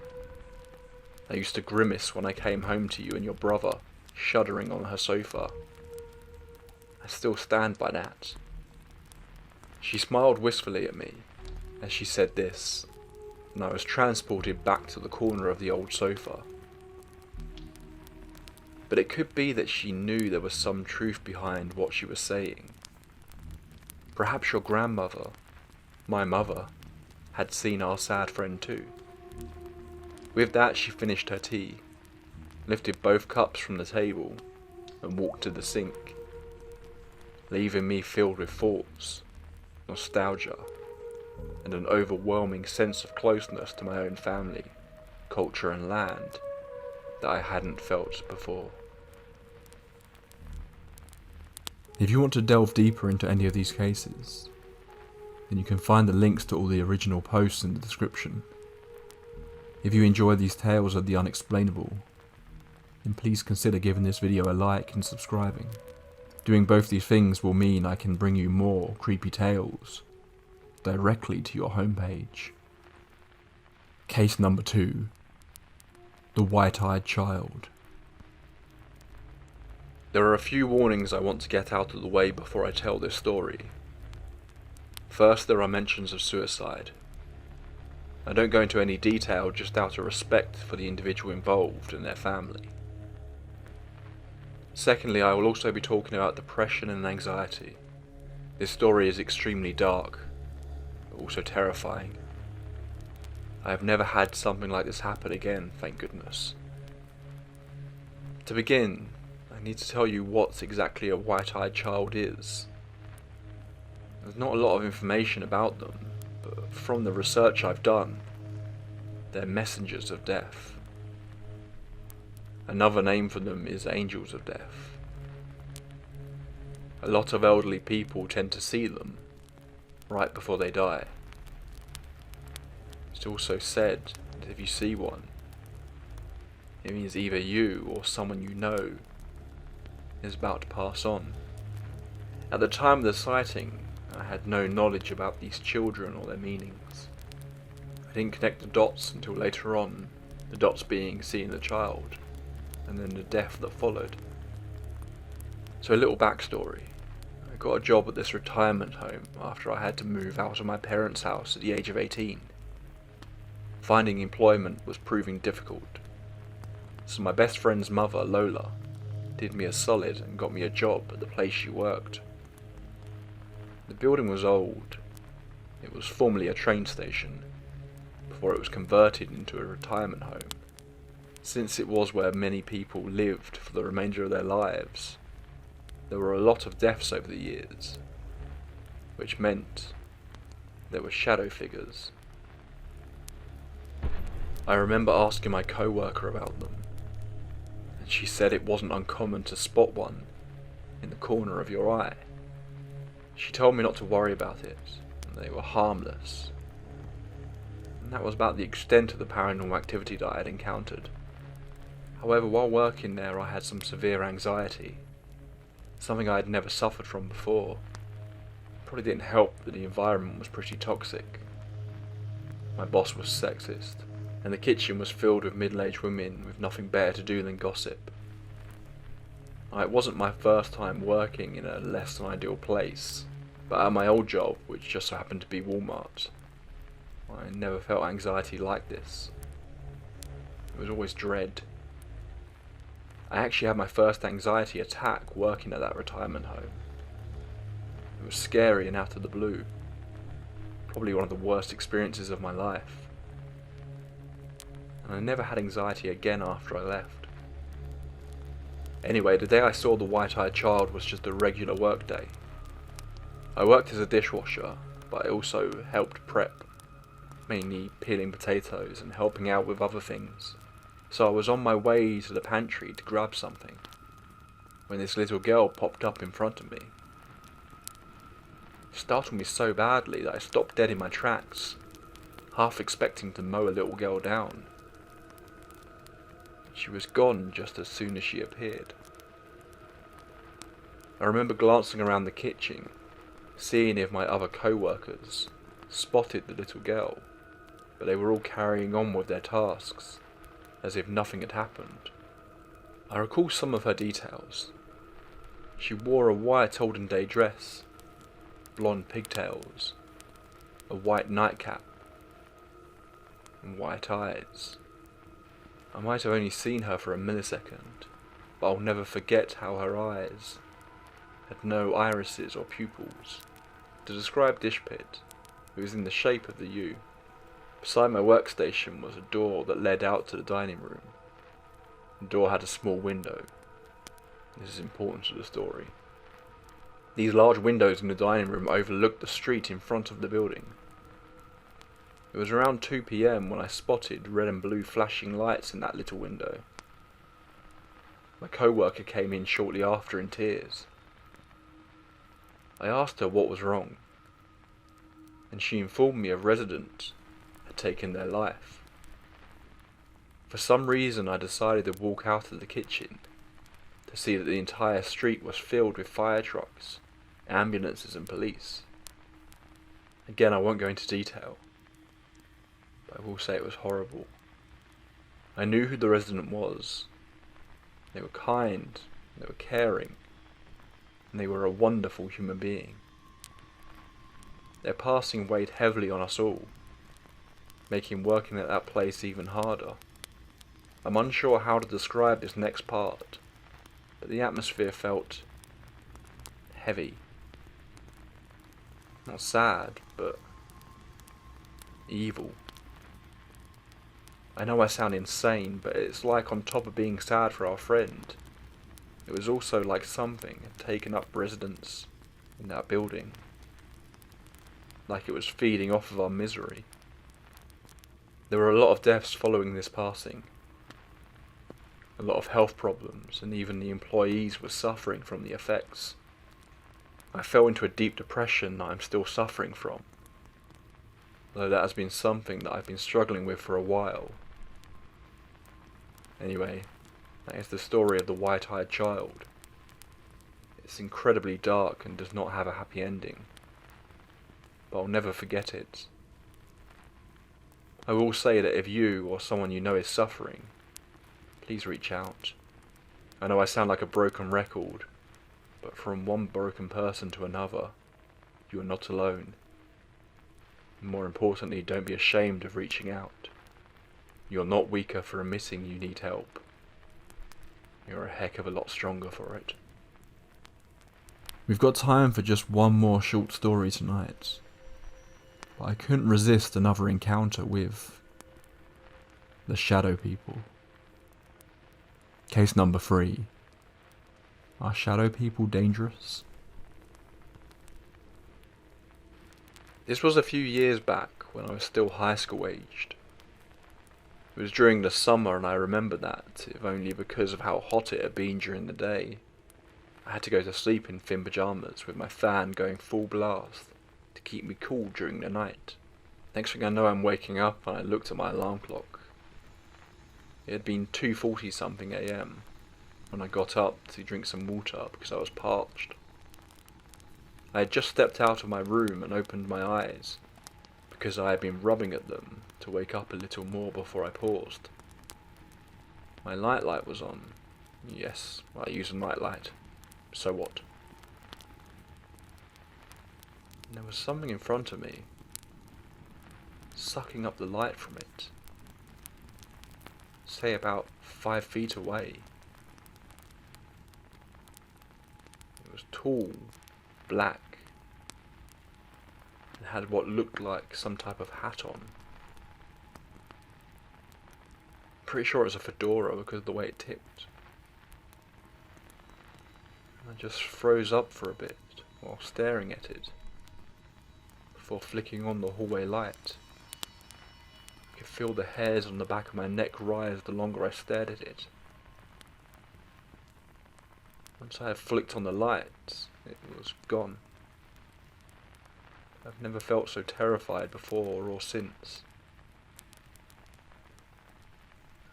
I used to grimace when I came home to you and your brother, shuddering on her sofa. I still stand by that. She smiled wistfully at me as she said this, and I was transported back to the corner of the old sofa. But it could be that she knew there was some truth behind what she was saying. Perhaps your grandmother, my mother, had seen our sad friend too. With that, she finished her tea, lifted both cups from the table, and walked to the sink, leaving me filled with thoughts, nostalgia, and an overwhelming sense of closeness to my own family, culture and land that I hadn't felt before. If you want to delve deeper into any of these cases, then you can find the links to all the original posts in the description. If you enjoy these tales of the unexplainable, then please consider giving this video a like and subscribing. Doing both these things will mean I can bring you more creepy tales directly to your homepage. Case number 2. The White-Eyed Child. There are a few warnings I want to get out of the way before I tell this story. First, there are mentions of suicide. I don't go into any detail just out of respect for the individual involved and their family. Secondly, I will also be talking about depression and anxiety. This story is extremely dark, but also terrifying. I have never had something like this happen again, thank goodness. To begin, I need to tell you what exactly a white-eyed child is. There's not a lot of information about them, but from the research I've done, they're messengers of death. Another name for them is angels of death. A lot of elderly people tend to see them right before they die. It's also said that if you see one, it means either you or someone you know is about to pass on. At the time of the sighting, I had no knowledge about these children or their meanings. I didn't connect the dots until later on, the dots being seeing the child, and then the death that followed. So a little backstory. I got a job at this retirement home after I had to move out of my parents' house at the age of 18. Finding employment was proving difficult, so my best friend's mother, Lola, did me a solid and got me a job at the place she worked. The building was old. It was formerly a train station, before it was converted into a retirement home. Since it was where many people lived for the remainder of their lives, there were a lot of deaths over the years, which meant there were shadow figures. I remember asking my co-worker about them, and she said it wasn't uncommon to spot one in the corner of your eye. She told me not to worry about it, and they were harmless. And that was about the extent of the paranormal activity that I had encountered. However, while working there, I had some severe anxiety, something I had never suffered from before. Probably didn't help that the environment was pretty toxic. My boss was sexist, and the kitchen was filled with middle-aged women with nothing better to do than gossip. It wasn't my first time working in a less than ideal place, but at my old job, which just so happened to be Walmart, I never felt anxiety like this. It was always dread. I actually had my first anxiety attack working at that retirement home. It was scary and out of the blue. Probably one of the worst experiences of my life. And I never had anxiety again after I left. Anyway, the day I saw the white-eyed child was just a regular work day. I worked as a dishwasher, but I also helped prep, mainly peeling potatoes and helping out with other things. So I was on my way to the pantry to grab something, when this little girl popped up in front of me. It startled me so badly that I stopped dead in my tracks, half expecting to mow a little girl down. She was gone just as soon as she appeared. I remember glancing around the kitchen, seeing if my other co-workers spotted the little girl, but they were all carrying on with their tasks, as if nothing had happened. I recall some of her details. She wore a white olden day dress, blonde pigtails, a white nightcap, and white eyes. I might have only seen her for a millisecond, but I'll never forget how her eyes had no irises or pupils. To describe Dishpit, it was in the shape of the U. Beside my workstation was a door that led out to the dining room. The door had a small window. This is important to the story. These large windows in the dining room overlooked the street in front of the building. It was around 2 PM when I spotted red and blue flashing lights in that little window. My co-worker came in shortly after in tears. I asked her what was wrong, and she informed me a resident had taken their life. For some reason I decided to walk out of the kitchen to see that the entire street was filled with fire trucks, ambulances and police. Again, I won't go into detail, but I will say it was horrible. I knew who the resident was. They were kind, they were caring, and they were a wonderful human being. Their passing weighed heavily on us all, making working at that place even harder. I'm unsure how to describe this next part, but the atmosphere felt heavy. Not sad, but evil. I know I sound insane, but it's like on top of being sad for our friend, it was also like something had taken up residence in that building. Like it was feeding off of our misery. There were a lot of deaths following this passing. A lot of health problems, and even the employees were suffering from the effects. I fell into a deep depression that I'm still suffering from, though that has been something that I've been struggling with for a while. Anyway, that is the story of the white-eyed child. It's incredibly dark and does not have a happy ending, but I'll never forget it. I will say that if you or someone you know is suffering, please reach out. I know I sound like a broken record, but from one broken person to another, you are not alone. And more importantly, don't be ashamed of reaching out. You're not weaker for admitting you need help. You're a heck of a lot stronger for it. We've got time for just one more short story tonight, but I couldn't resist another encounter with the shadow people. Case number 3. Are shadow people dangerous? This was a few years back when I was still high school aged. It was during the summer and I remember that, if only because of how hot it had been during the day. I had to go to sleep in thin pyjamas with my fan going full blast to keep me cool during the night. Next thing I know, I'm waking up and I looked at my alarm clock. It had been 2:40 something AM when I got up to drink some water because I was parched. I had just stepped out of my room and opened my eyes because I had been rubbing at them to wake up a little more before I paused. My nightlight was on. Yes, I use a nightlight. So what? And there was something in front of me, sucking up the light from it. Say about 5 feet away. It was tall, black, and had what looked like some type of hat on. Pretty sure it was a fedora because of the way it tipped. I just froze up for a bit while staring at it, before flicking on the hallway light. I could feel the hairs on the back of my neck rise the longer I stared at it. Once I had flicked on the light, it was gone. I've never felt so terrified before or since.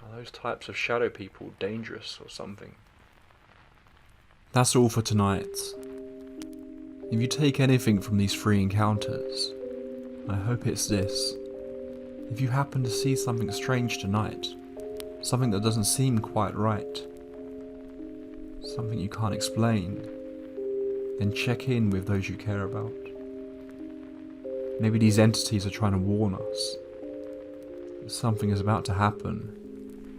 Are those types of shadow people dangerous or something? That's all for tonight. If you take anything from these 3 encounters, I hope it's this. If you happen to see something strange tonight, something that doesn't seem quite right, something you can't explain, then check in with those you care about. Maybe these entities are trying to warn us that something is about to happen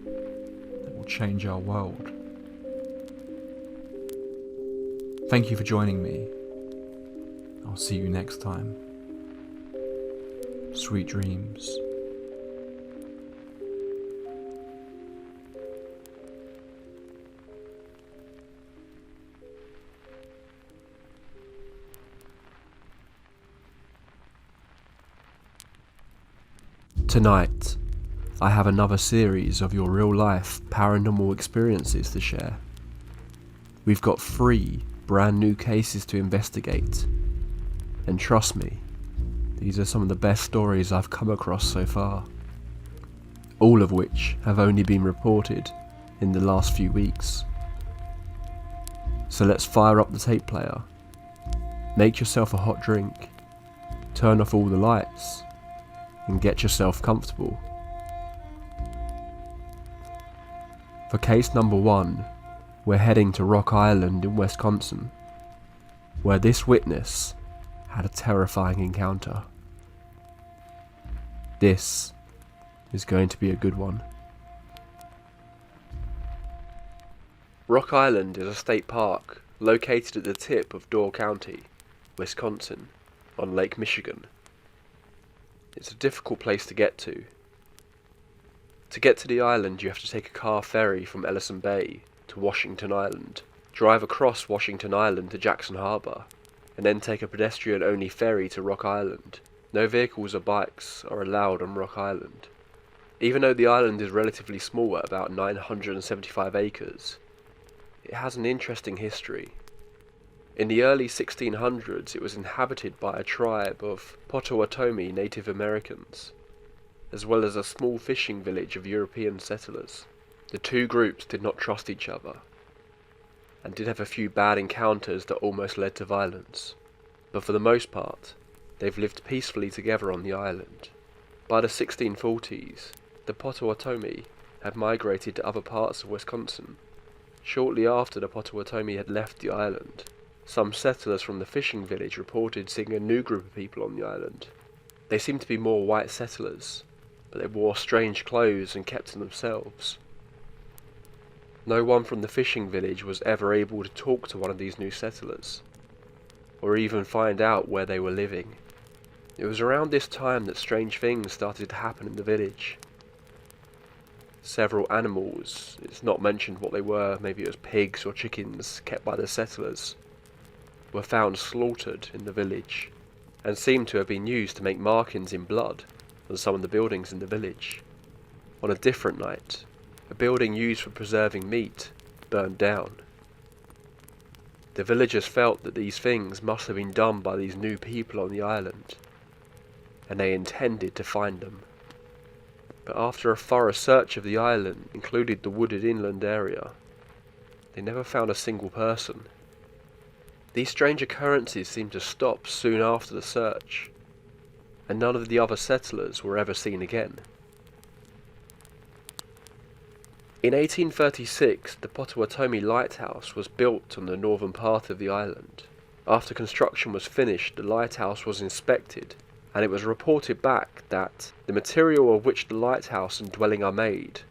that will change our world. Thank you for joining me. I'll see you next time. Sweet dreams. Tonight, I have another series of your real-life paranormal experiences to share. We've got 3 brand new cases to investigate, and trust me, these are some of the best stories I've come across so far, all of which have only been reported in the last few weeks. So let's fire up the tape player, make yourself a hot drink, turn off all the lights, and get yourself comfortable. For case number 1, we're heading to Rock Island in Wisconsin, where this witness had a terrifying encounter. This is going to be a good one. Rock Island is a state park located at the tip of Door County, Wisconsin, on Lake Michigan. It's a difficult place to get to. To get to the island, you have to take a car ferry from Ellison Bay to Washington Island, drive across Washington Island to Jackson Harbor, and then take a pedestrian-only ferry to Rock Island. No vehicles or bikes are allowed on Rock Island. Even though the island is relatively small at about 975 acres, it has an interesting history. In the early 1600s, it was inhabited by a tribe of Potawatomi Native Americans, as well as a small fishing village of European settlers. The 2 groups did not trust each other, and did have a few bad encounters that almost led to violence, but for the most part, they've lived peacefully together on the island. By the 1640s, the Potawatomi had migrated to other parts of Wisconsin. Shortly after the Potawatomi had left the island, some settlers from the fishing village reported seeing a new group of people on the island. They seemed to be more white settlers, but they wore strange clothes and kept to themselves. No one from the fishing village was ever able to talk to one of these new settlers, or even find out where they were living. It was around this time that strange things started to happen in the village. Several animals, it's not mentioned what they were, maybe it was pigs or chickens kept by the settlers, were found slaughtered in the village and seem to have been used to make markings in blood on some of the buildings in the village. On a different night, a building used for preserving meat burned down. The villagers felt that these things must have been done by these new people on the island, and they intended to find them. But after a thorough search of the island included the wooded inland area, they never found a single person. These strange occurrences seemed to stop soon after the search, and none of the other settlers were ever seen again. In 1836, the Potawatomi Lighthouse was built on the northern part of the island. After construction was finished, the lighthouse was inspected, and it was reported back that the material of which the lighthouse and dwelling are made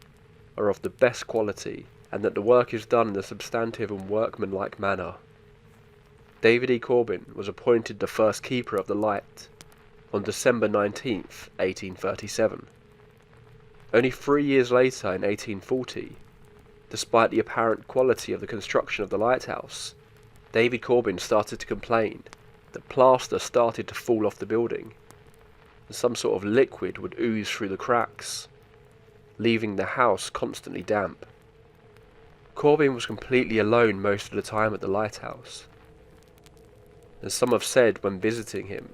are of the best quality, and that the work is done in a substantive and workmanlike manner. David E. Corbin was appointed the first keeper of the light on December 19th, 1837. Only 3 years later, in 1840, despite the apparent quality of the construction of the lighthouse, David Corbin started to complain that plaster started to fall off the building, and some sort of liquid would ooze through the cracks, leaving the house constantly damp. Corbin was completely alone most of the time at the lighthouse, and some have said when visiting him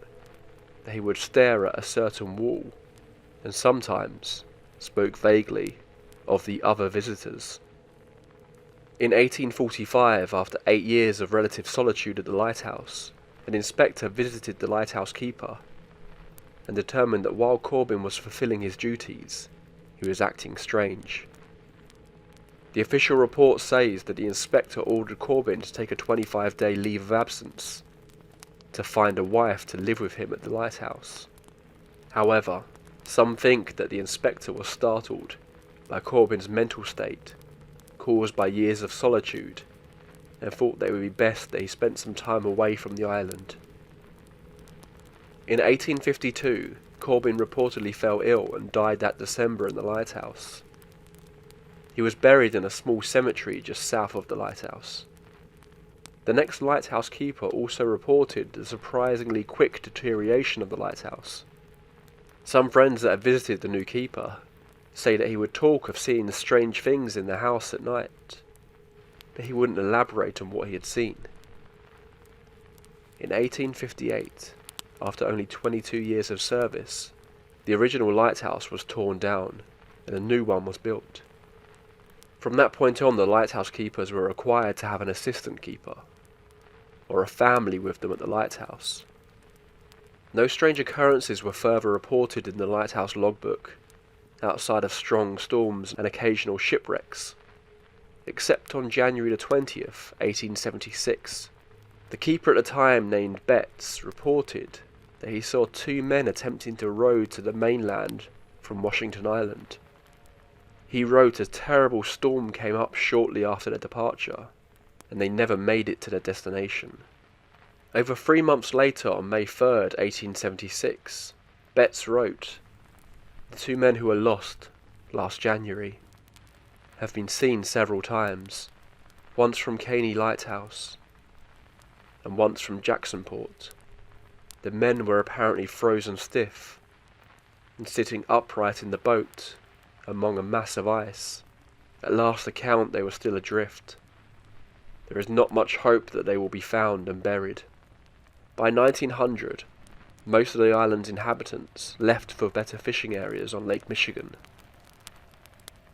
that he would stare at a certain wall, and sometimes spoke vaguely of the other visitors. In 1845, after 8 years of relative solitude at the lighthouse, an inspector visited the lighthouse keeper and determined that while Corbin was fulfilling his duties, he was acting strange. The official report says that the inspector ordered Corbin to take a 25-day leave of absence to find a wife to live with him at the lighthouse. However, some think that the inspector was startled by Corbin's mental state, caused by years of solitude, and thought that it would be best that he spent some time away from the island. In 1852, Corbin reportedly fell ill and died that December in the lighthouse. He was buried in a small cemetery just south of the lighthouse. The next lighthouse keeper also reported the surprisingly quick deterioration of the lighthouse. Some friends that have visited the new keeper say that he would talk of seeing strange things in the house at night, but he wouldn't elaborate on what he had seen. In 1858, after only 22 years of service, the original lighthouse was torn down and a new one was built. From that point on, the lighthouse keepers were required to have an assistant keeper, or a family with them at the lighthouse. No strange occurrences were further reported in the lighthouse logbook, outside of strong storms and occasional shipwrecks, except on January the 20th, 1876. The keeper at the time, named Betts, reported that he saw 2 men attempting to row to the mainland from Washington Island. He wrote a terrible storm came up shortly after their departure, and they never made it to their destination. Over 3 months later, on May 3rd, 1876, Betts wrote, "The 2 men who were lost last January have been seen several times, once from Caney Lighthouse and once from Jacksonport. The men were apparently frozen stiff and sitting upright in the boat among a mass of ice. At last account they were still adrift. There is not much hope that they will be found and buried." By 1900, most of the island's inhabitants left for better fishing areas on Lake Michigan.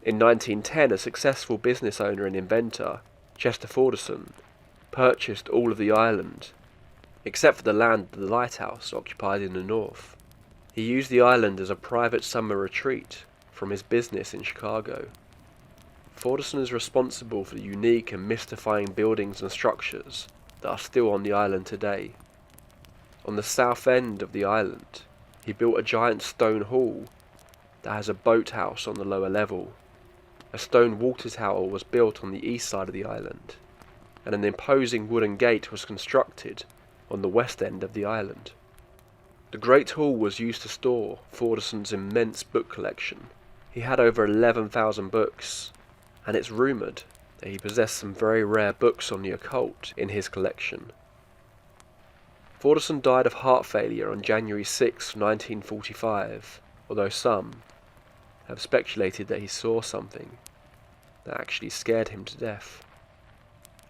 In 1910, a successful business owner and inventor, Chester Forderson, purchased all of the island, except for the land that the lighthouse occupied in the north. He used the island as a private summer retreat from his business in Chicago. Forderson is responsible for the unique and mystifying buildings and structures that are still on the island today. On the south end of the island, he built a giant stone hall that has a boathouse on the lower level. A stone water tower was built on the east side of the island, and an imposing wooden gate was constructed on the west end of the island. The Great Hall was used to store Forderson's immense book collection, He had over 11,000 books, and it's rumoured that he possessed some very rare books on the occult in his collection. Forderson died of heart failure on January 6, 1945, although some have speculated that he saw something that actually scared him to death.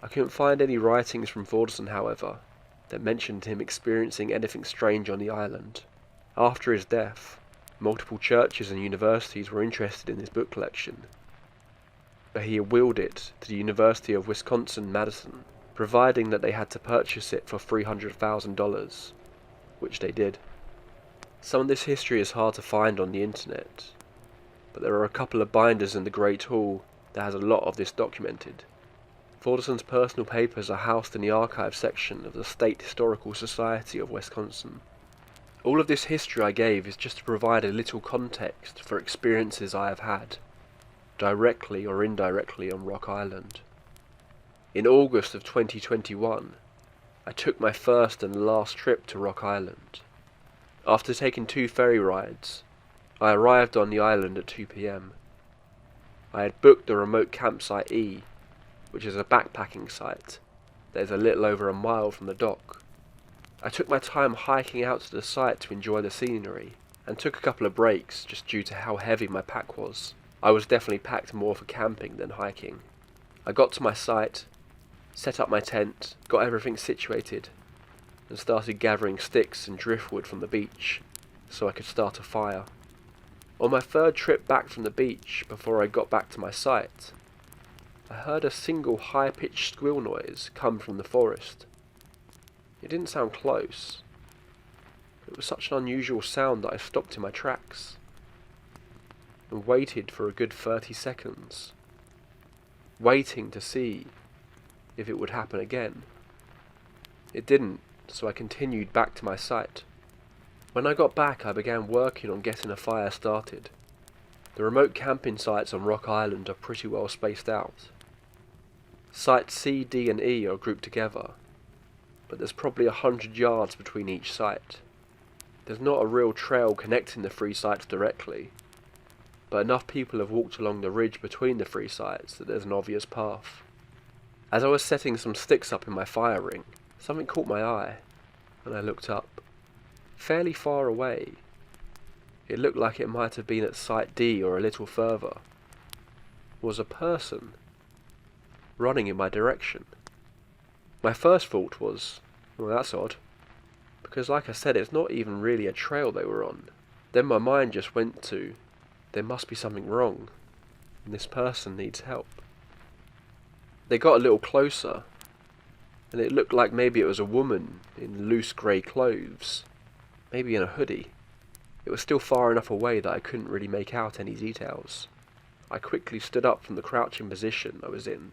I couldn't find any writings from Forderson, however, that mentioned him experiencing anything strange on the island. After his death, multiple churches and universities were interested in his book collection, but he willed it to the University of Wisconsin-Madison, providing that they had to purchase it for $300,000, which they did. Some of this history is hard to find on the internet, but there are a couple of binders in the Great Hall that has a lot of this documented. Forderson's personal papers are housed in the archive section of the State Historical Society of Wisconsin. All of this history I gave is just to provide a little context for experiences I have had, directly or indirectly, on Rock Island. In August of 2021, I took my first and last trip to Rock Island. After taking 2 ferry rides, I arrived on the island at 2 p.m. I had booked the remote campsite E, which is a backpacking site that is a little over a mile from the dock. I took my time hiking out to the site to enjoy the scenery, and took a couple of breaks just due to how heavy my pack was. I was definitely packed more for camping than hiking. I got to my site, set up my tent, got everything situated, and started gathering sticks and driftwood from the beach so I could start a fire. On my 3rd trip back from the beach, before I got back to my site, I heard a single high-pitched squeal noise come from the forest. It didn't sound close. It was such an unusual sound that I stopped in my tracks and waited for a good 30 seconds, waiting to see if it would happen again. It didn't, so I continued back to my site. When I got back, I began working on getting a fire started. The remote camping sites on Rock Island are pretty well spaced out. Sites C, D and E are grouped together, but there's probably 100 yards between each site. There's not a real trail connecting the 3 sites directly, but enough people have walked along the ridge between the 3 sites that there's an obvious path. As I was setting some sticks up in my fire ring, something caught my eye, and I looked up. Fairly far away, it looked like it might have been at Site D or a little further, was a person running in my direction. My first thought was, well, that's odd, because like I said, it's not even really a trail they were on. Then my mind just went to, there must be something wrong, and this person needs help. They got a little closer, and it looked like maybe it was a woman in loose grey clothes, maybe in a hoodie. It was still far enough away that I couldn't really make out any details. I quickly stood up from the crouching position I was in,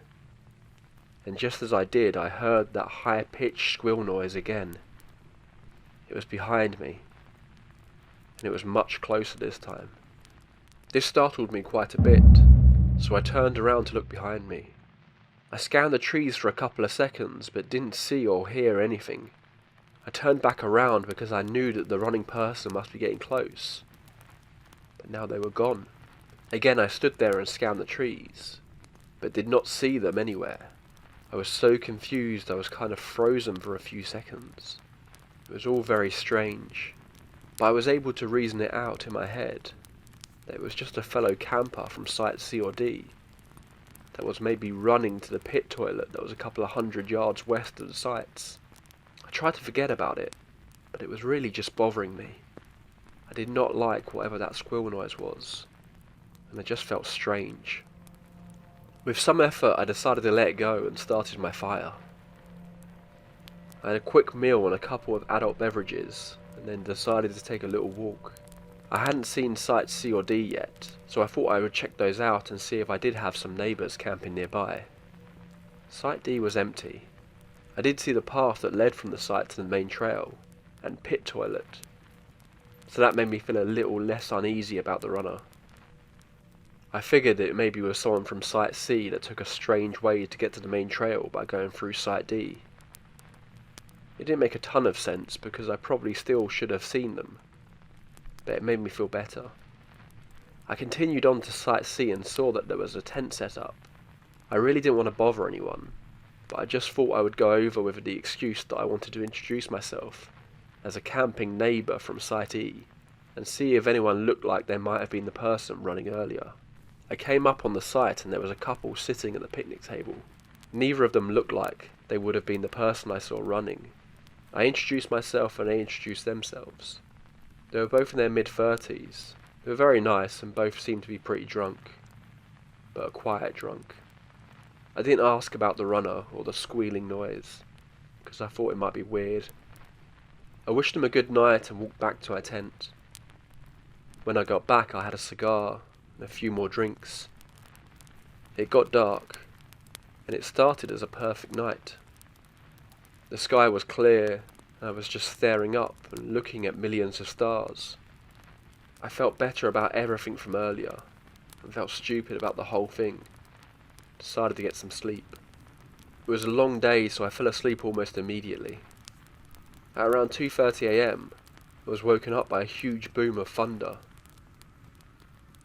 and just as I did, I heard that high-pitched squeal noise again. It was behind me, and it was much closer this time. This startled me quite a bit, so I turned around to look behind me. I scanned the trees for a couple of seconds, but didn't see or hear anything. I turned back around because I knew that the running person must be getting close, but now they were gone. Again I stood there and scanned the trees, but did not see them anywhere. I was so confused I was kind of frozen for a few seconds. It was all very strange, but I was able to reason it out in my head that it was just a fellow camper from Site C or D that was maybe running to the pit toilet that was a couple of 100 yards west of the sites. I tried to forget about it, but it was really just bothering me. I did not like whatever that squeal noise was, and it just felt strange. With some effort, I decided to let it go and started my fire. I had a quick meal and a couple of adult beverages, and then decided to take a little walk. I hadn't seen Sites C or D yet, so I thought I would check those out and see if I did have some neighbours camping nearby. Site D was empty. I did see the path that led from the site to the main trail, and pit toilet, so that made me feel a little less uneasy about the runner. I figured it maybe was someone from Site C that took a strange way to get to the main trail by going through Site D. It didn't make a ton of sense because I probably still should have seen them, but it made me feel better. I continued on to sightsee and saw that there was a tent set up. I really didn't want to bother anyone, but I just thought I would go over with the excuse that I wanted to introduce myself as a camping neighbour from Site E and see if anyone looked like they might have been the person running earlier. I came up on the site and there was a couple sitting at the picnic table. Neither of them looked like they would have been the person I saw running. I introduced myself and they introduced themselves. They were both in their mid-30s. They were very nice and both seemed to be pretty drunk, but a quiet drunk. I didn't ask about the runner or the squealing noise, because I thought it might be weird. I wished them a good night and walked back to our tent. When I got back I had a cigar and a few more drinks. It got dark, and it started as a perfect night. The sky was clear, and I was just staring up and looking at millions of stars. I felt better about everything from earlier, and felt stupid about the whole thing. Decided to get some sleep. It was a long day, so I fell asleep almost immediately. At around 2:30 AM, I was woken up by a huge boom of thunder.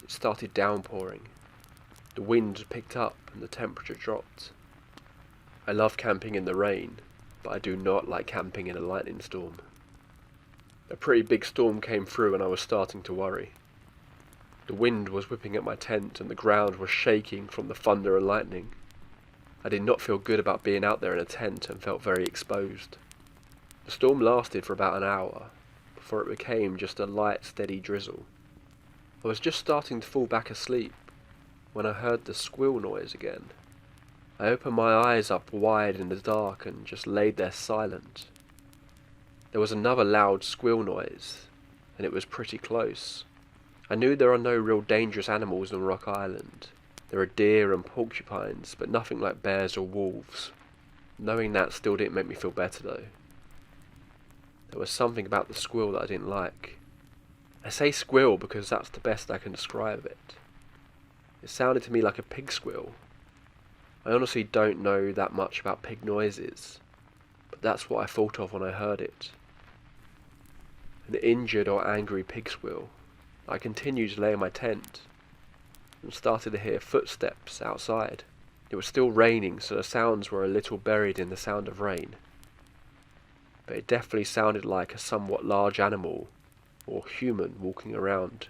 It started downpouring. The wind picked up and the temperature dropped. I love camping in the rain, but I do not like camping in a lightning storm. A pretty big storm came through and I was starting to worry. The wind was whipping at my tent and the ground was shaking from the thunder and lightning. I did not feel good about being out there in a tent and felt very exposed. The storm lasted for about an hour, before it became just a light, steady drizzle. I was just starting to fall back asleep when I heard the squeal noise again. I opened my eyes up wide in the dark and just laid there silent. There was another loud squeal noise, and it was pretty close. I knew there are no real dangerous animals on Rock Island. There are deer and porcupines, but nothing like bears or wolves. Knowing that still didn't make me feel better though. There was something about the squeal that I didn't like. I say squeal because that's the best I can describe it. It sounded to me like a pig squeal. I honestly don't know that much about pig noises, but that's what I thought of when I heard it. An injured or angry pig squeal. I continued to lay in my tent and started to hear footsteps outside. It was still raining, so the sounds were a little buried in the sound of rain. But it definitely sounded like a somewhat large animal or human walking around.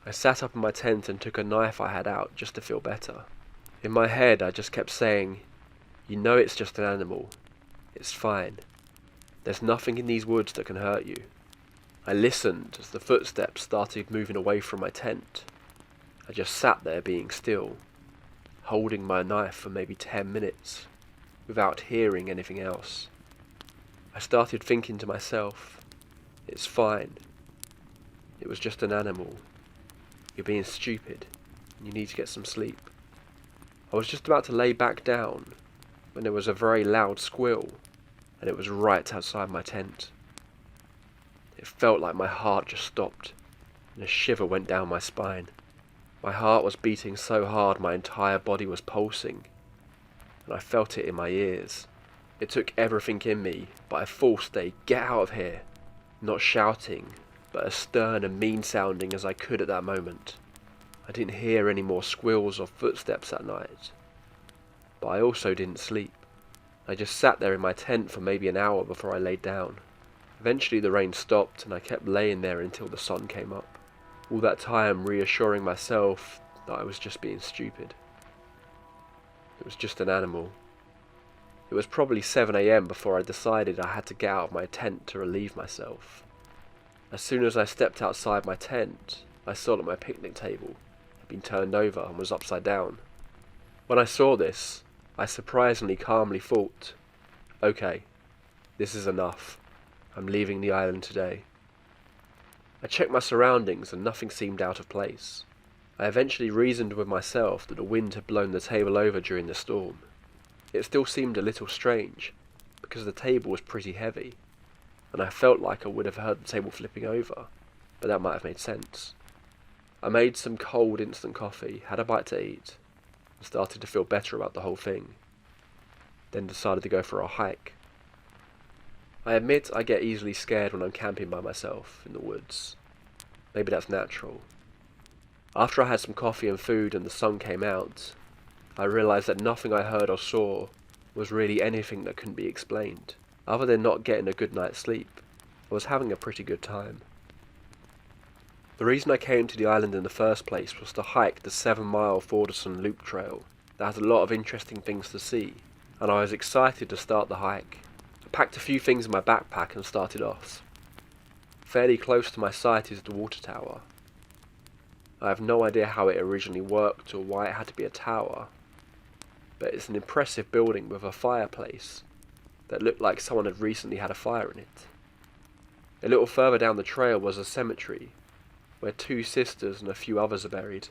I sat up in my tent and took a knife I had out just to feel better. In my head I just kept saying, "You know it's just an animal. It's fine. There's nothing in these woods that can hurt you." I listened as the footsteps started moving away from my tent. I just sat there being still, holding my knife for maybe 10 minutes, without hearing anything else. I started thinking to myself, "It's fine. It was just an animal. You're being stupid, and you need to get some sleep." I was just about to lay back down, when there was a very loud squeal, and it was right outside my tent. It felt like my heart just stopped, and a shiver went down my spine. My heart was beating so hard my entire body was pulsing, and I felt it in my ears. It took everything in me, but I forced a "get out of here," not shouting, but as stern and mean sounding as I could at that moment. I didn't hear any more squeals or footsteps that night, but I also didn't sleep. I just sat there in my tent for maybe an hour before I laid down. Eventually the rain stopped and I kept laying there until the sun came up. All that time reassuring myself that I was just being stupid. It was just an animal. It was probably 7 AM before I decided I had to get out of my tent to relieve myself. As soon as I stepped outside my tent, I saw that my picnic table had been turned over and was upside down. When I saw this, I surprisingly calmly thought, "Okay, this is enough. I'm leaving the island today." I checked my surroundings and nothing seemed out of place. I eventually reasoned with myself that the wind had blown the table over during the storm. It still seemed a little strange, because the table was pretty heavy, and I felt like I would have heard the table flipping over, but that might have made sense. I made some cold instant coffee, had a bite to eat, and started to feel better about the whole thing. Then decided to go for a hike. I admit I get easily scared when I'm camping by myself in the woods. Maybe that's natural. After I had some coffee and food and the sun came out, I realised that nothing I heard or saw was really anything that couldn't be explained. Other than not getting a good night's sleep, I was having a pretty good time. The reason I came to the island in the first place was to hike the 7-mile Forderson Loop Trail that has a lot of interesting things to see, and I was excited to start the hike. I packed a few things in my backpack and started off. Fairly close to my site is the water tower. I have no idea how it originally worked or why it had to be a tower, but it's an impressive building with a fireplace that looked like someone had recently had a fire in it. A little further down the trail was a cemetery where 2 sisters and a few others are buried.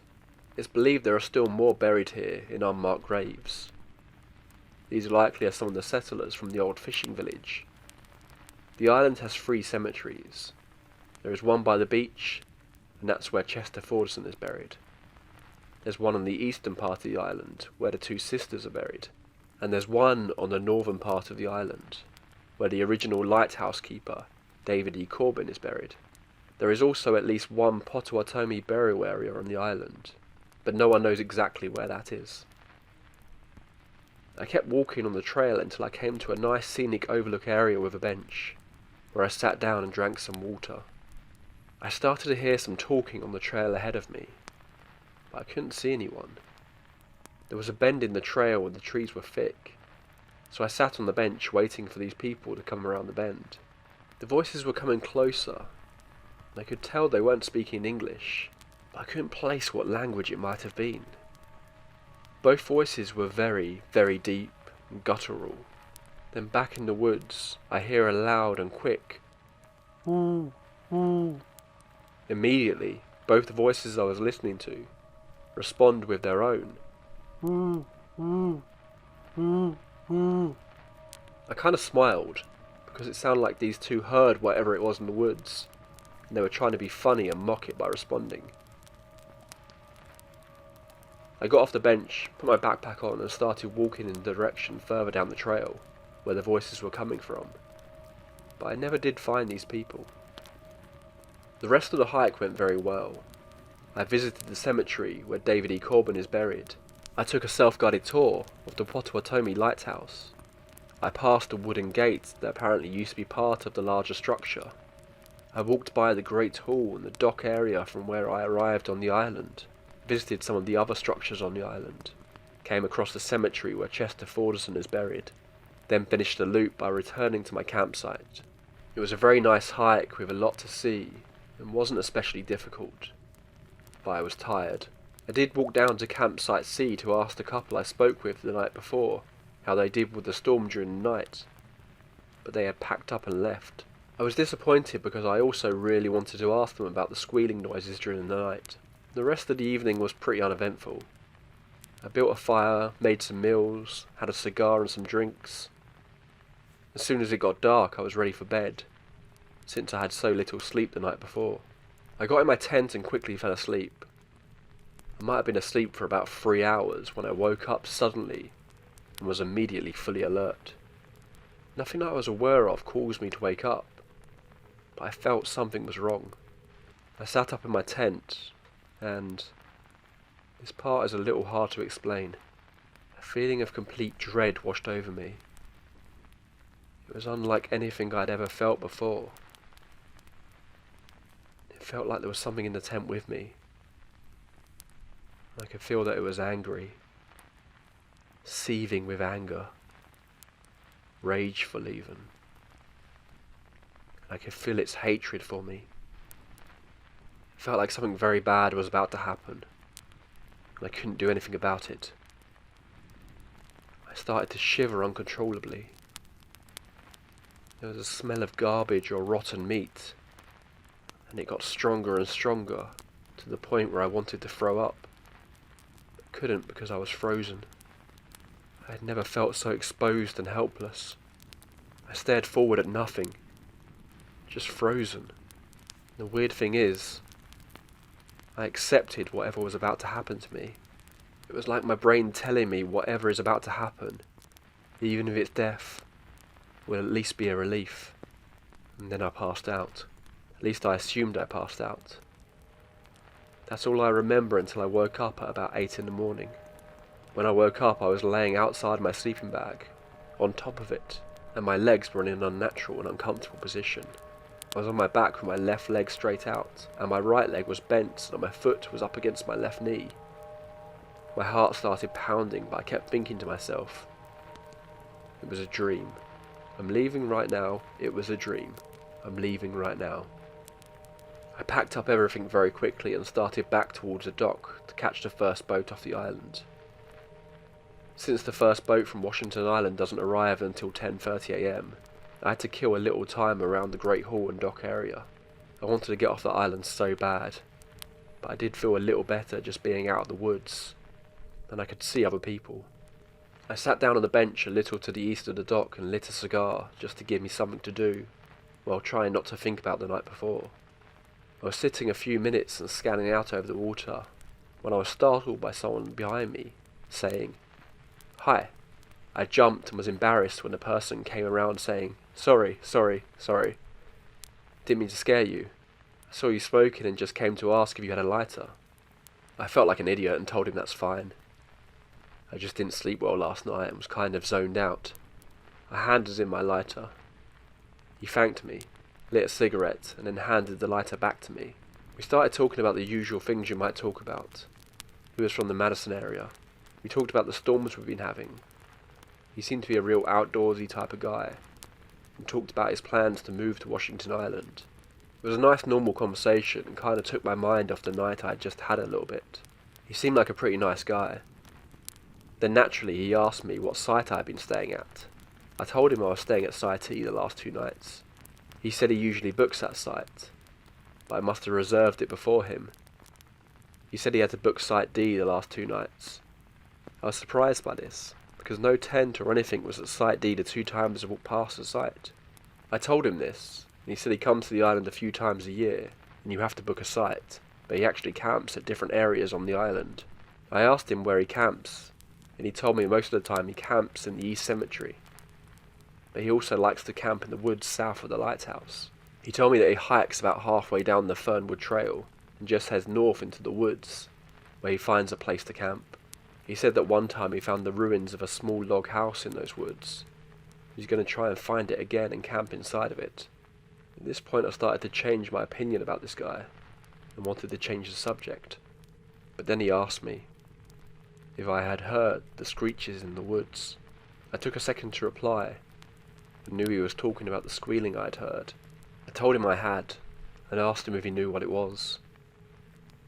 It's believed there are still more buried here in unmarked graves. These likely are some of the settlers from the old fishing village. The island has 3 cemeteries. There is one by the beach, and that's where Chester Forderson is buried. There's one on the eastern part of the island, where the 2 sisters are buried. And there's one on the northern part of the island, where the original lighthouse keeper, David E. Corbin, is buried. There is also at least one Potawatomi burial area on the island, but no one knows exactly where that is. I kept walking on the trail until I came to a nice scenic overlook area with a bench, where I sat down and drank some water. I started to hear some talking on the trail ahead of me, but I couldn't see anyone. There was a bend in the trail and the trees were thick, so I sat on the bench waiting for these people to come around the bend. The voices were coming closer. I could tell they weren't speaking English, but I couldn't place what language it might have been. Both voices were very, very deep and guttural. Then back in the woods, I hear a loud and quick "woo, woo." Immediately, both the voices I was listening to respond with their own "woo, woo, woo, woo." I kind of smiled, because it sounded like these 2 heard whatever it was in the woods, and they were trying to be funny and mock it by responding. I got off the bench, put my backpack on, and started walking in the direction further down the trail, where the voices were coming from. But I never did find these people. The rest of the hike went very well. I visited the cemetery where David E. Corbin is buried. I took a self-guided tour of the Potawatomi lighthouse. I passed a wooden gate that apparently used to be part of the larger structure. I walked by the Great Hall and the dock area from where I arrived on the island, visited some of the other structures on the island, came across the cemetery where Chester Forderson is buried, then finished the loop by returning to my campsite. It was a very nice hike with a lot to see, and wasn't especially difficult, but I was tired. I did walk down to campsite C to ask the couple I spoke with the night before how they did with the storm during the night, but they had packed up and left. I was disappointed because I also really wanted to ask them about the squealing noises during the night. The rest of the evening was pretty uneventful. I built a fire, made some meals, had a cigar and some drinks. As soon as it got dark, I was ready for bed, since I had so little sleep the night before. I got in my tent and quickly fell asleep. I might have been asleep for about 3 hours when I woke up suddenly and was immediately fully alert. Nothing I was aware of caused me to wake up, but I felt something was wrong. I sat up in my tent, and this part is a little hard to explain. A feeling of complete dread washed over me. It was unlike anything I'd ever felt before. It felt like there was something in the tent with me. I could feel that it was angry, seething with anger, rageful even. I could feel its hatred for me. It felt like something very bad was about to happen, and I couldn't do anything about it. I started to shiver uncontrollably. There was a smell of garbage or rotten meat, and it got stronger and stronger to the point where I wanted to throw up, but couldn't because I was frozen. I had never felt so exposed and helpless. I stared forward at nothing, just frozen. The weird thing is, I accepted whatever was about to happen to me. It was like my brain telling me whatever is about to happen, even if it's death, will at least be a relief. And then I passed out. At least I assumed I passed out. That's all I remember until I woke up at about 8 in the morning. When I woke up, I was laying outside my sleeping bag, on top of it, and my legs were in an unnatural and uncomfortable position. I was on my back with my left leg straight out, and my right leg was bent and my foot was up against my left knee. My heart started pounding, but I kept thinking to myself, it was a dream. I'm leaving right now. It was a dream. I'm leaving right now. I packed up everything very quickly and started back towards the dock to catch the first boat off the island. Since the first boat from Washington Island doesn't arrive until 10:30 AM, I had to kill a little time around the Great Hall and dock area. I wanted to get off the island so bad, but I did feel a little better just being out of the woods, and I could see other people. I sat down on the bench a little to the east of the dock and lit a cigar just to give me something to do, while trying not to think about the night before. I was sitting a few minutes and scanning out over the water, when I was startled by someone behind me, saying, "Hi." I jumped and was embarrassed when the person came around saying, Sorry. Didn't mean to scare you. I saw you smoking and just came to ask if you had a lighter." I felt like an idiot and told him that's fine. I just didn't sleep well last night and was kind of zoned out. I handed him my lighter. He thanked me, lit a cigarette, and then handed the lighter back to me. We started talking about the usual things you might talk about. He was from the Madison area. We talked about the storms we've been having. He seemed to be a real outdoorsy type of guy, and talked about his plans to move to Washington Island. It was a nice normal conversation and kind of took my mind off the night I had just had a little bit. He seemed like a pretty nice guy. Then naturally he asked me what site I had been staying at. I told him I was staying at Site E the last 2 nights. He said he usually books that site, but I must have reserved it before him. He said he had to book Site D the last 2 nights. I was surprised by this, because no tent or anything was at Site D the 2 times I walked past the site. I told him this, and he said he comes to the island a few times a year, and you have to book a site, but he actually camps at different areas on the island. I asked him where he camps, and he told me most of the time he camps in the East Cemetery, but he also likes to camp in the woods south of the lighthouse. He told me that he hikes about halfway down the Fernwood Trail, and just heads north into the woods, where he finds a place to camp. He said that one time he found the ruins of a small log house in those woods. He's going to try and find it again and camp inside of it. At this point I started to change my opinion about this guy, and wanted to change the subject. But then he asked me if I had heard the screeches in the woods. I took a second to reply, and knew he was talking about the squealing I'd heard. I told him I had, and asked him if he knew what it was.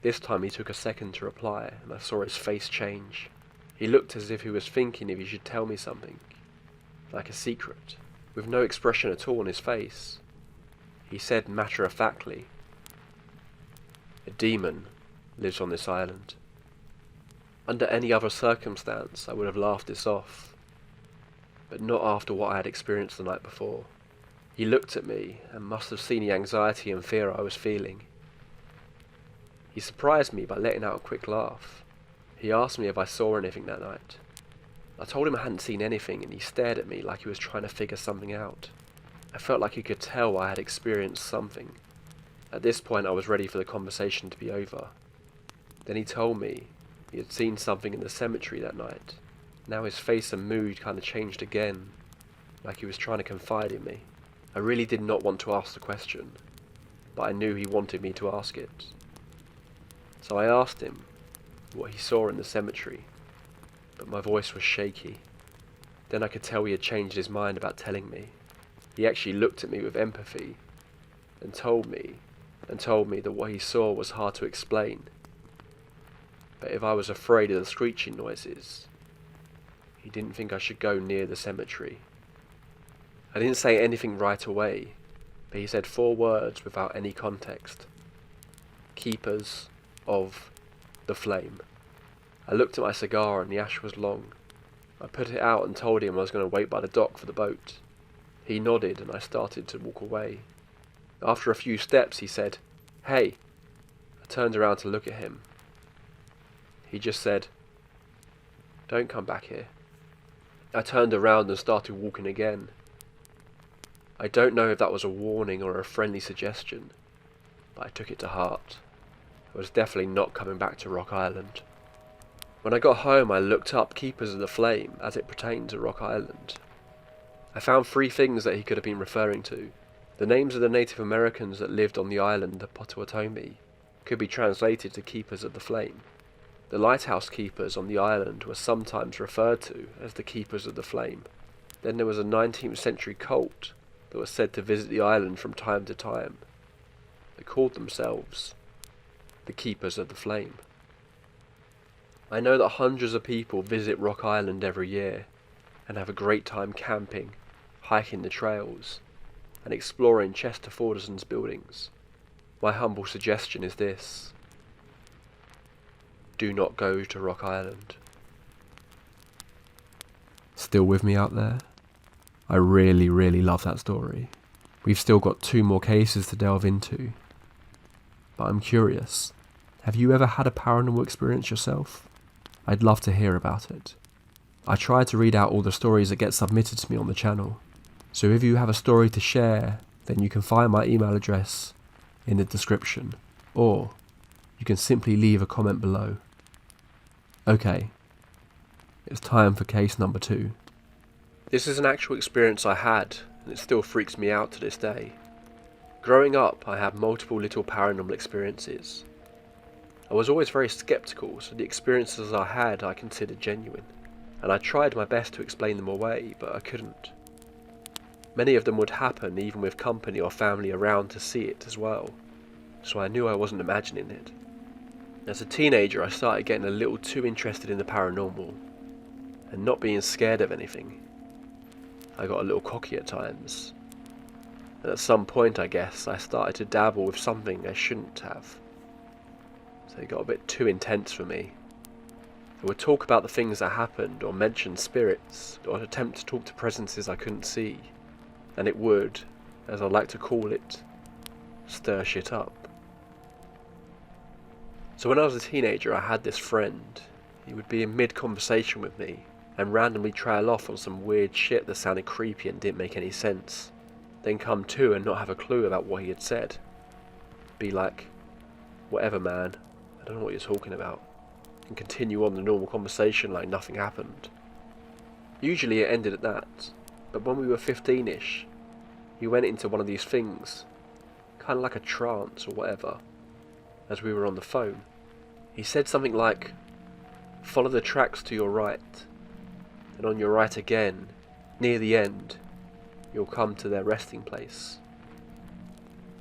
This time he took a second to reply, and I saw his face change. He looked as if he was thinking if he should tell me something, like a secret, with no expression at all on his face. He said matter-of-factly, "A demon lives on this island." Under any other circumstance I would have laughed this off, but not after what I had experienced the night before. He looked at me and must have seen the anxiety and fear I was feeling. He surprised me by letting out a quick laugh. He asked me if I saw anything that night. I told him I hadn't seen anything, and he stared at me like he was trying to figure something out. I felt like he could tell I had experienced something. At this point I was ready for the conversation to be over. Then he told me he had seen something in the cemetery that night. Now his face and mood kind of changed again, like he was trying to confide in me. I really did not want to ask the question, but I knew he wanted me to ask it. So I asked him what he saw in the cemetery, but my voice was shaky. Then I could tell he had changed his mind about telling me. He actually looked at me with empathy and told me that what he saw was hard to explain. But if I was afraid of the screeching noises, he didn't think I should go near the cemetery. I didn't say anything right away, but he said 4 words without any context. Keepers of the flame. I looked at my cigar and the ash was long. I put it out and told him I was going to wait by the dock for the boat. He nodded and I started to walk away. After a few steps he said, "Hey." I turned around to look at him. He just said, "Don't come back here." I turned around and started walking again. I don't know if that was a warning or a friendly suggestion, but I took it to heart. I was definitely not coming back to Rock Island. When I got home, I looked up Keepers of the Flame as it pertained to Rock Island. I found 3 things that he could have been referring to. The names of the Native Americans that lived on the island of Potawatomi could be translated to Keepers of the Flame. The lighthouse keepers on the island were sometimes referred to as the Keepers of the Flame. Then there was a 19th century cult that was said to visit the island from time to time. They called themselves the Keepers of the Flame. I know that hundreds of people visit Rock Island every year and have a great time camping, hiking the trails, and exploring Chester Forderson's buildings. My humble suggestion is this: do not go to Rock Island. Still with me out there? I really love that story. We've still got 2 more cases to delve into. But I'm curious, have you ever had a paranormal experience yourself? I'd love to hear about it. I try to read out all the stories that get submitted to me on the channel, so if you have a story to share, then you can find my email address in the description, or you can simply leave a comment below. Okay, it's time for case number 2. This is an actual experience I had, and it still freaks me out to this day. Growing up, I had multiple little paranormal experiences. I was always very skeptical, so the experiences I had I considered genuine, and I tried my best to explain them away, but I couldn't. Many of them would happen even with company or family around to see it as well, so I knew I wasn't imagining it. As a teenager, I started getting a little too interested in the paranormal, and not being scared of anything. I got a little cocky at times, and at some point, I guess, I started to dabble with something I shouldn't have. So it got a bit too intense for me. I would talk about the things that happened, or mention spirits, or attempt to talk to presences I couldn't see, and it would, as I like to call it, stir shit up. So when I was a teenager, I had this friend. He would be in mid-conversation with me, and randomly trail off on some weird shit that sounded creepy and didn't make any sense, then come to and not have a clue about what he had said. Be like, whatever man, I don't know what you're talking about, and continue on the normal conversation like nothing happened. Usually it ended at that, but when we were 15-ish, he went into one of these things, kind of like a trance or whatever, as we were on the phone. He said something like, follow the tracks to your right, and on your right again, near the end, you'll come to their resting place.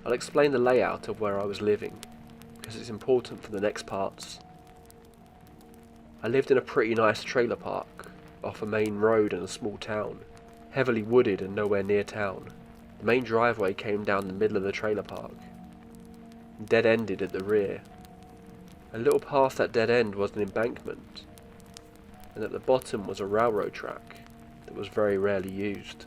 I'll explain the layout of where I was living, because it's important for the next parts. I lived in a pretty nice trailer park, off a main road in a small town, heavily wooded and nowhere near town. The main driveway came down the middle of the trailer park, and dead-ended at the rear. A little past that dead end was an embankment, and at the bottom was a railroad track that was very rarely used.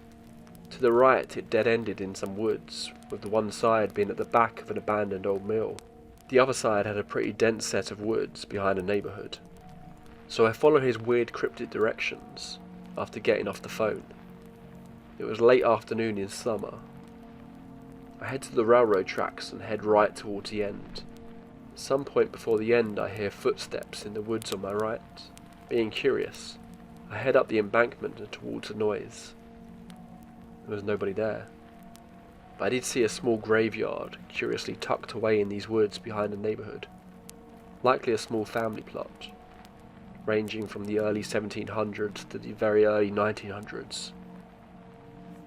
To the right it dead-ended in some woods, with the one side being at the back of an abandoned old mill. The other side had a pretty dense set of woods behind a neighbourhood. So I followed his weird cryptic directions after getting off the phone. It was late afternoon in summer. I head to the railroad tracks and head right towards the end. At some point before the end I hear footsteps in the woods on my right. Being curious, I head up the embankment and towards the noise. There was nobody there. But I did see a small graveyard curiously tucked away in these woods behind a neighbourhood. Likely a small family plot, ranging from the early 1700s to the very early 1900s.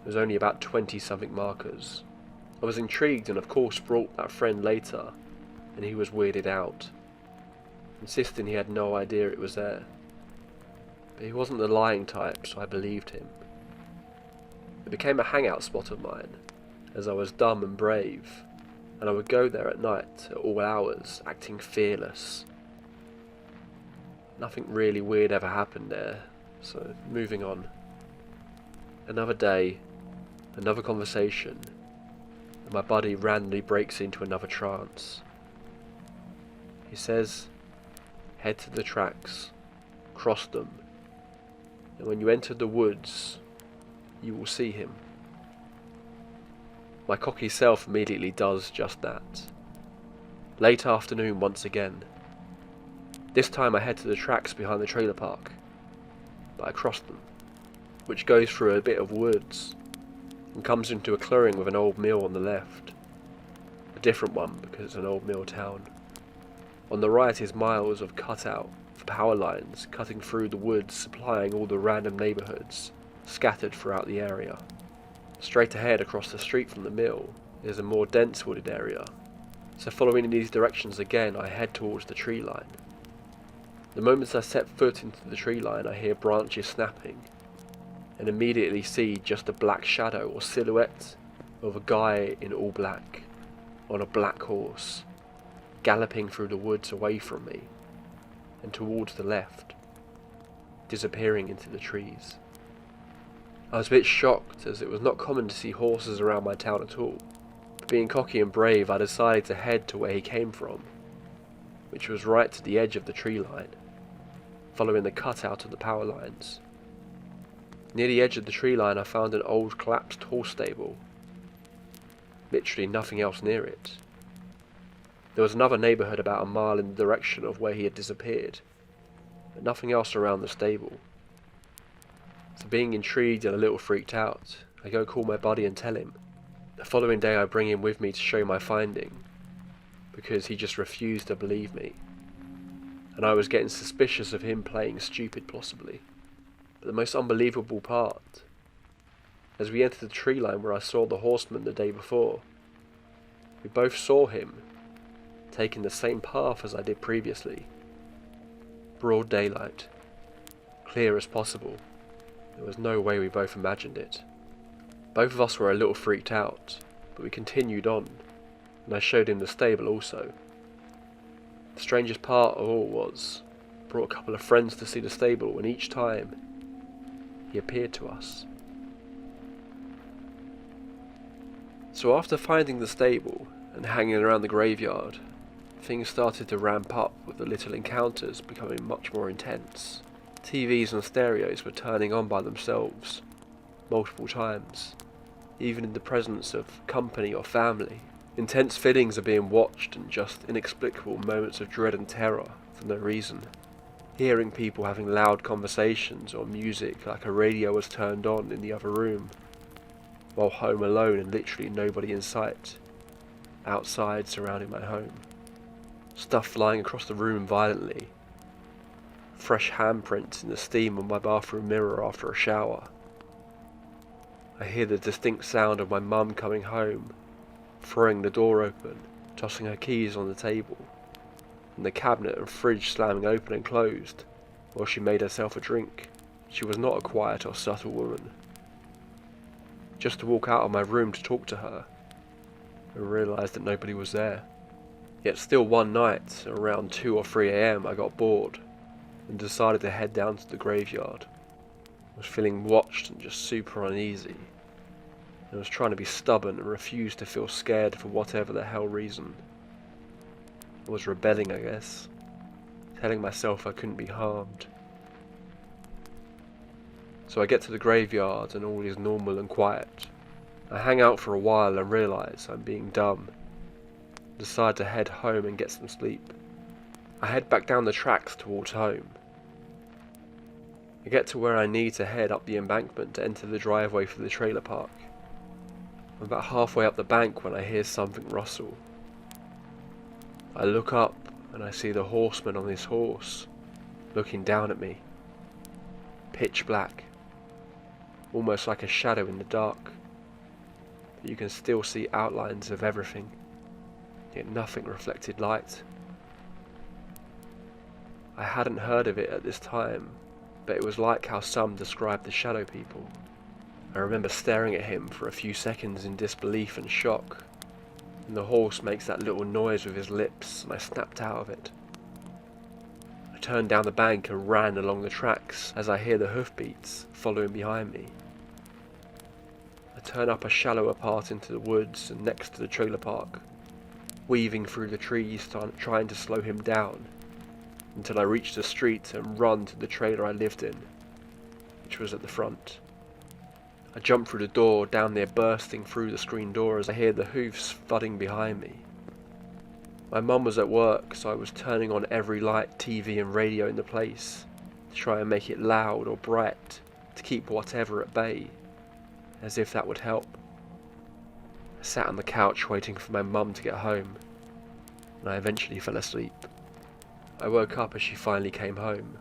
There was only about 20-something markers. I was intrigued and of course brought that friend later, and he was weirded out, insisting he had no idea it was there. But he wasn't the lying type, so I believed him. It became a hangout spot of mine, as I was dumb and brave, and I would go there at night at all hours, acting fearless. Nothing really weird ever happened there, so moving on. Another day, another conversation, and my buddy randomly breaks into another trance. He says, head to the tracks, cross them, and when you enter the woods, you will see him. My cocky self immediately does just that. Late afternoon once again. This time I head to the tracks behind the trailer park, but I cross them, which goes through a bit of woods and comes into a clearing with an old mill on the left. A different one because it's an old mill town. On the right is miles of cutout for power lines cutting through the woods, supplying all the random neighbourhoods scattered throughout the area. Straight ahead across the street from the mill is a more dense wooded area, so following in these directions again I head towards the tree line. The moment I set foot into the tree line I hear branches snapping, and immediately see just a black shadow or silhouette of a guy in all black, on a black horse, galloping through the woods away from me, and towards the left, disappearing into the trees. I was a bit shocked, as it was not common to see horses around my town at all. But being cocky and brave, I decided to head to where he came from, which was right to the edge of the tree line, following the cutout of the power lines. Near the edge of the tree line I found an old collapsed horse stable. Literally nothing else near it. There was another neighbourhood about a mile in the direction of where he had disappeared, but nothing else around the stable. So being intrigued and a little freaked out, I go call my buddy and tell him. The following day I bring him with me to show my finding, because he just refused to believe me. And I was getting suspicious of him playing stupid possibly. But the most unbelievable part, as we entered the tree line where I saw the horseman the day before, we both saw him taking the same path as I did previously. Broad daylight, clear as possible. There was no way we both imagined it. Both of us were a little freaked out, but we continued on, and I showed him the stable also. The strangest part of all was, I brought a couple of friends to see the stable, and each time, he appeared to us. So after finding the stable, and hanging around the graveyard, things started to ramp up with the little encounters becoming much more intense. TVs and stereos were turning on by themselves, multiple times, even in the presence of company or family. Intense feelings are being watched and just inexplicable moments of dread and terror for no reason. Hearing people having loud conversations or music like a radio was turned on in the other room, while home alone and literally nobody in sight, outside surrounding my home. Stuff flying across the room violently. Fresh handprints in the steam on my bathroom mirror after a shower. I hear the distinct sound of my mum coming home, throwing the door open, tossing her keys on the table, and the cabinet and fridge slamming open and closed while she made herself a drink. She was not a quiet or subtle woman. Just to walk out of my room to talk to her, and realise that nobody was there. Yet still one night, around 2 or 3 AM, I got bored and decided to head down to the graveyard. I was feeling watched and just super uneasy. I was trying to be stubborn and refused to feel scared for whatever the hell reason. I was rebelling, I guess, telling myself I couldn't be harmed. So I get to the graveyard and all is normal and quiet. I hang out for a while and realise I'm being dumb. Decide to head home and get some sleep. I head back down the tracks towards home. I get to where I need to head up the embankment to enter the driveway for the trailer park. I'm about halfway up the bank when I hear something rustle. I look up and I see the horseman on his horse, looking down at me. Pitch black, almost like a shadow in the dark, but you can still see outlines of everything, yet nothing reflected light. I hadn't heard of it at this time, but it was like how some described the shadow people. I remember staring at him for a few seconds in disbelief and shock, and the horse makes that little noise with his lips, and I snapped out of it. I turned down the bank and ran along the tracks as I hear the hoofbeats following behind me. I turn up a shallower part into the woods and next to the trailer park, weaving through the trees trying to slow him down, until I reach the street and run to the trailer I lived in, which was at the front. I jump through the door, down there bursting through the screen door as I hear the hoofs thudding behind me. My mum was at work, so I was turning on every light, TV and radio in the place to try and make it loud or bright to keep whatever at bay, as if that would help. I sat on the couch waiting for my mum to get home, and I eventually fell asleep. I woke up as she finally came home,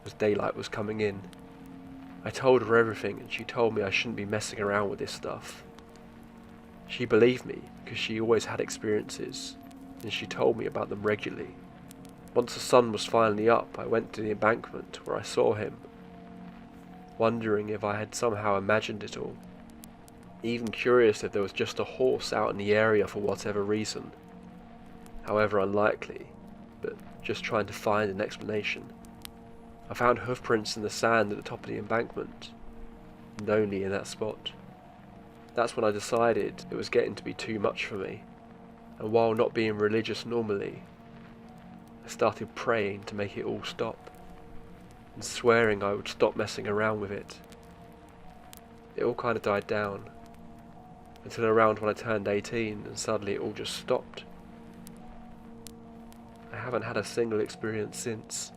as daylight was coming in. I told her everything, and she told me I shouldn't be messing around with this stuff. She believed me because she always had experiences, and she told me about them regularly. Once the sun was finally up, I went to the embankment where I saw him, wondering if I had somehow imagined it all, even curious if there was just a horse out in the area for whatever reason. However unlikely, but just trying to find an explanation. I found hoofprints in the sand at the top of the embankment, and only in that spot. That's when I decided it was getting to be too much for me, and while not being religious normally, I started praying to make it all stop, and swearing I would stop messing around with it. It all kind of died down, until around when I turned 18, and suddenly it all just stopped. I haven't had a single experience since.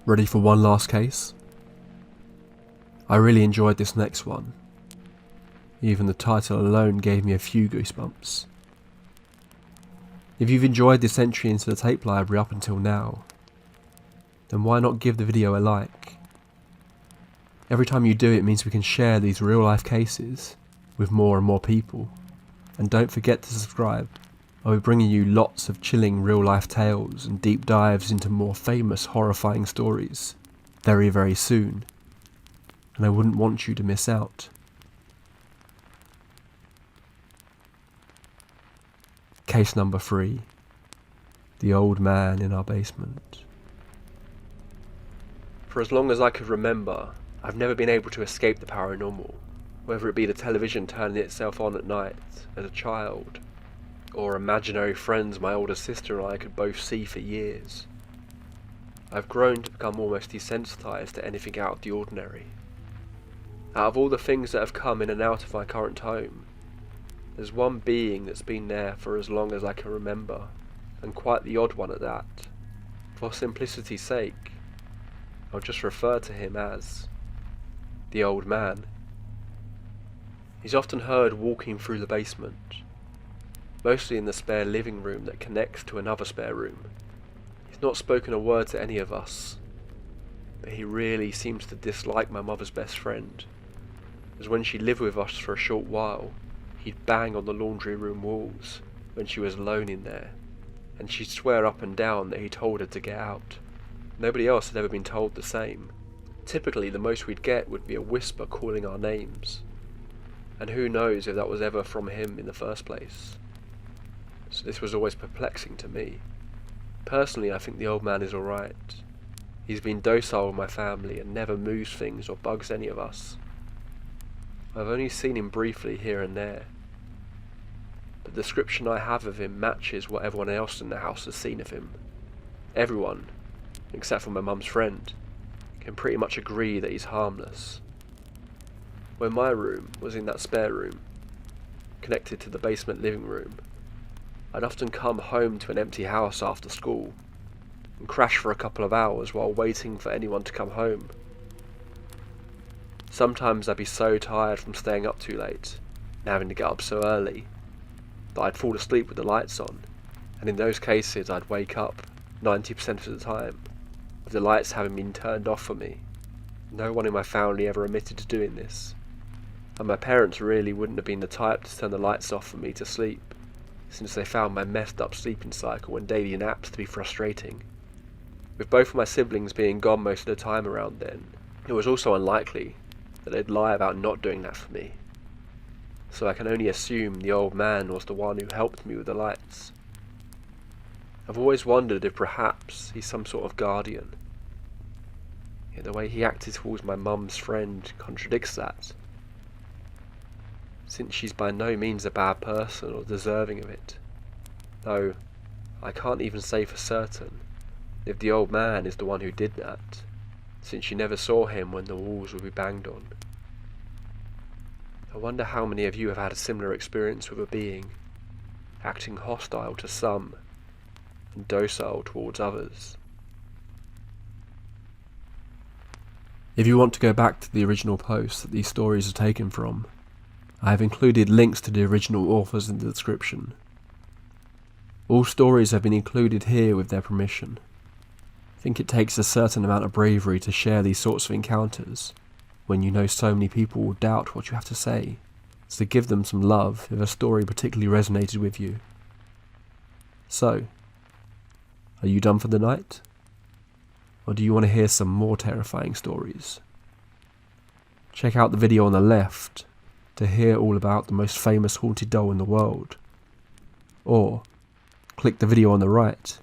Ready for one last case? I really enjoyed this next one. Even the title alone gave me a few goosebumps. If you've enjoyed this entry into the tape library up until now, then why not give the video a like? Every time you do it means we can share these real life cases with more and more people. And don't forget to subscribe. I'll be bringing you lots of chilling real life tales and deep dives into more famous horrifying stories very, very soon. And I wouldn't want you to miss out. Case number 3. The old man in our basement. For as long as I could remember, I've never been able to escape the paranormal, whether it be the television turning itself on at night as a child, or imaginary friends my older sister and I could both see for years. I've grown to become almost desensitized to anything out of the ordinary. Out of all the things that have come in and out of my current home, there's one being that's been there for as long as I can remember, and quite the odd one at that. For simplicity's sake, I'll just refer to him as the old man. He's often heard walking through the basement, mostly in the spare living room that connects to another spare room. He's not spoken a word to any of us, but he really seems to dislike my mother's best friend, as when she lived with us for a short while, he'd bang on the laundry room walls when she was alone in there, and she'd swear up and down that he told her to get out. Nobody else had ever been told the same. Typically the most we'd get would be a whisper calling our names, and who knows if that was ever from him in the first place. So this was always perplexing to me. Personally, I think the old man is alright. He's been docile with my family and never moves things or bugs any of us. I've only seen him briefly here and there. The description I have of him matches what everyone else in the house has seen of him. Everyone, except for my mum's friend, can pretty much agree that he's harmless. When my room was in that spare room, connected to the basement living room, I'd often come home to an empty house after school and crash for a couple of hours while waiting for anyone to come home. Sometimes I'd be so tired from staying up too late and having to get up so early that I'd fall asleep with the lights on, and in those cases I'd wake up 90% of the time with the lights having been turned off for me. No one in my family ever admitted to doing this, and my parents really wouldn't have been the type to turn the lights off for me to sleep, since they found my messed up sleeping cycle and daily naps to be frustrating. With both of my siblings being gone most of the time around then, it was also unlikely that they'd lie about not doing that for me. So I can only assume the old man was the one who helped me with the lights. I've always wondered if perhaps he's some sort of guardian. Yet the way he acted towards my mum's friend contradicts that, since she's by no means a bad person or deserving of it. Though I can't even say for certain if the old man is the one who did that, since she never saw him when the walls would be banged on. I wonder how many of you have had a similar experience with a being, acting hostile to some and docile towards others. If you want to go back to the original post that these stories are taken from, I have included links to the original authors in the description. All stories have been included here with their permission. I think it takes a certain amount of bravery to share these sorts of encounters when you know so many people will doubt what you have to say, so give them some love if a story particularly resonated with you. So, are you done for the night? Or do you want to hear some more terrifying stories? Check out the video on the left to hear all about the most famous haunted doll in the world. Or, click the video on the right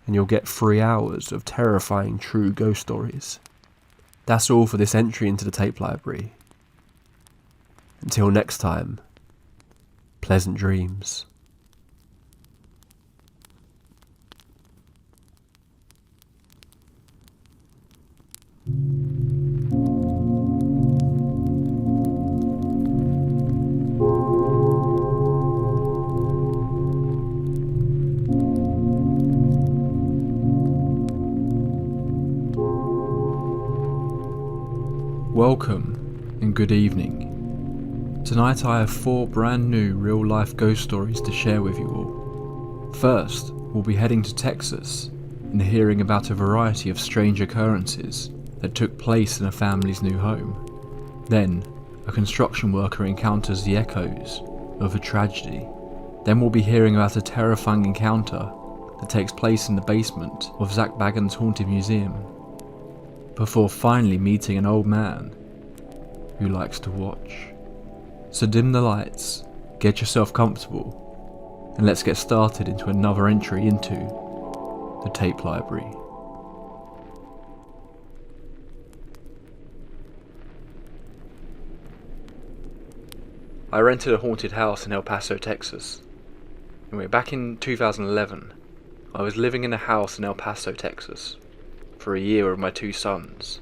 and you'll get 3 hours of terrifying true ghost stories. That's all for this entry into the tape library. Until next time, pleasant dreams. Welcome and good evening. Tonight I have 4 brand new real life ghost stories to share with you all. First, we'll be heading to Texas and hearing about a variety of strange occurrences that took place in a family's new home. Then, a construction worker encounters the echoes of a tragedy. Then we'll be hearing about a terrifying encounter that takes place in the basement of Zach Bagans' Haunted Museum, before finally meeting an old man who likes to watch. So dim the lights, get yourself comfortable, and let's get started into another entry into the tape library. I rented a haunted house in El Paso, Texas. Anyway, back in 2011, I was living in a house in El Paso, Texas, for a year with my 2 sons.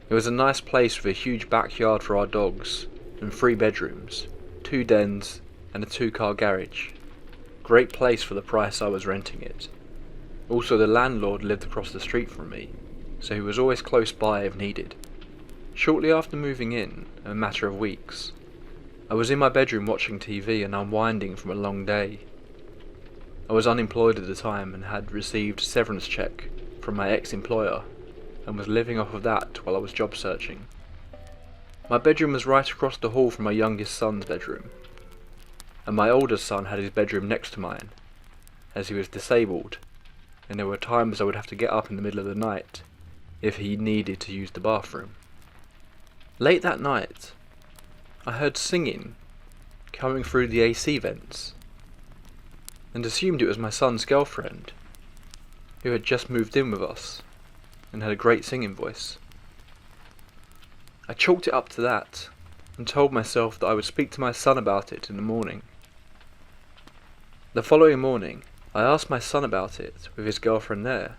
It was a nice place with a huge backyard for our dogs, and 3 bedrooms, 2 dens, and a 2-car garage. Great place for the price I was renting it. Also, the landlord lived across the street from me, so he was always close by if needed. Shortly after moving in, a matter of weeks, I was in my bedroom watching TV and unwinding from a long day. I was unemployed at the time and had received a severance check from my ex-employer and was living off of that while I was job searching. My bedroom was right across the hall from my youngest son's bedroom, and my oldest son had his bedroom next to mine, as he was disabled, and there were times I would have to get up in the middle of the night if he needed to use the bathroom. Late that night, I heard singing coming through the AC vents, and assumed it was my son's girlfriend, who had just moved in with us and had a great singing voice. I chalked it up to that and told myself that I would speak to my son about it in the morning. The following morning, I asked my son about it with his girlfriend there,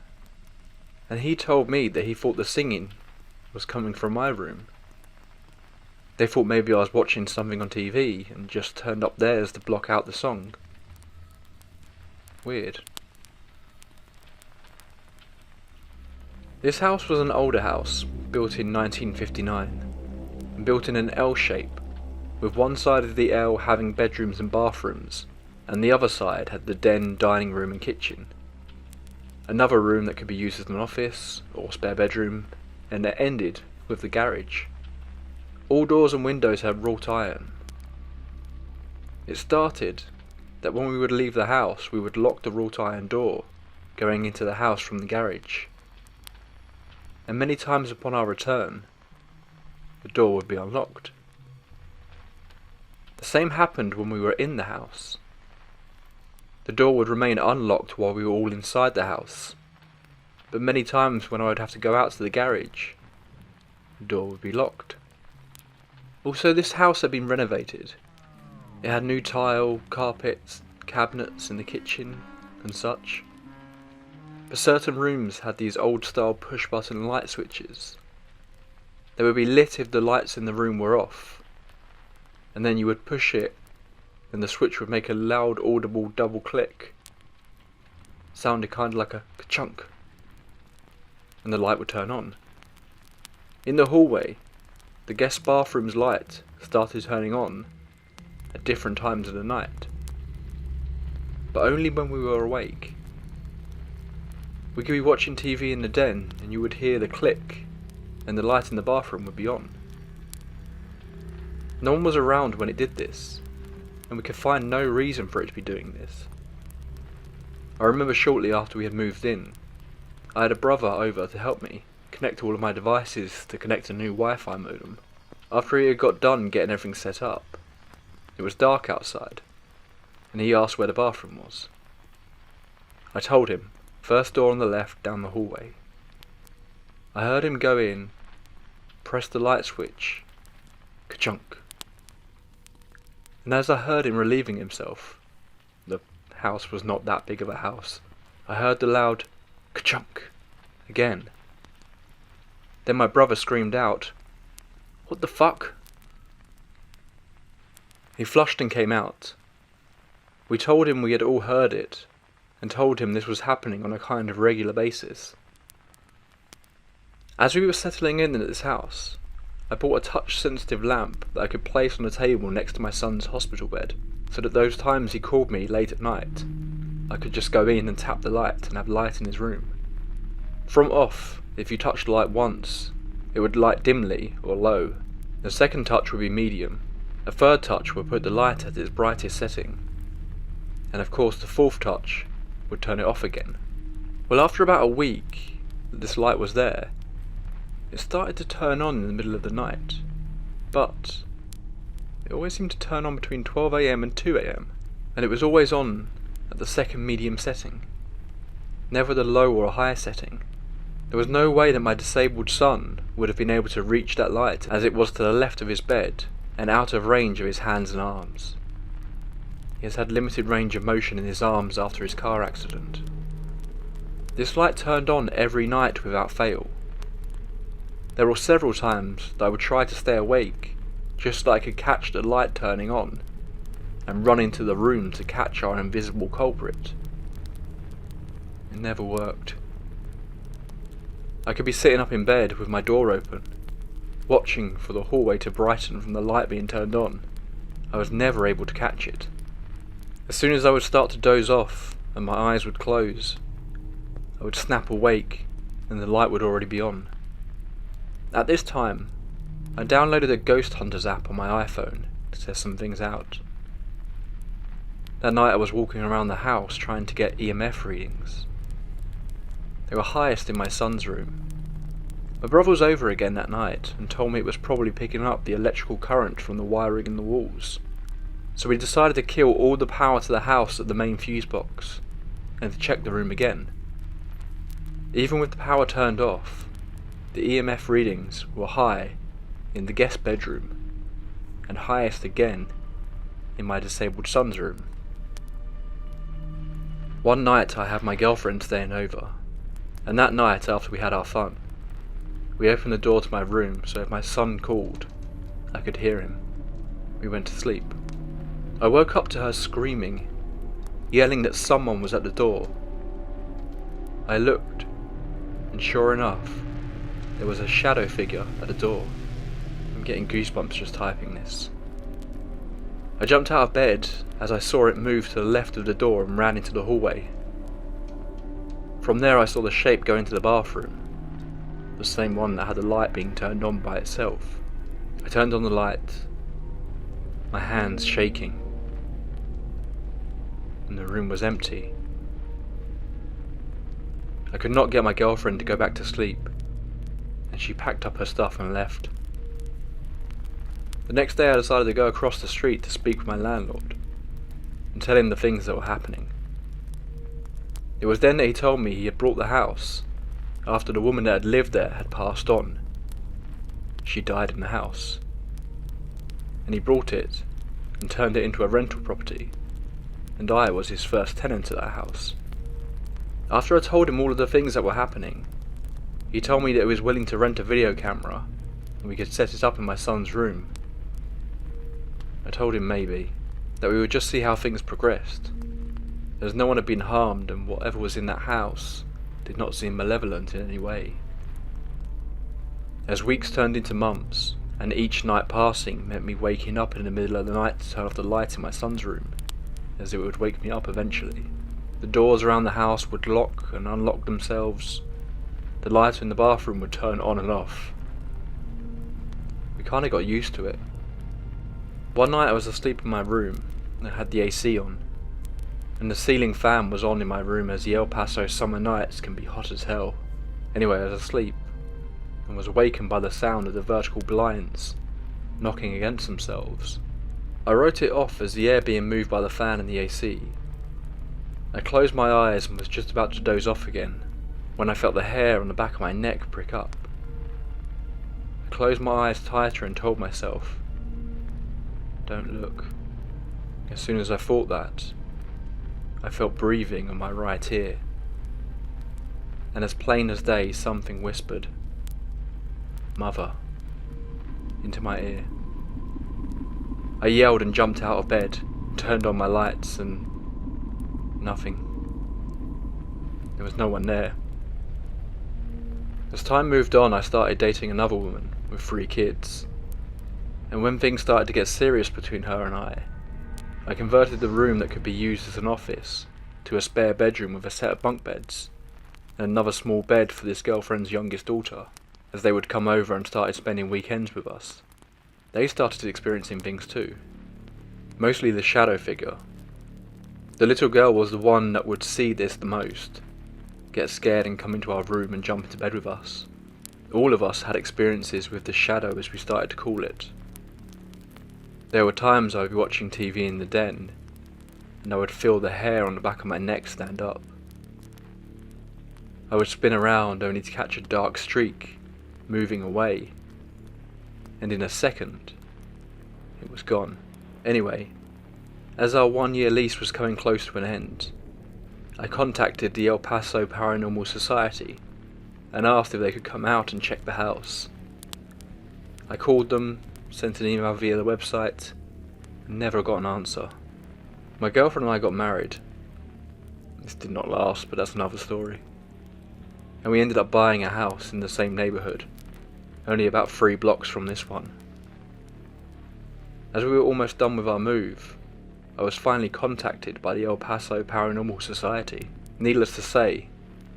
and he told me that he thought the singing was coming from my room. They thought maybe I was watching something on TV and just turned up theirs to block out the song. Weird. This house was an older house, built in 1959, and built in an L shape, with one side of the L having bedrooms and bathrooms, and the other side had the den, dining room and kitchen. Another room that could be used as an office or spare bedroom, and it ended with the garage. All doors and windows had wrought iron. It started that when we would leave the house we would lock the wrought iron door going into the house from the garage, and many times upon our return the door would be unlocked. The same happened when we were in the house. The door would remain unlocked while we were all inside the house, but many times when I would have to go out to the garage, the door would be locked. Also, this house had been renovated. It had new tile, carpets, cabinets in the kitchen and such. But certain rooms had these old style push button light switches. They would be lit if the lights in the room were off, and then you would push it and the switch would make a loud audible double click. Sounded kind of like a ka-chunk, and the light would turn on. In the hallway, the guest bathroom's light started turning on at different times of the night, but only when we were awake. We could be watching TV in the den and you would hear the click and the light in the bathroom would be on. No one was around when it did this, and we could find no reason for it to be doing this. I remember shortly after we had moved in, I had a brother over to help me connect all of my devices to connect a new Wi-Fi modem. After he had got done getting everything set up, it was dark outside, and he asked where the bathroom was. I told him, first door on the left down the hallway. I heard him go in, press the light switch, ka-chunk. And as I heard him relieving himself, the house was not that big of a house, I heard the loud ka-chunk again. Then my brother screamed out, "What the fuck?" He flushed and came out. We told him we had all heard it, and told him this was happening on a kind of regular basis. As we were settling in at this house, I bought a touch-sensitive lamp that I could place on a table next to my son's hospital bed, so that those times he called me late at night, I could just go in and tap the light and have light in his room. From off, if you touched the light once, it would light dimly or low. The second touch would be medium. A third touch would put the light at its brightest setting. And of course the fourth touch would turn it off again. Well, after about a week that this light was there, it started to turn on in the middle of the night, but it always seemed to turn on between 12 AM and 2 AM, and it was always on at the second medium setting, never the low or high setting. There was no way that my disabled son would have been able to reach that light, as it was to the left of his bed and out of range of his hands and arms. He has had limited range of motion in his arms after his car accident. This light turned on every night without fail. There were several times that I would try to stay awake, just so I could catch the light turning on, and run into the room to catch our invisible culprit. It never worked. I could be sitting up in bed with my door open, watching for the hallway to brighten from the light being turned on. I was never able to catch it. As soon as I would start to doze off and my eyes would close, I would snap awake and the light would already be on. At this time, I downloaded a Ghost Hunters app on my iPhone to test some things out. That night I was walking around the house trying to get EMF readings. They were highest in my son's room. My brother was over again that night and told me it was probably picking up the electrical current from the wiring in the walls. So we decided to kill all the power to the house at the main fuse box and to check the room again. Even with the power turned off, the EMF readings were high in the guest bedroom and highest again in my disabled son's room. One night I had my girlfriend staying over, and that night after we had our fun, we opened the door to my room so if my son called, I could hear him. We went to sleep. I woke up to her screaming, yelling that someone was at the door. I looked, and sure enough, there was a shadow figure at the door. I'm getting goosebumps just typing this. I jumped out of bed as I saw it move to the left of the door and ran into the hallway. From there I saw the shape go into the bathroom, the same one that had the light being turned on by itself. I turned on the light, my hands shaking, and the room was empty. I could not get my girlfriend to go back to sleep, and she packed up her stuff and left. The next day I decided to go across the street to speak with my landlord and tell him the things that were happening. It was then that he told me he had bought the house after the woman that had lived there had passed on. She died in the house, and he bought it and turned it into a rental property, and I was his first tenant at that house. After I told him all of the things that were happening, he told me that he was willing to rent a video camera and we could set it up in my son's room. I told him maybe, that we would just see how things progressed, as no one had been harmed and whatever was in that house did not seem malevolent in any way. As weeks turned into months, and each night passing meant me waking up in the middle of the night to turn off the light in my son's room, as it would wake me up eventually. The doors around the house would lock and unlock themselves. The lights in the bathroom would turn on and off. We kinda got used to it. One night I was asleep in my room and I had the AC on, and the ceiling fan was on in my room as the El Paso summer nights can be hot as hell. Anyway, I was asleep and was awakened by the sound of the vertical blinds knocking against themselves. I wrote it off as the air being moved by the fan and the AC. I closed my eyes and was just about to doze off again when I felt the hair on the back of my neck prick up. I closed my eyes tighter and told myself, "Don't look." As soon as I thought that, I felt breathing on my right ear, and as plain as day something whispered, "Mother," into my ear. I yelled and jumped out of bed, turned on my lights, and nothing. There was no one there. As time moved on, I started dating another woman with 3 kids, and when things started to get serious between her and I converted the room that could be used as an office to a spare bedroom with a set of bunk beds, and another small bed for this girlfriend's youngest daughter, as they would come over and started spending weekends with us. They started experiencing things too, mostly the shadow figure. The little girl was the one that would see this the most, get scared and come into our room and jump into bed with us. All of us had experiences with the shadow, as we started to call it. There were times I would be watching TV in the den, and I would feel the hair on the back of my neck stand up. I would spin around only to catch a dark streak moving away, and in a second, it was gone. Anyway, as our 1-year lease was coming close to an end, I contacted the El Paso Paranormal Society and asked if they could come out and check the house. I called them, sent an email via the website, and never got an answer. My girlfriend and I got married. This did not last, but that's another story. And we ended up buying a house in the same neighbourhood, only about 3 blocks from this one. As we were almost done with our move, I was finally contacted by the El Paso Paranormal Society. Needless to say,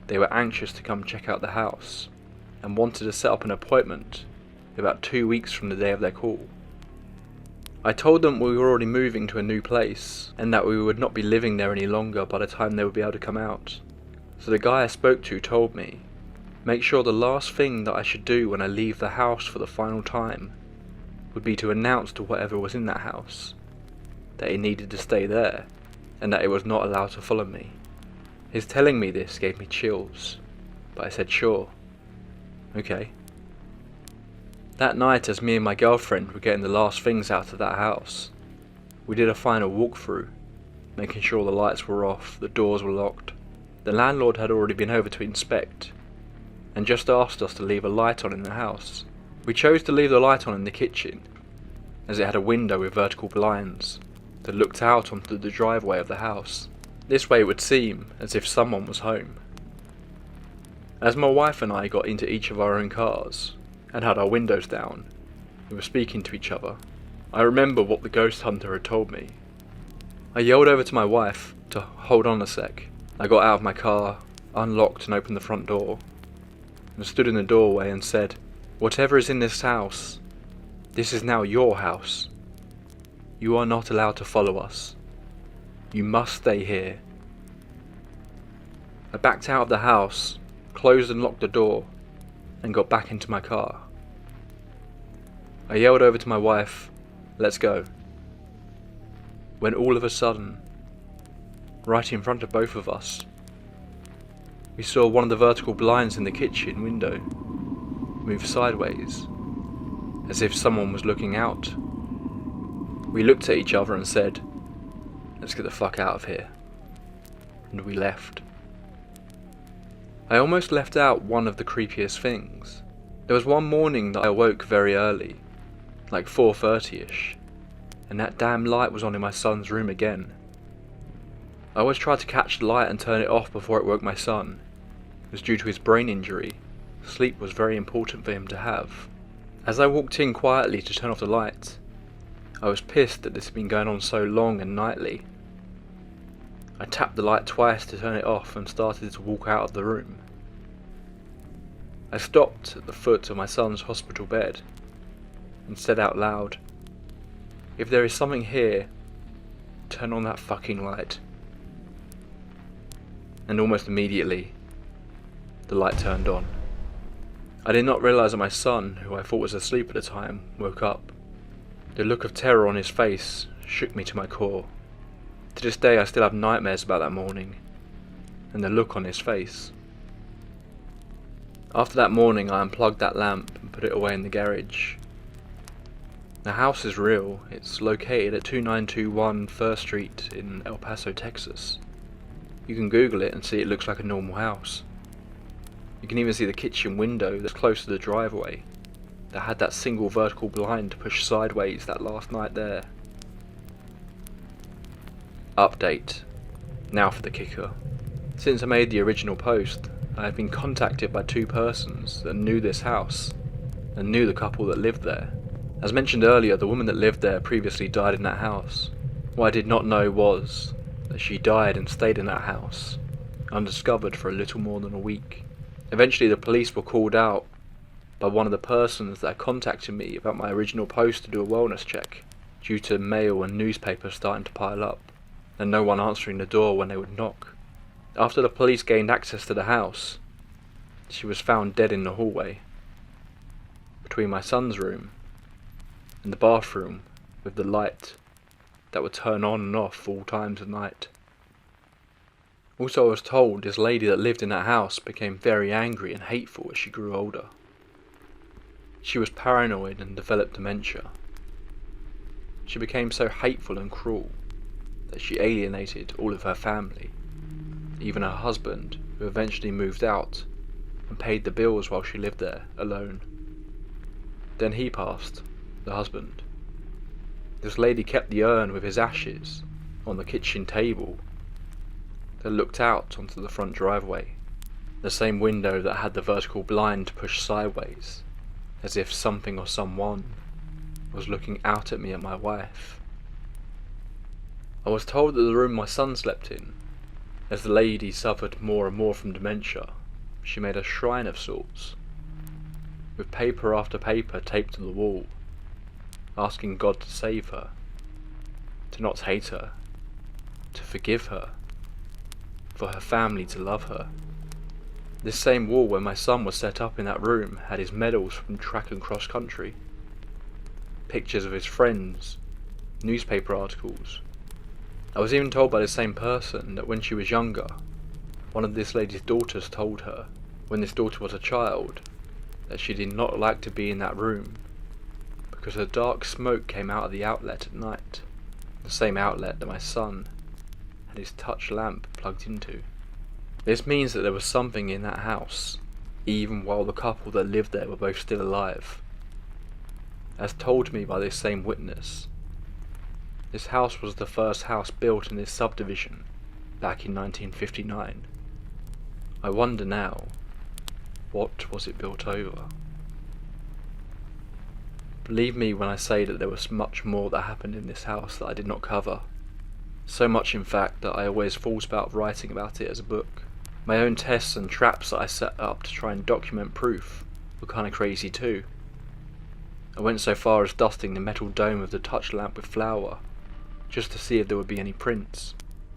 they were anxious to come check out the house, and wanted to set up an appointment about 2 weeks from the day of their call. I told them we were already moving to a new place, and that we would not be living there any longer by the time they would be able to come out. So the guy I spoke to told me, make sure the last thing that I should do when I leave the house for the final time would be to announce to whatever was in that house that it needed to stay there, and that it was not allowed to follow me. His telling me this gave me chills, but I said sure. Okay. That night, as me and my girlfriend were getting the last things out of that house, we did a final walkthrough, making sure the lights were off, the doors were locked. The landlord had already been over to inspect, and just asked us to leave a light on in the house. We chose to leave the light on in the kitchen, as it had a window with vertical blinds that looked out onto the driveway of the house. This way it would seem as if someone was home. As my wife and I got into each of our own cars, and had our windows down, we were speaking to each other. I remember what the ghost hunter had told me. I yelled over to my wife to hold on a sec. I got out of my car, unlocked and opened the front door, and stood in the doorway and said, "Whatever is in this house, this is now your house. You are not allowed to follow us. You must stay here." I backed out of the house, closed and locked the door, and got back into my car. I yelled over to my wife, "Let's go." When all of a sudden, right in front of both of us, we saw one of the vertical blinds in the kitchen window move sideways, as if someone was looking out. We looked at each other and said, "Let's get the fuck out of here." And we left. I almost left out one of the creepiest things. There was one morning that I awoke very early, like 4:30ish, and that damn light was on in my son's room again. I always tried to catch the light and turn it off before it woke my son. It was due to his brain injury. Sleep was very important for him to have. As I walked in quietly to turn off the light, I was pissed that this had been going on so long and nightly. I tapped the light twice to turn it off and started to walk out of the room. I stopped at the foot of my son's hospital bed and said out loud, "If there is something here, turn on that fucking light." And almost immediately, the light turned on. I did not realise that my son, who I thought was asleep at the time, woke up. The look of terror on his face shook me to my core. To this day I still have nightmares about that morning, and the look on his face. After that morning I unplugged that lamp and put it away in the garage. The house is real. It's located at 2921 First Street in El Paso, Texas. You can Google it and see it looks like a normal house. You can even see the kitchen window that's close to the driveway that had that single vertical blind pushed sideways that last night there. Update. Now for the kicker. Since I made the original post, I have been contacted by 2 persons that knew this house and knew the couple that lived there. As mentioned earlier, the woman that lived there previously died in that house. What I did not know was that she died and stayed in that house, undiscovered for a little more than a week. Eventually the police were called out by one of the persons that had contacted me about my original post to do a wellness check, due to mail and newspapers starting to pile up, and no one answering the door when they would knock. After the police gained access to the house, she was found dead in the hallway, between my son's room and the bathroom, with the light that would turn on and off all times of night. Also, I was told this lady that lived in that house became very angry and hateful as she grew older. She was paranoid and developed dementia. She became so hateful and cruel that she alienated all of her family, even her husband, who eventually moved out and paid the bills while she lived there alone. Then he passed, the husband. This lady kept the urn with his ashes on the kitchen table that looked out onto the front driveway, the same window that had the vertical blind pushed sideways, as if something or someone was looking out at me and my wife. I was told that the room my son slept in, as the lady suffered more and more from dementia, she made a shrine of sorts, with paper after paper taped to the wall, asking God to save her, to not hate her, to forgive her, for her family to love her. This same wall where my son was set up in that room had his medals from track and cross country, pictures of his friends, newspaper articles. I was even told by the same person that when she was younger, one of this lady's daughters told her, when this daughter was a child, that she did not like to be in that room because a dark smoke came out of the outlet at night, the same outlet that my son had his touch lamp plugged into. This means that there was something in that house, even while the couple that lived there were both still alive. As told me by this same witness, this house was the first house built in this subdivision back in 1959. I wonder now, what was it built over? Believe me when I say that there was much more that happened in this house that I did not cover. So much in fact that I always thought about writing about it as a book. My own tests and traps that I set up to try and document proof were kinda crazy too. I went so far as dusting the metal dome of the touch lamp with flour, just to see if there would be any prints,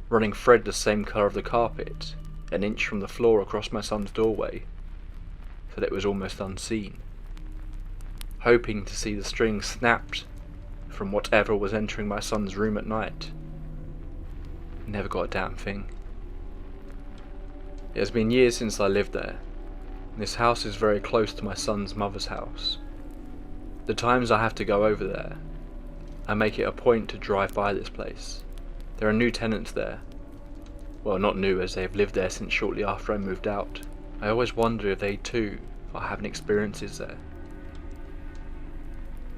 running thread the same colour of the carpet, an inch from the floor across my son's doorway, so that it was almost unseen, hoping to see the string snapped from whatever was entering my son's room at night. Never got a damn thing. It has been years since I lived there. This house is very close to my son's mother's house. The times I have to go over there, I make it a point to drive by this place. There are new tenants there. Well, not new, as they have lived there since shortly after I moved out. I always wonder if they too are having experiences there.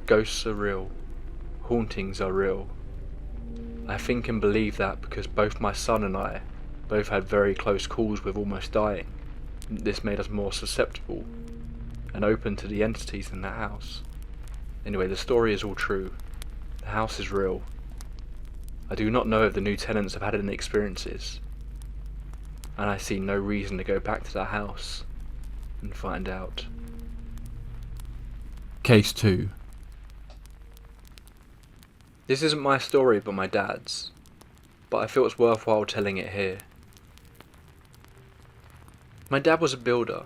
Ghosts are real, hauntings are real. I think and believe that because both my son and I both had very close calls with almost dying. This made us more susceptible and open to the entities in the house. Anyway, the story is all true. The house is real. I do not know if the new tenants have had any experiences, and I see no reason to go back to the house and find out. Case 2. This isn't my story but my dad's, but I feel it's worthwhile telling it here. My dad was a builder,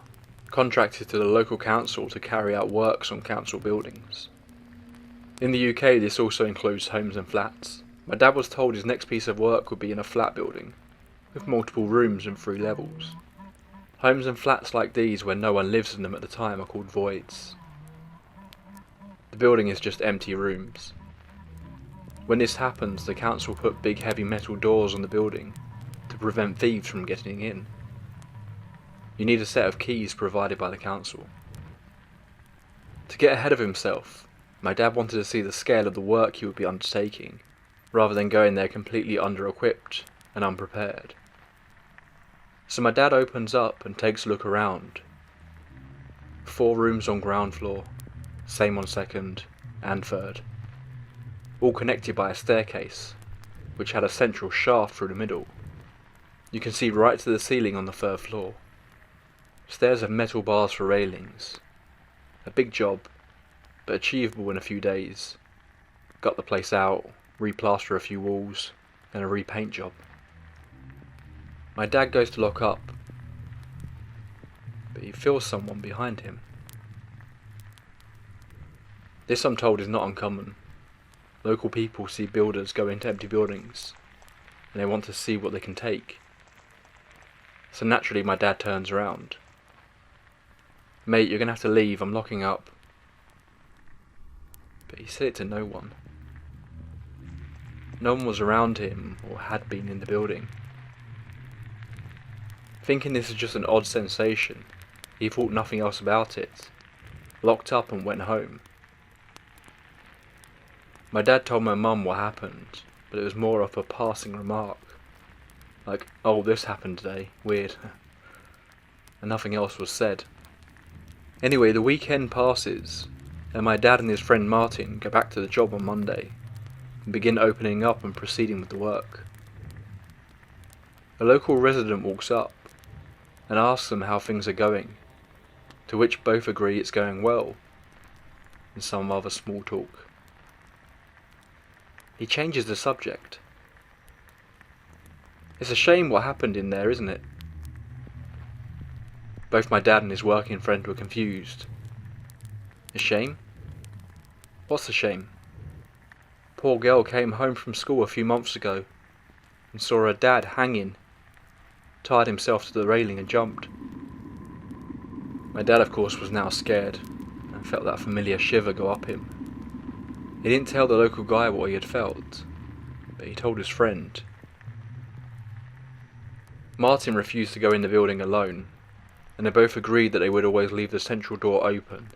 contracted to the local council to carry out works on council buildings. In the UK this also includes homes and flats. My dad was told his next piece of work would be in a flat building, with multiple rooms and 3 levels. Homes and flats like these where no one lives in them at the time are called voids. The building is just empty rooms. When this happens, the council put big heavy metal doors on the building to prevent thieves from getting in. You need a set of keys provided by the council. To get ahead of himself, my dad wanted to see the scale of the work he would be undertaking, rather than going there completely under-equipped and unprepared. So my dad opens up and takes a look around. 4 rooms on ground floor, same on second and third, all connected by a staircase, which had a central shaft through the middle. You can see right to the ceiling on the 3rd floor. Stairs have metal bars for railings. A big job, but achievable in a few days. Gut the place out, replaster a few walls, and a repaint job. My dad goes to lock up, but he feels someone behind him. This, I'm told, is not uncommon. Local people see builders go into empty buildings, and they want to see what they can take. So naturally my dad turns around. "Mate, you're gonna have to leave, I'm locking up." But he said it to no one. No one was around him or had been in the building. Thinking this is just an odd sensation, he thought nothing else about it, locked up and went home. My dad told my mum what happened, but it was more of a passing remark. Like, "Oh, this happened today, weird." And nothing else was said. Anyway, the weekend passes, and my dad and his friend Martin go back to the job on Monday, and begin opening up and proceeding with the work. A local resident walks up, and asks them how things are going, to which both agree it's going well, and some other small talk. He changes the subject. "It's a shame what happened in there, isn't it?" Both my dad and his working friend were confused. "A shame? What's a shame?" "Poor girl came home from school a few months ago and saw her dad hanging, tied himself to the railing and jumped." My dad, of course, was now scared and felt that familiar shiver go up him. He didn't tell the local guy what he had felt, but he told his friend. Martin refused to go in the building alone, and they both agreed that they would always leave the central door open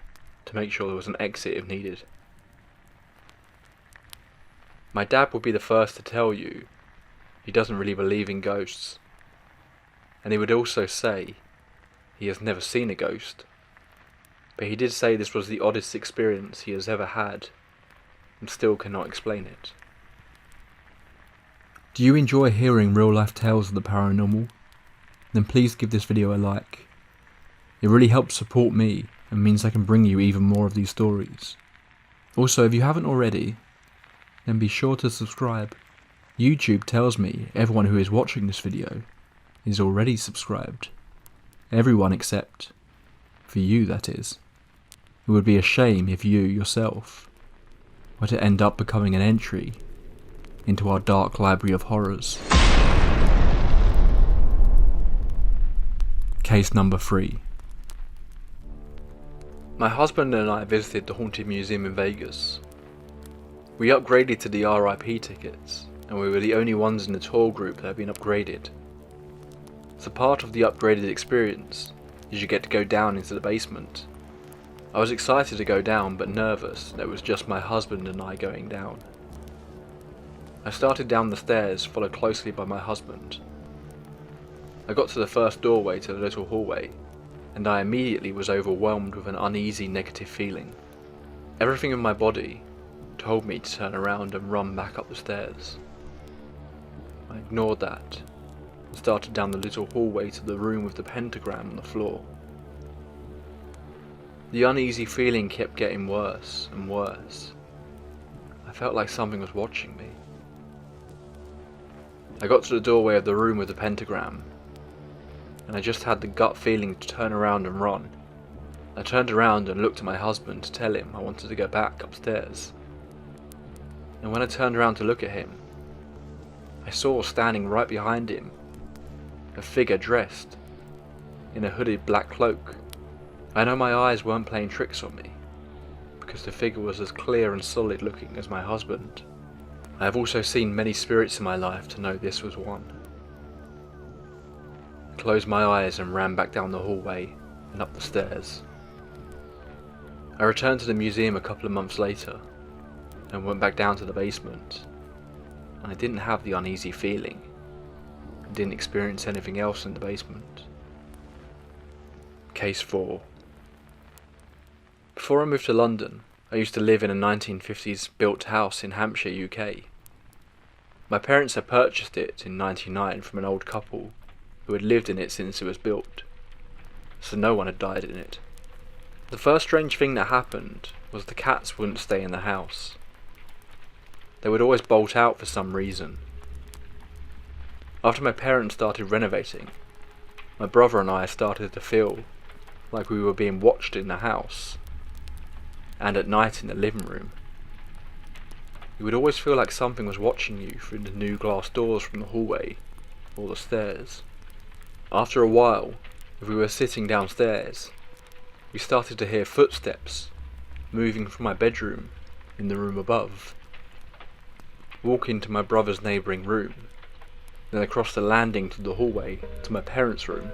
to make sure there was an exit if needed. My dad would be the first to tell you he doesn't really believe in ghosts, and he would also say he has never seen a ghost, but he did say this was the oddest experience he has ever had and still cannot explain it. Do you enjoy hearing real life tales of the paranormal? Then please give this video a like. It really helps support me and means I can bring you even more of these stories. Also, if you haven't already, then be sure to subscribe. YouTube tells me everyone who is watching this video is already subscribed. Everyone except for you, that is. It would be a shame if you yourself were to end up becoming an entry into our dark library of horrors. Case number 3. My husband and I visited the Haunted Museum in Vegas. We upgraded to the RIP tickets, and we were the only ones in the tour group that had been upgraded. So part of the upgraded experience is you get to go down into the basement. I was excited to go down but nervous that it was just my husband and I going down. I started down the stairs, followed closely by my husband. I got to the first doorway to the little hallway, and I immediately was overwhelmed with an uneasy negative feeling. Everything in my body told me to turn around and run back up the stairs. I ignored that and started down the little hallway to the room with the pentagram on the floor. The uneasy feeling kept getting worse and worse. I felt like something was watching me. I got to the doorway of the room with the pentagram, and I just had the gut feeling to turn around and run. I turned around and looked at my husband to tell him I wanted to go back upstairs. And when I turned around to look at him, I saw standing right behind him a figure dressed in a hooded black cloak. I know my eyes weren't playing tricks on me, because the figure was as clear and solid looking as my husband. I have also seen many spirits in my life to know this was one. I closed my eyes and ran back down the hallway and up the stairs. I returned to the museum a couple of months later and went back down to the basement, and I didn't have the uneasy feeling. I didn't experience anything else in the basement. Case 4. Before I moved to London, I used to live in a 1950s built house in Hampshire, UK. My parents had purchased it in '99 from an old couple who had lived in it since it was built, so no one had died in it. The first strange thing that happened was the cats wouldn't stay in the house. They would always bolt out for some reason. After my parents started renovating, my brother and I started to feel like we were being watched in the house, and at night in the living room. You would always feel like something was watching you through the new glass doors from the hallway or the stairs. After a while, if we were sitting downstairs, we started to hear footsteps moving from my bedroom in the room above, walk into my brother's neighbouring room, then across the landing to the hallway to my parents' room.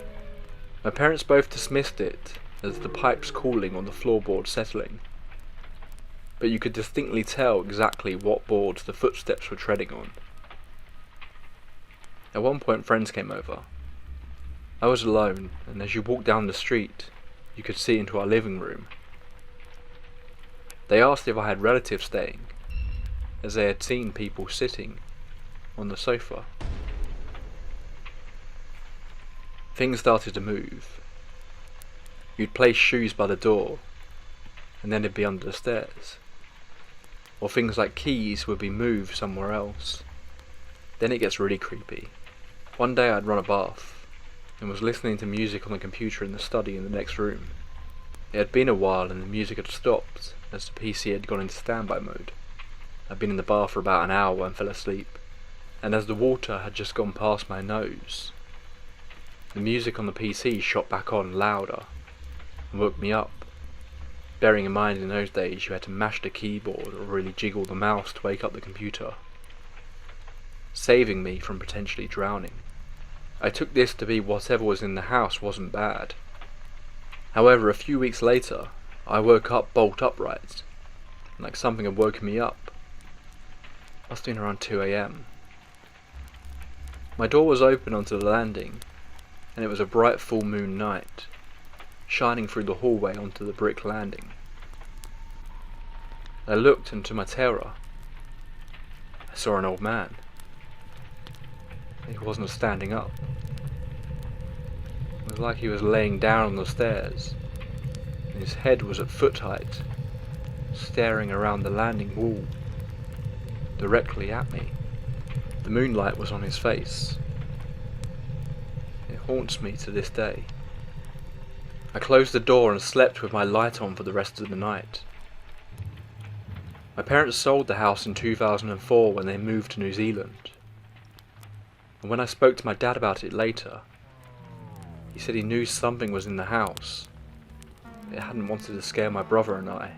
My parents both dismissed it as the pipes cooling on the floorboard settling, but you could distinctly tell exactly what boards the footsteps were treading on. At one point friends came over. I was alone, and as you walked down the street, you could see into our living room. They asked if I had relatives staying, as they had seen people sitting on the sofa. Things started to move. You'd place shoes by the door, and then it'd be under the stairs. Or things like keys would be moved somewhere else. Then it gets really creepy. One day I'd run a bath, and was listening to music on the computer in the study in the next room. It had been a while and the music had stopped, as the PC had gone into standby mode. I'd been in the bath for about an hour and fell asleep, and as the water had just gone past my nose, the music on the PC shot back on louder and woke me up. Bearing in mind in those days you had to mash the keyboard or really jiggle the mouse to wake up the computer, saving me from potentially drowning. I took this to be whatever was in the house wasn't bad. However, a few weeks later, I woke up bolt upright, like something had woken me up. Must have been around 2 AM. My door was open onto the landing, and it was a bright full moon night, shining through the hallway onto the brick landing. I looked, and to my terror, I saw an old man. He wasn't standing up. It was like he was laying down on the stairs, and his head was at foot height, staring around the landing wall, directly at me. The moonlight was on his face. It haunts me to this day. I closed the door and slept with my light on for the rest of the night. My parents sold the house in 2004 when they moved to New Zealand. And when I spoke to my dad about it later, he said he knew something was in the house. It hadn't wanted to scare my brother and I.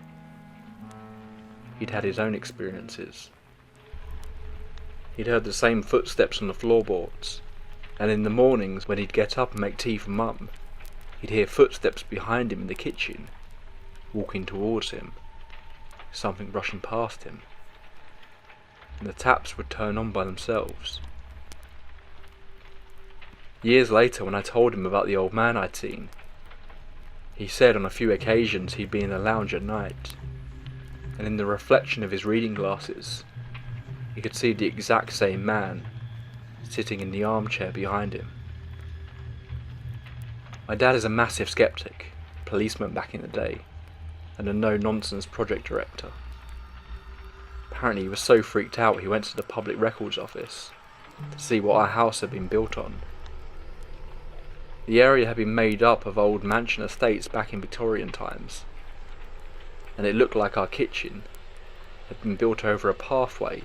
He'd had his own experiences. He'd heard the same footsteps on the floorboards, and in the mornings when he'd get up and make tea for Mum, he'd hear footsteps behind him in the kitchen, walking towards him, something rushing past him. and the taps would turn on by themselves. Years later, when I told him about the old man I'd seen, he said on a few occasions he'd be in the lounge at night, and in the reflection of his reading glasses, he could see the exact same man sitting in the armchair behind him. My dad is a massive skeptic, policeman back in the day, and a no-nonsense project director. Apparently he was so freaked out he went to the public records office to see what our house had been built on. The area had been made up of old mansion estates back in Victorian times, and it looked like our kitchen had been built over a pathway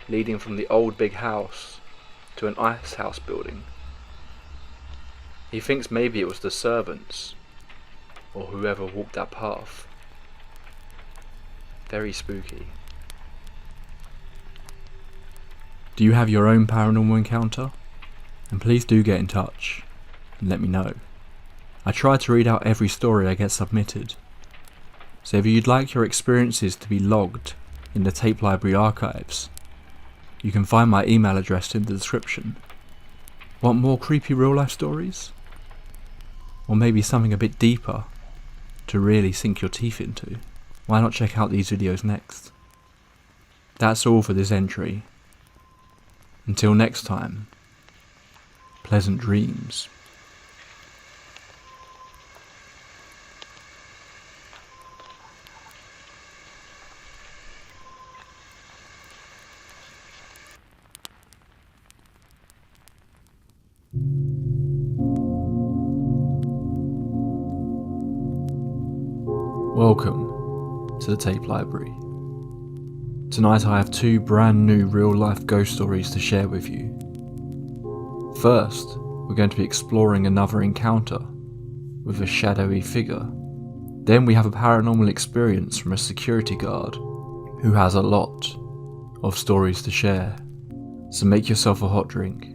leading from the old big house to an ice house building. He thinks maybe it was the servants, or whoever walked that path. Very spooky. Do you have your own paranormal encounter? And please do get in touch and let me know. I try to read out every story I get submitted, so if you'd like your experiences to be logged in the tape library archives, you can find my email address in the description. Want more creepy real life stories? Or maybe something a bit deeper to really sink your teeth into? Why not check out these videos next? That's all for this entry. Until next time, pleasant dreams. Welcome to the tape library. Tonight I have two brand new real life ghost stories to share with you. First, we're going to be exploring another encounter with a shadowy figure. Then we have a paranormal experience from a security guard who has a lot of stories to share. So make yourself a hot drink,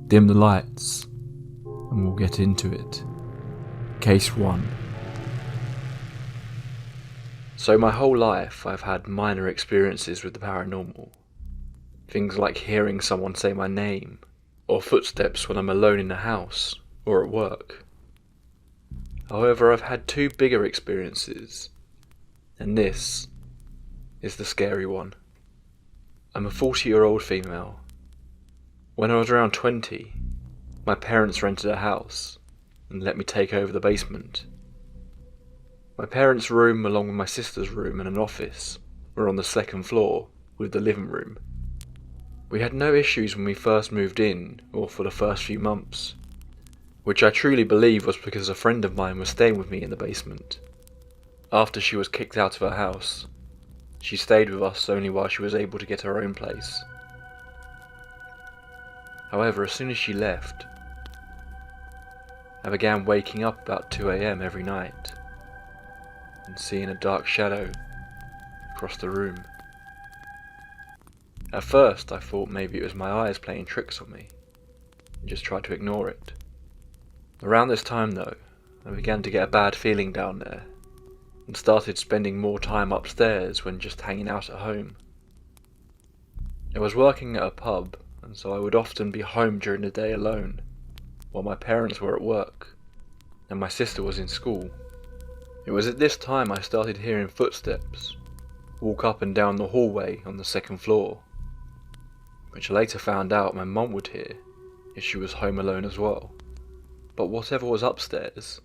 dim the lights, and we'll get into it. Case 1. So my whole life I've had minor experiences with the paranormal. Things like hearing someone say my name, or footsteps when I'm alone in the house or at work. However, I've had two bigger experiences, and this is the scary one. I'm a 40-year-old female. When I was around 20, my parents rented a house and let me take over the basement. My parents' room, along with my sister's room and an office, were on the second floor with the living room. We had no issues when we first moved in, or for the first few months, which I truly believe was because a friend of mine was staying with me in the basement. After she was kicked out of her house, she stayed with us only while she was able to get her own place. However, as soon as she left, I began waking up about 2 AM every night and seeing a dark shadow across the room. At first I thought maybe it was my eyes playing tricks on me, and just tried to ignore it. Around this time though, I began to get a bad feeling down there, and started spending more time upstairs when just hanging out at home. I was working at a pub, and so I would often be home during the day alone, while my parents were at work, and my sister was in school. It was at this time I started hearing footsteps walk up and down the hallway on the second floor, which I later found out my mum would hear if she was home alone as well. But whatever was upstairs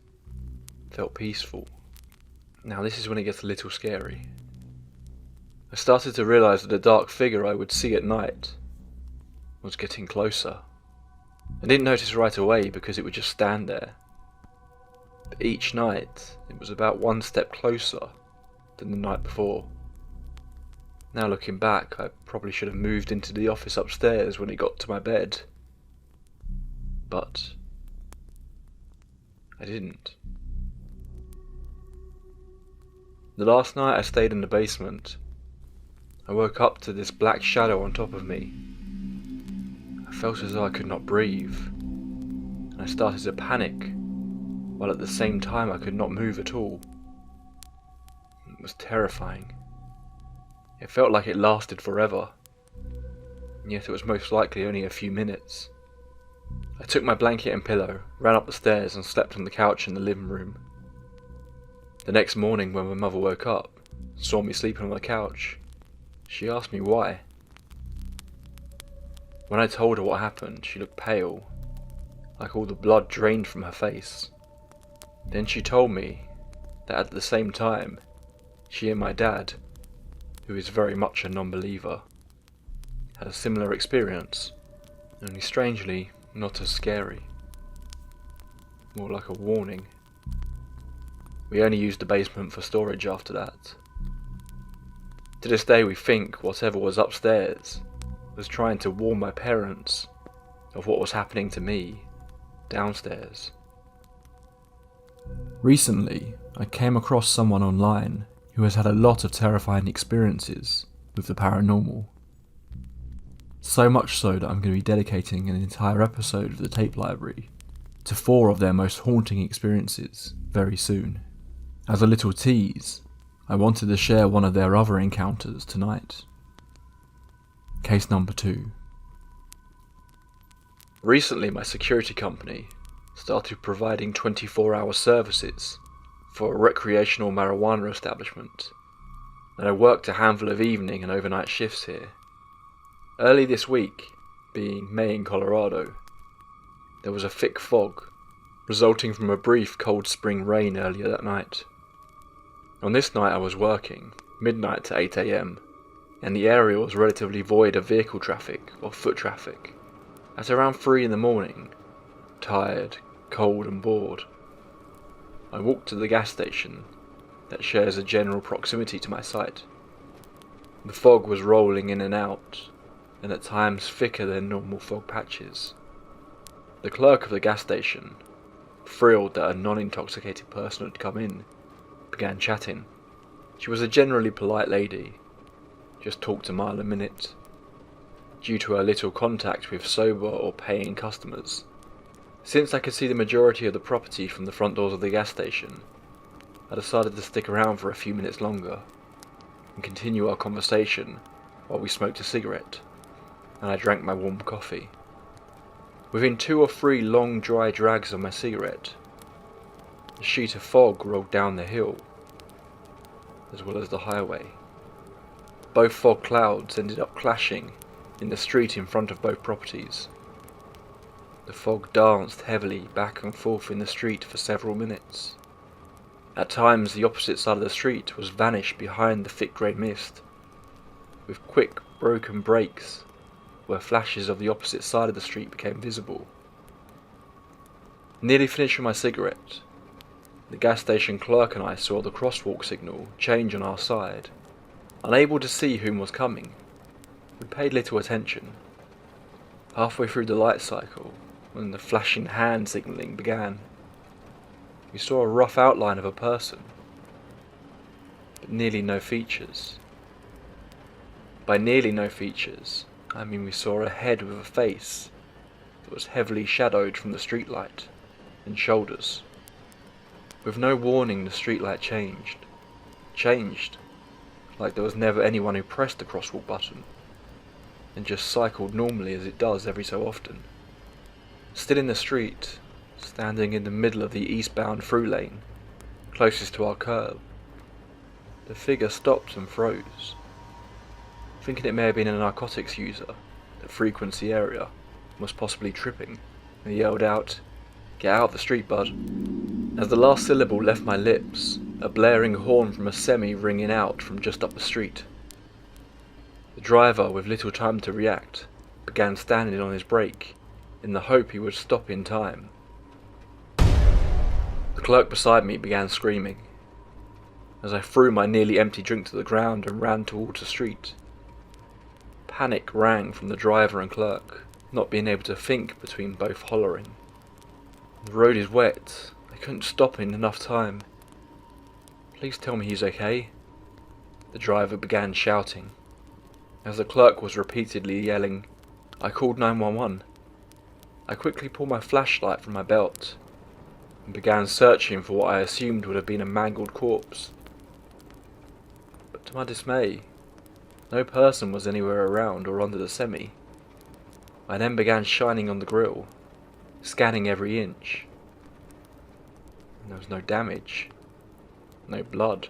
felt peaceful. Now this is when it gets a little scary. I started to realise that the dark figure I would see at night was getting closer. I didn't notice right away because it would just stand there. But each night, it was about one step closer than the night before. Now looking back, I probably should have moved into the office upstairs when it got to my bed. But I didn't. The last night I stayed in the basement, I woke up to this black shadow on top of me. I felt as though I could not breathe, and I started to panic, while at the same time I could not move at all. It was terrifying. It felt like it lasted forever, and yet it was most likely only a few minutes. I took my blanket and pillow, ran up the stairs and slept on the couch in the living room. The next morning when my mother woke up, saw me sleeping on the couch, she asked me why. When I told her what happened, she looked pale, like all the blood drained from her face. Then she told me that at the same time, she and my dad, who is very much a non-believer, had a similar experience, only strangely not as scary. More like a warning. We only used the basement for storage after that. To this day we think whatever was upstairs was trying to warn my parents of what was happening to me downstairs. Recently, I came across someone online who has had a lot of terrifying experiences with the paranormal. So much so that I'm going to be dedicating an entire episode of the tape library to 4 of their most haunting experiences very soon. As a little tease, I wanted to share one of their other encounters tonight. Case number 2. Recently my security company started providing 24-hour services for a recreational marijuana establishment, and I worked a handful of evening and overnight shifts here. Early this week, being May in Colorado, there was a thick fog, resulting from a brief cold spring rain earlier that night. On this night I was working, midnight to 8 AM, and the area was relatively void of vehicle traffic or foot traffic. At around 3 in the morning, tired, cold and bored, I walked to the gas station that shares a general proximity to my site. The fog was rolling in and out, and at times thicker than normal fog patches. The clerk of the gas station, thrilled that a non-intoxicated person had come in, began chatting. She was a generally polite lady, just talked a mile a minute. Due to her little contact with sober or paying customers. Since I could see the majority of the property from the front doors of the gas station, I decided to stick around for a few minutes longer and continue our conversation while we smoked a cigarette and I drank my warm coffee. Within 2 or 3 long dry drags of my cigarette, a sheet of fog rolled down the hill, as well as the highway. Both fog clouds ended up clashing in the street in front of both properties. The fog danced heavily back and forth in the street for several minutes. At times the opposite side of the street was vanished behind the thick grey mist, with quick broken breaks where flashes of the opposite side of the street became visible. Nearly finished with my cigarette, the gas station clerk and I saw the crosswalk signal change on our side. Unable to see whom was coming, we paid little attention. Halfway through the light cycle, when the flashing hand signalling began, we saw a rough outline of a person, but nearly no features. By nearly no features, I mean we saw a head with a face that was heavily shadowed from the streetlight, and shoulders. With no warning the streetlight changed, like there was never anyone who pressed the crosswalk button, and just cycled normally as it does every so often. Still in the street, standing in the middle of the eastbound through lane, closest to our curb, the figure stopped and froze. Thinking it may have been a narcotics user that frequents the area, was possibly tripping, and yelled out, "Get out of the street, bud." As the last syllable left my lips, a blaring horn from a semi ringing out from just up the street. The driver, with little time to react, began standing on his brake, in the hope he would stop in time. The clerk beside me began screaming, as I threw my nearly empty drink to the ground and ran towards the street. Panic rang from the driver and clerk, not being able to think between both hollering. The road is wet, I couldn't stop in enough time. "Please tell me he's okay," the driver began shouting, as the clerk was repeatedly yelling, "I called 911. I quickly pulled my flashlight from my belt and began searching for what I assumed would have been a mangled corpse. But to my dismay, No person was anywhere around or under the semi. I then began shining on the grill, scanning every inch. And there was no damage, no blood,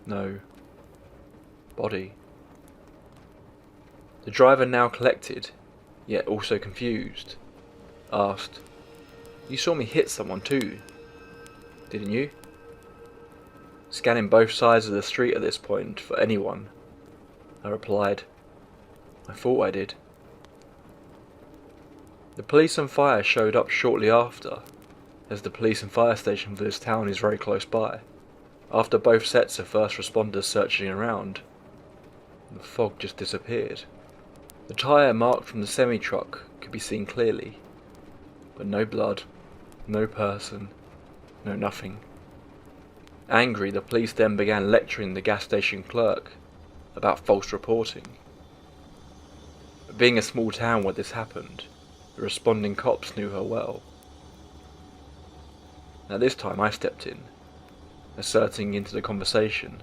no body. The driver, now collected, yet also confused, asked, "You saw me hit someone too, didn't you?" Scanning both sides of the street at this point for anyone, I replied, "I thought I did." The police and fire showed up shortly after, as the police and fire station for this town is very close by. After both sets of first responders searching around, the fog just disappeared. The tyre marked from the semi-truck could be seen clearly, but no blood, no person, no nothing. Angry, the police then began lecturing the gas station clerk about false reporting. But being a small town where this happened, the responding cops knew her well. At this time I stepped in, asserting into the conversation,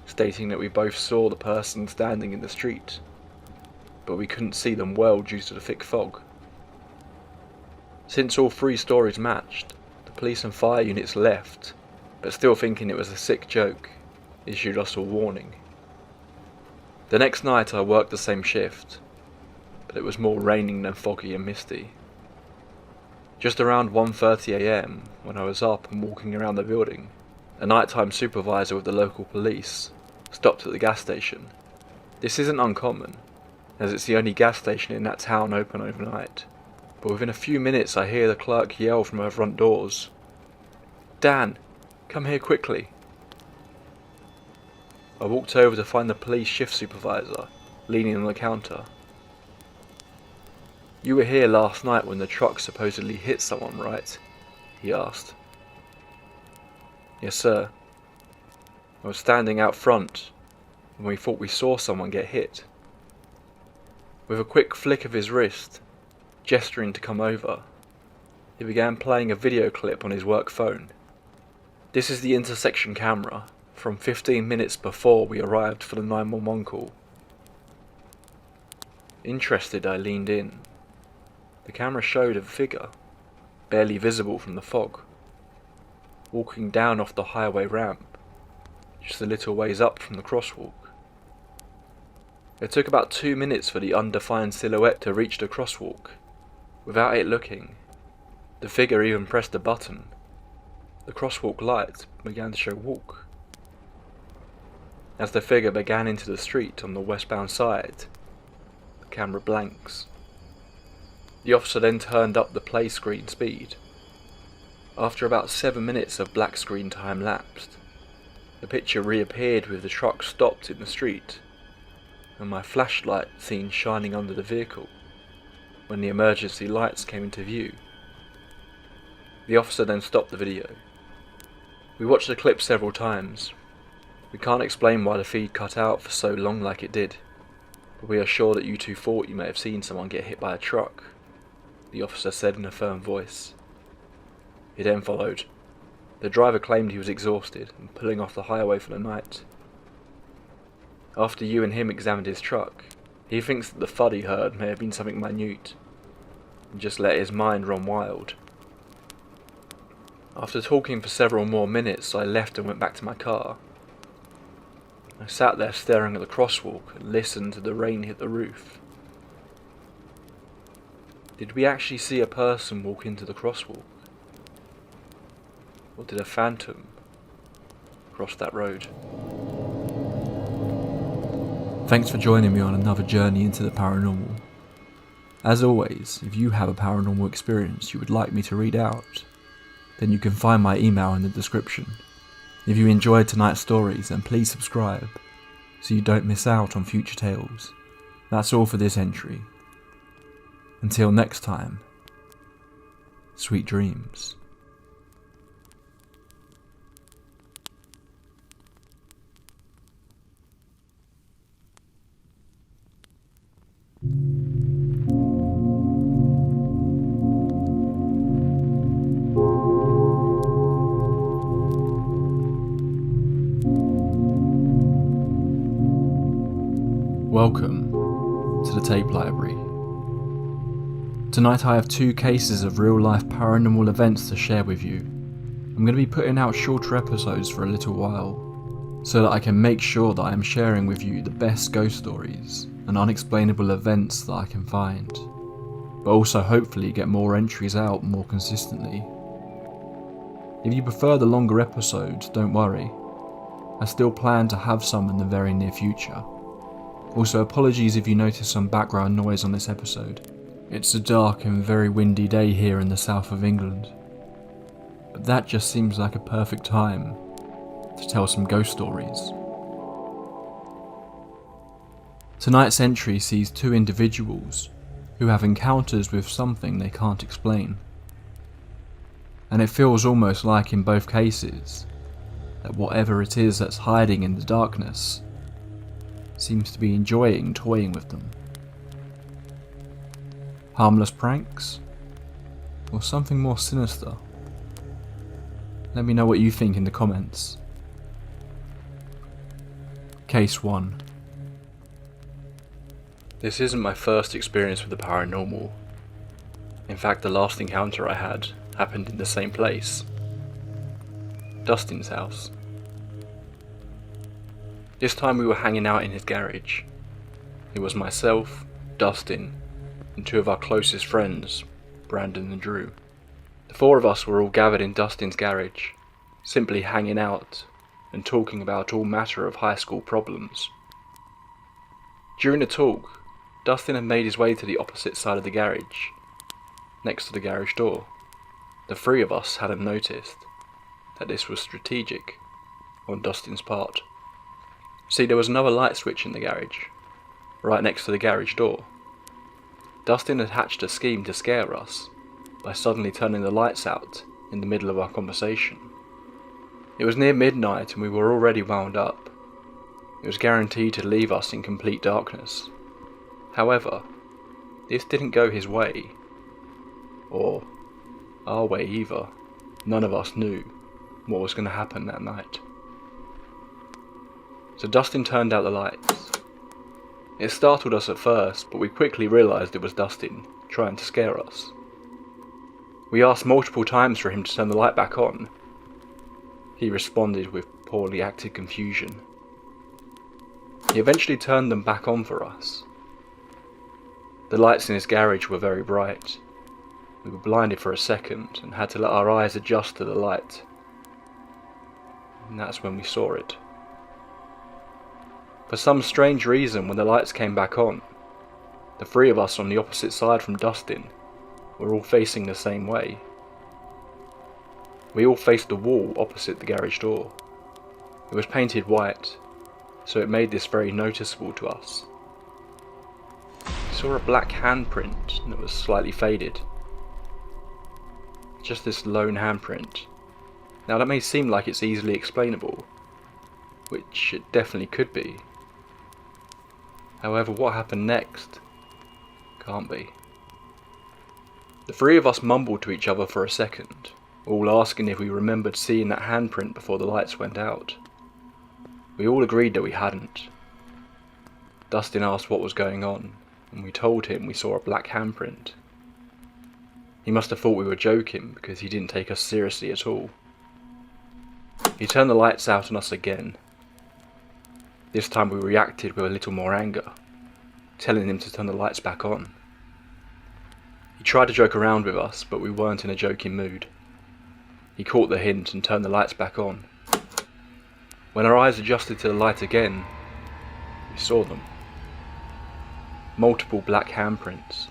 stating that we both saw the person standing in the street, but we couldn't see them well due to the thick fog. Since all three stories matched, the police and fire units left, but still thinking it was a sick joke, issued us a warning. The next night I worked the same shift, but it was more raining than foggy and misty. Just around 1:30 AM, when I was up and walking around the building, a nighttime supervisor with the local police stopped at the gas station. This isn't uncommon, as it's the only gas station in that town open overnight, but within a few minutes I hear the clerk yell from her front doors, "Dan, come here quickly." I walked over to find the police shift supervisor leaning on the counter. "You were here last night when the truck supposedly hit someone, right?" he asked. "Yes, sir. I was standing out front when we thought we saw someone get hit." With a quick flick of his wrist, gesturing to come over, he began playing a video clip on his work phone. This is the intersection camera from 15 minutes before we arrived for the 911 call. Interested, I leaned in. The camera showed a figure, barely visible from the fog, walking down off the highway ramp, just a little ways up from the crosswalk. It took about 2 minutes for the undefined silhouette to reach the crosswalk. Without it looking, the figure even pressed a button. The crosswalk lights began to show walk. As the figure began into the street on the westbound side, the camera blanks. The officer then turned up the play screen speed. After about 7 minutes of black screen time lapsed, the picture reappeared with the truck stopped in the street, and my flashlight seen shining under the vehicle when the emergency lights came into view. The officer then stopped the video. We watched the clip several times. We can't explain why the feed cut out for so long like it did, but we are sure that you two thought you may have seen someone get hit by a truck, the officer said in a firm voice. He then followed. The driver claimed he was exhausted and pulling off the highway for the night. After you and him examined his truck, he thinks that the thud he heard may have been something minute, and just let his mind run wild. After talking for several more minutes, I left and went back to my car. I sat there staring at the crosswalk and listened to the rain hit the roof. Did we actually see a person walk into the crosswalk? Or did a phantom cross that road? Thanks for joining me on another journey into the paranormal. As always, if you have a paranormal experience you would like me to read out, then you can find my email in the description. If you enjoyed tonight's stories, then please subscribe so you don't miss out on future tales. That's all for this entry. Until next time, sweet dreams. Welcome to the Tape Library. Tonight I have 2 cases of real-life paranormal events to share with you. I'm going to be putting out shorter episodes for a little while, so that I can make sure that I am sharing with you the best ghost stories and unexplainable events that I can find, but also hopefully get more entries out more consistently. If you prefer the longer episodes, don't worry. I still plan to have some in the very near future. Also, apologies if you notice some background noise on this episode. It's a dark and very windy day here in the south of England. But that just seems like a perfect time to tell some ghost stories. Tonight's entry sees 2 individuals who have encounters with something they can't explain. And it feels almost like in both cases that whatever it is that's hiding in the darkness seems to be enjoying toying with them. Harmless pranks? Or something more sinister? Let me know what you think in the comments. Case 1. This isn't my first experience with the paranormal. In fact, the last encounter I had happened in the same place. Dustin's house. This time we were hanging out in his garage. It was myself, Dustin, and 2 of our closest friends, Brandon and Drew. The 4 of us were all gathered in Dustin's garage, simply hanging out and talking about all matter of high school problems. During the talk, Dustin had made his way to the opposite side of the garage, next to the garage door. The 3 of us hadn't noticed that this was strategic on Dustin's part. See, there was another light switch in the garage, right next to the garage door. Dustin had hatched a scheme to scare us by suddenly turning the lights out in the middle of our conversation. It was near midnight and we were already wound up. It was guaranteed to leave us in complete darkness. However, this didn't go his way, or our way either. None of us knew what was going to happen that night. So Dustin turned out the lights. It startled us at first, but we quickly realised it was Dustin trying to scare us. We asked multiple times for him to turn the light back on. He responded with poorly acted confusion. He eventually turned them back on for us. The lights in his garage were very bright. We were blinded for a second and had to let our eyes adjust to the light. And that's when we saw it. For some strange reason, when the lights came back on, the 3 of us on the opposite side from Dustin were all facing the same way. We all faced the wall opposite the garage door. It was painted white, so it made this very noticeable to us. We saw a black handprint that was slightly faded. Just this lone handprint. Now that may seem like it's easily explainable, which it definitely could be. However, what happened next can't be. The 3 of us mumbled to each other for a second, all asking if we remembered seeing that handprint before the lights went out. We all agreed that we hadn't. Dustin asked what was going on, and we told him we saw a black handprint. He must have thought we were joking because he didn't take us seriously at all. He turned the lights out on us again. This time we reacted with a little more anger, telling him to turn the lights back on. He tried to joke around with us, but we weren't in a joking mood. He caught the hint and turned the lights back on. When our eyes adjusted to the light again, we saw them. Multiple black handprints,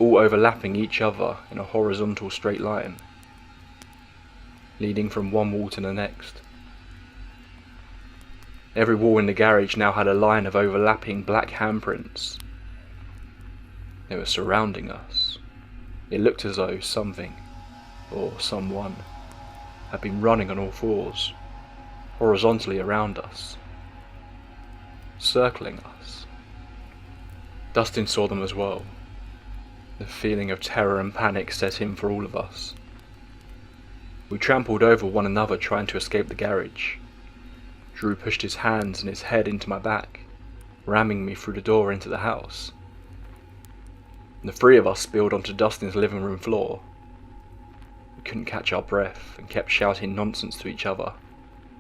all overlapping each other in a horizontal straight line, leading from one wall to the next. Every wall in the garage now had a line of overlapping black handprints. They were surrounding us. It looked as though something, or someone, had been running on all 4s, horizontally around us, circling us. Dustin saw them as well. The feeling of terror and panic set in for all of us. We trampled over one another trying to escape the garage. Drew pushed his hands and his head into my back, ramming me through the door into the house. The three of us spilled onto Dustin's living room floor. We couldn't catch our breath and kept shouting nonsense to each other,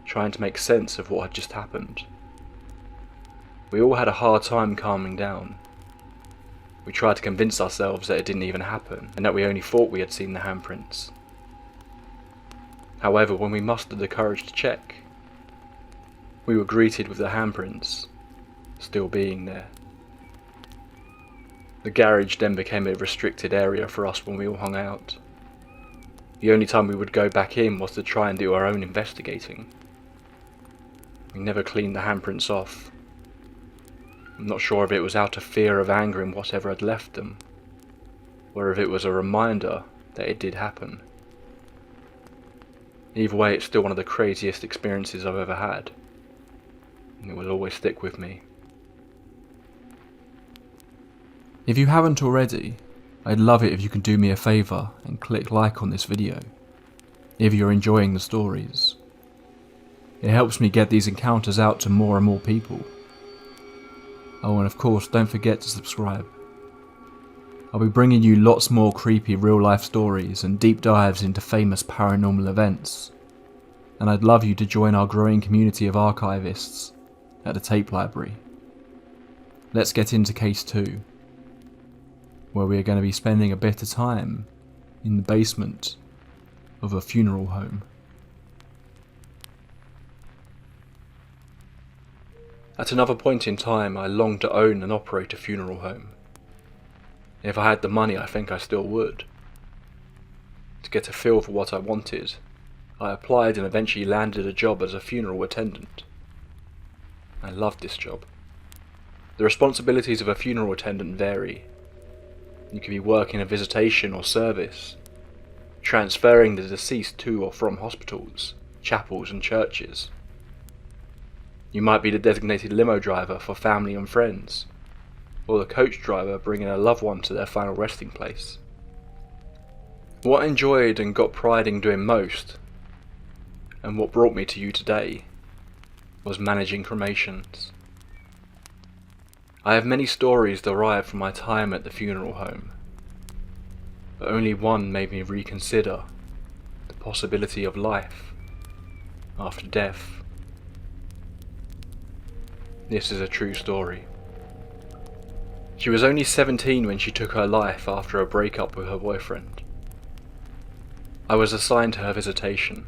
trying to make sense of what had just happened. We all had a hard time calming down. We tried to convince ourselves that it didn't even happen, and that we only thought we had seen the handprints. However, when we mustered the courage to check, we were greeted with the handprints still being there. The garage then became a restricted area for us when we all hung out. The only time we would go back in was to try and do our own investigating. We never cleaned the handprints off. I'm not sure if it was out of fear of angering whatever had left them, or if it was a reminder that it did happen. Either way, it's still one of the craziest experiences I've ever had, and it will always stick with me. If you haven't already, I'd love it if you could do me a favour and click like on this video, if you're enjoying the stories. It helps me get these encounters out to more and more people. Oh, and of course, don't forget to subscribe. I'll be bringing you lots more creepy real-life stories and deep dives into famous paranormal events, and I'd love you to join our growing community of archivists at the tape library. Let's get into case 2, where we are going to be spending a bit of time in the basement of a funeral home. At another point in time, I longed to own and operate a funeral home. If I had the money, I think I still would. To get a feel for what I wanted, I applied and eventually landed a job as a funeral attendant. I loved this job. The responsibilities of a funeral attendant vary. You could be working a visitation or service, transferring the deceased to or from hospitals, chapels and churches. You might be the designated limo driver for family and friends, or the coach driver bringing a loved one to their final resting place. What I enjoyed and got pride in doing most, and what brought me to you today, was managing cremations. I have many stories derived from my time at the funeral home, but only one made me reconsider the possibility of life after death. This is a true story. She was only 17 when she took her life after a breakup with her boyfriend. I was assigned to her visitation,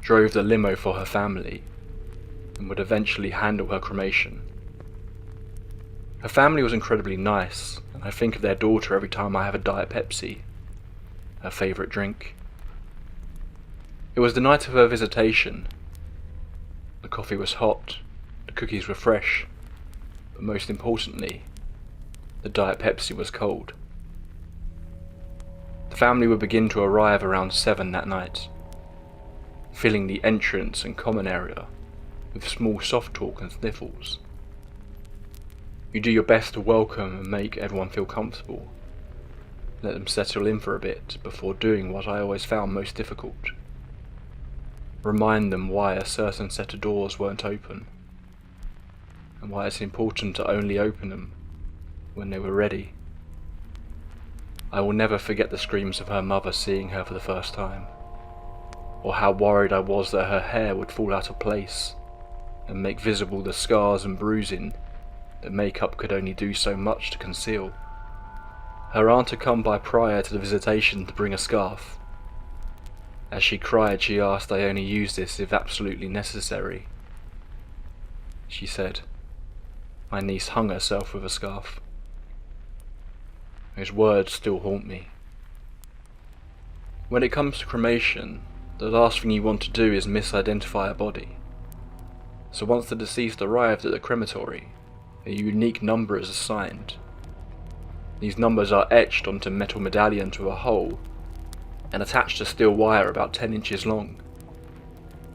drove the limo for her family, and would eventually handle her cremation. Her family was incredibly nice, and I think of their daughter every time I have a Diet Pepsi, her favourite drink. It was the night of her visitation. The coffee was hot, the cookies were fresh, but most importantly, the Diet Pepsi was cold. The family would begin to arrive around 7 that night, filling the entrance and common area with small soft talk and sniffles. You do your best to welcome and make everyone feel comfortable. Let them settle in for a bit before doing what I always found most difficult. Remind them why a certain set of doors weren't open, and why it's important to only open them when they were ready. I will never forget the screams of her mother seeing her for the first time, or how worried I was that her hair would fall out of place and make visible the scars and bruising that makeup could only do so much to conceal. Her aunt had come by prior to the visitation to bring a scarf. As she cried, she asked I only use this if absolutely necessary. She said, my niece hung herself with a scarf. Those words still haunt me. When it comes to cremation, the last thing you want to do is misidentify a body. So once the deceased arrived at the crematory, a unique number is assigned. These numbers are etched onto metal medallions with a hole and attached to steel wire about 10 inches long.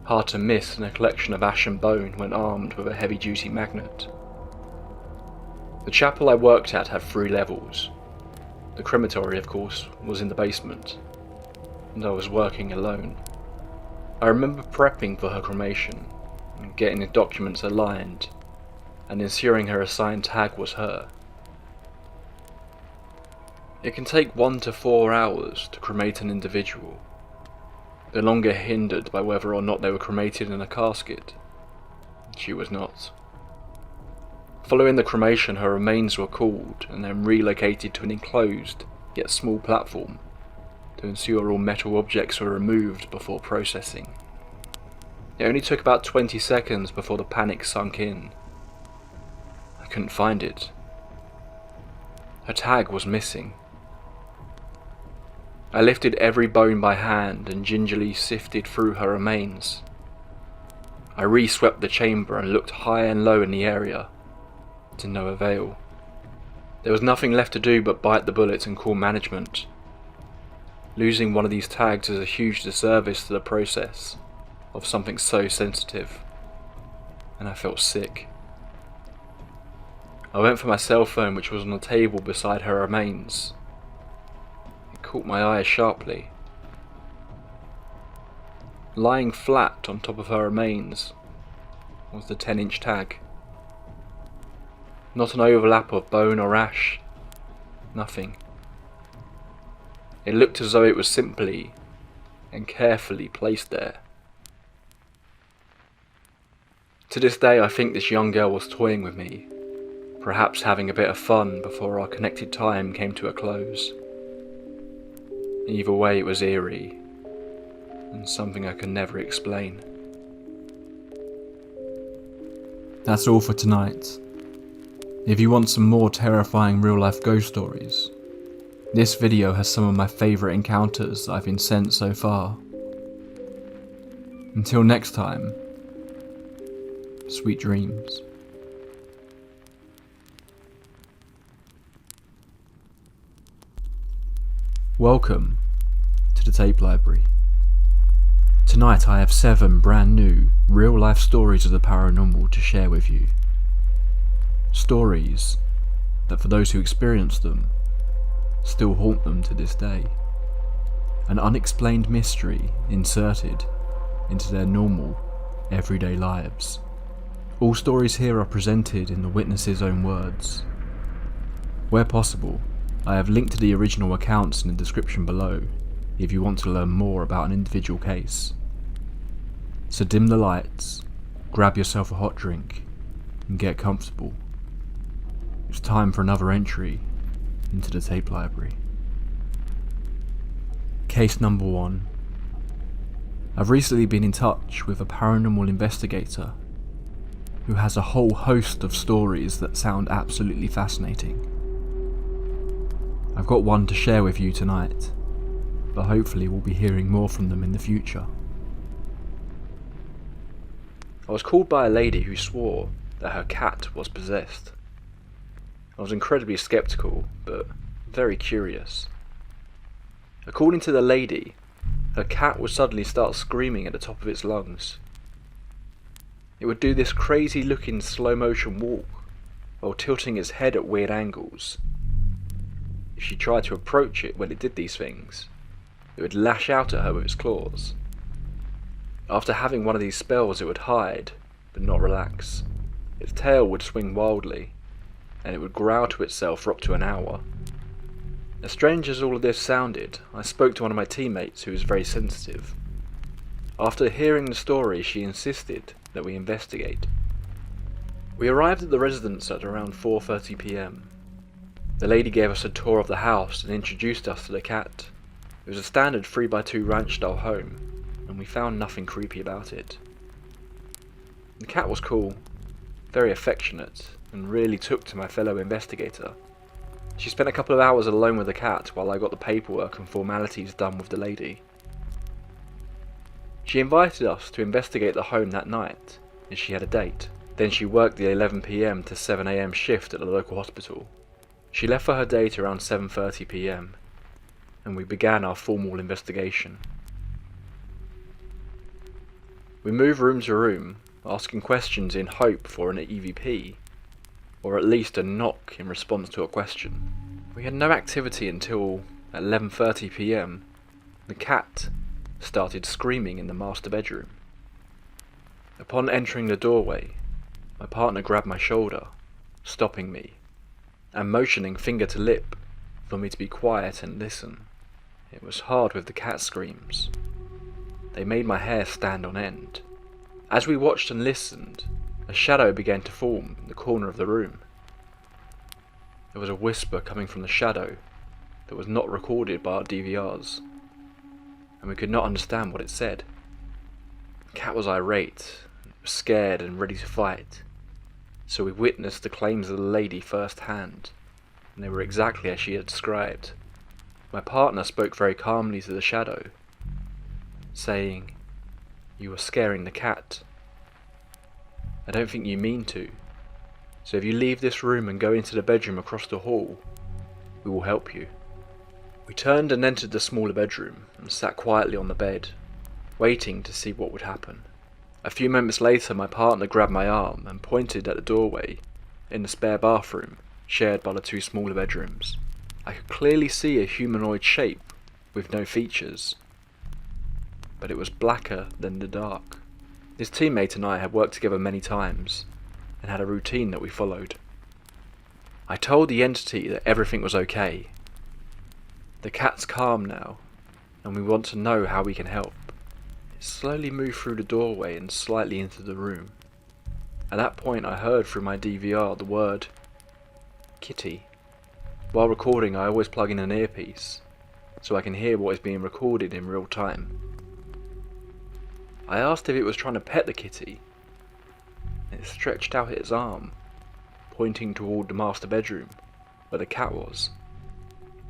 Hard to miss in a collection of ash and bone when armed with a heavy-duty magnet. The chapel I worked at had 3 levels. The crematory, of course, was in the basement, and I was working alone. I remember prepping for her cremation and getting the documents aligned and ensuring her assigned tag was her. It can take 1 to 4 hours to cremate an individual, no longer hindered by whether or not they were cremated in a casket. She was not. Following the cremation, her remains were cooled and then relocated to an enclosed yet small platform to ensure all metal objects were removed before processing. It only took about 20 seconds before the panic sunk in. I couldn't find it. Her tag was missing. I lifted every bone by hand and gingerly sifted through her remains. I re-swept the chamber and looked high and low in the area, to no avail. There was nothing left to do but bite the bullet and call management. Losing one of these tags is a huge disservice to the process of something so sensitive, and I felt sick. I went for my cell phone, which was on the table beside her remains. It caught my eye sharply. Lying flat on top of her remains was the 10-inch tag. Not an overlap of bone or ash. Nothing. It looked as though it was simply and carefully placed there. To this day, I think this young girl was toying with me, perhaps having a bit of fun before our connected time came to a close. Either way, it was eerie, and something I could never explain. That's all for tonight. If you want some more terrifying real-life ghost stories, this video has some of my favourite encounters I've been sent so far. Until next time, sweet dreams. Welcome to the Tape Library. Tonight I have 7 brand new, real-life stories of the paranormal to share with you. Stories that, for those who experienced them, still haunt them to this day. An unexplained mystery inserted into their normal, everyday lives. All stories here are presented in the witness's own words. Where possible, I have linked to the original accounts in the description below if you want to learn more about an individual case. So dim the lights, grab yourself a hot drink, and get comfortable. It's time for another entry into the tape library. Case number 1. I've recently been in touch with a paranormal investigator who has a whole host of stories that sound absolutely fascinating. I've got one to share with you tonight, but hopefully we'll be hearing more from them in the future. I was called by a lady who swore that her cat was possessed. I was incredibly skeptical, but very curious. According to the lady, her cat would suddenly start screaming at the top of its lungs. It would do this crazy looking slow motion walk while tilting its head at weird angles. If she tried to approach it when it did these things, it would lash out at her with its claws. After having one of these spells, it would hide, but not relax. Its tail would swing wildly, and it would growl to itself for up to an hour. As strange as all of this sounded, I spoke to one of my teammates who was very sensitive. After hearing the story, she insisted that we investigate. We arrived at the residence at around 4:30 PM. The lady gave us a tour of the house and introduced us to the cat. It was a standard 3x2 ranch style home, and we found nothing creepy about it. The cat was cool, very affectionate, and really took to my fellow investigator. She spent a couple of hours alone with the cat while I got the paperwork and formalities done with the lady. She invited us to investigate the home that night, and she had a date. Then she worked the 11 PM to 7 AM shift at the local hospital. She left for her date around 7:30 PM, and we began our formal investigation. We moved room to room, asking questions in hope for an EVP, or at least a knock in response to a question. We had no activity until at 11:30 PM. The cat started screaming in the master bedroom. Upon entering the doorway, My partner grabbed my shoulder, stopping me, and motioning finger to lip for me to be quiet and listen. It was hard with the cat screams. They made my hair stand on end. As we watched and listened, a shadow began to form in the corner of the room. There was a whisper coming from the shadow that was not recorded by our DVRs, and we could not understand what it said. The cat was irate, scared and ready to fight, so we witnessed the claims of the lady firsthand, and they were exactly as she had described. My partner spoke very calmly to the shadow, saying, "You are scaring the cat. I don't think you mean to, so if you leave this room and go into the bedroom across the hall, we will help you." We turned and entered the smaller bedroom and sat quietly on the bed, waiting to see what would happen. A few moments later, my partner grabbed my arm and pointed at the doorway in the spare bathroom shared by the two smaller bedrooms. I could clearly see a humanoid shape with no features, but it was blacker than the dark. His teammate and I had worked together many times and had a routine that we followed. I told the entity that everything was okay. The cat's calm now, and we want to know how we can help. It slowly moved through the doorway and slightly into the room. At that point I heard through my DVR the word kitty. While recording, I always plug in an earpiece, so I can hear what is being recorded in real time. I asked if it was trying to pet the kitty. It stretched out its arm, pointing toward the master bedroom, where the cat was.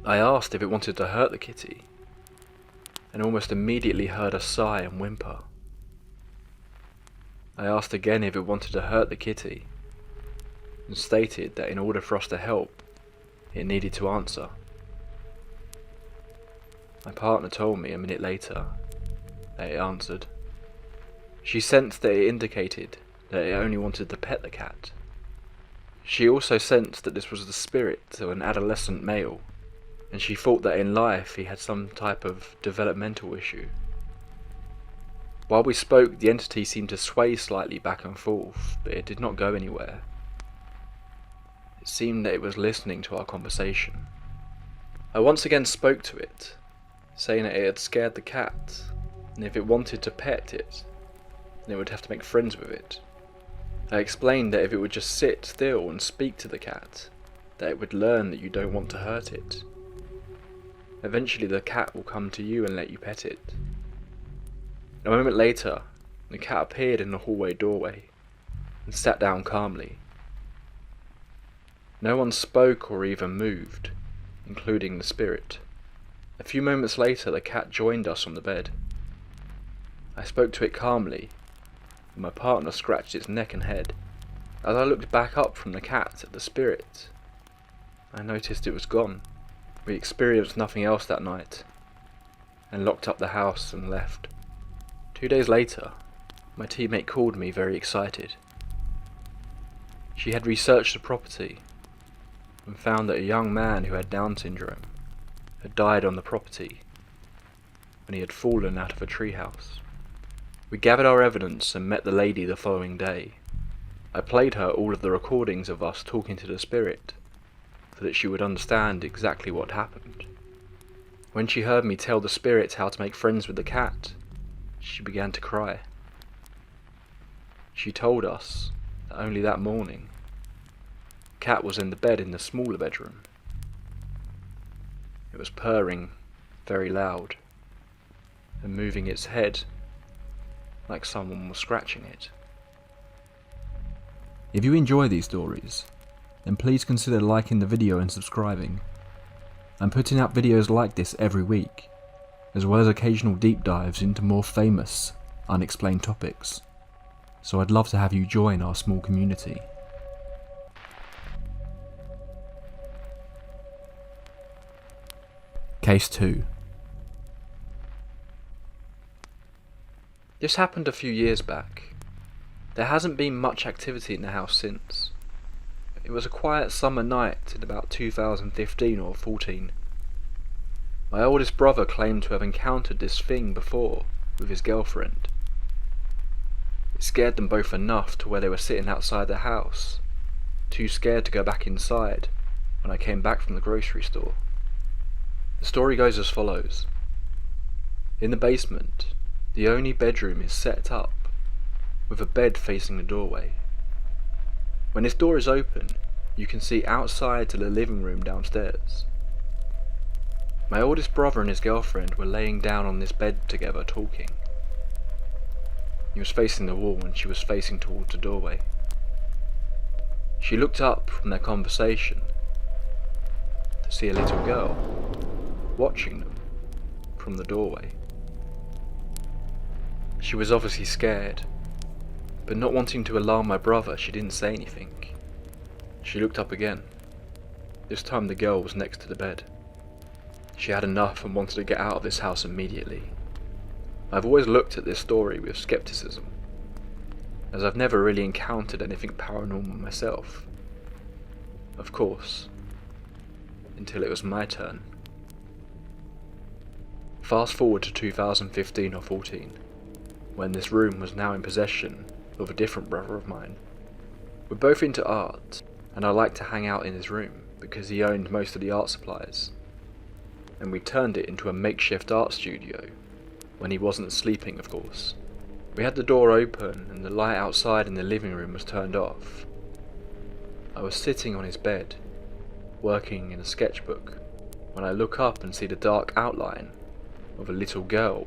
I asked if it wanted to hurt the kitty, and almost immediately heard a sigh and whimper. I asked again if it wanted to hurt the kitty, and stated that in order for us to help, it needed to answer. My partner told me a minute later that it answered. She sensed that it indicated that it only wanted to pet the cat. She also sensed that this was the spirit of an adolescent male, and she thought that in life he had some type of developmental issue. While we spoke, the entity seemed to sway slightly back and forth, but it did not go anywhere. It seemed that it was listening to our conversation. I once again spoke to it, saying that it had scared the cat, and if it wanted to pet it, then it would have to make friends with it. I explained that if it would just sit still and speak to the cat, that it would learn that you don't want to hurt it. Eventually the cat will come to you and let you pet it. A moment later, the cat appeared in the hallway doorway and sat down calmly. No one spoke or even moved, including the spirit. A few moments later, the cat joined us on the bed. I spoke to it calmly, and my partner scratched its neck and head. As I looked back up from the cat at the spirit, I noticed it was gone. We experienced nothing else that night, and locked up the house and left. 2 days later, my teammate called me very excited. She had researched the property and found that a young man who had Down syndrome had died on the property when he had fallen out of a treehouse. We gathered our evidence and met the lady the following day. I played her all of the recordings of us talking to the spirit so that she would understand exactly what happened. When she heard me tell the spirit how to make friends with the cat, she began to cry. She told us that only that morning, the cat was in the bed in the smaller bedroom. It was purring very loud and moving its head like someone was scratching it. If you enjoy these stories, then please consider liking the video and subscribing. I'm putting out videos like this every week, as well as occasional deep dives into more famous, unexplained topics, so I'd love to have you join our small community. Case 2. This happened a few years back. There hasn't been much activity in the house since. It was a quiet summer night in about 2015 or 14. My oldest brother claimed to have encountered this thing before with his girlfriend. It It scared them both enough to where they were sitting outside the house, too scared to go back inside when I came back from the grocery store. The story goes as follows. In the basement, the only bedroom is set up with a bed facing the doorway. When this door is open, you can see outside to the living room downstairs. My oldest brother and his girlfriend were laying down on this bed together talking. He was facing the wall and she was facing towards the doorway. She looked up from their conversation to see a little girl watching them from the doorway. She was obviously scared, but not wanting to alarm my brother, she didn't say anything. She looked up again. This time the girl was next to the bed. She had enough and wanted to get out of this house immediately. I've always looked at this story with skepticism, as I've never really encountered anything paranormal myself. Of course, until it was my turn. Fast forward to 2015 or 14, when this room was now in possession of a different brother of mine. We're both into art, and I liked to hang out in his room because he owned most of the art supplies, and we turned it into a makeshift art studio, when he wasn't sleeping, of course. We had the door open and the light outside in the living room was turned off. I was sitting on his bed, working in a sketchbook, when I look up and see the dark outline of a little girl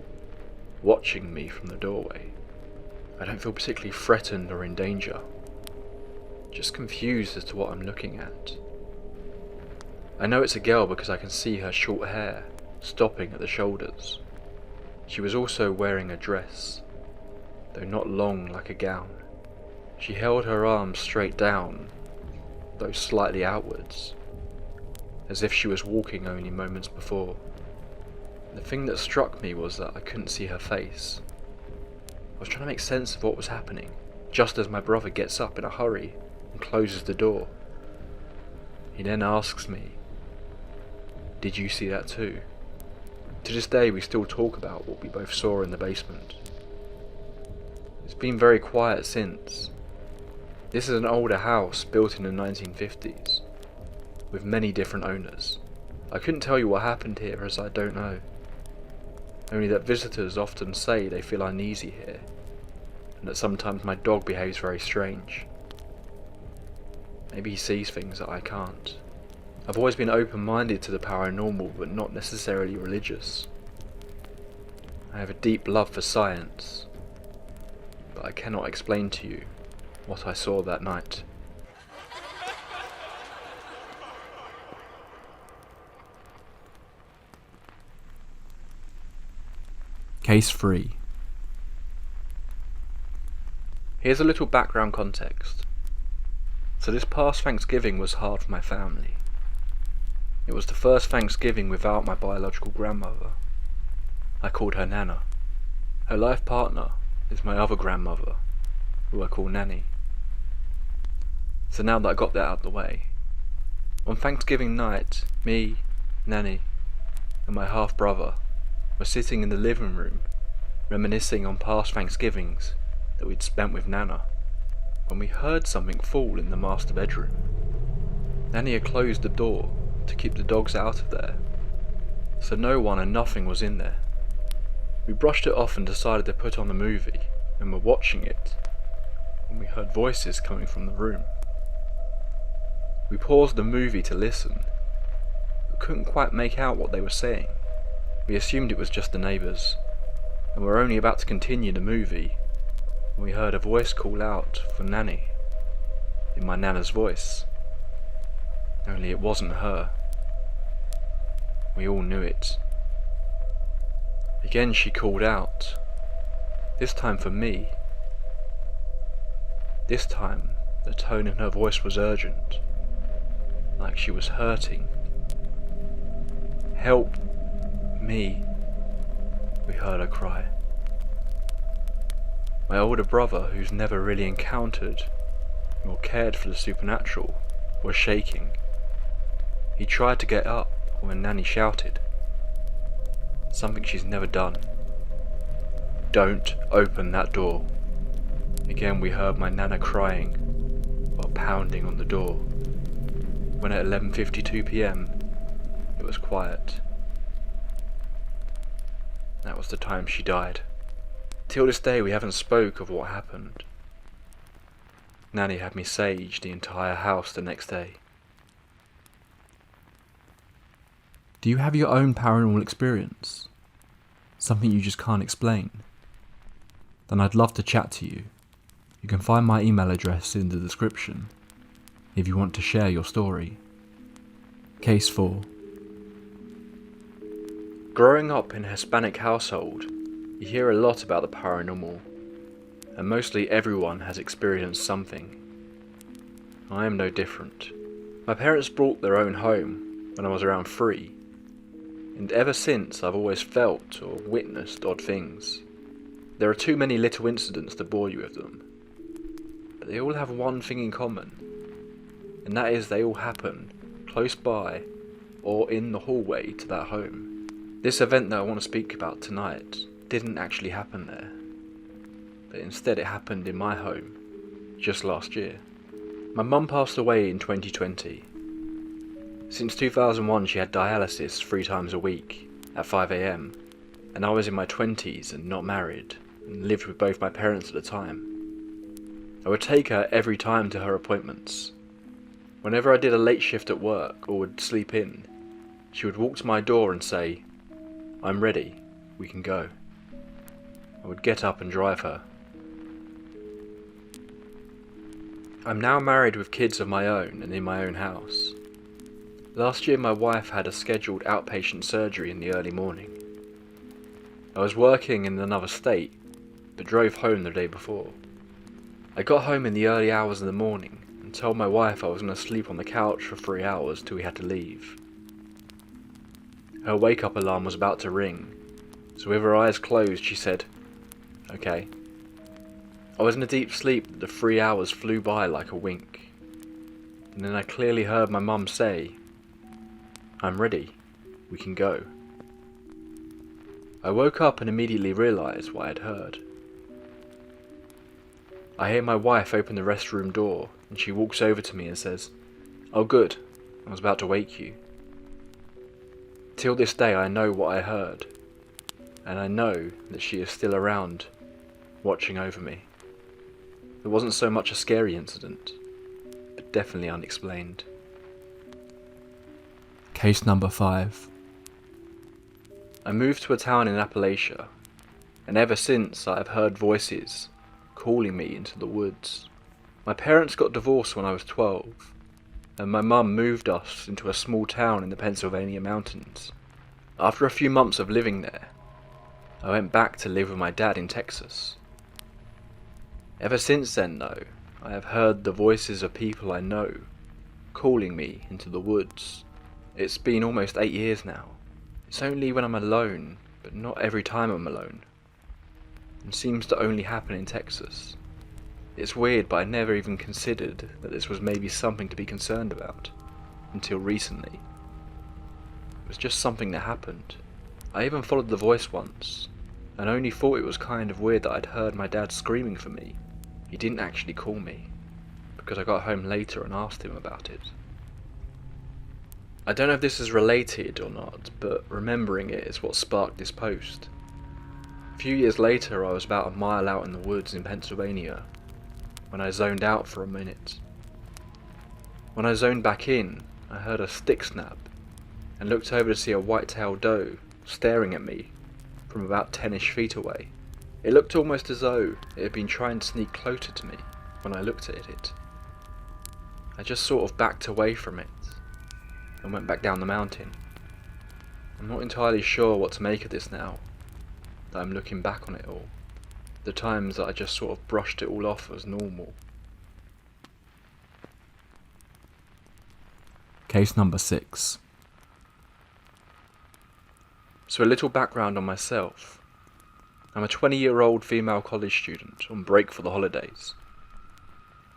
watching me from the doorway. I don't feel particularly threatened or in danger, just confused as to what I'm looking at. I know it's a girl because I can see her short hair stopping at the shoulders. She was also wearing a dress, though not long like a gown. She held her arms straight down, though slightly outwards, as if she was walking only moments before. The thing that struck me was that I couldn't see her face. I was trying to make sense of what was happening, just as my brother gets up in a hurry and closes the door. He then asks me, "Did you see that too?" To this day we still talk about what we both saw in the basement. It's been very quiet since. This is an older house built in the 1950s, with many different owners. I couldn't tell you what happened here as I don't know. Only that visitors often say they feel uneasy here, and that sometimes my dog behaves very strange. Maybe he sees things that I can't. I've always been open-minded to the paranormal, but not necessarily religious. I have a deep love for science, but I cannot explain to you what I saw that night. Case 3. Here's a little background context. So this past Thanksgiving was hard for my family. It was the first Thanksgiving without my biological grandmother. I called her Nana. Her life partner is my other grandmother, who I call Nanny. So now that I got that out of the way, on Thanksgiving night, me, Nanny, and my half-brother were sitting in the living room, reminiscing on past Thanksgivings that we'd spent with Nana, when we heard something fall in the master bedroom. Nanny had closed the door to keep the dogs out of there, so no one and nothing was in there. We brushed it off and decided to put on a movie, and were watching it when we heard voices coming from the room. We paused the movie to listen, but couldn't quite make out what they were saying. We assumed it was just the neighbours, and were only about to continue the movie when we heard a voice call out for Nanny, in my Nana's voice. Only it wasn't her. We all knew it. Again she called out, this time for me. This time the tone in her voice was urgent, like she was hurting. "Help me," we heard her cry. My older brother, who's never really encountered nor cared for the supernatural, was shaking. He tried to get up when Nanny shouted, something she's never done. "Don't open that door." Again we heard my nana crying while pounding on the door, when at 11:52 p.m. it was quiet. That was the time she died. Till this day we haven't spoke of what happened. Nanny had me sage the entire house the next day. Do you have your own paranormal experience? Something you just can't explain? Then I'd love to chat to you. You can find my email address in the description if you want to share your story. Case 4. Growing up in a Hispanic household, you hear a lot about the paranormal, and mostly everyone has experienced something. I am no different. My parents bought their own home when I was around 3, and ever since I've always felt or witnessed odd things. There are too many little incidents to bore you with them, but they all have one thing in common, and that is they all happen close by or in the hallway to that home. This event that I want to speak about tonight didn't actually happen there, but instead it happened in my home just last year. My mum passed away in 2020. Since 2001 she had dialysis 3 times a week at 5 AM, and I was in my 20s and not married and lived with both my parents at the time. I would take her every time to her appointments. Whenever I did a late shift at work or would sleep in, she would walk to my door and say, "I'm ready, we can go." I would get up and drive her. I'm now married with kids of my own and in my own house. Last year my wife had a scheduled outpatient surgery in the early morning. I was working in another state, but drove home the day before. I got home in the early hours of the morning and told my wife I was going to sleep on the couch for 3 hours till we had to leave. Her wake-up alarm was about to ring, so with her eyes closed she said, "Okay." I was in a deep sleep, but the 3 hours flew by like a wink. And then I clearly heard my mum say, "I'm ready, we can go." I woke up and immediately realised what I had heard. I hear my wife open the restroom door and she walks over to me and says, "Oh good, I was about to wake you." Till this day I know what I heard, and I know that she is still around, watching over me. It wasn't so much a scary incident, but definitely unexplained. Case number 5. I moved to a town in Appalachia, and ever since I have heard voices calling me into the woods. My parents got divorced when I was 12, and my mum moved us into a small town in the Pennsylvania mountains. After a few months of living there, I went back to live with my dad in Texas. Ever since then though, I have heard the voices of people I know calling me into the woods. It's been almost 8 years now. It's only when I'm alone, but not every time I'm alone. It seems to only happen in Texas. It's weird, but I never even considered that this was maybe something to be concerned about, until recently. It was just something that happened. I even followed the voice once, and only thought it was kind of weird that I'd heard my dad screaming for me. He didn't actually call me, because I got home later and asked him about it. I don't know if this is related or not, but remembering it is what sparked this post. A few years later I was about a mile out in the woods in Pennsylvania, when I zoned out for a minute. When I zoned back in, I heard a stick snap, and looked over to see a white-tailed doe staring at me from about 10-ish feet away. It looked almost as though it had been trying to sneak closer to me when I looked at it. I just sort of backed away from it, and went back down the mountain. I'm not entirely sure what to make of this now, that I'm looking back on it all. The times that I just sort of brushed it all off as normal. Case number 6. So a little background on myself. I'm a 20-year-old female college student on break for the holidays.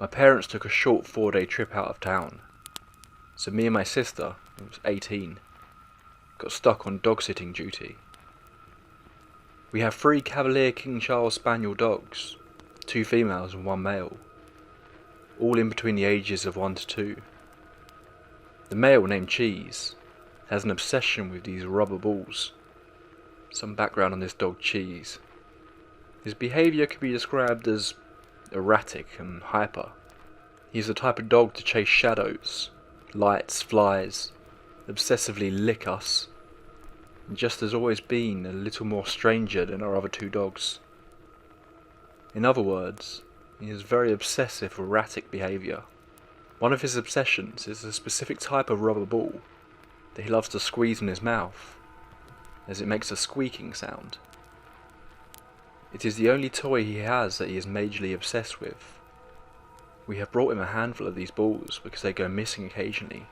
My parents took a short 4-day trip out of town. So me and my sister, who was 18, got stuck on dog-sitting duty. We have 3 Cavalier King Charles Spaniel dogs, 2 females and 1 male, all in between the ages of 1 to 2. The male, named Cheese, has an obsession with these rubber balls. Some background on this dog Cheese. His behaviour could be described as erratic and hyper. He's the type of dog to chase shadows, lights, flies, obsessively lick us, and just has always been a little more stranger than our other 2 dogs. In other words, he has very obsessive, erratic behaviour. One of his obsessions is a specific type of rubber ball that he loves to squeeze in his mouth, as it makes a squeaking sound. It is the only toy he has that he is majorly obsessed with. We have brought him a handful of these balls because they go missing occasionally,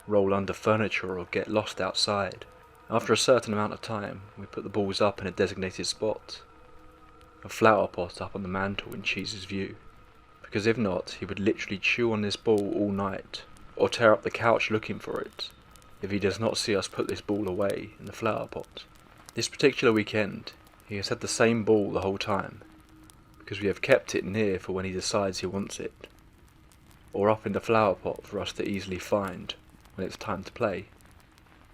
roll under furniture or get lost outside. After a certain amount of time, we put the balls up in a designated spot, a flower pot up on the mantle in Cheese's view, because if not, he would literally chew on this ball all night, or tear up the couch looking for it, if he does not see us put this ball away in the flower pot. This particular weekend, he has had the same ball the whole time, because we have kept it near for when he decides he wants it, or up in the flower pot for us to easily find when it's time to play.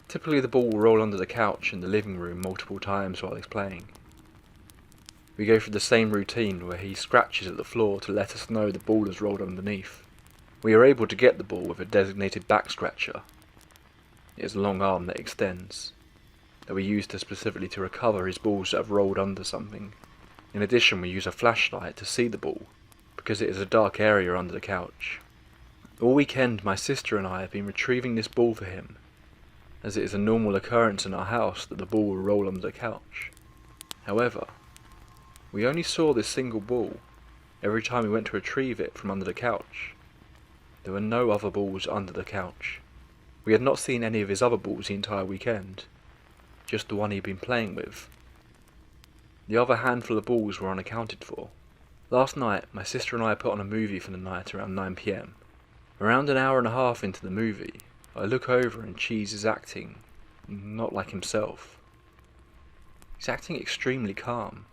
Typically the ball will roll under the couch in the living room multiple times while he's playing. We go through the same routine where he scratches at the floor to let us know the ball has rolled underneath. We are able to get the ball with a designated back scratcher. It is a long arm that extends, that we use specifically to recover his balls that have rolled under something. In addition, we use a flashlight to see the ball, because it is a dark area under the couch. All weekend my sister and I have been retrieving this ball for him, as it is a normal occurrence in our house that the ball will roll under the couch. However, we only saw this single ball every time we went to retrieve it from under the couch. There were no other balls under the couch. We had not seen any of his other balls the entire weekend, just the one he'd been playing with. The other handful of balls were unaccounted for. Last night, my sister and I put on a movie for the night around 9 PM. Around an hour and a half into the movie, I look over and Cheese is acting not like himself. He's acting extremely calm.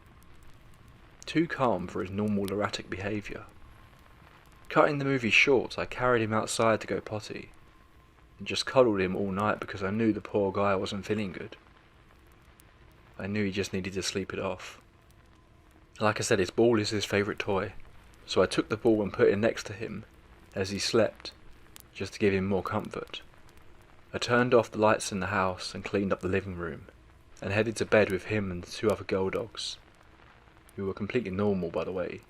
Too calm for his normal erratic behaviour. Cutting the movie short, I carried him outside to go potty, and just cuddled him all night because I knew the poor guy wasn't feeling good. I knew he just needed to sleep it off. Like I said, his ball is his favourite toy, so I took the ball and put it next to him as he slept, just to give him more comfort. I turned off the lights in the house and cleaned up the living room, and headed to bed with him and the 2 other girl dogs, who were completely normal, by the way.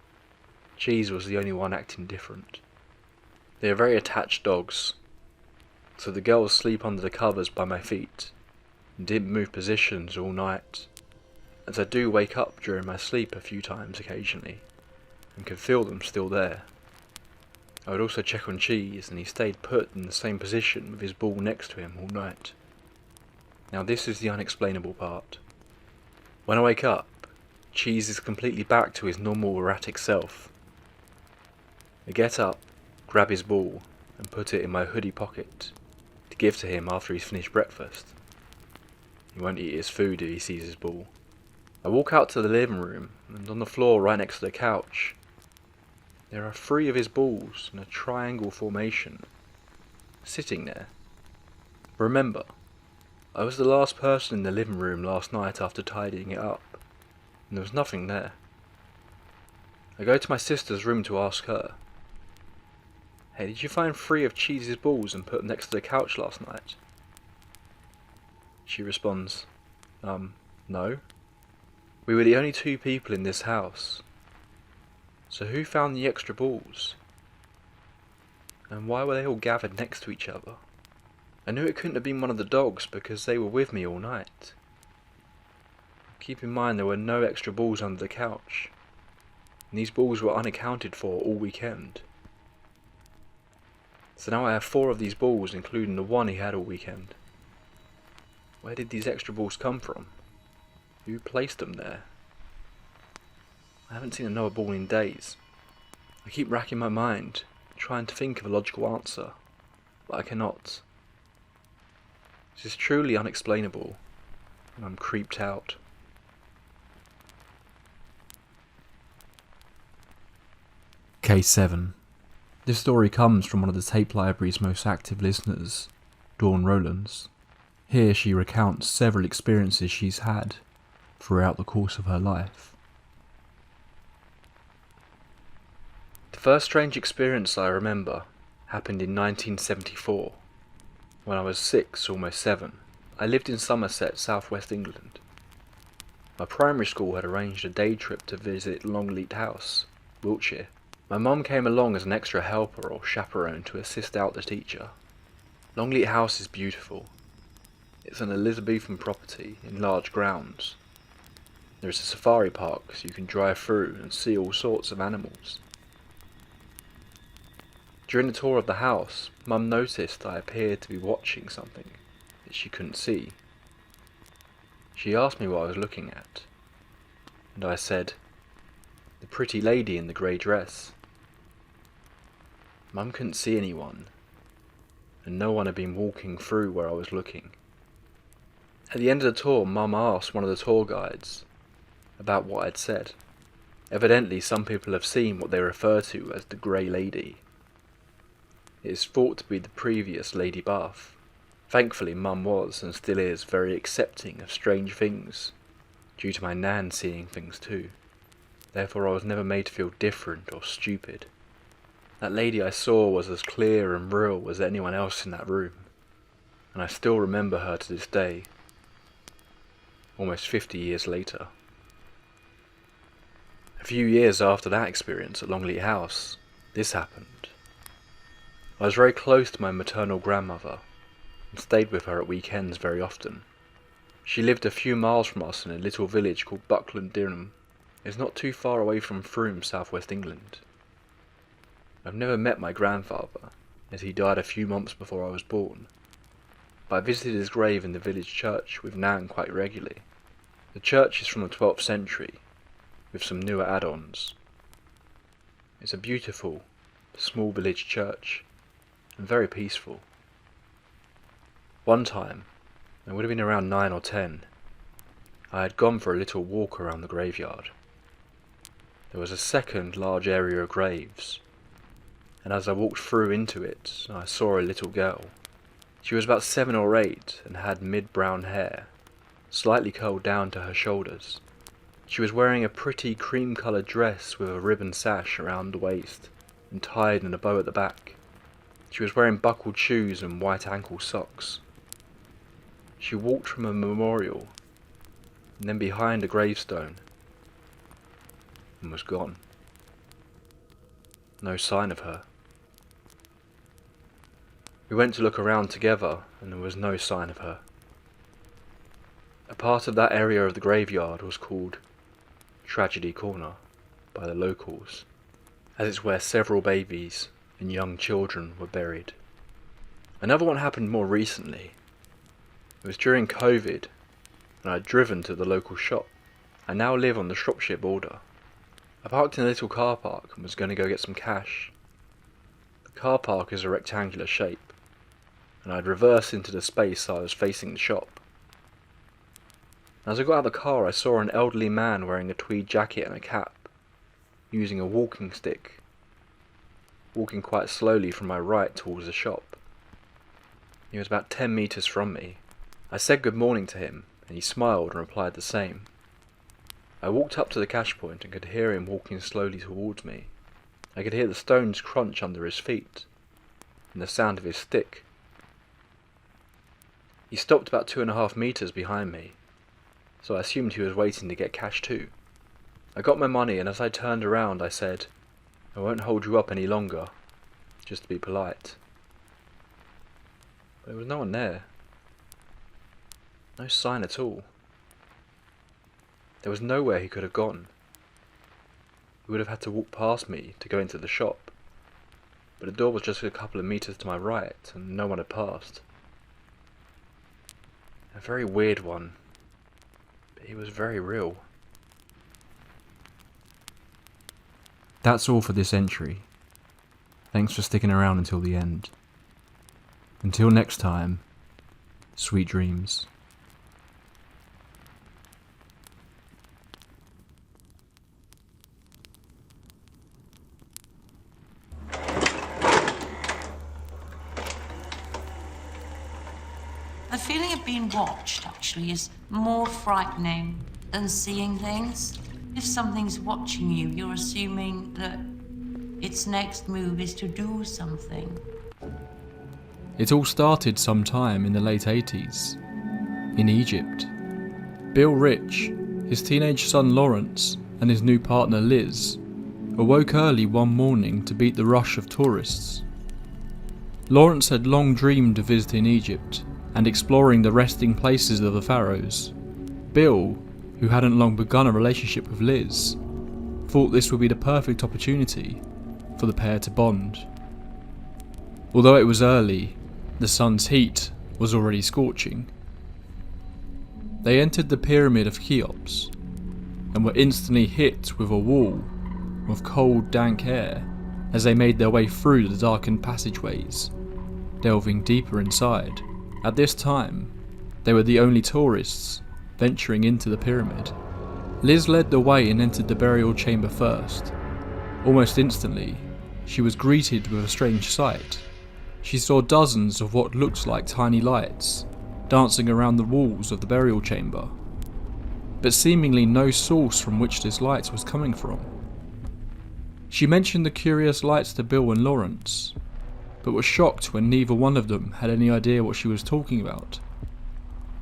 Cheese was the only one acting different. They are very attached dogs, so the girls sleep under the covers by my feet, and didn't move positions all night, as I do wake up during my sleep a few times occasionally, and can feel them still there. I would also check on Cheese, and he stayed put in the same position with his ball next to him all night. Now this is the unexplainable part. When I wake up, Cheese is completely back to his normal erratic self. I get up, grab his ball, and put it in my hoodie pocket to give to him after he's finished breakfast. He won't eat his food if he sees his ball. I walk out to the living room, and on the floor right next to the couch, there are 3 of his balls in a triangle formation, sitting there. Remember, I was the last person in the living room last night after tidying it up, and there was nothing there. I go to my sister's room to ask her, "Hey, did you find 3 of Cheese's balls and put them next to the couch last night?" She responds, no. We were the only 2 people in this house. So who found the extra balls? And why were they all gathered next to each other? I knew it couldn't have been one of the dogs because they were with me all night. Keep in mind there were no extra balls under the couch, and these balls were unaccounted for all weekend. So now I have 4 of these balls, including the one he had all weekend. Where did these extra balls come from? Who placed them there? I haven't seen another ball in days. I keep racking my mind, trying to think of a logical answer, but I cannot. This is truly unexplainable, and I'm creeped out. Case 7. This story comes from one of the tape library's most active listeners, Dawn Rowlands. Here she recounts several experiences she's had throughout the course of her life. The first strange experience I remember happened in 1974, when I was 6, almost 7. I lived in Somerset, southwest England. My primary school had arranged a day trip to visit Longleat House, Wiltshire. My mum came along as an extra helper or chaperone to assist out the teacher. Longleat House is beautiful. It's an Elizabethan property in large grounds. There is a safari park so you can drive through and see all sorts of animals. During the tour of the house, Mum noticed I appeared to be watching something that she couldn't see. She asked me what I was looking at, and I said, "The pretty lady in the grey dress." Mum couldn't see anyone, and no one had been walking through where I was looking. At the end of the tour, Mum asked one of the tour guides about what I'd said. Evidently, some people have seen what they refer to as the Grey Lady. It is thought to be the previous Lady Bath. Thankfully, Mum was, and still is, very accepting of strange things, due to my nan seeing things too. Therefore I was never made to feel different or stupid. That lady I saw was as clear and real as anyone else in that room, and I still remember her to this day, almost 50 years later. A few years after that experience at Longleat House, this happened. I was very close to my maternal grandmother, and stayed with her at weekends very often. She lived a few miles from us in a little village called Buckland Dirham. It's not too far away from Frome, southwest England. I've never met my grandfather, as he died a few months before I was born, but I visited his grave in the village church with Nan quite regularly. The church is from the 12th century, with some newer add-ons. It's a beautiful, small village church, and very peaceful. One time, I would have been around 9 or 10, I had gone for a little walk around the graveyard. There was a second large area of graves, and as I walked through into it, I saw a little girl. She was about 7 or 8 and had mid-brown hair, slightly curled down to her shoulders. She was wearing a pretty cream-coloured dress with a ribbon sash around the waist and tied in a bow at the back. She was wearing buckled shoes and white ankle socks. She walked from a memorial and then behind a gravestone and was gone. No sign of her. We went to look around together and there was no sign of her. A part of that area of the graveyard was called Tragedy Corner by the locals, as it's where several babies and young children were buried. Another one happened more recently. It was during COVID, and I had driven to the local shop. I now live on the Shropshire border. I parked in a little car park and was going to go get some cash. The car park is a rectangular shape, and I had reversed into the space so I was facing the shop. As I got out of the car, I saw an elderly man wearing a tweed jacket and a cap, using a walking stick, walking quite slowly from my right towards the shop. He was about 10 metres from me. I said good morning to him, and he smiled and replied the same. I walked up to the cash point and could hear him walking slowly towards me. I could hear the stones crunch under his feet, and the sound of his stick. He stopped about 2.5 metres behind me, so I assumed he was waiting to get cash too. I got my money, and as I turned around I said, "I won't hold you up any longer," just to be polite. But there was no one there. No sign at all. There was nowhere he could have gone. He would have had to walk past me to go into the shop, but the door was just a couple of metres to my right and no one had passed. A very weird one, but he was very real. That's all for this entry. Thanks for sticking around until the end. Until next time, sweet dreams. The feeling of being watched, actually, is more frightening than seeing things. If something's watching you, you're assuming that its next move is to do something. It all started sometime in the late 80s, in Egypt. Bill Rich, his teenage son Lawrence, and his new partner Liz awoke early one morning to beat the rush of tourists. Lawrence had long dreamed of visiting Egypt and exploring the resting places of the pharaohs. Bill, who hadn't long begun a relationship with Liz, thought this would be the perfect opportunity for the pair to bond. Although it was early, the sun's heat was already scorching. They entered the pyramid of Cheops and were instantly hit with a wall of cold, dank air as they made their way through the darkened passageways, delving deeper inside. At this time, they were the only tourists venturing into the pyramid. Liz led the way and entered the burial chamber first. Almost instantly, she was greeted with a strange sight. She saw dozens of what looked like tiny lights dancing around the walls of the burial chamber, but seemingly no source from which this light was coming from. She mentioned the curious lights to Bill and Lawrence, but was shocked when neither one of them had any idea what she was talking about.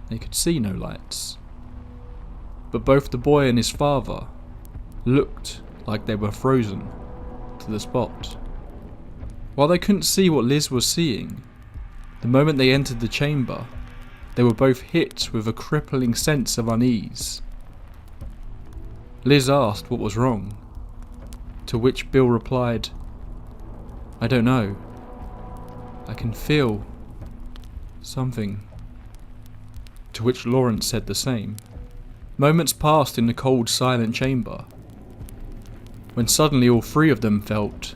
They could see no lights, but both the boy and his father looked like they were frozen to the spot. While they couldn't see what Liz was seeing, the moment they entered the chamber, they were both hit with a crippling sense of unease. Liz asked what was wrong, to which Bill replied, "I don't know. I can feel something." To which Lawrence said the same. Moments passed in the cold, silent chamber, when suddenly all three of them felt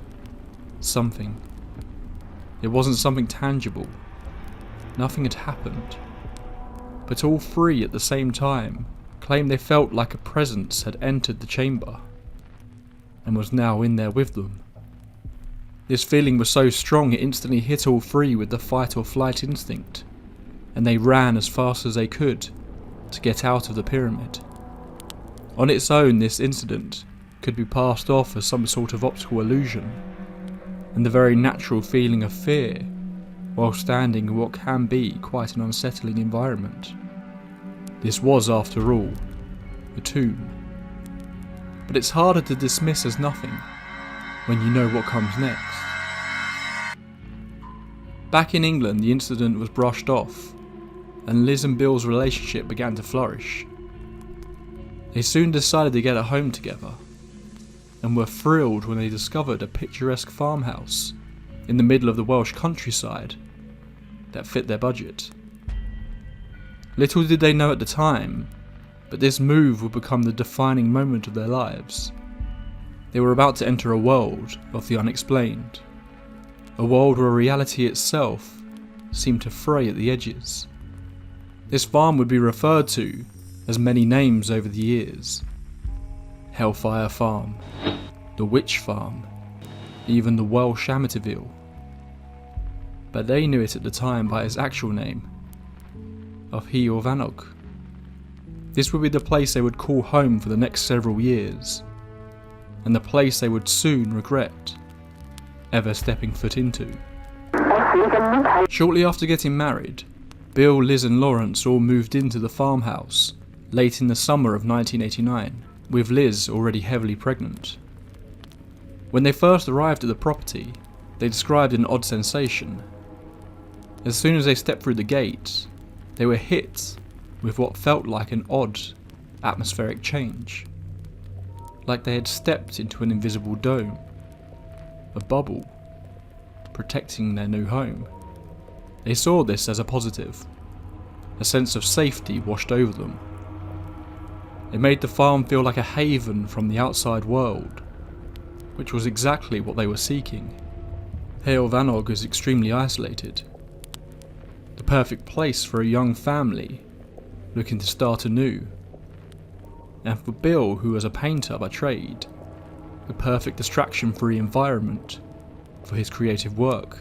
something. It wasn't something tangible. Nothing had happened. But all three at the same time claimed they felt like a presence had entered the chamber and was now in there with them. This feeling was so strong it instantly hit all three with the fight or flight instinct, and they ran as fast as they could to get out of the pyramid. On its own, this incident could be passed off as some sort of optical illusion, and the very natural feeling of fear while standing in what can be quite an unsettling environment. This was, after all, a tomb. But it's harder to dismiss as nothing when you know what comes next. Back in England, the incident was brushed off, and Liz and Bill's relationship began to flourish. They soon decided to get a home together, and were thrilled when they discovered a picturesque farmhouse in the middle of the Welsh countryside that fit their budget. Little did they know at the time, but this move would become the defining moment of their lives. They were about to enter a world of the unexplained, a world where reality itself seemed to fray at the edges. This farm would be referred to as many names over the years: Hellfire Farm, the Witch Farm, even the Welsh Amityville. But they knew it at the time by its actual name, of Hir Vannog. This would be the place they would call home for the next several years, and the place they would soon regret ever stepping foot into. Shortly after getting married, Bill, Liz and Lawrence all moved into the farmhouse late in the summer of 1989, with Liz already heavily pregnant. When they first arrived at the property, they described an odd sensation. As soon as they stepped through the gate, they were hit with what felt like an odd atmospheric change, like they had stepped into an invisible dome, a bubble, protecting their new home. They saw this as a positive. A sense of safety washed over them. It made the farm feel like a haven from the outside world, which was exactly what they were seeking. Hir Vannog is extremely isolated, the perfect place for a young family looking to start anew, and for Bill, who was a painter by trade, the perfect distraction-free environment for his creative work.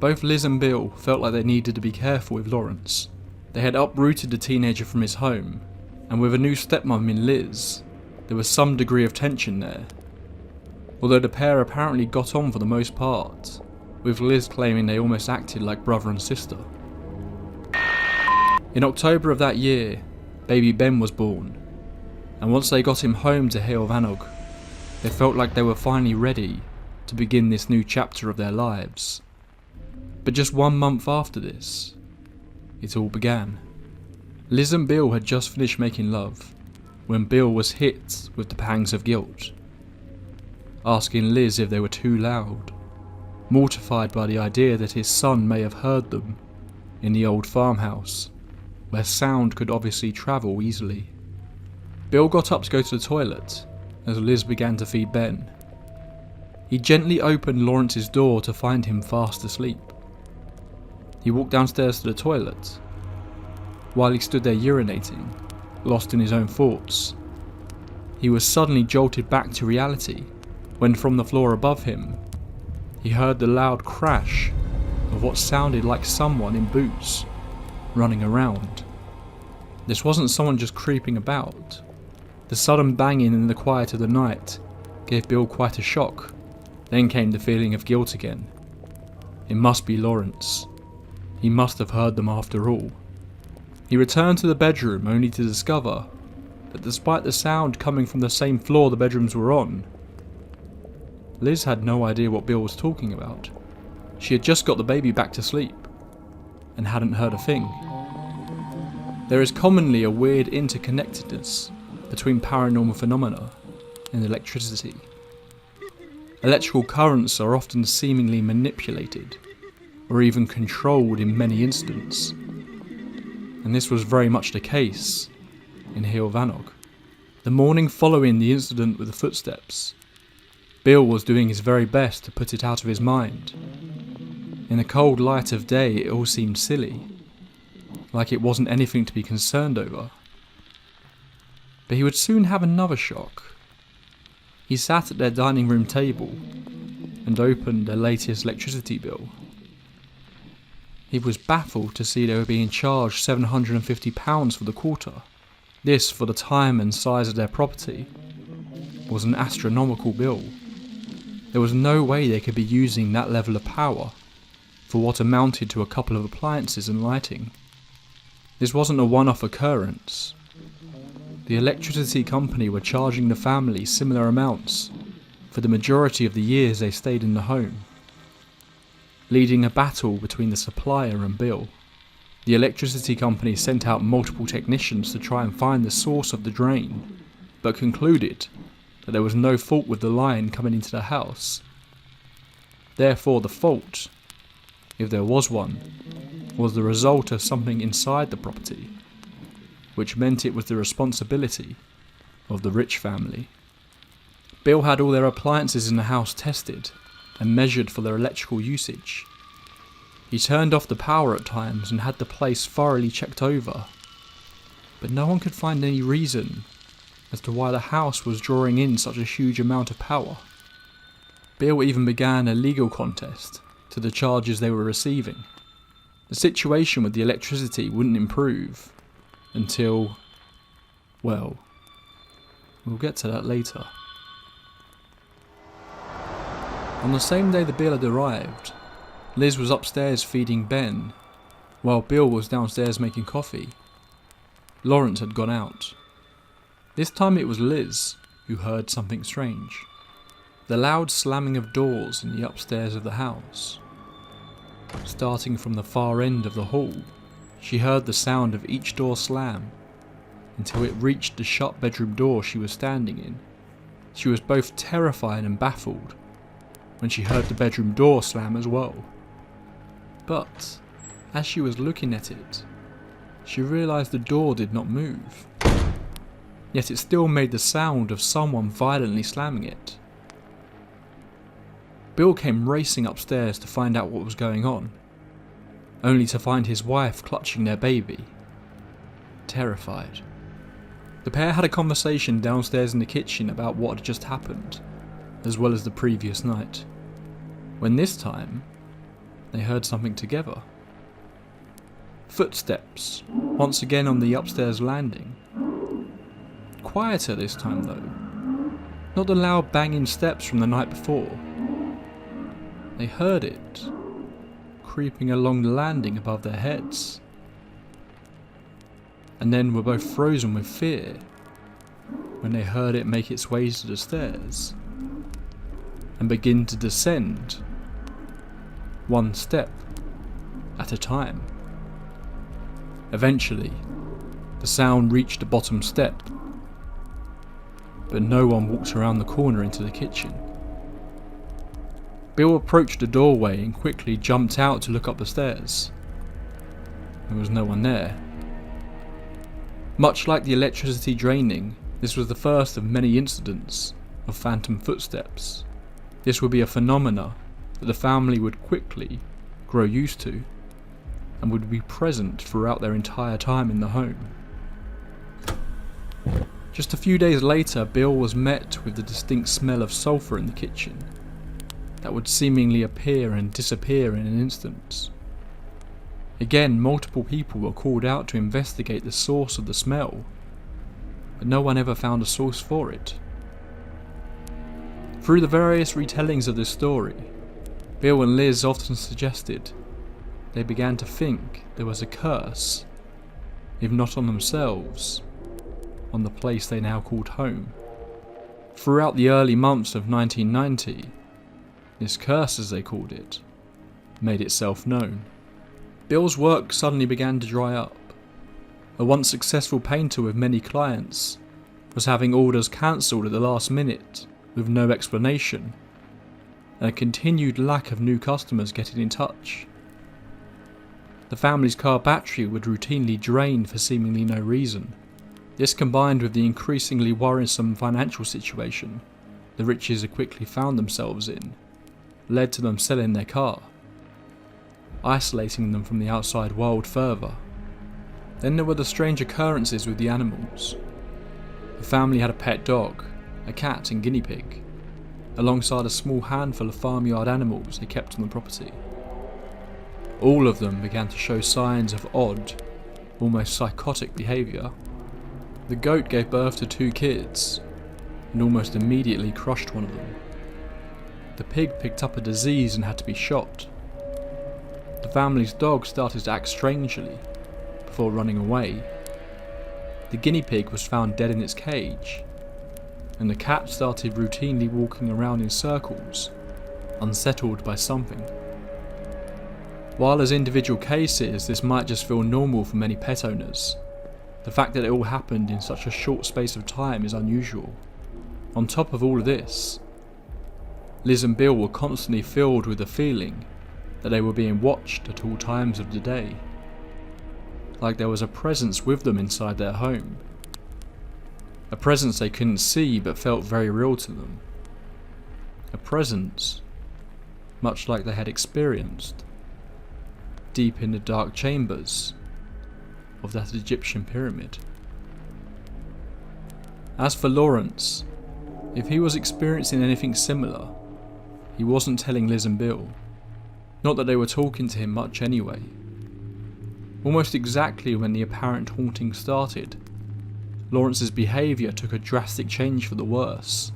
Both Liz and Bill felt like they needed to be careful with Lawrence. They had uprooted the teenager from his home, and with a new stepmom in Liz, there was some degree of tension there. Although the pair apparently got on for the most part, with Liz claiming they almost acted like brother and sister. In October of that year, baby Ben was born, and once they got him home to Hale Vanog, they felt like they were finally ready to begin this new chapter of their lives. But just 1 month after this, it all began. Liz and Bill had just finished making love when Bill was hit with the pangs of guilt, asking Liz if they were too loud, mortified by the idea that his son may have heard them in the old farmhouse, where sound could obviously travel easily. Bill got up to go to the toilet as Liz began to feed Ben. He gently opened Lawrence's door to find him fast asleep. He walked downstairs to the toilet. While he stood there urinating, lost in his own thoughts, he was suddenly jolted back to reality when from the floor above him, he heard the loud crash of what sounded like someone in boots running around. This wasn't someone just creeping about. The sudden banging in the quiet of the night gave Bill quite a shock. Then came the feeling of guilt again. It must be Lawrence. He must have heard them after all. He returned to the bedroom only to discover that despite the sound coming from the same floor the bedrooms were on, Liz had no idea what Bill was talking about. She had just got the baby back to sleep and hadn't heard a thing. There is commonly a weird interconnectedness between paranormal phenomena and electricity. Electrical currents are often seemingly manipulated or even controlled in many instances, and this was very much the case in Hale Vanog. The morning following the incident with the footsteps, Bill was doing his very best to put it out of his mind. In the cold light of day, it all seemed silly, like it wasn't anything to be concerned over. But he would soon have another shock. He sat at their dining room table and opened their latest electricity bill. He was baffled to see they were being charged £750 for the quarter. This, for the time and size of their property, was an astronomical bill. There was no way they could be using that level of power for what amounted to a couple of appliances and lighting. This wasn't a one-off occurrence. The electricity company were charging the family similar amounts for the majority of the years they stayed in the home, leading a battle between the supplier and Bill. The electricity company sent out multiple technicians to try and find the source of the drain, but concluded that there was no fault with the line coming into the house. Therefore, the fault, if there was one, was the result of something inside the property, which meant it was the responsibility of the rich family. Bill had all their appliances in the house tested and measured for their electrical usage. He turned off the power at times and had the place thoroughly checked over, but no one could find any reason as to why the house was drawing in such a huge amount of power. Bill even began a legal contest to the charges they were receiving. The situation with the electricity wouldn't improve until, well, we'll get to that later. On the same day the bill had arrived, Liz was upstairs feeding Ben, while Bill was downstairs making coffee. Lawrence had gone out. This time it was Liz who heard something strange. The loud slamming of doors in the upstairs of the house. Starting from the far end of the hall, she heard the sound of each door slam until it reached the shut bedroom door she was standing in. She was both terrified and baffled when she heard the bedroom door slam as well. But as she was looking at it, she realised the door did not move, yet it still made the sound of someone violently slamming it. Bill came racing upstairs to find out what was going on, only to find his wife clutching their baby, terrified. The pair had a conversation downstairs in the kitchen about what had just happened, as well as the previous night, when this time, they heard something together. Footsteps, once again on the upstairs landing. Quieter this time though, not the loud banging steps from the night before. They heard it, creeping along the landing above their heads, and then were both frozen with fear when they heard it make its way to the stairs and begin to descend, one step at a time. Eventually, the sound reached the bottom step, but no one walked around the corner into the kitchen. Bill approached the doorway and quickly jumped out to look up the stairs. There was no one there. Much like the electricity draining, this was the first of many incidents of phantom footsteps. This would be a phenomena that the family would quickly grow used to and would be present throughout their entire time in the home. Just a few days later, Bill was met with the distinct smell of sulphur in the kitchen that would seemingly appear and disappear in an instant. Again, multiple people were called out to investigate the source of the smell, but no one ever found a source for it. Through the various retellings of this story, Bill and Liz often suggested they began to think there was a curse, if not on themselves, on the place they now called home. Throughout the early months of 1990, this curse, as they called it, made itself known. Bill's work suddenly began to dry up. A once successful painter with many clients was having orders cancelled at the last minute with no explanation, and a continued lack of new customers getting in touch. The family's car battery would routinely drain for seemingly no reason. This, combined with the increasingly worrisome financial situation the Riches had quickly found themselves in, led to them selling their car, isolating them from the outside world further. Then there were the strange occurrences with the animals. The family had a pet dog, a cat and guinea pig, alongside a small handful of farmyard animals they kept on the property. All of them began to show signs of odd, almost psychotic behaviour. The goat gave birth to 2 kids, and almost immediately crushed one of them. The pig picked up a disease and had to be shot. The family's dog started to act strangely, before running away. The guinea pig was found dead in its cage, and the cat started routinely walking around in circles, unsettled by something. While as individual cases this might just feel normal for many pet owners, the fact that it all happened in such a short space of time is unusual. On top of all of this, Liz and Bill were constantly filled with the feeling that they were being watched at all times of the day, like there was a presence with them inside their home, a presence they couldn't see but felt very real to them, a presence much like they had experienced deep in the dark chambers of that Egyptian pyramid. As for Lawrence, if he was experiencing anything similar, he wasn't telling Liz and Bill. Not that they were talking to him much anyway. Almost exactly when the apparent haunting started, Lawrence's behaviour took a drastic change for the worse.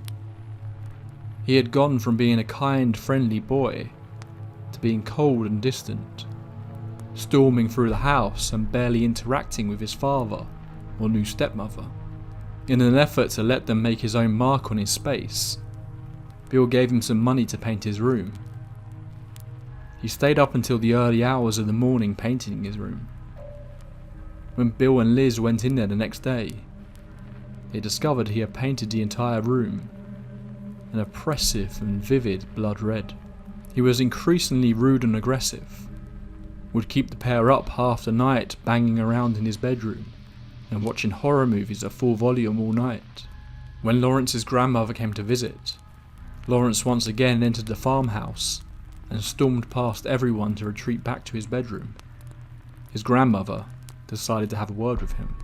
He had gone from being a kind, friendly boy to being cold and distant, storming through the house and barely interacting with his father or new stepmother. In an effort to let them make his own mark on his space, Bill gave him some money to paint his room. He stayed up until the early hours of the morning painting his room. When Bill and Liz went in there the next day, they discovered he had painted the entire room an oppressive and vivid blood red. He was increasingly rude and aggressive, would keep the pair up half the night banging around in his bedroom and watching horror movies at full volume all night. When Lawrence's grandmother came to visit, Lawrence once again entered the farmhouse and stormed past everyone to retreat back to his bedroom. His grandmother decided to have a word with him.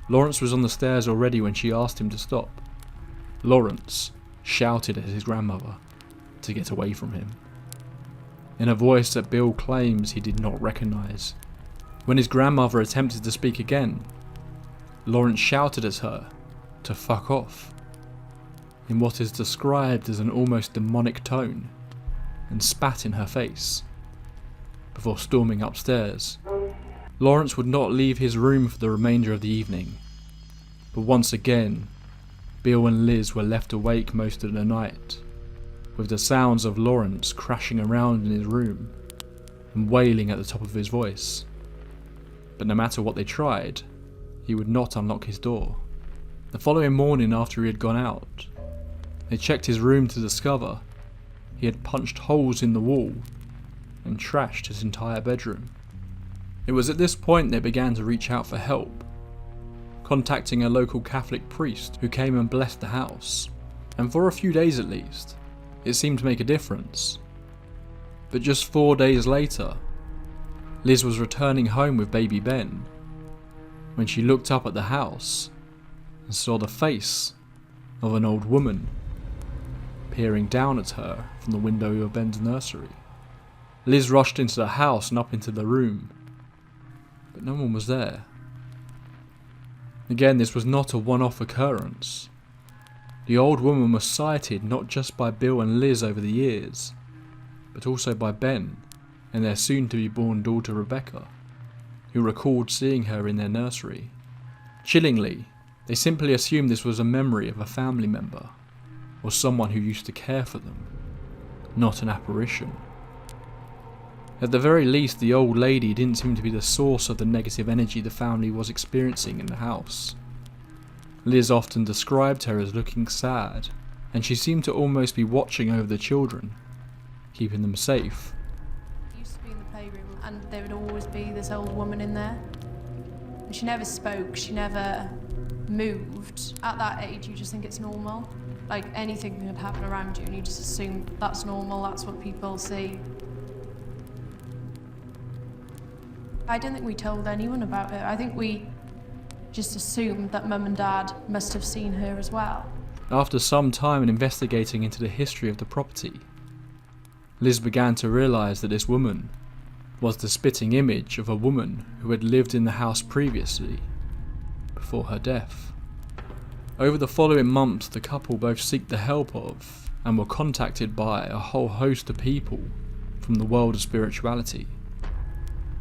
Lawrence was on the stairs already when she asked him to stop. Lawrence shouted at his grandmother to get away from him. in a voice that Bill claims he did not recognise. When his grandmother attempted to speak again, Lawrence shouted at her to fuck off, in what is described as an almost demonic tone, and spat in her face, before storming upstairs. Lawrence would not leave his room for the remainder of the evening, but once again, Bill and Liz were left awake most of the night, with the sounds of Lawrence crashing around in his room and wailing at the top of his voice. But no matter what they tried, he would not unlock his door. The following morning, after he had gone out, they checked his room to discover he had punched holes in the wall and trashed his entire bedroom. It was at this point they began to reach out for help, contacting a local Catholic priest who came and blessed the house, and for a few days at least, it seemed to make a difference. But just 4 days later, Liz was returning home with baby Ben when she looked up at the house and saw the face of an old woman peering down at her from the window of Ben's nursery. Liz rushed into the house and up into the room, but no one was there. Again, this was not a one-off occurrence. The old woman was sighted not just by Bill and Liz over the years, but also by Ben and their soon-to-be-born daughter Rebecca, who recalled seeing her in their nursery. Chillingly, they simply assumed this was a memory of a family member, or someone who used to care for them, not an apparition. At the very least, the old lady didn't seem to be the source of the negative energy the family was experiencing in the house. Liz often described her as looking sad, and she seemed to almost be watching over the children, keeping them safe. I used to be in the playroom, and there would always be this old woman in there. And she never spoke, she never moved. At that age, you just think it's normal. Like anything could happen around you, and you just assume that's normal, that's what people see. I don't think we told anyone about it. I think we just assumed that Mum and Dad must have seen her as well. After some time in investigating into the history of the property, Liz began to realise that this woman was the spitting image of a woman who had lived in the house previously, before her death. Over the following months, the couple both sought the help of and were contacted by a whole host of people from the world of spirituality.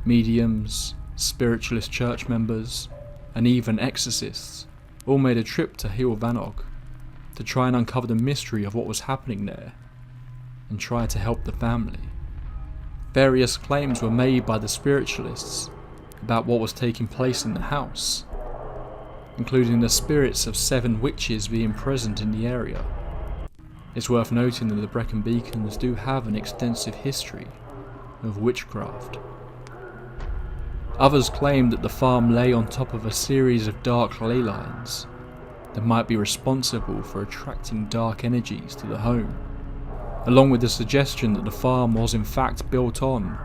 Mediums, spiritualist church members, and even exorcists all made a trip to Hill Vanog to try and uncover the mystery of what was happening there and try to help the family. Various claims were made by the spiritualists about what was taking place in the house, including the spirits of 7 witches being present in the area. It's worth noting that the Brecon Beacons do have an extensive history of witchcraft. Others claimed that the farm lay on top of a series of dark ley lines that might be responsible for attracting dark energies to the home, along with the suggestion that the farm was in fact built on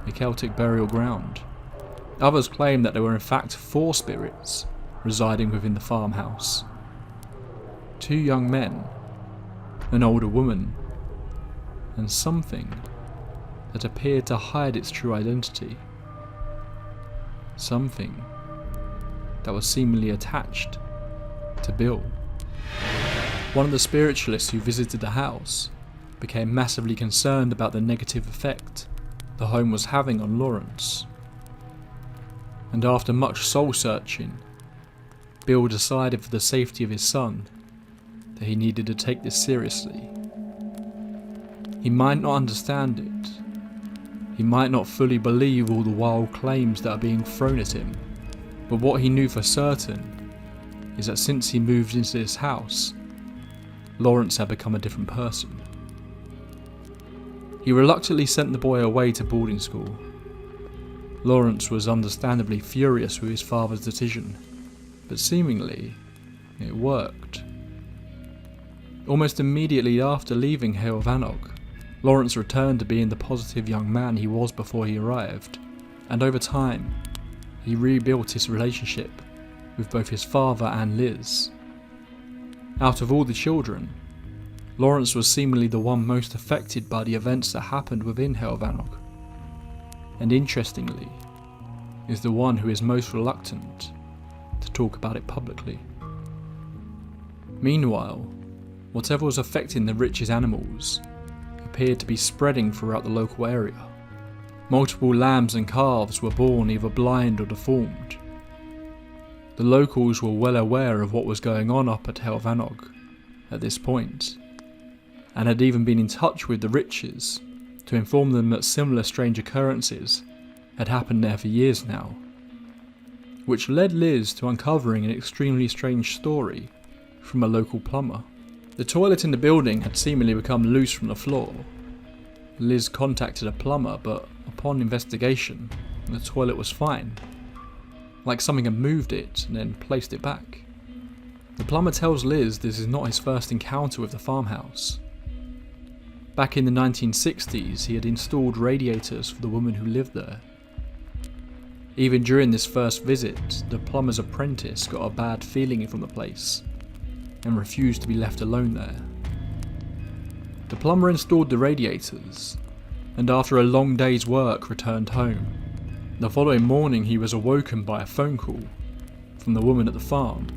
a Celtic burial ground. Others claimed that there were in fact 4 spirits residing within the farmhouse. 2 young men, an older woman, and something that appeared to hide its true identity. Something that was seemingly attached to Bill. One of the spiritualists who visited the house became massively concerned about the negative effect the home was having on Lawrence. And after much soul searching, Bill decided for the safety of his son that he needed to take this seriously. He might not understand it. He might not fully believe all the wild claims that are being thrown at him, but what he knew for certain is that since he moved into this house, Lawrence had become a different person. He reluctantly sent the boy away to boarding school. Lawrence was understandably furious with his father's decision, but seemingly it worked. Almost immediately after leaving Hale Vanog, Lawrence returned to being the positive young man he was before he arrived, and over time, he rebuilt his relationship with both his father and Liz. Out of all the children, Lawrence was seemingly the one most affected by the events that happened within Helvannog, and interestingly, is the one who is most reluctant to talk about it publicly. Meanwhile, whatever was affecting the Rich's animals appeared to be spreading throughout the local area. Multiple lambs and calves were born either blind or deformed. The locals were well aware of what was going on up at Helvannog at this point, and had even been in touch with the Riches to inform them that similar strange occurrences had happened there for years now, which led Liz to uncovering an extremely strange story from a local plumber. The toilet in the building had seemingly become loose from the floor. Liz contacted a plumber, but upon investigation, the toilet was fine, like something had moved it and then placed it back. The plumber tells Liz this is not his first encounter with the farmhouse. Back in the 1960s, he had installed radiators for the woman who lived there. Even during this first visit, the plumber's apprentice got a bad feeling from the place and refused to be left alone there. The plumber installed the radiators, and after a long day's work returned home. The following morning he was awoken by a phone call from the woman at the farm.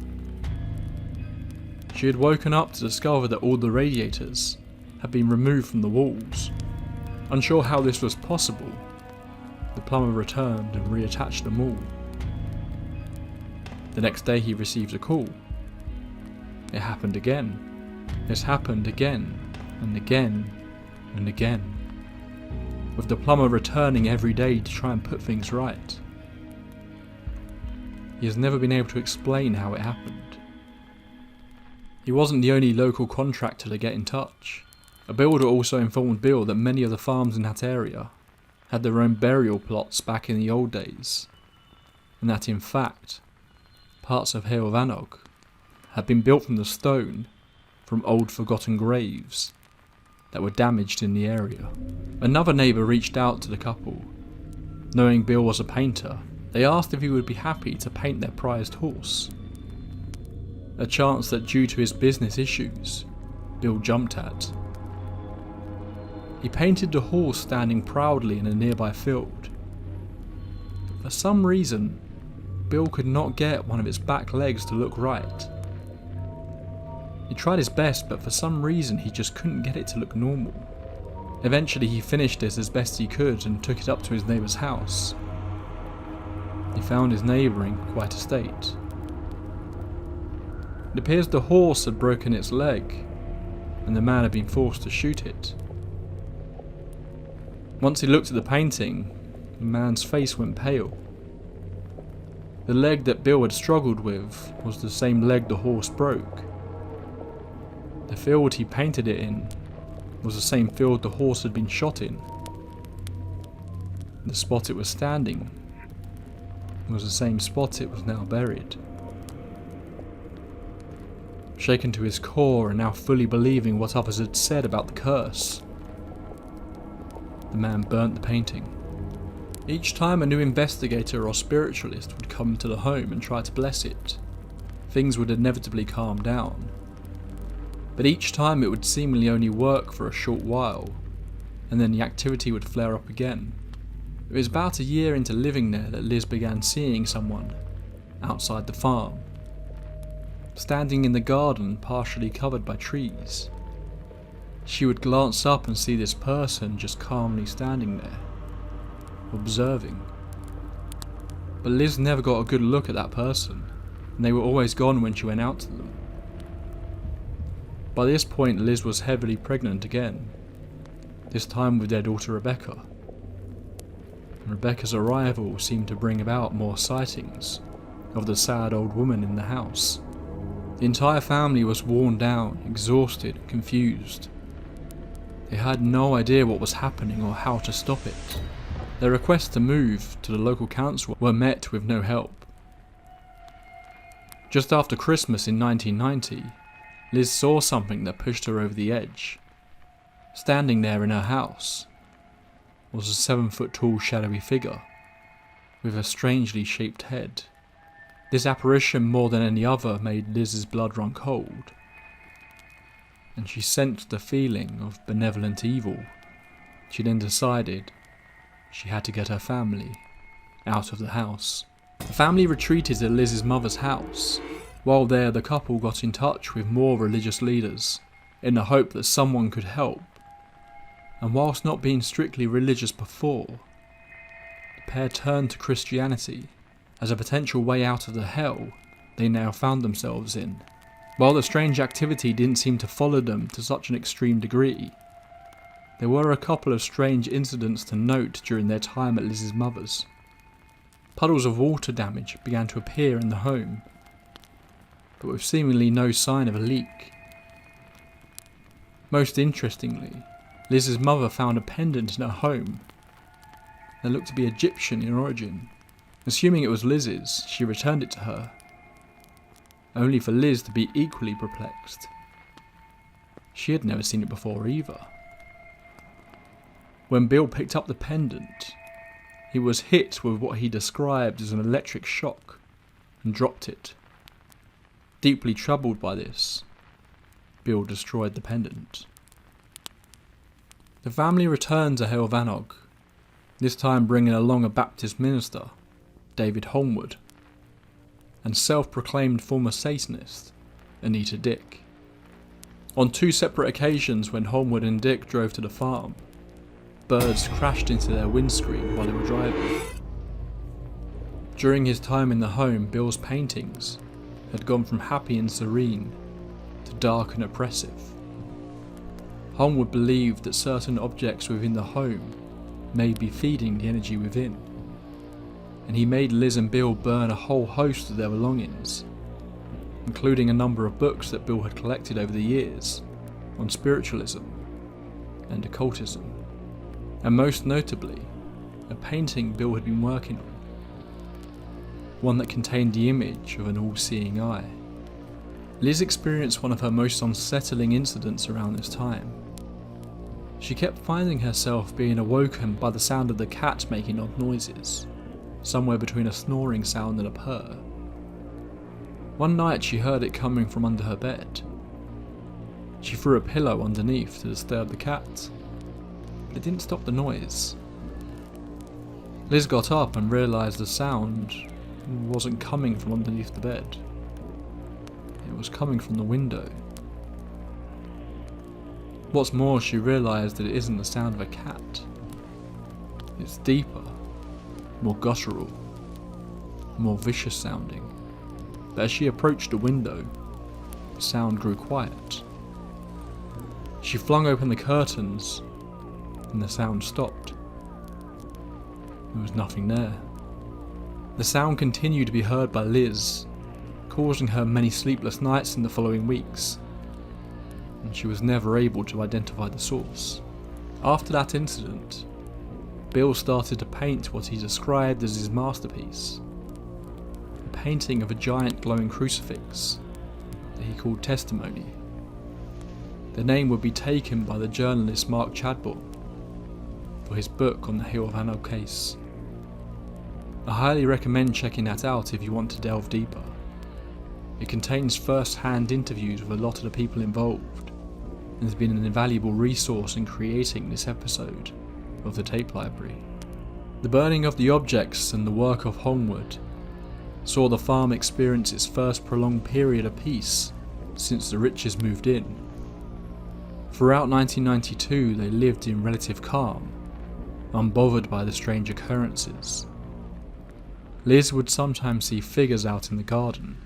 She had woken up to discover that all the radiators had been removed from the walls. Unsure how this was possible, the plumber returned and reattached them all. The next day he received a call. It happened again. This happened again and again and again, with the plumber returning every day to try and put things right. He has never been able to explain how it happened. He wasn't the only local contractor to get in touch. A builder also informed Bill that many of the farms in that area had their own burial plots back in the old days, and that in fact, parts of Helvannog had been built from the stone from old forgotten graves that were damaged in the area. Another neighbour reached out to the couple. Knowing Bill was a painter, they asked if he would be happy to paint their prized horse. A chance that due to his business issues, Bill jumped at. He painted the horse standing proudly in a nearby field. For some reason, Bill could not get one of its back legs to look right. He tried his best, but for some reason he just couldn't get it to look normal. Eventually he finished this as best he could and took it up to his neighbour's house. He found his neighbour in quite a state. It appears the horse had broken its leg, and the man had been forced to shoot it. Once he looked at the painting, the man's face went pale. The leg that Bill had struggled with was the same leg the horse broke. The field he painted it in was the same field the horse had been shot in. The spot it was standing was the same spot it was now buried. Shaken to his core and now fully believing what others had said about the curse, the man burnt the painting. Each time a new investigator or spiritualist would come to the home and try to bless it, things would inevitably calm down. But each time it would seemingly only work for a short while, and then the activity would flare up again. It was about a year into living there that Liz began seeing someone outside the farm, standing in the garden partially covered by trees. She would glance up and see this person just calmly standing there, observing. But Liz never got a good look at that person, and they were always gone when she went out to them. By this point Liz was heavily pregnant again, this time with their daughter Rebecca. Rebecca's arrival seemed to bring about more sightings of the sad old woman in the house. The entire family was worn down, exhausted, confused. They had no idea what was happening or how to stop it. Their requests to move to the local council were met with no help. Just after Christmas in 1990, Liz saw something that pushed her over the edge. Standing there in her house was a 7-foot-tall shadowy figure with a strangely shaped head. This apparition more than any other made Liz's blood run cold. and she sensed the feeling of benevolent evil. She then decided she had to get her family out of the house. The family retreated to Liz's mother's house. While there, the couple got in touch with more religious leaders in the hope that someone could help. And whilst not being strictly religious before, the pair turned to Christianity as a potential way out of the hell they now found themselves in. While the strange activity didn't seem to follow them to such an extreme degree, there were a couple of strange incidents to note during their time at Liz's mother's. Puddles of water damage began to appear in the home, but with seemingly no sign of a leak. Most interestingly, Liz's mother found a pendant in her home that looked to be Egyptian in origin. Assuming it was Liz's, she returned it to her, only for Liz to be equally perplexed. She had never seen it before either. When Bill picked up the pendant, he was hit with what he described as an electric shock and dropped it. Deeply troubled by this, Bill destroyed the pendant. The family returned to Helvanog, this time bringing along a Baptist minister, David Holmwood, and self-proclaimed former Satanist, Anita Dick. On 2 separate occasions when Holmwood and Dick drove to the farm, birds crashed into their windscreen while they were driving. During his time in the home, Bill's paintings had gone from happy and serene to dark and oppressive. Holmwood believed that certain objects within the home may be feeding the energy within, and he made Liz and Bill burn a whole host of their belongings, including a number of books that Bill had collected over the years on spiritualism and occultism, and most notably, a painting Bill had been working on, one that contained the image of an all-seeing eye. Liz experienced one of her most unsettling incidents around this time. She kept finding herself being awoken by the sound of the cat making odd noises, somewhere between a snoring sound and a purr. One night she heard it coming from under her bed. She threw a pillow underneath to disturb the cat, but it didn't stop the noise. Liz got up and realised the sound wasn't coming from underneath the bed. It was coming from the window. What's more, she realised that it isn't the sound of a cat. It's deeper, more guttural, more vicious sounding. But as she approached the window, the sound grew quiet. She flung open the curtains, and the sound stopped. There was nothing there. The sound continued to be heard by Liz, causing her many sleepless nights in the following weeks, and she was never able to identify the source. After that incident, Bill started to paint what he described as his masterpiece, a painting of a giant glowing crucifix that he called Testimony. The name would be taken by the journalist Mark Chadbourne for his book on the Helvanog case. I highly recommend checking that out if you want to delve deeper. It contains first-hand interviews with a lot of the people involved, and has been an invaluable resource in creating this episode of the tape library. The burning of the objects and the work of Holmwood saw the farm experience its first prolonged period of peace since the Riches moved in. Throughout 1992 they lived in relative calm, unbothered by the strange occurrences. Liz would sometimes see figures out in the garden,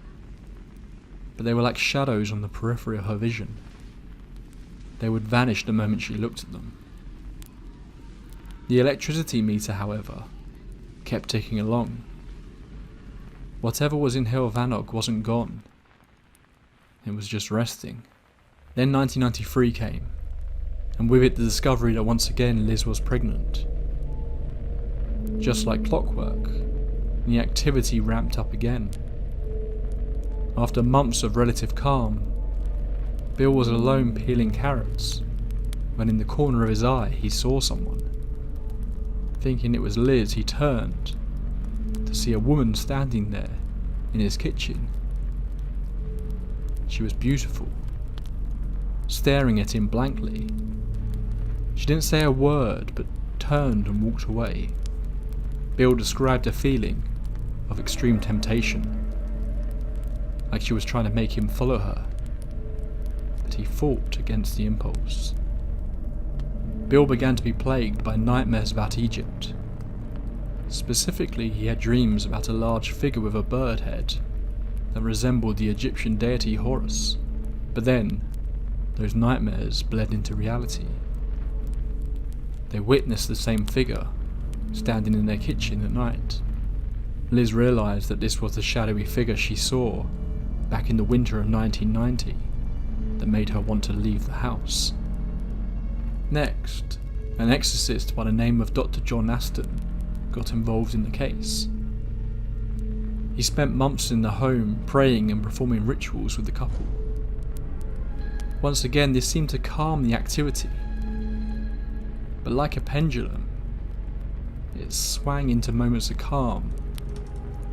but they were like shadows on the periphery of her vision. They would vanish the moment she looked at them. The electricity meter, however, kept ticking along. Whatever was in Helvanog wasn't gone. It was just resting. Then 1993 came, and with it the discovery that once again Liz was pregnant. Just like clockwork, the activity ramped up again. After months of relative calm, Bill was alone peeling carrots, when in the corner of his eye he saw someone. Thinking it was Liz, he turned to see a woman standing there in his kitchen. She was beautiful, staring at him blankly. She didn't say a word, but turned and walked away. Bill described a feeling of extreme temptation, like she was trying to make him follow her, but he fought against the impulse. Bill began to be plagued by nightmares about Egypt. Specifically, he had dreams about a large figure with a bird head that resembled the Egyptian deity Horus, but then those nightmares bled into reality. They witnessed the same figure standing in their kitchen at night. Liz realised that this was the shadowy figure she saw back in the winter of 1990 that made her want to leave the house. Next, an exorcist by the name of Dr. John Aston got involved in the case. He spent months in the home praying and performing rituals with the couple. Once again, this seemed to calm the activity, but like a pendulum, it swang into moments of calm,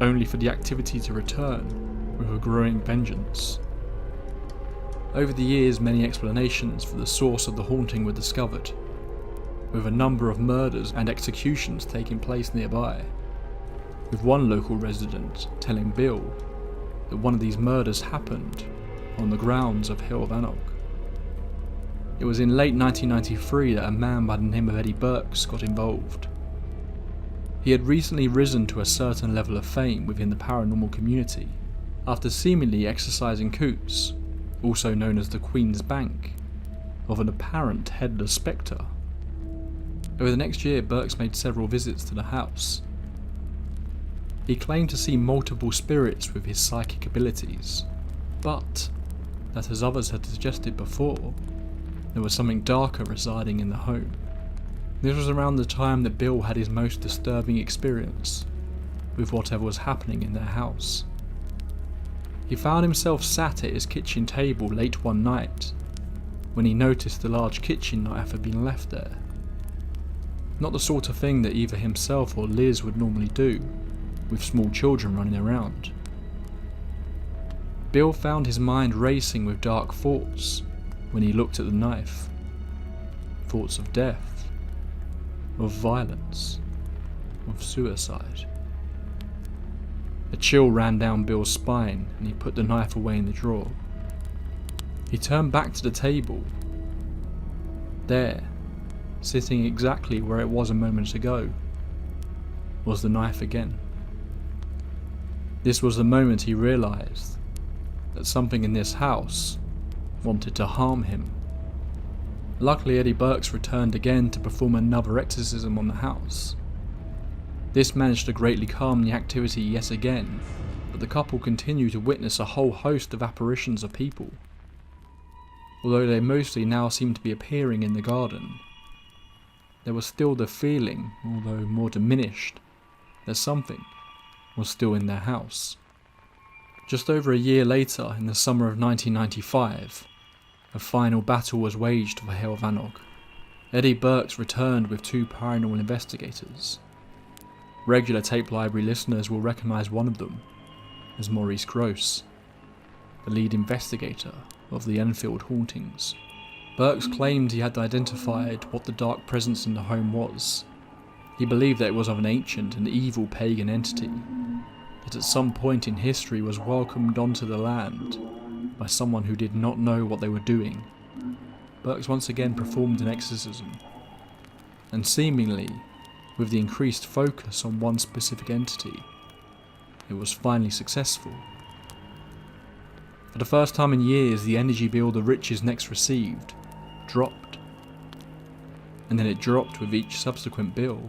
only for the activity to return with a growing vengeance. Over the years, many explanations for the source of the haunting were discovered, with a number of murders and executions taking place nearby, with one local resident telling Bill that one of these murders happened on the grounds of Hill of Anarch. It was in late 1993 that a man by the name of Eddie Burks got involved. He had recently risen to a certain level of fame within the paranormal community after seemingly exorcising Coots, also known as the Queen's Bank, of an apparent headless spectre. Over the next year, Burks made several visits to the house. He claimed to see multiple spirits with his psychic abilities, but that, as others had suggested before, there was something darker residing in the home. This was around the time that Bill had his most disturbing experience with whatever was happening in their house. He found himself sat at his kitchen table late one night when he noticed the large kitchen knife had been left there. Not the sort of thing that either himself or Liz would normally do, with small children running around. Bill found his mind racing with dark thoughts when he looked at the knife. Thoughts of death, of violence, of suicide. A chill ran down Bill's spine and he put the knife away in the drawer. He turned back to the table. There, sitting exactly where it was a moment ago, was the knife again. This was the moment he realised that something in this house wanted to harm him. Luckily, Eddie Burks returned again to perform another exorcism on the house. This managed to greatly calm the activity yet again, but the couple continued to witness a whole host of apparitions of people. Although they mostly now seemed to be appearing in the garden, there was still the feeling, although more diminished, that something was still in their house. Just over a year later, in the summer of 1995, a final battle was waged for Hill of Anarch. Eddie Burks returned with two paranormal investigators. Regular tape library listeners will recognise one of them as Maurice Gross, the lead investigator of the Enfield hauntings. Burks claimed he had identified what the dark presence in the home was. He believed that it was of an ancient and evil pagan entity that at some point in history was welcomed onto the land by someone who did not know what they were doing. Burks once again performed an exorcism, and seemingly, with the increased focus on one specific entity, it was finally successful. For the first time in years, the energy bill the Riches next received dropped, and then it dropped with each subsequent bill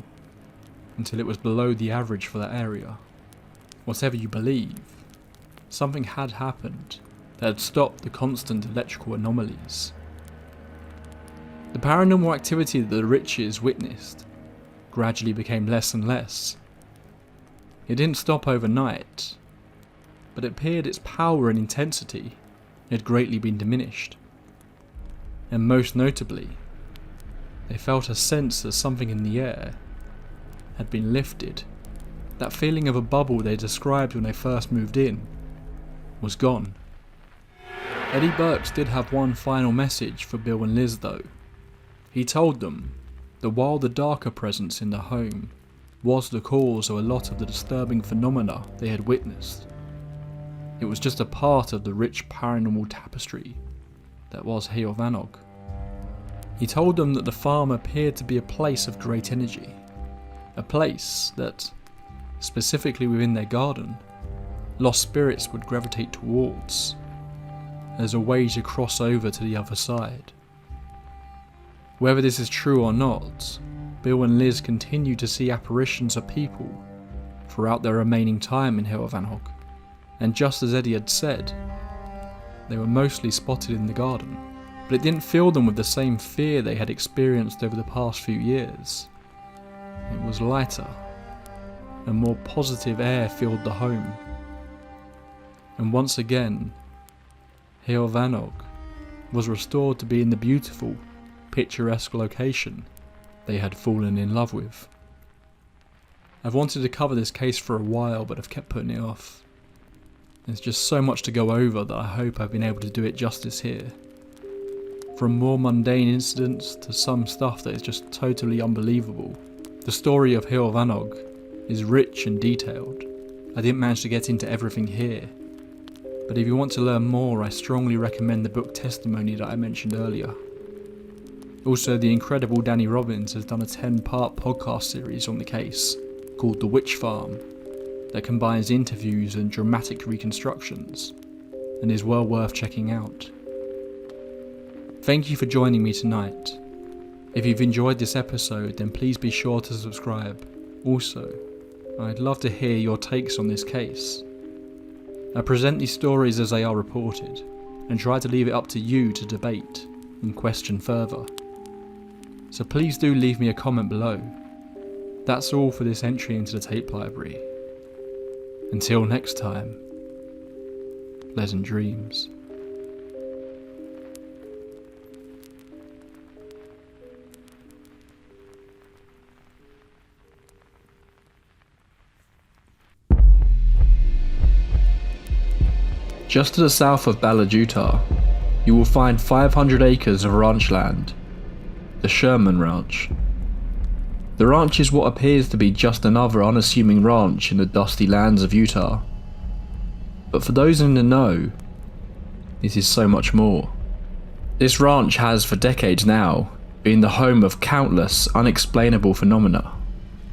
until it was below the average for that area. Whatever you believe, something had happened that had stopped the constant electrical anomalies. The paranormal activity that the Riches witnessed gradually became less and less. It didn't stop overnight, but it appeared its power and intensity had greatly been diminished. And most notably, they felt a sense that something in the air had been lifted. That feeling of a bubble they described when they first moved in was gone. Eddie Burks did have one final message for Bill and Liz though. He told them that while the darker presence in the home was the cause of a lot of the disturbing phenomena they had witnessed, it was just a part of the rich paranormal tapestry that was Heilvanog. He told them that the farm appeared to be a place of great energy, a place that, specifically within their garden, lost spirits would gravitate towards as a way to cross over to the other side. Whether this is true or not, Bill and Liz continue to see apparitions of people throughout their remaining time in Heilvanog, and just as Eddie had said, they were mostly spotted in the garden, but it didn't fill them with the same fear they had experienced over the past few years. It was lighter, and more positive air filled the home. And once again, Heilvanog was restored to be in the beautiful, picturesque location they had fallen in love with. I've wanted to cover this case for a while, but I've kept putting it off. There's just so much to go over that I hope I've been able to do it justice here. From more mundane incidents to some stuff that is just totally unbelievable, the story of Heilvanog is rich and detailed. I didn't manage to get into everything here, but if you want to learn more, I strongly recommend the book Testimony that I mentioned earlier. Also, the incredible Danny Robbins has done a 10-part podcast series on the case called The Witch Farm that combines interviews and dramatic reconstructions, and is well worth checking out. Thank you for joining me tonight. If you've enjoyed this episode, then please be sure to subscribe. Also, I'd love to hear your takes on this case. I present these stories as they are reported, and try to leave it up to you to debate and question further. So please do leave me a comment below. That's all for this entry into the tape library. Until next time, pleasant dreams. Just to the south of Ballard, Utah, you will find 500 acres of ranch land, the Sherman Ranch. The ranch is what appears to be just another unassuming ranch in the dusty lands of Utah. But for those in the know, it is so much more. This ranch has for decades now been the home of countless unexplainable phenomena,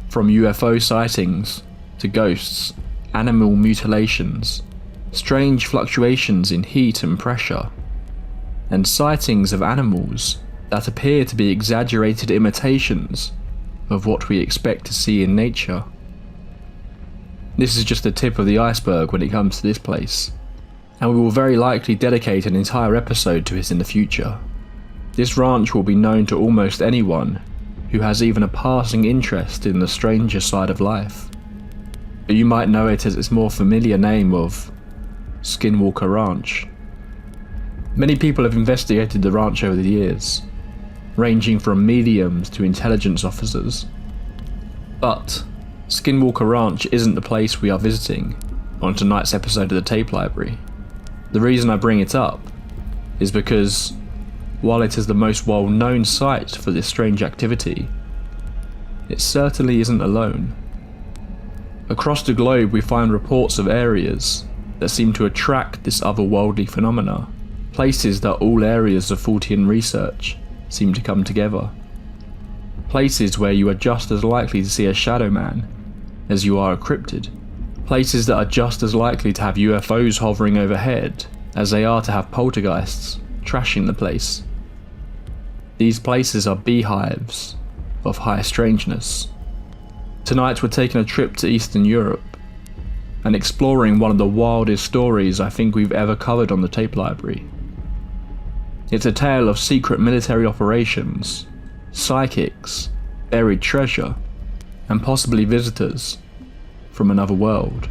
from UFO sightings to ghosts, animal mutilations, strange fluctuations in heat and pressure, and sightings of animals that appear to be exaggerated imitations of what we expect to see in nature. This is just the tip of the iceberg when it comes to this place, and we will very likely dedicate an entire episode to it in the future. This ranch will be known to almost anyone who has even a passing interest in the stranger side of life, but you might know it as its more familiar name of Skinwalker Ranch. Many people have investigated the ranch over the years, ranging from mediums to intelligence officers. But Skinwalker Ranch isn't the place we are visiting on tonight's episode of the tape library. The reason I bring it up is because, while it is the most well-known site for this strange activity, it certainly isn't alone. Across the globe we find reports of areas that seem to attract this otherworldly phenomena, places that all areas of Fortean research seem to come together. Places where you are just as likely to see a shadow man as you are a cryptid. Places that are just as likely to have UFOs hovering overhead as they are to have poltergeists trashing the place. These places are beehives of high strangeness. Tonight we're taking a trip to Eastern Europe and exploring one of the wildest stories I think we've ever covered on the tape library. It's a tale of secret military operations, psychics, buried treasure, and possibly visitors from another world.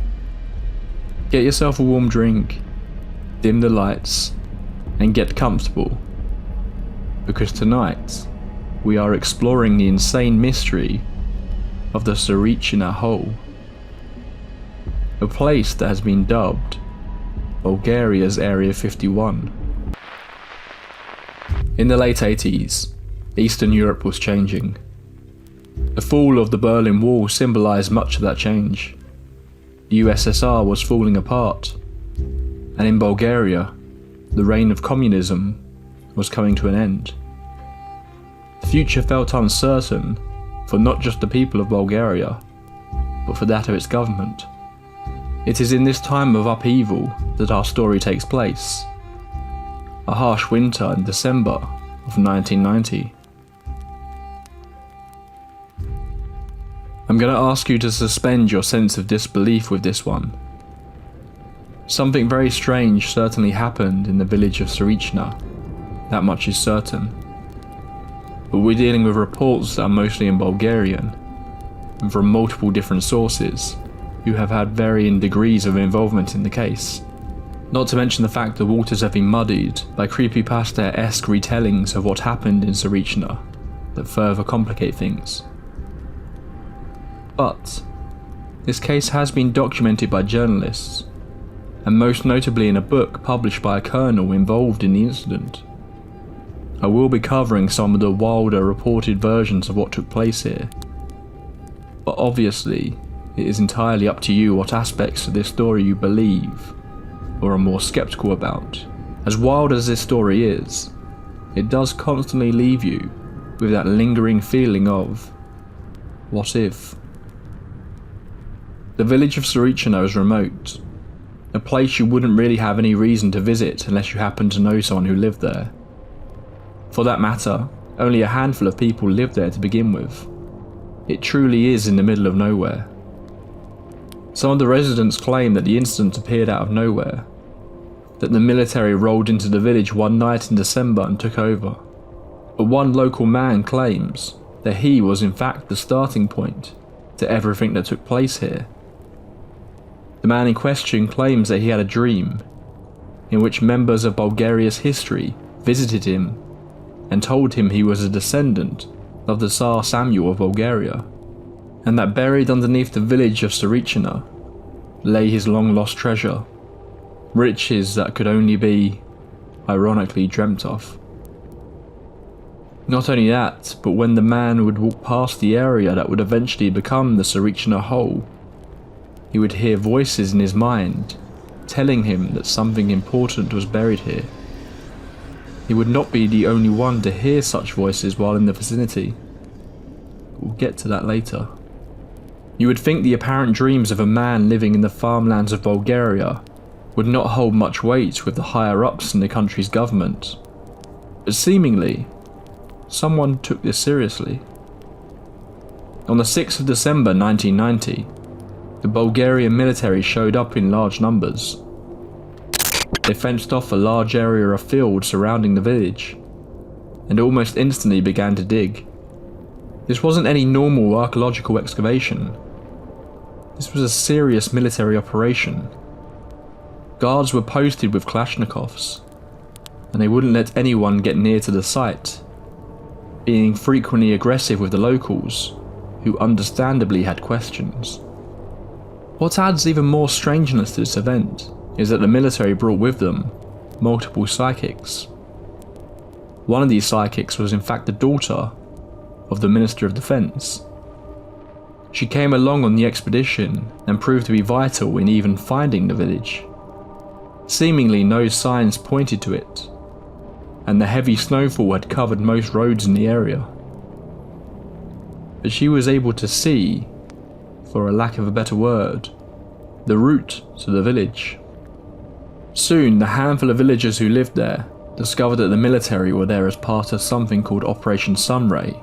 Get yourself a warm drink, dim the lights, and get comfortable, because tonight we are exploring the insane mystery of the Saricina Hole, a place that has been dubbed Bulgaria's Area 51. In the late 80s, Eastern Europe was changing. The fall of the Berlin Wall symbolised much of that change. The USSR was falling apart, and in Bulgaria, the reign of communism was coming to an end. The future felt uncertain for not just the people of Bulgaria, but for that of its government. It is in this time of upheaval that our story takes place. A harsh winter in December of 1990. I'm going to ask you to suspend your sense of disbelief with this one. Something very strange certainly happened in the village of Sarichna, that much is certain. But we're dealing with reports that are mostly in Bulgarian, and from multiple different sources, who have had varying degrees of involvement in the case. Not to mention the fact the waters have been muddied by creepypasta-esque retellings of what happened in Sarichna that further complicate things. But this case has been documented by journalists, and most notably in a book published by a colonel involved in the incident. I will be covering some of the wilder reported versions of what took place here, but obviously it is entirely up to you what aspects of this story you believe or are more skeptical about. As wild as this story is, it does constantly leave you with that lingering feeling of, what if? The village of Sarichna is remote, a place you wouldn't really have any reason to visit unless you happen to know someone who lived there. For that matter, only a handful of people lived there to begin with. It truly is in the middle of nowhere. Some of the residents claim that the incident appeared out of nowhere, that the military rolled into the village one night in December and took over. But one local man claims that he was in fact the starting point to everything that took place here. The man in question claims that he had a dream in which members of Bulgaria's history visited him and told him he was a descendant of the Tsar Samuel of Bulgaria, and that buried underneath the village of Sarichna lay his long-lost treasure, riches that could only be, ironically, dreamt of. Not only that, but when the man would walk past the area that would eventually become the Sarichna Hole, he would hear voices in his mind telling him that something important was buried here. He would not be the only one to hear such voices while in the vicinity. We'll get to that later. You would think the apparent dreams of a man living in the farmlands of Bulgaria would not hold much weight with the higher-ups in the country's government, but seemingly, someone took this seriously. On the 6th of December 1990, the Bulgarian military showed up in large numbers. They fenced off a large area of field surrounding the village, and almost instantly began to dig. This wasn't any normal archaeological excavation. This was a serious military operation. Guards were posted with Kalashnikovs, and they wouldn't let anyone get near to the site, being frequently aggressive with the locals, who understandably had questions. What adds even more strangeness to this event is that the military brought with them multiple psychics. One of these psychics was in fact the daughter of the Minister of Defense. She came along on the expedition and proved to be vital in even finding the village. Seemingly no signs pointed to it, and the heavy snowfall had covered most roads in the area. But she was able to see, for a lack of a better word, the route to the village. Soon, the handful of villagers who lived there discovered that the military were there as part of something called Operation Sunray,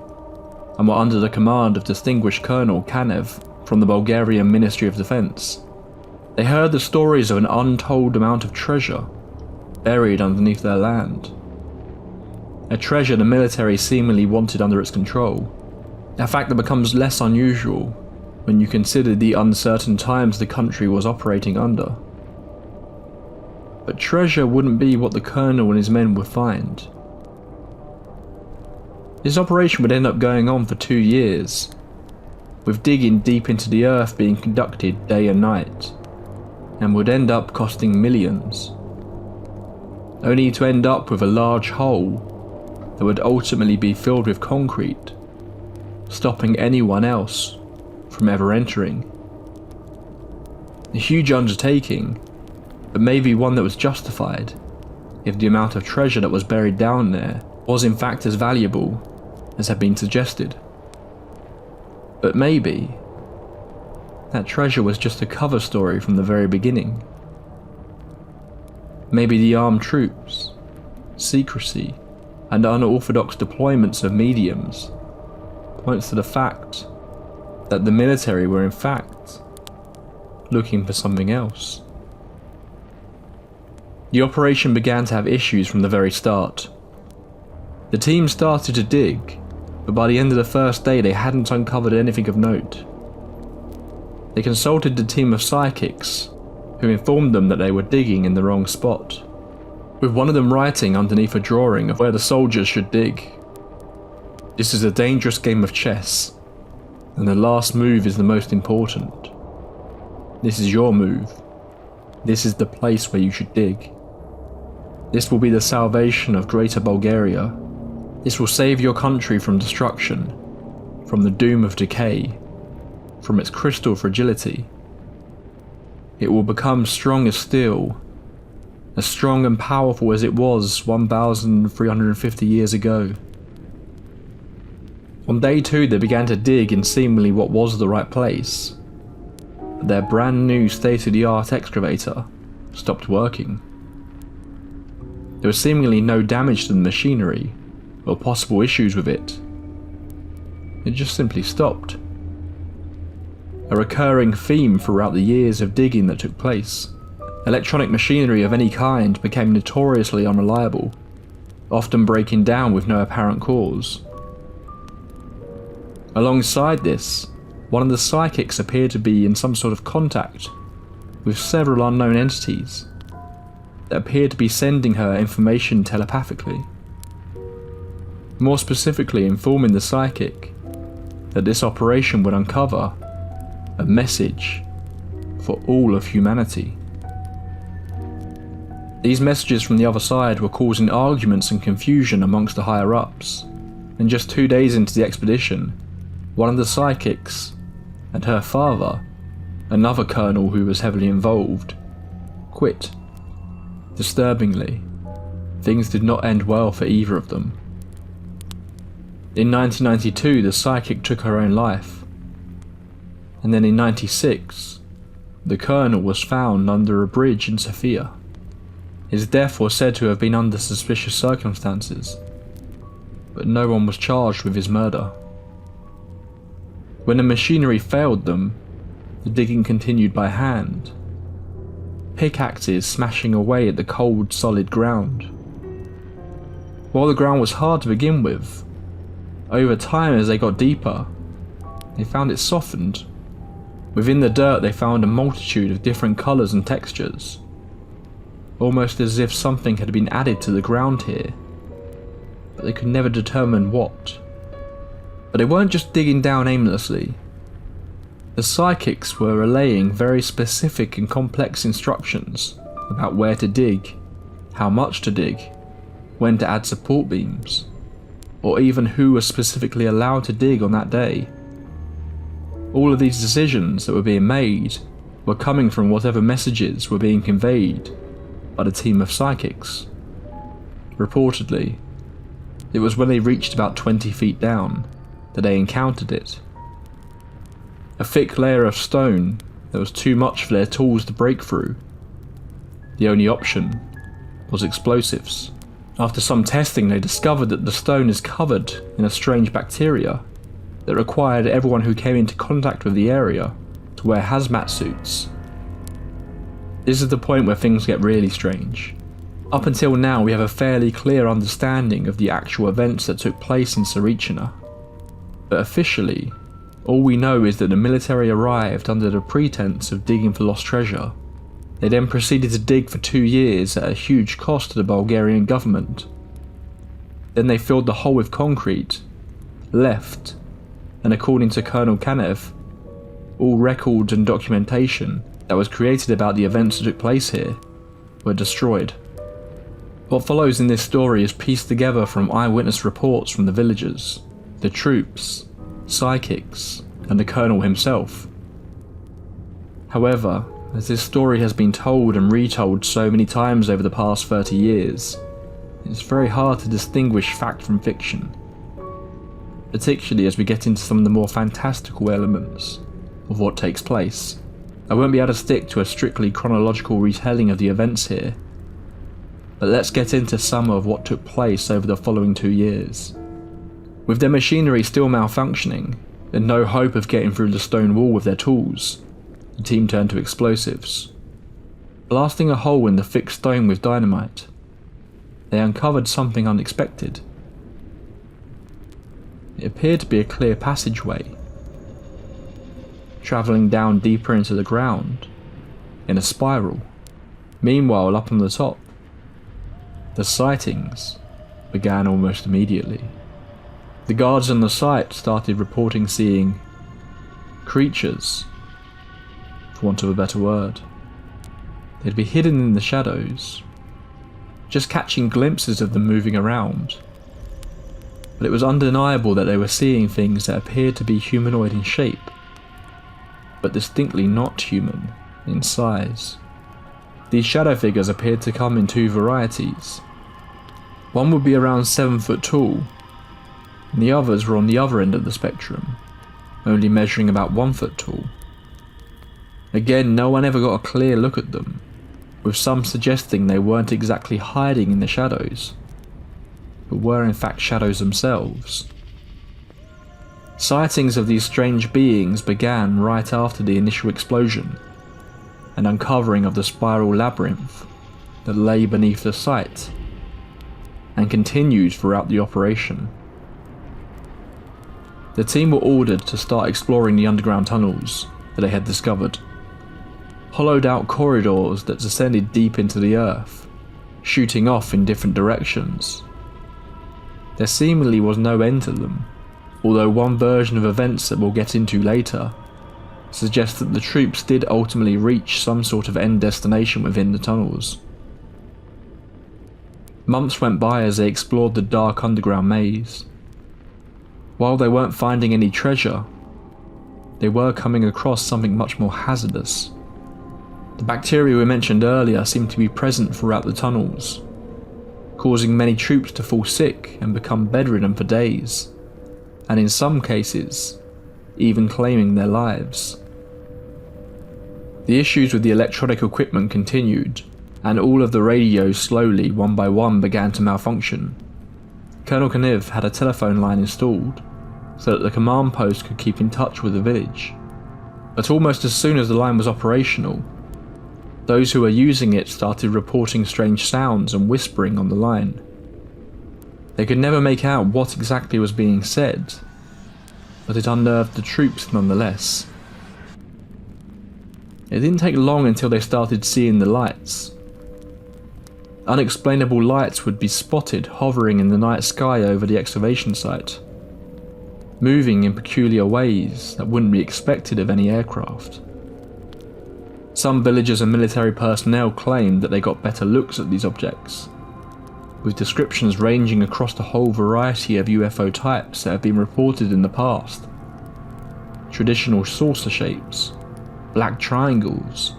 and were under the command of distinguished Colonel Kanev from the Bulgarian Ministry of Defense. They heard the stories of an untold amount of treasure buried underneath their land. A treasure the military seemingly wanted under its control, a fact that becomes less unusual when you consider the uncertain times the country was operating under. But treasure wouldn't be what the colonel and his men would find. This operation would end up going on for 2 years, with digging deep into the earth being conducted day and night, and would end up costing millions, only to end up with a large hole that would ultimately be filled with concrete, stopping anyone else from ever entering. A huge undertaking, but maybe one that was justified if the amount of treasure that was buried down there was in fact as valuable as had been suggested. But maybe that treasure was just a cover story from the very beginning. Maybe the armed troops, secrecy, and unorthodox deployments of mediums points to the fact that the military were in fact looking for something else. The operation began to have issues from the very start. The team started to dig, but by the end of the first day they hadn't uncovered anything of note. They consulted the team of psychics, who informed them that they were digging in the wrong spot, with one of them writing underneath a drawing of where the soldiers should dig. This is a dangerous game of chess, and the last move is the most important. This is your move. This is the place where you should dig. This will be the salvation of Greater Bulgaria. This will save your country from destruction, from the doom of decay, from its crystal fragility. It will become strong as steel, as strong and powerful as it was 1,350 years ago. On day 2 they began to dig in seemingly what was the right place, but their brand new state-of-the-art excavator stopped working. There was seemingly no damage to the machinery or possible issues with it. It just simply stopped. A recurring theme throughout the years of digging that took place. Electronic machinery of any kind became notoriously unreliable, often breaking down with no apparent cause. Alongside this, one of the psychics appeared to be in some sort of contact with several unknown entities that appeared to be sending her information telepathically. More specifically, informing the psychic that this operation would uncover a message for all of humanity. These messages from the other side were causing arguments and confusion amongst the higher-ups, and just 2 days into the expedition, one of the psychics and her father, another colonel who was heavily involved, quit. Disturbingly, things did not end well for either of them. In 1992, the psychic took her own life, and then in 96, the colonel was found under a bridge in Sofia. His death was said to have been under suspicious circumstances, but no one was charged with his murder. When the machinery failed them, the digging continued by hand, pickaxes smashing away at the cold, solid ground. While the ground was hard to begin with, over time as they got deeper, they found it softened. Within the dirt they found a multitude of different colours and textures, almost as if something had been added to the ground here, but they could never determine what. But they weren't just digging down aimlessly. The psychics were relaying very specific and complex instructions about where to dig, how much to dig, when to add support beams, or even who was specifically allowed to dig on that day. All of these decisions that were being made were coming from whatever messages were being conveyed by the team of psychics. Reportedly, it was when they reached about 20 feet down that they encountered it. A thick layer of stone that was too much for their tools to break through. The only option was explosives. After some testing, they discovered that the stone is covered in a strange bacteria that required everyone who came into contact with the area to wear hazmat suits. This is the point where things get really strange. Up until now, we have a fairly clear understanding of the actual events that took place in Saricina. But officially, all we know is that the military arrived under the pretense of digging for lost treasure. They then proceeded to dig for 2 years at a huge cost to the Bulgarian government. Then they filled the hole with concrete, left, and according to Colonel Kanev, all records and documentation that was created about the events that took place here were destroyed. What follows in this story is pieced together from eyewitness reports from the villagers, the troops, psychics, and the Colonel himself. However, as this story has been told and retold so many times over the past 30 years, it's very hard to distinguish fact from fiction, particularly as we get into some of the more fantastical elements of what takes place. I won't be able to stick to a strictly chronological retelling of the events here, but let's get into some of what took place over the following 2 years. With their machinery still malfunctioning, and no hope of getting through the stone wall with their tools, the team turned to explosives. Blasting a hole in the thick stone with dynamite, they uncovered something unexpected. It appeared to be a clear passageway, travelling down deeper into the ground, in a spiral. Meanwhile, up on the top, the sightings began almost immediately. The guards on the site started reporting seeing creatures, for want of a better word. They'd be hidden in the shadows, just catching glimpses of them moving around. But it was undeniable that they were seeing things that appeared to be humanoid in shape, but distinctly not human in size. These shadow figures appeared to come in 2 varieties. One would be around 7 foot tall, and the others were on the other end of the spectrum, only measuring about 1 foot tall. Again, no one ever got a clear look at them, with some suggesting they weren't exactly hiding in the shadows, but were in fact shadows themselves. Sightings of these strange beings began right after the initial explosion, and uncovering of the spiral labyrinth that lay beneath the site, and continued throughout the operation. The team were ordered to start exploring the underground tunnels that they had discovered. Hollowed out corridors that descended deep into the earth, shooting off in different directions. There seemingly was no end to them, although one version of events that we'll get into later suggests that the troops did ultimately reach some sort of end destination within the tunnels. Months went by as they explored the dark underground maze. While they weren't finding any treasure, they were coming across something much more hazardous. The bacteria we mentioned earlier seemed to be present throughout the tunnels, causing many troops to fall sick and become bedridden for days, and in some cases, even claiming their lives. The issues with the electronic equipment continued, and all of the radios slowly, one by one, began to malfunction. Colonel Kniv had a telephone line installed, so that the command post could keep in touch with the village. But almost as soon as the line was operational, those who were using it started reporting strange sounds and whispering on the line. They could never make out what exactly was being said, but it unnerved the troops nonetheless. It didn't take long until they started seeing the lights. Unexplainable lights would be spotted hovering in the night sky over the excavation site, moving in peculiar ways that wouldn't be expected of any aircraft. Some villagers and military personnel claimed that they got better looks at these objects, with descriptions ranging across the whole variety of UFO types that have been reported in the past. Traditional saucer shapes, black triangles,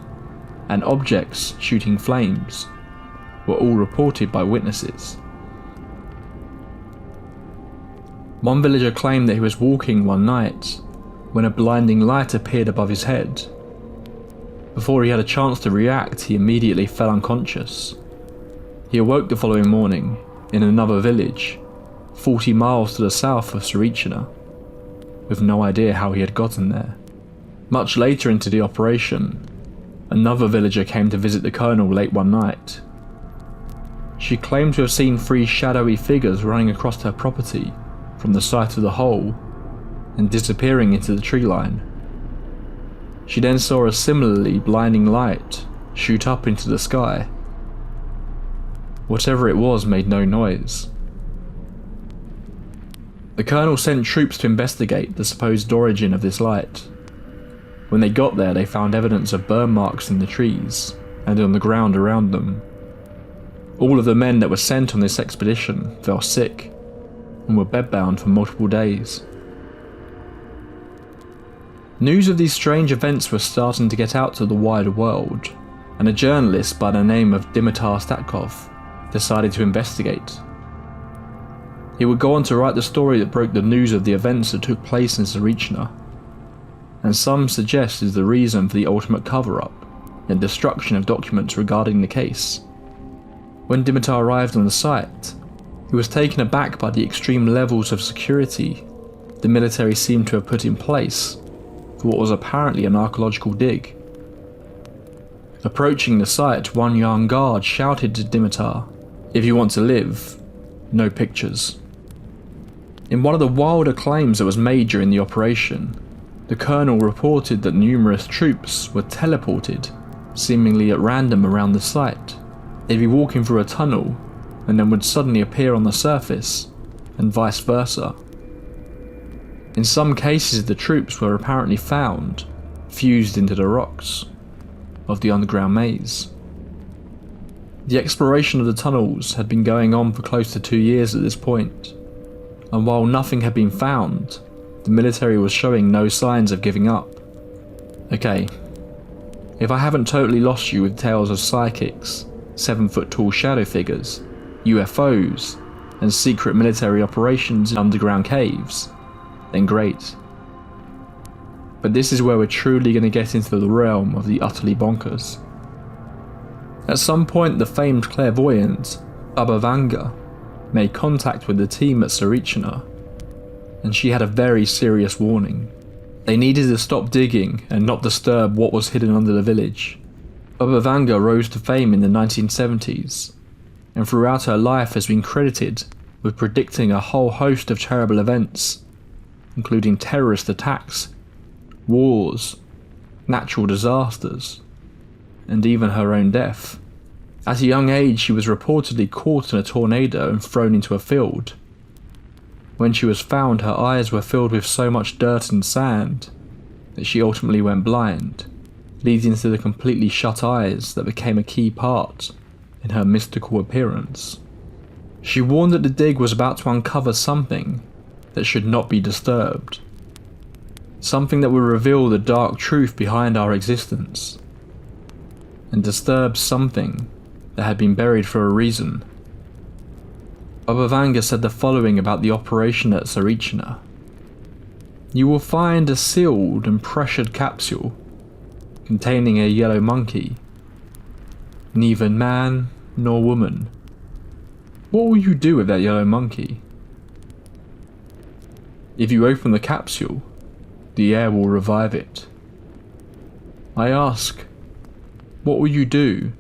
and objects shooting flames were all reported by witnesses. One villager claimed that he was walking one night when a blinding light appeared above his head. Before he had a chance to react, he immediately fell unconscious. He awoke the following morning in another village, 40 miles to the south of Sarichina, with no idea how he had gotten there. Much later into the operation, another villager came to visit the colonel late one night. She claimed to have seen 3 shadowy figures running across her property from the site of the hole and disappearing into the tree line. She then saw a similarly blinding light shoot up into the sky. Whatever it was made no noise. The colonel sent troops to investigate the supposed origin of this light. When they got there, they found evidence of burn marks in the trees and on the ground around them. All of the men that were sent on this expedition fell sick and were bedbound for multiple days. News of these strange events was starting to get out to the wider world, and a journalist by the name of Dimitar Statkov decided to investigate. He would go on to write the story that broke the news of the events that took place in Zarichna, and some suggest is the reason for the ultimate cover-up and destruction of documents regarding the case. When Dimitar arrived on the site, he was taken aback by the extreme levels of security the military seemed to have put in place for what was apparently an archaeological dig. Approaching the site, one young guard shouted to Dimitar, "If you want to live, no pictures." In one of the wilder claims that was made during the operation, the colonel reported that numerous troops were teleported, seemingly at random around the site. They'd be walking through a tunnel and then would suddenly appear on the surface, and vice versa. In some cases, the troops were apparently found fused into the rocks of the underground maze. The exploration of the tunnels had been going on for close to 2 years at this point, and while nothing had been found, the military was showing no signs of giving up. Okay, if I haven't totally lost you with tales of psychics, 7-foot-tall shadow figures, UFOs, and secret military operations in underground caves, then great. But this is where we're truly going to get into the realm of the utterly bonkers. At some point, the famed clairvoyant, Baba Vanga, made contact with the team at Zarichna, and she had a very serious warning. They needed to stop digging and not disturb what was hidden under the village. Baba Vanga rose to fame in the 1970s, and throughout her life has been credited with predicting a whole host of terrible events, including terrorist attacks, wars, natural disasters, and even her own death. At a young age, she was reportedly caught in a tornado and thrown into a field. When she was found, her eyes were filled with so much dirt and sand that she ultimately went blind, leading to the completely shut eyes that became a key part in her mystical appearance. She warned that the dig was about to uncover something that should not be disturbed. Something that would reveal the dark truth behind our existence, and disturb something that had been buried for a reason. Baba Vanga said the following about the operation at Zarichna. "You will find a sealed and pressured capsule containing a yellow monkey. Neither man nor woman. What will you do with that yellow monkey? If you open the capsule, the air will revive it. I ask, what will you do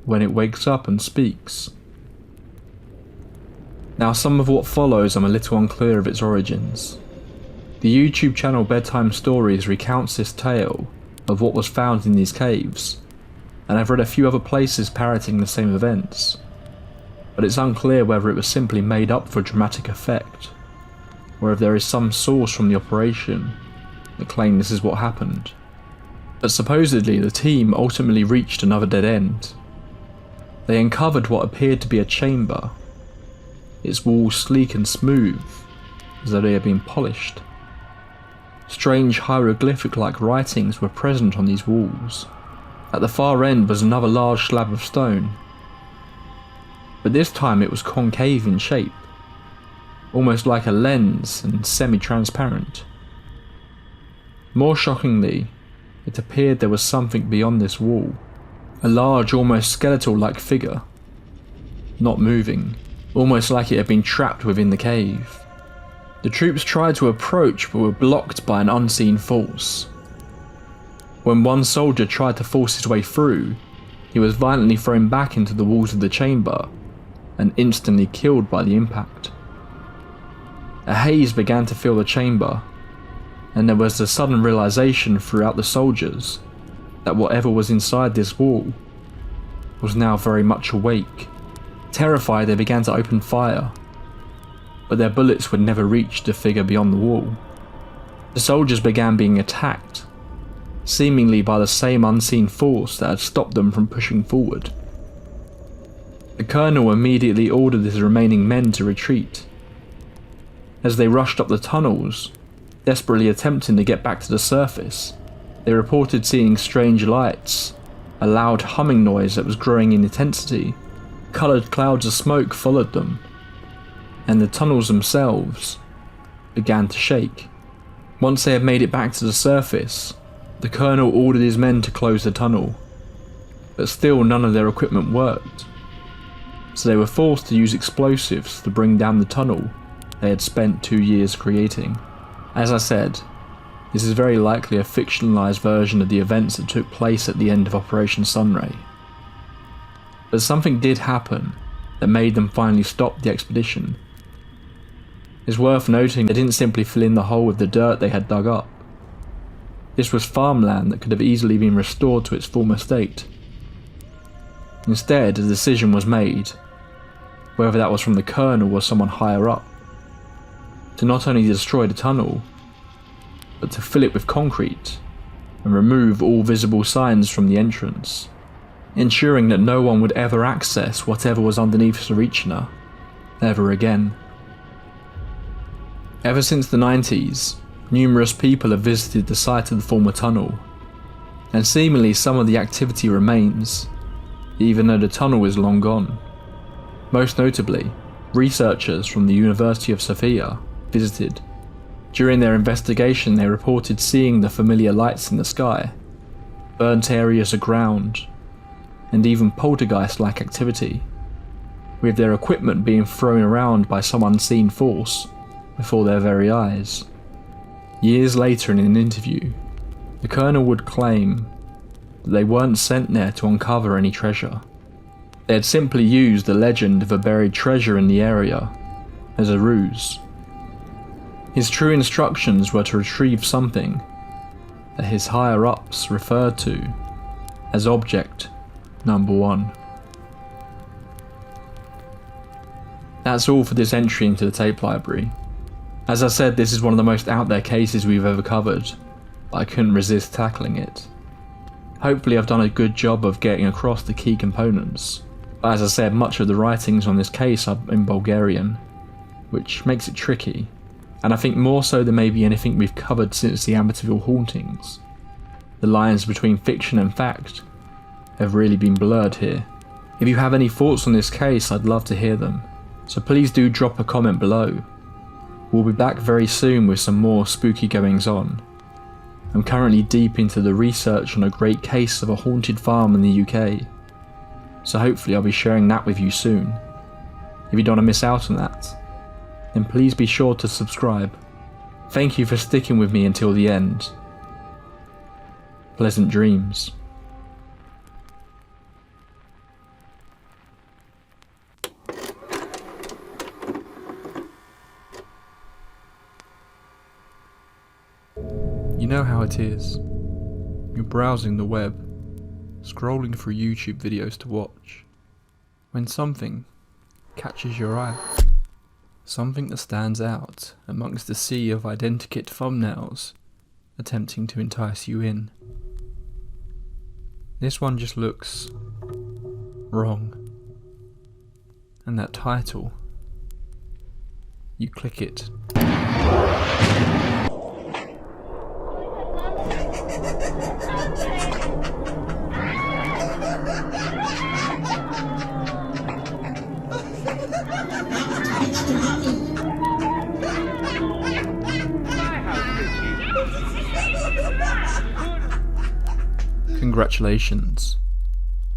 when it wakes up and speaks?" Now, some of what follows I'm a little unclear of its origins. The YouTube channel Bedtime Stories recounts this tale of what was found in these caves, and I've read a few other places parroting the same events, but it's unclear whether it was simply made up for dramatic effect, or if there is some source from the operation that claim this is what happened. But supposedly the team ultimately reached another dead end. They uncovered what appeared to be a chamber, its walls sleek and smooth, as though they had been polished. Strange hieroglyphic-like writings were present on these walls. At the far end was another large slab of stone, but this time it was concave in shape, almost like a lens and semi-transparent. More shockingly, it appeared there was something beyond this wall, a large, almost skeletal-like figure, not moving, almost like it had been trapped within the cave. The troops tried to approach but were blocked by an unseen force. When one soldier tried to force his way through, he was violently thrown back into the walls of the chamber and instantly killed by the impact. A haze began to fill the chamber, and there was a sudden realization throughout the soldiers that whatever was inside this wall was now very much awake. Terrified, they began to open fire, but their bullets would never reach the figure beyond the wall. The soldiers began being attacked, seemingly by the same unseen force that had stopped them from pushing forward. The colonel immediately ordered his remaining men to retreat. As they rushed up the tunnels, desperately attempting to get back to the surface, they reported seeing strange lights, a loud humming noise that was growing in intensity, coloured clouds of smoke followed them, and the tunnels themselves began to shake. Once they had made it back to the surface, the colonel ordered his men to close the tunnel, but still none of their equipment worked, so they were forced to use explosives to bring down the tunnel they had spent 2 years creating. As I said, this is very likely a fictionalized version of the events that took place at the end of Operation Sunray. But something did happen that made them finally stop the expedition. It's worth noting they didn't simply fill in the hole with the dirt they had dug up. This was farmland that could have easily been restored to its former state. Instead, a decision was made, whether that was from the colonel or someone higher up, to not only destroy the tunnel, but to fill it with concrete and remove all visible signs from the entrance, ensuring that no one would ever access whatever was underneath Saricina ever again. Ever since the 90s, numerous people have visited the site of the former tunnel, and seemingly some of the activity remains, even though the tunnel is long gone. Most notably, researchers from the University of Sofia visited. During their investigation, they reported seeing the familiar lights in the sky, burnt areas of ground, and even poltergeist-like activity, with their equipment being thrown around by some unseen force before their very eyes. Years later, in an interview, the colonel would claim that they weren't sent there to uncover any treasure. They had simply used the legend of a buried treasure in the area as a ruse. His true instructions were to retrieve something that his higher-ups referred to as Object Number 1. That's all for this entry into the tape library. As I said, this is one of the most out there cases we've ever covered, but I couldn't resist tackling it. Hopefully I've done a good job of getting across the key components, but as I said, much of the writings on this case are in Bulgarian, which makes it tricky, and I think more so than maybe anything we've covered since the Amityville hauntings. The lines between fiction and fact have really been blurred here. If you have any thoughts on this case, I'd love to hear them, so please do drop a comment below. We'll be back very soon with some more spooky goings on. I'm currently deep into the research on a great case of a haunted farm in the UK, so hopefully I'll be sharing that with you soon. If you don't want to miss out on that, then please be sure to subscribe. Thank you for sticking with me until the end. Pleasant dreams. You know how it is. You're browsing the web, scrolling through YouTube videos to watch, when something catches your eye. Something that stands out amongst the sea of identikit thumbnails attempting to entice you in. This one just looks wrong. And that title, you click it. Congratulations,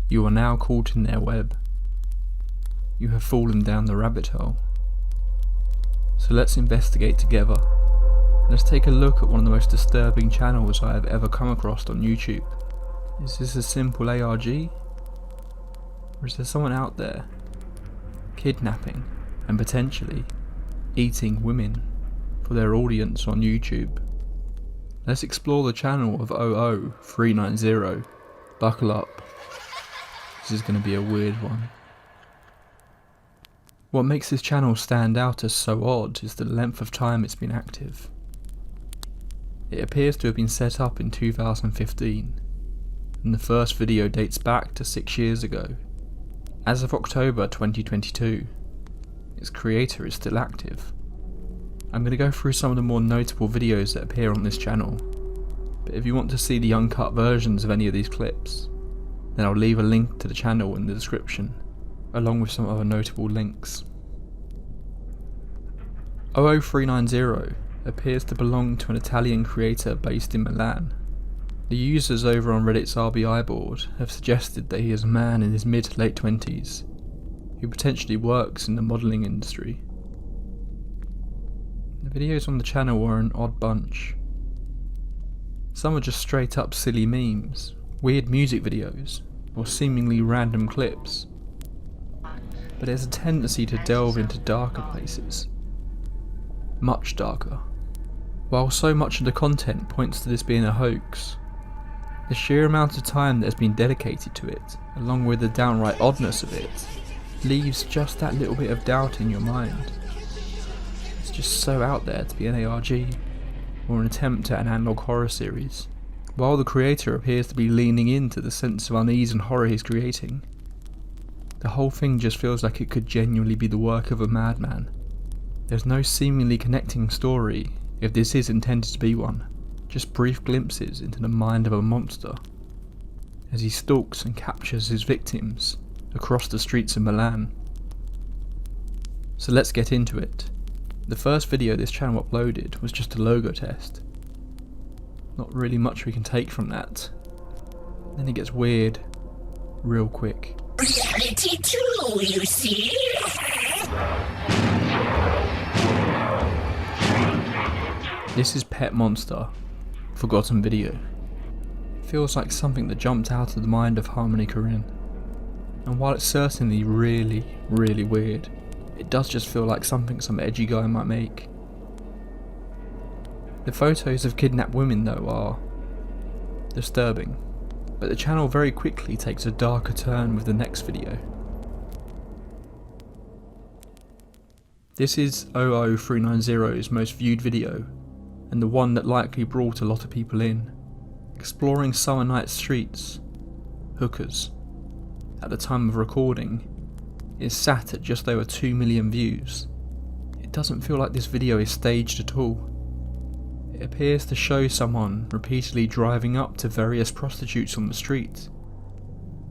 you are now caught in their web. You have fallen down the rabbit hole. So let's investigate together. Let's take a look at one of the most disturbing channels I have ever come across on YouTube. Is this a simple ARG? Or is there someone out there kidnapping and potentially eating women for their audience on YouTube? Let's explore the channel of 00390. Buckle up. This is going to be a weird one. What makes this channel stand out as so odd is the length of time it's been active. It appears to have been set up in 2015, and the first video dates back to 6 years ago. As of October 2022, its creator is still active. I'm going to go through some of the more notable videos that appear on this channel, but if you want to see the uncut versions of any of these clips, then I'll leave a link to the channel in the description, along with some other notable links. 00390 appears to belong to an Italian creator based in Milan. The users over on Reddit's RBI board have suggested that he is a man in his mid to late 20s, who potentially works in the modelling industry. The videos on the channel are an odd bunch. Some are just straight up silly memes, weird music videos, or seemingly random clips. But there's a tendency to delve into darker places. Much darker. While so much of the content points to this being a hoax, the sheer amount of time that has been dedicated to it, along with the downright oddness of it, leaves just that little bit of doubt in your mind. It's just so out there to be an ARG, or an attempt at an analog horror series. While the creator appears to be leaning into the sense of unease and horror he's creating, the whole thing just feels like it could genuinely be the work of a madman. There's no seemingly connecting story, if this is intended to be one, just brief glimpses into the mind of a monster, as he stalks and captures his victims across the streets of Milan. So let's get into it. The first video this channel uploaded was just a logo test. Not really much we can take from that. Then it gets weird, real quick. Reality too, you see? This is Pet Monster, Forgotten Video. It feels like something that jumped out of the mind of Harmony Korine. And while it's certainly really, really weird, it does just feel like something some edgy guy might make. The photos of kidnapped women though are disturbing, but the channel very quickly takes a darker turn with the next video. This is 00390's most viewed video, and the one that likely brought a lot of people in. Exploring summer night streets, hookers. At the time of recording, is sat at just over 2 million views. It doesn't feel like this video is staged at all. It appears to show someone repeatedly driving up to various prostitutes on the street.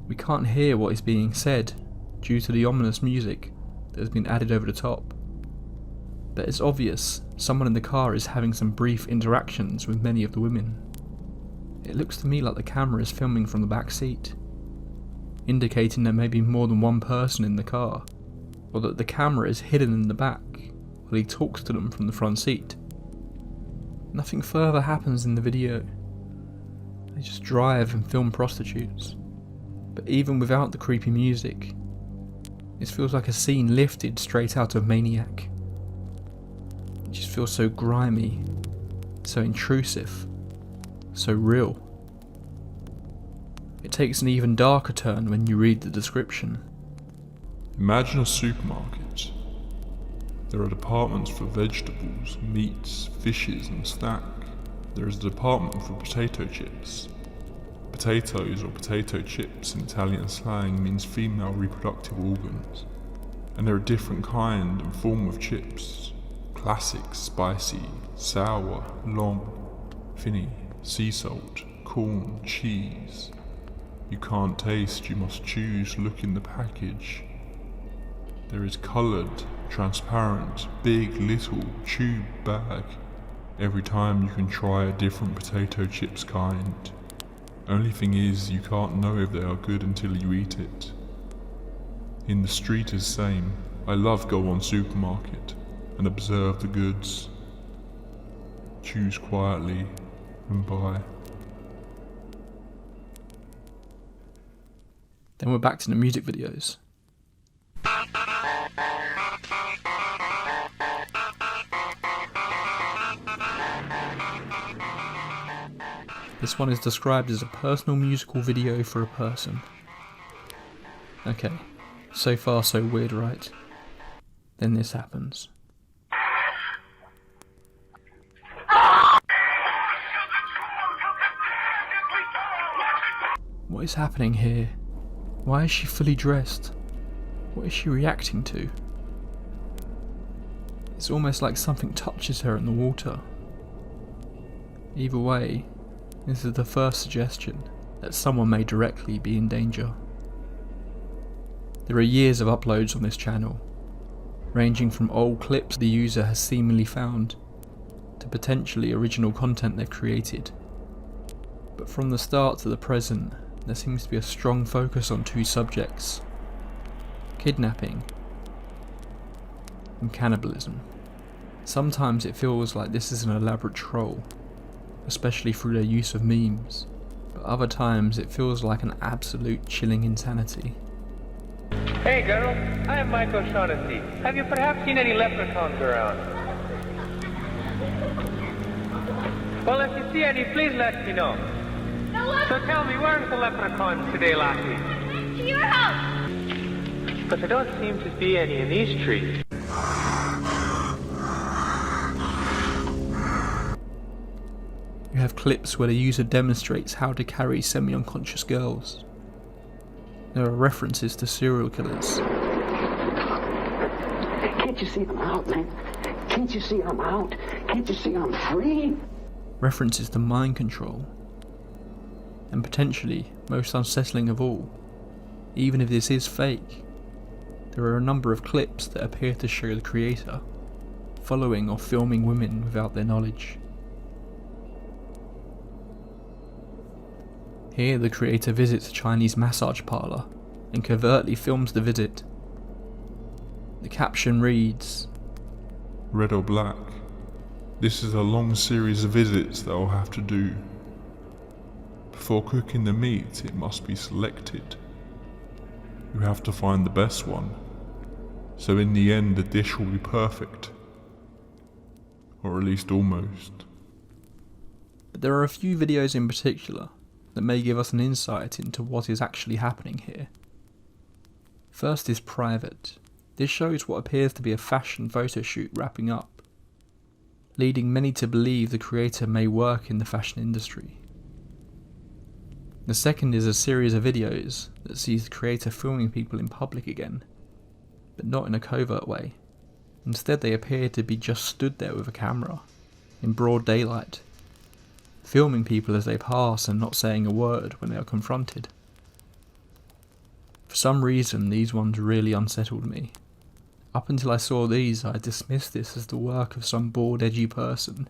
We can't hear what is being said due to the ominous music that has been added over the top. But it's obvious someone in the car is having some brief interactions with many of the women. It looks to me like the camera is filming from the back seat, indicating there may be more than one person in the car, or that the camera is hidden in the back while he talks to them from the front seat. Nothing further happens in the video. They just drive and film prostitutes. But even without the creepy music, this feels like a scene lifted straight out of Maniac. It just feels so grimy, so intrusive, so real. It takes an even darker turn when you read the description. Imagine a supermarket. There are departments for vegetables, meats, fishes and snack. There is a department for potato chips. Potatoes or potato chips in Italian slang means female reproductive organs. And there are different kind and form of chips. Classic, spicy, sour, long, finny, sea salt, corn, cheese. You can't taste, you must choose, look in the package. There is coloured, transparent, big, little, tube bag. Every time you can try a different potato chips kind. Only thing is, you can't know if they are good until you eat it. In the street is same. I love go on supermarket and observe the goods. Choose quietly and buy. Then we're back to the music videos. This one is described as a personal musical video for a person. Okay, so far so weird, right? Then this happens. What is happening here? Why is she fully dressed? What is she reacting to? It's almost like something touches her in the water. Either way, this is the first suggestion that someone may directly be in danger. There are years of uploads on this channel, ranging from old clips the user has seemingly found, to potentially original content they've created. But from the start to the present, there seems to be a strong focus on two subjects: kidnapping and cannibalism. Sometimes it feels like this is an elaborate troll, especially through their use of memes, but other times it feels like an absolute chilling insanity. Hey girl, I am Michael Shaughnessy. Have you perhaps seen any leprechauns around? Well, if you see any, please let me know. So tell me, where's the leprechauns today, lassie? To your house! But there don't seem to be any in these trees. You have clips where the user demonstrates how to carry semi-unconscious girls. There are references to serial killers. Can't you see I'm out, man? Can't you see I'm out? Can't you see I'm free? References to mind control. And potentially, most unsettling of all, even if this is fake, there are a number of clips that appear to show the creator following or filming women without their knowledge. Here the creator visits a Chinese massage parlour and covertly films the visit. The caption reads, "Red or black? This is a long series of visits that I'll have to do. Before cooking the meat, it must be selected. You have to find the best one, so in the end the dish will be perfect. Or at least almost." But there are a few videos in particular that may give us an insight into what is actually happening here. First is Private. This shows what appears to be a fashion photo shoot wrapping up, leading many to believe the creator may work in the fashion industry. The second is a series of videos that sees the creator filming people in public again, but not in a covert way. Instead they appear to be just stood there with a camera, in broad daylight, filming people as they pass and not saying a word when they are confronted. For some reason these ones really unsettled me. Up until I saw these, I dismissed this as the work of some bored, edgy person,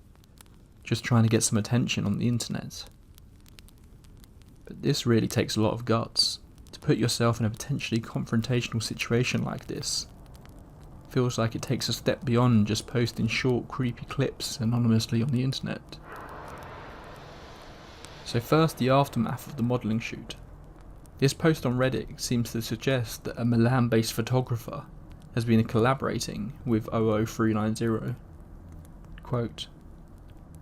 just trying to get some attention on the internet. But this really takes a lot of guts. To put yourself in a potentially confrontational situation like this feels like it takes a step beyond just posting short, creepy clips anonymously on the internet. So first, the aftermath of the modelling shoot. This post on Reddit seems to suggest that a Milan-based photographer has been collaborating with 00390. Quote,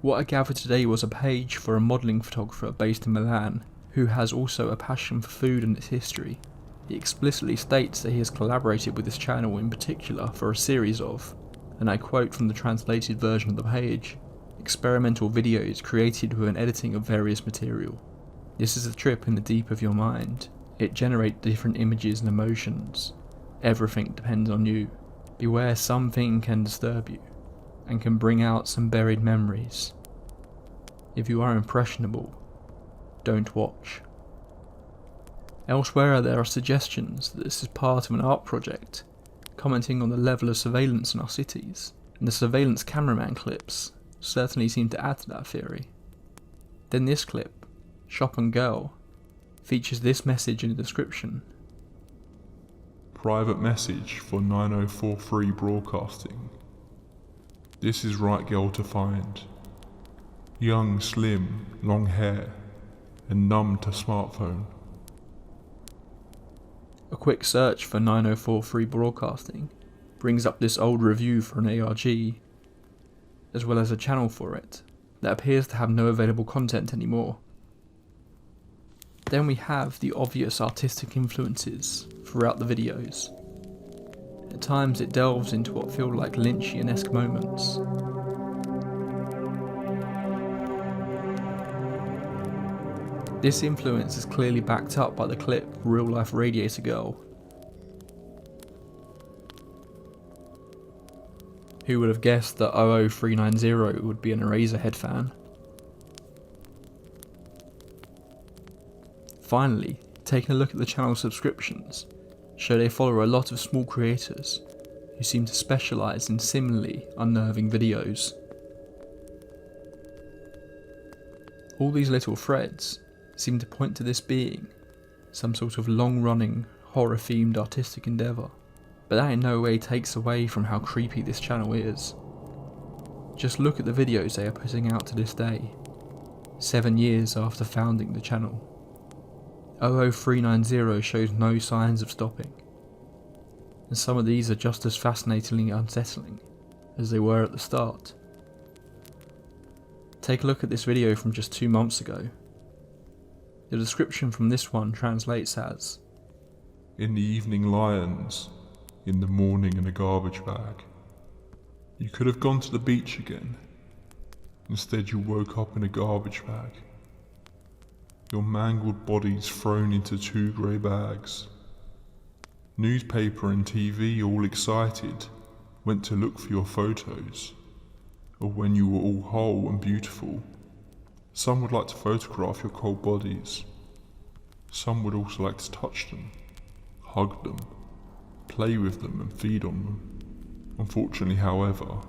"What I gathered today was a page for a modelling photographer based in Milan who has also a passion for food and its history. He explicitly states that he has collaborated with this channel in particular for a series of," and I quote from the translated version of the page, "experimental videos created with an editing of various material. This is a trip in the deep of your mind. It generates different images and emotions. Everything depends on you. Beware, something can disturb you, and can bring out some buried memories. If you are impressionable, don't watch." Elsewhere there are suggestions that this is part of an art project, commenting on the level of surveillance in our cities, and the surveillance cameraman clips certainly seem to add to that theory. Then this clip, Shop and Girl, features this message in the description. "Private message for 9043 broadcasting. This is right girl to find. Young, slim, long hair, and numb to smartphone." A quick search for 9043 broadcasting brings up this old review for an ARG, as well as a channel for it that appears to have no available content anymore. Then we have the obvious artistic influences throughout the videos. At times it delves into what feel like Lynchian-esque moments. This influence is clearly backed up by the clip Real Life Radiator Girl. Who would have guessed that 00390 would be an Eraserhead fan? Finally, taking a look at the channel subscriptions, show they follow a lot of small creators who seem to specialise in similarly unnerving videos. All these little threads seem to point to this being some sort of long-running, horror-themed artistic endeavour, but that in no way takes away from how creepy this channel is. Just look at the videos they are putting out to this day, 7 years after founding the channel. 00390 shows no signs of stopping, and some of these are just as fascinatingly unsettling as they were at the start. Take a look at this video from just 2 months ago. The description from this one translates as, "In the evening lions, in the morning in a garbage bag. You could have gone to the beach again. Instead you woke up in a garbage bag. Your mangled bodies thrown into 2 grey bags. Newspaper and TV, all excited, went to look for your photos of when you were all whole and beautiful. Some would like to photograph your cold bodies. Some would also like to touch them, hug them, play with them and feed on them. Unfortunately, however,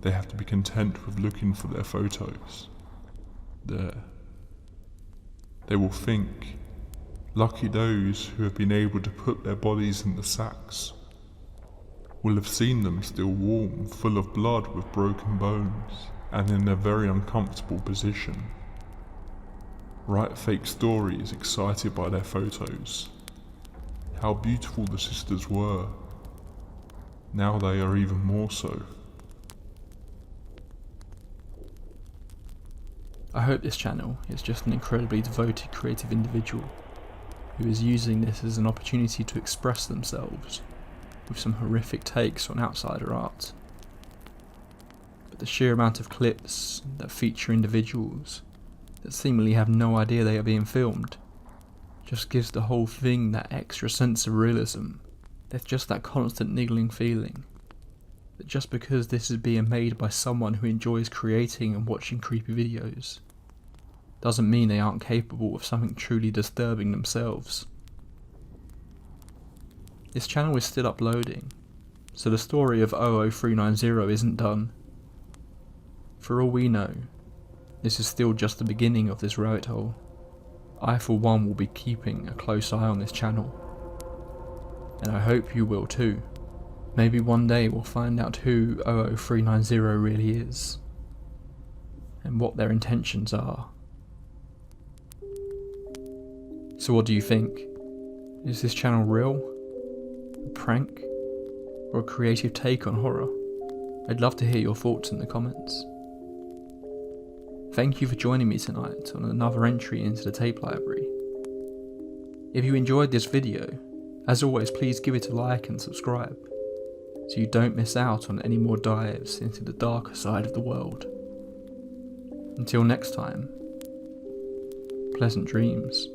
they have to be content with looking for their photos. There. They will think, lucky those who have been able to put their bodies in the sacks. Will have seen them still warm, full of blood with broken bones, and in a very uncomfortable position. Write fake stories excited by their photos. How beautiful the sisters were. Now they are even more so." I hope this channel is just an incredibly devoted creative individual who is using this as an opportunity to express themselves with some horrific takes on outsider art. But the sheer amount of clips that feature individuals that seemingly have no idea they are being filmed just gives the whole thing that extra sense of realism. There's just that constant niggling feeling that just because this is being made by someone who enjoys creating and watching creepy videos doesn't mean they aren't capable of something truly disturbing themselves. This channel is still uploading, so the story of 00390 isn't done. For all we know, this is still just the beginning of this rabbit hole. I for one will be keeping a close eye on this channel, and I hope you will too. Maybe one day we'll find out who 00390 really is, and what their intentions are. So what do you think? Is this channel real? A prank? Or a creative take on horror? I'd love to hear your thoughts in the comments. Thank you for joining me tonight on another entry into the tape library. If you enjoyed this video, as always please give it a like and subscribe, so you don't miss out on any more dives into the darker side of the world. Until next time, pleasant dreams.